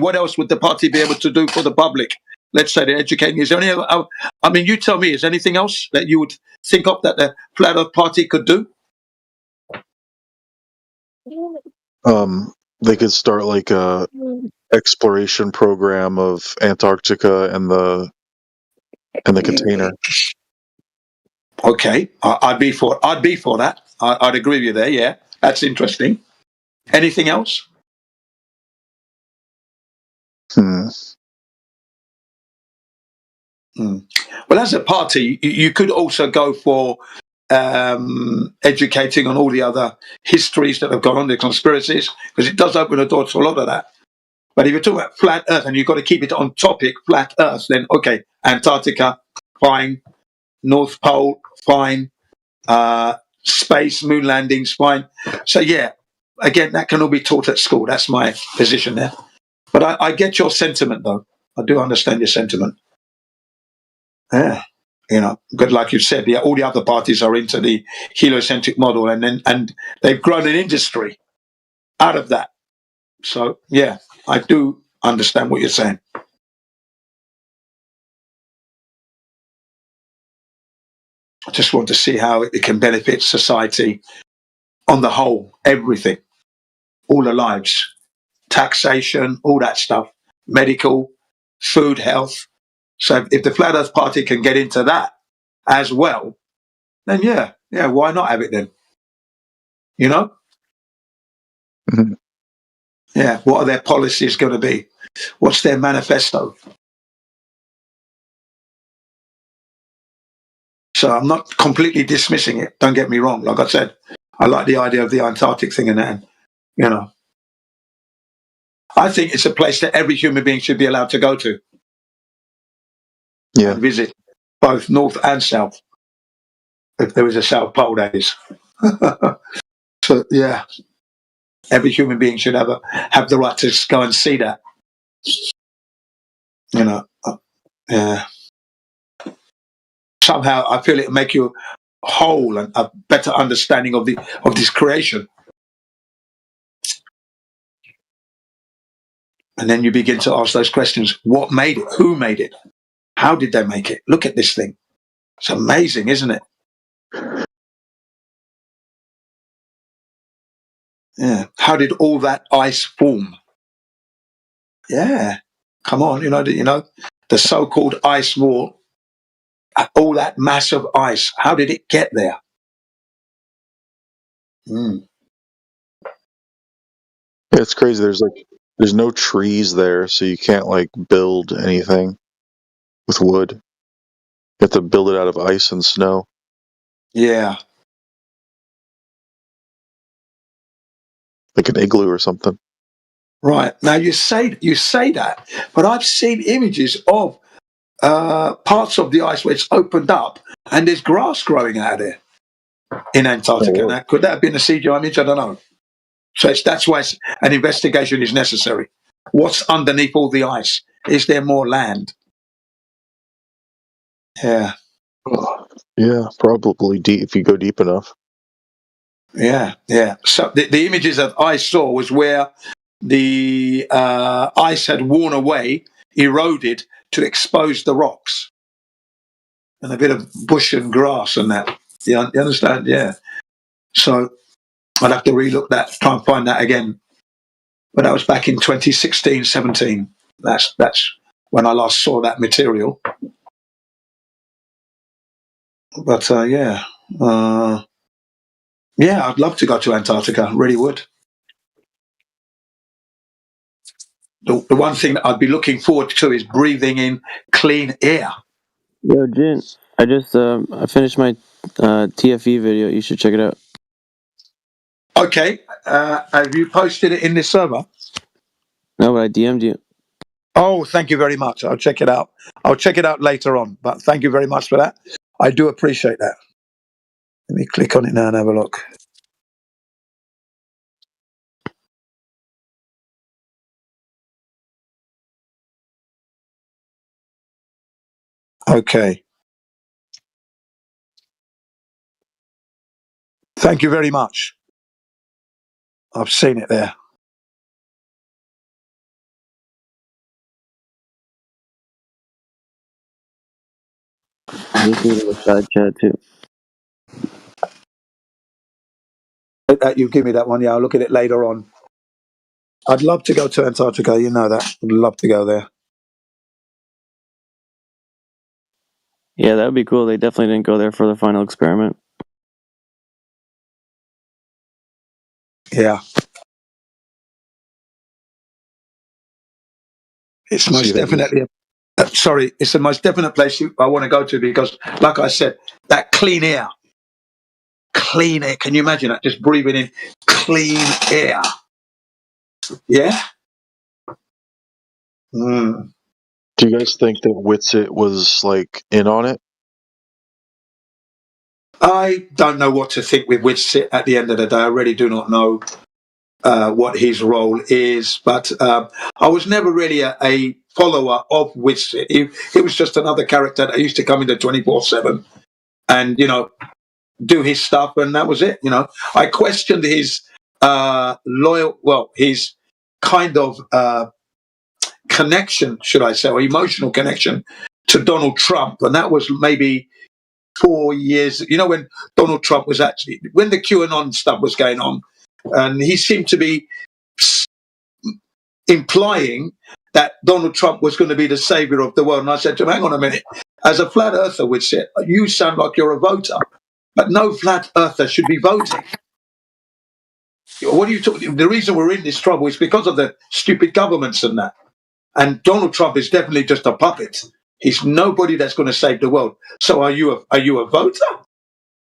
what else would the party be able to do for the public? Let's say they're educating. Is there any? I mean, you tell me. Is there anything else that you would think of that the Flat Earth Party could do? They could start like a exploration program of Antarctica and the container. Okay, I'd be for that. I'd agree with you there. Yeah, that's interesting. Anything else? Well, as a party, you could also go for educating on all the other histories that have gone on, the conspiracies, because it does open the door to a lot of that. But if you're talking about flat Earth and you've got to keep it on topic, flat Earth, then okay, Antarctica, fine. North Pole, fine. Space, moon landings, fine. So yeah, again, that can all be taught at school. That's my position there. But I get your sentiment, though. I do understand your sentiment. Yeah, good. Like you said, all the other parties are into the heliocentric model, and they've grown an industry out of that. So yeah, I do understand what you're saying. I just want to see how it can benefit society on the whole, everything, all the lives, taxation, all that stuff, medical, food, health. So if the Flat Earth Party can get into that as well, then yeah, why not have it then? Mm-hmm. Yeah, what are their policies going to be? What's their manifesto? So I'm not completely dismissing it. Don't get me wrong. Like I said, I like the idea of the Antarctic thing and that. I think it's a place that every human being should be allowed to go to. Yeah. And visit both North and South. If there was a South Pole, that is. So yeah, every human being should have the right to go and see that. Yeah. Somehow I feel it will make you whole and a better understanding of this creation. And then you begin to ask those questions. What made it? Who made it? How did they make it? Look at this thing. It's amazing, isn't it? Yeah. How did all that ice form? Yeah. Come on, the so-called ice wall, all that massive ice. How did it get there? It's crazy. There's no trees there, so you can't build anything with wood. You have to build it out of ice and snow. Yeah. Like an igloo or something. Right. Now you say that, but I've seen images of parts of the ice where it's opened up and there's grass growing out of there in Antarctica. Now, could that have been a CGI image? I don't know. So that's why an investigation is necessary. What's underneath all the ice? Is there more land? Yeah. Yeah, probably deep if you go deep enough. Yeah. So the images that I saw was where the ice had worn away, eroded to expose the rocks. And a bit of bush and grass and that. You understand? Yeah. So I'd have to relook that, try and find that again. But that was back in 2016, 17. That's when I last saw that material. But yeah, I'd love to go to Antarctica. Really would. The one thing that I'd be looking forward to is breathing in clean air. Yo, Jin, I just I finished my TFE video. You should check it out. Okay, have you posted it in this server? No, but I DM'd you. Oh, thank you very much. I'll check it out. I'll check it out later on. But thank you very much for that. I do appreciate that. Let me click on it now and have a look. Okay. Thank you very much. I've seen it there. Just reading the side chat too. That you give me that one, yeah. I'll look at it later on. I'd love to go to Antarctica. You know that. I'd love to go there. Yeah, that would be cool. They definitely didn't go there for the final experiment. Yeah. It's most definitely. It's the most definite place I want to go to because, like I said, that clean air. Clean air. Can you imagine that? Just breathing in clean air. Yeah. Mm. Do you guys think that Witsit was like in on it? I don't know what to think with Witsit at the end of the day. I really do not know what his role is, but I was never really a follower of Witsit. He was just another character that used to come into 24/7 and, do his stuff, and that was it. I questioned his his kind of connection, should I say, or emotional connection to Donald Trump, and that was maybe 4 years. When Donald Trump was when the QAnon stuff was going on, and he seemed to be implying that Donald Trump was going to be the savior of the world. And I said to him, hang on a minute, as a flat earther would say, you sound like you're a voter, but no flat earther should be voting. What are you talking? The reason we're in this trouble is because of the stupid governments and that. And Donald Trump is definitely just a puppet. He's nobody that's going to save the world. So are you a voter?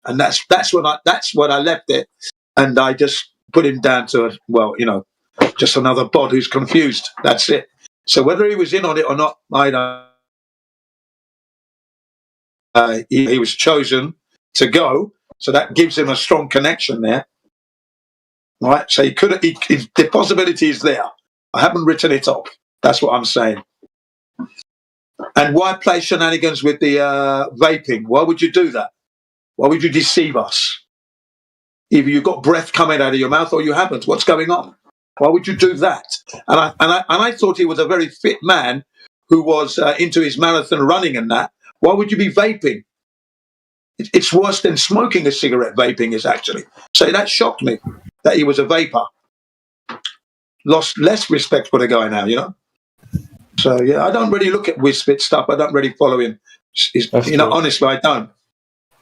And that's what I left it. And I just put him down to just another bod who's confused. That's it. So whether he was in on it or not, I don't. He was chosen to go, so that gives him a strong connection there. Right, so the possibility is there. I haven't written it off. That's what I'm saying. And why play shenanigans with the vaping? Why would you do that? Why would you deceive us? Either you've got breath coming out of your mouth or you haven't. What's going on? Why would you do that? And I thought he was a very fit man who was into his marathon running and that. Why would you be vaping? It's worse than smoking a cigarette. Vaping is actually. So that shocked me that he was a vapor. Lost less respect for the guy now, So yeah, I don't really look at Witsit stuff. I don't really follow him. Honestly, I don't.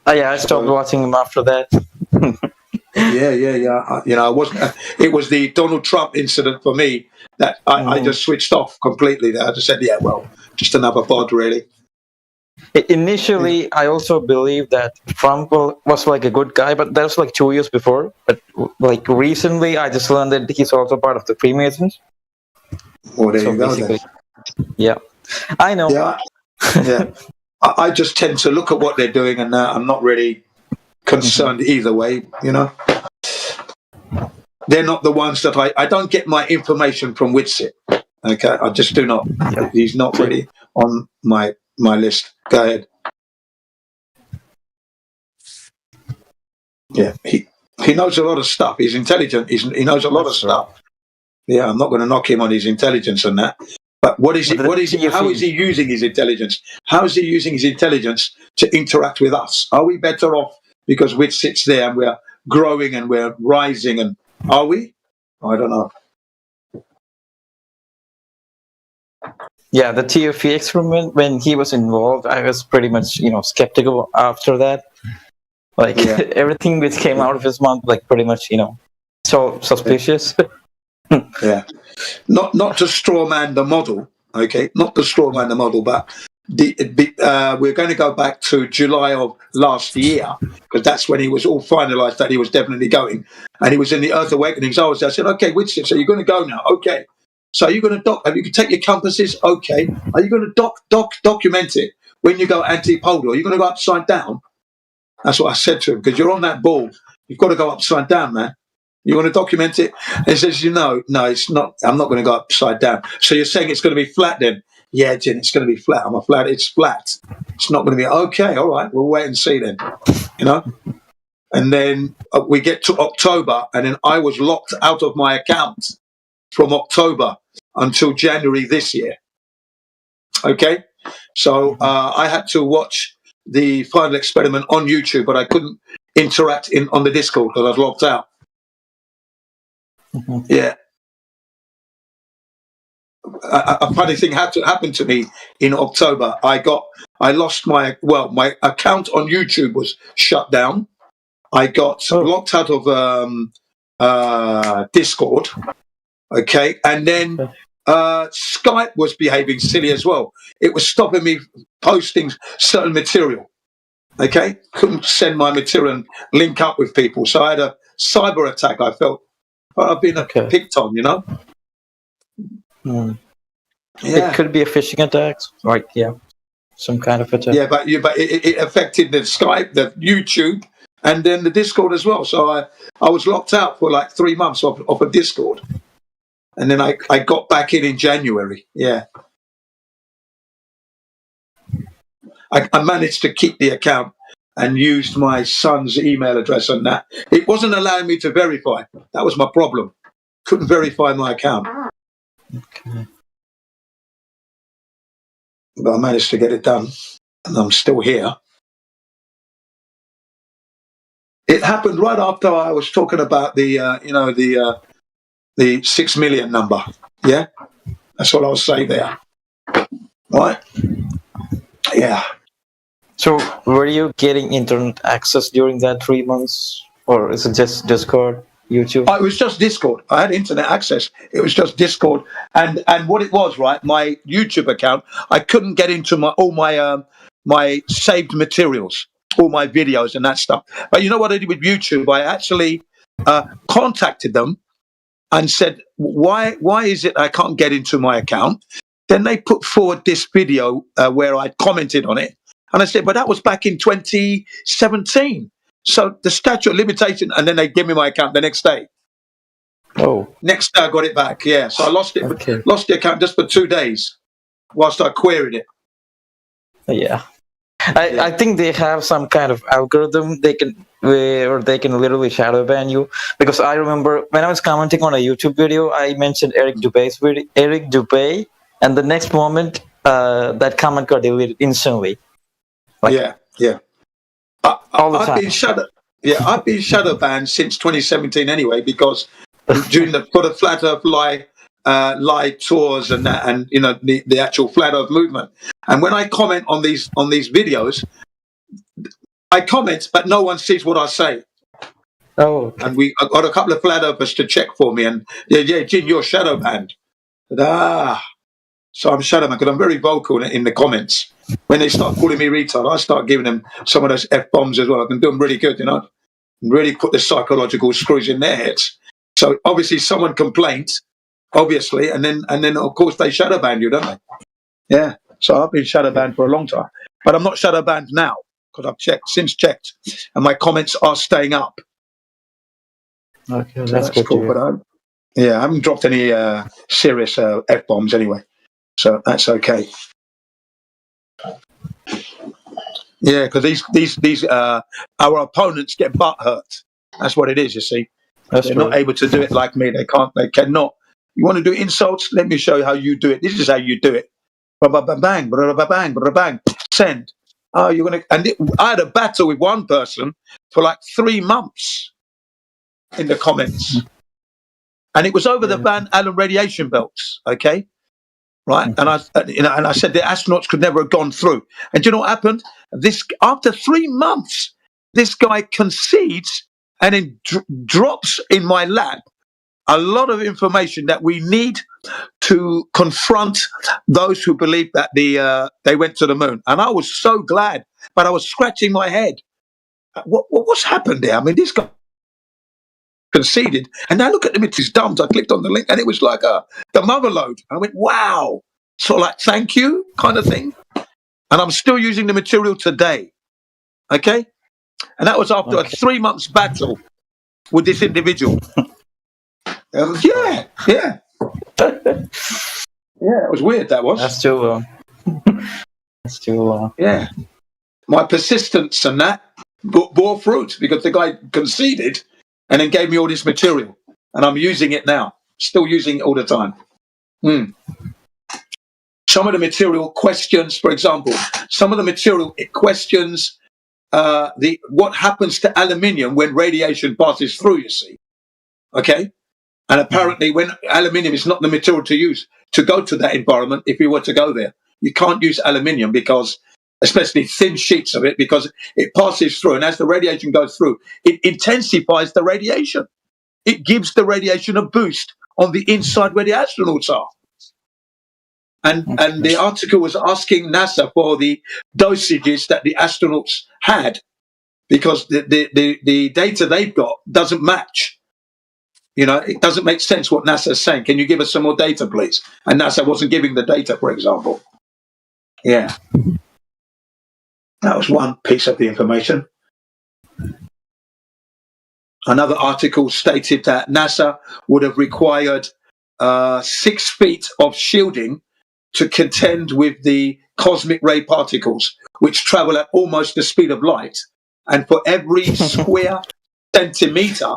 Oh yeah, I stopped watching him after that. Yeah. I wasn't. It was the Donald Trump incident for me that I just switched off completely. I just said, just another bod, really. Initially, I also believed that Trump was like a good guy, but that was like 2 years before. But like recently, I just learned that he's also part of the Freemasons. Well, there you go. Yeah, I know. Yeah. I just tend to look at what they're doing, and I'm not really concerned either way. They're not the ones that I don't get my information from Witsit. Okay, I just do not. He's not really on my list. Go ahead. Yeah, he knows a lot of stuff. He's intelligent. He knows a lot of stuff. Yeah, I'm not going to knock him on his intelligence and that. But how is he using his intelligence? How is he using his intelligence to interact with us? Are we better off because Witsit's there and we're growing and we're rising? And are we? I don't know. Yeah, the TFE experiment, when he was involved, I was pretty much, skeptical after that. Like, everything which came out of his mouth, like, pretty much, so suspicious. Yeah. Not to straw man the model, okay? Not to straw man the model, but we're going to go back to July of last year, because that's when he was all finalised that he was definitely going. And he was in the Earth Awakenings. I said, okay, Witsit, so you're going to go now. Okay. So are you going to have you can take your compasses? Okay. Are you going to document it when you go anti-polar? Are you going to go upside down? That's what I said to him, because you're on that ball. You've got to go upside down, man. You want to document it? And he says, no, it's not. I'm not going to go upside down. So you're saying it's going to be flat then? Yeah, Jin, it's going to be flat. I'm a flat. It's flat. It's not going to be okay. All right, we'll wait and see then. You know. And then we get to October, and then I was locked out of my account from October until January this year. Okay, so I had to watch the final experiment on YouTube, but I couldn't interact on the Discord because I was locked out. Yeah. A funny thing had to happen to me in October. I lost my account on YouTube was shut down. I got locked out of Discord. Okay, and then Skype was behaving silly as well. It was stopping me posting certain material. Okay, couldn't send my material and link up with people. So I had a cyber attack. I felt I've been picked on, you know. It could be a phishing attack, right? Yeah, some kind of attack. Yeah, but it affected the Skype, the YouTube, and then the Discord as well. So I was locked out for like 3 months off of Discord, and then I got back in January. Yeah, I managed to keep the account and used my son's email address on that. It wasn't allowing me to verify. That was my problem. Couldn't verify my account. Okay. But I managed to get it done, and I'm still here. It happened right after I was talking about the 6 million number. Yeah, that's what I was saying there. Right? Yeah. So, were you getting internet access during that 3 months, or is it just Discord, YouTube? It was just Discord. I had internet access. It was just Discord, and what it was, right? My YouTube account, I couldn't get into all my saved materials, all my videos and that stuff. But you know what I did with YouTube? I actually contacted them and said, "Why is it I can't get into my account?" Then they put forward this video where I commented on it, and I said, "But that was back in 2017." So the statute of limitation, and then they give me my account the next day. Oh. Next day I got it back. Yeah. So I lost it. Okay. Lost the account just for 2 days, whilst I queried it. Yeah. I think they have some kind of algorithm they can literally shadow ban you, because I remember when I was commenting on a YouTube video, I mentioned Eric Dubay, and the next moment that comment got deleted instantly. Yeah. All the time. I've been shadow banned since 2017 anyway, because during for the Flat Earth live tours and that, and you know the actual Flat Earth movement. And when I comment on these videos, I comment, but no one sees what I say. Oh. Okay. And I got a couple of Flat Earthers to check for me, and yeah, Jin, you're shadow banned. So I'm shadow banned because I'm very vocal in the comments. When they start calling me retard, I start giving them some of those F-bombs as well. I can do them really good, you know, really put the psychological screws in their heads. So obviously someone complained, obviously, and then of course they shadow ban you, don't they? Yeah. So I've been shadow banned for a long time, but I'm not shadow banned now because I've checked, and my comments are staying up. Okay, So that's good. cool. But I haven't dropped any serious F-bombs anyway, so that's okay. Yeah, because these our opponents get butt hurt. That's what it is. You see, they're not able to do it like me. They can't. They cannot. You want to do insults? Let me show you how you do it. This is how you do it. Bang, bang, bang. Send. Oh, you're gonna. And I had a battle with one person for like 3 months in the comments, and it was over the Van Allen radiation belts. Okay. Right, and I said the astronauts could never have gone through. And do you know what happened? After 3 months, this guy concedes and then drops in my lap a lot of information that we need to confront those who believe that they went to the moon. And I was so glad, but I was scratching my head. What's happened there? I mean, this guy conceded, and now look at him, it's his dumbs. I clicked on the link, and it was like the mother load. I went, wow, sort of like thank you kind of thing. And I'm still using the material today. Okay, and that was after a 3 months battle with this individual. Yeah. That was weird. That was. That's too long. That's too long. Yeah. My persistence and that bore fruit because the guy conceded and then gave me all this material. And I'm using it now. Still using it all the time. Some of the material questions, for example, some of the material it questions what happens to aluminium when radiation passes through, you see. Okay? And apparently when aluminium is not the material to use to go to that environment, if you were to go there, you can't use aluminium because, especially thin sheets of it, because it passes through. And as the radiation goes through, it intensifies the radiation. It gives the radiation a boost on the inside where the astronauts are. And the article was asking NASA for the dosages that the astronauts had because the data they've got doesn't match. You know, it doesn't make sense what NASA is saying. Can you give us some more data, please? And NASA wasn't giving the data, for example. Yeah. That was one piece of the information. Another article stated that NASA would have required 6 feet of shielding to contend with the cosmic ray particles, which travel at almost the speed of light. And for every square centimeter,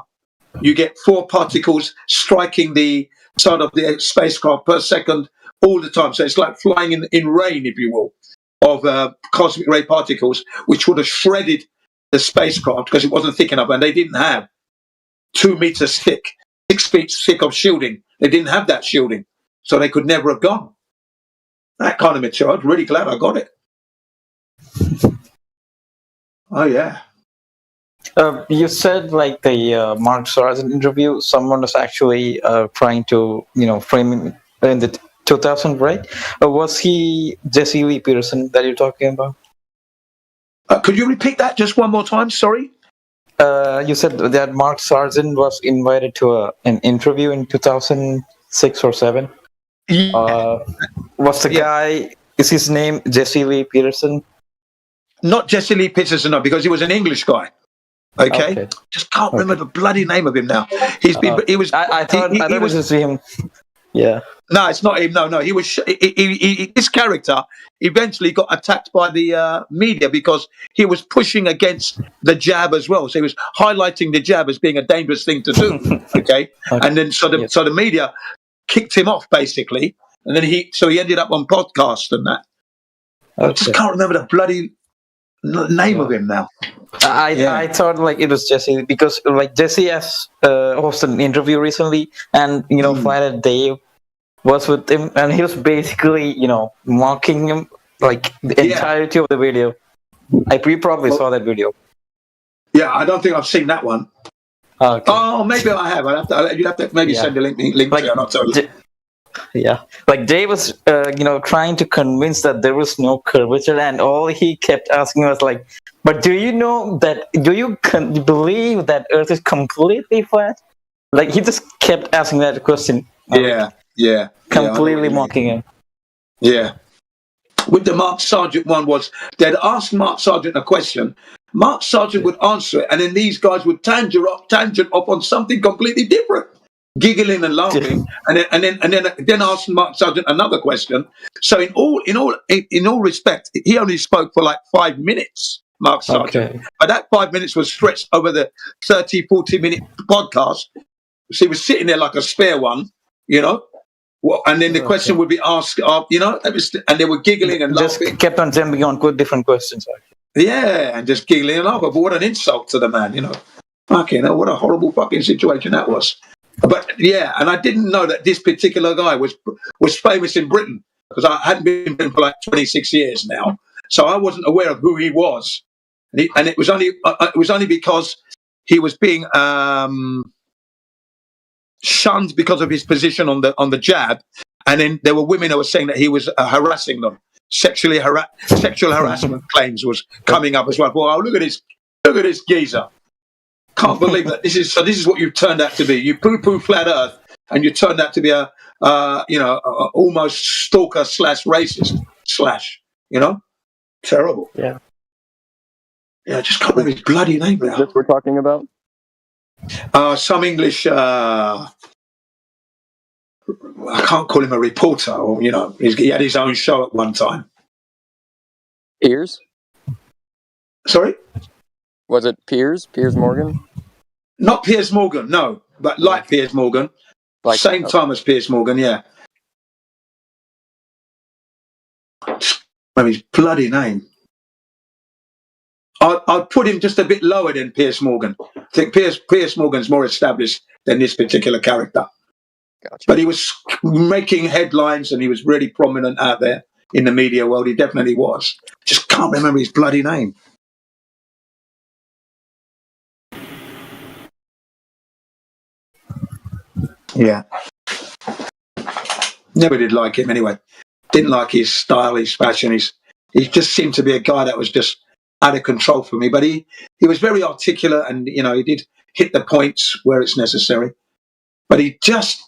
you get 4 particles striking the side of the spacecraft per second all the time. So it's like flying in rain, if you will, of cosmic ray particles, which would have shredded the spacecraft because it wasn't thick enough. And they didn't have 2 meters thick, 6 feet thick of shielding. They didn't have that shielding. So they could never have gone. That kind of material. I'm really glad I got it. Oh, yeah. You said like the Mark Sargent interview, someone was actually trying to, frame him in the 2000, right? Was he Jesse Lee Peterson that you're talking about? Could you repeat that just one more time? Sorry? You said that Mark Sargent was invited to an interview in 2006 or 7. Was the guy, is his name Jesse Lee Peterson? Not Jesse Lee Peterson, no, because he was an English guy. Okay. Just can't remember the bloody name of him now. He's been. He was. I thought it was him. Yeah. No, it's not him. No. He was. This character eventually got attacked by the media because he was pushing against the jab as well. So he was highlighting the jab as being a dangerous thing to do. Okay. And then so the media kicked him off basically, and then he ended up on podcast and that. I just can't remember the bloody name of him now. I thought like it was Jesse because like Jesse has hosted an interview recently, and Flat Dave was with him, and he was basically mocking him like the entirety of the video. We probably saw that video. Yeah, I don't think I've seen that one. Okay. Oh, maybe I have. You'd have to maybe send a link like, to it. I'll tell you. Yeah, like Dave was, trying to convince that there was no curvature, and all he kept asking was like, "But do you know that? Do you believe that Earth is completely flat?" Like he just kept asking that question. Yeah. Completely mocking him. Yeah. With the Mark Sargent one they'd ask Mark Sargent a question. Mark Sargent would answer it, and then these guys would tangent off on something completely different. Giggling and laughing, and then asking Mark Sargent another question. So in all respect, he only spoke for like 5 minutes, Mark Sargent. Okay. But that 5 minutes was stretched over the 30, 40-minute podcast. So he was sitting there like a spare one, and then the question would be asked, and they were giggling and laughing. Just kept on jumping on good different questions. Yeah, and just giggling and laughing. But what an insult to the man, Fucking hell, what a horrible fucking situation that was. But yeah, and I didn't know that this particular guy was famous in Britain because I hadn't been in Britain for like 26 years now, so I wasn't aware of who he was. And it was only because he was being shunned because of his position on the jab, and then there were women who were saying that he was harassing them, sexual harassment claims was coming up as well. Well, look at this geezer. Can't believe that this is what you've turned out to be. You poo-poo flat Earth, and you turned out to be a almost stalker / racist / terrible. Yeah. Yeah, I just can't remember his bloody name now. This we're talking about? Some English I can't call him a reporter, or he had his own show at one time. Piers? Sorry? Was it Piers? Piers Morgan? Not Piers Morgan, no, but like Piers Morgan. Same time as Piers Morgan, yeah. His bloody name. I'd put him just a bit lower than Piers Morgan. I think Piers Morgan's more established than this particular character. Gotcha. But he was making headlines and he was really prominent out there in the media world. He definitely was. Just can't remember his bloody name. Yeah. Never did like him anyway. Didn't like his style, his fashion. He just seemed to be a guy that was just out of control for me. But he was very articulate and, he did hit the points where it's necessary. But he just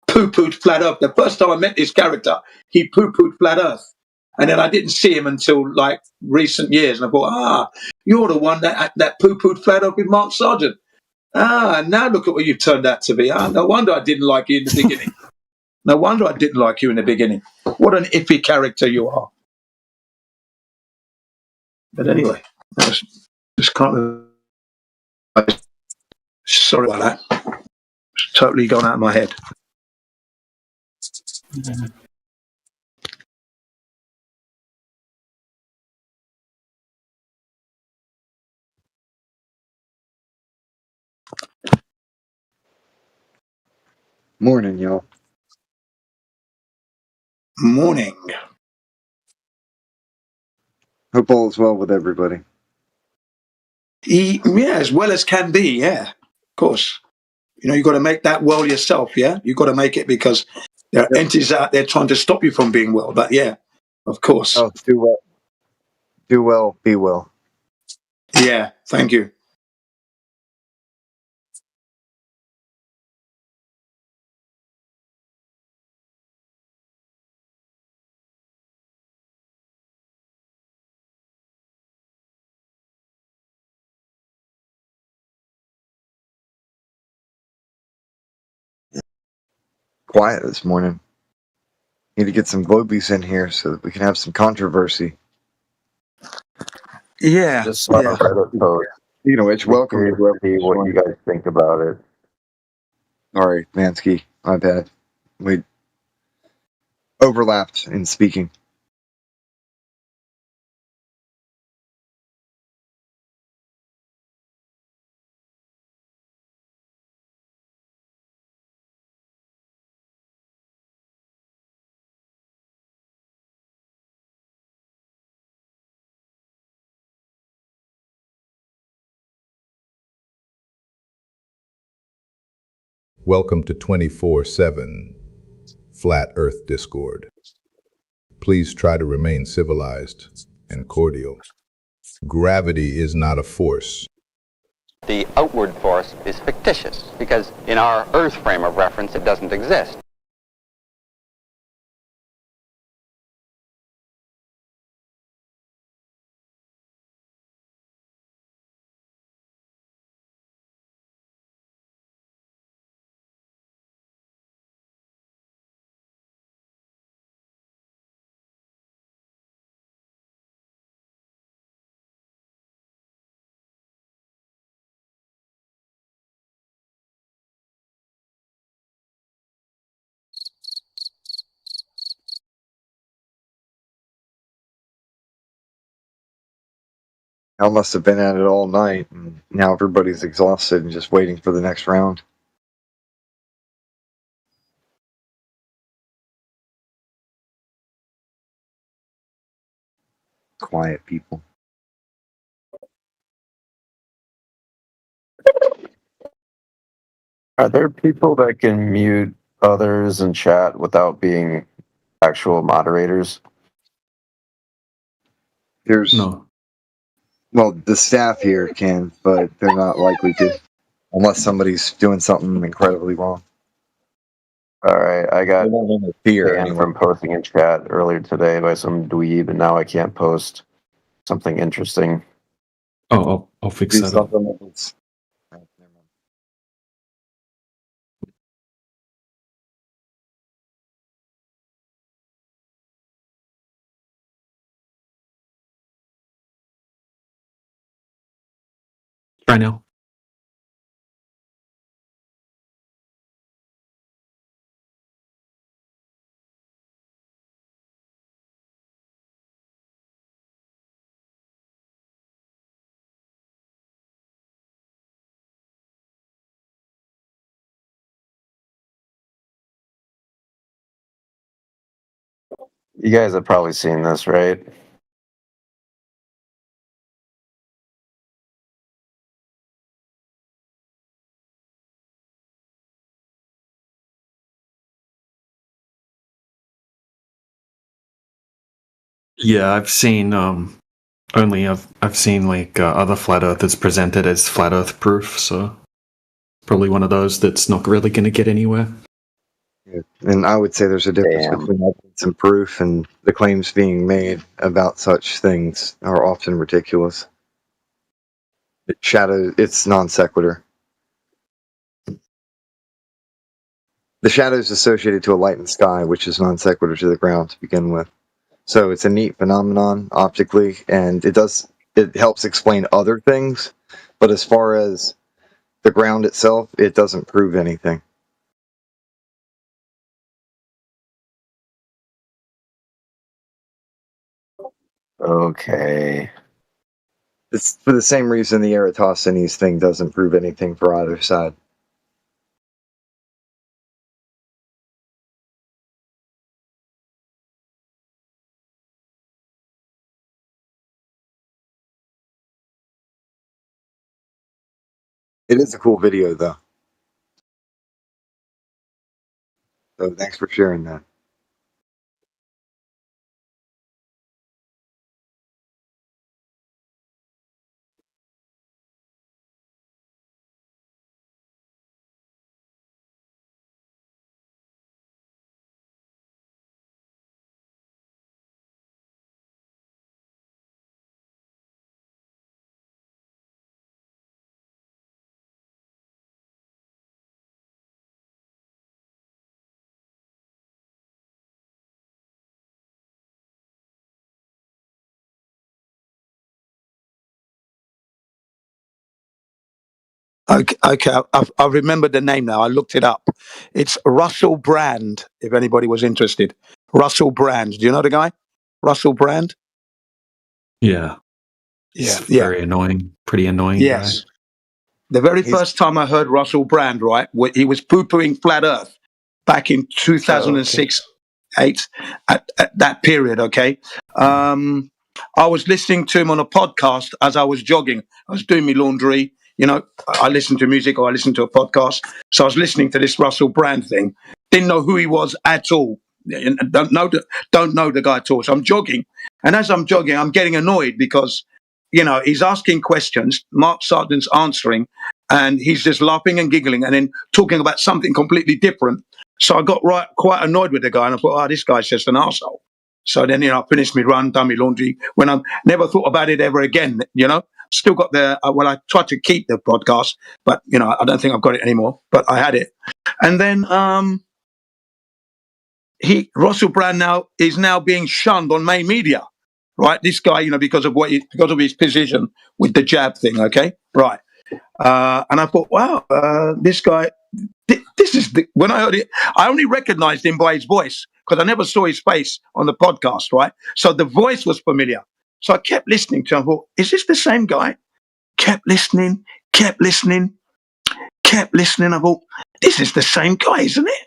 poo-pooed flat earth. The first time I met this character, he poo-pooed flat earth. And then I didn't see him until like recent years. And I thought, you're the one that poo-pooed flat earth with Mark Sargent. And now look at what you've turned out to be. No wonder I didn't like you in the beginning. No wonder I didn't like you in the beginning. What an iffy character you are. But anyway, just can't remember. Sorry about that. It's totally gone out of my head. Morning, y'all. Morning. Hope all is well with everybody. Yeah, as well as can be, yeah. Of course. You've got to make that well yourself, yeah? You've got to make it because there are entities out there trying to stop you from being well. But yeah, of course. Oh, do well. Do well, be well. Yeah, thank you. Quiet this morning. Need to get some Globies in here so that we can have some controversy. Yeah. Just Reddit post. Which welcome to whoever see what you guys think about it. Sorry, Mansky. My bad. We overlapped in speaking. Welcome to 24/7 Flat Earth Discord. Please try to remain civilized and cordial. Gravity is not a force. The outward force is fictitious because in our Earth frame of reference it doesn't exist. I must have been at it all night, and now everybody's exhausted and just waiting for the next round. Quiet people. Are there people that can mute others in chat without being actual moderators? There's no. Well, the staff here can, but they're not likely to, unless somebody's doing something incredibly wrong. All right, I got fear banned from posting in chat earlier today by some dweeb, and now I can't post something interesting. Oh, I'll fix that up. I know. You guys have probably seen this, right? Yeah, I've seen I've seen like other flat earthers presented as flat earth proof, so probably one of those that's not really going to get anywhere. Yeah. And I would say there's a difference between evidence and proof, and the claims being made about such things are often ridiculous. It's non sequitur. The shadow is associated to a light in the sky, which is non sequitur to the ground to begin with. So it's a neat phenomenon optically, and it helps explain other things, but as far as the ground itself, it doesn't prove anything. Okay. It's for the same reason the Eratosthenes thing doesn't prove anything for either side. It is a cool video, though. So thanks for sharing that. Okay, I remember the name now. I looked it up. It's Russell Brand, if anybody was interested. Russell Brand. Do you know the guy? Russell Brand? Yeah. Yeah. Very annoying. Pretty annoying Yes. guy. The very first time I heard Russell Brand, right, he was poo-pooing flat Earth back in 2006, 8, at that period, okay? I was listening to him on a podcast as I was jogging. I was doing my laundry. You know, I listened to music or I listened to a podcast. So I was listening to this Russell Brand thing. Didn't know who he was at all. Don't know the guy at all. So I'm jogging. And as I'm jogging, I'm getting annoyed because, you know, he's asking questions. Mark Sargent's answering. And he's just laughing and giggling and then talking about something completely different. So I got quite annoyed with the guy. And I thought, this guy's just an arsehole. So then, you know, I finished my run, done my laundry, when I never thought about it ever again, you know. Still got I tried to keep the podcast, but, you know, I don't think I've got it anymore, but I had it. And then Russell Brand is now being shunned on main media, right? This guy, you know, because of his position with the jab thing, okay? Right. And I thought, wow, this guy, when I heard it, I only recognized him by his voice because I never saw his face on the podcast, right? So the voice was familiar. So I kept listening to him. I thought, is this the same guy? Kept listening. I thought, this is the same guy, isn't it?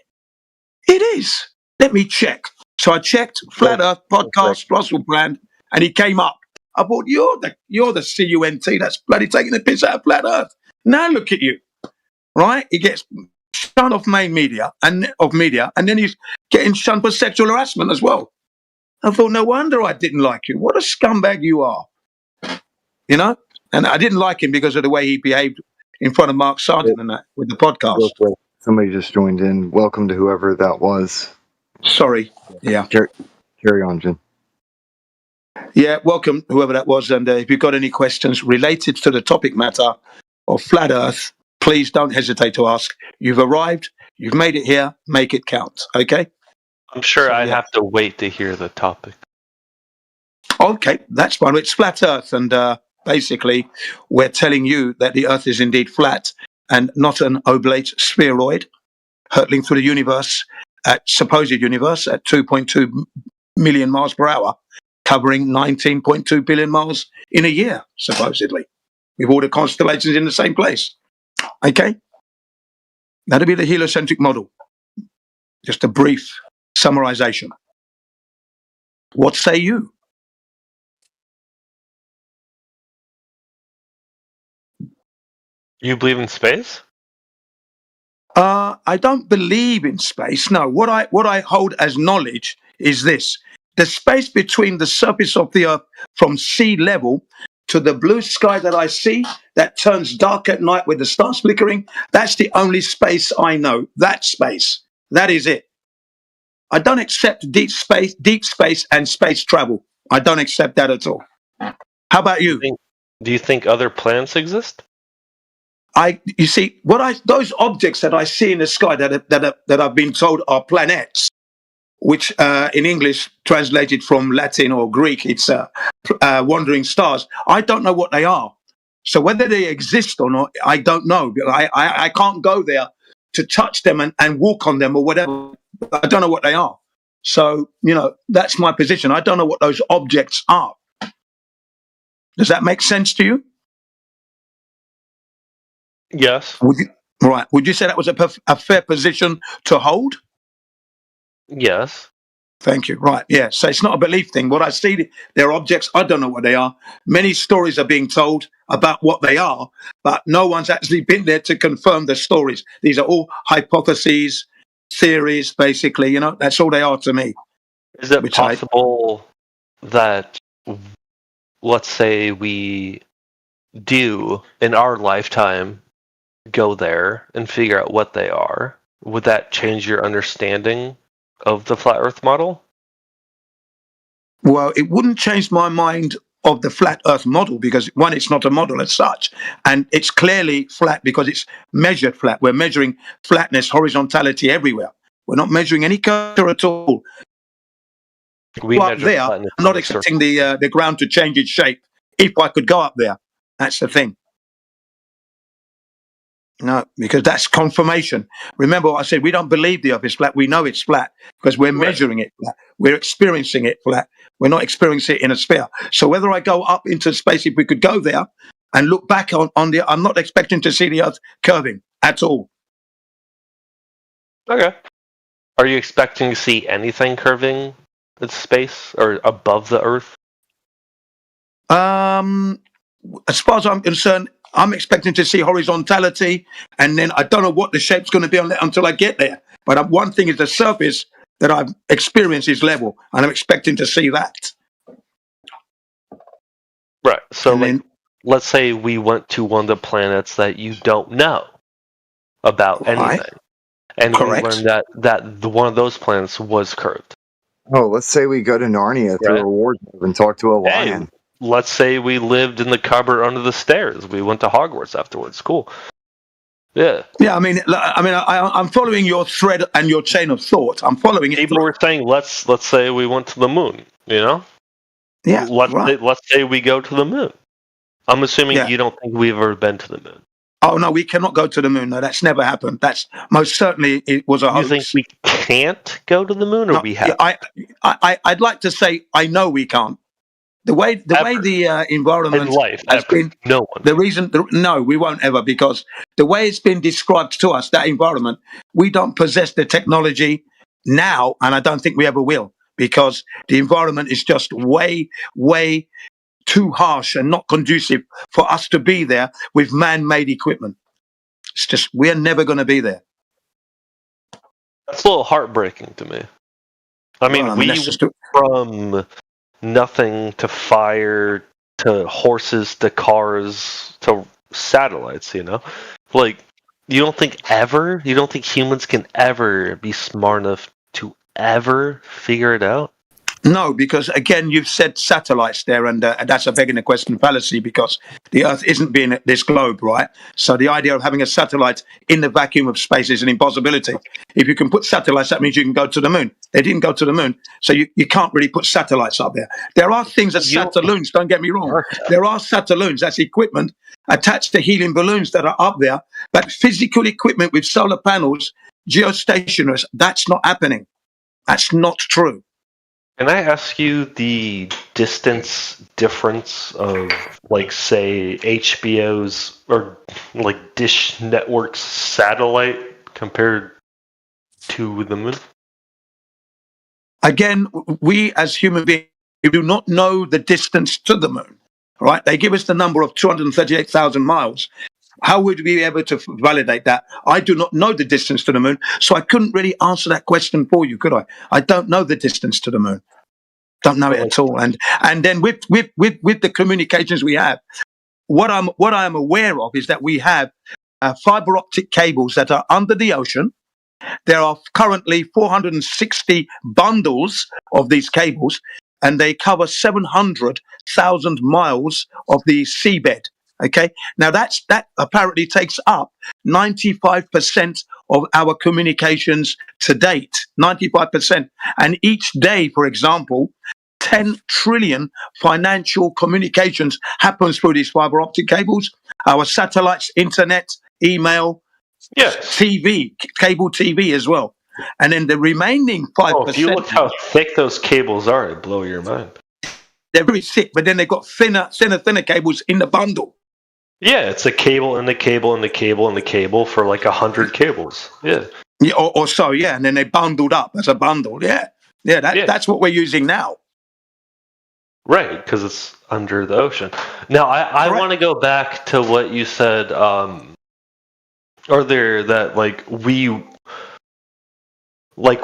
It is. Let me check. So I checked Flat Earth podcast, Russell Brand, and he came up. I thought, you're the CUNT that's bloody taking the piss out of Flat Earth. Now look at you, right? He gets shunned off main media and then he's getting shunned for sexual harassment as well. I thought, no wonder I didn't like you. What a scumbag you are, you know. And I didn't like him because of the way he behaved in front of Mark Sargent and that with the podcast. Somebody just joined in. Welcome to whoever that was. Sorry. Yeah. Carry on, Jim. Yeah, welcome, whoever that was. And if you've got any questions related to the topic matter of Flat Earth, please don't hesitate to ask. You've arrived. You've made it here. Make it count. Okay? I'm sure I'd have to wait to hear the topic. Okay, that's fine. It's Flat Earth. And basically, we're telling you that the Earth is indeed flat and not an oblate spheroid hurtling through the supposed universe at 2.2 million miles per hour, covering 19.2 billion miles in a year, supposedly, with all the constellations in the same place. Okay? That'll be the heliocentric model. Just a brief summarization. What say you? You believe in space? I don't believe in space. No, what I hold as knowledge is this: the space between the surface of the Earth from sea level to the blue sky that I see that turns dark at night with the stars flickering. That's the only space I know. That space. That is it. I don't accept deep space and space travel. I don't accept that at all. How about you? Do you think other planets exist? You see, those objects that I see in the sky that I've been told are planets, which in English translated from Latin or Greek, it's wandering stars. I don't know what they are. So whether they exist or not, I don't know. I can't go there to touch them and walk on them or whatever. I don't know what they are. So, that's my position. I don't know what those objects are. Does that make sense to you? Yes. Would you say that was a fair position to hold? Yes. Thank you. Right. Yeah. So it's not a belief thing. What I see, they're objects. I don't know what they are. Many stories are being told about what they are, but no one's actually been there to confirm the stories. These are all hypotheses, theories, basically. That's all they are to me. Is it possible that, let's say we do in our lifetime go there and figure out what they are? Would that change your understanding of the flat Earth model? Well, it wouldn't change my mind of the flat Earth model because, one, it's not a model as such, and it's clearly flat because it's measured flat. We're measuring flatness, horizontality everywhere. We're not measuring any curvature at all. We up there, I'm not expecting the ground to change its shape. If I could go up there, that's the thing. No, because that's confirmation. Remember what I said, we don't believe the Earth is flat. We know it's flat because we're measuring it flat. We're experiencing it flat. We're not experiencing it in a sphere. So whether I go up into space, if we could go there and look back on I'm not expecting to see the Earth curving at all. Okay. Are you expecting to see anything curving in space or above the Earth? As far as I'm concerned, I'm expecting to see horizontality, and then I don't know what the shape's going to be until I get there. But one thing is the surface that I've experienced is level, and I'm expecting to see that. Right. So, let's say we went to one of the planets that you don't know about anything, and we learned that one of those planets was curved. Oh, let's say we go to Narnia through a wardrobe and talk to a lion. Let's say we lived in the cupboard under the stairs. We went to Hogwarts afterwards. Cool. Yeah. Yeah. I'm following your thread and your chain of thought. I'm following it. People were saying, let's say we went to the moon. Yeah. Let's say we go to the moon. I'm assuming you don't think we've ever been to the moon. Oh no, we cannot go to the moon. No, that's never happened. That's most certainly it was a hoax. You think we can't go to the moon, or we have? I'd like to say I know we can't. The way the environment has been, no one. The reason, no, we won't ever, because the way it's been described to us, that environment, we don't possess the technology now, and I don't think we ever will, because the environment is just way, way too harsh and not conducive for us to be there with man-made equipment. It's just, we're never going to be there. That's a little heartbreaking to me. We went from nothing to fire to horses to cars to satellites, you don't think humans can ever be smart enough to ever figure it out? No, because again, you've said satellites there, and that's a begging the question fallacy because the Earth isn't being this globe, right? So the idea of having a satellite in the vacuum of space is an impossibility. If you can put satellites, that means you can go to the moon. They didn't go to the moon, so you can't really put satellites up there. There are things that satelloons, don't get me wrong. There are satelloons, that's equipment attached to helium balloons that are up there, but physical equipment with solar panels, geostationaries, that's not happening. That's not true. Can I ask you the distance difference of, like, say, HBO's or like Dish Network's satellite compared to the moon? Again, we as human beings do not know the distance to the moon, right? They give us the number of 238,000 miles. How would we be able to validate that? I do not know the distance to the moon, so I couldn't really answer that question for you, could I? I don't know the distance to the moon. Don't know it at all. And then with the communications we have, what I'm aware of is that we have fiber optic cables that are under the ocean. There are currently 460 bundles of these cables, and they cover 700,000 miles of the seabed. Okay, now that apparently takes up 95% of our communications to date. 95%, and each day, for example, 10 trillion financial communications happens through these fiber optic cables. Our satellites, internet, email, TV, cable TV as well. And then the remaining 5%. If you look how thick those cables are, it'd blow your mind. They're very thick, but then they've got thinner cables in the bundle. Yeah, it's a cable and the cable and the cable and the cable for like 100 cables. Yeah. Yeah, or so, yeah. And then they bundled up as a bundle. Yeah. Yeah, that's what we're using now. Right, because it's under the ocean. Now, I want to go back to what you said earlier, that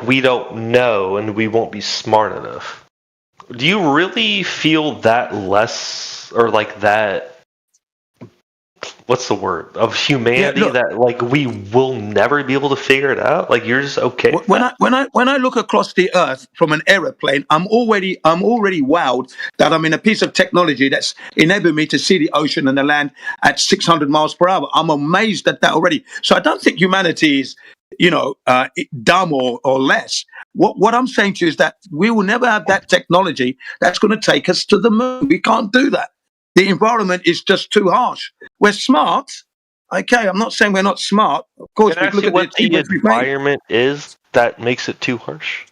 we don't know and we won't be smart enough. Do you really feel that less, or like that, what's the word, of humanity, that we will never be able to figure it out? Like, you're just okay with when I look across the earth from an aeroplane, I'm already wowed that I'm in a piece of technology that's enabled me to see the ocean and the land at 600 miles per hour. I'm amazed at that already. So I don't think humanity is dumb or less. What I'm saying to you is that we will never have that technology that's going to take us to the moon. We can't do that. The environment is just too harsh. We're smart. Okay, I'm not saying we're not smart. Of course, Can I ask you what the environment is that makes it too harsh?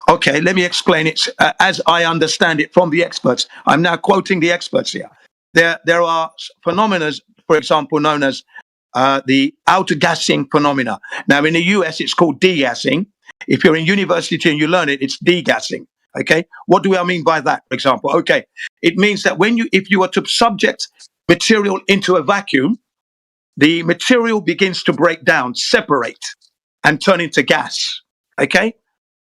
Okay, let me explain it as I understand it from the experts. I'm now quoting the experts here. There are phenomena, for example, known as the outgassing phenomena. Now, in the US, it's called degassing. If you're in university and you learn it, it's degassing. Okay, what do I mean by that, for example? Okay, it means that if you are to subject material into a vacuum, the material begins to break down, separate, and turn into gas. Okay,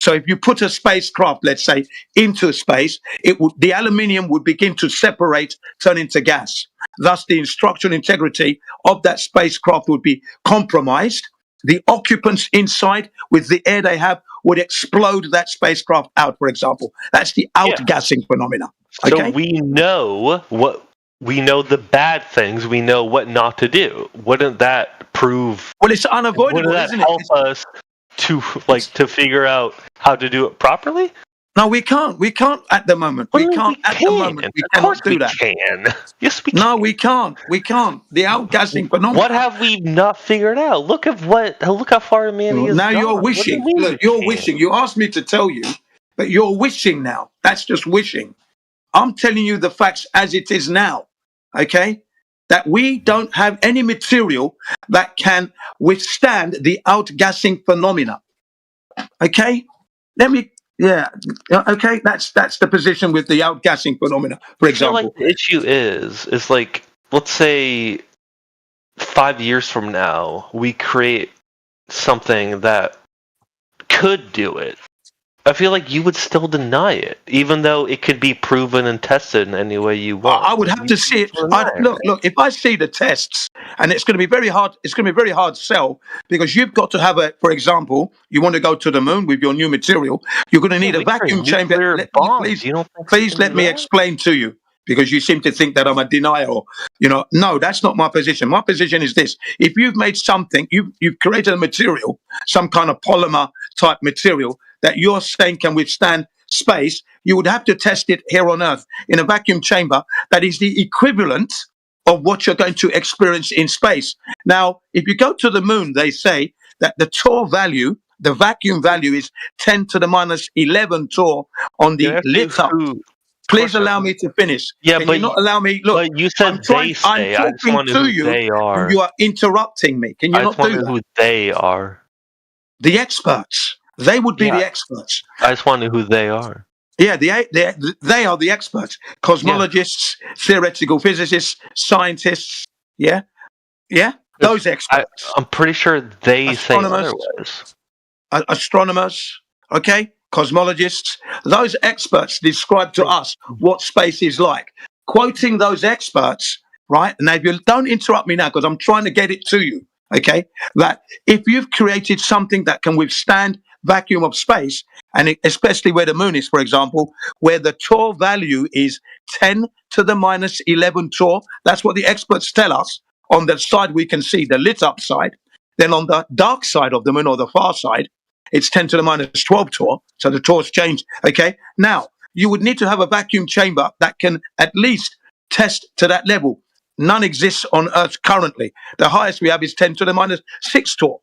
so if you put a spacecraft, let's say, into space, the aluminium would begin to separate, turn into gas. Thus, the structural integrity of that spacecraft would be compromised. The occupants inside, with the air they have, would explode that spacecraft out, for example. That's the outgassing phenomena. Okay? So we know the bad things. We know what not to do. Wouldn't that prove? Well, it's unavoidable, wouldn't that isn't help it? us to figure out how to do it properly? No, we can't. We can't at the moment. We cannot do that. Can. Yes, we can. No, we can't. We can't. The outgassing phenomenon. What have we not figured out? Look how far humanity is. Now you're wishing. Look, you're wishing. You asked me to tell you, but you're wishing now. That's just wishing. I'm telling you the facts as it is now. Okay? That we don't have any material that can withstand the outgassing phenomena. Okay? Okay, that's the position with the outgassing phenomena, for example. I feel like the issue is like, let's say 5 years from now, we create something that could do it, I feel like you would still deny it, even though it could be proven and tested in any way you want. I would have to see it. Look. If I see the tests, and it's going to be very hard. It's going to be very hard sell because you've got to have a. For example, you want to go to the moon with your new material. You're going to need a vacuum chamber. Please let me explain to you, because you seem to think that I'm a denier. No, that's not my position. My position is this: if you've made something, you've created a material, some kind of polymer type material that you're saying can withstand space, you would have to test it here on Earth in a vacuum chamber that is the equivalent of what you're going to experience in space. Now, if you go to the moon, they say that the torr value, the vacuum value, is 10 to the minus 11 torr on the lit up. Please allow me to finish. Yeah, Can but you not allow me? Look, you said I'm talking to you. They are. You are interrupting me. Can you not do that? Who they are. The experts. They would be the experts. I just want to know who they are. Yeah, they are the experts. Cosmologists, theoretical physicists, scientists. Yeah, those experts. I'm pretty sure they say otherwise. Astronomers, okay, cosmologists. Those experts describe to us what space is like. Quoting those experts, right? Now, if you don't interrupt me now, because I'm trying to get it to you, okay? That if you've created something that can withstand vacuum of space, and especially where the moon is, for example, where the torr value is 10 to the minus 11 torr, that's what the experts tell us. On the side we can see the lit up side. Then on the dark side of the moon, or the far side, it's 10 to the minus 12 torr, so the torr's changed, okay? Now, you would need to have a vacuum chamber that can at least test to that level. None exists on Earth currently. The highest we have is 10 to the minus 6 torr.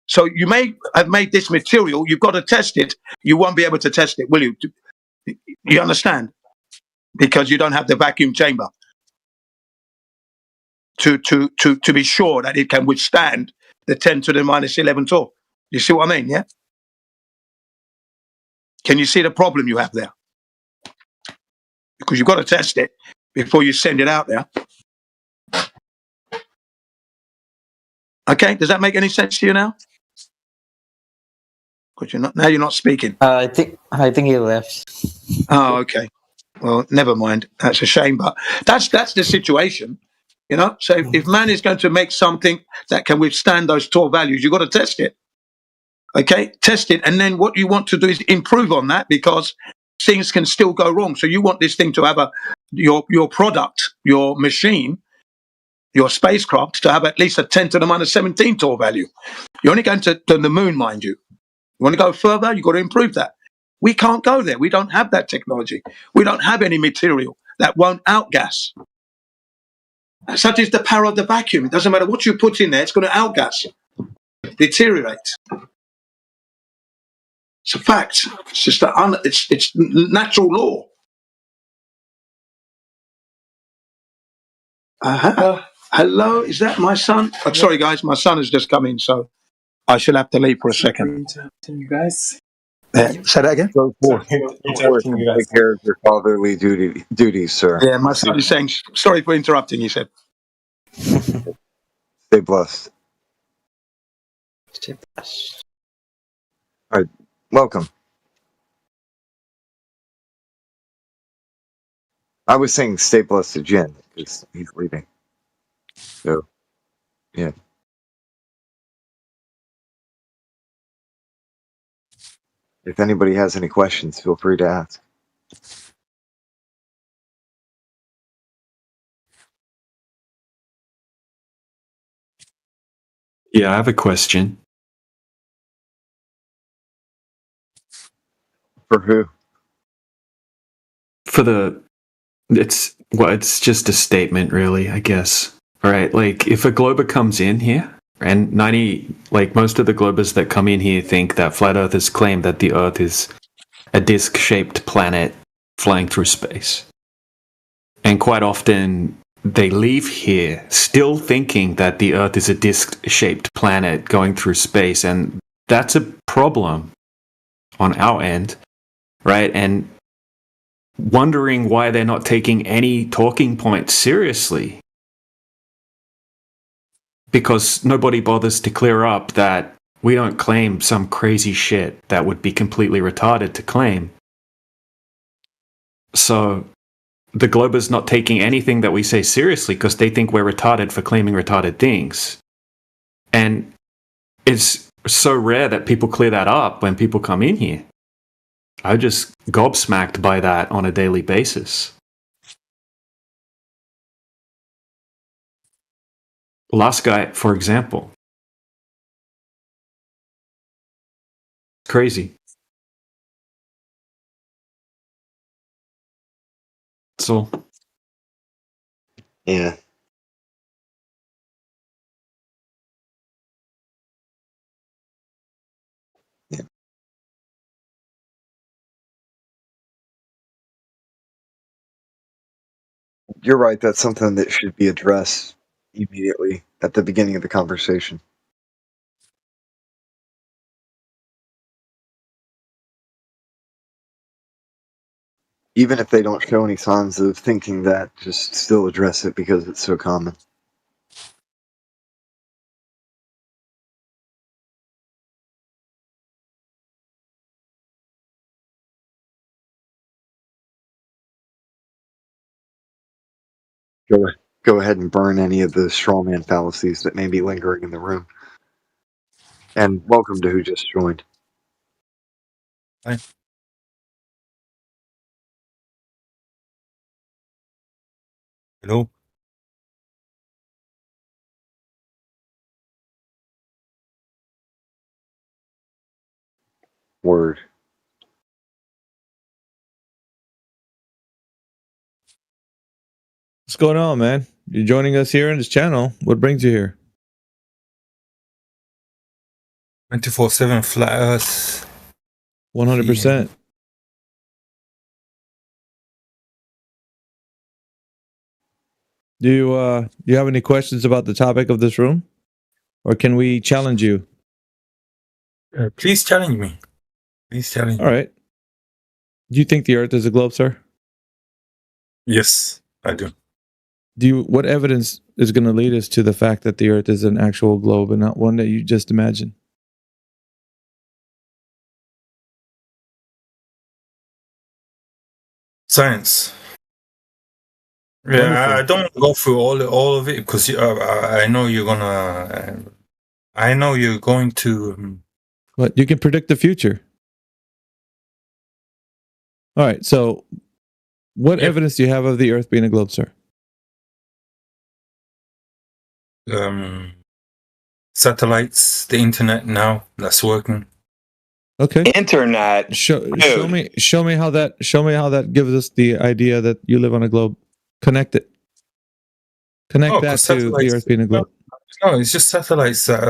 So you may have made this material, you've got to test it. You won't be able to test it, will you? You understand? Because you don't have the vacuum chamber to be sure that it can withstand the 10 to the minus 11 torr. You see what I mean, yeah? Can you see the problem you have there? Because you've got to test it before you send it out there. Okay, does that make any sense to you now? Because you're not speaking. I think he left. Oh, okay. Well, never mind. That's a shame, but that's the situation. So if man is going to make something that can withstand those torr values, you've got to test it. Okay, test it, and then what you want to do is improve on that, because things can still go wrong. So you want this thing to have your product, your machine, your spacecraft to have at least a 10 to the minus 17 torr value. You're only going to the moon, mind you. You want to go further, you've got to improve that. We can't go there. We don't have that technology. We don't have any material that won't outgas. Such is the power of the vacuum. It doesn't matter what you put in there, it's going to outgas, deteriorate. It's a fact. It's just it's natural law. Hello, is that my son? Oh, sorry, guys, my son has just come in, so I shall have to leave for a second. Interrupting you guys. Say that again. Go forth. Take care of your fatherly duties, sir. Yeah, my son is saying sorry for interrupting. He said. Stay blessed. Stay blessed. All right, welcome. I was saying stay blessed to Jin because he's leaving. So, yeah. If anybody has any questions, feel free to ask. Yeah, I have a question. For who? It's just a statement, really, I guess. All right, like if a glober comes in here, and most of the globers that come in here think that flat earthers claim that the Earth is a disc-shaped planet flying through space. And quite often they leave here still thinking that the Earth is a disc-shaped planet going through space, and that's a problem on our end, right? And wondering why they're not taking any talking points seriously. Because nobody bothers to clear up that claim some crazy shit that would be completely retarded to claim. So the globe is not taking anything that we say seriously because they think we're retarded for claiming retarded things. And it's so rare that people clear that up when people come in here. I'm just gobsmacked by that on a daily basis. Last guy, for example. Crazy. So. Yeah. Yeah. You're right. That's something that should be addressed immediately at the beginning of the conversation. Even if they don't show any signs of thinking that, just still address it because it's so common. Go ahead and burn any of the strawman fallacies that may be lingering in the room. And welcome to who just joined. Hi. Hello. Word. What's going on, man? You're joining us here in this channel. What brings you here? 24/7 flat Earth. 100%. Do you have any questions about the topic of this room? Or can we challenge you? Please challenge me. Please challenge All right. Do you think the Earth is a globe, sir? Yes, I do. What evidence is going to lead us to the fact that the Earth is an actual globe and not one that you just imagine? Science. Yeah, Wonderful. I don't want to go through all of it because I know you're gonna. I know you're going to. But you can predict the future. All right. So, what evidence do you have of the Earth being a globe, sir? Satellites, the internet now that's working. Okay. Internet. Show me how that gives us the idea that you live on a globe. Connect it. Connect that to the Earth being a globe. No, it's just satellites that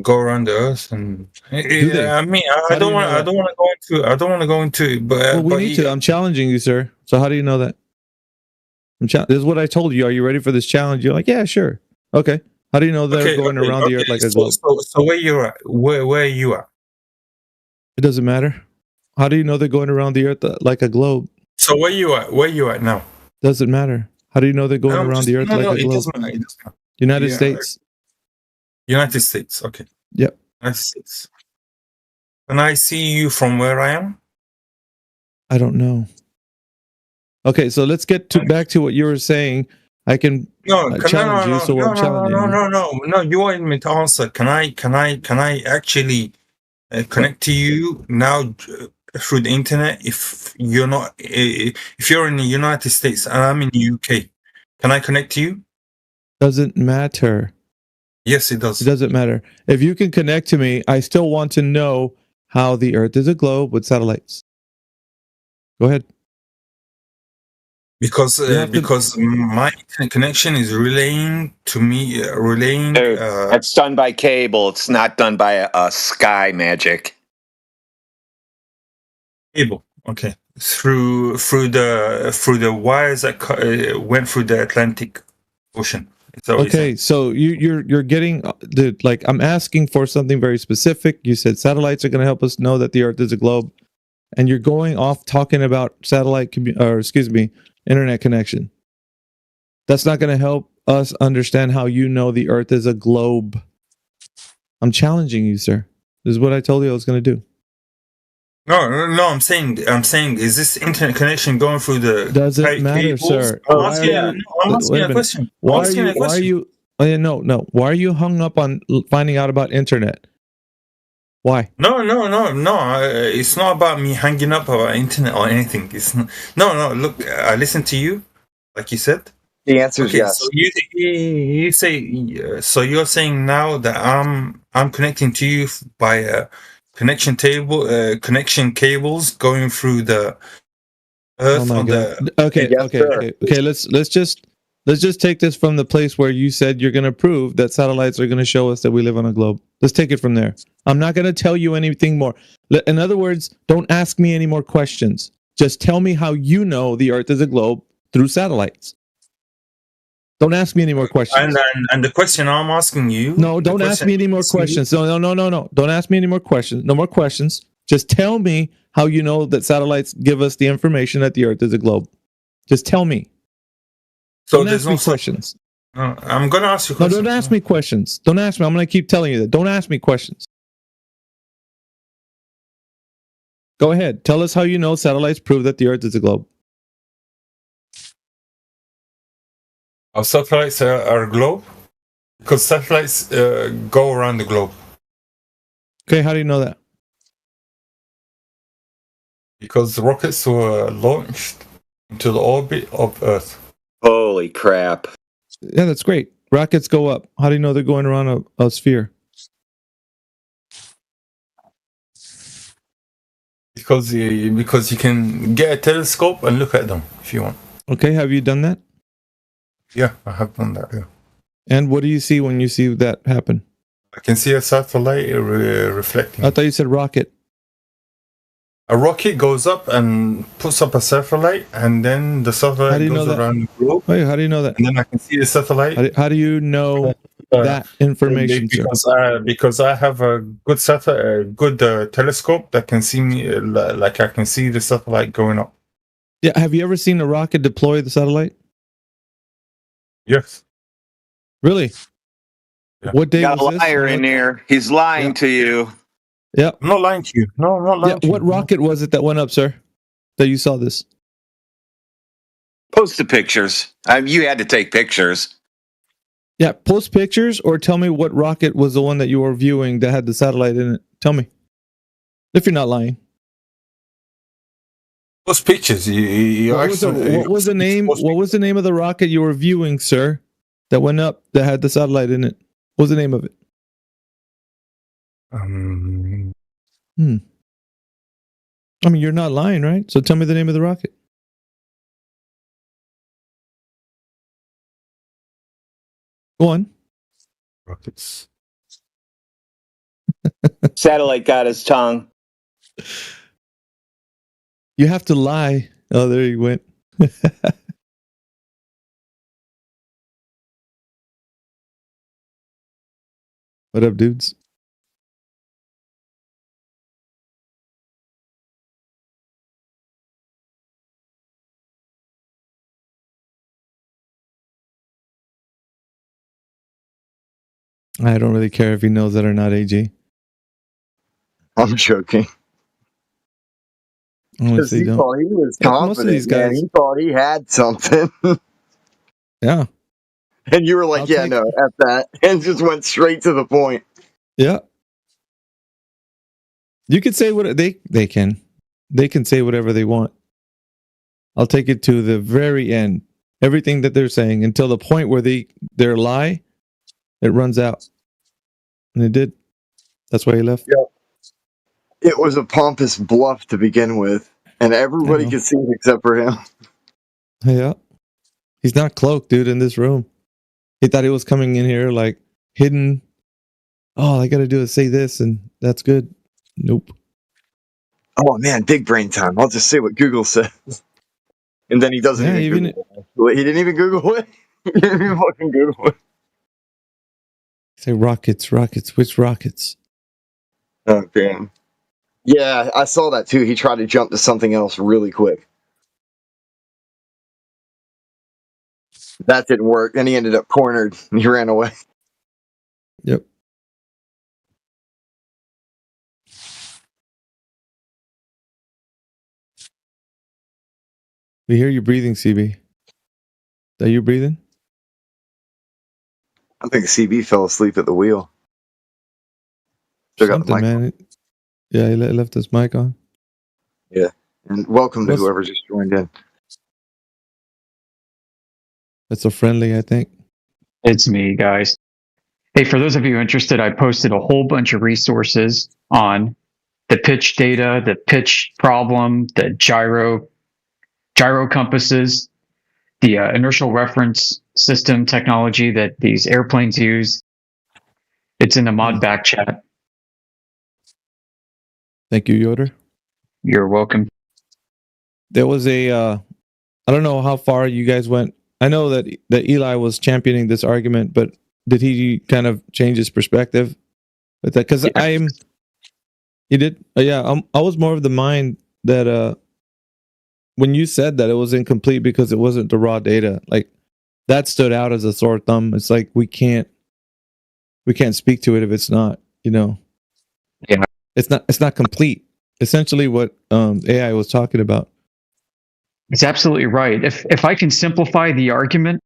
go around the Earth, and I mean, I don't want to go into it, but well, we need to. I'm challenging you, sir. So how do you know that? This is what I told you. Are you ready for this challenge? You're like, yeah, sure. Okay. How do you know they're going around the Earth like a globe? So where you're at? Where are you at? It doesn't matter. How do you know they're going around the Earth like a globe? So where you at? Where you at now? Doesn't matter. How do you know they're going around the Earth like a globe? It doesn't matter. United States. United States. Okay. Yep. United States. Can I see you from where I am? I don't know. Okay, so let's get back to what you were saying. I can challenge you, so I'm challenging you. No. You want me to answer? Can I actually connect to you now through the internet? If you're not, if you're in the United States and I'm in the UK, can I connect to you? Doesn't matter. Yes, it does. It doesn't matter. If you can connect to me, I still want to know how the Earth is a globe with satellites. Go ahead. Because my internet connection is relaying to me, Dude, it's done by cable. It's not done by a sky magic. Cable. Okay. Through the wires that went through the Atlantic Ocean. Okay, so you're getting I'm asking for something very specific. You said satellites are going to help us know that the Earth is a globe, and you're going off talking about internet connection. That's not going to help us understand how you know the Earth is a globe. I'm challenging you, sir. This is what I told you I was going to do. No. I'm saying, is this internet connection going through the Doesn't matter, cables? sir. I'm Why asking, are you, I'm wait asking a a minute. question. Why I'm are asking you? a Why are question. you? Oh, yeah, no. Why are you hung up on finding out about internet? Why? No. It's not about me hanging up about internet or anything. It's not, no. Look, I listened to you, like you said. The answer is Okay, yes. so you say, so you're saying now that I'm connecting to you by a connection cables going through the Oh earth my on god. the. Okay. Let's just take this from the place where you said you're going to prove that satellites are going to show us that we live on a globe. Let's take it from there. I'm not going to tell you anything more. In other words, don't ask me any more questions. Just tell me how you know the Earth is a globe through satellites. Don't ask me any more questions. And the question I'm asking you. No, don't ask me any more questions. No. Don't ask me any more questions. No more questions. Just tell me how you know that satellites give us the information that the Earth is a globe. Just tell me. So Don't there's ask me no questions. No, I'm gonna ask you No, questions. don't ask me questions. Don't ask me. I'm going to keep telling you that. Don't ask me questions. Go ahead. Tell us how you know satellites prove that the Earth is a globe. Our satellites are a globe because satellites go around the globe. Okay, how do you know that? Because rockets were launched into the orbit of Earth. Holy crap. Yeah, that's great. Rockets go up. How do you know they're going around a sphere? Because you can get a telescope and look at them if you want. Okay, have you done that? Yeah, I have done that. Yeah. And what do you see when you see that happen? I can see a satellite reflecting. I thought you said rocket. A rocket goes up and puts up a satellite, and then the How satellite do you goes know that? around the globe. Wait, how do you know that? And then I can see the satellite. How do you know that information, sir? Because I have a good telescope that can see me, like I can see the satellite going up. Yeah, have you ever seen a rocket deploy the satellite? Yes. Really? Yeah. What day Got a was this? liar in there. He's lying to you. Yeah. I'm not lying to you. No, I'm not lying to you. What rocket was it that went up, sir? That you saw this? Post the pictures. You had to take pictures. Yeah, post pictures or tell me what rocket was the one that you were viewing that had the satellite in it. Tell me. If you're not lying. Post pictures. What was the name? What was the name of the rocket you were viewing, sir? That went up that had the satellite in it. What was the name of it? I mean, you're not lying, right? So tell me the name of the rocket. Go on. Rockets. Satellite got his tongue. You have to lie. Oh, there you went. What up, dudes? I don't really care if he knows that or not, AG. I'm joking. Because he thought he was confident, most of these guys, man. He thought he had something. Yeah. And you were like, no, F that. And just went straight to the point. Yeah. You could say what they can. They can say whatever they want. I'll take it to the very end. Everything that they're saying until the point where their lie, it runs out. And it did. That's why he left. Yeah. It was a pompous bluff to begin with. And everybody could see it except for him. Yeah. He's not cloaked, dude, in this room. He thought he was coming in here like hidden. Oh, all I got to do is say this and that's good. Nope. Oh, man, big brain time. I'll just say what Google says. And then he doesn't even Google it. He didn't even Google it. He didn't even fucking Google it. Say rockets. Which rockets? Oh, damn. Yeah, I saw that too. He tried to jump to something else really quick. That didn't work. Then he ended up cornered and he ran away. Yep. We hear you breathing, CB. Are you breathing? I think CB fell asleep at the wheel. Still got the Something, mic on. man. Yeah, he left his mic on. Yeah. And welcome to What's- whoever just joined in. That's so friendly, I think. It's me, guys. Hey, for those of you interested, I posted a whole bunch of resources on the pitch data, the pitch problem, the gyro compasses, the inertial reference system technology that these airplanes use. It's in the mod back chat. Thank you, Yoder. You're welcome. There was a, I don't know how far you guys went. I know that Eli was championing this argument, but did he kind of change his perspective with that? Because he did. Yeah, I was more of the mind that when you said that it was incomplete because it wasn't the raw data, like that stood out as a sore thumb. It's like we can't speak to it if it's not, Yeah, it's not complete. Essentially, what AI was talking about. It's absolutely right. If I can simplify the argument,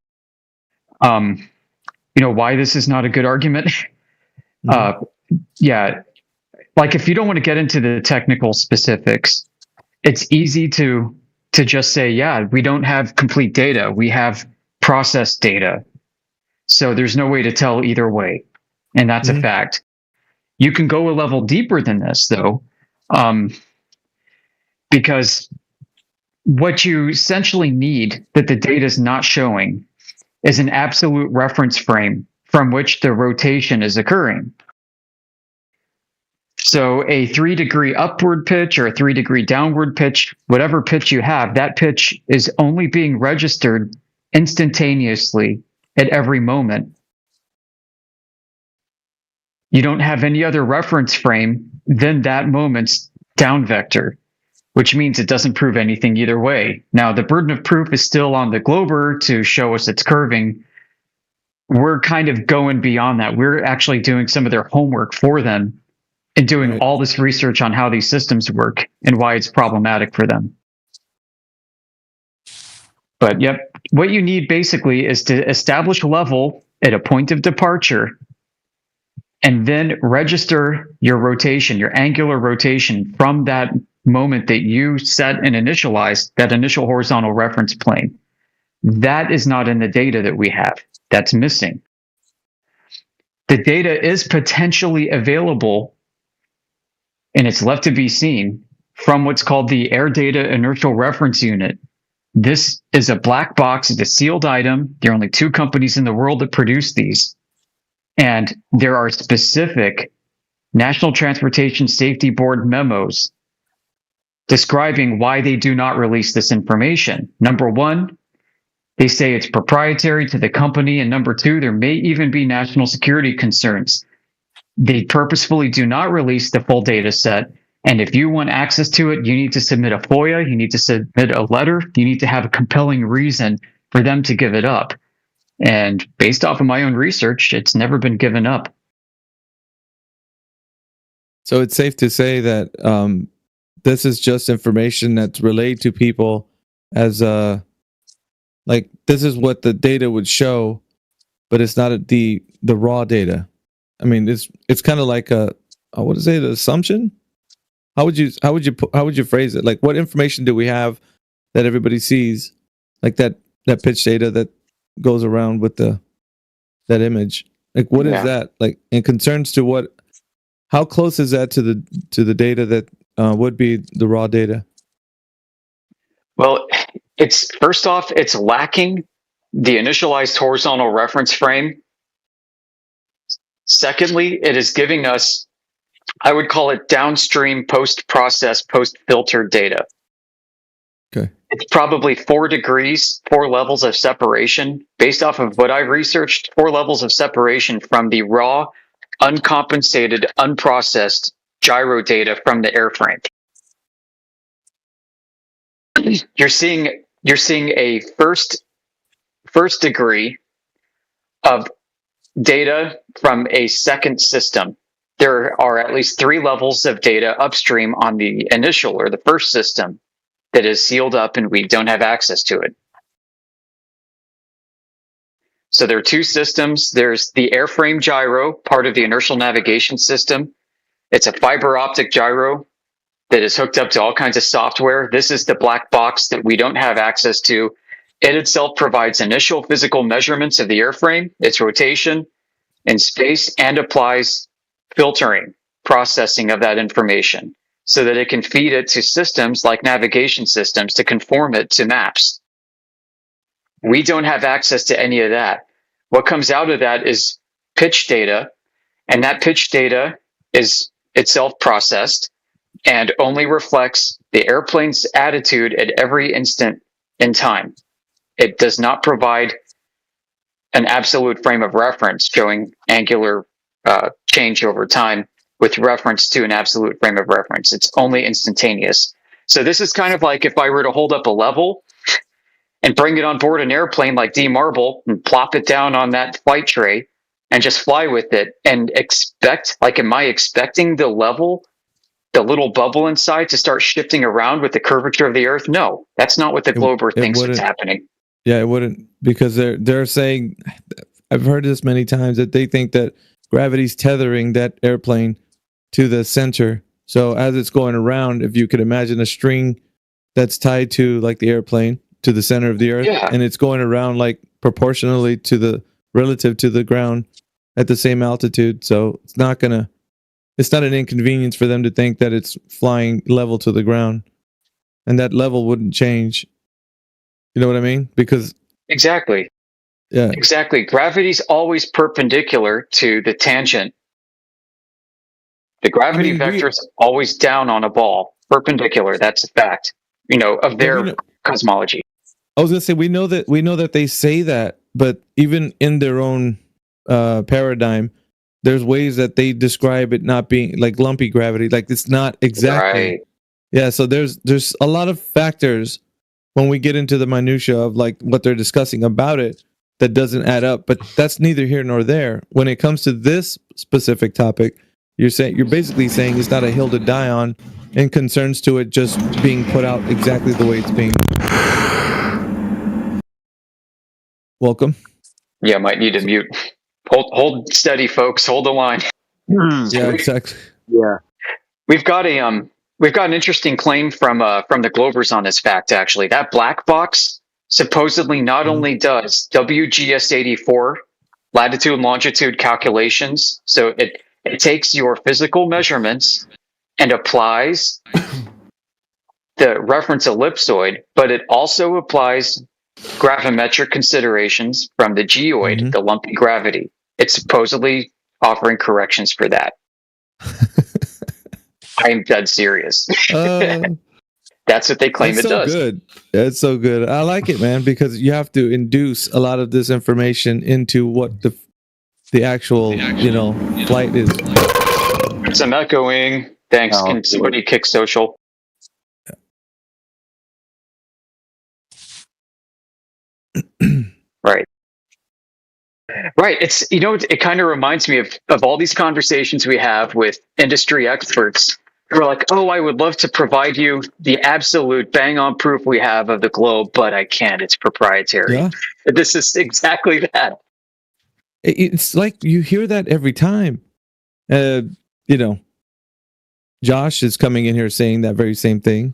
why this is not a good argument. Yeah, like if you don't want to get into the technical specifics, it's easy to just say, yeah, we don't have complete data. We have processed data. So there's no way to tell either way. And that's a fact. You can go a level deeper than this, though, because what you essentially need that the data is not showing is an absolute reference frame from which the rotation is occurring. So a 3-degree upward pitch or a 3-degree downward pitch, whatever pitch you have, that pitch is only being registered instantaneously at every moment. You don't have any other reference frame than that moment's down vector, which means it doesn't prove anything either way. Now, the burden of proof is still on the glober to show us it's curving. We're kind of going beyond that. We're actually doing some of their homework for them and doing all this research on how these systems work and why it's problematic for them. But yep, what you need basically is to establish a level at a point of departure and then register your rotation, your angular rotation from that moment that you set and initialized, that initial horizontal reference plane. That is not in the data that we have. That's missing. The data is potentially available, and it's left to be seen, from what's called the Air Data Inertial Reference Unit. This is a black box, it's a sealed item. There are only 2 companies in the world that produce these. And there are specific National Transportation Safety Board memos describing why they do not release this information. Number 1, they say it's proprietary to the company. And number 2, there may even be national security concerns. They purposefully do not release the full data set. And if you want access to it, you need to submit a FOIA, you need to submit a letter, you need to have a compelling reason for them to give it up. And based off of my own research, it's never been given up. So it's safe to say that this is just information that's relayed to people as like this is what the data would show, but it's not the raw data. I mean, it's kind of like a what is it? An assumption? How would you phrase it? Like, what information do we have that everybody sees, like that pitch data that goes around with that image? Like, what is that like? And concerns to what? How close is that to the data that would be the raw data? Well, it's first off, it's lacking the initialized horizontal reference frame. Secondly, it is giving us, I would call it downstream post-process, post-filtered data. Okay. It's probably 4 degrees, 4 levels of separation. Based off of what I researched, 4 levels of separation from the raw, uncompensated, unprocessed gyro data from the airframe. You're seeing a first degree of data from a second system. There are at least 3 levels of data upstream on the initial or the first system that is sealed up and we don't have access to it. So there are two systems. There's the airframe gyro, part of the inertial navigation system. It's a fiber optic gyro that is hooked up to all kinds of software. This is the black box that we don't have access to. It itself provides initial physical measurements of the airframe, its rotation in space, and applies filtering, processing of that information so that it can feed it to systems like navigation systems to conform it to maps. We don't have access to any of that. What comes out of that is pitch data, and that pitch data is itself processed and only reflects the airplane's attitude at every instant in time. It does not provide an absolute frame of reference showing angular change over time with reference to an absolute frame of reference. It's only instantaneous. So this is kind of like if I were to hold up a level and bring it on board an airplane like D-Marble and plop it down on that flight tray and just fly with it and expect, like, am I expecting the level, the little bubble inside, to start shifting around with the curvature of the Earth? No, that's not what the Glober thinks is happening. Yeah, it wouldn't, because they're saying, I've heard this many times, that they think that gravity's tethering that airplane to the center. So as it's going around, if you could imagine a string that's tied to, like, the airplane to the center of the Earth, and it's going around like proportionally to the relative to the ground at the same altitude. So it's not an inconvenience for them to think that it's flying level to the ground, and that level wouldn't change. You know what I mean? Because exactly. Yeah. Exactly. Gravity's always perpendicular to the tangent. The gravity vector is always down on a ball, perpendicular. That's a fact, of their cosmology. I was gonna say we know that they say that, but even in their own paradigm, there's ways that they describe it not being like lumpy gravity, like it's not exactly. Right. Yeah, so there's a lot of factors when we get into the minutia of like what they're discussing about it that doesn't add up, but that's neither here nor there. When it comes to this specific topic, you're basically saying it's not a hill to die on, and concerns to it just being put out exactly the way it's being. Welcome. Yeah, might need to mute. Hold steady, folks. Hold the line. Yeah, exactly. Yeah. We've got an interesting claim from the Globers on this fact. Actually, that black box supposedly not only does WGS84 latitude and longitude calculations, so it takes your physical measurements and applies the reference ellipsoid, but it also applies gravimetric considerations from the geoid, the lumpy gravity. It's supposedly offering corrections for that. I'm dead serious. That's what they claim it does. Good. That's so good. I like it, man, because you have to induce a lot of this information into what the actual flight is. Some echoing. Thanks. Can somebody kick social? Right. It's it kind of reminds me of all these conversations we have with industry experts who are like, oh, I would love to provide you the absolute bang on proof we have of the globe, but I can't. It's proprietary. Yeah. This is exactly that. It's like you hear that every time. Josh is coming in here saying that very same thing.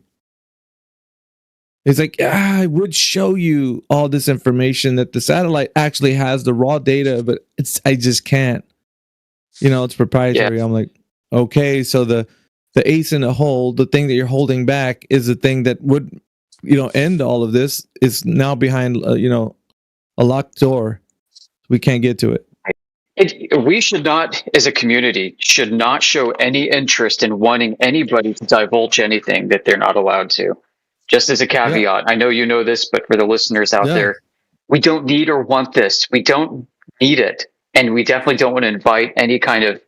It's like, I would show you all this information that the satellite actually has the raw data, but I just can't. It's proprietary. Yeah. I'm like, okay, so the ace in the hole, the thing that you're holding back, is the thing that would, end all of this, is now behind, a locked door. We can't get to it. We should not, as a community, should not show any interest in wanting anybody to divulge anything that they're not allowed to. Just as a caveat, I know you know this, but for the listeners out there, we don't need or want this. We don't need it. And we definitely don't want to invite any kind of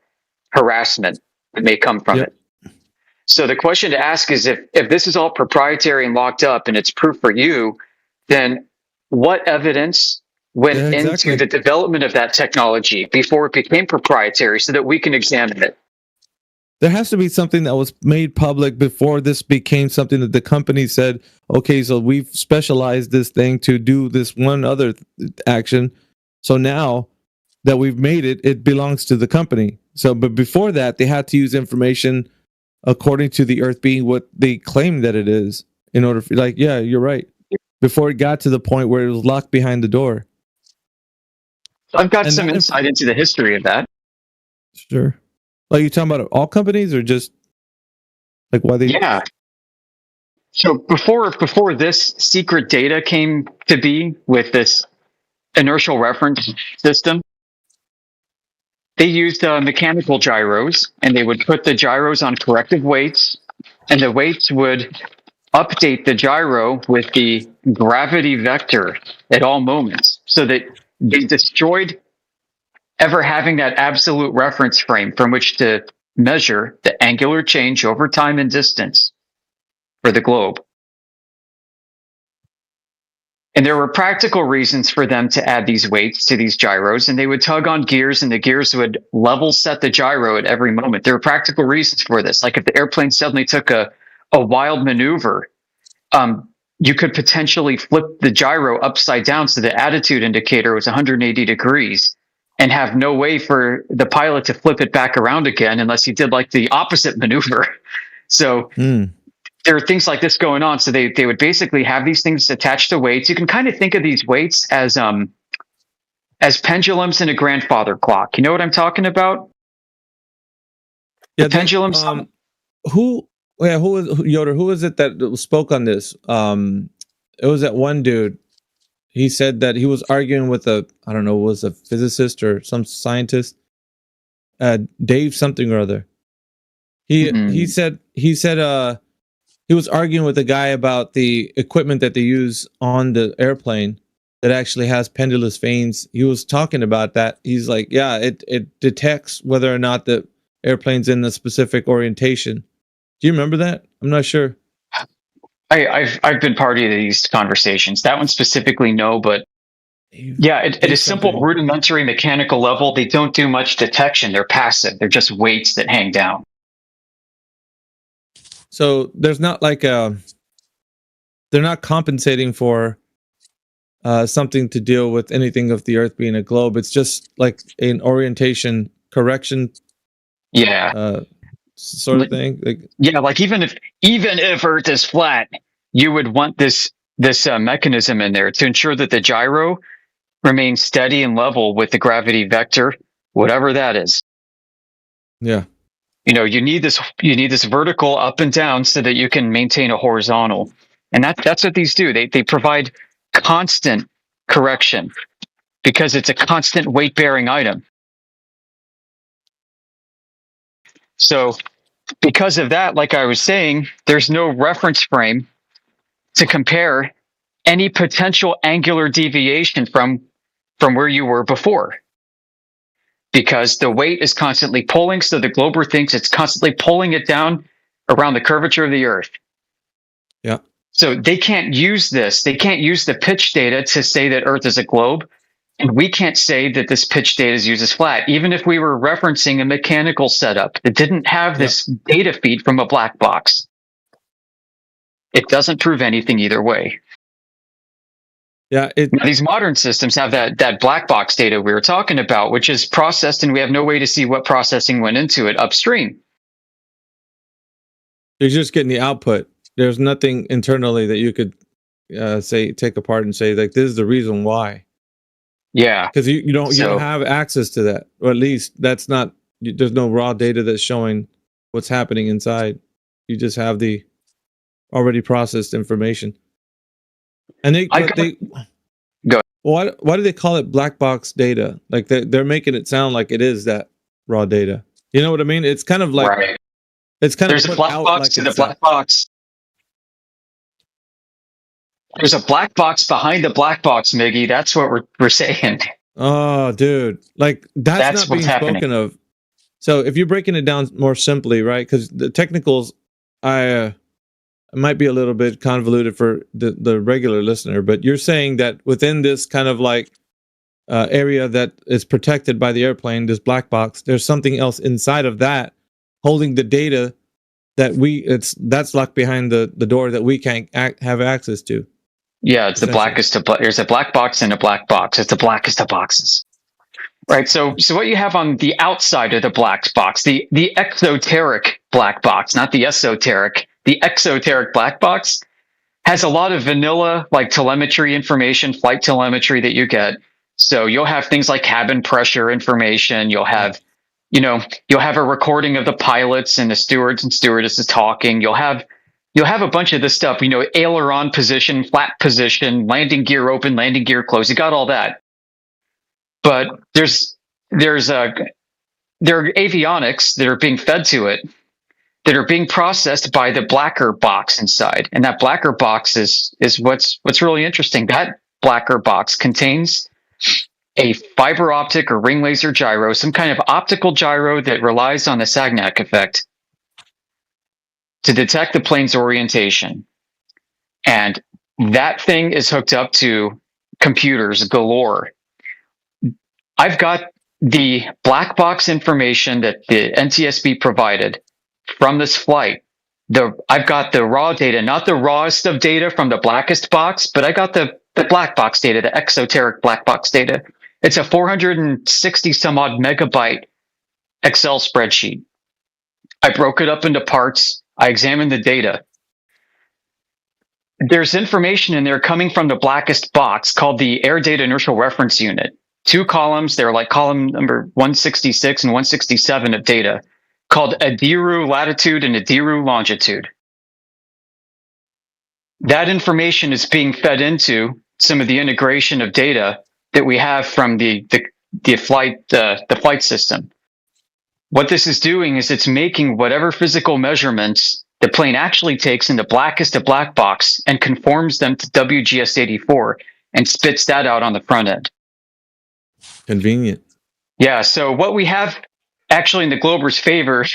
harassment that may come from it. So the question to ask is, if this is all proprietary and locked up and it's proof for you, then what evidence went into the development of that technology before it became proprietary so that we can examine it? there has to be something that was made public before this became something that the company said, okay, so we've specialized this thing to do this one other action. So now that we've made it, it belongs to the company. So, but before that, they had to use information according to the Earth being what they claim that it is in order for, like, yeah, you're right. Before it got to the point where it was locked behind the door. I've got And some that- insight into the history of that. Sure. Like, you talking about all companies or just like why they? Yeah. So before this secret data came to be with this inertial reference system, they used mechanical gyros, and they would put the gyros on corrective weights, and the weights would update the gyro with the gravity vector at all moments, so that they destroyed ever having that absolute reference frame from which to measure the angular change over time and distance for the globe. And there were practical reasons for them to add these weights to these gyros, and they would tug on gears, and the gears would level set the gyro at every moment. There were practical reasons for this. Like if the airplane suddenly took a wild maneuver, you could potentially flip the gyro upside down so the attitude indicator was 180 degrees and have no way for the pilot to flip it back around again unless he did like the opposite maneuver. So there are things like this going on. So they would basically have these things attached to weights. You can kind of think of these weights as pendulums in a grandfather clock. You know what I'm talking about? Yeah, the pendulums. Who was Yoder? Who was it that spoke on this? It was that one dude. He said that he was arguing with I don't know, was a physicist or some scientist, Dave something or other. He said he was arguing with a guy about the equipment that they use on the airplane that actually has pendulous vanes. He was talking about that. He's like, yeah, it detects whether or not the airplane's in a specific orientation. Do you remember that? I'm not sure. I've been party to these conversations. That one specifically, no, but yeah, at a simple rudimentary mechanical level, they don't do much detection. They're passive. They're just weights that hang down. So there's not like they're not compensating for something to deal with anything of the Earth being a globe. It's just like an orientation correction. Yeah. Sort of thing. Like, yeah, like even if Earth is flat, you would want this mechanism in there to ensure that the gyro remains steady and level with the gravity vector, whatever that is. Yeah. You know, you need this vertical up and down so that you can maintain a horizontal. And that's what these do. They provide constant correction because it's a constant weight bearing item. So because of that, like I was saying, there's no reference frame to compare any potential angular deviation from where you were before. Because the weight is constantly pulling, so the glober thinks it's constantly pulling it down around the curvature of the Earth. Yeah. So they can't use this. They can't use the pitch data to say that Earth is a globe. And we can't say that this pitch data is used as flat, even if we were referencing a mechanical setup that didn't have this data feed from a black box. It doesn't prove anything either way. Yeah, now, these modern systems have that black box data we were talking about, which is processed, and we have no way to see what processing went into it upstream. You're just getting the output. There's nothing internally that you could take apart and say, like, this is the reason why. Yeah, because you don't have access to that, or at least that's not. There's no raw data that's showing what's happening inside. You just have the already processed information. And go. Why do they call it black box data? Like they're making it sound like it is that raw data. You know what I mean? It's kind of like right. It's kind there's of a black box like to the black box. There's a black box behind the black box, Miggy. That's what we're saying. Oh, dude. Like, that's not being spoken of. So if you're breaking it down more simply, right? Because the technicals, I might be a little bit convoluted for the regular listener, but you're saying that within this kind of like area that is protected by the airplane, this black box, there's something else inside of that holding the data that's locked behind the door that we can't have access to. Yeah, it's the blackest of there's a black box and a black box. It's the blackest of boxes. Right. So what you have on the outside of the black box, the exoteric black box, not the esoteric, the exoteric black box has a lot of vanilla like telemetry information, flight telemetry that you get. So you'll have things like cabin pressure information. You'll have a recording of the pilots and the stewards and stewardesses talking. You'll have a bunch of this stuff, aileron position, flap position, landing gear open, landing gear closed. You got all that. But there are avionics that are being fed to it that are being processed by the blacker box inside. And that blacker box is what's really interesting. That blacker box contains a fiber optic or ring laser gyro, some kind of optical gyro that relies on the Sagnac effect to detect the plane's orientation. And that thing is hooked up to computers galore. I've got the black box information that the NTSB provided from this flight. I've got the raw data, not the rawest of data from the blackest box, but I got the black box data, the exoteric black box data. It's a 460 some odd megabyte Excel spreadsheet. I broke it up into parts. I examined the data. There's information in there coming from the blackest box called the Air Data Inertial Reference Unit. 2 columns, they're like column number 166 and 167 of data, called Adiru latitude and Adiru longitude. That information is being fed into some of the integration of data that we have from the flight system. What this is doing is it's making whatever physical measurements the plane actually takes in the blackest of black box and conforms them to WGS84 and spits that out on the front end. Convenient. Yeah, so what we have actually in the Glober's favor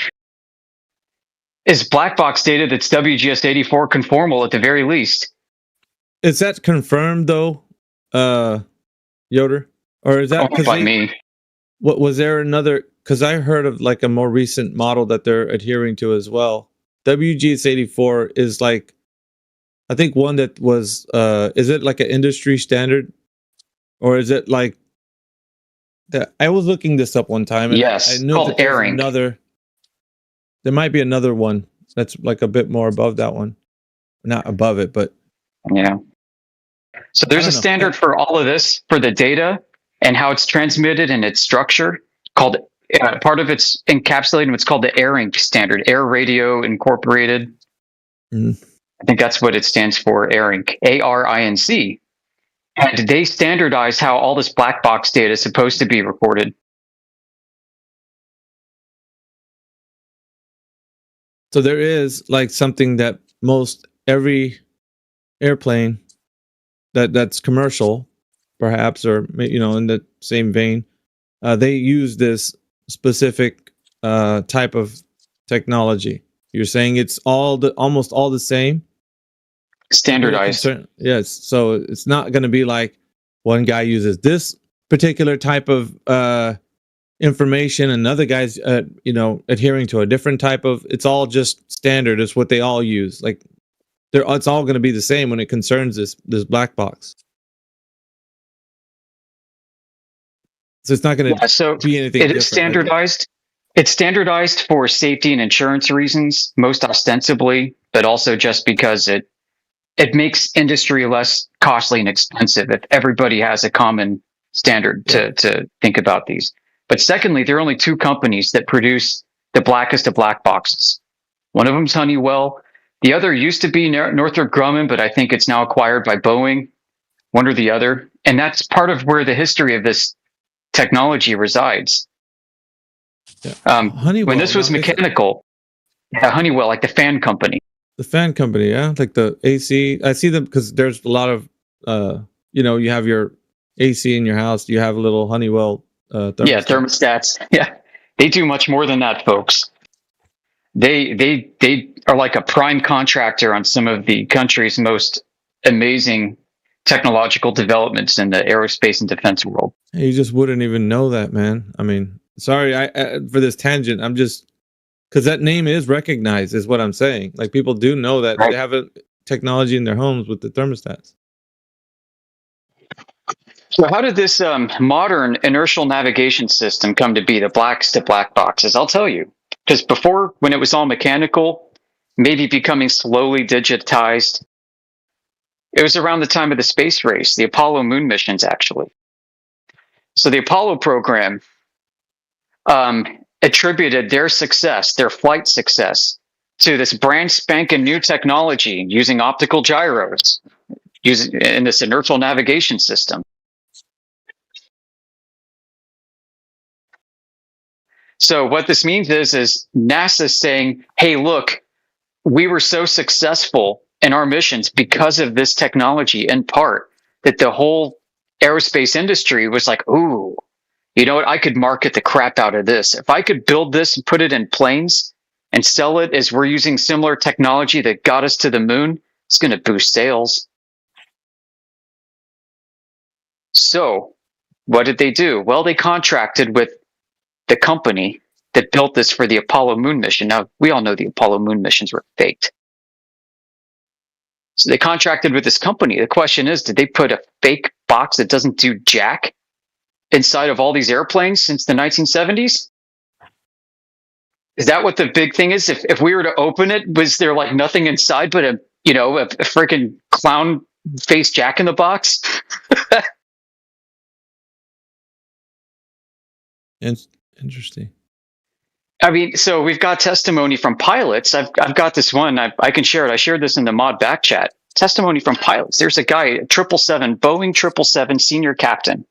is black box data that's WGS84 conformal at the very least. Is that confirmed though, Yoder? Or is that by me? What was there another? Because I heard of like a more recent model that they're adhering to as well. WGS84 is like, I think one that was. Is it like an industry standard, or is it like? I was looking this up one time. And yes, I knew called ARINC. There might be another one that's like a bit more above that one. Not above it, but yeah. So there's a standard for all of this, for the data and how it's transmitted and its structure, called part of it's encapsulated in what's called the ARINC standard, Air Radio Incorporated. I think that's what it stands for, ARINC, ARINC. And they standardize how all this black box data is supposed to be recorded. So there is like something that most every airplane that's commercial, perhaps, or in the same vein, they use this specific type of technology. You're saying it's almost all the same? Standardized. Yes. So it's not going to be like one guy uses this particular type of information, another guy's adhering to a different type of. It's all just standard. It's what they all use. Like it's all going to be the same when it concerns this black box. So it's not going to be anything. It is standardized. It's standardized for safety and insurance reasons, most ostensibly, but also just because it makes industry less costly and expensive if everybody has a common standard to think about these. But secondly, there are only 2 companies that produce the blackest of black boxes. One of them's Honeywell. The other used to be Northrop Grumman, but I think it's now acquired by Boeing, one or the other. And that's part of where the history of this technology resides. Honeywell, when this was mechanical, Honeywell, like the fan company. The fan company, yeah, like the AC. I see them because there's a lot of, you have your AC in your house. You have a little Honeywell thermostat. Yeah, thermostats. Yeah, they do much more than that, folks. They are like a prime contractor on some of the country's most amazing technological developments in the aerospace and defense world. You just wouldn't even know that, man. I mean, sorry, I for this tangent. I'm just Because that name is recognized, is what I'm saying. Like people do know that Right. they have a technology in their homes with the thermostats. So how did this modern inertial navigation system come to be, the blacks to black boxes? I'll tell you. Because before, when it was all mechanical, maybe becoming slowly digitized, it was around the time of the space race, the Apollo moon missions, actually. So the Apollo program attributed their success, their flight success, to this brand spanking new technology using optical gyros, using in this inertial navigation system. So what this means is NASA saying, hey, look, we were so successful in our missions because of this technology, in part, that the whole aerospace industry was like, ooh, you know what? I could market the crap out of this. If I could build this and put it in planes and sell it as we're using similar technology that got us to the moon, it's going to boost sales. So what did they do? Well, they contracted with the company that built this for the Apollo moon mission. Now, we all know the Apollo moon missions were faked. So they contracted with this company. The question is, did they put a fake box that doesn't do jack inside of all these airplanes since the 1970s? Is that what the big thing is? If we were to open it, was there like nothing inside but a freaking clown face jack in the box? Interesting. I mean, so we've got testimony from pilots. I've got this one. I can share it. I shared this in the mod back chat. Testimony from pilots. There's a guy, Boeing 777 senior captain,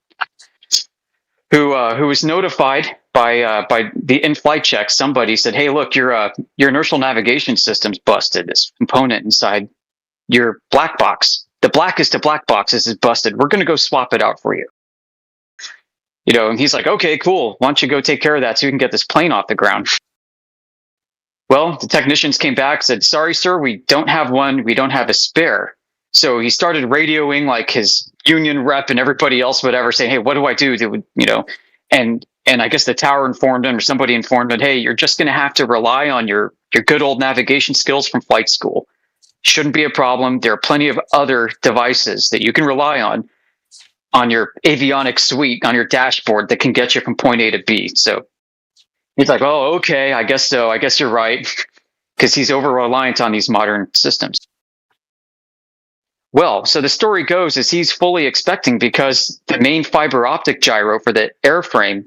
who was notified by the in-flight check. Somebody said, "Hey, look, your inertial navigation system's busted. This component inside your black box, the blackest of black boxes, is busted. We're going to go swap it out for you." And he's like, okay, cool. Why don't you go take care of that so you can get this plane off the ground? Well, the technicians came back, said, sorry, sir, we don't have one. We don't have a spare. So he started radioing like his union rep and everybody else, whatever, saying, hey, what do I do? And I guess the tower informed him, or somebody informed him, hey, you're just going to have to rely on your good old navigation skills from flight school. Shouldn't be a problem. There are plenty of other devices that you can rely on your avionics suite, on your dashboard, that can get you from point A to B. So he's like, oh, okay, I guess so. I guess you're right. Because he's over-reliant on these modern systems. Well, so the story goes is he's fully expecting, because the main fiber optic gyro for the airframe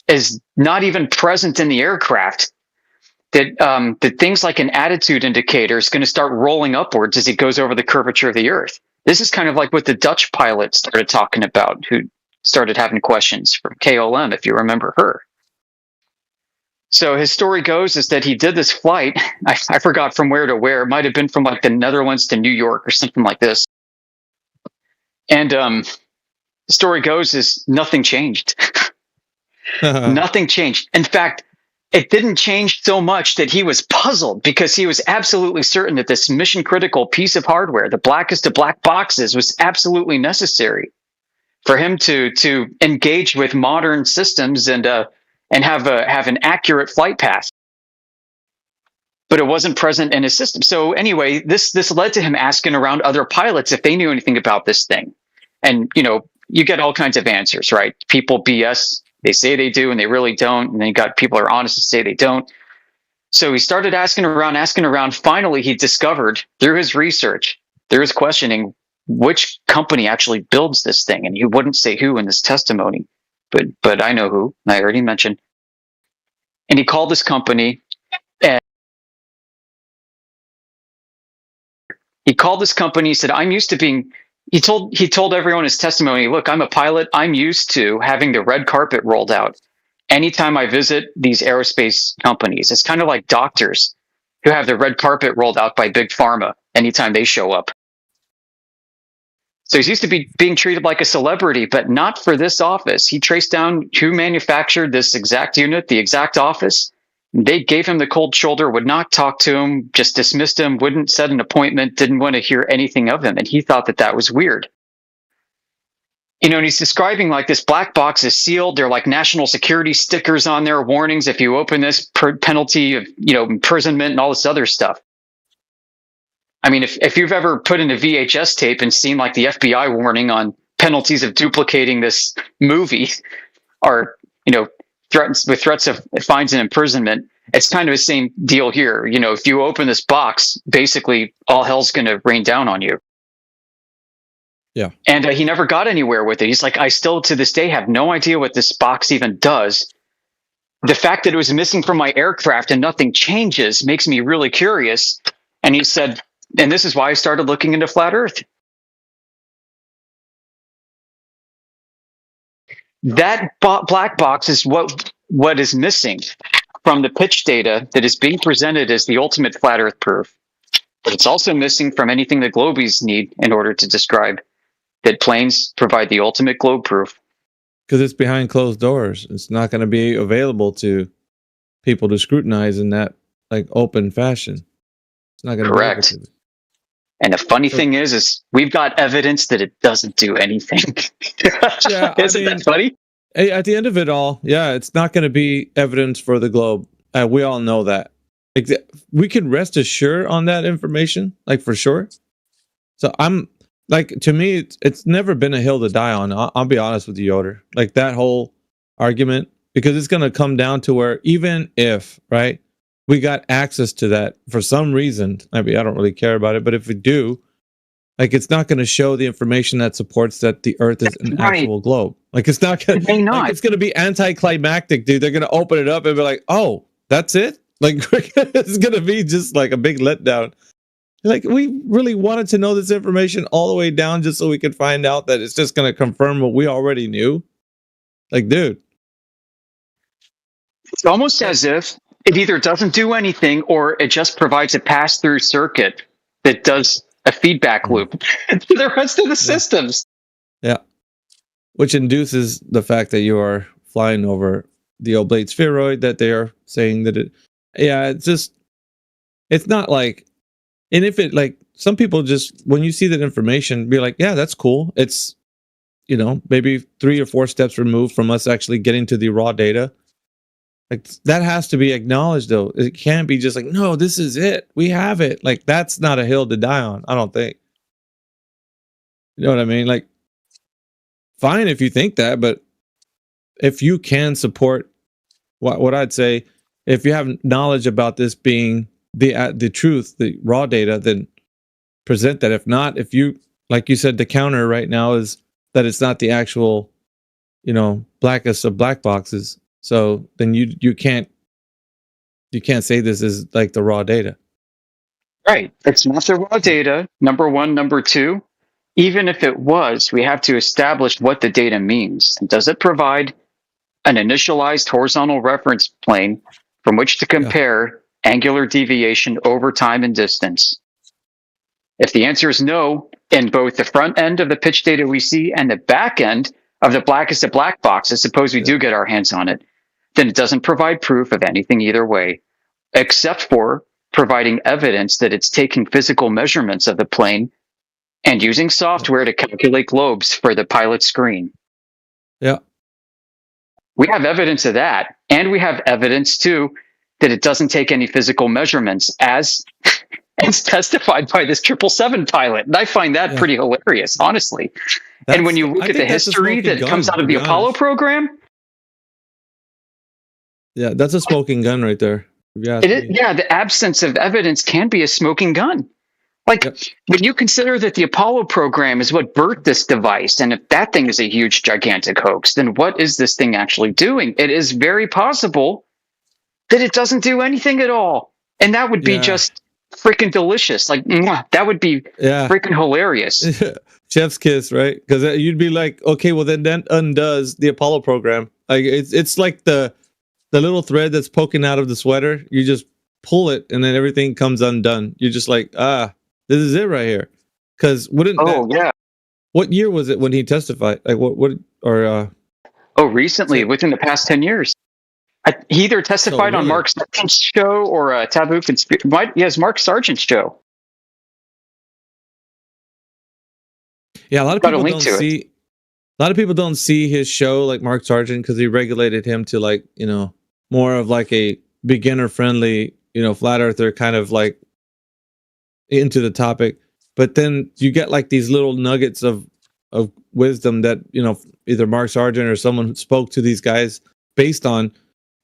is not even present in the aircraft, that things like an attitude indicator is going to start rolling upwards as he goes over the curvature of the Earth. This is kind of like what the Dutch pilot started talking about, who started having questions from KLM, if you remember her. So his story goes is that he did this flight. I forgot from where to where. It might have been from like the Netherlands to New York or something like this. And the story goes is nothing changed. Nothing changed. In fact, it didn't change so much that he was puzzled, because he was absolutely certain that this mission critical piece of hardware, the blackest of black boxes, was absolutely necessary for him to engage with modern systems and have an accurate flight path. But it wasn't present in his system. So anyway, this led to him asking around other pilots if they knew anything about this thing. And you get all kinds of answers, right? People BS. They say they do and they really don't. And then you got people who are honest and say they don't. So he started asking around. Finally, he discovered through his research, through his questioning, which company actually builds this thing. And he wouldn't say who in this testimony, but I know who. I already mentioned. And he called this company, and he said, I'm used to being, he told everyone in his testimony, look, I'm a pilot. I'm used to having the red carpet rolled out anytime I visit these aerospace companies. It's kind of like doctors who have the red carpet rolled out by Big Pharma anytime they show up. So he's used to being treated like a celebrity, but not for this office. He traced down who manufactured this exact unit, the exact office. They gave him the cold shoulder, would not talk to him, just dismissed him, wouldn't set an appointment, didn't want to hear anything of him. And he thought that was weird. and he's describing like this black box is sealed. There are like national security stickers on there, warnings if you open this, penalty of imprisonment and all this other stuff. I mean, if you've ever put in a VHS tape and seen like the FBI warning on penalties of duplicating this movie, or threats of fines and imprisonment, it's kind of the same deal here. If you open this box, basically all hell's going to rain down on you. Yeah. And he never got anywhere with it. He's like, I still to this day have no idea what this box even does. The fact that it was missing from my aircraft and nothing changes makes me really curious. And he said, and this is why I started looking into flat Earth. That black box is what is missing from the pitch data that is being presented as the ultimate flat Earth proof. But it's also missing from anything that globies need in order to describe that planes provide the ultimate globe proof. Because it's behind closed doors. It's not going to be available to people to scrutinize in that open fashion. It's not going to be able to. And the funny thing is we've got evidence that it doesn't do anything. Yeah, Isn't that funny? At the end of it all, yeah, it's not going to be evidence for the globe. We all know that. We can rest assured on that information, for sure. So to me, it's never been a hill to die on. I'll be honest with you, Yoder. That whole argument, because it's going to come down to where even if, right, we got access to that for some reason, I don't really care about it, but if we do, it's not going to show the information that supports that the Earth is an actual globe. It's not going to. It's going to be anticlimactic, dude. They're going to open it up and be like, "Oh, that's it." It's going to be just a big letdown. We really wanted to know this information all the way down just so we could find out that it's just going to confirm what we already knew. Dude. It's almost as if it either doesn't do anything or it just provides a pass-through circuit that does a feedback loop to the rest of the systems. Yeah. Which induces the fact that you are flying over the oblate spheroid, that they are saying that it's not and if it some people just, when you see that information, be like, yeah, that's cool. It's, maybe 3 or 4 steps removed from us actually getting to the raw data. That has to be acknowledged, though. It can't be just no, this is it. We have it. That's not a hill to die on, I don't think. You know what I mean? Fine if you think that, but if you can support what I'd say, if you have knowledge about this being the truth, the raw data, then present that. If not, if you, like you said, the counter right now is that it's not the actual, blackest of black boxes. So then you can't say this is the raw data. Right. It's not the raw data, number one. Number two, even if it was, we have to establish what the data means. Does it provide an initialized horizontal reference plane from which to compare angular deviation over time and distance? If the answer is no, in both the front end of the pitch data we see and the back end of the blackest of black boxes, suppose we do get our hands on it, then it doesn't provide proof of anything either way, except for providing evidence that it's taking physical measurements of the plane and using software to calculate globes for the pilot screen. Yeah. We have evidence of that. And we have evidence, too, that it doesn't take any physical measurements, as testified by this 777 pilot. And I find that pretty hilarious, honestly. And when you look at the history that comes out of the Apollo program. Yeah, that's a smoking gun right there. The absence of evidence can be a smoking gun. When you consider that the Apollo program is what birthed this device, and if that thing is a huge, gigantic hoax, then what is this thing actually doing? It is very possible that it doesn't do anything at all. And that would be just freaking delicious. That would be freaking hilarious. Chef's kiss, right? Because you'd be like, okay, well then that undoes the Apollo program. It's like the little thread that's poking out of the sweater. You just pull it and then everything comes undone. You're just like, this is it right here. Because what year was it when he testified? Recently, within the past 10 years. He either testified on Mark Sargent's show or Taboo Conspiracy. Yes, Mark Sargent's show. Yeah, a lot of people don't see. lot of people don't see his show like Mark Sargent because he regulated him to like, you know, more of like a beginner friendly, you know, flat earther kind of like into the topic. But then you get like these little nuggets of wisdom that, you know, either Mark Sargent or someone spoke to these guys based on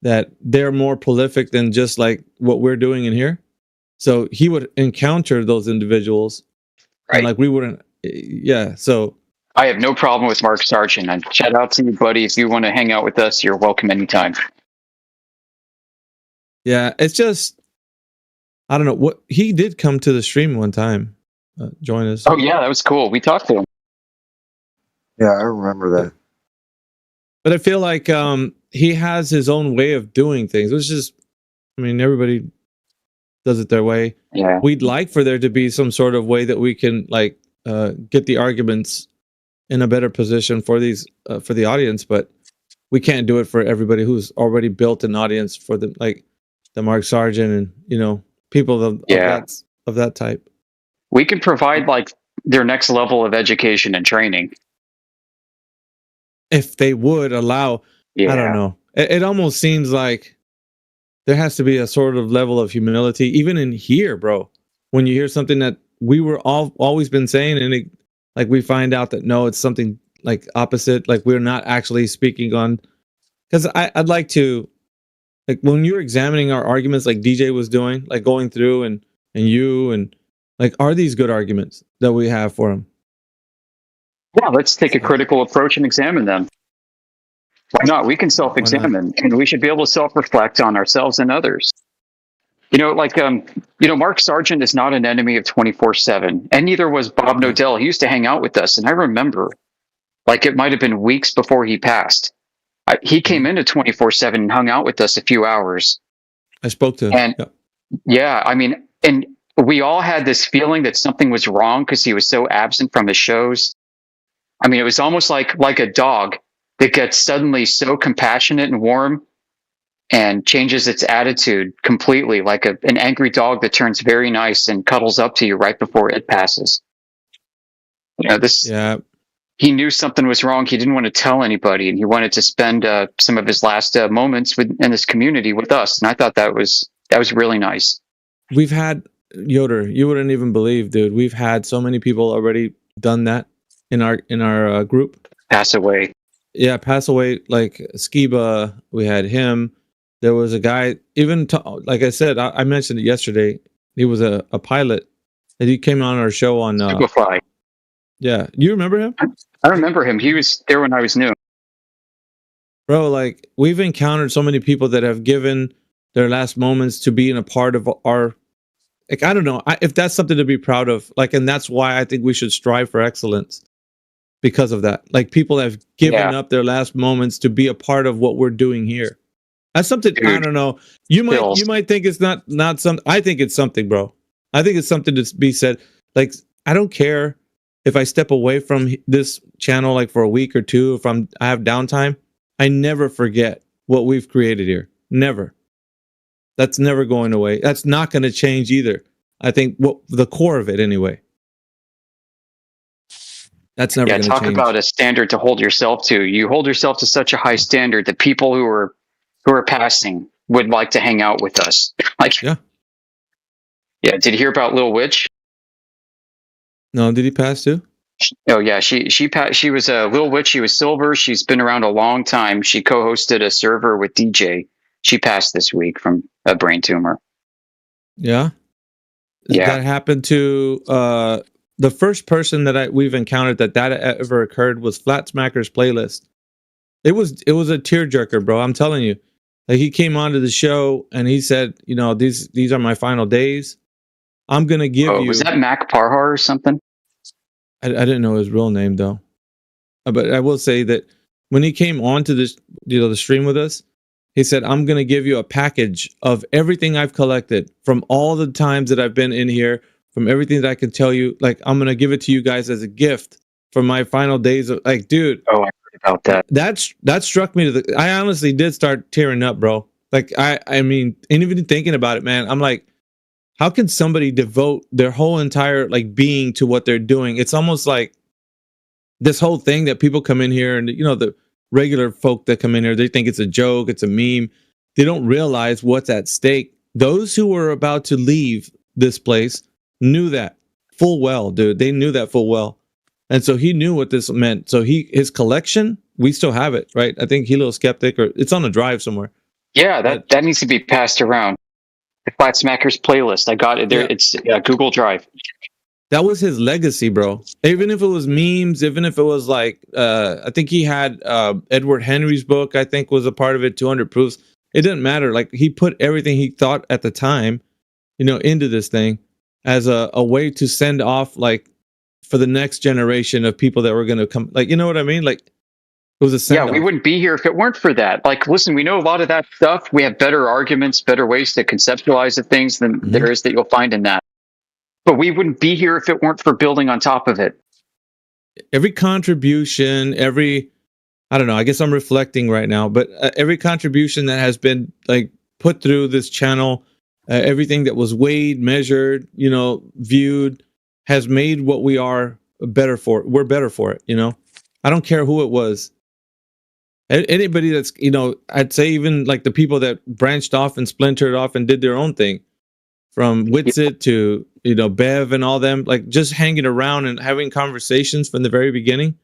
that they're more prolific than just like what we're doing in here. So he would encounter those individuals, right? And like we wouldn't. Yeah. So I have no problem with Mark Sargent. And shout out to you, buddy. If you want to hang out with us, you're welcome anytime. yeah, it's just I don't know what he did come to the stream one time, join us. Oh yeah, that was cool. We talked to him. Yeah, I remember that. But I feel like he has his own way of doing things. It's just, I mean, everybody does it their way. Yeah. We'd like for there to be some sort of way that we can like get the arguments in a better position for these for the audience, but we can't do it for everybody who's already built an audience for the like the Mark Sargent and you know people of that type. We can provide like their next level of education and training. If they would allow, I don't know. It almost seems like there has to be a sort of level of humility, even in here, bro. When you hear something that we were always been saying, and it, like we find out that no, it's something like opposite. Like we're not actually speaking on. Because I'd like to, like when you're examining our arguments, like DJ was doing, like going through and you and like, are these good arguments that we have for them? Yeah, let's take a critical approach and examine them. Why not? We can self-examine, and we should be able to self-reflect on ourselves and others. You know, like, Mark Sargent is not an enemy of 24/7, and neither was Bob Nodell. He used to hang out with us, and I remember, like, it might have been weeks before he passed. He came into 24/7 and hung out with us a few hours. I spoke to him. And yeah, I mean, and we all had this feeling that something was wrong because he was so absent from his shows. I mean, it was almost like a dog that gets suddenly so compassionate and warm and changes its attitude completely, like an angry dog that turns very nice and cuddles up to you right before it passes. You know, he knew something was wrong. He didn't want to tell anybody, and he wanted to spend some of his last moments in this community with us. And I thought that was really nice. We've had Yoder. You wouldn't even believe, dude. We've had so many people already done that in our group. Pass away. Yeah, pass away. Like Skiba, we had him. There was a guy. Even like I said, I mentioned it yesterday. He was a pilot, and he came on our show on. Superfly. Yeah, you remember him? I remember him. He was there when I was new. Bro, like we've encountered so many people that have given their last moments to being a part of our. Like I don't know if that's something to be proud of. Like, and that's why I think we should strive for excellence. Because of that, like people have given up their last moments to be a part of what we're doing here. That's something. Dude, I don't know. You might think it's not something. I think it's something, bro. I think it's something to be said. Like I don't care if I step away from this channel like for a week or two. If I have downtime, I never forget what we've created here. Never. That's never going away. That's not going to change either. I think the core of it anyway. That's never going to change. Talk about a standard to hold yourself to. You hold yourself to such a high standard that people who are passing would like to hang out with us. Like, yeah. Did you hear about Lil Witch? No, did he pass too? Oh yeah, she passed. She was a Lil Witch. She was silver. She's been around a long time. She co-hosted a server with DJ. She passed this week from a brain tumor. Yeah. That happened to the first person that we've encountered that ever occurred was Flat Smacker's Playlist. It was a tearjerker, bro. I'm telling you. Like he came onto the show and he said, you know, these are my final days. I'm gonna give you. Was that Mac Parhar or something? I didn't know his real name though. But I will say that when he came onto this, the stream with us, he said, I'm gonna give you a package of everything I've collected from all the times that I've been in here. From everything that I can tell you, like I'm gonna give it to you guys as a gift for my final days of like, dude. Oh, I heard about that. That struck me to I honestly did start tearing up, bro. Like I mean, and even thinking about it, man, I'm like, how can somebody devote their whole entire like being to what they're doing? It's almost like this whole thing that people come in here and, you know, the regular folk that come in here, they think it's a joke, it's a meme. They don't realize what's at stake. Those who were about to leave this place knew that full well, dude. They knew that full well. And so he knew what this meant. So his collection, we still have it, right? I think Helo Skeptic, or it's on a drive somewhere. Yeah, that needs to be passed around. The Flat Smackers playlist. I got it there. Yeah. It's Google Drive. That was his legacy, bro. Even if it was memes, even if it was like, I think he had Edward Henry's book, I think was a part of it, 200 Proofs. It didn't matter. Like, he put everything he thought at the time, you know, into this thing as a way to send off, like, for the next generation of people that were going to come. Like, you know what I mean? Like, it was a send-off. Yeah, we wouldn't be here if it weren't for that. Like, listen, we know a lot of that stuff. We have better arguments, better ways to conceptualize the things than there is that you'll find in that. But we wouldn't be here if it weren't for building on top of it. Every contribution, I don't know, I guess I'm reflecting right now, but every contribution that has been like put through this channel, everything that was weighed, measured, you know, viewed, has made what we are better for. We're better for it, you know? I don't care who it was. Anybody that's, you know, I'd say even like the people that branched off and splintered off and did their own thing, from Witsit to, you know, Bev and all them, like just hanging around and having conversations from the very beginning.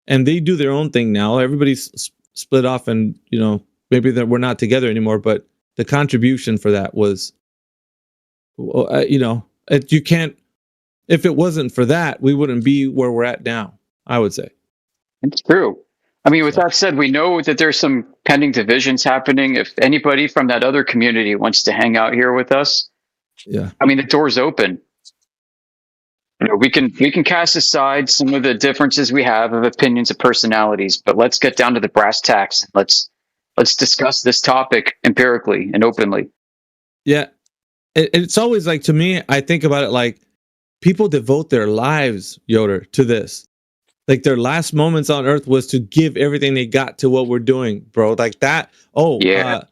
And they do their own thing now. Everybody's split off and, you know, maybe that we're not together anymore, but the contribution for that was, you know, you can't, if it wasn't for that, we wouldn't be where we're at now, I would say. It's true. I mean, with that said, we know that there's some pending divisions happening. If anybody from that other community wants to hang out here with us, yeah, I mean, the door's open. You know, we can cast aside some of the differences we have of opinions and personalities, but let's get down to the brass tacks. Let's discuss this topic empirically and openly. Yeah, it's always like, to me, I think about it like people devote their lives, Yoder, to this. Like their last moments on Earth was to give everything they got to what we're doing, bro. Like that. Oh, yeah.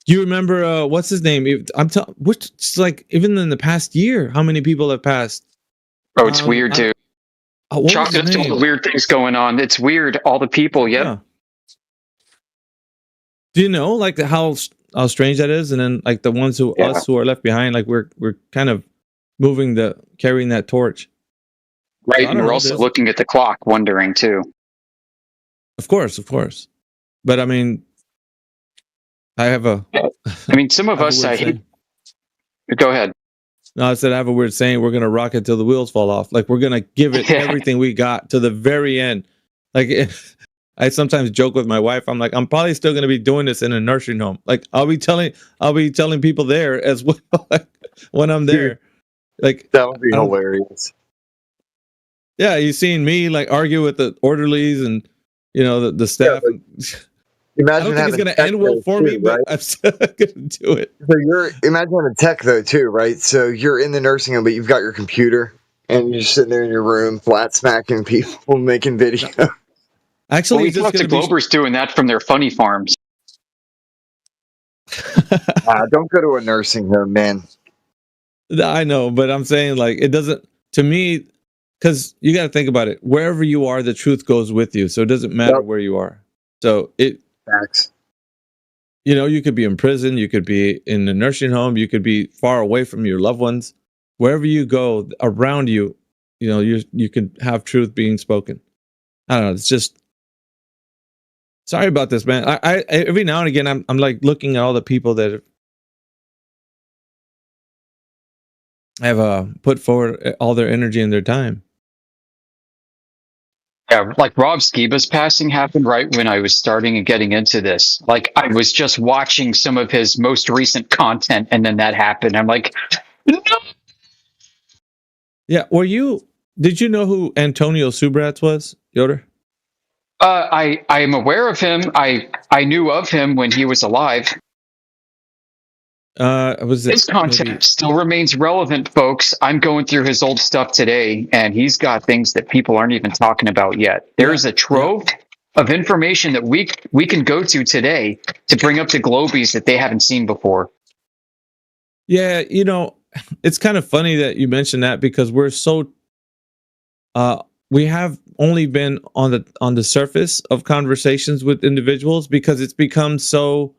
You remember what's his name? It's like even in the past year, how many people have passed? Oh, it's weird too. Chocolate's all the weird things going on. It's weird. All the people. Yep. Yeah. Do you know like how strange that is? And then like the ones us who are left behind, like we're kind of carrying that torch. Right, and we're also looking at the clock, wondering too. Of course. But I mean, some of us, I hate. Go ahead. No, I said I have a weird saying. We're gonna rock it till the wheels fall off. Like we're gonna give it everything we got to the very end. Like I sometimes joke with my wife. I'm like, I'm probably still gonna be doing this in a nursing home. Like I'll be telling people there as well when I'm there. Like that would be hilarious. Yeah, you've seen me like argue with the orderlies and, you know, the staff. Yeah, imagine I don't think it's going to end well for me, but I'm still going to do it. So imagine having tech though too, right? So you're in the nursing home, but you've got your computer and you're just sitting there in your room, flat smacking people, making video. Actually, we talked to Globers doing that from their funny farms. Don't go to a nursing home, man. I know, but I'm saying like it doesn't, to me. Because you got to think about it. Wherever you are, the truth goes with you. So it doesn't matter where you are. So facts. You know, you could be in prison. You could be in a nursing home. You could be far away from your loved ones. Wherever you go, around you, you know, you could have truth being spoken. I don't know. It's just. Sorry about this, man. I every now and again, I'm like looking at all the people that have put forward all their energy and their time. Yeah, like Rob Skiba's passing happened right when I was starting and getting into this. Like I was just watching some of his most recent content, and then that happened. I'm like, no. Yeah, did you know who Antonio Subrats was, Yoder? I am aware of him. I knew of him when he was alive. His content still remains relevant, folks. I'm going through his old stuff today, and he's got things that people aren't even talking about yet. There is a trove of information that we can go to today to bring up to Globies that they haven't seen before. Yeah, you know, it's kind of funny that you mentioned that because we're so we have only been on the surface of conversations with individuals because it's become so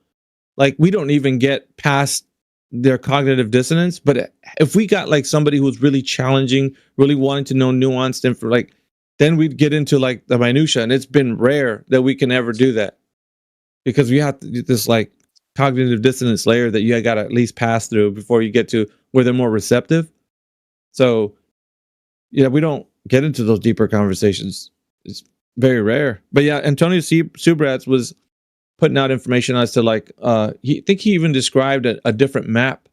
like we don't even get past their cognitive dissonance. But if we got like somebody who's really challenging, really wanting to know nuanced info, like then we'd get into like the minutia, and it's been rare that we can ever do that because we have to, this like cognitive dissonance layer that you got to at least pass through before you get to where they're more receptive. So yeah, we don't get into those deeper conversations. It's very rare. But yeah, Antonio Subrats was putting out information as to like he even described a different map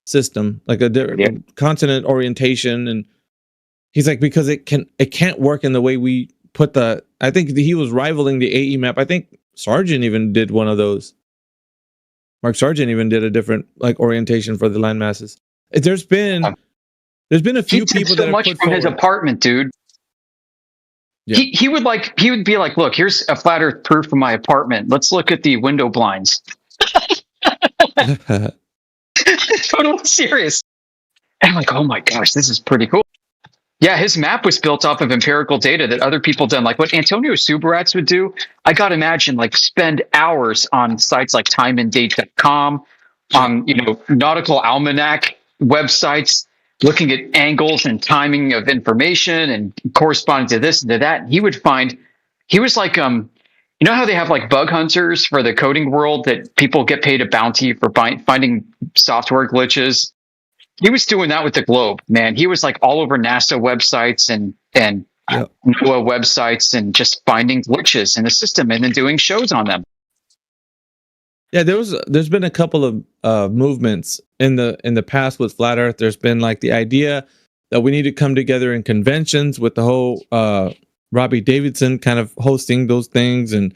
system, like a different continent orientation, and he's like, because it can't work in the way we put the. I think he was rivaling the AE map. I think Sargent even did one of those. Mark Sargent even did a different like orientation for the land masses. There's been a few people that have much put from his forward. apartment, dude. Yeah. He would be like, look, here's a flat Earth proof from my apartment. Let's look at the window blinds. Totally serious. And I'm like, oh my gosh, this is pretty cool. Yeah, his map was built off of empirical data that other people done. Like what Antonio Subrats would do, I got to imagine like spend hours on sites like timeanddate.com, on nautical almanac websites, looking at angles and timing of information and corresponding to this and to that. He would find, he was like, you know how they have like bug hunters for the coding world that people get paid a bounty for finding software glitches? He was doing that with the globe, man. He was like all over NASA websites and NOAA websites and just finding glitches in the system and then doing shows on them. Yeah, there's been a couple of movements in the past with Flat Earth. There's been like the idea that we need to come together in conventions with the whole Robbie Davidson kind of hosting those things, and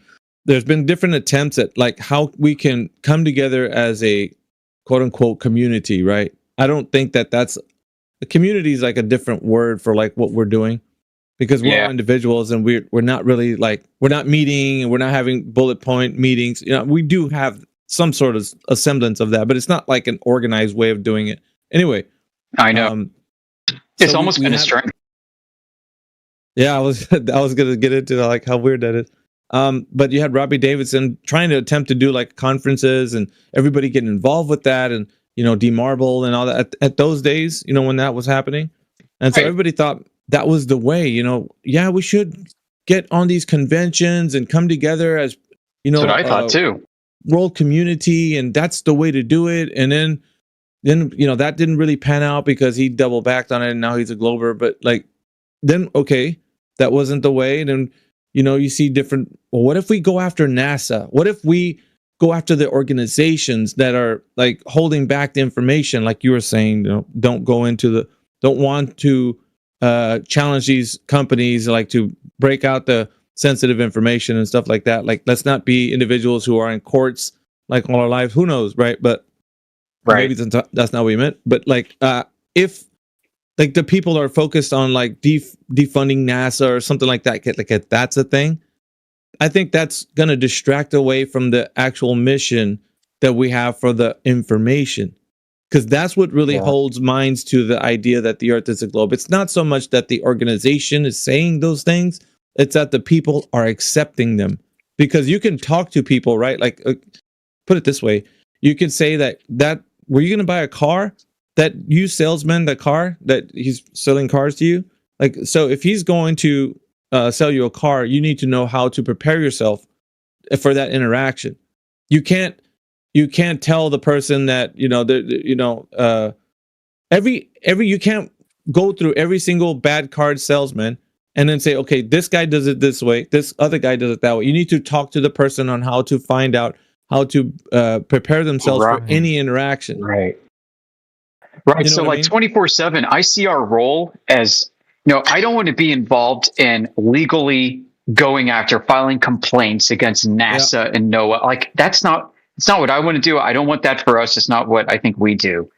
there's been different attempts at like how we can come together as a quote unquote community, right? I don't think that's a community is like a different word for like what we're doing, because we're all individuals and we're not really like, we're not meeting and we're not having bullet point meetings. We do have some sort of a semblance of that, but it's not like an organized way of doing it. Anyway, I know it's almost been a strength. Yeah, I was gonna get into like how weird that is. But you had Robbie Davidson trying to attempt to do like conferences and everybody getting involved with that, and D-Marble and all that at those days, when that was happening. And so everybody thought that was the way, we should get on these conventions and come together as, That's what I thought too. World community, and that's the way to do it. And then that didn't really pan out because he double backed on it and now he's a glober. But like, then, okay, that wasn't the way. And then, you see different, well, what if we go after NASA? What if we go after the organizations that are like holding back the information, like you were saying, don't want to challenge these companies, like to break out the sensitive information and stuff like that. Like, let's not be individuals who are in courts like all our lives. Who knows, right? But maybe that's not what we meant. But like, if like the people are focused on like defunding NASA or something like that, like if that's a thing, I think that's going to distract away from the actual mission that we have for the information, because that's what really holds minds to the idea that the Earth is a globe. It's not so much that the organization is saying those things, it's that the people are accepting them. Because you can talk to people, right? Like, put it this way, you could say that were you going to buy a car? That you salesman, the car that he's selling cars to you, like, so if he's going to sell you a car, you need to know how to prepare yourself for that interaction. You can't tell the person that you can't go through every single bad card salesman and then say, okay, this guy does it this way, this other guy does it that way. You need to talk to the person on how to find out how to prepare themselves for any interaction. Right. You know So like 24/7, I see our role as, I don't want to be involved in legally going after filing complaints against NASA and NOAA. Like it's not what I want to do. I don't want that for us. It's not what I think we do.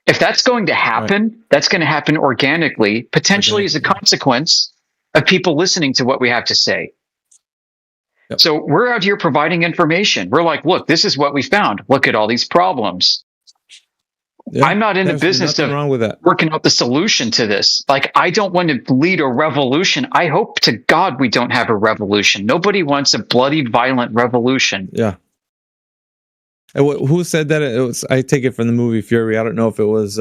If that's going to happen, that's going to happen organically, potentially as a consequence of people listening to what we have to say. Yep. So we're out here providing information. We're like, look, this is what we found. Look at all these problems. I'm not in the there's business nothing of wrong with that. working out the solution to this. Like, I don't want to lead a revolution. I hope to God we don't have a revolution. Nobody wants a bloody, violent revolution. Yeah. And who said that? It was, I take it from the movie Fury. I don't know if it was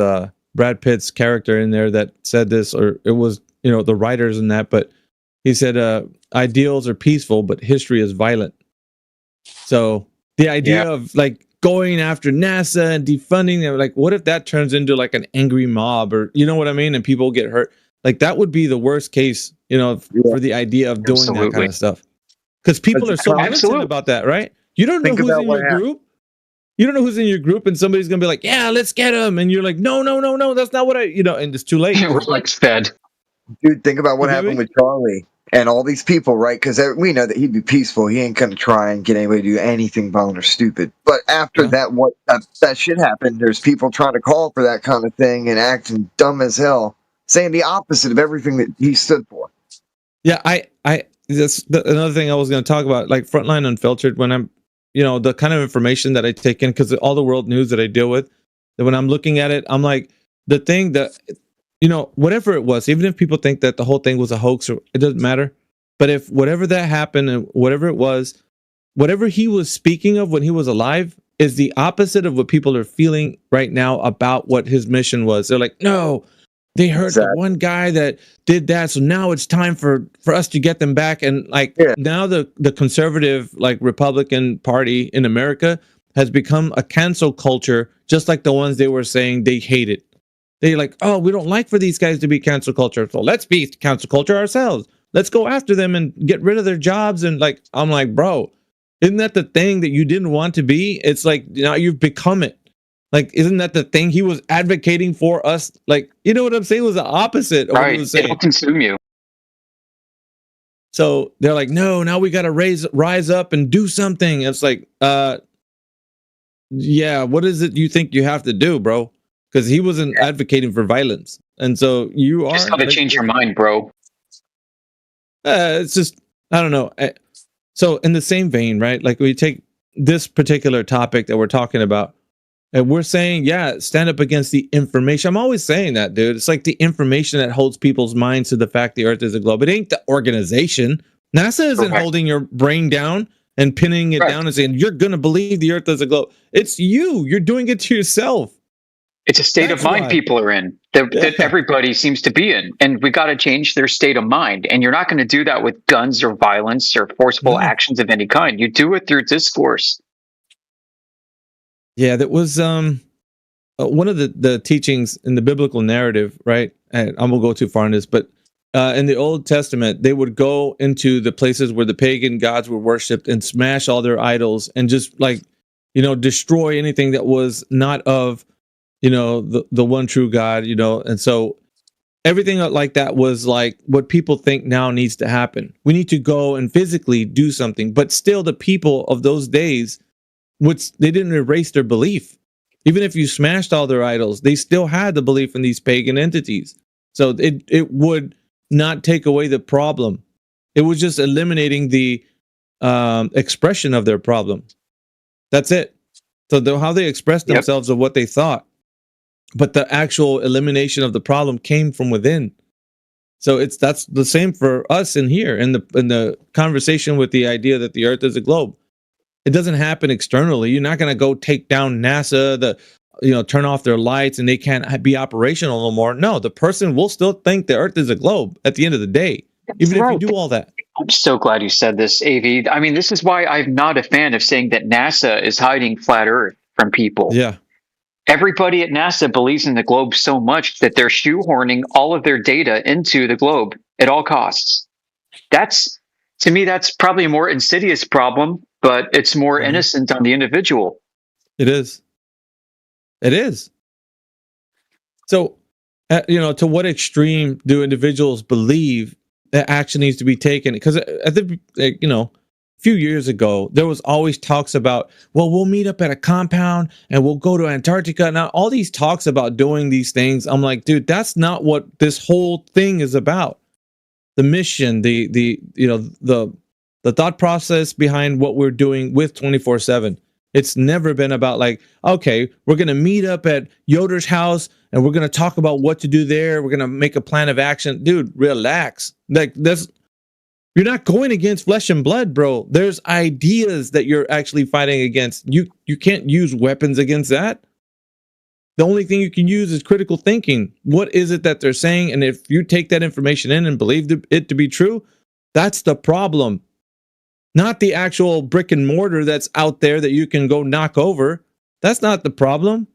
Brad Pitt's character in there that said this, or it was, you know, the writers in that, but he said ideals are peaceful, but history is violent. So the idea of like going after NASA and defunding them, like, what if that turns into like an angry mob, or you know what I mean, and people get hurt? Like, that would be the worst case, you know, for the idea of doing that kind of stuff. Because people are so militant about that, right? You don't know who's in your group. You don't know who's in your group, and somebody's gonna be like, "Yeah, let's get him," and you're like, "No, that's not what I," you know, and it's too late. We're like fed. Dude, think about what happened with Charlie and all these people, right? Because we know that he'd be peaceful. He ain't gonna try and get anybody to do anything violent or stupid. But after that, that shit happened. There's people trying to call for that kind of thing and acting dumb as hell, saying the opposite of everything that he stood for. Yeah, that's another thing I was going to talk about, like Frontline Unfiltered. When I'm, you know, the kind of information that I take in, because all the world news that I deal with, that when I'm looking at it, I'm like, the thing that, you know, whatever it was, even if people think that the whole thing was a hoax, or it doesn't matter. But if whatever that happened and whatever it was, whatever he was speaking of when he was alive is the opposite of what people are feeling right now about what his mission was. They're like, no, they hurt the one guy that did that, so now it's time for us to get them back. And like now the conservative, like Republican Party in America has become a cancel culture, just like the ones they were saying they hated. They're like, oh, we don't like for these guys to be cancel culture, so let's be cancel culture ourselves. Let's go after them and get rid of their jobs. And like, I'm like, bro, isn't that the thing that you didn't want to be? It's like, now you've become it. Like, isn't that the thing he was advocating for us? Like, you know what I'm saying? It was the opposite of what he was saying. It'll consume you. So they're like, no, now we got to rise up and do something. It's like, yeah, what is it you think you have to do, bro? Because he wasn't advocating for violence. And so you just got to change your mind, bro. It's just, I don't know. So in the same vein, right? Like, we take this particular topic that we're talking about, and we're saying, yeah, stand up against the information. I'm always saying that, dude. It's like the information that holds people's minds to the fact the Earth is a globe. It ain't the organization. NASA isn't holding your brain down and pinning it down and saying, you're going to believe the Earth is a globe. It's you. You're doing it to yourself. It's a state of mind people are in that everybody seems to be in. And we got to change their state of mind. And you're not going to do that with guns or violence or forcible actions of any kind. You do it through discourse. Yeah, that was one of the teachings in the biblical narrative, right? And I'm going to go too far on this, but in the Old Testament, they would go into the places where the pagan gods were worshipped and smash all their idols and just, like, you know, destroy anything that was not of, you know, the one true God, you know. And so everything like that was like what people think now needs to happen. We need to go and physically do something, but still the people of those days, they didn't erase their belief. Even if you smashed all their idols, they still had the belief in these pagan entities. So it would not take away the problem. It was just eliminating the expression of their problem. That's it. So how they expressed themselves of what they thought. But the actual elimination of the problem came from within. So that's the same for us in here in the conversation with the idea that the Earth is a globe. It doesn't happen externally. You're not going to go take down NASA, turn off their lights and they can't be operational no more. No, the person will still think the Earth is a globe at the end of the day, even if you do all that. I'm so glad you said this, AV. I mean, this is why I'm not a fan of saying that NASA is hiding flat Earth from people. Yeah. Everybody at NASA believes in the globe so much that they're shoehorning all of their data into the globe at all costs. To me, that's probably a more insidious problem, but it's more innocent on the individual. It is. It is. So, to what extreme do individuals believe that action needs to be taken? Because at the, few years ago, there was always talks about, well, we'll meet up at a compound and we'll go to Antarctica. Now, all these talks about doing these things, I'm like, dude, that's not what this whole thing is about. The mission, the thought process behind what we're doing with 24/7. It's never been about like, okay, we're going to meet up at Yoder's house and we're going to talk about what to do there. We're going to make a plan of action. Dude, relax. Like you're not going against flesh and blood, bro. There's ideas that you're actually fighting against. You can't use weapons against that. The only thing you can use is critical thinking. What is it that they're saying? And if you take that information in and believe it to be true, that's the problem. Not the actual brick and mortar that's out there that you can go knock over. That's not the problem.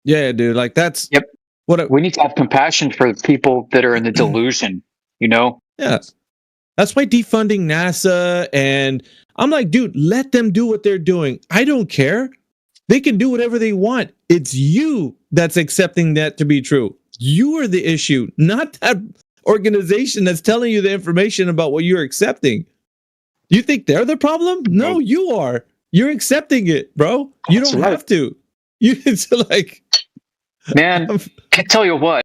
Yeah, dude. Like that's what we need to have compassion for people that are in the delusion. You know. Yeah. That's why defunding NASA and I'm like, dude, let them do what they're doing. I don't care. They can do whatever they want. It's you that's accepting that to be true. You are the issue, not that organization that's telling you the information about what you're accepting. You think they're the problem? No, you are. You're accepting it, bro. You don't have to. It's like, man, I tell you what,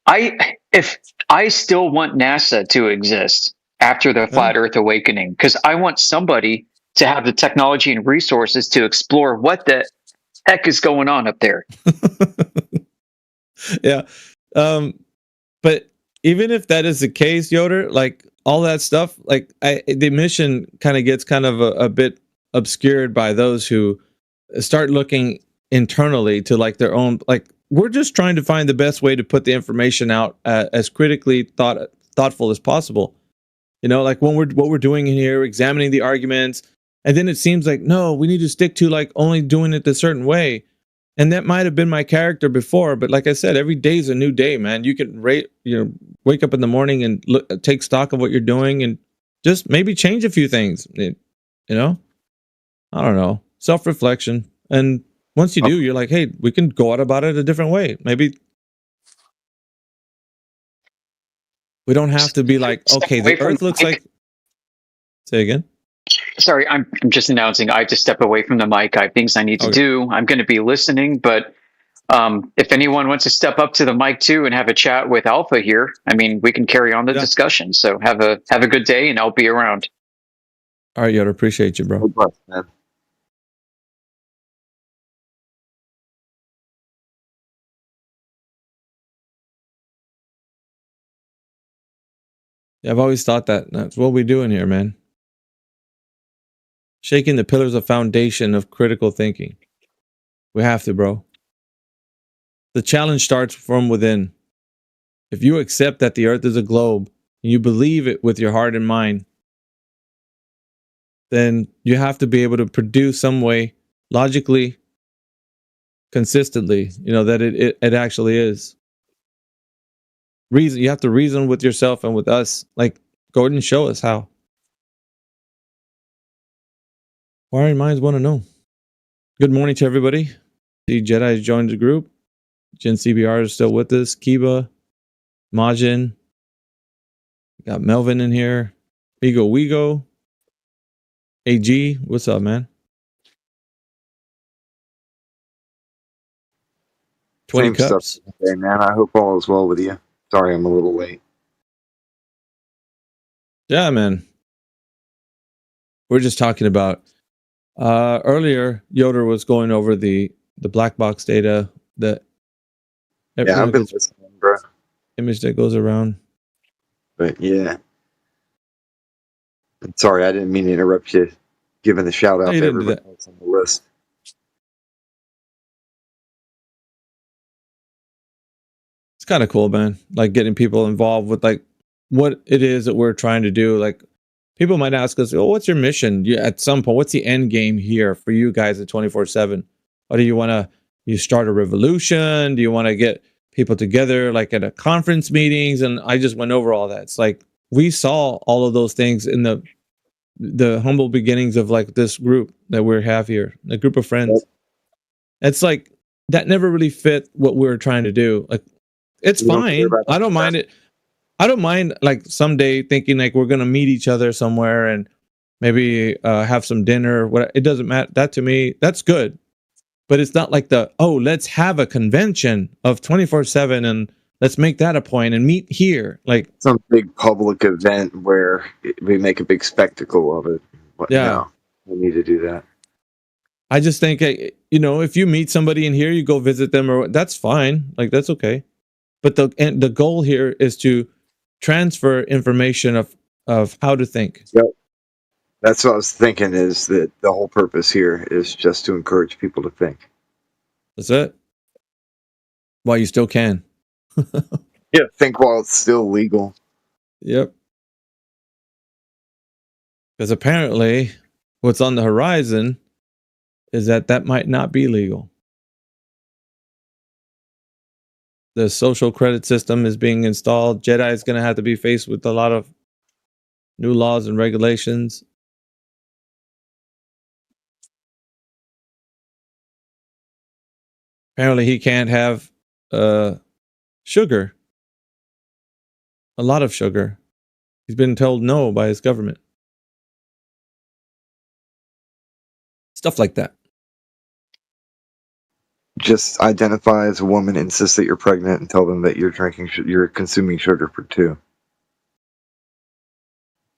if I still want NASA to exist after the Flat Earth Awakening, because I want somebody to have the technology and resources to explore what the heck is going on up there. Yeah. But even if that is the case, Yoder, like all that stuff, like the mission kind of gets kind of a bit obscured by those who start looking internally to like their own, like we're just trying to find the best way to put the information out as critically thoughtful as possible. You know, like what we're doing in here, examining the arguments, and then it seems like, no, we need to stick to like only doing it a certain way. And that might have been my character before, but like I said, every day is a new day, man. You can wake up in the morning and take stock of what you're doing and just maybe change a few things. You know, I don't know, self-reflection. And once you do, you're like, hey, we can go out about it a different way. Maybe we don't have to be like, okay, the Earth looks like. Say again. Sorry, I'm just announcing I have to step away from the mic. I have things I need to do. I'm going to be listening, but if anyone wants to step up to the mic too and have a chat with Alpha here, I mean, we can carry on the discussion. So have a good day, and I'll be around. All right, Yoda, appreciate you, bro. God bless, man. Yeah, I've always thought that's what we do in here, man. Shaking the pillars of foundation of critical thinking. We have to, bro. The challenge starts from within. If you accept that the Earth is a globe, and you believe it with your heart and mind, then you have to be able to produce some way, logically, consistently, that it actually is. You have to reason with yourself and with us. Like, Gordon, show us how. Inquiring minds want to know. Good morning to everybody. The Jedi has joined the group. Gen CBR is still with us. Kiba, Majin. Got Melvin in here. Ego Wego. AG, what's up, man? 20 Same cups. stuff today, man. I hope all is well with you. Sorry, I'm a little late. Yeah, man. We're just talking about earlier. Yoder was going over the black box data that I've been listening, bro. Image that goes around. But yeah, sorry, I didn't mean to interrupt you. Giving the shout out to everybody else on the list. It's kind of cool, man. Like getting people involved with like what it is that we're trying to do. Like people might ask us, "Oh, what's your mission?" At some point, what's the end game here for you guys at 24/7? Or do you want to start a revolution? Do you want to get people together like at a conference meetings? And I just went over all that. It's like we saw all of those things in the humble beginnings of like this group that we have here, a group of friends. It's like that never really fit what we were trying to do. Like it's fine. I don't mind it. I don't mind like someday thinking like we're gonna meet each other somewhere and maybe have some dinner. What it doesn't matter. That to me, that's good. But it's not like let's have a convention of 24/7 and let's make that a point and meet here. Like some big public event where we make a big spectacle of it. But Yeah. no, we need to do that. I just think, if you meet somebody in here, you go visit them, or that's fine. Like, that's okay. But the goal here is to transfer information of how to think. Yep. That's what I was thinking, is that the whole purpose here is just to encourage people to think. That's it. While you still can. Yeah. Think while it's still legal. Yep. Because apparently what's on the horizon is that might not be legal. The social credit system is being installed. Jedi is going to have to be faced with a lot of new laws and regulations. Apparently he can't have sugar. A lot of sugar. He's been told no by his government. Stuff like that. Just identify as a woman, insist that you're pregnant, and tell them that you're you're consuming sugar for 2.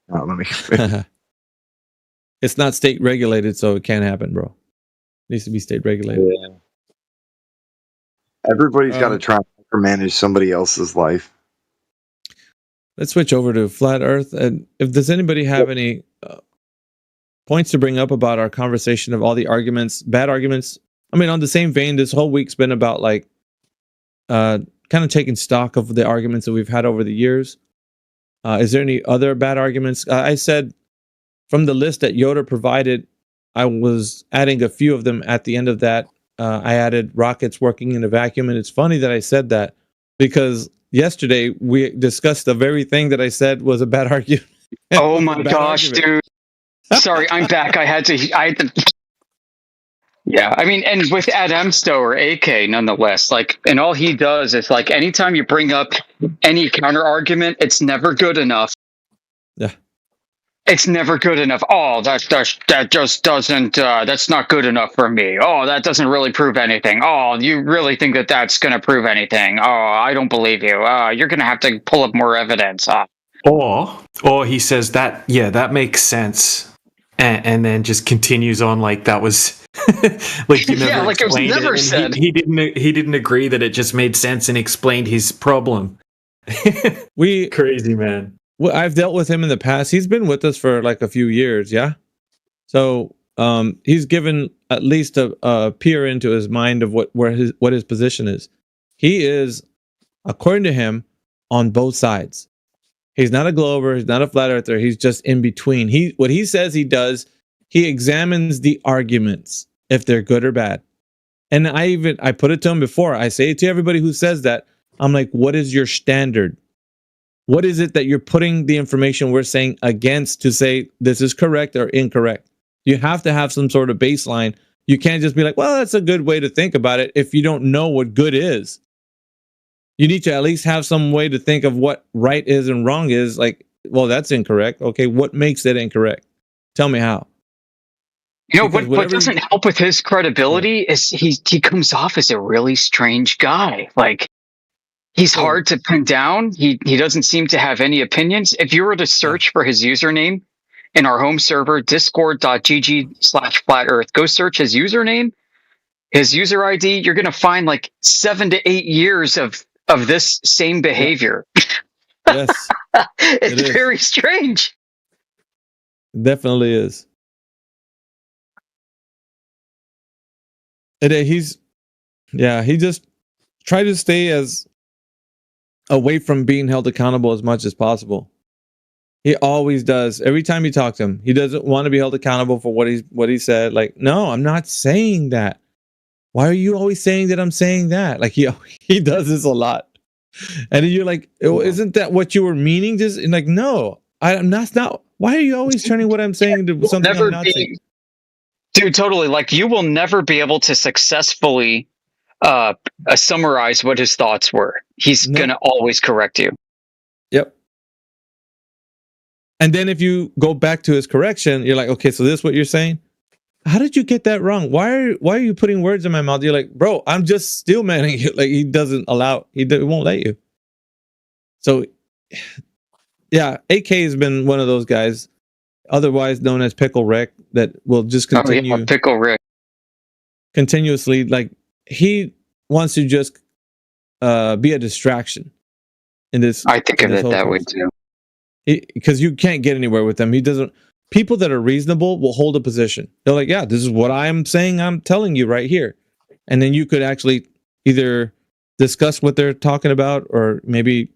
Let me. It's not state regulated, so it can't happen, bro. It needs to be state regulated. Yeah. Everybody's got to try to manage somebody else's life. Let's switch over to Flat Earth. And if does anybody have any points to bring up about our conversation of all the arguments, bad arguments? I mean, on the same vein, this whole week's been about kind of taking stock of the arguments that we've had over the years. Is there any other bad arguments? I said from the list that Yoda provided, I was adding a few of them at the end of that. I added rockets working in a vacuum. And it's funny that I said that because yesterday we discussed the very thing that I said was a bad argument. Oh my gosh, dude. Sorry, I'm back. I had to. Yeah, I mean, and with Adamsto or AK, nonetheless, and all he does is anytime you bring up any counter argument, it's never good enough. Yeah. It's never good enough. Oh, that just doesn't. That's not good enough for me. Oh, that doesn't really prove anything. Oh, you really think that that's going to prove anything? Oh, I don't believe you. You're going to have to pull up more evidence. Or he says that makes sense, and then just continues on like that was like you never yeah, like it was never said. He didn't agree that it just made sense and explained his problem. Crazy man. Well, I've dealt with him in the past. He's been with us for like a few years, yeah. So he's given at least a peer into his mind of what his position is. He is, according to him, on both sides. He's not a glober. He's not a flat earther. He's just in between. What he says he does, he examines the arguments if they're good or bad. And I put it to him before. I say it to everybody who says that. I'm like, what is your standard? What is it that you're putting the information we're saying against to say this is correct or incorrect? You have to have some sort of baseline. You can't just be like, well, that's a good way to think about it if you don't know what good is. You need to at least have some way to think of what right is and wrong is. Like, well, that's incorrect. Okay, what makes it incorrect? Tell me how. You know, what doesn't help with his credibility is he comes off as a really strange guy. Like, he's hard to pin down. He doesn't seem to have any opinions. If you were to search for his username in our home server, discord.gg/flatearth, go search his username, his user ID, you're going to find like 7 to 8 years of this same behavior. Yes. It's very strange. It definitely is. He just try to stay as away from being held accountable as much as possible. He always does. Every time you talk to him, he doesn't want to be held accountable for what he said. Like, no, I'm not saying that. Why are you always saying that I'm saying that? Like he does this a lot. And you're like, oh, isn't that what you were meaning? Just like, no, I'm not. Why are you always turning what I'm saying to something I'm not saying? Dude, totally. Like, you will never be able to successfully summarize what his thoughts were. He's going to always correct you. Yep. And then if you go back to his correction, you're like, okay, so this is what you're saying? How did you get that wrong? Why are you putting words in my mouth? You're like, bro, I'm just still manning you. Like, he won't let you. So, yeah, AK has been one of those guys. otherwise known as Pickle Rick, that will just continue. Oh, yeah, Pickle Rick. Continuously, like, he wants to just be a distraction in this. I think of it that way too. Because you can't get anywhere with them. He doesn't. People that are reasonable will hold a position. They're like, yeah, this is what I'm saying. I'm telling you right here, and then you could actually either discuss what they're talking about, or maybe